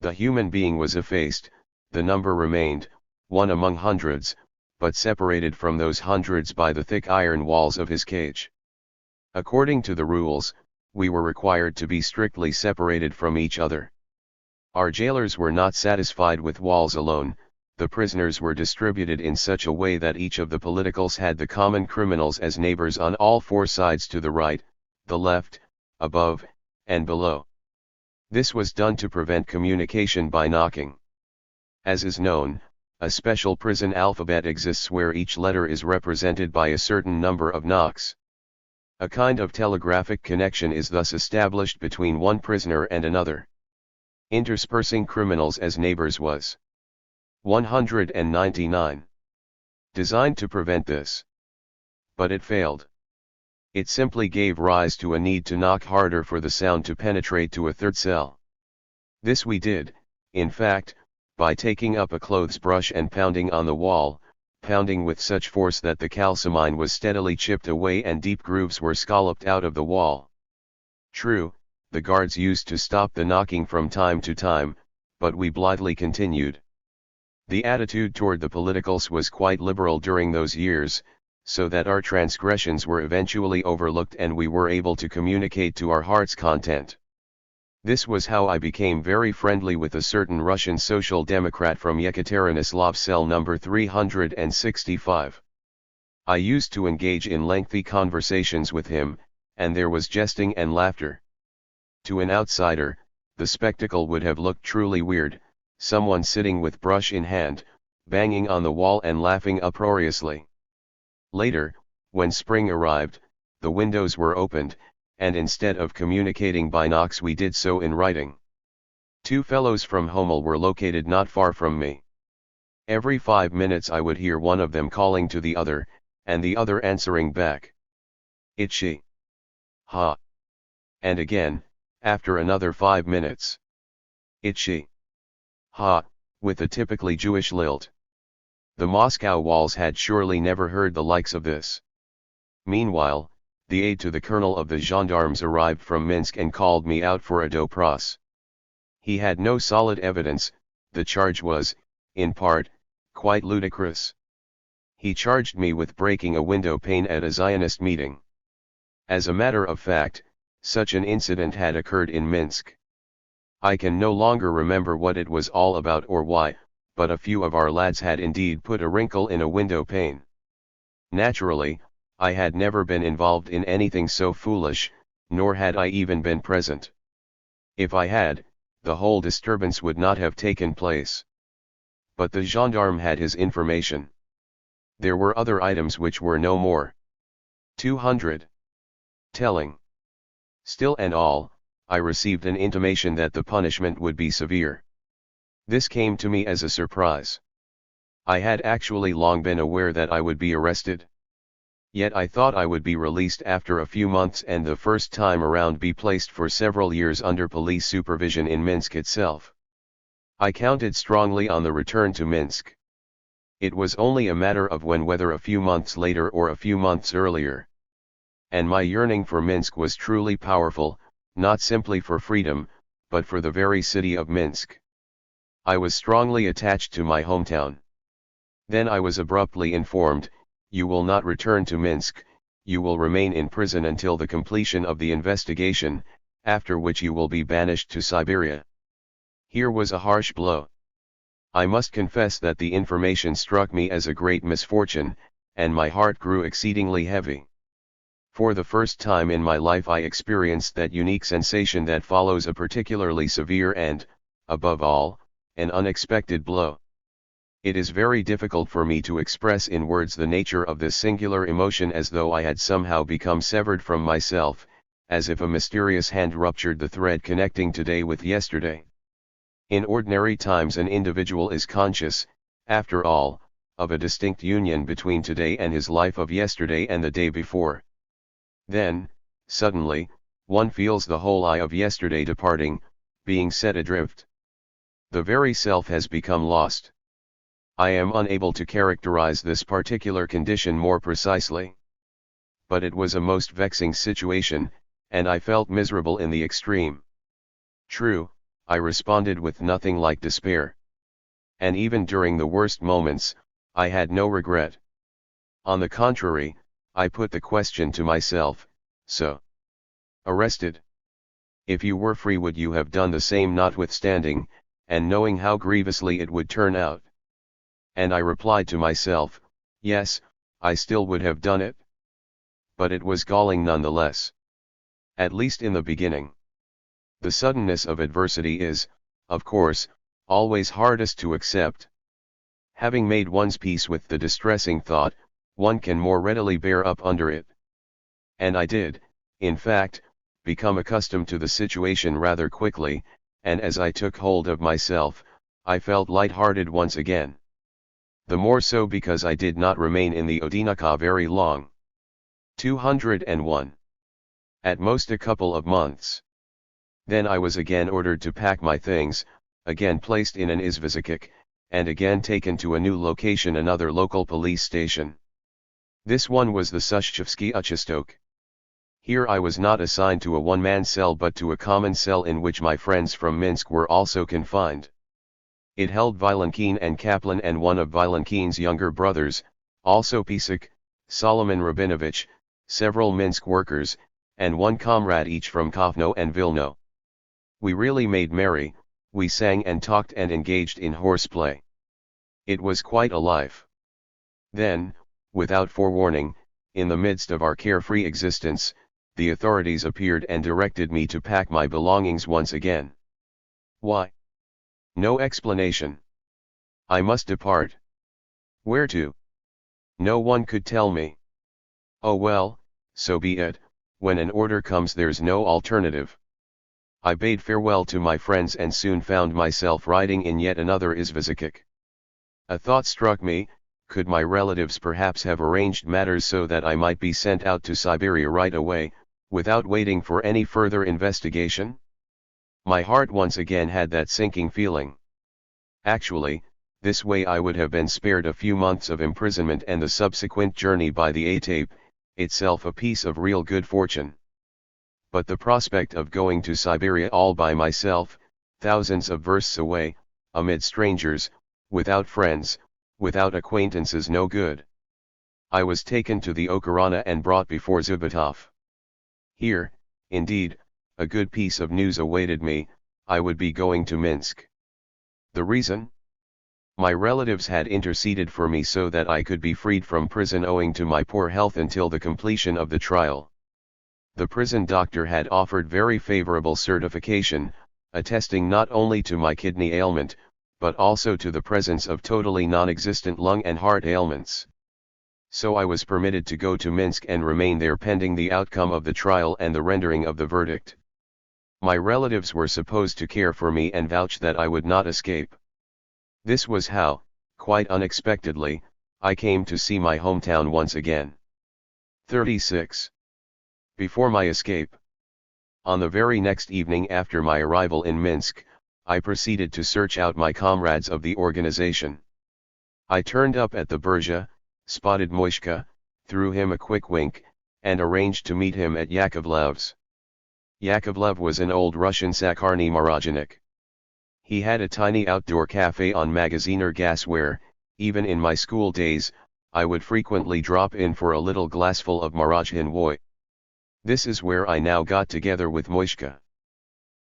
The human being was effaced, the number remained, one among hundreds, but separated from those hundreds by the thick iron walls of his cage. According to the rules, we were required to be strictly separated from each other. Our jailers were not satisfied with walls alone. The prisoners were distributed in such a way that each of the politicals had the common criminals as neighbors on all 4 sides, to the right, the left, above, and below. This was done to prevent communication by knocking. As is known, a special prison alphabet exists where each letter is represented by a certain number of knocks. A kind of telegraphic connection is thus established between one prisoner and another. Interspersing criminals as neighbors was 199. Designed to prevent this. But it failed. It simply gave rise to a need to knock harder for the sound to penetrate to a third cell. This we did, in fact, by taking up a clothes brush and pounding on the wall, pounding with such force that the calcimine was steadily chipped away and deep grooves were scalloped out of the wall. True, the guards used to stop the knocking from time to time, but we blithely continued. The attitude toward the politicals was quite liberal during those years, so that our transgressions were eventually overlooked and we were able to communicate to our heart's content. This was how I became very friendly with a certain Russian Social Democrat from Yekaterinoslav cell number 365. I used to engage in lengthy conversations with him, and there was jesting and laughter. To an outsider, the spectacle would have looked truly weird, someone sitting with brush in hand, banging on the wall and laughing uproariously. Later, when spring arrived, the windows were opened, and instead of communicating by knocks we did so in writing. 2 fellows from Homel were located not far from me. Every 5 minutes I would hear one of them calling to the other, and the other answering back. It she. Ha. And again, after another 5 minutes. It she. Ha, with a typically Jewish lilt. The Moscow walls had surely never heard the likes of this. Meanwhile, the aide to the colonel of the gendarmes arrived from Minsk and called me out for a doпрос. He had no solid evidence, the charge was, in part, quite ludicrous. He charged me with breaking a window pane at a Zionist meeting. As a matter of fact, such an incident had occurred in Minsk. I can no longer remember what it was all about or why, but a few of our lads had indeed put a wrinkle in a window pane. Naturally, I had never been involved in anything so foolish, nor had I even been present. If I had, the whole disturbance would not have taken place. But the gendarme had his information. There were other items which were no more 200 telling. Still and all, I received an intimation that the punishment would be severe. This came to me as a surprise. I had actually long been aware that I would be arrested. Yet I thought I would be released after a few months and the first time around be placed for several years under police supervision in Minsk itself. I counted strongly on the return to Minsk. It was only a matter of when, whether a few months later or a few months earlier. And my yearning for Minsk was truly powerful, not simply for freedom, but for the very city of Minsk. I was strongly attached to my hometown. Then I was abruptly informed, "You will not return to Minsk, you will remain in prison until the completion of the investigation, after which you will be banished to Siberia." Here was a harsh blow. I must confess that the information struck me as a great misfortune, and my heart grew exceedingly heavy. For the first time in my life I experienced that unique sensation that follows a particularly severe and, above all, an unexpected blow. It is very difficult for me to express in words the nature of this singular emotion, as though I had somehow become severed from myself, as if a mysterious hand ruptured the thread connecting today with yesterday. In ordinary times an individual is conscious, after all, of a distinct union between today and his life of yesterday and the day before. Then, suddenly, one feels the whole I of yesterday departing, being set adrift. The very self has become lost. I am unable to characterize this particular condition more precisely. But it was a most vexing situation, and I felt miserable in the extreme. True, I responded with nothing like despair. And even during the worst moments, I had no regret. On the contrary, I put the question to myself, so arrested? If you were free, would you have done the same, notwithstanding, and knowing how grievously it would turn out? And I replied to myself, yes, I still would have done it. But it was galling nonetheless. At least in the beginning. The suddenness of adversity is, of course, always hardest to accept. Having made one's peace with the distressing thought, one can more readily bear up under it. And I did, in fact, become accustomed to the situation rather quickly, and as I took hold of myself, I felt light-hearted once again. The more so because I did not remain in the Odinaka very long. 201. At most a couple of months. Then I was again ordered to pack my things, again placed in an izvizikik, and again taken to a new location, another local police station. This one was the Sushchevsky Uchastok. Here I was not assigned to a one-man cell but to a common cell in which my friends from Minsk were also confined. It held Vilenkin and Kaplan and one of Vilenkin's younger brothers, also Pisek, Solomon Rabinovich, several Minsk workers, and one comrade each from Kovno and Vilno. We really made merry, we sang and talked and engaged in horseplay. It was quite a life. Then, without forewarning, in the midst of our carefree existence, the authorities appeared and directed me to pack my belongings once again. Why? No explanation. I must depart. Where to? No one could tell me. Oh well, so be it, when an order comes there's no alternative. I bade farewell to my friends and soon found myself riding in yet another izvizikik. A thought struck me, could my relatives perhaps have arranged matters so that I might be sent out to Siberia right away, without waiting for any further investigation? My heart once again had that sinking feeling. Actually, this way I would have been spared a few months of imprisonment and the subsequent journey by the Atape, itself a piece of real good fortune. But the prospect of going to Siberia all by myself, thousands of versts away, amid strangers, without friends, without acquaintances, no good. I was taken to the Okhrana and brought before Zubitov. Here, indeed, a good piece of news awaited me. I would be going to Minsk. The reason? My relatives had interceded for me so that I could be freed from prison owing to my poor health until the completion of the trial. The prison doctor had offered very favorable certification, attesting not only to my kidney ailment, but also to the presence of totally non-existent lung and heart ailments. So I was permitted to go to Minsk and remain there pending the outcome of the trial and the rendering of the verdict. My relatives were supposed to care for me and vouch that I would not escape. This was how, quite unexpectedly, I came to see my hometown once again. 36. Before my escape. On the very next evening after my arrival in Minsk, I proceeded to search out my comrades of the organization. I turned up at the Berzha, spotted Moishka, threw him a quick wink, and arranged to meet him at Yakovlev's. Yakovlev was an old Russian Sakharny Morogenik. He had a tiny outdoor cafe on Magaziner Gas where, even in my school days, I would frequently drop in for a little glassful of Morozhinvoy. This is where I now got together with Moishka.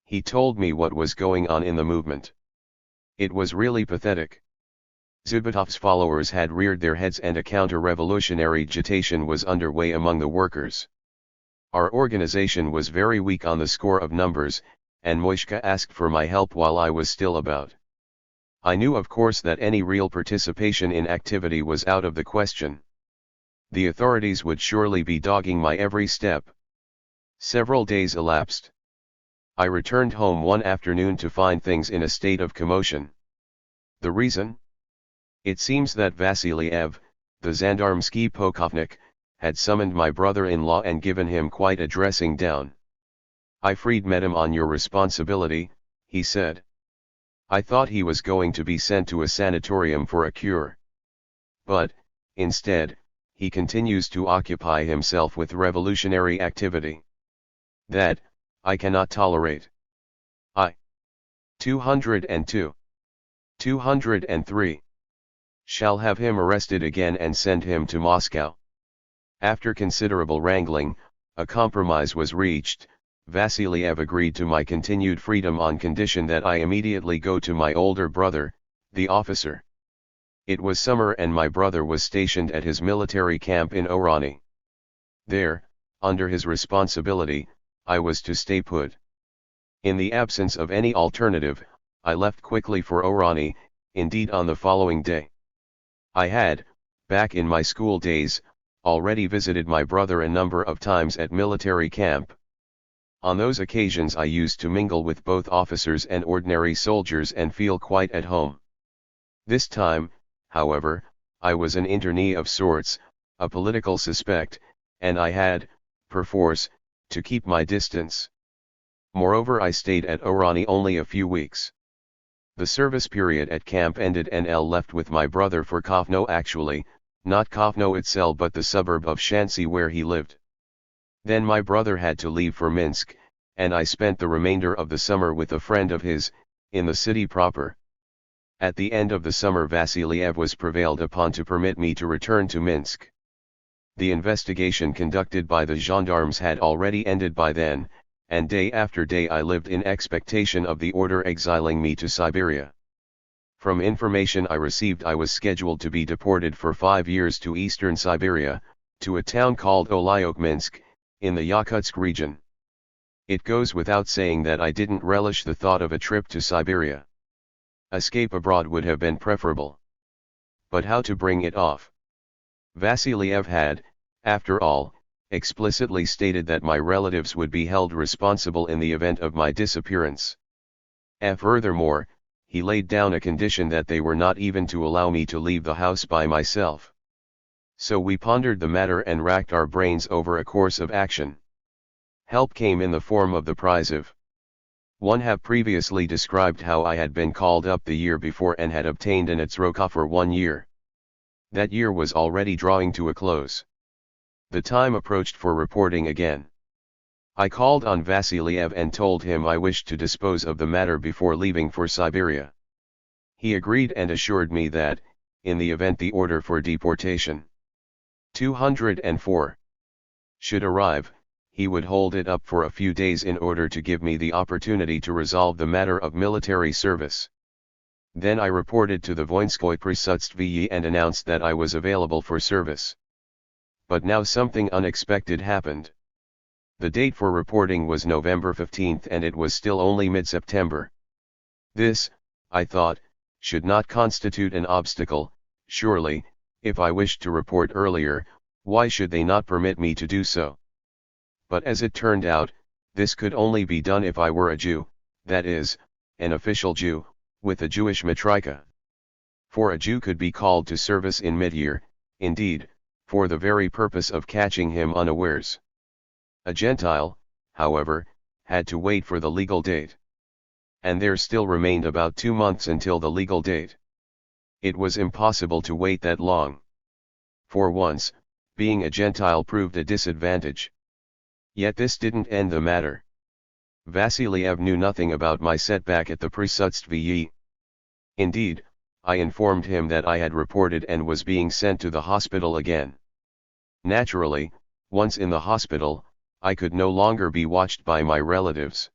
He told me what was going on in the movement. It was really pathetic. Zubitov's followers had reared their heads and a counter-revolutionary agitation was underway among the workers. Our organization was very weak on the score of numbers, and Moishka asked for my help while I was still about. I knew of course that any real participation in activity was out of the question. The authorities would surely be dogging my every step. Several days elapsed. I returned home one afternoon to find things in a state of commotion. The reason? It seems that Vasiliev, the Zandarmsky Polkovnik, had summoned my brother-in-law and given him quite a dressing down. I freed Medem on your responsibility, he said. I thought he was going to be sent to a sanatorium for a cure. But, instead, he continues to occupy himself with revolutionary activity. That, I cannot tolerate. 202. 203. Shall have him arrested again and send him to Moscow. After considerable wrangling, a compromise was reached. Vasiliev agreed to my continued freedom on condition that I immediately go to my older brother, the officer. It was summer and my brother was stationed at his military camp in Orani. There, under his responsibility, I was to stay put. In the absence of any alternative, I left quickly for Orani, indeed on the following day. I had, back in my school days, already visited my brother a number of times at military camp. On those occasions I used to mingle with both officers and ordinary soldiers and feel quite at home. This time, however, I was an internee of sorts, a political suspect, and I had, perforce, to keep my distance. Moreover, I stayed at Orani only a few weeks. The service period at camp ended and L left with my brother for Kovno, actually, not Kovno itself but the suburb of Shansi where he lived. Then my brother had to leave for Minsk, and I spent the remainder of the summer with a friend of his, in the city proper. At the end of the summer Vasiliev was prevailed upon to permit me to return to Minsk. The investigation conducted by the gendarmes had already ended by then, and day after day I lived in expectation of the order exiling me to Siberia. From information I received I was scheduled to be deported for 5 years to eastern Siberia, to a town called Olyokminsk, in the Yakutsk region. It goes without saying that I didn't relish the thought of a trip to Siberia. Escape abroad would have been preferable. But how to bring it off? Vasiliev had, after all, explicitly stated that my relatives would be held responsible in the event of my disappearance. Furthermore, he laid down a condition that they were not even to allow me to leave the house by myself. So we pondered the matter and racked our brains over a course of action. Help came in the form of the prize of. One have previously described how I had been called up the year before and had obtained an Atzroka for 1 year. That year was already drawing to a close. The time approached for reporting again. I called on Vasiliev and told him I wished to dispose of the matter before leaving for Siberia. He agreed and assured me that, in the event the order for deportation 204 should arrive, he would hold it up for a few days in order to give me the opportunity to resolve the matter of military service. Then I reported to the Voinskoye Prisutstvye and announced that I was available for service. But now something unexpected happened. The date for reporting was November 15th and it was still only mid-September. This, I thought, should not constitute an obstacle. Surely, if I wished to report earlier, why should they not permit me to do so? But as it turned out, this could only be done if I were a Jew, that is, an official Jew, with a Jewish matrika. For a Jew could be called to service in mid-year, indeed, for the very purpose of catching him unawares. A Gentile, however, had to wait for the legal date. And there still remained about 2 months until the legal date. It was impossible to wait that long. For once, being a Gentile proved a disadvantage. Yet this didn't end the matter. Vasiliev knew nothing about my setback at the Prisutstvye. Indeed, I informed him that I had reported and was being sent to the hospital again. Naturally, once in the hospital, I could no longer be watched by my relatives.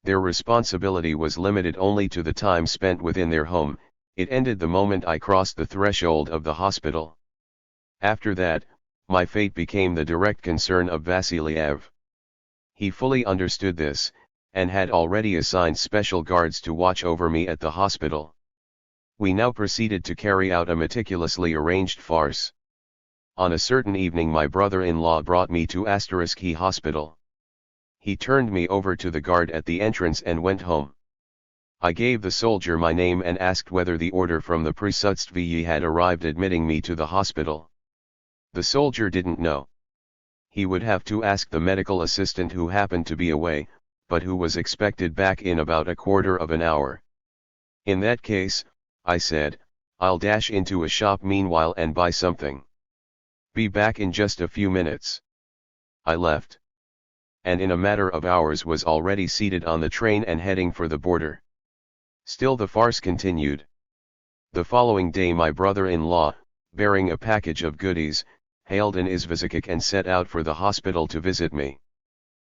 Their responsibility was limited only to the time spent within their home. It ended the moment I crossed the threshold of the hospital. After that, my fate became the direct concern of Vasiliev. He fully understood this, and had already assigned special guards to watch over me at the hospital. We now proceeded to carry out a meticulously arranged farce. On a certain evening my brother-in-law brought me to *He Hospital. He turned me over to the guard at the entrance and went home. I gave the soldier my name and asked whether the order from the Prisutstvye had arrived admitting me to the hospital. The soldier didn't know. He would have to ask the medical assistant who happened to be away, but who was expected back in about a quarter of an hour. In that case, I said, I'll dash into a shop meanwhile and buy something. Be back in just a few minutes. I left. And in a matter of hours was already seated on the train and heading for the border. Still the farce continued. The following day my brother-in-law, bearing a package of goodies, hailed an izvozchik and set out for the hospital to visit me.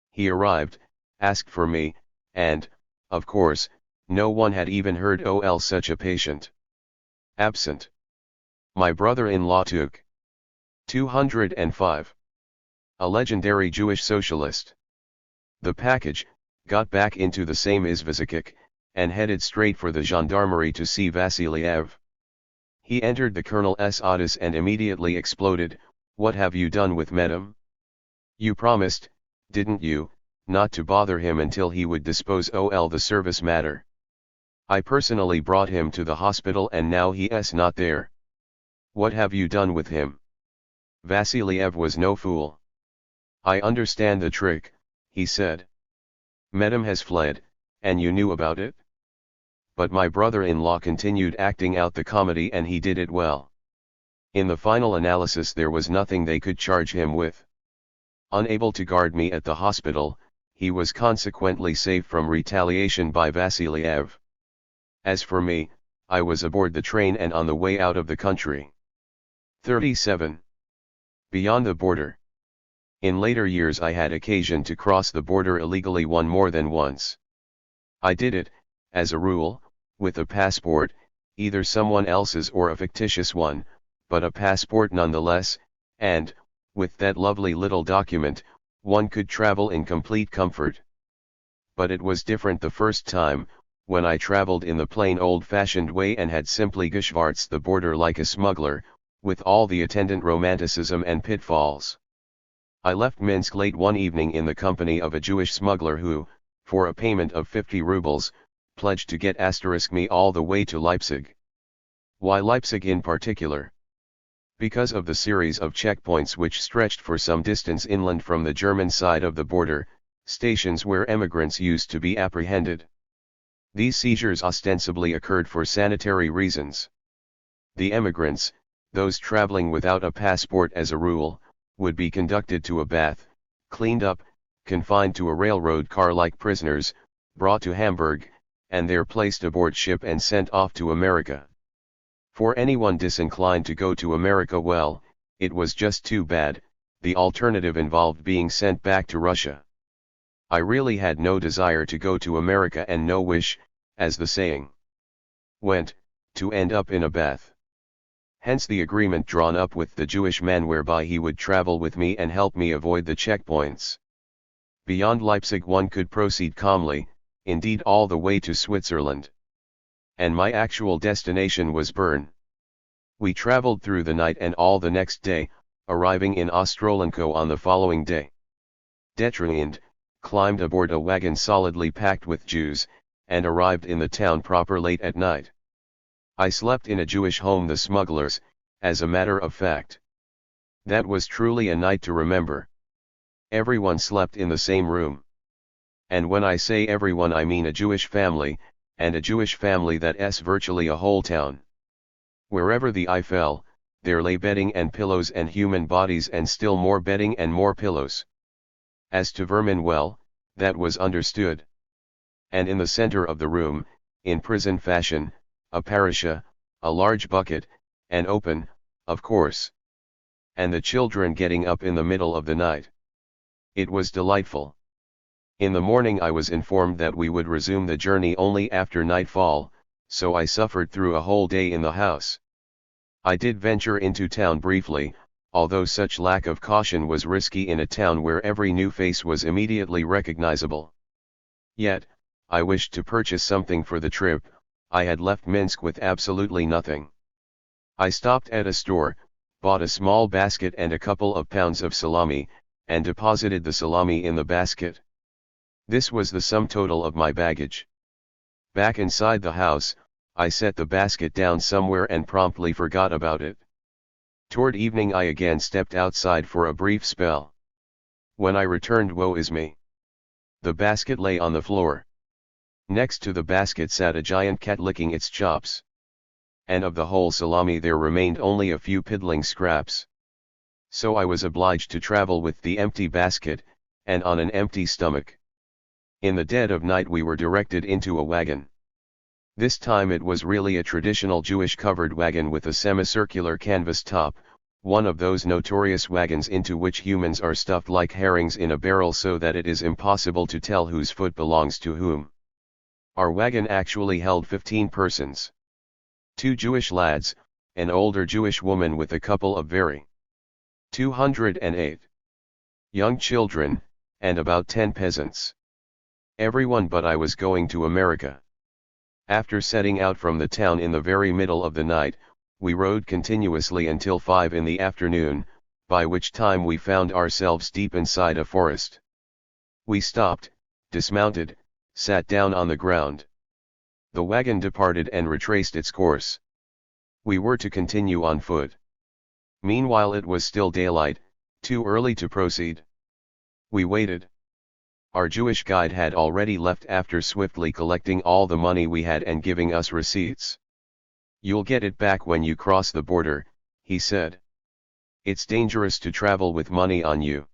He arrived, asked for me, and, of course, no one had even heard of such a patient. Absent. My brother-in-law took 205. A legendary Jewish socialist. The package, got back into the same izvozchik, and headed straight for the gendarmerie to see Vasiliev. He entered the colonel's office and immediately exploded, "What have you done with Medem? You promised, didn't you, not to bother him until he would dispose of the service matter. I personally brought him to the hospital and now he's not there. What have you done with him?" Vasiliev was no fool. "I understand the trick," he said. "Medem has fled, and you knew about it?" but my brother-in-law continued acting out the comedy and he did it well. In the final analysis there was nothing they could charge him with. Unable to guard me at the hospital, he was consequently saved from retaliation by Vasiliev. As for me, I was aboard the train and on the way out of the country. 37. Beyond the border. In later years I had occasion to cross the border illegally more than once. I did it, as a rule, with a passport, either someone else's or a fictitious one, but a passport nonetheless, and, with that lovely little document, one could travel in complete comfort. But it was different the first time, when I traveled in the plain old-fashioned way and had simply geschwartzt the border like a smuggler, with all the attendant romanticism and pitfalls. I left Minsk late one evening in the company of a Jewish smuggler who, for a payment of 50 rubles, pledged to get me all the way to Leipzig. Why Leipzig in particular? Because of the series of checkpoints which stretched for some distance inland from the German side of the border, stations where emigrants used to be apprehended. These seizures ostensibly occurred for sanitary reasons. The emigrants, those traveling without a passport as a rule, would be conducted to a bath, cleaned up, confined to a railroad car like prisoners, brought to Hamburg, and there placed aboard ship and sent off to America. For anyone disinclined to go to America, well, it was just too bad, the alternative involved being sent back to Russia. I really had no desire to go to America and no wish, as the saying went, to end up in a bath. Hence the agreement drawn up with the Jewish man whereby he would travel with me and help me avoid the checkpoints. Beyond Leipzig one could proceed calmly, indeed all the way to Switzerland. And my actual destination was Bern. We traveled through the night and all the next day, arriving in Ostrolenko on the following day. Detrained, climbed aboard a wagon solidly packed with Jews, and arrived in the town proper late at night. I slept in a Jewish home, the smugglers, as a matter of fact. That was truly a night to remember. Everyone slept in the same room. And when I say everyone I mean a Jewish family, and a Jewish family that's virtually a whole town. Wherever the eye fell, there lay bedding and pillows and human bodies and still more bedding and more pillows. As to vermin, well, that was understood. And in the center of the room, in prison fashion, a parasha, a large bucket, and open, of course. And the children getting up in the middle of the night. It was delightful. In the morning I was informed that we would resume the journey only after nightfall, so I suffered through a whole day in the house. I did venture into town briefly, although such lack of caution was risky in a town where every new face was immediately recognizable. Yet, I wished to purchase something for the trip. I had left Minsk with absolutely nothing. I stopped at a store, bought a small basket and a couple of pounds of salami, and deposited the salami in the basket. This was the sum total of my baggage. Back inside the house, I set the basket down somewhere and promptly forgot about it. Toward evening I again stepped outside for a brief spell. When I returned, woe is me. The basket lay on the floor. Next to the basket sat a giant cat licking its chops. And of the whole salami there remained only a few piddling scraps. So I was obliged to travel with the empty basket, and on an empty stomach. In the dead of night we were directed into a wagon. This time it was really a traditional Jewish covered wagon with a semicircular canvas top, one of those notorious wagons into which humans are stuffed like herrings in a barrel so that it is impossible to tell whose foot belongs to whom. Our wagon actually held 15 persons. 2 Jewish lads, an older Jewish woman with a couple of very 208 young children, and about 10 peasants. Everyone but I was going to America. After setting out from the town in the very middle of the night, we rode continuously until 5 in the afternoon, by which time we found ourselves deep inside a forest. We stopped, dismounted, sat down on the ground. The wagon departed and retraced its course. We were to continue on foot. Meanwhile it was still daylight, too early to proceed. We waited. Our Jewish guide had already left after swiftly collecting all the money we had and giving us receipts. "You'll get it back when you cross the border," he said. "It's dangerous to travel with money on you."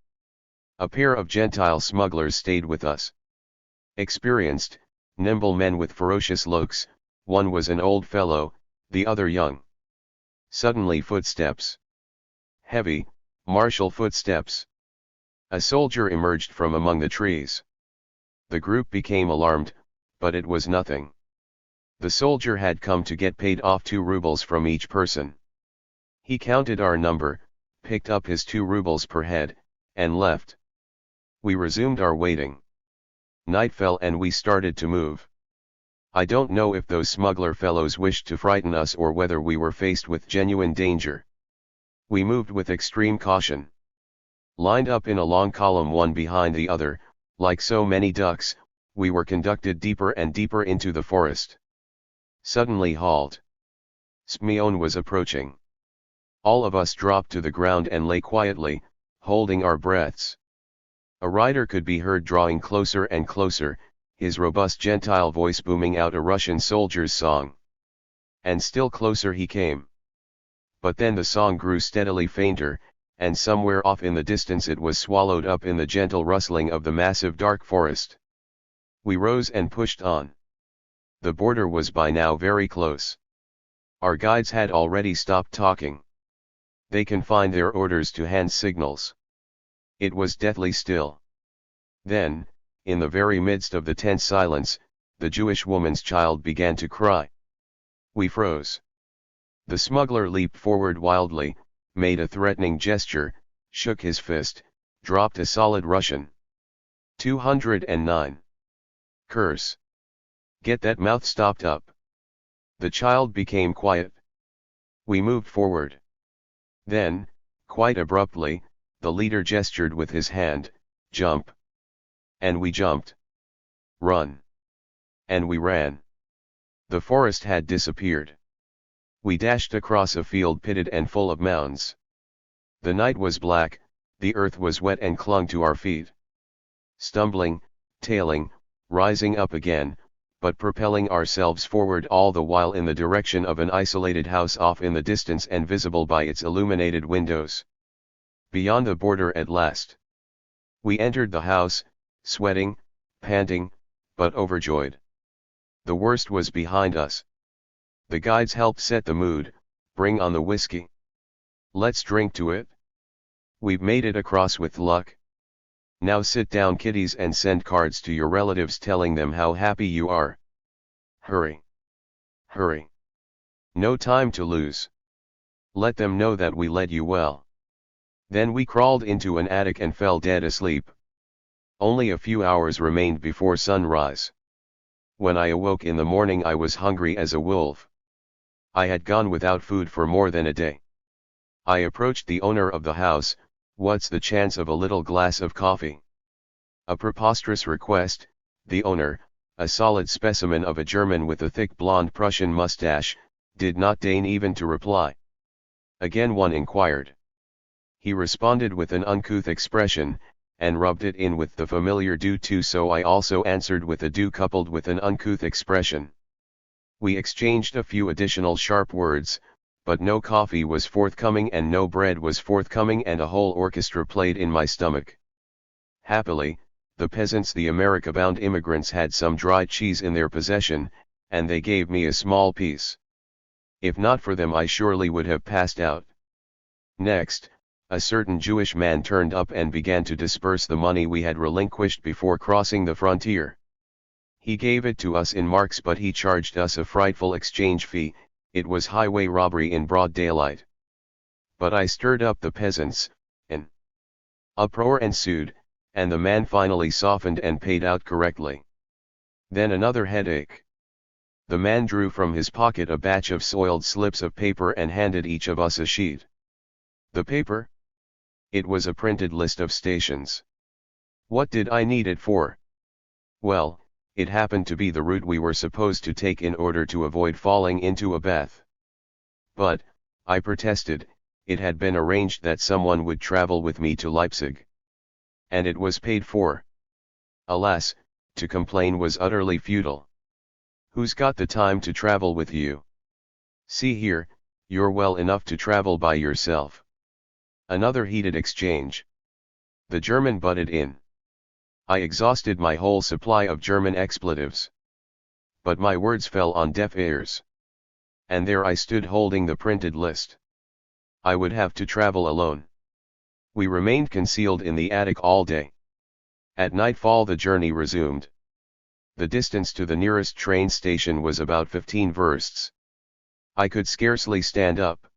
A pair of Gentile smugglers stayed with us. Experienced, nimble men with ferocious looks, one was an old fellow, the other young. Suddenly footsteps. Heavy, martial footsteps. A soldier emerged from among the trees. The group became alarmed, but it was nothing. The soldier had come to get paid off 2 rubles from each person. He counted our number, picked up his 2 rubles per head, and left. We resumed our waiting. Night fell and we started to move. I don't know if those smuggler fellows wished to frighten us or whether we were faced with genuine danger. We moved with extreme caution. Lined up in a long column one behind the other, like so many ducks, we were conducted deeper and deeper into the forest. Suddenly halt. Simeon was approaching. All of us dropped to the ground and lay quietly, holding our breaths. A rider could be heard drawing closer and closer, his robust Gentile voice booming out a Russian soldier's song. And still closer he came. But then the song grew steadily fainter, and somewhere off in the distance it was swallowed up in the gentle rustling of the massive dark forest. We rose and pushed on. The border was by now very close. Our guides had already stopped talking. They confined their orders to hand signals. It was deathly still. Then, in the very midst of the tense silence, the Jewish woman's child began to cry. We froze. The smuggler leaped forward wildly, made a threatening gesture, shook his fist, dropped a solid Russian. 209. Curse. Get that mouth stopped up. The child became quiet. We moved forward. Then, quite abruptly, the leader gestured with his hand, "Jump." And we jumped. "Run." And we ran. The forest had disappeared. We dashed across a field pitted and full of mounds. The night was black, the earth was wet and clung to our feet. Stumbling, tailing, rising up again, but propelling ourselves forward all the while in the direction of an isolated house off in the distance and visible by its illuminated windows. Beyond the border at last. We entered the house, sweating, panting, but overjoyed. The worst was behind us. The guides helped set the mood, "Bring on the whiskey. Let's drink to it. We've made it across with luck. Now sit down kiddies and send cards to your relatives telling them how happy you are. Hurry. Hurry. No time to lose. Let them know that we led you well." Then we crawled into an attic and fell dead asleep. Only a few hours remained before sunrise. When I awoke in the morning I was hungry as a wolf. I had gone without food for more than a day. I approached the owner of the house. "What's the chance of a little glass of coffee?" A preposterous request. The owner, a solid specimen of a German with a thick blonde Prussian mustache, did not deign even to reply. Again one inquired. He responded with an uncouth expression, and rubbed it in with the familiar "do too," so I also answered with a "do" coupled with an uncouth expression. We exchanged a few additional sharp words, but no coffee was forthcoming and no bread was forthcoming, and a whole orchestra played in my stomach. Happily, the peasants, the America-bound immigrants, had some dried cheese in their possession, and they gave me a small piece. If not for them I surely would have passed out. Next, a certain Jewish man turned up and began to disperse the money we had relinquished before crossing the frontier. He gave it to us in marks, but he charged us a frightful exchange fee. It was highway robbery in broad daylight. But I stirred up the peasants, an uproar ensued, and the man finally softened and paid out correctly. Then another headache. The man drew from his pocket a batch of soiled slips of paper and handed each of us a sheet. The paper? It was a printed list of stations. What did I need it for? Well, it happened to be the route we were supposed to take in order to avoid falling into a bath. But, I protested, it had been arranged that someone would travel with me to Leipzig. And it was paid for. Alas, to complain was utterly futile. Who's got the time to travel with you? See here, you're well enough to travel by yourself. Another heated exchange. The German butted in. I exhausted my whole supply of German expletives. But my words fell on deaf ears. And there I stood holding the printed list. I would have to travel alone. We remained concealed in the attic all day. At nightfall the journey resumed. The distance to the nearest train station was about 15 versts. I could scarcely stand up.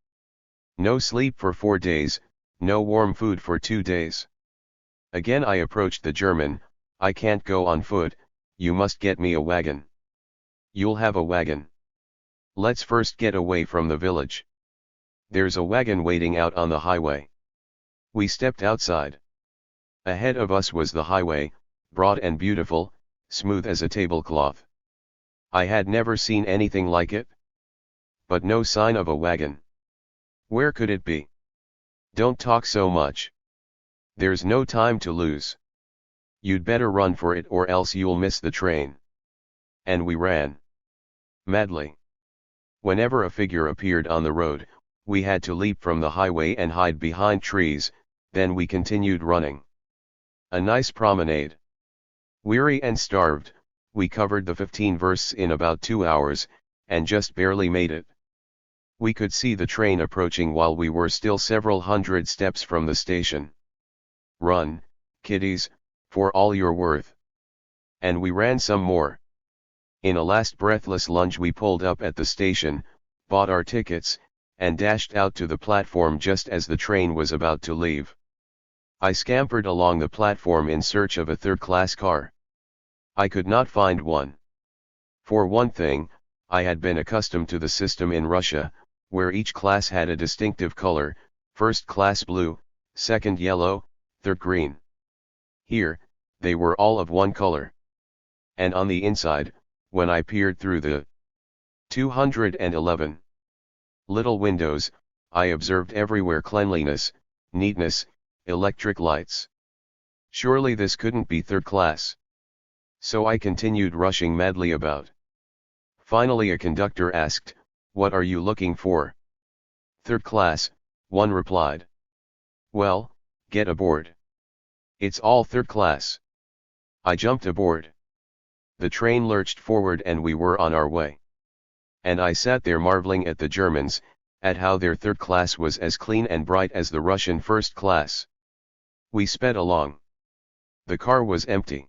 No sleep for 4 days, no warm food for 2 days. Again I approached the German. I can't go on foot, you must get me a wagon. You'll have a wagon. Let's first get away from the village. There's a wagon waiting out on the highway. We stepped outside. Ahead of us was the highway, broad and beautiful, smooth as a tablecloth. I had never seen anything like it. But no sign of a wagon. Where could it be? Don't talk so much. There's no time to lose. You'd better run for it or else you'll miss the train. And we ran. Madly. Whenever a figure appeared on the road, we had to leap from the highway and hide behind trees, then we continued running. A nice promenade. Weary and starved, we covered the 15 versts in about 2 hours, and just barely made it. We could see the train approaching while we were still several hundred steps from the station. Run, kiddies, for all you're worth. And we ran some more. In a last breathless lunge we pulled up at the station, bought our tickets, and dashed out to the platform just as the train was about to leave. I scampered along the platform in search of a third-class car. I could not find one. For one thing, I had been accustomed to the system in Russia, where each class had a distinctive color, first class blue, second yellow, third green. Here, they were all of one color. And on the inside, when I peered through the 211 little windows, I observed everywhere cleanliness, neatness, electric lights. Surely this couldn't be third class. So I continued rushing madly about. Finally a conductor asked, "What are you looking for?" "Third class," one replied. "Well, get aboard. It's all third class." I jumped aboard. The train lurched forward and we were on our way. And I sat there marveling at the Germans, at how their third class was as clean and bright as the Russian first class. We sped along. The car was empty.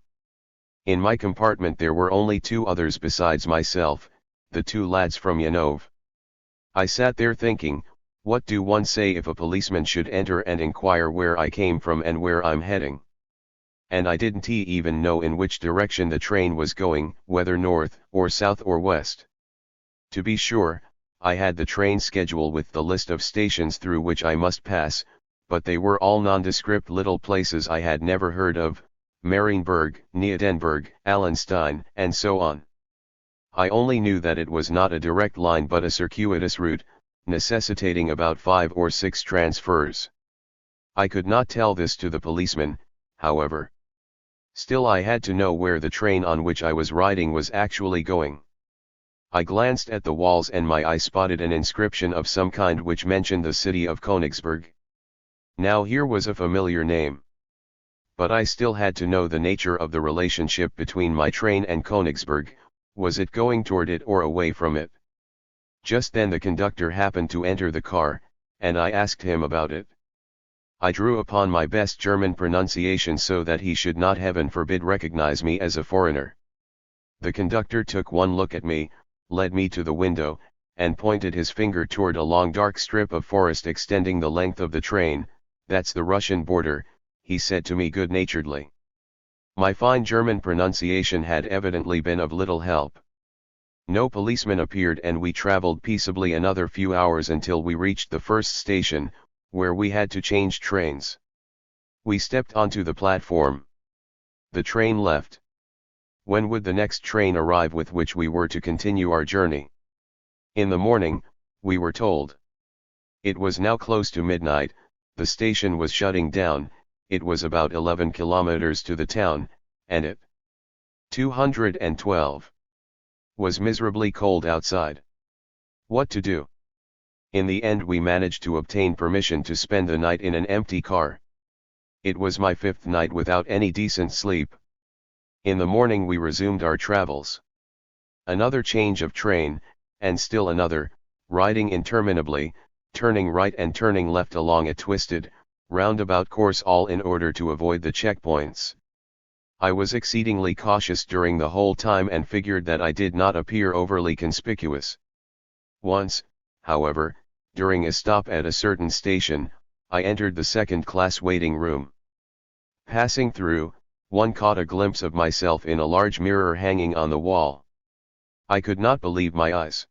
In my compartment there were only 2 others besides myself, the 2 lads from Yanov. I sat there thinking, what do one say if a policeman should enter and inquire where I came from and where I'm heading? And I didn't even know in which direction the train was going, whether north, or south or west. To be sure, I had the train schedule with the list of stations through which I must pass, but they were all nondescript little places I had never heard of, Marienburg, Neadenburg, Allenstein, and so on. I only knew that it was not a direct line but a circuitous route, necessitating about 5 or 6 transfers. I could not tell this to the policeman, however. Still I had to know where the train on which I was riding was actually going. I glanced at the walls and my eye spotted an inscription of some kind which mentioned the city of Königsberg. Now here was a familiar name. But I still had to know the nature of the relationship between my train and Königsberg. Was it going toward it or away from it? Just then the conductor happened to enter the car, and I asked him about it. I drew upon my best German pronunciation so that he should not, heaven forbid, recognize me as a foreigner. The conductor took one look at me, led me to the window, and pointed his finger toward a long dark strip of forest extending the length of the train. "That's the Russian border," he said to me good-naturedly. My fine German pronunciation had evidently been of little help. No policeman appeared and we traveled peaceably another few hours until we reached the first station, where we had to change trains. We stepped onto the platform. The train left. When would the next train arrive with which we were to continue our journey? In the morning, we were told. It was now close to midnight, the station was shutting down, it was about 11 kilometers to the town, and it 212. Was miserably cold outside. What to do? In the end we managed to obtain permission to spend the night in an empty car. It was my 5th night without any decent sleep. In the morning we resumed our travels. Another change of train, and still another, riding interminably, turning right and turning left along a twisted, roundabout course, all in order to avoid the checkpoints. I was exceedingly cautious during the whole time and figured that I did not appear overly conspicuous. Once, however, during a stop at a certain station, I entered the second-class waiting room. Passing through, one caught a glimpse of myself in a large mirror hanging on the wall. I could not believe my eyes.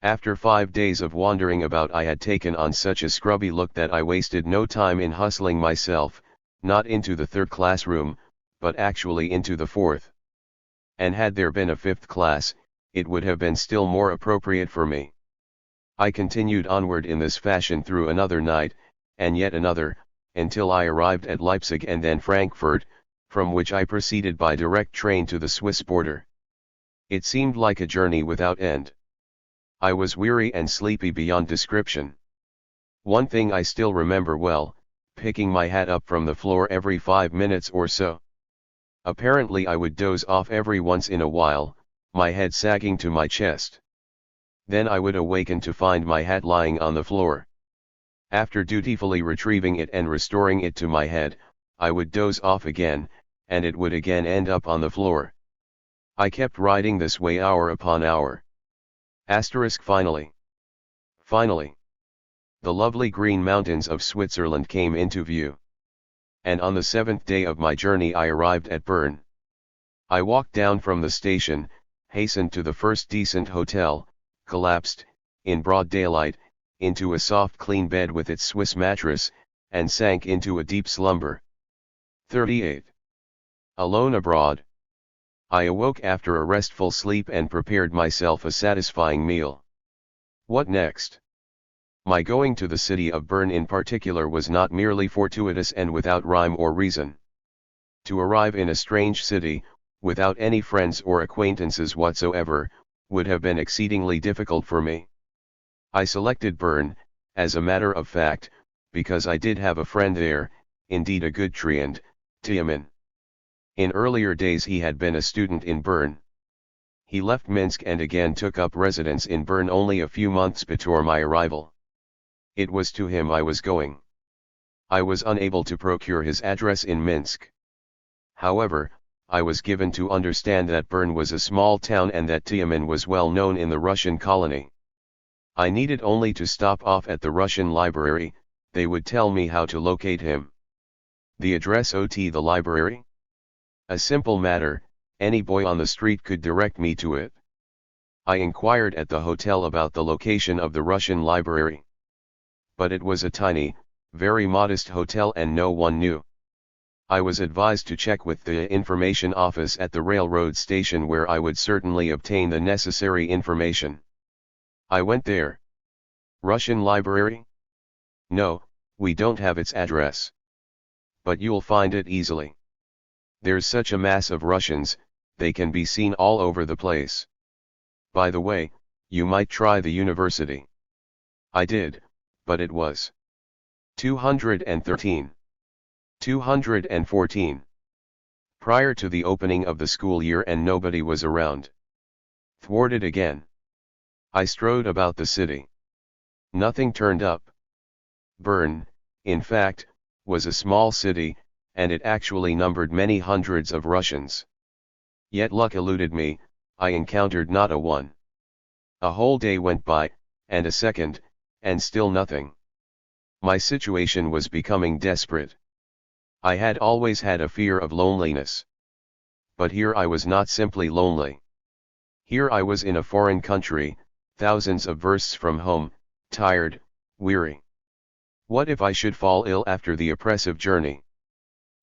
After 5 days of wandering about, I had taken on such a scrubby look that I wasted no time in hustling myself, not into the third-class room, but actually into the fourth. And had there been a fifth class, it would have been still more appropriate for me. I continued onward in this fashion through another night, and yet another, until I arrived at Leipzig and then Frankfurt, from which I proceeded by direct train to the Swiss border. It seemed like a journey without end. I was weary and sleepy beyond description. One thing I still remember well, picking my hat up from the floor every 5 minutes or so. Apparently I would doze off every once in a while, my head sagging to my chest. Then I would awaken to find my hat lying on the floor. After dutifully retrieving it and restoring it to my head, I would doze off again, and it would again end up on the floor. I kept riding this way hour upon hour. Finally, the lovely green mountains of Switzerland came into view. And on the 7th day of my journey I arrived at Bern. I walked down from the station, hastened to the first decent hotel, collapsed, in broad daylight, into a soft clean bed with its Swiss mattress, and sank into a deep slumber. 38. Alone abroad. I awoke after a restful sleep and prepared myself a satisfying meal. What next? My going to the city of Bern in particular was not merely fortuitous and without rhyme or reason. To arrive in a strange city, without any friends or acquaintances whatsoever, would have been exceedingly difficult for me. I selected Bern, as a matter of fact, because I did have a friend there, indeed a good treant, Tiamin. In earlier days he had been a student in Bern. He left Minsk and again took up residence in Bern only a few months before my arrival. It was to him I was going. I was unable to procure his address in Minsk. However, I was given to understand that Bern was a small town and that Tiamin was well known in the Russian colony. I needed only to stop off at the Russian library, they would tell me how to locate him. The address of the library? A simple matter, any boy on the street could direct me to it. I inquired at the hotel about the location of the Russian library. But it was a tiny, very modest hotel and no one knew. I was advised to check with the information office at the railroad station where I would certainly obtain the necessary information. I went there. Russian library? No, we don't have its address. But you'll find it easily. There's such a mass of Russians, they can be seen all over the place. By the way, you might try the university. I did, but it was 213. 214. Prior to the opening of the school year and nobody was around. Thwarted again. I strode about the city. Nothing turned up. Bern, in fact, was a small city, and it actually numbered many hundreds of Russians. Yet luck eluded me, I encountered not a one. A whole day went by, and a second, and still nothing. My situation was becoming desperate. I had always had a fear of loneliness. But here I was not simply lonely. Here I was in a foreign country, thousands of versts from home, tired, weary. What if I should fall ill after the oppressive journey?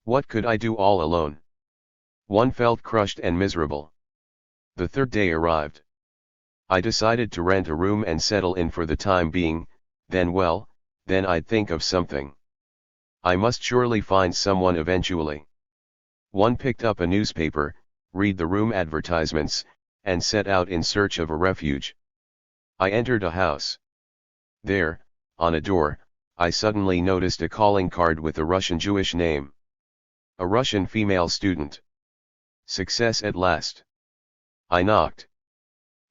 What could I do all alone? One felt crushed and miserable. The third day arrived. I decided to rent a room and settle in for the time being, then I'd think of something. I must surely find someone eventually. One picked up a newspaper, read the room advertisements, and set out in search of a refuge. I entered a house. There, on a door, I suddenly noticed a calling card with a Russian Jewish name. A Russian female student. Success at last. I knocked.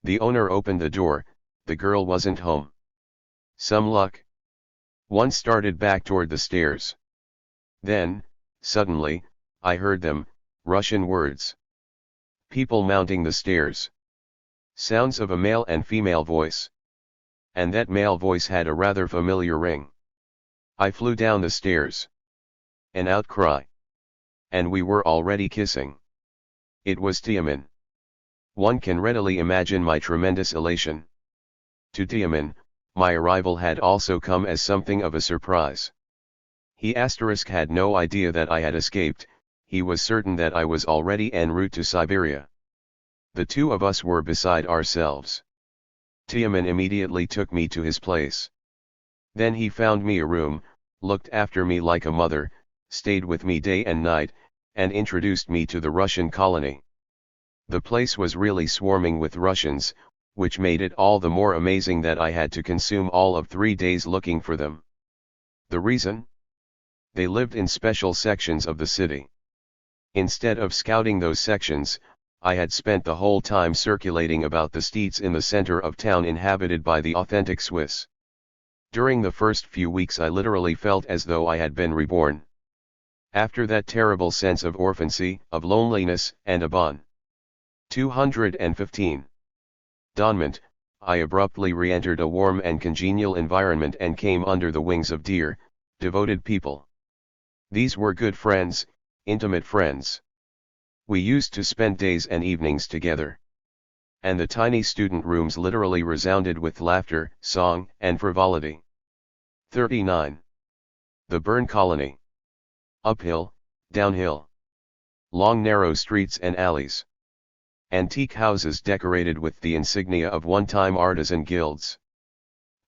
The owner opened the door. The girl wasn't home. Some luck. One started back toward the stairs. Then, suddenly, I heard them, Russian words. People mounting the stairs. Sounds of a male and female voice. And that male voice had a rather familiar ring. I flew down the stairs. An outcry. And we were already kissing. It was Tiamin. One can readily imagine my tremendous elation. To Tiamin, my arrival had also come as something of a surprise. He had no idea that I had escaped. He was certain that I was already en route to Siberia. The two of us were beside ourselves. Tiamin immediately took me to his place. Then he found me a room, looked after me like a mother, stayed with me day and night, and introduced me to the Russian colony. The place was really swarming with Russians, which made it all the more amazing that I had to consume all of 3 days looking for them. The reason? They lived in special sections of the city. Instead of scouting those sections, I had spent the whole time circulating about the streets in the center of town inhabited by the authentic Swiss. During the first few weeks I literally felt as though I had been reborn. After that terrible sense of orphancy, of loneliness, and abandon. 215. Donment, I abruptly re-entered a warm and congenial environment and came under the wings of dear, devoted people. These were good friends, intimate friends. We used to spend days and evenings together. And the tiny student rooms literally resounded with laughter, song, and frivolity. 39. The Bern Colony. Uphill, downhill. Long narrow streets and alleys. Antique houses decorated with the insignia of one-time artisan guilds.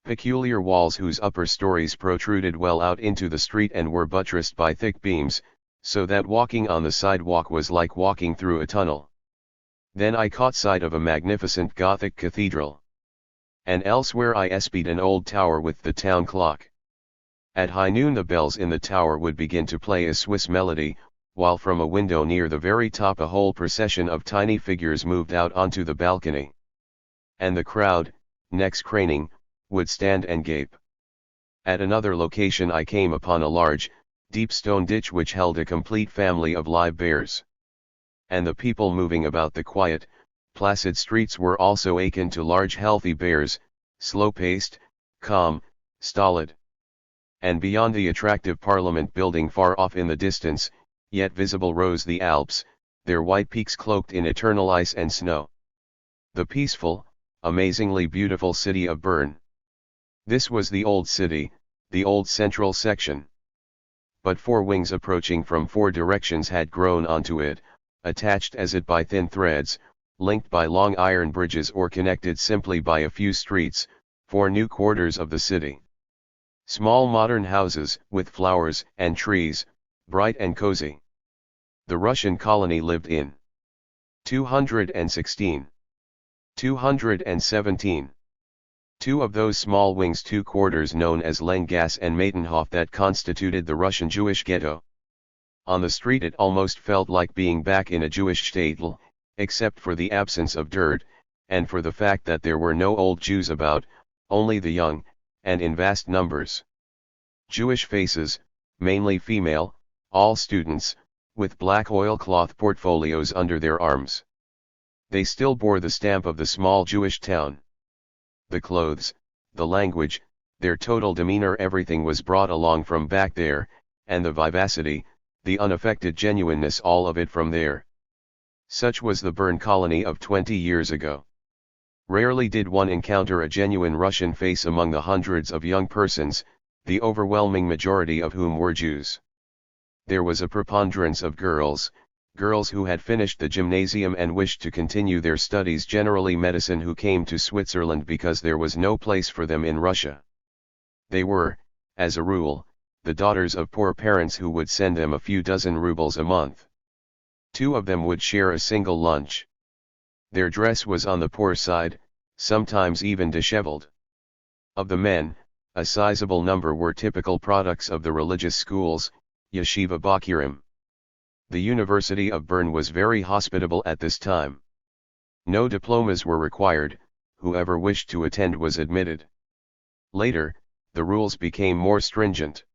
Peculiar walls whose upper stories protruded well out into the street and were buttressed by thick beams, so that walking on the sidewalk was like walking through a tunnel. Then I caught sight of a magnificent Gothic cathedral. And elsewhere I espied an old tower with the town clock. At high noon the bells in the tower would begin to play a Swiss melody, while from a window near the very top a whole procession of tiny figures moved out onto the balcony. And the crowd, necks craning, would stand and gape. At another location I came upon a large, deep stone ditch which held a complete family of live bears. And the people moving about the quiet, placid streets were also akin to large healthy bears, slow-paced, calm, stolid. And beyond the attractive Parliament building far off in the distance, yet visible rose the Alps, their white peaks cloaked in eternal ice and snow. The peaceful, amazingly beautiful city of Bern. This was the old city, the old central section. But 4 wings approaching from 4 directions had grown onto it, attached as it by thin threads, linked by long iron bridges or connected simply by a few streets, 4 new quarters of the city. Small modern houses, with flowers and trees, bright and cozy. The Russian colony lived in 216. 217. 2 of those small wings, 2 quarters known as Lengasse and Maidenhof that constituted the Russian Jewish ghetto. On the street it almost felt like being back in a Jewish shtetl, except for the absence of dirt, and for the fact that there were no old Jews about, only the young, and in vast numbers. Jewish faces, mainly female, all students, with black oilcloth portfolios under their arms. They still bore the stamp of the small Jewish town. The clothes, the language, their total demeanor, everything was brought along from back there, and the vivacity, the unaffected genuineness, all of it from there. Such was the Bern colony of 20 years ago. Rarely did one encounter a genuine Russian face among the hundreds of young persons, the overwhelming majority of whom were Jews. There was a preponderance of girls who had finished the gymnasium and wished to continue their studies, generally medicine, who came to Switzerland because there was no place for them in Russia. They were, as a rule, the daughters of poor parents who would send them a few dozen rubles a month. Two of them would share a single lunch. Their dress was on the poor side, sometimes even disheveled. Of the men, a sizable number were typical products of the religious schools, Yeshiva Bakirim. The University of Bern was very hospitable at this time. No diplomas were required, whoever wished to attend was admitted. Later, the rules became more stringent.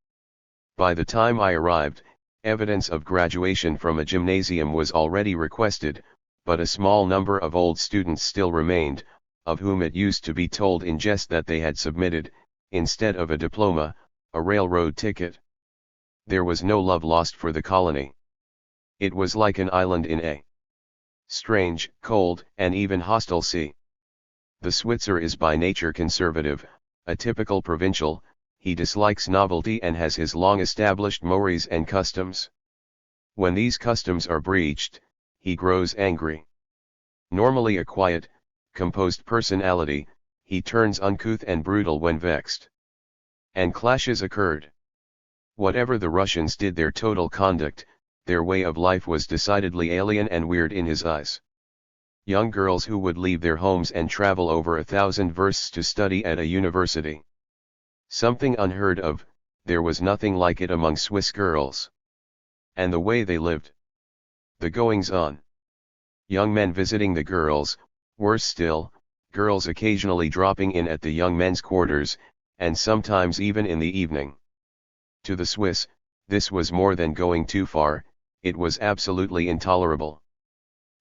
By the time I arrived, evidence of graduation from a gymnasium was already requested, but a small number of old students still remained, of whom it used to be told in jest that they had submitted, instead of a diploma, a railroad ticket. There was no love lost for the colony. It was like an island in a strange, cold, and even hostile sea. The Switzer is by nature conservative, a typical provincial. He dislikes novelty and has his long-established mores and customs. When these customs are breached, he grows angry. Normally a quiet, composed personality, he turns uncouth and brutal when vexed. And clashes occurred. Whatever the Russians did, their total conduct, their way of life was decidedly alien and weird in his eyes. Young girls who would leave their homes and travel over 1,000 versts to study at a university. Something unheard of, there was nothing like it among Swiss girls. And the way they lived. The goings-on. Young men visiting the girls, worse still, girls occasionally dropping in at the young men's quarters, and sometimes even in the evening. To the Swiss, this was more than going too far, it was absolutely intolerable.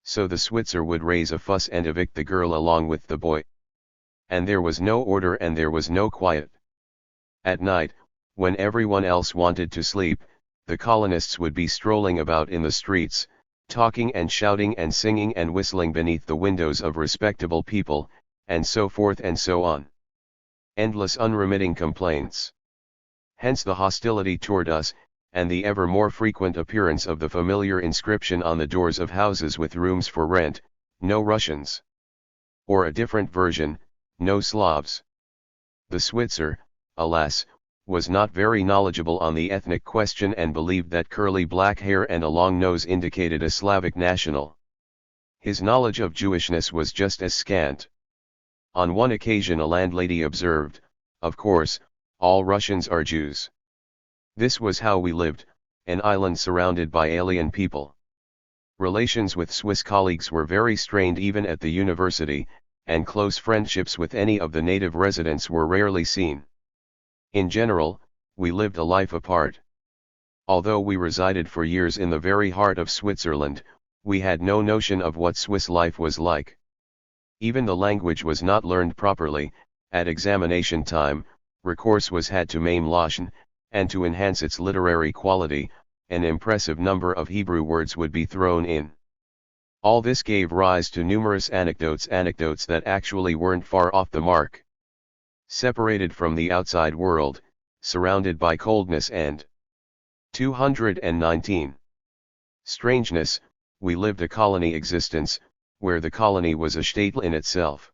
So the Switzer would raise a fuss and evict the girl along with the boy. And there was no order and there was no quiet. At night, when everyone else wanted to sleep, the colonists would be strolling about in the streets, talking and shouting and singing and whistling beneath the windows of respectable people, and so forth and so on. Endless unremitting complaints. Hence the hostility toward us, and the ever more frequent appearance of the familiar inscription on the doors of houses with rooms for rent, "No Russians." Or a different version, "No Slavs." The Switzer, alas, was not very knowledgeable on the ethnic question and believed that curly black hair and a long nose indicated a Slavic national. His knowledge of Jewishness was just as scant. On one occasion a landlady observed, "Of course, all Russians are Jews." This was how we lived, an island surrounded by alien people. Relations with Swiss colleagues were very strained even at the university, and close friendships with any of the native residents were rarely seen. In general, we lived a life apart. Although we resided for years in the very heart of Switzerland, we had no notion of what Swiss life was like. Even the language was not learned properly. At examination time, recourse was had to Maim Lachen, and to enhance its literary quality, an impressive number of Hebrew words would be thrown in. All this gave rise to numerous anecdotes that actually weren't far off the mark. Separated from the outside world, surrounded by coldness and 219. Strangeness, we lived a colony existence, where the colony was a shtetl in itself.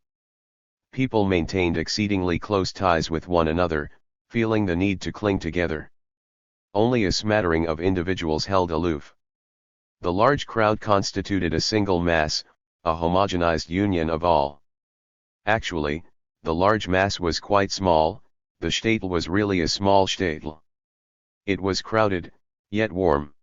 People maintained exceedingly close ties with one another, feeling the need to cling together. Only a smattering of individuals held aloof. The large crowd constituted a single mass, a homogenized union of all. Actually, the large mass was quite small, the shtetl was really a small shtetl. It was crowded, yet warm.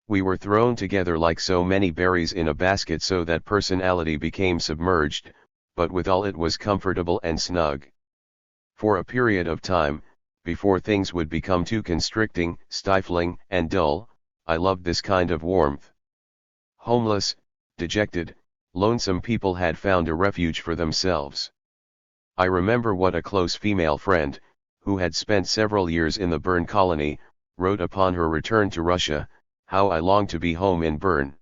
We were thrown together like so many berries in a basket so that personality became submerged, but withal it was comfortable and snug. For a period of time, before things would become too constricting, stifling, and dull, I loved this kind of warmth. Homeless, dejected, lonesome people had found a refuge for themselves. I remember what a close female friend, who had spent several years in the Bern colony, wrote upon her return to Russia, "How I long to be home in Bern."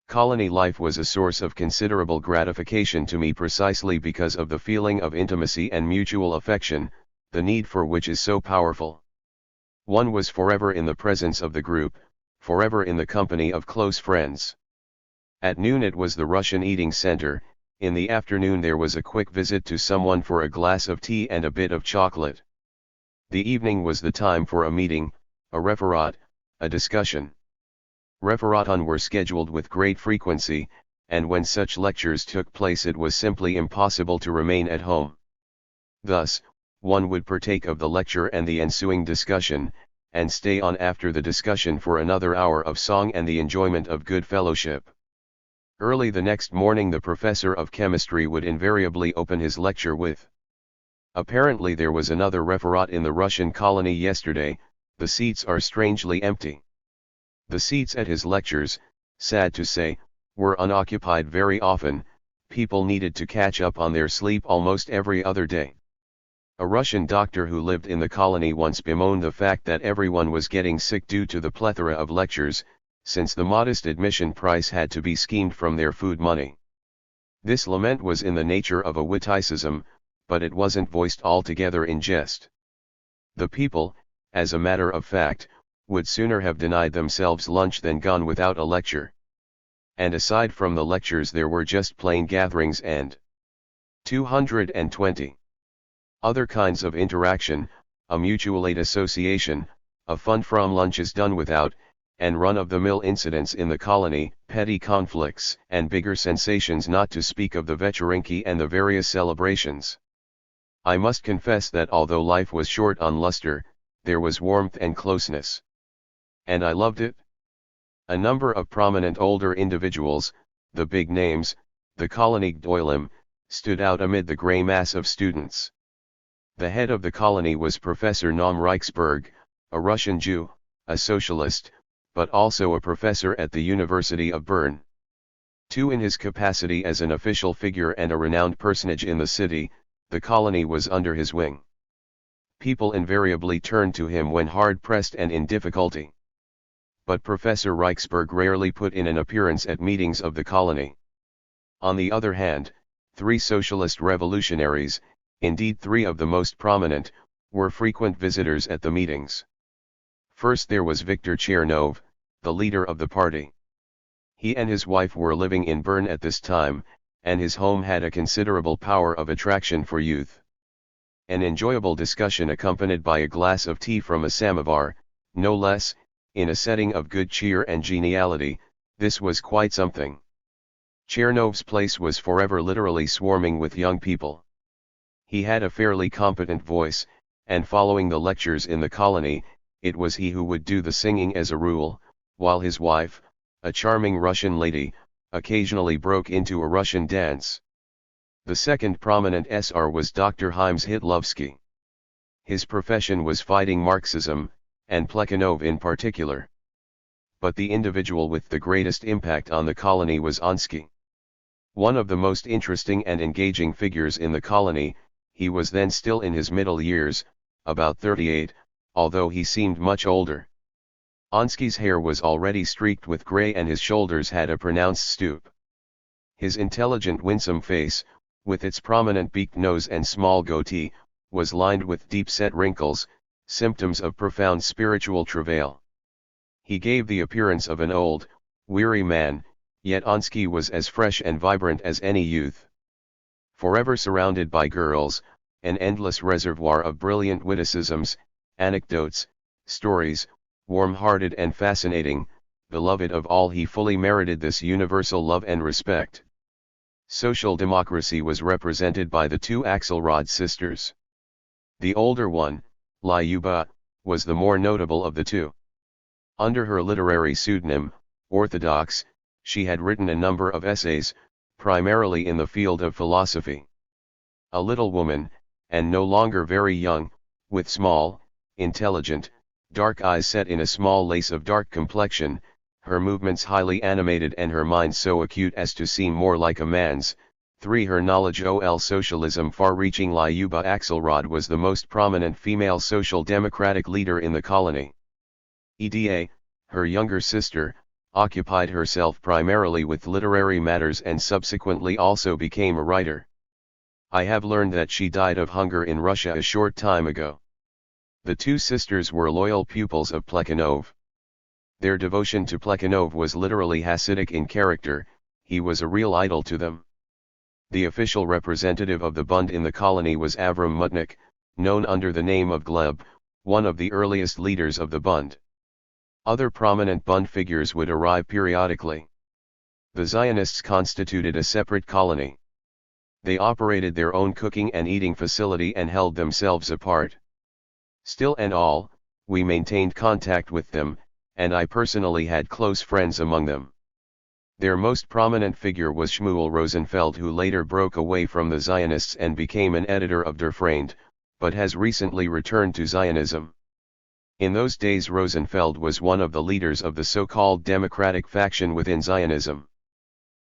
Colony life was a source of considerable gratification to me precisely because of the feeling of intimacy and mutual affection, the need for which is so powerful. One was forever in the presence of the group, forever in the company of close friends. At noon it was the Russian eating center, in the afternoon there was a quick visit to someone for a glass of tea and a bit of chocolate. The evening was the time for a meeting, a referat, a discussion. Referaten were scheduled with great frequency, and when such lectures took place it was simply impossible to remain at home. Thus, one would partake of the lecture and the ensuing discussion, and stay on after the discussion for another hour of song and the enjoyment of good fellowship. Early the next morning the professor of chemistry would invariably open his lecture with, "Apparently there was another referat in the Russian colony yesterday, the seats are strangely empty." The seats at his lectures, sad to say, were unoccupied very often. People needed to catch up on their sleep almost every other day. A Russian doctor who lived in the colony once bemoaned the fact that everyone was getting sick due to the plethora of lectures, since the modest admission price had to be schemed from their food money. This lament was in the nature of a witticism, but it wasn't voiced altogether in jest. The people, as a matter of fact, would sooner have denied themselves lunch than gone without a lecture. And aside from the lectures there were just plain gatherings and 220 other kinds of interaction, a mutual aid association, a fund from lunches done without, and run-of-the-mill incidents in the colony, petty conflicts and bigger sensations, not to speak of the Vecherenki and the various celebrations. I must confess that although life was short on luster, there was warmth and closeness. And I loved it. A number of prominent older individuals, the big names, the colony Gdoilim, stood out amid the grey mass of students. The head of the colony was Professor Naum Reichsberg, a Russian Jew, a socialist, but also a professor at the University of Bern. Too, in his capacity as an official figure and a renowned personage in the city, the colony was under his wing. People invariably turned to him when hard-pressed and in difficulty. But Professor Reichsberg rarely put in an appearance at meetings of the colony. On the other hand, 3 socialist revolutionaries, indeed 3 of the most prominent, were frequent visitors at the meetings. First there was Viktor Chernov, the leader of the party. He and his wife were living in Bern at this time, and his home had a considerable power of attraction for youth. An enjoyable discussion accompanied by a glass of tea from a samovar, no less, in a setting of good cheer and geniality, this was quite something. Chernov's place was forever literally swarming with young people. He had a fairly competent voice, and following the lectures in the colony, it was he who would do the singing as a rule, while his wife, a charming Russian lady, occasionally broke into a Russian dance. The second prominent SR was Dr. Hymes Hitlovsky. His profession was fighting Marxism, and Plekhanov in particular. But the individual with the greatest impact on the colony was Onsky. One of the most interesting and engaging figures in the colony, he was then still in his middle years, about 38, although he seemed much older. Onsky's hair was already streaked with gray and his shoulders had a pronounced stoop. His intelligent winsome face, with its prominent beaked nose and small goatee, was lined with deep-set wrinkles, symptoms of profound spiritual travail. He gave the appearance of an old, weary man, yet Onsky was as fresh and vibrant as any youth. Forever surrounded by girls, an endless reservoir of brilliant witticisms, anecdotes, stories, warm-hearted and fascinating, beloved of all, he fully merited this universal love and respect. Social democracy was represented by the 2 Axelrod sisters. The older one, Lyuba, was the more notable of the 2. Under her literary pseudonym, Orthodox, she had written a number of essays, primarily in the field of philosophy. A little woman, and no longer very young, with small, intelligent, dark eyes set in a small lace of dark complexion, her movements highly animated and her mind so acute as to seem more like a man's. 3. Her knowledge ol socialism far-reaching. Lyuba Axelrod was the most prominent female social democratic leader in the colony. Eda, her younger sister, occupied herself primarily with literary matters and subsequently also became a writer. I have learned that she died of hunger in Russia a short time ago. The 2 sisters were loyal pupils of Plekhanov. Their devotion to Plekhanov was literally Hasidic in character, he was a real idol to them. The official representative of the Bund in the colony was Avram Mutnik, known under the name of Gleb, one of the earliest leaders of the Bund. Other prominent Bund figures would arrive periodically. The Zionists constituted a separate colony. They operated their own cooking and eating facility and held themselves apart. Still and all, we maintained contact with them, and I personally had close friends among them. Their most prominent figure was Shmuel Rosenfeld, who later broke away from the Zionists and became an editor of Der Freund, but has recently returned to Zionism. In those days Rosenfeld was one of the leaders of the so-called democratic faction within Zionism.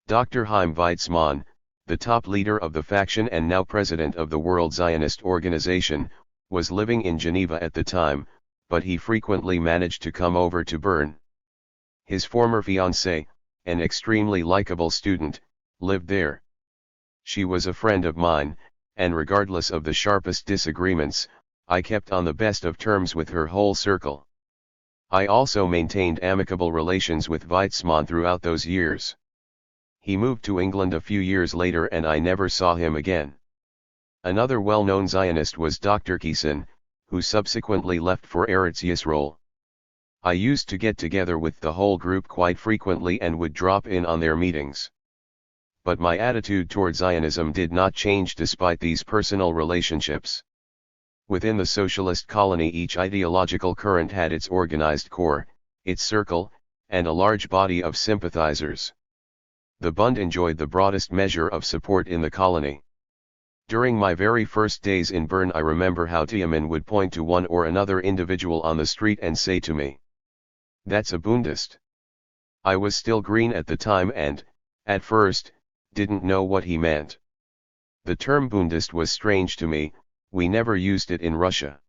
Dr. Chaim Weizmann, the top leader of the faction and now president of the World Zionist Organization, was living in Geneva at the time, but he frequently managed to come over to Bern. His former fiancée, an extremely likable student, lived there. She was a friend of mine, and regardless of the sharpest disagreements, I kept on the best of terms with her whole circle. I also maintained amicable relations with Weizmann throughout those years. He moved to England a few years later and I never saw him again. Another well-known Zionist was Dr. Kiesin, who subsequently left for Eretz Yisrael. I used to get together with the whole group quite frequently and would drop in on their meetings. But my attitude toward Zionism did not change despite these personal relationships. Within the socialist colony, each ideological current had its organized core, its circle, and a large body of sympathizers. The Bund enjoyed the broadest measure of support in the colony. During my very first days in Bern, I remember how Tiamin would point to one or another individual on the street and say to me, "That's a Bundist." I was still green at the time and, at first, didn't know what he meant. The term Bundist was strange to me, we never used it in Russia.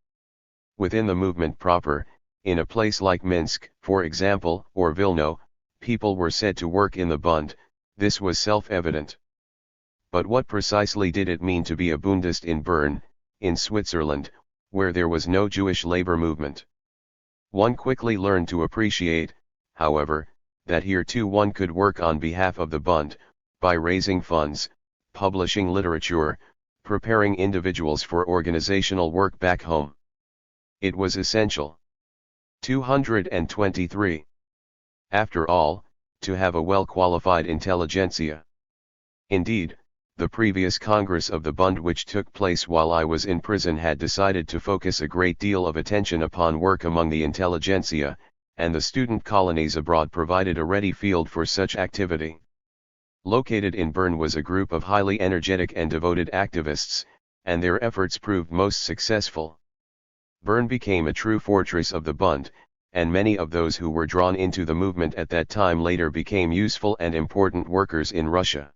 Within the movement proper, in a place like Minsk, for example, or Vilno, people were said to work in the Bund. This was self-evident. But what precisely did it mean to be a Bundist in Bern, in Switzerland, where there was no Jewish labor movement? One quickly learned to appreciate, however, that here too one could work on behalf of the Bund, by raising funds, publishing literature, preparing individuals for organizational work back home. It was essential. 223. After all, to have a well-qualified intelligentsia. Indeed, the previous Congress of the Bund, which took place while I was in prison, had decided to focus a great deal of attention upon work among the intelligentsia, and the student colonies abroad provided a ready field for such activity. Located in Bern was a group of highly energetic and devoted activists, and their efforts proved most successful. Bern became a true fortress of the Bund, and many of those who were drawn into the movement at that time later became useful and important workers in Russia.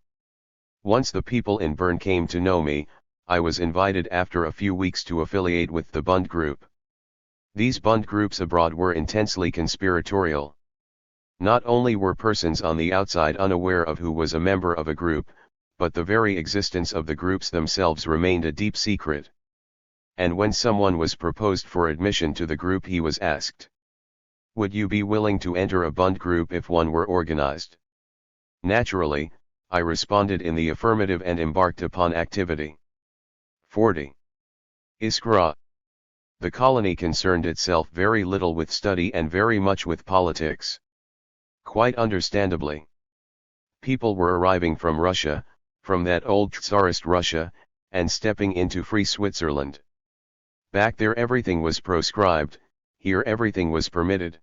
Once the people in Bern came to know me, I was invited after a few weeks to affiliate with the Bund group. These Bund groups abroad were intensely conspiratorial. Not only were persons on the outside unaware of who was a member of a group, but the very existence of the groups themselves remained a deep secret. And when someone was proposed for admission to the group, he was asked, "Would you be willing to enter a Bund group if one were organized?" Naturally, I responded in the affirmative and embarked upon activity. 40. Iskra. The colony concerned itself very little with study and very much with politics. Quite understandably. People were arriving from Russia, from that old Tsarist Russia, and stepping into free Switzerland. Back there everything was proscribed, here everything was permitted.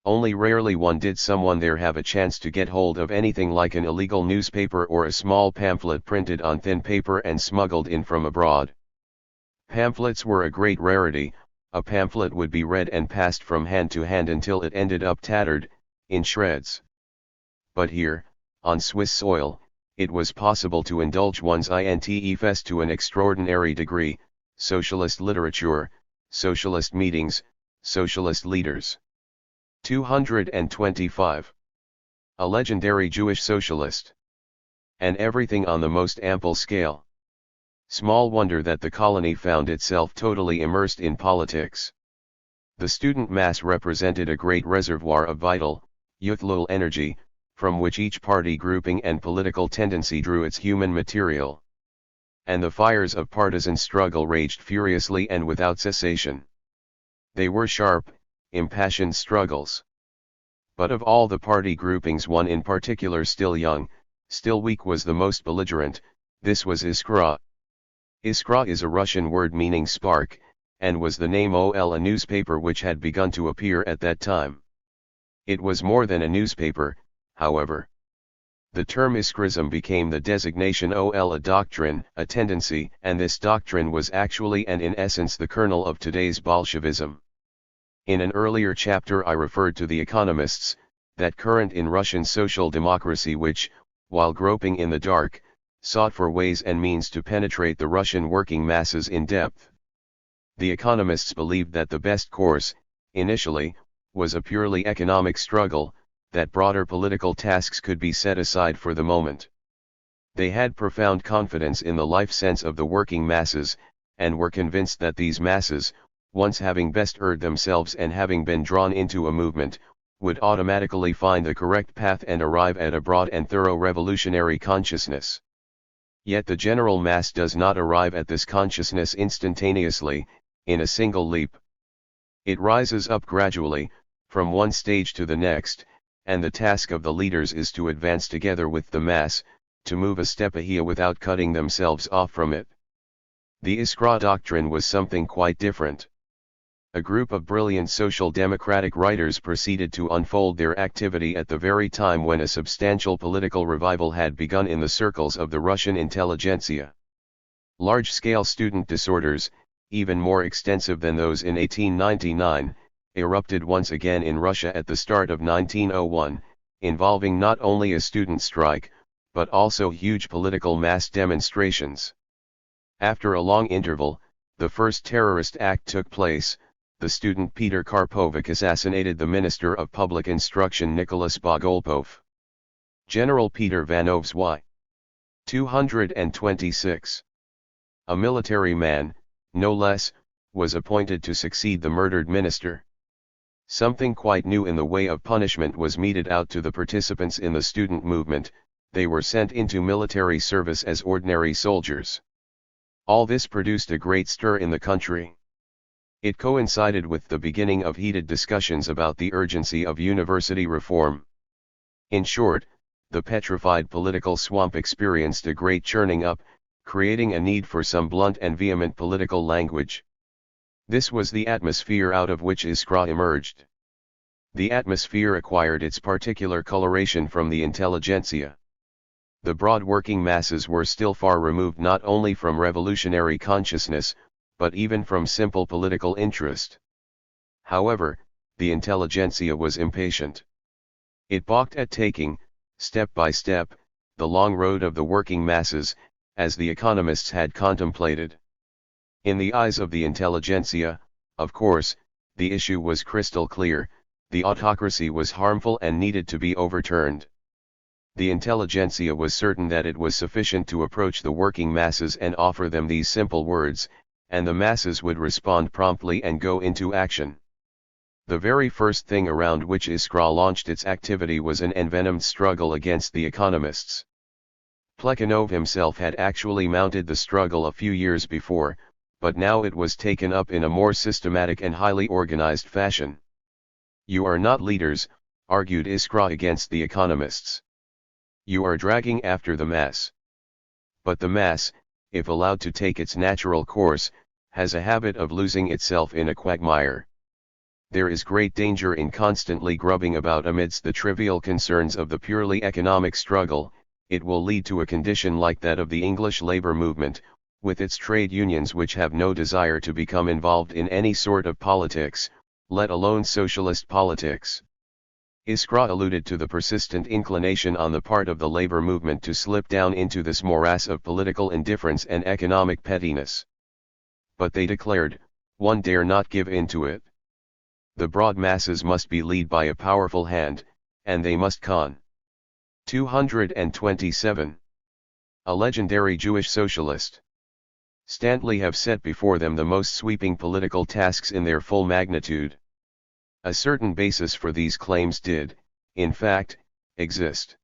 Only rarely did someone there have a chance to get hold of anything like an illegal newspaper or a small pamphlet printed on thin paper and smuggled in from abroad. Pamphlets were a great rarity. A pamphlet would be read and passed from hand to hand until it ended up tattered, in shreds. But here, on Swiss soil, it was possible to indulge one's interest to an extraordinary degree: socialist literature, socialist meetings, socialist leaders. 225. A legendary Jewish socialist. And everything on the most ample scale. Small wonder that the colony found itself totally immersed in politics. The student mass represented a great reservoir of vital, youthful energy, from which each party grouping and political tendency drew its human material. And the fires of partisan struggle raged furiously and without cessation. They were sharp, impassioned struggles. But of all the party groupings, one in particular, still young, still weak, was the most belligerent. This was Iskra. Iskra is a Russian word meaning spark, and was the name of a newspaper which had begun to appear at that time. It was more than a newspaper, however. The term Iskrism became the designation of a doctrine, a tendency, and this doctrine was actually and in essence the kernel of today's Bolshevism. In an earlier chapter I referred to the economists, that current in Russian social democracy which, while groping in the dark, sought for ways and means to penetrate the Russian working masses in depth. The economists believed that the best course, initially, was a purely economic struggle, that broader political tasks could be set aside for the moment. They had profound confidence in the life sense of the working masses, and were convinced that these masses, once having bestirred themselves and having been drawn into a movement, would automatically find the correct path and arrive at a broad and thorough revolutionary consciousness. Yet the general mass does not arrive at this consciousness instantaneously, in a single leap. It rises up gradually, from one stage to the next, and the task of the leaders is to advance together with the mass, to move a step ahead without cutting themselves off from it. The Iskra doctrine was something quite different. A group of brilliant social democratic writers proceeded to unfold their activity at the very time when a substantial political revival had begun in the circles of the Russian intelligentsia. Large-scale student disorders, even more extensive than those in 1899, erupted once again in Russia at the start of 1901, involving not only a student strike, but also huge political mass demonstrations. After a long interval, the first terrorist act took place. The student Peter Karpovich assassinated the Minister of Public Instruction Nicholas Bogolpov. General Peter Vanov's Y. 226. A military man, no less, was appointed to succeed the murdered minister. Something quite new in the way of punishment was meted out to the participants in the student movement. They were sent into military service as ordinary soldiers. All this produced a great stir in the country. It coincided with the beginning of heated discussions about the urgency of university reform. In short, the petrified political swamp experienced a great churning up, creating a need for some blunt and vehement political language. This was the atmosphere out of which Iskra emerged. The atmosphere acquired its particular coloration from the intelligentsia. The broad working masses were still far removed not only from revolutionary consciousness, but even from simple political interest. However, the intelligentsia was impatient. It balked at taking, step by step, the long road of the working masses, as the economists had contemplated. In the eyes of the intelligentsia, of course, the issue was crystal clear: the autocracy was harmful and needed to be overturned. The intelligentsia was certain that it was sufficient to approach the working masses and offer them these simple words, and the masses would respond promptly and go into action. The very first thing around which Iskra launched its activity was an envenomed struggle against the economists. Plekhanov himself had actually mounted the struggle a few years before, but now it was taken up in a more systematic and highly organized fashion. "You are not leaders," argued Iskra against the economists. "You are dragging after the mass. But the mass, if allowed to take its natural course, has a habit of losing itself in a quagmire. There is great danger in constantly grubbing about amidst the trivial concerns of the purely economic struggle. It will lead to a condition like that of the English labor movement, with its trade unions which have no desire to become involved in any sort of politics, let alone socialist politics." Iskra alluded to the persistent inclination on the part of the labor movement to slip down into this morass of political indifference and economic pettiness. But they declared, one dare not give in to it. The broad masses must be led by a powerful hand, and they must con. 227. A legendary Jewish socialist. Stanley have set before them the most sweeping political tasks in their full magnitude. A certain basis for these claims did, in fact, exist.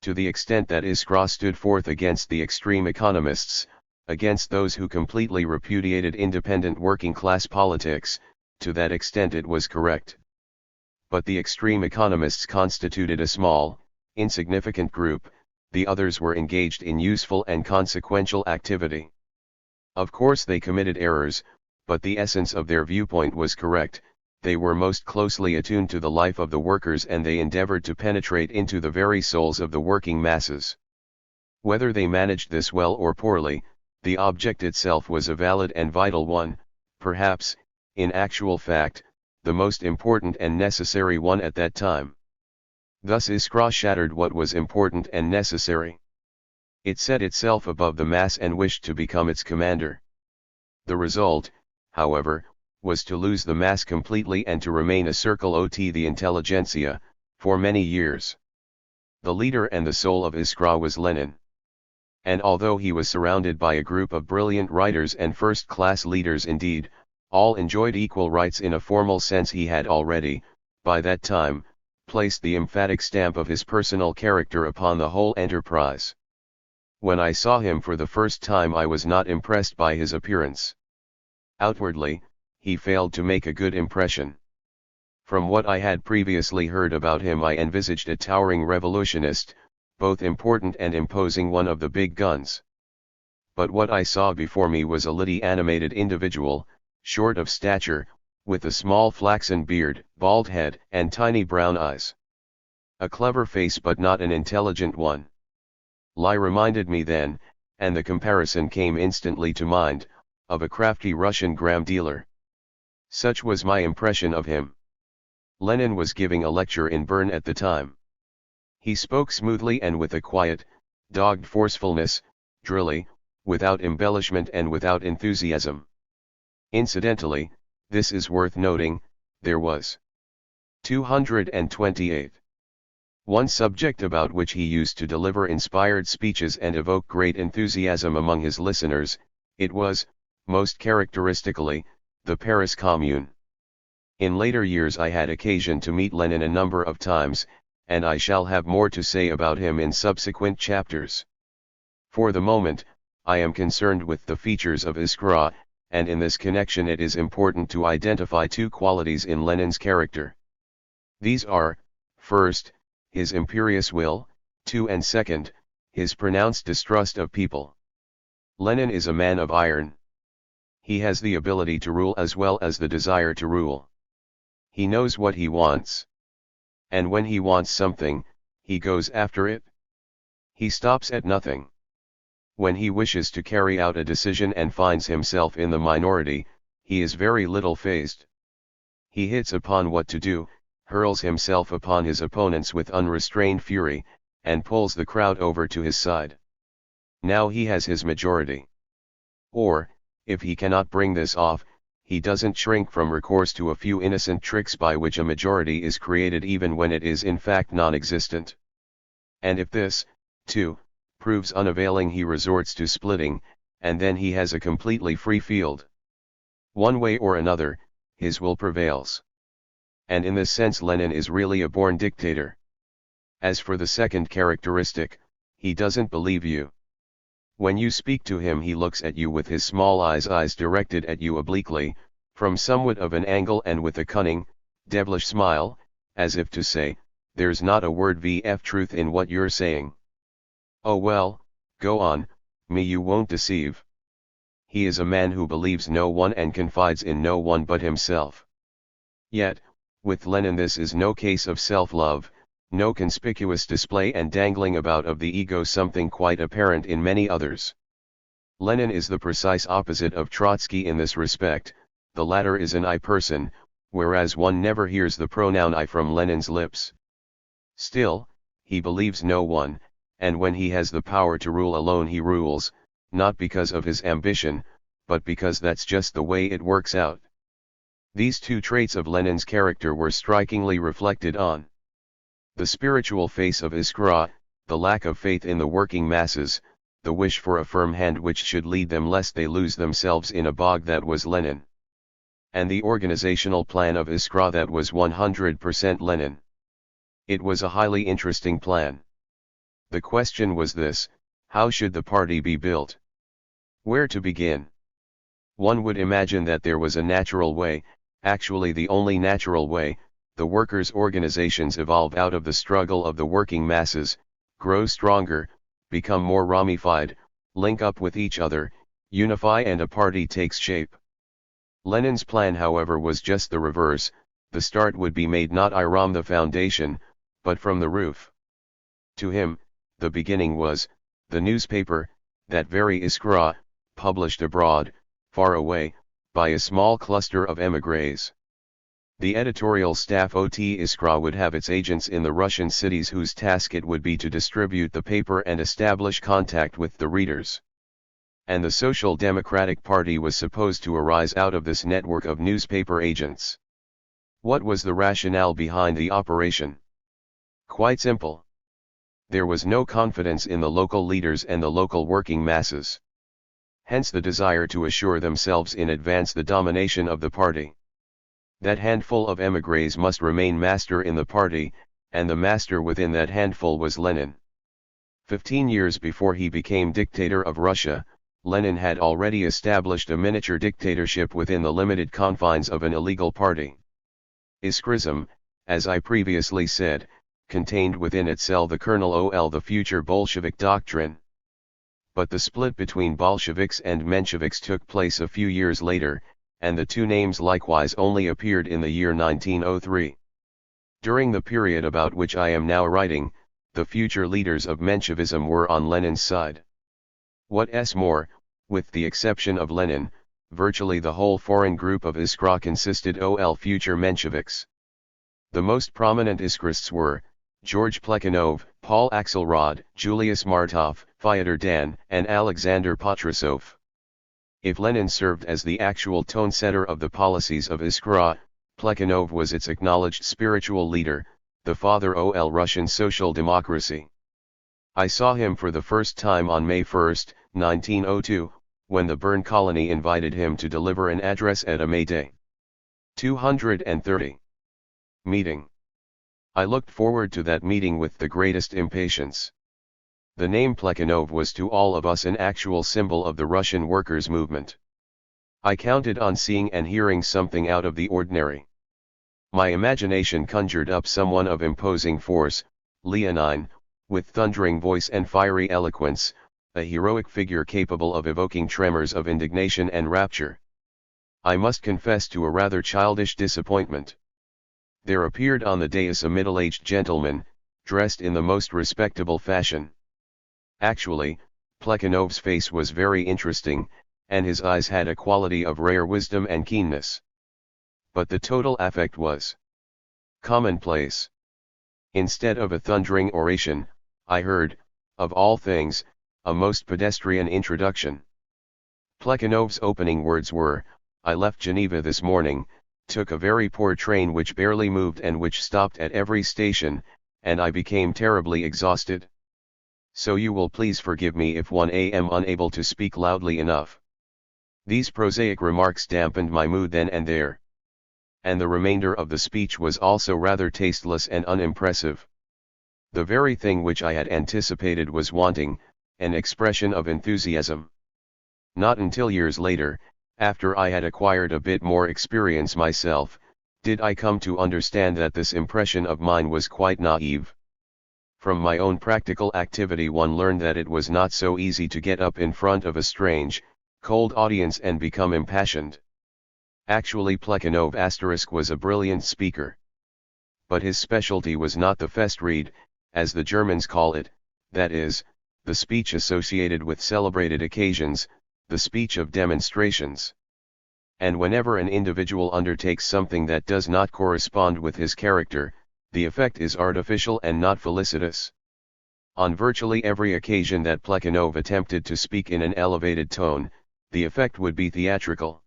To the extent that Iskra stood forth against the extreme economists, against those who completely repudiated independent working-class politics, To that extent it was correct. But the extreme economists constituted a small, insignificant group, the others were engaged in useful and consequential activity. Of course they committed errors, but the essence of their viewpoint was correct. They were most closely attuned to the life of the workers and they endeavored to penetrate into the very souls of the working masses. Whether they managed this well or poorly, the object itself was a valid and vital one, perhaps, in actual fact, the most important and necessary one at that time. Thus Iskra shattered what was important and necessary. It set itself above the mass and wished to become its commander. The result, however, was to lose the mass completely and to remain a circle ot the intelligentsia, for many years. The leader and the soul of Iskra was Lenin. And although he was surrounded by a group of brilliant writers and first-class leaders indeed, all enjoyed equal rights in a formal sense, he had already, by that time, placed the emphatic stamp of his personal character upon the whole enterprise. When I saw him for the first time I was not impressed by his appearance. Outwardly, he failed to make a good impression. From what I had previously heard about him I envisaged a towering revolutionist, both important and imposing, one of the big guns. But what I saw before me was a little animated individual, short of stature, with a small flaxen beard, bald head, and tiny brown eyes. A clever face but not an intelligent one. Lie reminded me then, and the comparison came instantly to mind, of a crafty Russian gram dealer. Such was my impression of him. Lenin was giving a lecture in Bern at the time. He spoke smoothly and with a quiet, dogged forcefulness, drilly, without embellishment and without enthusiasm. Incidentally, this is worth noting, there was 228. One subject about which he used to deliver inspired speeches and evoke great enthusiasm among his listeners. It was, most characteristically, the Paris Commune. In later years I had occasion to meet Lenin a number of times, and I shall have more to say about him in subsequent chapters. For the moment, I am concerned with the features of Iskra, and in this connection it is important to identify two qualities in Lenin's character. These are, first, his imperious will, and second, his pronounced distrust of people. Lenin is a man of iron. He has the ability to rule as well as the desire to rule. He knows what he wants. And when he wants something, he goes after it. He stops at nothing. When he wishes to carry out a decision and finds himself in the minority, he is very little fazed. He hits upon what to do, hurls himself upon his opponents with unrestrained fury, and pulls the crowd over to his side. Now he has his majority. Or, if he cannot bring this off, he doesn't shrink from recourse to a few innocent tricks by which a majority is created even when it is in fact non-existent. And if this, too, proves unavailing he resorts to splitting, and then he has a completely free field. One way or another, his will prevails. And in this sense Lenin is really a born dictator. As for the second characteristic, he doesn't believe you. When you speak to him he looks at you with his small eyes directed at you obliquely, from somewhat of an angle and with a cunning, devilish smile, as if to say, there's not a word vf truth in what you're saying. Oh well, go on, me you won't deceive. He is a man who believes no one and confides in no one but himself. Yet, with Lenin this is no case of self-love, no conspicuous display and dangling about of the ego, something quite apparent in many others. Lenin is the precise opposite of Trotsky in this respect. The latter is an I person, whereas one never hears the pronoun I from Lenin's lips. Still, he believes no one, and when he has the power to rule alone he rules, not because of his ambition, but because that's just the way it works out. These two traits of Lenin's character were strikingly reflected on the spiritual face of Iskra, the lack of faith in the working masses, the wish for a firm hand which should lead them lest they lose themselves in a bog, that was Lenin. And the organizational plan of Iskra, that was 100% Lenin. It was a highly interesting plan. The question was this: how should the party be built? Where to begin? One would imagine that there was a natural way, Actually the only natural way, the workers' organizations evolve out of the struggle of the working masses, grow stronger, become more ramified, link up with each other, unify, and a party takes shape. Lenin's plan, however, was just the reverse. The start would be made not from the foundation, but from the roof. To him, the beginning was the newspaper, that very Iskra, published abroad, far away, by a small cluster of émigrés. The editorial staff of Iskra would have its agents in the Russian cities whose task it would be to distribute the paper and establish contact with the readers. And the Social Democratic Party was supposed to arise out of this network of newspaper agents. What was the rationale behind the operation? Quite simple. There was no confidence in the local leaders and the local working masses. Hence the desire to assure themselves in advance the domination of the party. That handful of émigrés must remain master in the party, and the master within that handful was Lenin. 15 years before he became dictator of Russia, Lenin had already established a miniature dictatorship within the limited confines of an illegal party. Iskrism, as I previously said, contained within itself the kernel of the future Bolshevik doctrine. But the split between Bolsheviks and Mensheviks took place a few years later, and the two names likewise only appeared in the year 1903. During the period about which I am now writing, the future leaders of Menshevism were on Lenin's side. What's more, with the exception of Lenin, virtually the whole foreign group of Iskra consisted of future Mensheviks. The most prominent Iskrists were George Plekhanov, Paul Axelrod, Julius Martov, Fyodor Dan, and Alexander Patrusov. If Lenin served as the actual tone-setter of the policies of Iskra, Plekhanov was its acknowledged spiritual leader, the father of Russian social democracy. I saw him for the first time on May 1, 1902, when the Bern colony invited him to deliver an address at a May Day 230 meeting. I looked forward to that meeting with the greatest impatience. The name Plekhanov was to all of us an actual symbol of the Russian workers' movement. I counted on seeing and hearing something out of the ordinary. My imagination conjured up someone of imposing force, leonine, with thundering voice and fiery eloquence, a heroic figure capable of evoking tremors of indignation and rapture. I must confess to a rather childish disappointment. There appeared on the dais a middle-aged gentleman, dressed in the most respectable fashion. Actually, Plekhanov's face was very interesting, and his eyes had a quality of rare wisdom and keenness. But the total effect was commonplace. Instead of a thundering oration, I heard, of all things, a most pedestrian introduction. Plekhanov's opening words were, "I left Geneva this morning, took a very poor train which barely moved and which stopped at every station, and I became terribly exhausted. So you will please forgive me if I am unable to speak loudly enough." These prosaic remarks dampened my mood then and there. And the remainder of the speech was also rather tasteless and unimpressive. The very thing which I had anticipated was wanting, an expression of enthusiasm. Not until years later, after I had acquired a bit more experience myself, did I come to understand that this impression of mine was quite naive. From my own practical activity one learned that it was not so easy to get up in front of a strange, cold audience and become impassioned. Actually Plekhanov was a brilliant speaker. But his specialty was not the Festrede, as the Germans call it, that is, the speech associated with celebrated occasions, the speech of demonstrations. And whenever an individual undertakes something that does not correspond with his character, the effect is artificial and not felicitous. On virtually every occasion that Plekhanov attempted to speak in an elevated tone, the effect would be theatrical.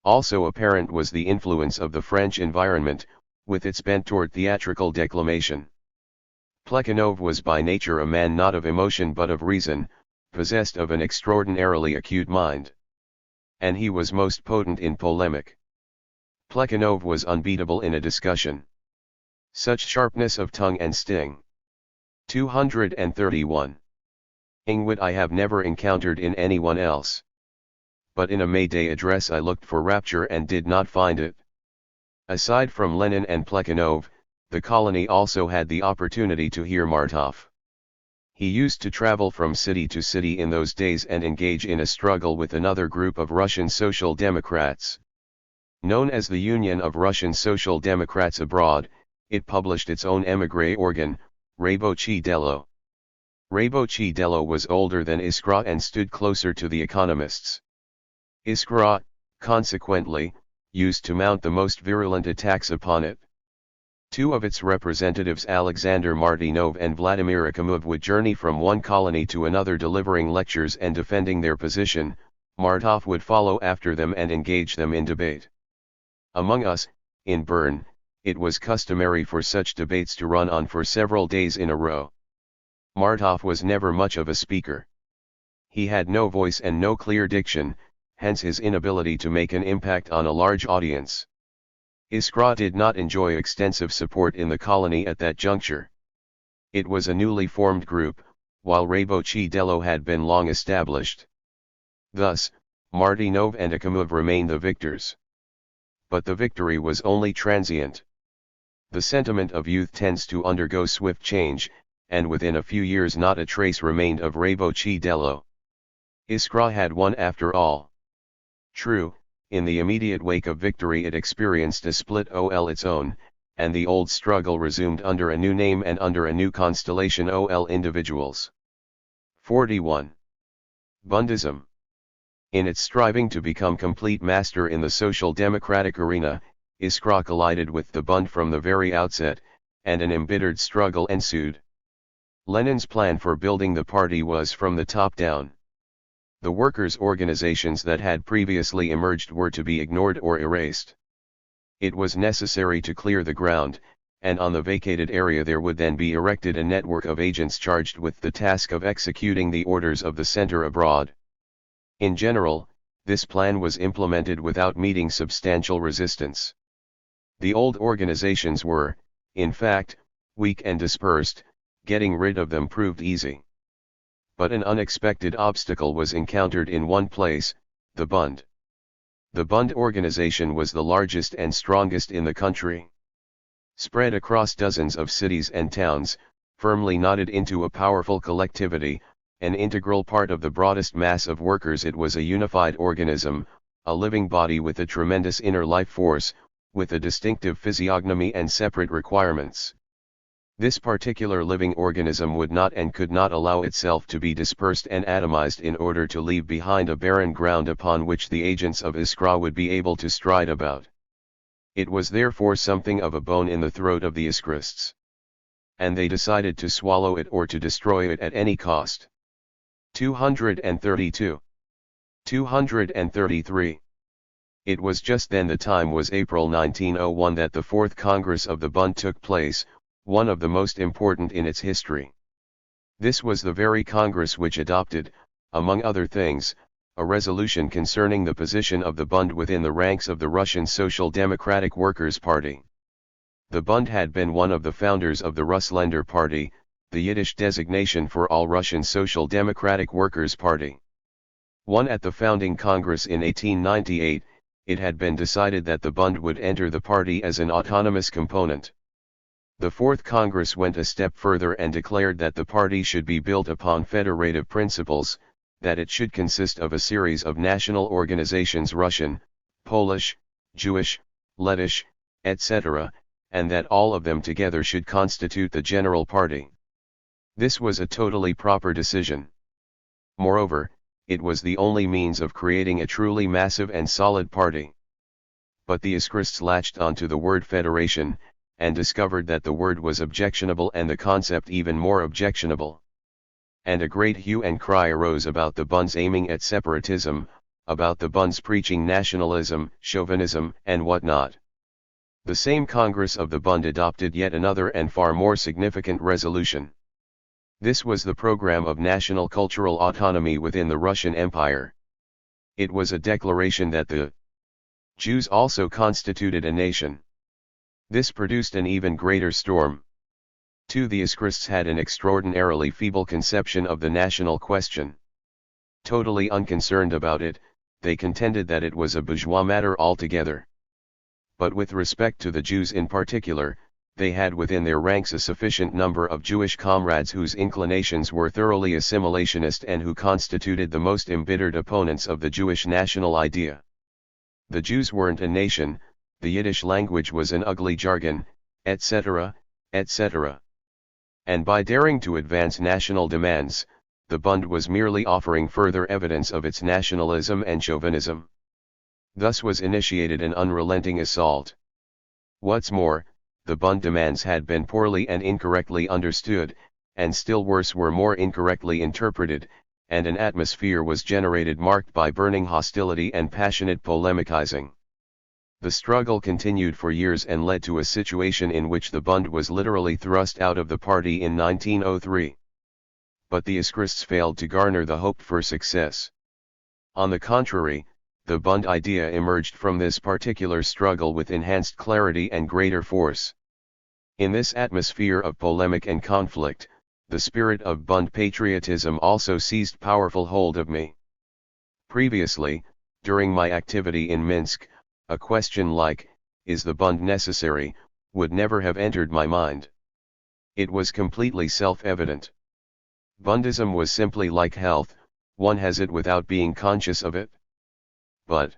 Also apparent was the influence of the French environment, with its bent toward theatrical declamation. Plekhanov was by nature a man not of emotion but of reason, possessed of an extraordinarily acute mind. And he was most potent in polemic. Plekhanov was unbeatable in a discussion. Such sharpness of tongue and sting. 231. Wit I have never encountered in anyone else. But in a May Day address I looked for rapture and did not find it. Aside from Lenin and Plekhanov, the colony also had the opportunity to hear Martov. He used to travel from city to city in those days and engage in a struggle with another group of Russian Social Democrats. Known as the Union of Russian Social Democrats Abroad, it published its own émigré organ, Rабочее Дело. Rабочее Дело was older than Iskra and stood closer to the economists. Iskra, consequently, used to mount the most virulent attacks upon it. Two of its representatives, Alexander Martynov and Vladimir Medem, would journey from one colony to another delivering lectures and defending their position. Martov would follow after them and engage them in debate. Among us, in Bern, it was customary for such debates to run on for several days in a row. Martov was never much of a speaker. He had no voice and no clear diction, hence his inability to make an impact on a large audience. Iskra did not enjoy extensive support in the colony at that juncture. It was a newly formed group, while Rабочее Дело had been long established. Thus, Martynov and Akhmov remained the victors. But the victory was only transient. The sentiment of youth tends to undergo swift change, and within a few years not a trace remained of Rabочее Дело. Iskra had won after all. True, in the immediate wake of victory it experienced a split ol its own, and the old struggle resumed under a new name and under a new constellation ol individuals. 41. Bundism. In its striving to become complete master in the social democratic arena, Iskra collided with the Bund from the very outset, and an embittered struggle ensued. Lenin's plan for building the party was from the top down. The workers' organizations that had previously emerged were to be ignored or erased. It was necessary to clear the ground, and on the vacated area there would then be erected a network of agents charged with the task of executing the orders of the center abroad. In general, this plan was implemented without meeting substantial resistance. The old organizations were, in fact, weak and dispersed. Getting rid of them proved easy. But an unexpected obstacle was encountered in one place, the Bund. The Bund organization was the largest and strongest in the country. Spread across dozens of cities and towns, firmly knotted into a powerful collectivity, an integral part of the broadest mass of workers, it was a unified organism, a living body with a tremendous inner life force, with a distinctive physiognomy and separate requirements. This particular living organism would not and could not allow itself to be dispersed and atomized in order to leave behind a barren ground upon which the agents of Iskra would be able to stride about. It was therefore something of a bone in the throat of the Iskrists. And they decided to swallow it or to destroy it at any cost. 232. 233. It was just then, the time was April 1901, that the Fourth Congress of the Bund took place, one of the most important in its history. This was the very Congress which adopted, among other things, a resolution concerning the position of the Bund within the ranks of the Russian Social Democratic Workers' Party. The Bund had been one of the founders of the Russländer Party, the Yiddish designation for all Russian Social Democratic Workers' Party. One at the founding Congress in 1898, it had been decided that the Bund would enter the party as an autonomous component. The Fourth Congress went a step further and declared that the party should be built upon federative principles, that it should consist of a series of national organizations, Russian, Polish, Jewish, Lettish, etc., and that all of them together should constitute the general party. This was a totally proper decision. Moreover, it was the only means of creating a truly massive and solid party. But the Iskrists latched onto the word federation, and discovered that the word was objectionable and the concept even more objectionable. And a great hue and cry arose about the Bunds aiming at separatism, about the Bunds preaching nationalism, chauvinism, and whatnot. The same Congress of the Bund adopted yet another and far more significant resolution. This was the program of national cultural autonomy within the Russian Empire. It was a declaration that the Jews also constituted a nation. This produced an even greater storm. Too, the Iskrists had an extraordinarily feeble conception of the national question. Totally unconcerned about it, they contended that it was a bourgeois matter altogether. but with respect to the Jews in particular, they had within their ranks a sufficient number of Jewish comrades whose inclinations were thoroughly assimilationist and who constituted the most embittered opponents of the Jewish national idea. The Jews weren't a nation, the Yiddish language was an ugly jargon, etc., etc. And by daring to advance national demands, the Bund was merely offering further evidence of its nationalism and chauvinism. Thus was initiated an unrelenting assault. What's more, the Bund demands had been poorly and incorrectly understood, and still worse were more incorrectly interpreted, and an atmosphere was generated marked by burning hostility and passionate polemicizing. The struggle continued for years and led to a situation in which the Bund was literally thrust out of the party in 1903. But the Iskrists failed to garner the hoped-for success. On the contrary, the Bund idea emerged from this particular struggle with enhanced clarity and greater force. In this atmosphere of polemic and conflict, the spirit of Bund patriotism also seized powerful hold of me. Previously, during my activity in Minsk, a question like, "Is the Bund necessary?" would never have entered my mind. It was completely self-evident. Bundism was simply like health, one has it without being conscious of it. But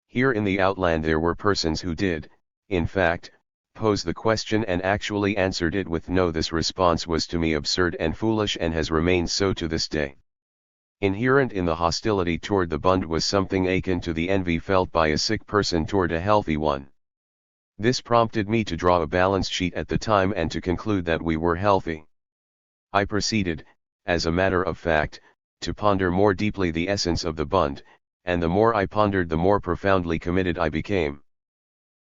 here in the outland there were persons who did, in fact, pose the question and actually answered it with no. This response was to me absurd and foolish and has remained so to this day. Inherent in the hostility toward the Bund was something akin to the envy felt by a sick person toward a healthy one. This prompted me to draw a balance sheet at the time and to conclude that we were healthy. I proceeded, as a matter of fact, to ponder more deeply the essence of the Bund, and the more I pondered the more profoundly committed I became.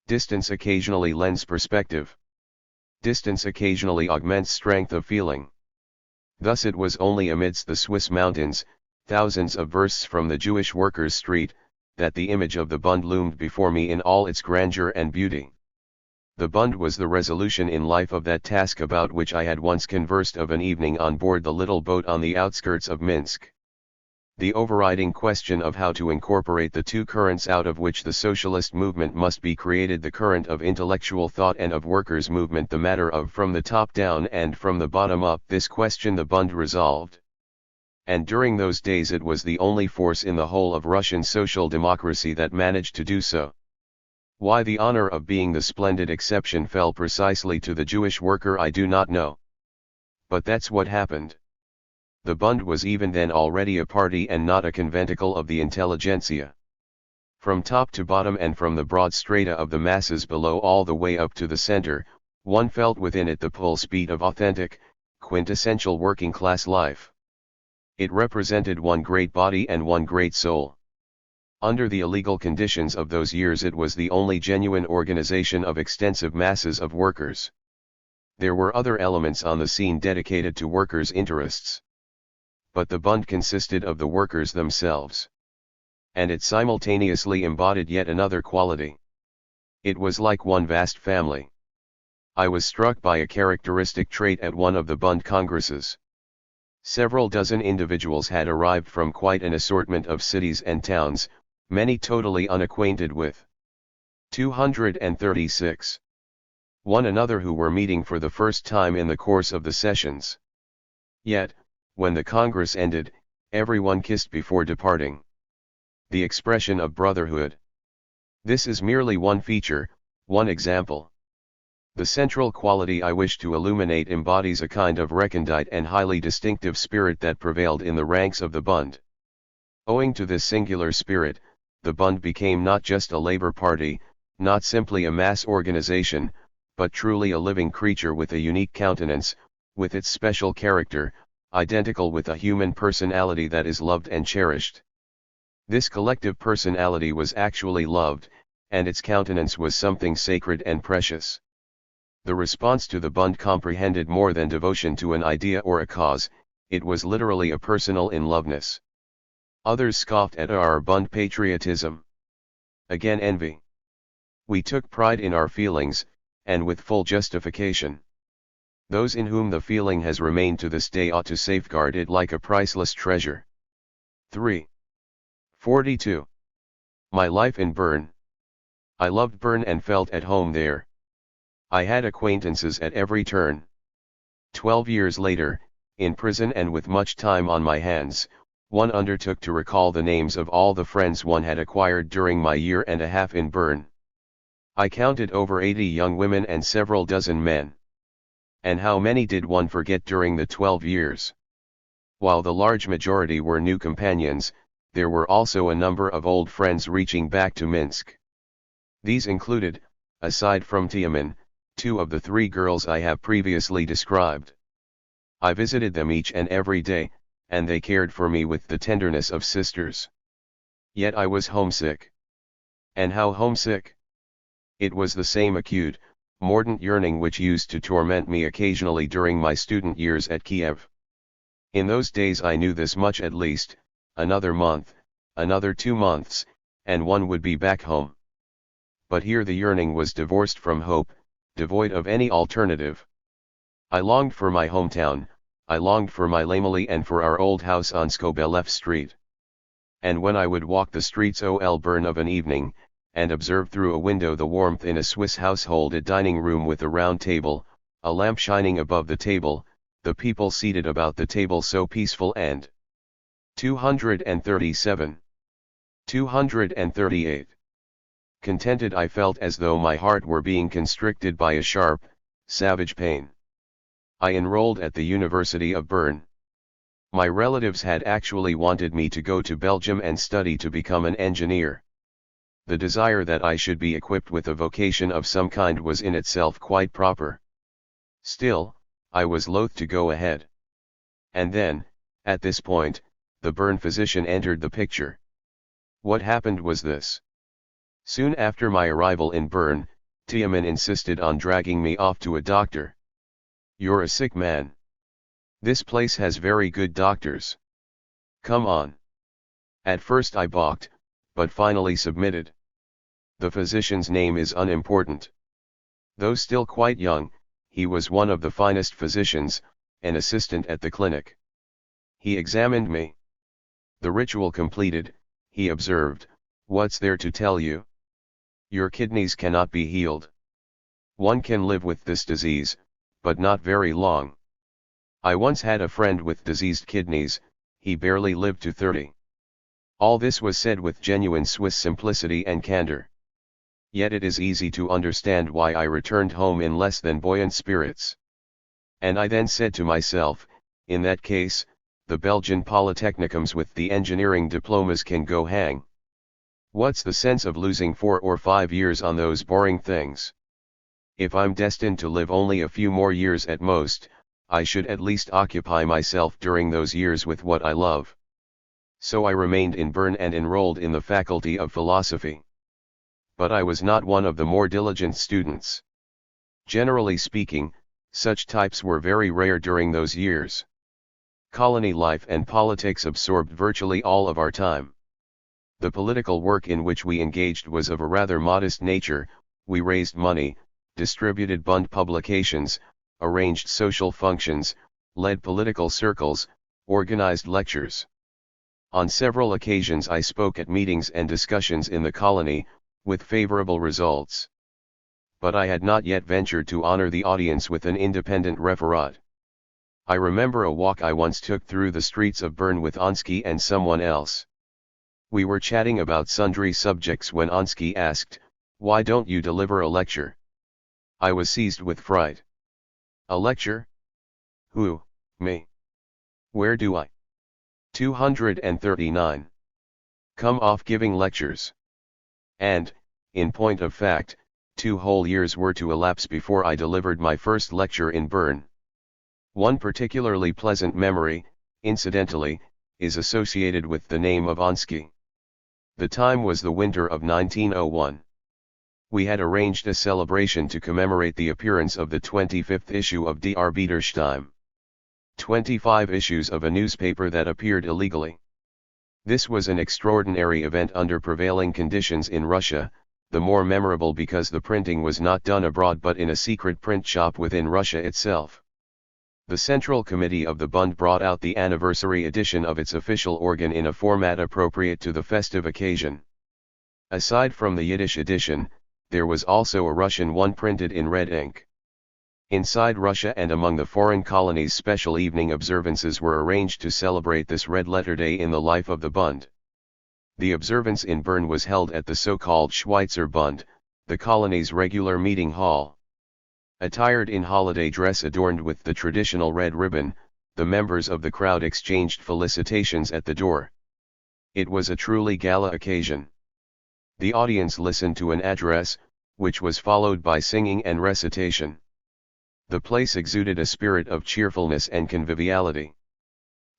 Distance occasionally lends perspective. Distance occasionally augments strength of feeling. Thus it was only amidst the Swiss mountains, thousands of versts from the Jewish workers' street, that the image of the Bund loomed before me in all its grandeur and beauty. The Bund was the resolution in life of that task about which I had once conversed of an evening on board the little boat on the outskirts of Minsk. The overriding question of how to incorporate the two currents out of which the socialist movement must be created, the current of intellectual thought and of workers' movement, the matter of from the top down and from the bottom up, this question the Bund resolved. And during those days it was the only force in the whole of Russian social democracy that managed to do so. Why the honor of being the splendid exception fell precisely to the Jewish worker I do not know. But that's what happened. The Bund was even then already a party and not a conventicle of the intelligentsia. From top to bottom and from the broad strata of the masses below all the way up to the center, one felt within it the pulse beat of authentic, quintessential working class life. It represented one great body and one great soul. Under the illegal conditions of those years it was the only genuine organization of extensive masses of workers. There were other elements on the scene dedicated to workers' interests. But the Bund consisted of the workers themselves. And it simultaneously embodied yet another quality. It was like one vast family. I was struck by a characteristic trait at one of the Bund congresses. Several dozen individuals had arrived from quite an assortment of cities and towns, many totally unacquainted with 236. One another who were meeting for the first time in the course of the sessions. Yet, when the Congress ended, everyone kissed before departing. The expression of brotherhood. This is merely one feature, one example. The central quality I wish to illuminate embodies a kind of recondite and highly distinctive spirit that prevailed in the ranks of the Bund. Owing to this singular spirit, the Bund became not just a labor party, not simply a mass organization, but truly a living creature with a unique countenance, with its special character, identical with a human personality that is loved and cherished. This collective personality was actually loved, and its countenance was something sacred and precious. The response to the Bund comprehended more than devotion to an idea or a cause, it was literally a personal in-loveness. Others scoffed at our Bund patriotism. Again envy. We took pride in our feelings, and with full justification. Those in whom the feeling has remained to this day ought to safeguard it like a priceless treasure. 3. 42. My life in Bern. I loved Bern and felt at home there. I had acquaintances at every turn. 12 years later, in prison and with much time on my hands, one undertook to recall the names of all the friends one had acquired during my year and a half in Bern. I counted over 80 young women and several dozen men. And how many did one forget during the 12 years? While the large majority were new companions, there were also a number of old friends reaching back to Minsk. These included, aside from Tiamin, 2 of the 3 girls I have previously described. I visited them each and every day, and they cared for me with the tenderness of sisters. Yet I was homesick. And how homesick? It was the same acute, mordant yearning which used to torment me occasionally during my student years at Kiev. In those days I knew this much at least: another month, another 2 months, and one would be back home. But here the yearning was divorced from hope, devoid of any alternative. I longed for my hometown, I longed for my Lamely and for our old house on Skobelev Street. And when I would walk the streets of Bern of an evening, and observe through a window the warmth in a Swiss household, a dining room with a round table, a lamp shining above the table, the people seated about the table so peaceful and 237. 238. Contented, I felt as though my heart were being constricted by a sharp, savage pain. I enrolled at the University of Bern. My relatives had actually wanted me to go to Belgium and study to become an engineer. The desire that I should be equipped with a vocation of some kind was in itself quite proper. Still, I was loath to go ahead. And then, at this point, the Bern physician entered the picture. What happened was this. Soon after my arrival in Bern, Tiamin insisted on dragging me off to a doctor. "You're a sick man. This place has very good doctors. Come on." At first I balked, but finally submitted. The physician's name is unimportant. Though still quite young, he was one of the finest physicians, an assistant at the clinic. He examined me. The ritual completed, he observed, "What's there to tell you? Your kidneys cannot be healed. One can live with this disease, but not very long. I once had a friend with diseased kidneys, he barely lived to 30. All this was said with genuine Swiss simplicity and candor. Yet it is easy to understand why I returned home in less than buoyant spirits. And I then said to myself, in that case, the Belgian polytechnicums with the engineering diplomas can go hang. What's the sense of losing 4 or 5 years on those boring things? If I'm destined to live only a few more years at most, I should at least occupy myself during those years with what I love." So I remained in Bern and enrolled in the Faculty of Philosophy. But I was not one of the more diligent students. Generally speaking, such types were very rare during those years. Colony life and politics absorbed virtually all of our time. The political work in which we engaged was of a rather modest nature. We raised money, distributed Bund publications, arranged social functions, led political circles, organized lectures. On several occasions I spoke at meetings and discussions in the colony, with favorable results. But I had not yet ventured to honor the audience with an independent referat. I remember a walk I once took through the streets of Bern with Onsky and someone else. We were chatting about sundry subjects when Onsky asked, "Why don't you deliver a lecture?" I was seized with fright. A lecture? Who, me? Where do I? 239. Come off giving lectures. And, in point of fact, 2 whole years were to elapse before I delivered my first lecture in Bern. One particularly pleasant memory, incidentally, is associated with the name of Onsky. The time was the winter of 1901. We had arranged a celebration to commemorate the appearance of the 25th issue of Die Arbeiterstimme. 25 issues of a newspaper that appeared illegally. This was an extraordinary event under prevailing conditions in Russia, the more memorable because the printing was not done abroad but in a secret print shop within Russia itself. The Central Committee of the Bund brought out the anniversary edition of its official organ in a format appropriate to the festive occasion. Aside from the Yiddish edition, there was also a Russian one printed in red ink. Inside Russia and among the foreign colonies, special evening observances were arranged to celebrate this red-letter day in the life of the Bund. The observance in Bern was held at the so-called Schweitzer Bund, the colony's regular meeting hall. Attired in holiday dress adorned with the traditional red ribbon, the members of the crowd exchanged felicitations at the door. It was a truly gala occasion. The audience listened to an address, which was followed by singing and recitation. The place exuded a spirit of cheerfulness and conviviality.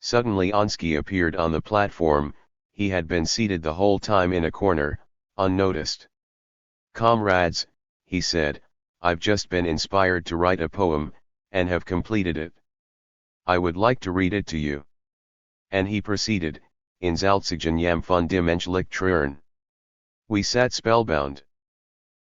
Suddenly Onsky appeared on the platform. He had been seated the whole time in a corner, unnoticed. "Comrades," he said, "I've just been inspired to write a poem, and have completed it. I would like to read it to you." And he proceeded, "In Salzigeniam von dem Menschlichtrern." We sat spellbound.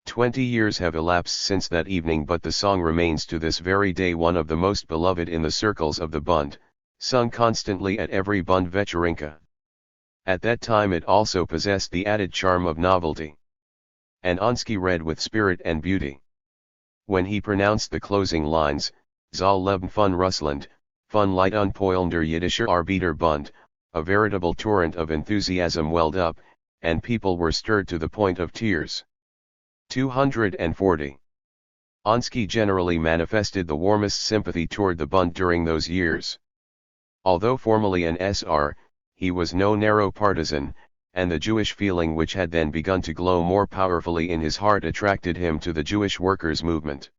20 years have elapsed since that evening, but the song remains to this very day one of the most beloved in the circles of the Bund, sung constantly at every Bund Večerinka. At that time it also possessed the added charm of novelty. And Onsky read with spirit and beauty. When he pronounced the closing lines, "Zal Leben von Russland, von Lied unpoilender Jiddischer Arbeiterbund," a veritable torrent of enthusiasm welled up, and people were stirred to the point of tears. 240. Onsky generally manifested the warmest sympathy toward the Bund during those years. Although formally an SR, he was no narrow partisan, and the Jewish feeling which had then begun to glow more powerfully in his heart attracted him to the Jewish workers' movement.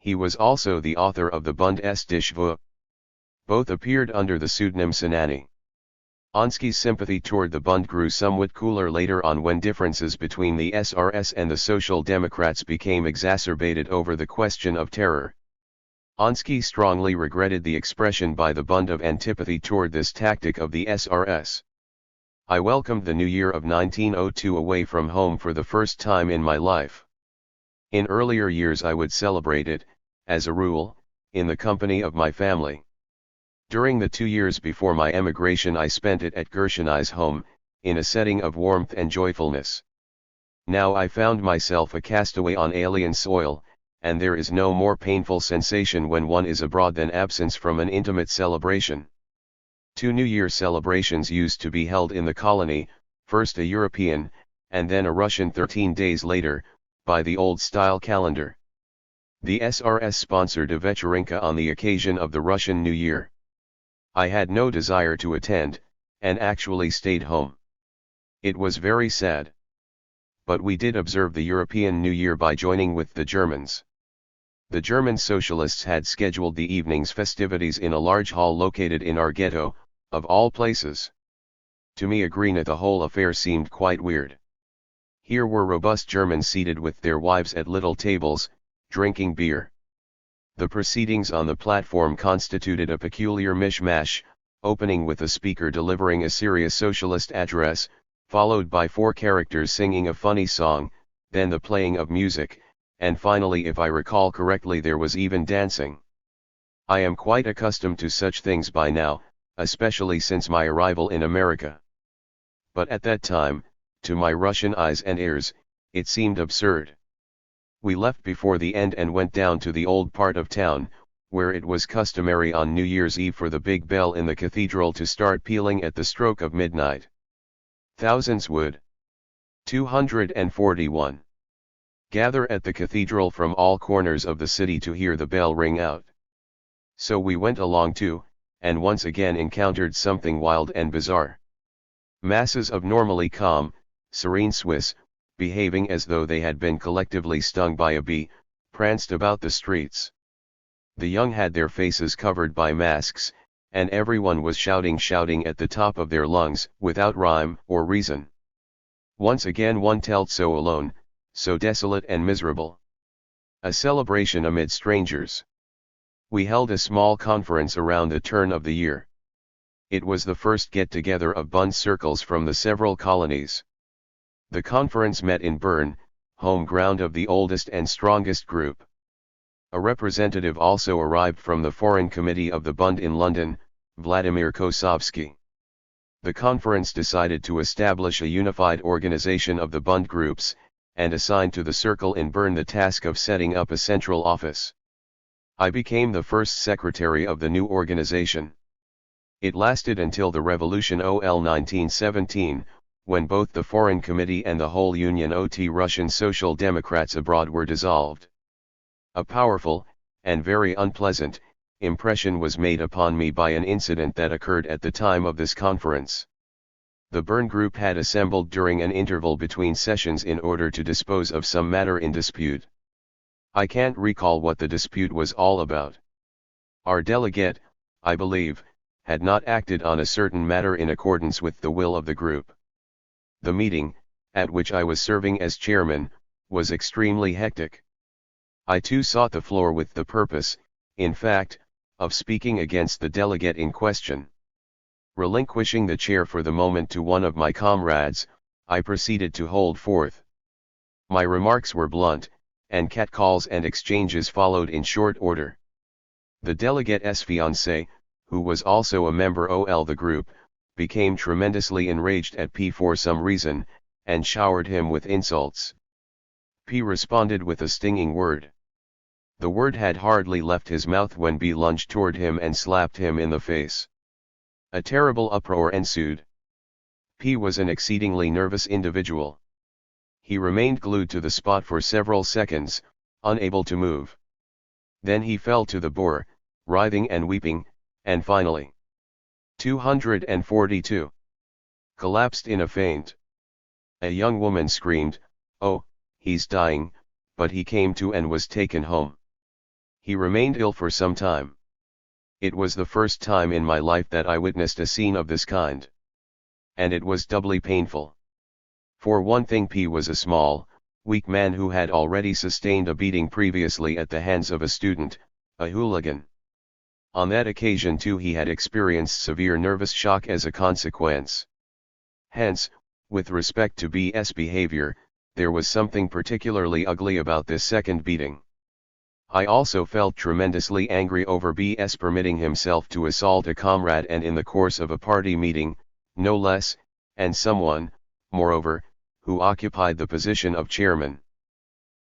He was also the author of the Bund S. Dishvu. Both appeared under the pseudonym Sinani. Onsky's sympathy toward the Bund grew somewhat cooler later on when differences between the SRS and the Social Democrats became exacerbated over the question of terror. Onsky strongly regretted the expression by the Bund of antipathy toward this tactic of the SRS. "I welcomed the new year of 1902 away from home for the first time in my life. In earlier years I would celebrate it, as a rule, in the company of my family. During the 2 years before my emigration I spent it at Gershoni's home, in a setting of warmth and joyfulness. Now I found myself a castaway on alien soil, and there is no more painful sensation when one is abroad than absence from an intimate celebration. 2 New Year celebrations used to be held in the colony, first a European, and then a Russian 13 days later, by the old-style calendar. The SRS sponsored a Večerinka on the occasion of the Russian New Year. I had no desire to attend, and actually stayed home. It was very sad. But we did observe the European New Year by joining with the Germans. The German socialists had scheduled the evening's festivities in a large hall located in our ghetto, of all places. To me, Agrina, the whole affair seemed quite weird. Here were robust Germans seated with their wives at little tables, drinking beer. The proceedings on the platform constituted a peculiar mishmash, opening with a speaker delivering a serious socialist address, followed by 4 characters singing a funny song, then the playing of music, and finally, if I recall correctly, there was even dancing. I am quite accustomed to such things by now, especially since my arrival in America. But at that time, to my Russian eyes and ears, it seemed absurd. We left before the end and went down to the old part of town, where it was customary on New Year's Eve for the big bell in the cathedral to start pealing at the stroke of midnight. Thousands would. 241. Gather at the cathedral from all corners of the city to hear the bell ring out. So we went along too, and once again encountered something wild and bizarre. Masses of normally calm, serene Swiss, behaving as though they had been collectively stung by a bee, pranced about the streets. The young had their faces covered by masks, and everyone was shouting at the top of their lungs, without rhyme or reason. Once again one felt so alone, so desolate and miserable. A celebration amid strangers. We held a small conference around the turn of the year. It was the first get-together of Bund circles from the several colonies. The conference met in Bern, home ground of the oldest and strongest group. A representative also arrived from the Foreign Committee of the Bund in London, Vladimir Kosovsky. The conference decided to establish a unified organization of the Bund groups, and assigned to the circle in Bern the task of setting up a central office. I became the first secretary of the new organization. It lasted until the Revolution OL 1917, when both the Foreign Committee and the whole Union OT Russian Social Democrats abroad were dissolved. A powerful, and very unpleasant, impression was made upon me by an incident that occurred at the time of this conference. The Bern group had assembled during an interval between sessions in order to dispose of some matter in dispute. I can't recall what the dispute was all about. Our delegate, I believe, had not acted on a certain matter in accordance with the will of the group. The meeting, at which I was serving as chairman, was extremely hectic. I too sought the floor with the purpose, in fact, of speaking against the delegate in question. Relinquishing the chair for the moment to one of my comrades, I proceeded to hold forth. My remarks were blunt, and catcalls and exchanges followed in short order. The delegate's fiancé, who was also a member of the group, became tremendously enraged at P for some reason, and showered him with insults. P responded with a stinging word. The word had hardly left his mouth when B lunged toward him and slapped him in the face. A terrible uproar ensued. P was an exceedingly nervous individual. He remained glued to the spot for several seconds, unable to move. Then he fell to the floor, writhing and weeping, and finally, 242, collapsed in a faint. A young woman screamed, "Oh, he's dying," but he came to and was taken home. He remained ill for some time. It was the first time in my life that I witnessed a scene of this kind. And it was doubly painful. For one thing, P was a small, weak man who had already sustained a beating previously at the hands of a student, a hooligan. On that occasion too he had experienced severe nervous shock as a consequence. Hence, with respect to B's behavior, there was something particularly ugly about this second beating. I also felt tremendously angry over B's permitting himself to assault a comrade, and in the course of a party meeting, no less, and someone, moreover, who occupied the position of chairman.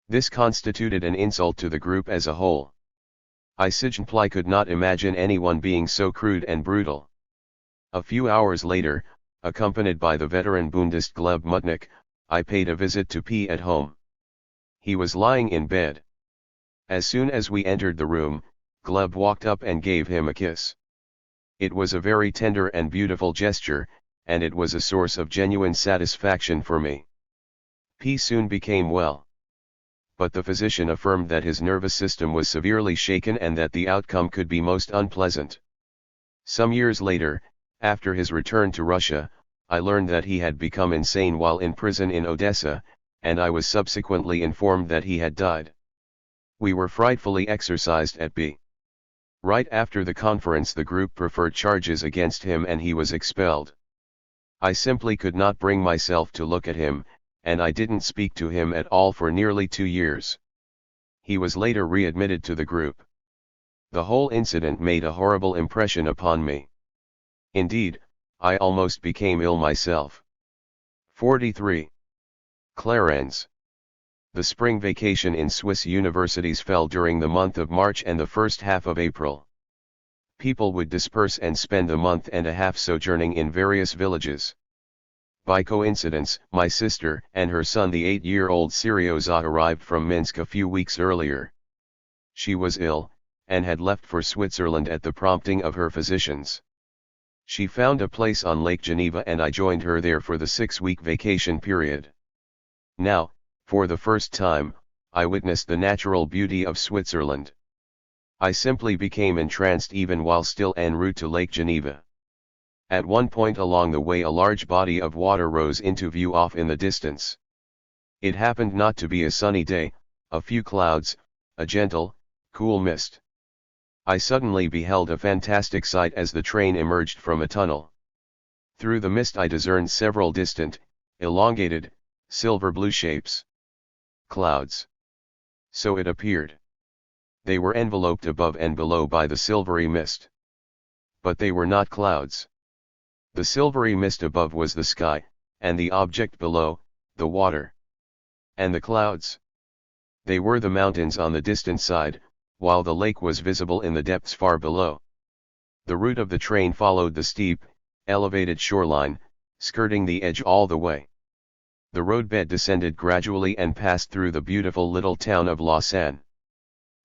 This constituted an insult to the group as a whole. I simply could not imagine anyone being so crude and brutal. A few hours later, accompanied by the veteran Bundesglubmutnik, I paid a visit to P at home. He was lying in bed. As soon as we entered the room, Glub walked up and gave him a kiss. It was a very tender and beautiful gesture, and it was a source of genuine satisfaction for me. P soon became well. But the physician affirmed that his nervous system was severely shaken and that the outcome could be most unpleasant. Some years later, after his return to Russia, I learned that he had become insane while in prison in Odessa, and I was subsequently informed that he had died. We were frightfully exercised at B. Right after the conference, the group preferred charges against him and he was expelled. I simply could not bring myself to look at him, and I didn't speak to him at all for nearly 2 years. He was later readmitted to the group. The whole incident made a horrible impression upon me. Indeed, I almost became ill myself. 43. Clarens. The spring vacation in Swiss universities fell during the month of March and the first half of April. People would disperse and spend a month and a half sojourning in various villages. By coincidence, my sister and her son, the 8-year-old Seryoza, arrived from Minsk a few weeks earlier. She was ill, and had left for Switzerland at the prompting of her physicians. She found a place on Lake Geneva and I joined her there for the 6-week vacation period. Now, for the first time, I witnessed the natural beauty of Switzerland. I simply became entranced even while still en route to Lake Geneva. At one point along the way a large body of water rose into view off in the distance. It happened not to be a sunny day, a few clouds, a gentle, cool mist. I suddenly beheld a fantastic sight as the train emerged from a tunnel. Through the mist I discerned several distant, elongated, silver-blue shapes. Clouds. So it appeared. They were enveloped above and below by the silvery mist. But they were not clouds. The silvery mist above was the sky, and the object below, the water. And the clouds? They were the mountains on the distant side, while the lake was visible in the depths far below. The route of the train followed the steep, elevated shoreline, skirting the edge all the way. The roadbed descended gradually and passed through the beautiful little town of Lausanne.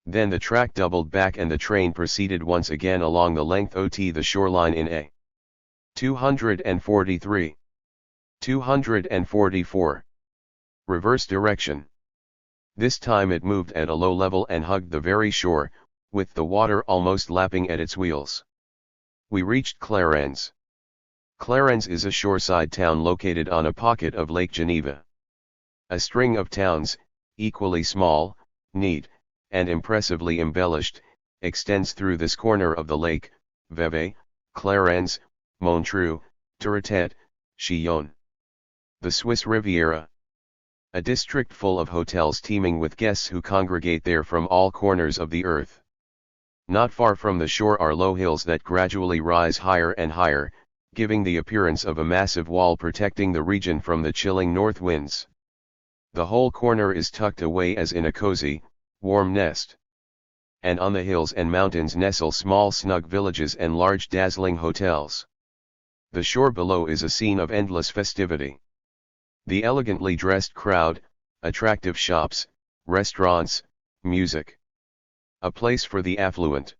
Then the track doubled back and the train proceeded once again along the length of the shoreline in a 243, 244 reverse direction. This time it moved at a low level and hugged the very shore, with the water almost lapping at its wheels. We reached Clarens. Clarens is a shoreside town located on a pocket of Lake Geneva. A string of towns, equally small, neat, and impressively embellished, extends through this corner of the lake: Vevey, Clarens, Montreux, Touretet, Chillon. The Swiss Riviera. A district full of hotels teeming with guests who congregate there from all corners of the earth. Not far from the shore are low hills that gradually rise higher and higher, giving the appearance of a massive wall protecting the region from the chilling north winds. The whole corner is tucked away as in a cozy, warm nest. And on the hills and mountains nestle small snug villages and large dazzling hotels. The shore below is a scene of endless festivity. The elegantly dressed crowd, attractive shops, restaurants, music. A place for the affluent.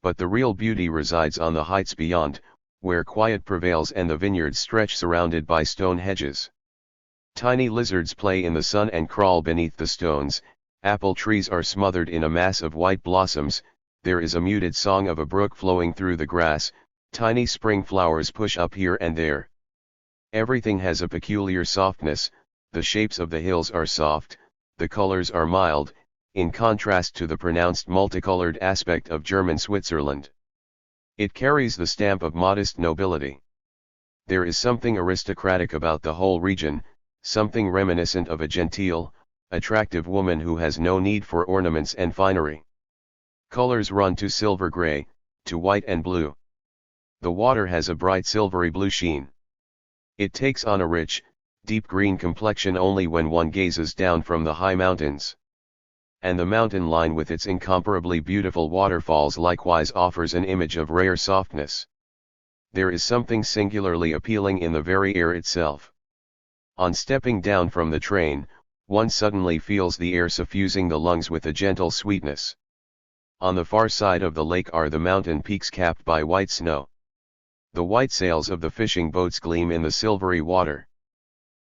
But the real beauty resides on the heights beyond, where quiet prevails and the vineyards stretch surrounded by stone hedges. Tiny lizards play in the sun and crawl beneath the stones, apple trees are smothered in a mass of white blossoms, there is a muted song of a brook flowing through the grass, tiny spring flowers push up here and there. Everything has a peculiar softness, the shapes of the hills are soft, the colors are mild, in contrast to the pronounced multicolored aspect of German Switzerland. It carries the stamp of modest nobility. There is something aristocratic about the whole region, something reminiscent of a genteel, attractive woman who has no need for ornaments and finery. Colors run to silver gray, to white and blue. The water has a bright silvery blue sheen. It takes on a rich, deep green complexion only when one gazes down from the high mountains. And the mountain line with its incomparably beautiful waterfalls likewise offers an image of rare softness. There is something singularly appealing in the very air itself. On stepping down from the train, one suddenly feels the air suffusing the lungs with a gentle sweetness. On the far side of the lake are the mountain peaks capped by white snow. The white sails of the fishing boats gleam in the silvery water.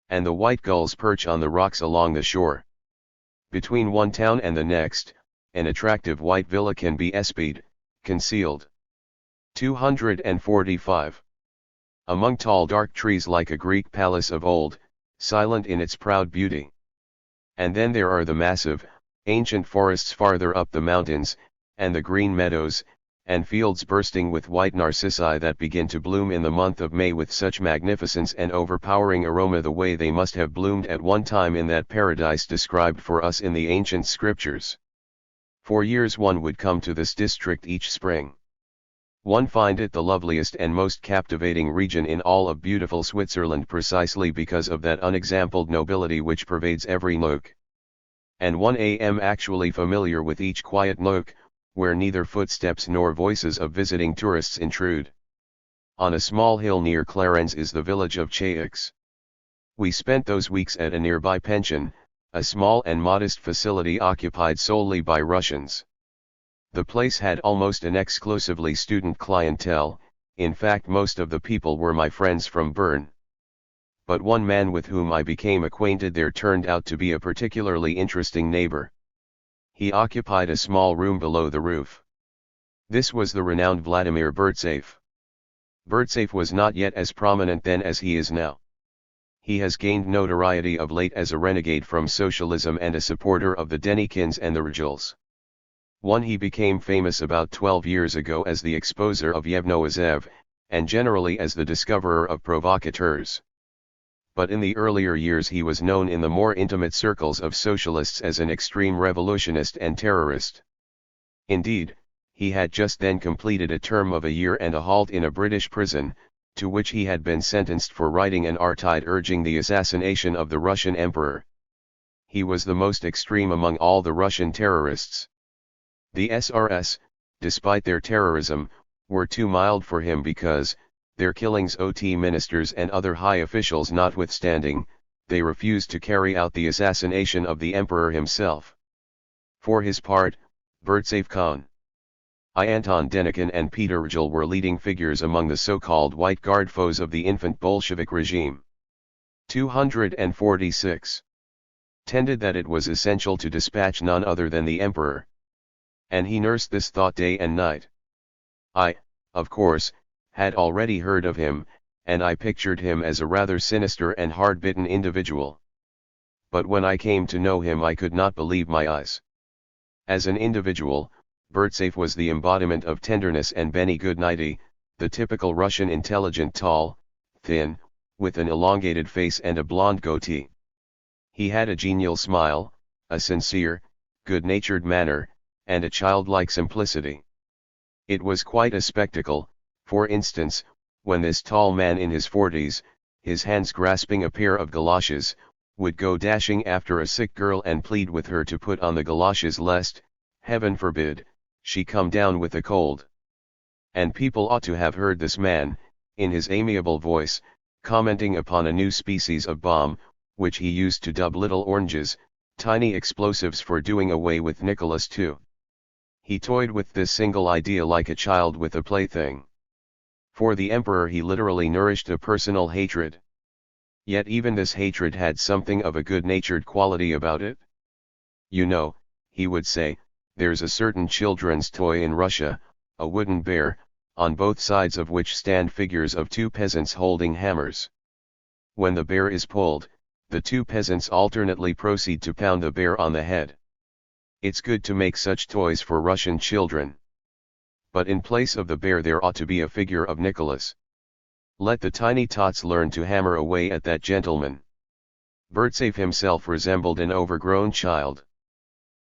And the white gulls perch on the rocks along the shore. Between one town and the next, an attractive white villa can be espied, concealed. 245. Among tall dark trees like a Greek palace of old, silent in its proud beauty. And then there are the massive, ancient forests farther up the mountains, and the green meadows, and fields bursting with white narcissi that begin to bloom in the month of May with such magnificence and overpowering aroma the way they must have bloomed at one time in that paradise described for us in the ancient scriptures. For years one would come to this district each spring. One find it the loveliest and most captivating region in all of beautiful Switzerland precisely because of that unexampled nobility which pervades every nook. And one am actually familiar with each quiet nook, where neither footsteps nor voices of visiting tourists intrude. On a small hill near Clarens is the village of Chaix. We spent those weeks at a nearby pension, a small and modest facility occupied solely by Russians. The place had almost an exclusively student clientele, in fact most of the people were my friends from Bern. But one man with whom I became acquainted there turned out to be a particularly interesting neighbor. He occupied a small room below the roof. This was the renowned Vladimir Medem. Medem was not yet as prominent then as he is now. He has gained notoriety of late as a renegade from socialism and a supporter of the Denikins and the Rajals. He became famous about 12 years ago as the exposer of Yevnoazev, and generally as the discoverer of provocateurs. But in the earlier years he was known in the more intimate circles of socialists as an extreme revolutionist and terrorist. Indeed, he had just then completed a term of a year and a halt in a British prison, to which he had been sentenced for writing an article urging the assassination of the Russian emperor. He was the most extreme among all the Russian terrorists. The SRS, despite their terrorism, were too mild for him because, their killings OT ministers and other high officials notwithstanding, they refused to carry out the assassination of the emperor himself. For his part, Burtsev Khan, Anton Denikin and Peter Rajul were leading figures among the so-called White Guard foes of the infant Bolshevik regime. 246. Tended that it was essential to dispatch none other than the emperor. And he nursed this thought day and night. I, of course, had already heard of him, and I pictured him as a rather sinister and hard-bitten individual. But when I came to know him I could not believe my eyes. As an individual, Burtsev was the embodiment of tenderness and benignity, the typical Russian intelligent tall, thin, with an elongated face and a blonde goatee. He had a genial smile, a sincere, good-natured manner, and a childlike simplicity. It was quite a spectacle, for instance, when this tall man in his 40s, his hands grasping a pair of galoshes, would go dashing after a sick girl and plead with her to put on the galoshes lest, heaven forbid, she come down with a cold. And people ought to have heard this man, in his amiable voice, commenting upon a new species of bomb, which he used to dub little oranges, tiny explosives for doing away with Nicholas II. He toyed with this single idea like a child with a plaything. For the emperor he literally nourished a personal hatred. Yet even this hatred had something of a good-natured quality about it. You know, he would say, there's a certain children's toy in Russia, a wooden bear, on both sides of which stand figures of two peasants holding hammers. When the bear is pulled, the two peasants alternately proceed to pound the bear on the head. It's good to make such toys for Russian children. But in place of the bear there ought to be a figure of Nicholas. Let the tiny tots learn to hammer away at that gentleman. Burtsev himself resembled an overgrown child.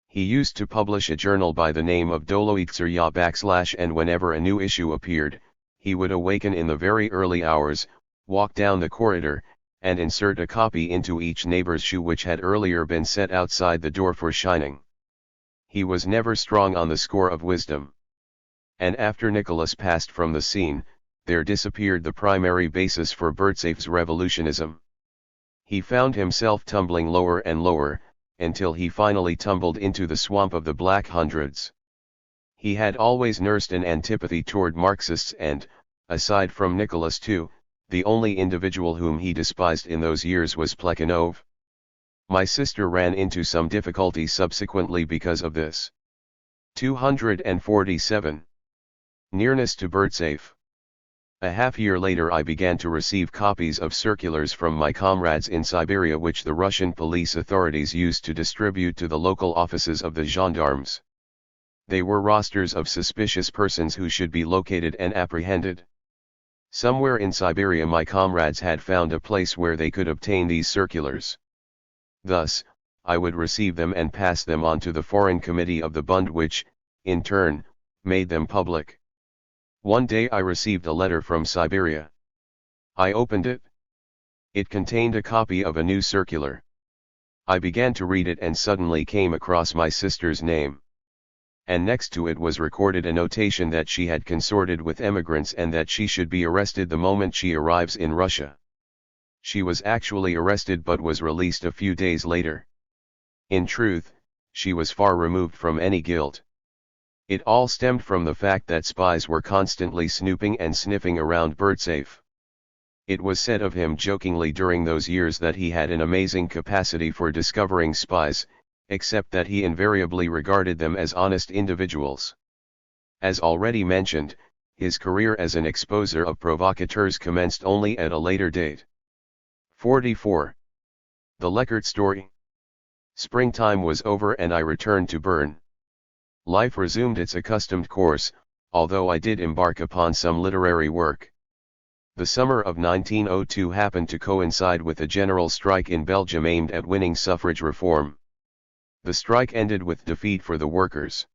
He used to publish a journal by the name of Doloitsarya / and whenever a new issue appeared, he would awaken in the very early hours, walk down the corridor, and insert a copy into each neighbor's shoe which had earlier been set outside the door for shining. He was never strong on the score of wisdom. And after Nicholas passed from the scene, there disappeared the primary basis for Burtsev's revolutionism. He found himself tumbling lower and lower, until he finally tumbled into the swamp of the Black Hundreds. He had always nursed an antipathy toward Marxists and, aside from Nicholas II, the only individual whom he despised in those years was Plekhanov. My sister ran into some difficulty subsequently because of this. 247. Nearness to Burtsev. A half-year later I began to receive copies of circulars from my comrades in Siberia which the Russian police authorities used to distribute to the local offices of the gendarmes. They were rosters of suspicious persons who should be located and apprehended. Somewhere in Siberia my comrades had found a place where they could obtain these circulars. Thus, I would receive them and pass them on to the Foreign Committee of the Bund which, in turn, made them public. One day I received a letter from Siberia. I opened it. It contained a copy of a new circular. I began to read it and suddenly came across my sister's name. And next to it was recorded a notation that she had consorted with emigrants and that she should be arrested the moment she arrives in Russia. She was actually arrested but was released a few days later. In truth, she was far removed from any guilt. It all stemmed from the fact that spies were constantly snooping and sniffing around Burtsev. It was said of him jokingly during those years that he had an amazing capacity for discovering spies, except that he invariably regarded them as honest individuals. As already mentioned, his career as an exposer of provocateurs commenced only at a later date. 44. The Leckert story. Springtime was over and I returned to Bern. Life resumed its accustomed course, although I did embark upon some literary work. The summer of 1902 happened to coincide with a general strike in Belgium aimed at winning suffrage reform. The strike ended with defeat for the workers.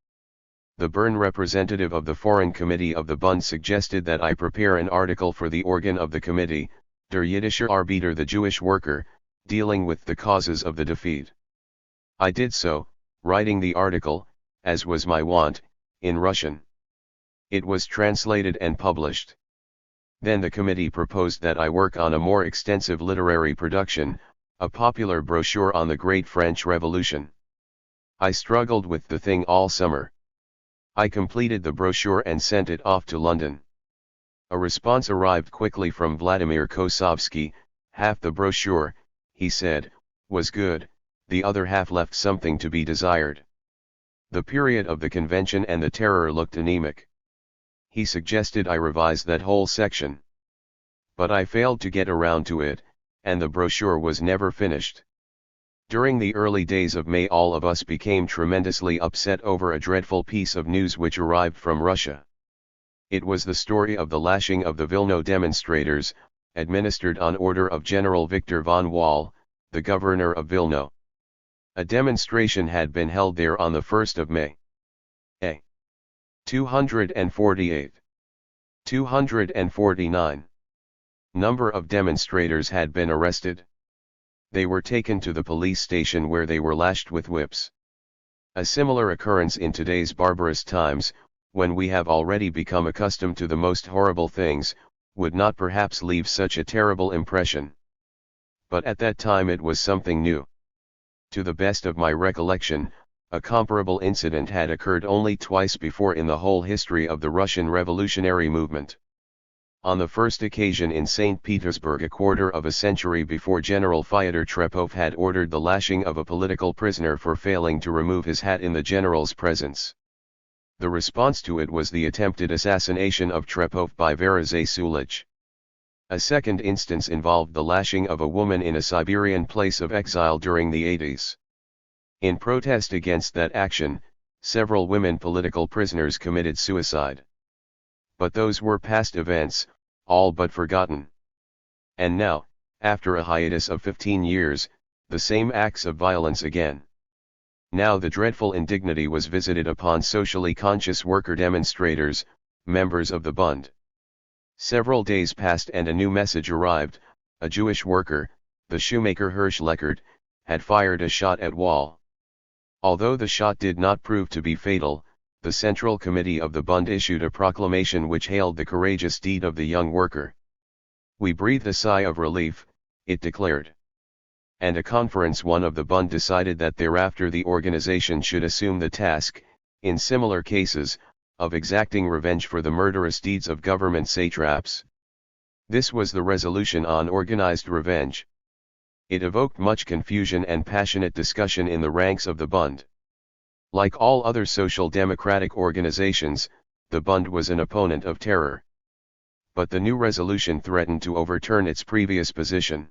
The Bern representative of the Foreign Committee of the Bund suggested that I prepare an article for the organ of the committee, Der Jüdische Arbeiter, the Jewish worker, dealing with the causes of the defeat. I did so, writing the article, as was my wont, in Russian. It was translated and published. Then the committee proposed that I work on a more extensive literary production, a popular brochure on the Great French Revolution. I struggled with the thing all summer. I completed the brochure and sent it off to London. A response arrived quickly from Vladimir Kosovsky. Half the brochure, he said, was good, the other half left something to be desired. The period of the convention and the terror looked anemic. He suggested I revise that whole section. But I failed to get around to it, and the brochure was never finished. During the early days of May, all of us became tremendously upset over a dreadful piece of news which arrived from Russia. It was the story of the lashing of the Vilno demonstrators, administered on order of General Victor von Wall, the governor of Vilno. A demonstration had been held there on the 1st of May. A. 248. 249. Number of demonstrators had been arrested. They were taken to the police station where they were lashed with whips. A similar occurrence in today's barbarous times, when we have already become accustomed to the most horrible things, would not perhaps leave such a terrible impression. But at that time it was something new. To the best of my recollection, a comparable incident had occurred only twice before in the whole history of the Russian revolutionary movement. On the first occasion in St. Petersburg a quarter of a century before, General Fyodor Trepov had ordered the lashing of a political prisoner for failing to remove his hat in the general's presence. The response to it was the attempted assassination of Trepov by Varazay Sulich. A second instance involved the lashing of a woman in a Siberian place of exile during the 80s. In protest against that action, several women political prisoners committed suicide. But those were past events, all but forgotten. And now, after a hiatus of 15 years, the same acts of violence again. Now the dreadful indignity was visited upon socially conscious worker demonstrators, members of the Bund. Several days passed and a new message arrived. A Jewish worker, the shoemaker Hirsch Leckert, had fired a shot at Wall. Although the shot did not prove to be fatal, the Central Committee of the Bund issued a proclamation which hailed the courageous deed of the young worker. We breathed a sigh of relief, it declared. And a conference one of the Bund decided that thereafter the organization should assume the task, in similar cases, of exacting revenge for the murderous deeds of government satraps. This was the resolution on organized revenge. It evoked much confusion and passionate discussion in the ranks of the Bund. Like all other social democratic organizations, the Bund was an opponent of terror. But the new resolution threatened to overturn its previous position.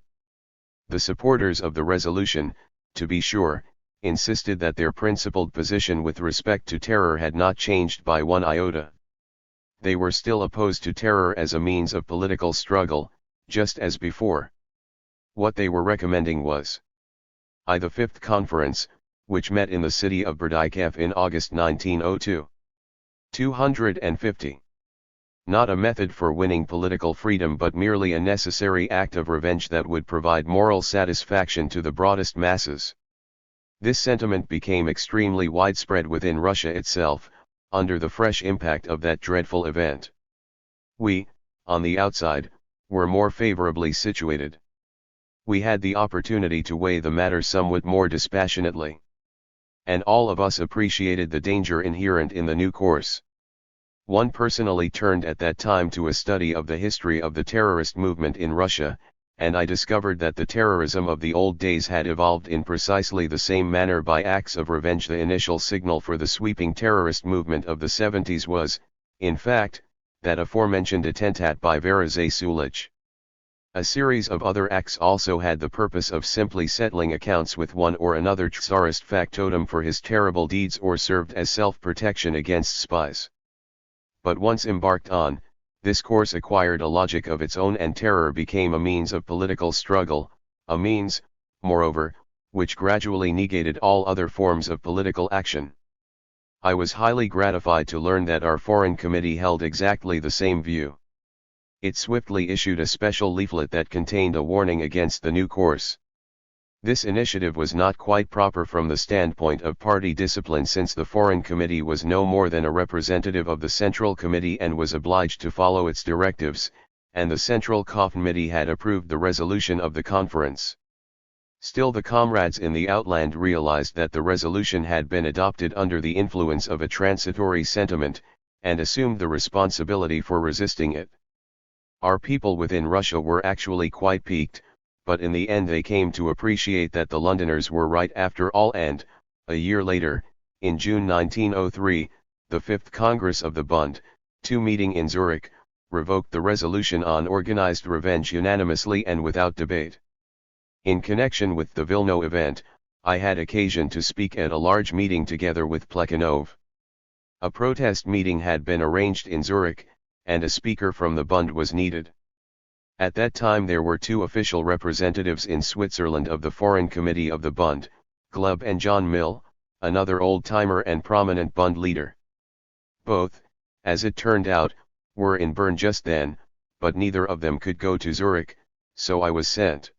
The supporters of the resolution, to be sure, insisted that their principled position with respect to terror had not changed by one iota. They were still opposed to terror as a means of political struggle, just as before. What they were recommending was the Fifth Conference, which met in the city of Berdichev in August 1902. 250. Not a method for winning political freedom but merely a necessary act of revenge that would provide moral satisfaction to the broadest masses. This sentiment became extremely widespread within Russia itself, under the fresh impact of that dreadful event. We, on the outside, were more favorably situated. We had the opportunity to weigh the matter somewhat more dispassionately. And all of us appreciated the danger inherent in the new course. One personally turned at that time to a study of the history of the terrorist movement in Russia, and I discovered that the terrorism of the old days had evolved in precisely the same manner by acts of revenge. The initial signal for the sweeping terrorist movement of the 70s was, in fact, that aforementioned attentat by Varazay Sulich. A series of other acts also had the purpose of simply settling accounts with one or another Tsarist factotum for his terrible deeds or served as self-protection against spies. But once embarked on, this course acquired a logic of its own and terror became a means of political struggle, a means, moreover, which gradually negated all other forms of political action. I was highly gratified to learn that our Foreign Committee held exactly the same view. It swiftly issued a special leaflet that contained a warning against the new course. This initiative was not quite proper from the standpoint of party discipline, since the Foreign Committee was no more than a representative of the Central Committee and was obliged to follow its directives, and the Central Committee had approved the resolution of the conference. Still, the comrades in the outland realized that the resolution had been adopted under the influence of a transitory sentiment, and assumed the responsibility for resisting it. Our people within Russia were actually quite piqued, but in the end they came to appreciate that the Londoners were right after all, and, a year later, in June 1903, the Fifth Congress of the Bund, meeting in Zurich, revoked the resolution on organized revenge unanimously and without debate. In connection with the Vilno event, I had occasion to speak at a large meeting together with Plekhanov. A protest meeting had been arranged in Zurich, and a speaker from the Bund was needed. At that time there were two official representatives in Switzerland of the Foreign Committee of the Bund, Glub and John Mill, another old-timer and prominent Bund leader. Both, as it turned out, were in Bern just then, but neither of them could go to Zurich, so I was sent.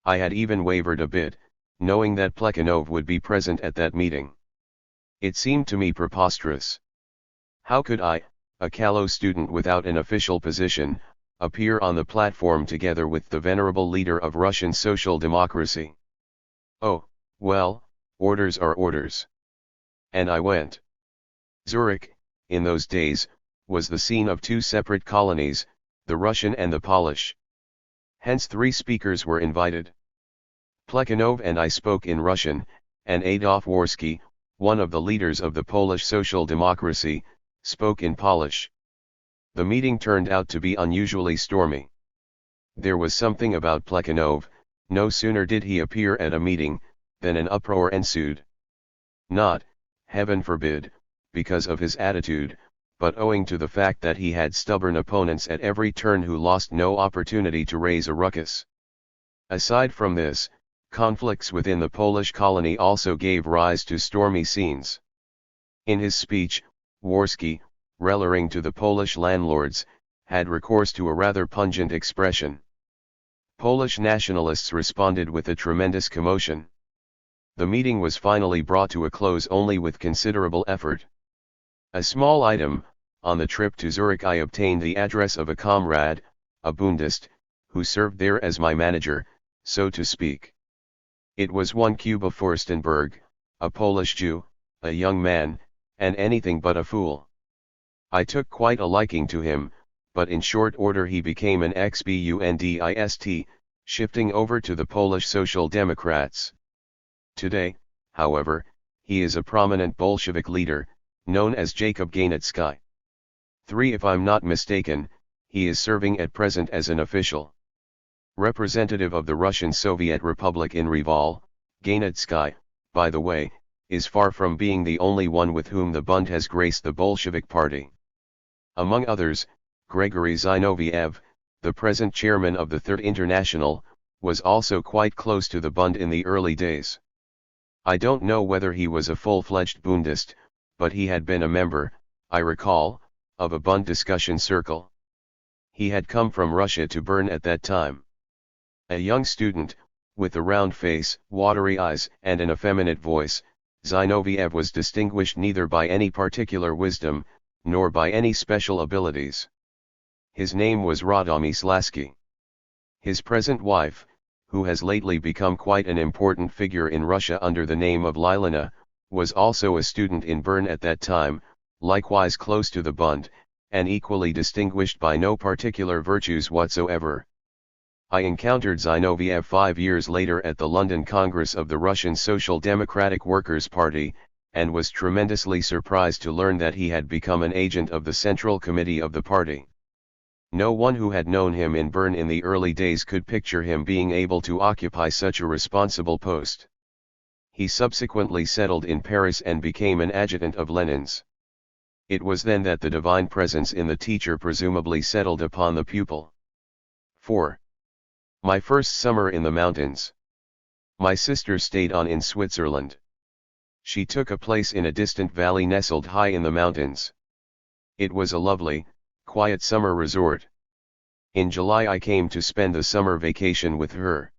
I had even wavered a bit, knowing that Plekhanov would be present at that meeting. It seemed to me preposterous. How could I, a callow student without an official position, appear on the platform together with the venerable leader of Russian social democracy? Oh, well, orders are orders. And I went. Zurich, in those days, was the scene of two separate colonies, the Russian and the Polish. Hence 3 speakers were invited. Plekhanov and I spoke in Russian, and Adolf Warski, one of the leaders of the Polish social democracy, spoke in Polish. The meeting turned out to be unusually stormy. There was something about Plekhanov, no sooner did he appear at a meeting, than an uproar ensued. Not, heaven forbid, because of his attitude, but owing to the fact that he had stubborn opponents at every turn who lost no opportunity to raise a ruckus. Aside from this, conflicts within the Polish colony also gave rise to stormy scenes. In his speech, Warski, rallying to the Polish landlords, had recourse to a rather pungent expression. Polish nationalists responded with a tremendous commotion. The meeting was finally brought to a close only with considerable effort. A small item: on the trip to Zurich I obtained the address of a comrade, a Bundist, who served there as my manager, so to speak. It was one Kuba Furstenberg, a Polish Jew, a young man, and anything but a fool. I took quite a liking to him, but in short order he became an ex-Bundist, shifting over to the Polish Social Democrats. Today, however, he is a prominent Bolshevik leader, known as Jacob Gainetsky. 3. If I'm not mistaken, he is serving at present as an official representative of the Russian Soviet Republic in Reval. Gainetsky, by the way, is far from being the only one with whom the Bund has graced the Bolshevik Party. Among others, Gregory Zinoviev, the present chairman of the Third International, was also quite close to the Bund in the early days. I don't know whether he was a full-fledged Bundist, but he had been a member, I recall, of a Bund discussion circle. He had come from Russia to Bern at that time. A young student, with a round face, watery eyes, and an effeminate voice, Zinoviev was distinguished neither by any particular wisdom, nor by any special abilities. His name was Radomyslavsky. His present wife, who has lately become quite an important figure in Russia under the name of Lilina, was also a student in Bern at that time, likewise close to the Bund, and equally distinguished by no particular virtues whatsoever. I encountered Zinoviev 5 years later at the London Congress of the Russian Social Democratic Workers' Party, and was tremendously surprised to learn that he had become an agent of the Central Committee of the party. No one who had known him in Bern in the early days could picture him being able to occupy such a responsible post. He subsequently settled in Paris and became an adjutant of Lenin's. It was then that the divine presence in the teacher presumably settled upon the pupil. 4. My first summer in the mountains. My sister stayed on in Switzerland. She took a place in a distant valley nestled high in the mountains. It was a lovely, quiet summer resort. In July I came to spend the summer vacation with her.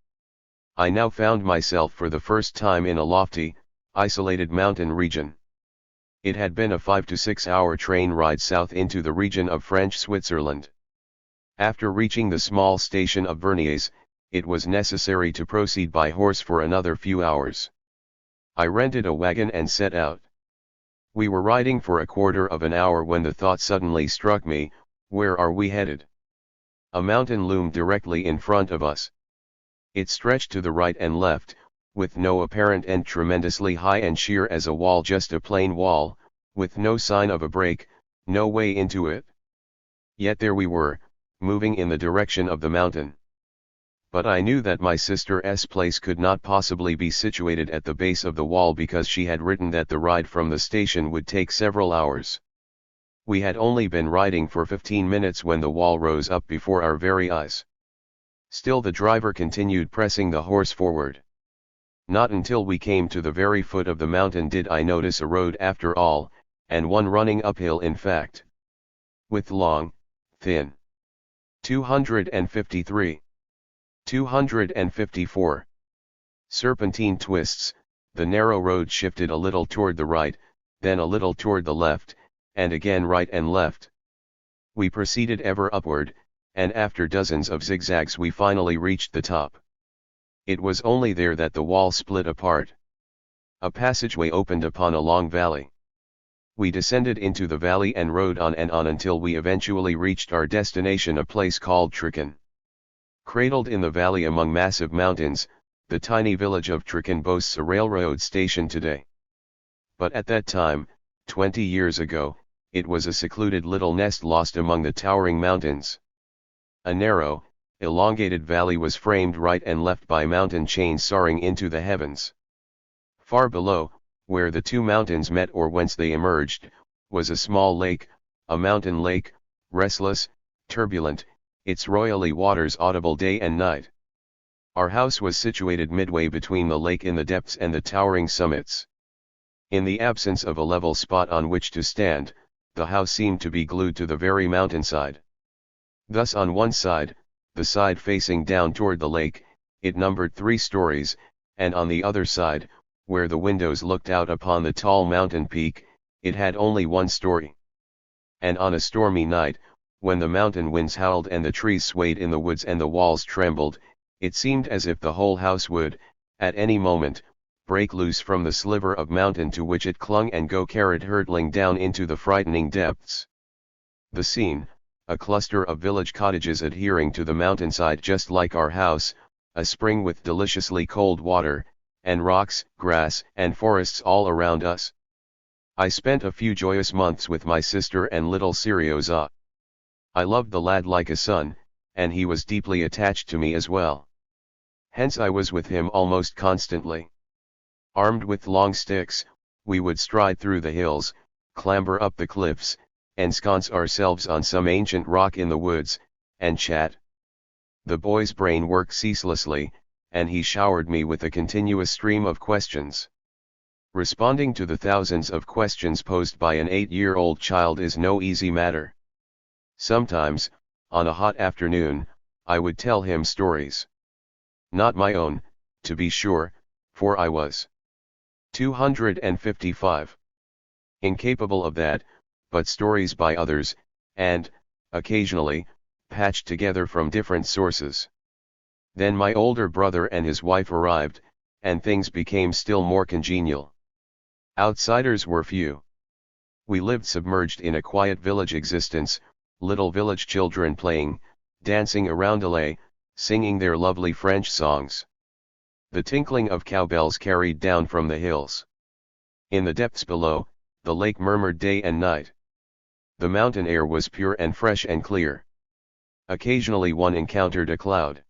I now found myself for the first time in a lofty, isolated mountain region. It had been a 5 to 6 hour train ride south into the region of French Switzerland. After reaching the small station of Verniers, it was necessary to proceed by horse for another few hours. I rented a wagon and set out. We were riding for a quarter of an hour when the thought suddenly struck me, where are we headed? A mountain loomed directly in front of us. It stretched to the right and left, with no apparent end, tremendously high and sheer as a wall, just a plain wall, with no sign of a break, no way into it. Yet there we were, moving in the direction of the mountain. But I knew that my sister's place could not possibly be situated at the base of the wall, because she had written that the ride from the station would take several hours. We had only been riding for 15 minutes when the wall rose up before our very eyes. Still the driver continued pressing the horse forward. Not until we came to the very foot of the mountain did I notice a road after all, and one running uphill in fact. With long, thin 253, 254 serpentine twists, the narrow road shifted a little toward the right, then a little toward the left, and again right and left. We proceeded ever upward, and after dozens of zigzags we finally reached the top. It was only there that the wall split apart. A passageway opened upon a long valley. We descended into the valley and rode on and on until we eventually reached our destination, a place called Tricken. Cradled in the valley among massive mountains, the tiny village of Tricken boasts a railroad station today. But at that time, 20 years ago, it was a secluded little nest lost among the towering mountains. A narrow, elongated valley was framed right and left by mountain chains soaring into the heavens. Far below, where the two mountains met or whence they emerged, was a small lake, a mountain lake, restless, turbulent, its roily waters audible day and night. Our house was situated midway between the lake in the depths and the towering summits. In the absence of a level spot on which to stand, the house seemed to be glued to the very mountainside. Thus on one side, the side facing down toward the lake, it numbered 3 stories, and on the other side, where the windows looked out upon the tall mountain peak, it had only 1 story. And on a stormy night, when the mountain winds howled and the trees swayed in the woods and the walls trembled, it seemed as if the whole house would, at any moment, break loose from the sliver of mountain to which it clung and go hurtling down into the frightening depths. The scene, a cluster of village cottages adhering to the mountainside just like our house, a spring with deliciously cold water, and rocks, grass, and forests all around us. I spent a few joyous months with my sister and little Serioza. I loved the lad like a son, and he was deeply attached to me as well. Hence I was with him almost constantly. Armed with long sticks, we would stride through the hills, clamber up the cliffs, ensconce ourselves on some ancient rock in the woods, and chat. The boy's brain worked ceaselessly, and he showered me with a continuous stream of questions. Responding to the thousands of questions posed by an 8-year-old child is no easy matter. Sometimes, on a hot afternoon, I would tell him stories. Not my own, to be sure, for I was 255. Incapable of that, but stories by others, and, occasionally, patched together from different sources. Then my older brother and his wife arrived, and things became still more congenial. Outsiders were few. We lived submerged in a quiet village existence, little village children playing, dancing a roundelay, singing their lovely French songs. The tinkling of cowbells carried down from the hills. In the depths below, the lake murmured day and night. The mountain air was pure and fresh and clear. Occasionally one encountered a cloud.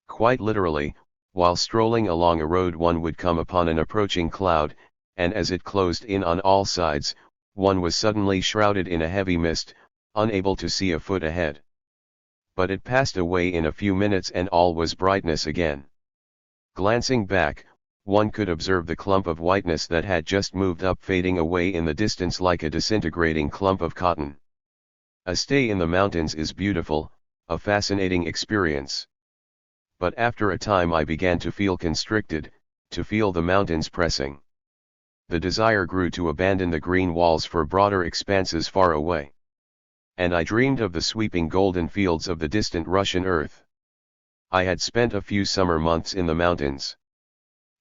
Quite literally, while strolling along a road one would come upon an approaching cloud, and as it closed in on all sides, one was suddenly shrouded in a heavy mist, unable to see a foot ahead. But it passed away in a few minutes and all was brightness again. Glancing back, one could observe the clump of whiteness that had just moved up fading away in the distance like a disintegrating clump of cotton. A stay in the mountains is beautiful, a fascinating experience. But after a time I began to feel constricted, to feel the mountains pressing. The desire grew to abandon the green walls for broader expanses far away. And I dreamed of the sweeping golden fields of the distant Russian earth. I had spent a few summer months in the mountains.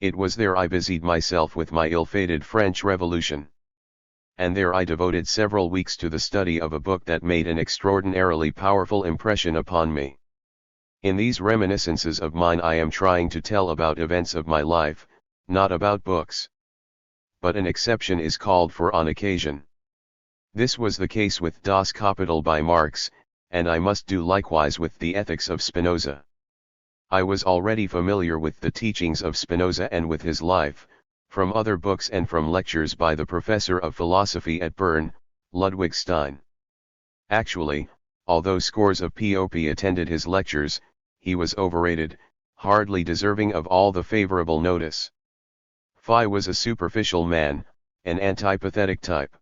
It was there I busied myself with my ill-fated French Revolution. And there I devoted several weeks to the study of a book that made an extraordinarily powerful impression upon me. In these reminiscences of mine I am trying to tell about events of my life, not about books. But an exception is called for on occasion. This was the case with Das Kapital by Marx, and I must do likewise with the Ethics of Spinoza. I was already familiar with the teachings of Spinoza and with his life, from other books and from lectures by the professor of philosophy at Bern, Ludwig Stein. Actually, although scores of POP attended his lectures, he was overrated, hardly deserving of all the favorable notice. Phi was a superficial man, an antipathetic type.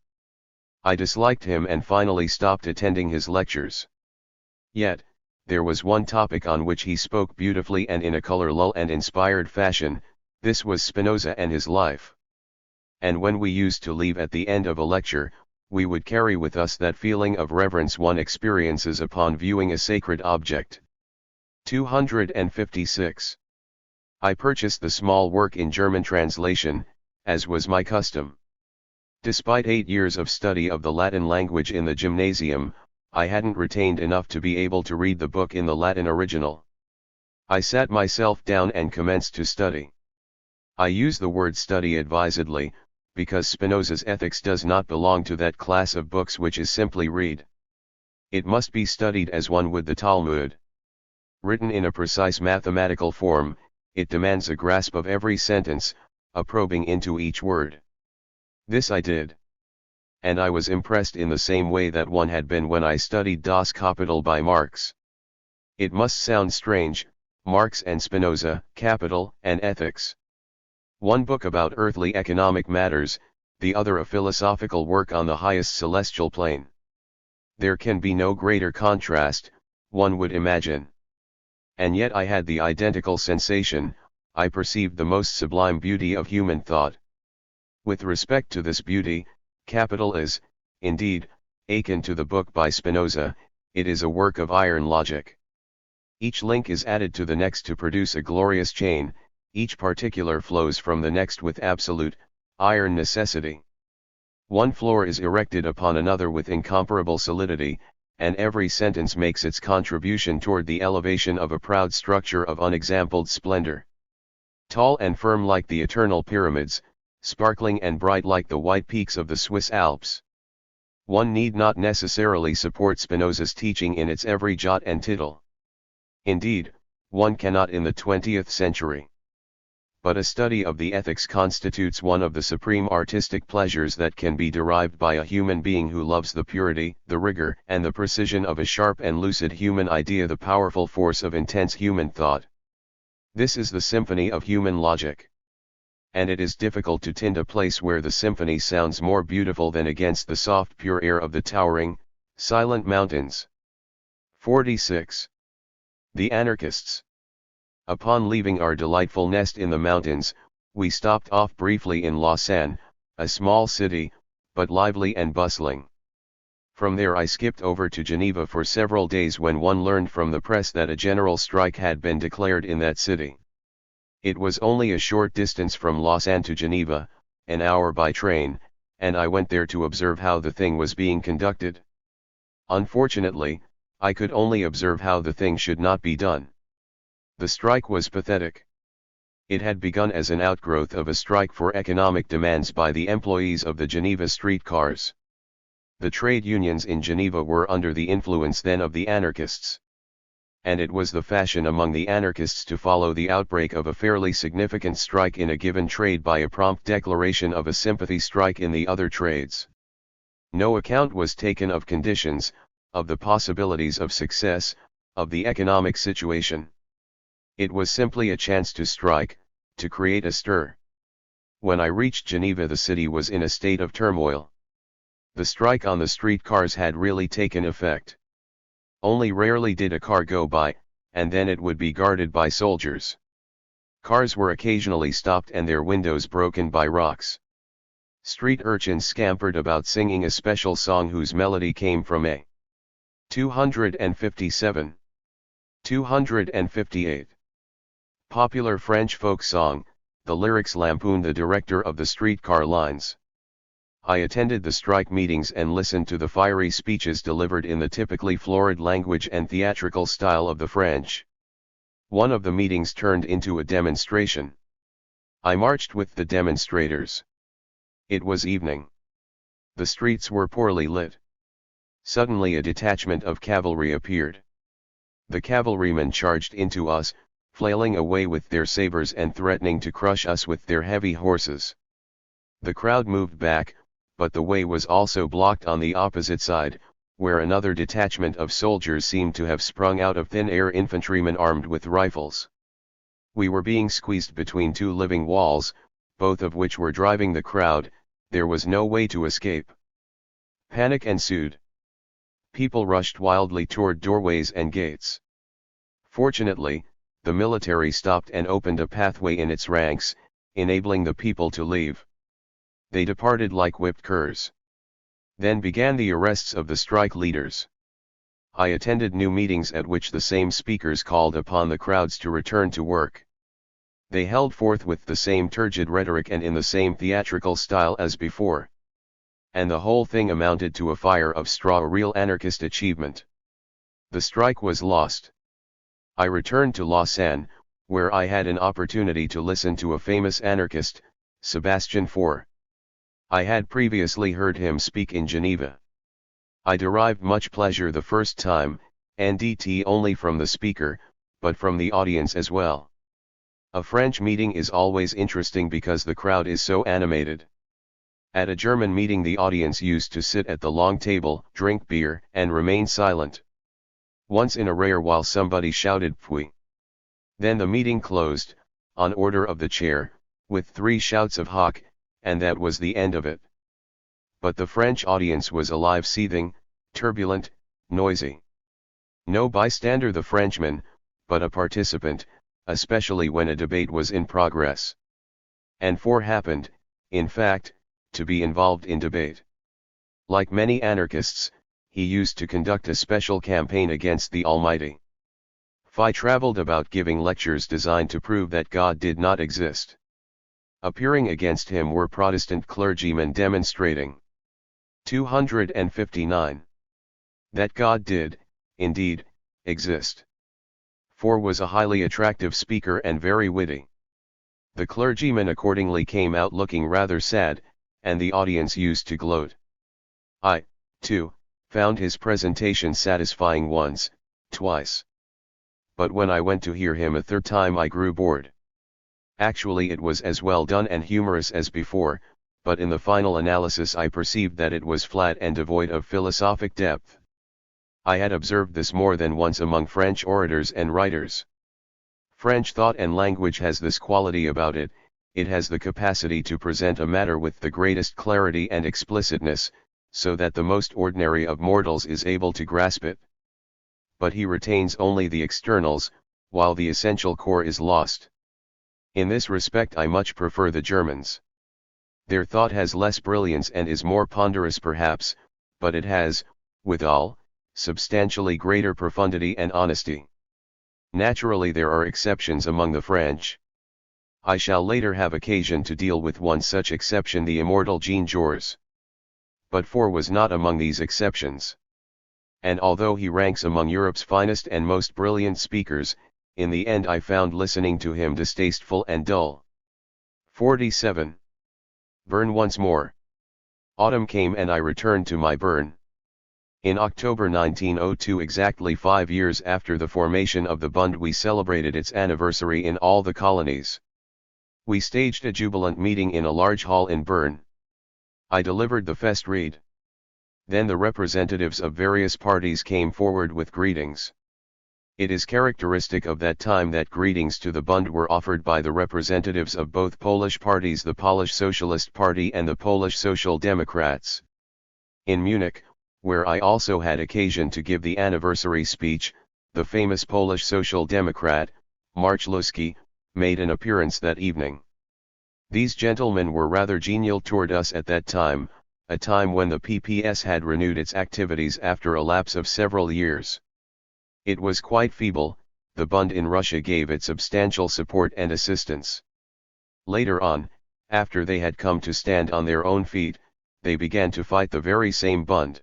I disliked him and finally stopped attending his lectures. Yet, there was one topic on which he spoke beautifully and in a color-lull and inspired fashion. This was Spinoza and his life. And when we used to leave at the end of a lecture, we would carry with us that feeling of reverence one experiences upon viewing a sacred object. 256. I purchased the small work in German translation, as was my custom. Despite 8 years of study of the Latin language in the gymnasium, I hadn't retained enough to be able to read the book in the Latin original. I sat myself down and commenced to study. I use the word study advisedly, because Spinoza's Ethics does not belong to that class of books which is simply read. It must be studied as one would the Talmud. Written in a precise mathematical form, it demands a grasp of every sentence, a probing into each word. This I did. And I was impressed in the same way that one had been when I studied Das Kapital by Marx. It must sound strange, Marx and Spinoza, Capital and Ethics. One book about earthly economic matters, the other a philosophical work on the highest celestial plane. There can be no greater contrast, one would imagine. And yet I had the identical sensation, I perceived the most sublime beauty of human thought. With respect to this beauty, Capital is, indeed, akin to the book by Spinoza, it is a work of iron logic. Each link is added to the next to produce a glorious chain, each particular flows from the next with absolute, iron necessity. One floor is erected upon another with incomparable solidity, and every sentence makes its contribution toward the elevation of a proud structure of unexampled splendor. Tall and firm like the eternal pyramids, sparkling and bright like the white peaks of the Swiss Alps. One need not necessarily support Spinoza's teaching in its every jot and tittle. Indeed, one cannot in the 20th century. But a study of the ethics constitutes one of the supreme artistic pleasures that can be derived by a human being who loves the purity, the rigor, and the precision of a sharp and lucid human idea, the powerful force of intense human thought. This is the symphony of human logic. And it is difficult to find a place where the symphony sounds more beautiful than against the soft pure air of the towering, silent mountains. 46. The Anarchists. Upon leaving our delightful nest in the mountains, we stopped off briefly in Lausanne, a small city, but lively and bustling. From there I skipped over to Geneva for several days when one learned from the press that a general strike had been declared in that city. It was only a short distance from Lausanne to Geneva, an hour by train, and I went there to observe how the thing was being conducted. Unfortunately, I could only observe how the thing should not be done. The strike was pathetic. It had begun as an outgrowth of a strike for economic demands by the employees of the Geneva streetcars. The trade unions in Geneva were under the influence then of the anarchists. And it was the fashion among the anarchists to follow the outbreak of a fairly significant strike in a given trade by a prompt declaration of a sympathy strike in the other trades. No account was taken of conditions, of the possibilities of success, of the economic situation. It was simply a chance to strike, to create a stir. When I reached Geneva, the city was in a state of turmoil. The strike on the streetcars had really taken effect. Only rarely did a car go by, and then it would be guarded by soldiers. Cars were occasionally stopped and their windows broken by rocks. Street urchins scampered about singing a special song whose melody came from a 257. 258. Popular French folk song. The lyrics lampooned the director of the streetcar lines. I attended the strike meetings and listened to the fiery speeches delivered in the typically florid language and theatrical style of the French. One of the meetings turned into a demonstration. I marched with the demonstrators. It was evening. The streets were poorly lit. Suddenly a detachment of cavalry appeared. The cavalrymen charged into us, flailing away with their sabers and threatening to crush us with their heavy horses. The crowd moved back, but the way was also blocked on the opposite side, where another detachment of soldiers seemed to have sprung out of thin air, infantrymen armed with rifles. We were being squeezed between two living walls, both of which were driving the crowd. There was no way to escape. Panic ensued. People rushed wildly toward doorways and gates. Fortunately, the military stopped and opened a pathway in its ranks, enabling the people to leave. They departed like whipped curs. Then began the arrests of the strike leaders. I attended new meetings at which the same speakers called upon the crowds to return to work. They held forth with the same turgid rhetoric and in the same theatrical style as before. And the whole thing amounted to a fire of straw, a real anarchist achievement. The strike was lost. I returned to Lausanne, where I had an opportunity to listen to a famous anarchist, Sebastian Faure. I had previously heard him speak in Geneva. I derived much pleasure the first time, not only from the speaker, but from the audience as well. A French meeting is always interesting because the crowd is so animated. At a German meeting the audience used to sit at the long table, drink beer, and remain silent. Once in a rare while somebody shouted "Pfui." Then the meeting closed, on order of the chair, with 3 shouts of "Hoch," and that was the end of it. But the French audience was alive, seething, turbulent, noisy. No bystander the Frenchman, but a participant, especially when a debate was in progress. And Faure happened, in fact, to be involved in debate. Like many anarchists, he used to conduct a special campaign against the Almighty. Faure traveled about giving lectures designed to prove that God did not exist. Appearing against him were Protestant clergymen demonstrating 259. That God did, indeed, exist. Faure was a highly attractive speaker and very witty. The clergymen accordingly came out looking rather sad, and the audience used to gloat. I, too, found his presentation satisfying once, twice. But when I went to hear him a third time I grew bored. Actually it was as well done and humorous as before, but in the final analysis I perceived that it was flat and devoid of philosophic depth. I had observed this more than once among French orators and writers. French thought and language has this quality about it: it has the capacity to present a matter with the greatest clarity and explicitness, so that the most ordinary of mortals is able to grasp it. But he retains only the externals, while the essential core is lost. In this respect I much prefer the Germans. Their thought has less brilliance and is more ponderous perhaps, but it has, withal, substantially greater profundity and honesty. Naturally there are exceptions among the French. I shall later have occasion to deal with one such exception, the immortal Jean Jaurès. But Faure was not among these exceptions. And although he ranks among Europe's finest and most brilliant speakers, in the end I found listening to him distasteful and dull. 47. Bern once more. Autumn came and I returned to my Bern. In October 1902, exactly 5 years after the formation of the Bund, we celebrated its anniversary in all the colonies. We staged a jubilant meeting in a large hall in Bern. I delivered the fest read. Then the representatives of various parties came forward with greetings. It is characteristic of that time that greetings to the Bund were offered by the representatives of both Polish parties, the Polish Socialist Party and the Polish Social Democrats. In Munich, where I also had occasion to give the anniversary speech, the famous Polish Social Democrat, Marchluski, made an appearance that evening. These gentlemen were rather genial toward us at that time, a time when the PPS had renewed its activities after a lapse of several years. It was quite feeble, the Bund in Russia gave it substantial support and assistance. Later on, after they had come to stand on their own feet, they began to fight the very same Bund.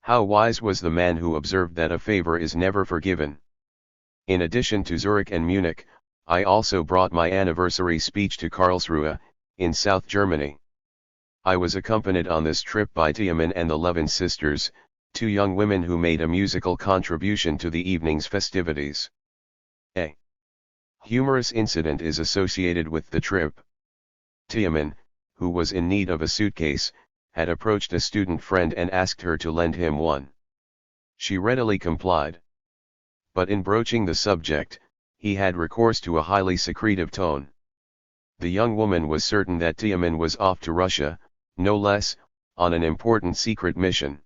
How wise was the man who observed that a favor is never forgiven. In addition to Zurich and Munich, I also brought my anniversary speech to Karlsruhe, in South Germany. I was accompanied on this trip by Tiamin and the Levin sisters, 2 young women who made a musical contribution to the evening's festivities. A humorous incident is associated with the trip. Tiamin, who was in need of a suitcase, had approached a student friend and asked her to lend him one. She readily complied. But in broaching the subject, he had recourse to a highly secretive tone. The young woman was certain that Tiamin was off to Russia, no less, on an important secret mission.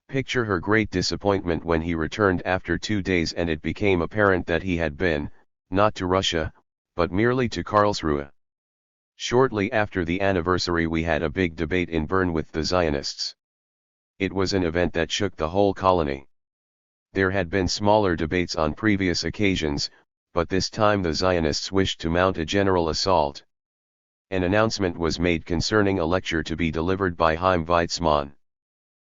Picture her great disappointment when he returned after 2 days and it became apparent that he had been, not to Russia, but merely to Karlsruhe. Shortly after the anniversary we had a big debate in Bern with the Zionists. It was an event that shook the whole colony. There had been smaller debates on previous occasions, but this time the Zionists wished to mount a general assault. An announcement was made concerning a lecture to be delivered by Chaim Weizmann.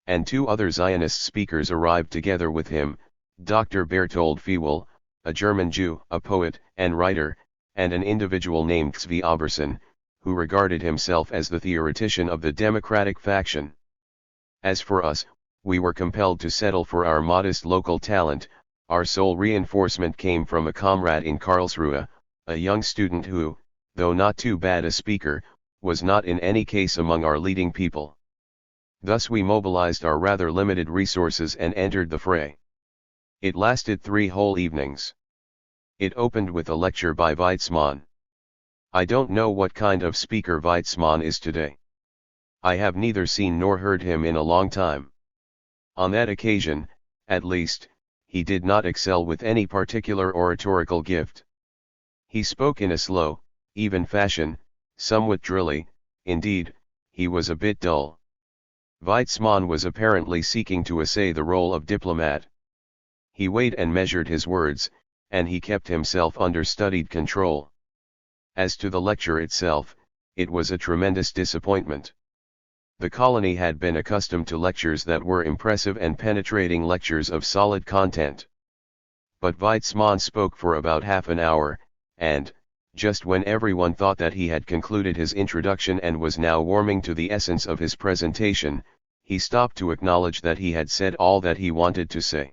And 2 other Zionist speakers arrived together with him, Dr. Berthold Fewel, a German Jew, a poet and writer, and an individual named Zvi Oberson, who regarded himself as the theoretician of the Democratic faction. As for us, we were compelled to settle for our modest local talent. Our sole reinforcement came from a comrade in Karlsruhe, a young student who, though not too bad a speaker, was not in any case among our leading people. Thus we mobilized our rather limited resources and entered the fray. It lasted 3 whole evenings. It opened with a lecture by Weizmann. I don't know what kind of speaker Weizmann is today. I have neither seen nor heard him in a long time. On that occasion, at least, he did not excel with any particular oratorical gift. He spoke in a slow, even fashion, somewhat drilly, indeed, he was a bit dull. Weizmann was apparently seeking to essay the role of diplomat. He weighed and measured his words, and he kept himself under studied control. As to the lecture itself, it was a tremendous disappointment. The colony had been accustomed to lectures that were impressive and penetrating lectures of solid content. But Weizmann spoke for about half an hour, and, just when everyone thought that he had concluded his introduction and was now warming to the essence of his presentation, he stopped to acknowledge that he had said all that he wanted to say.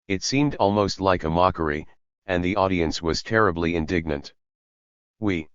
It seemed almost like a mockery, and the audience was terribly indignant. We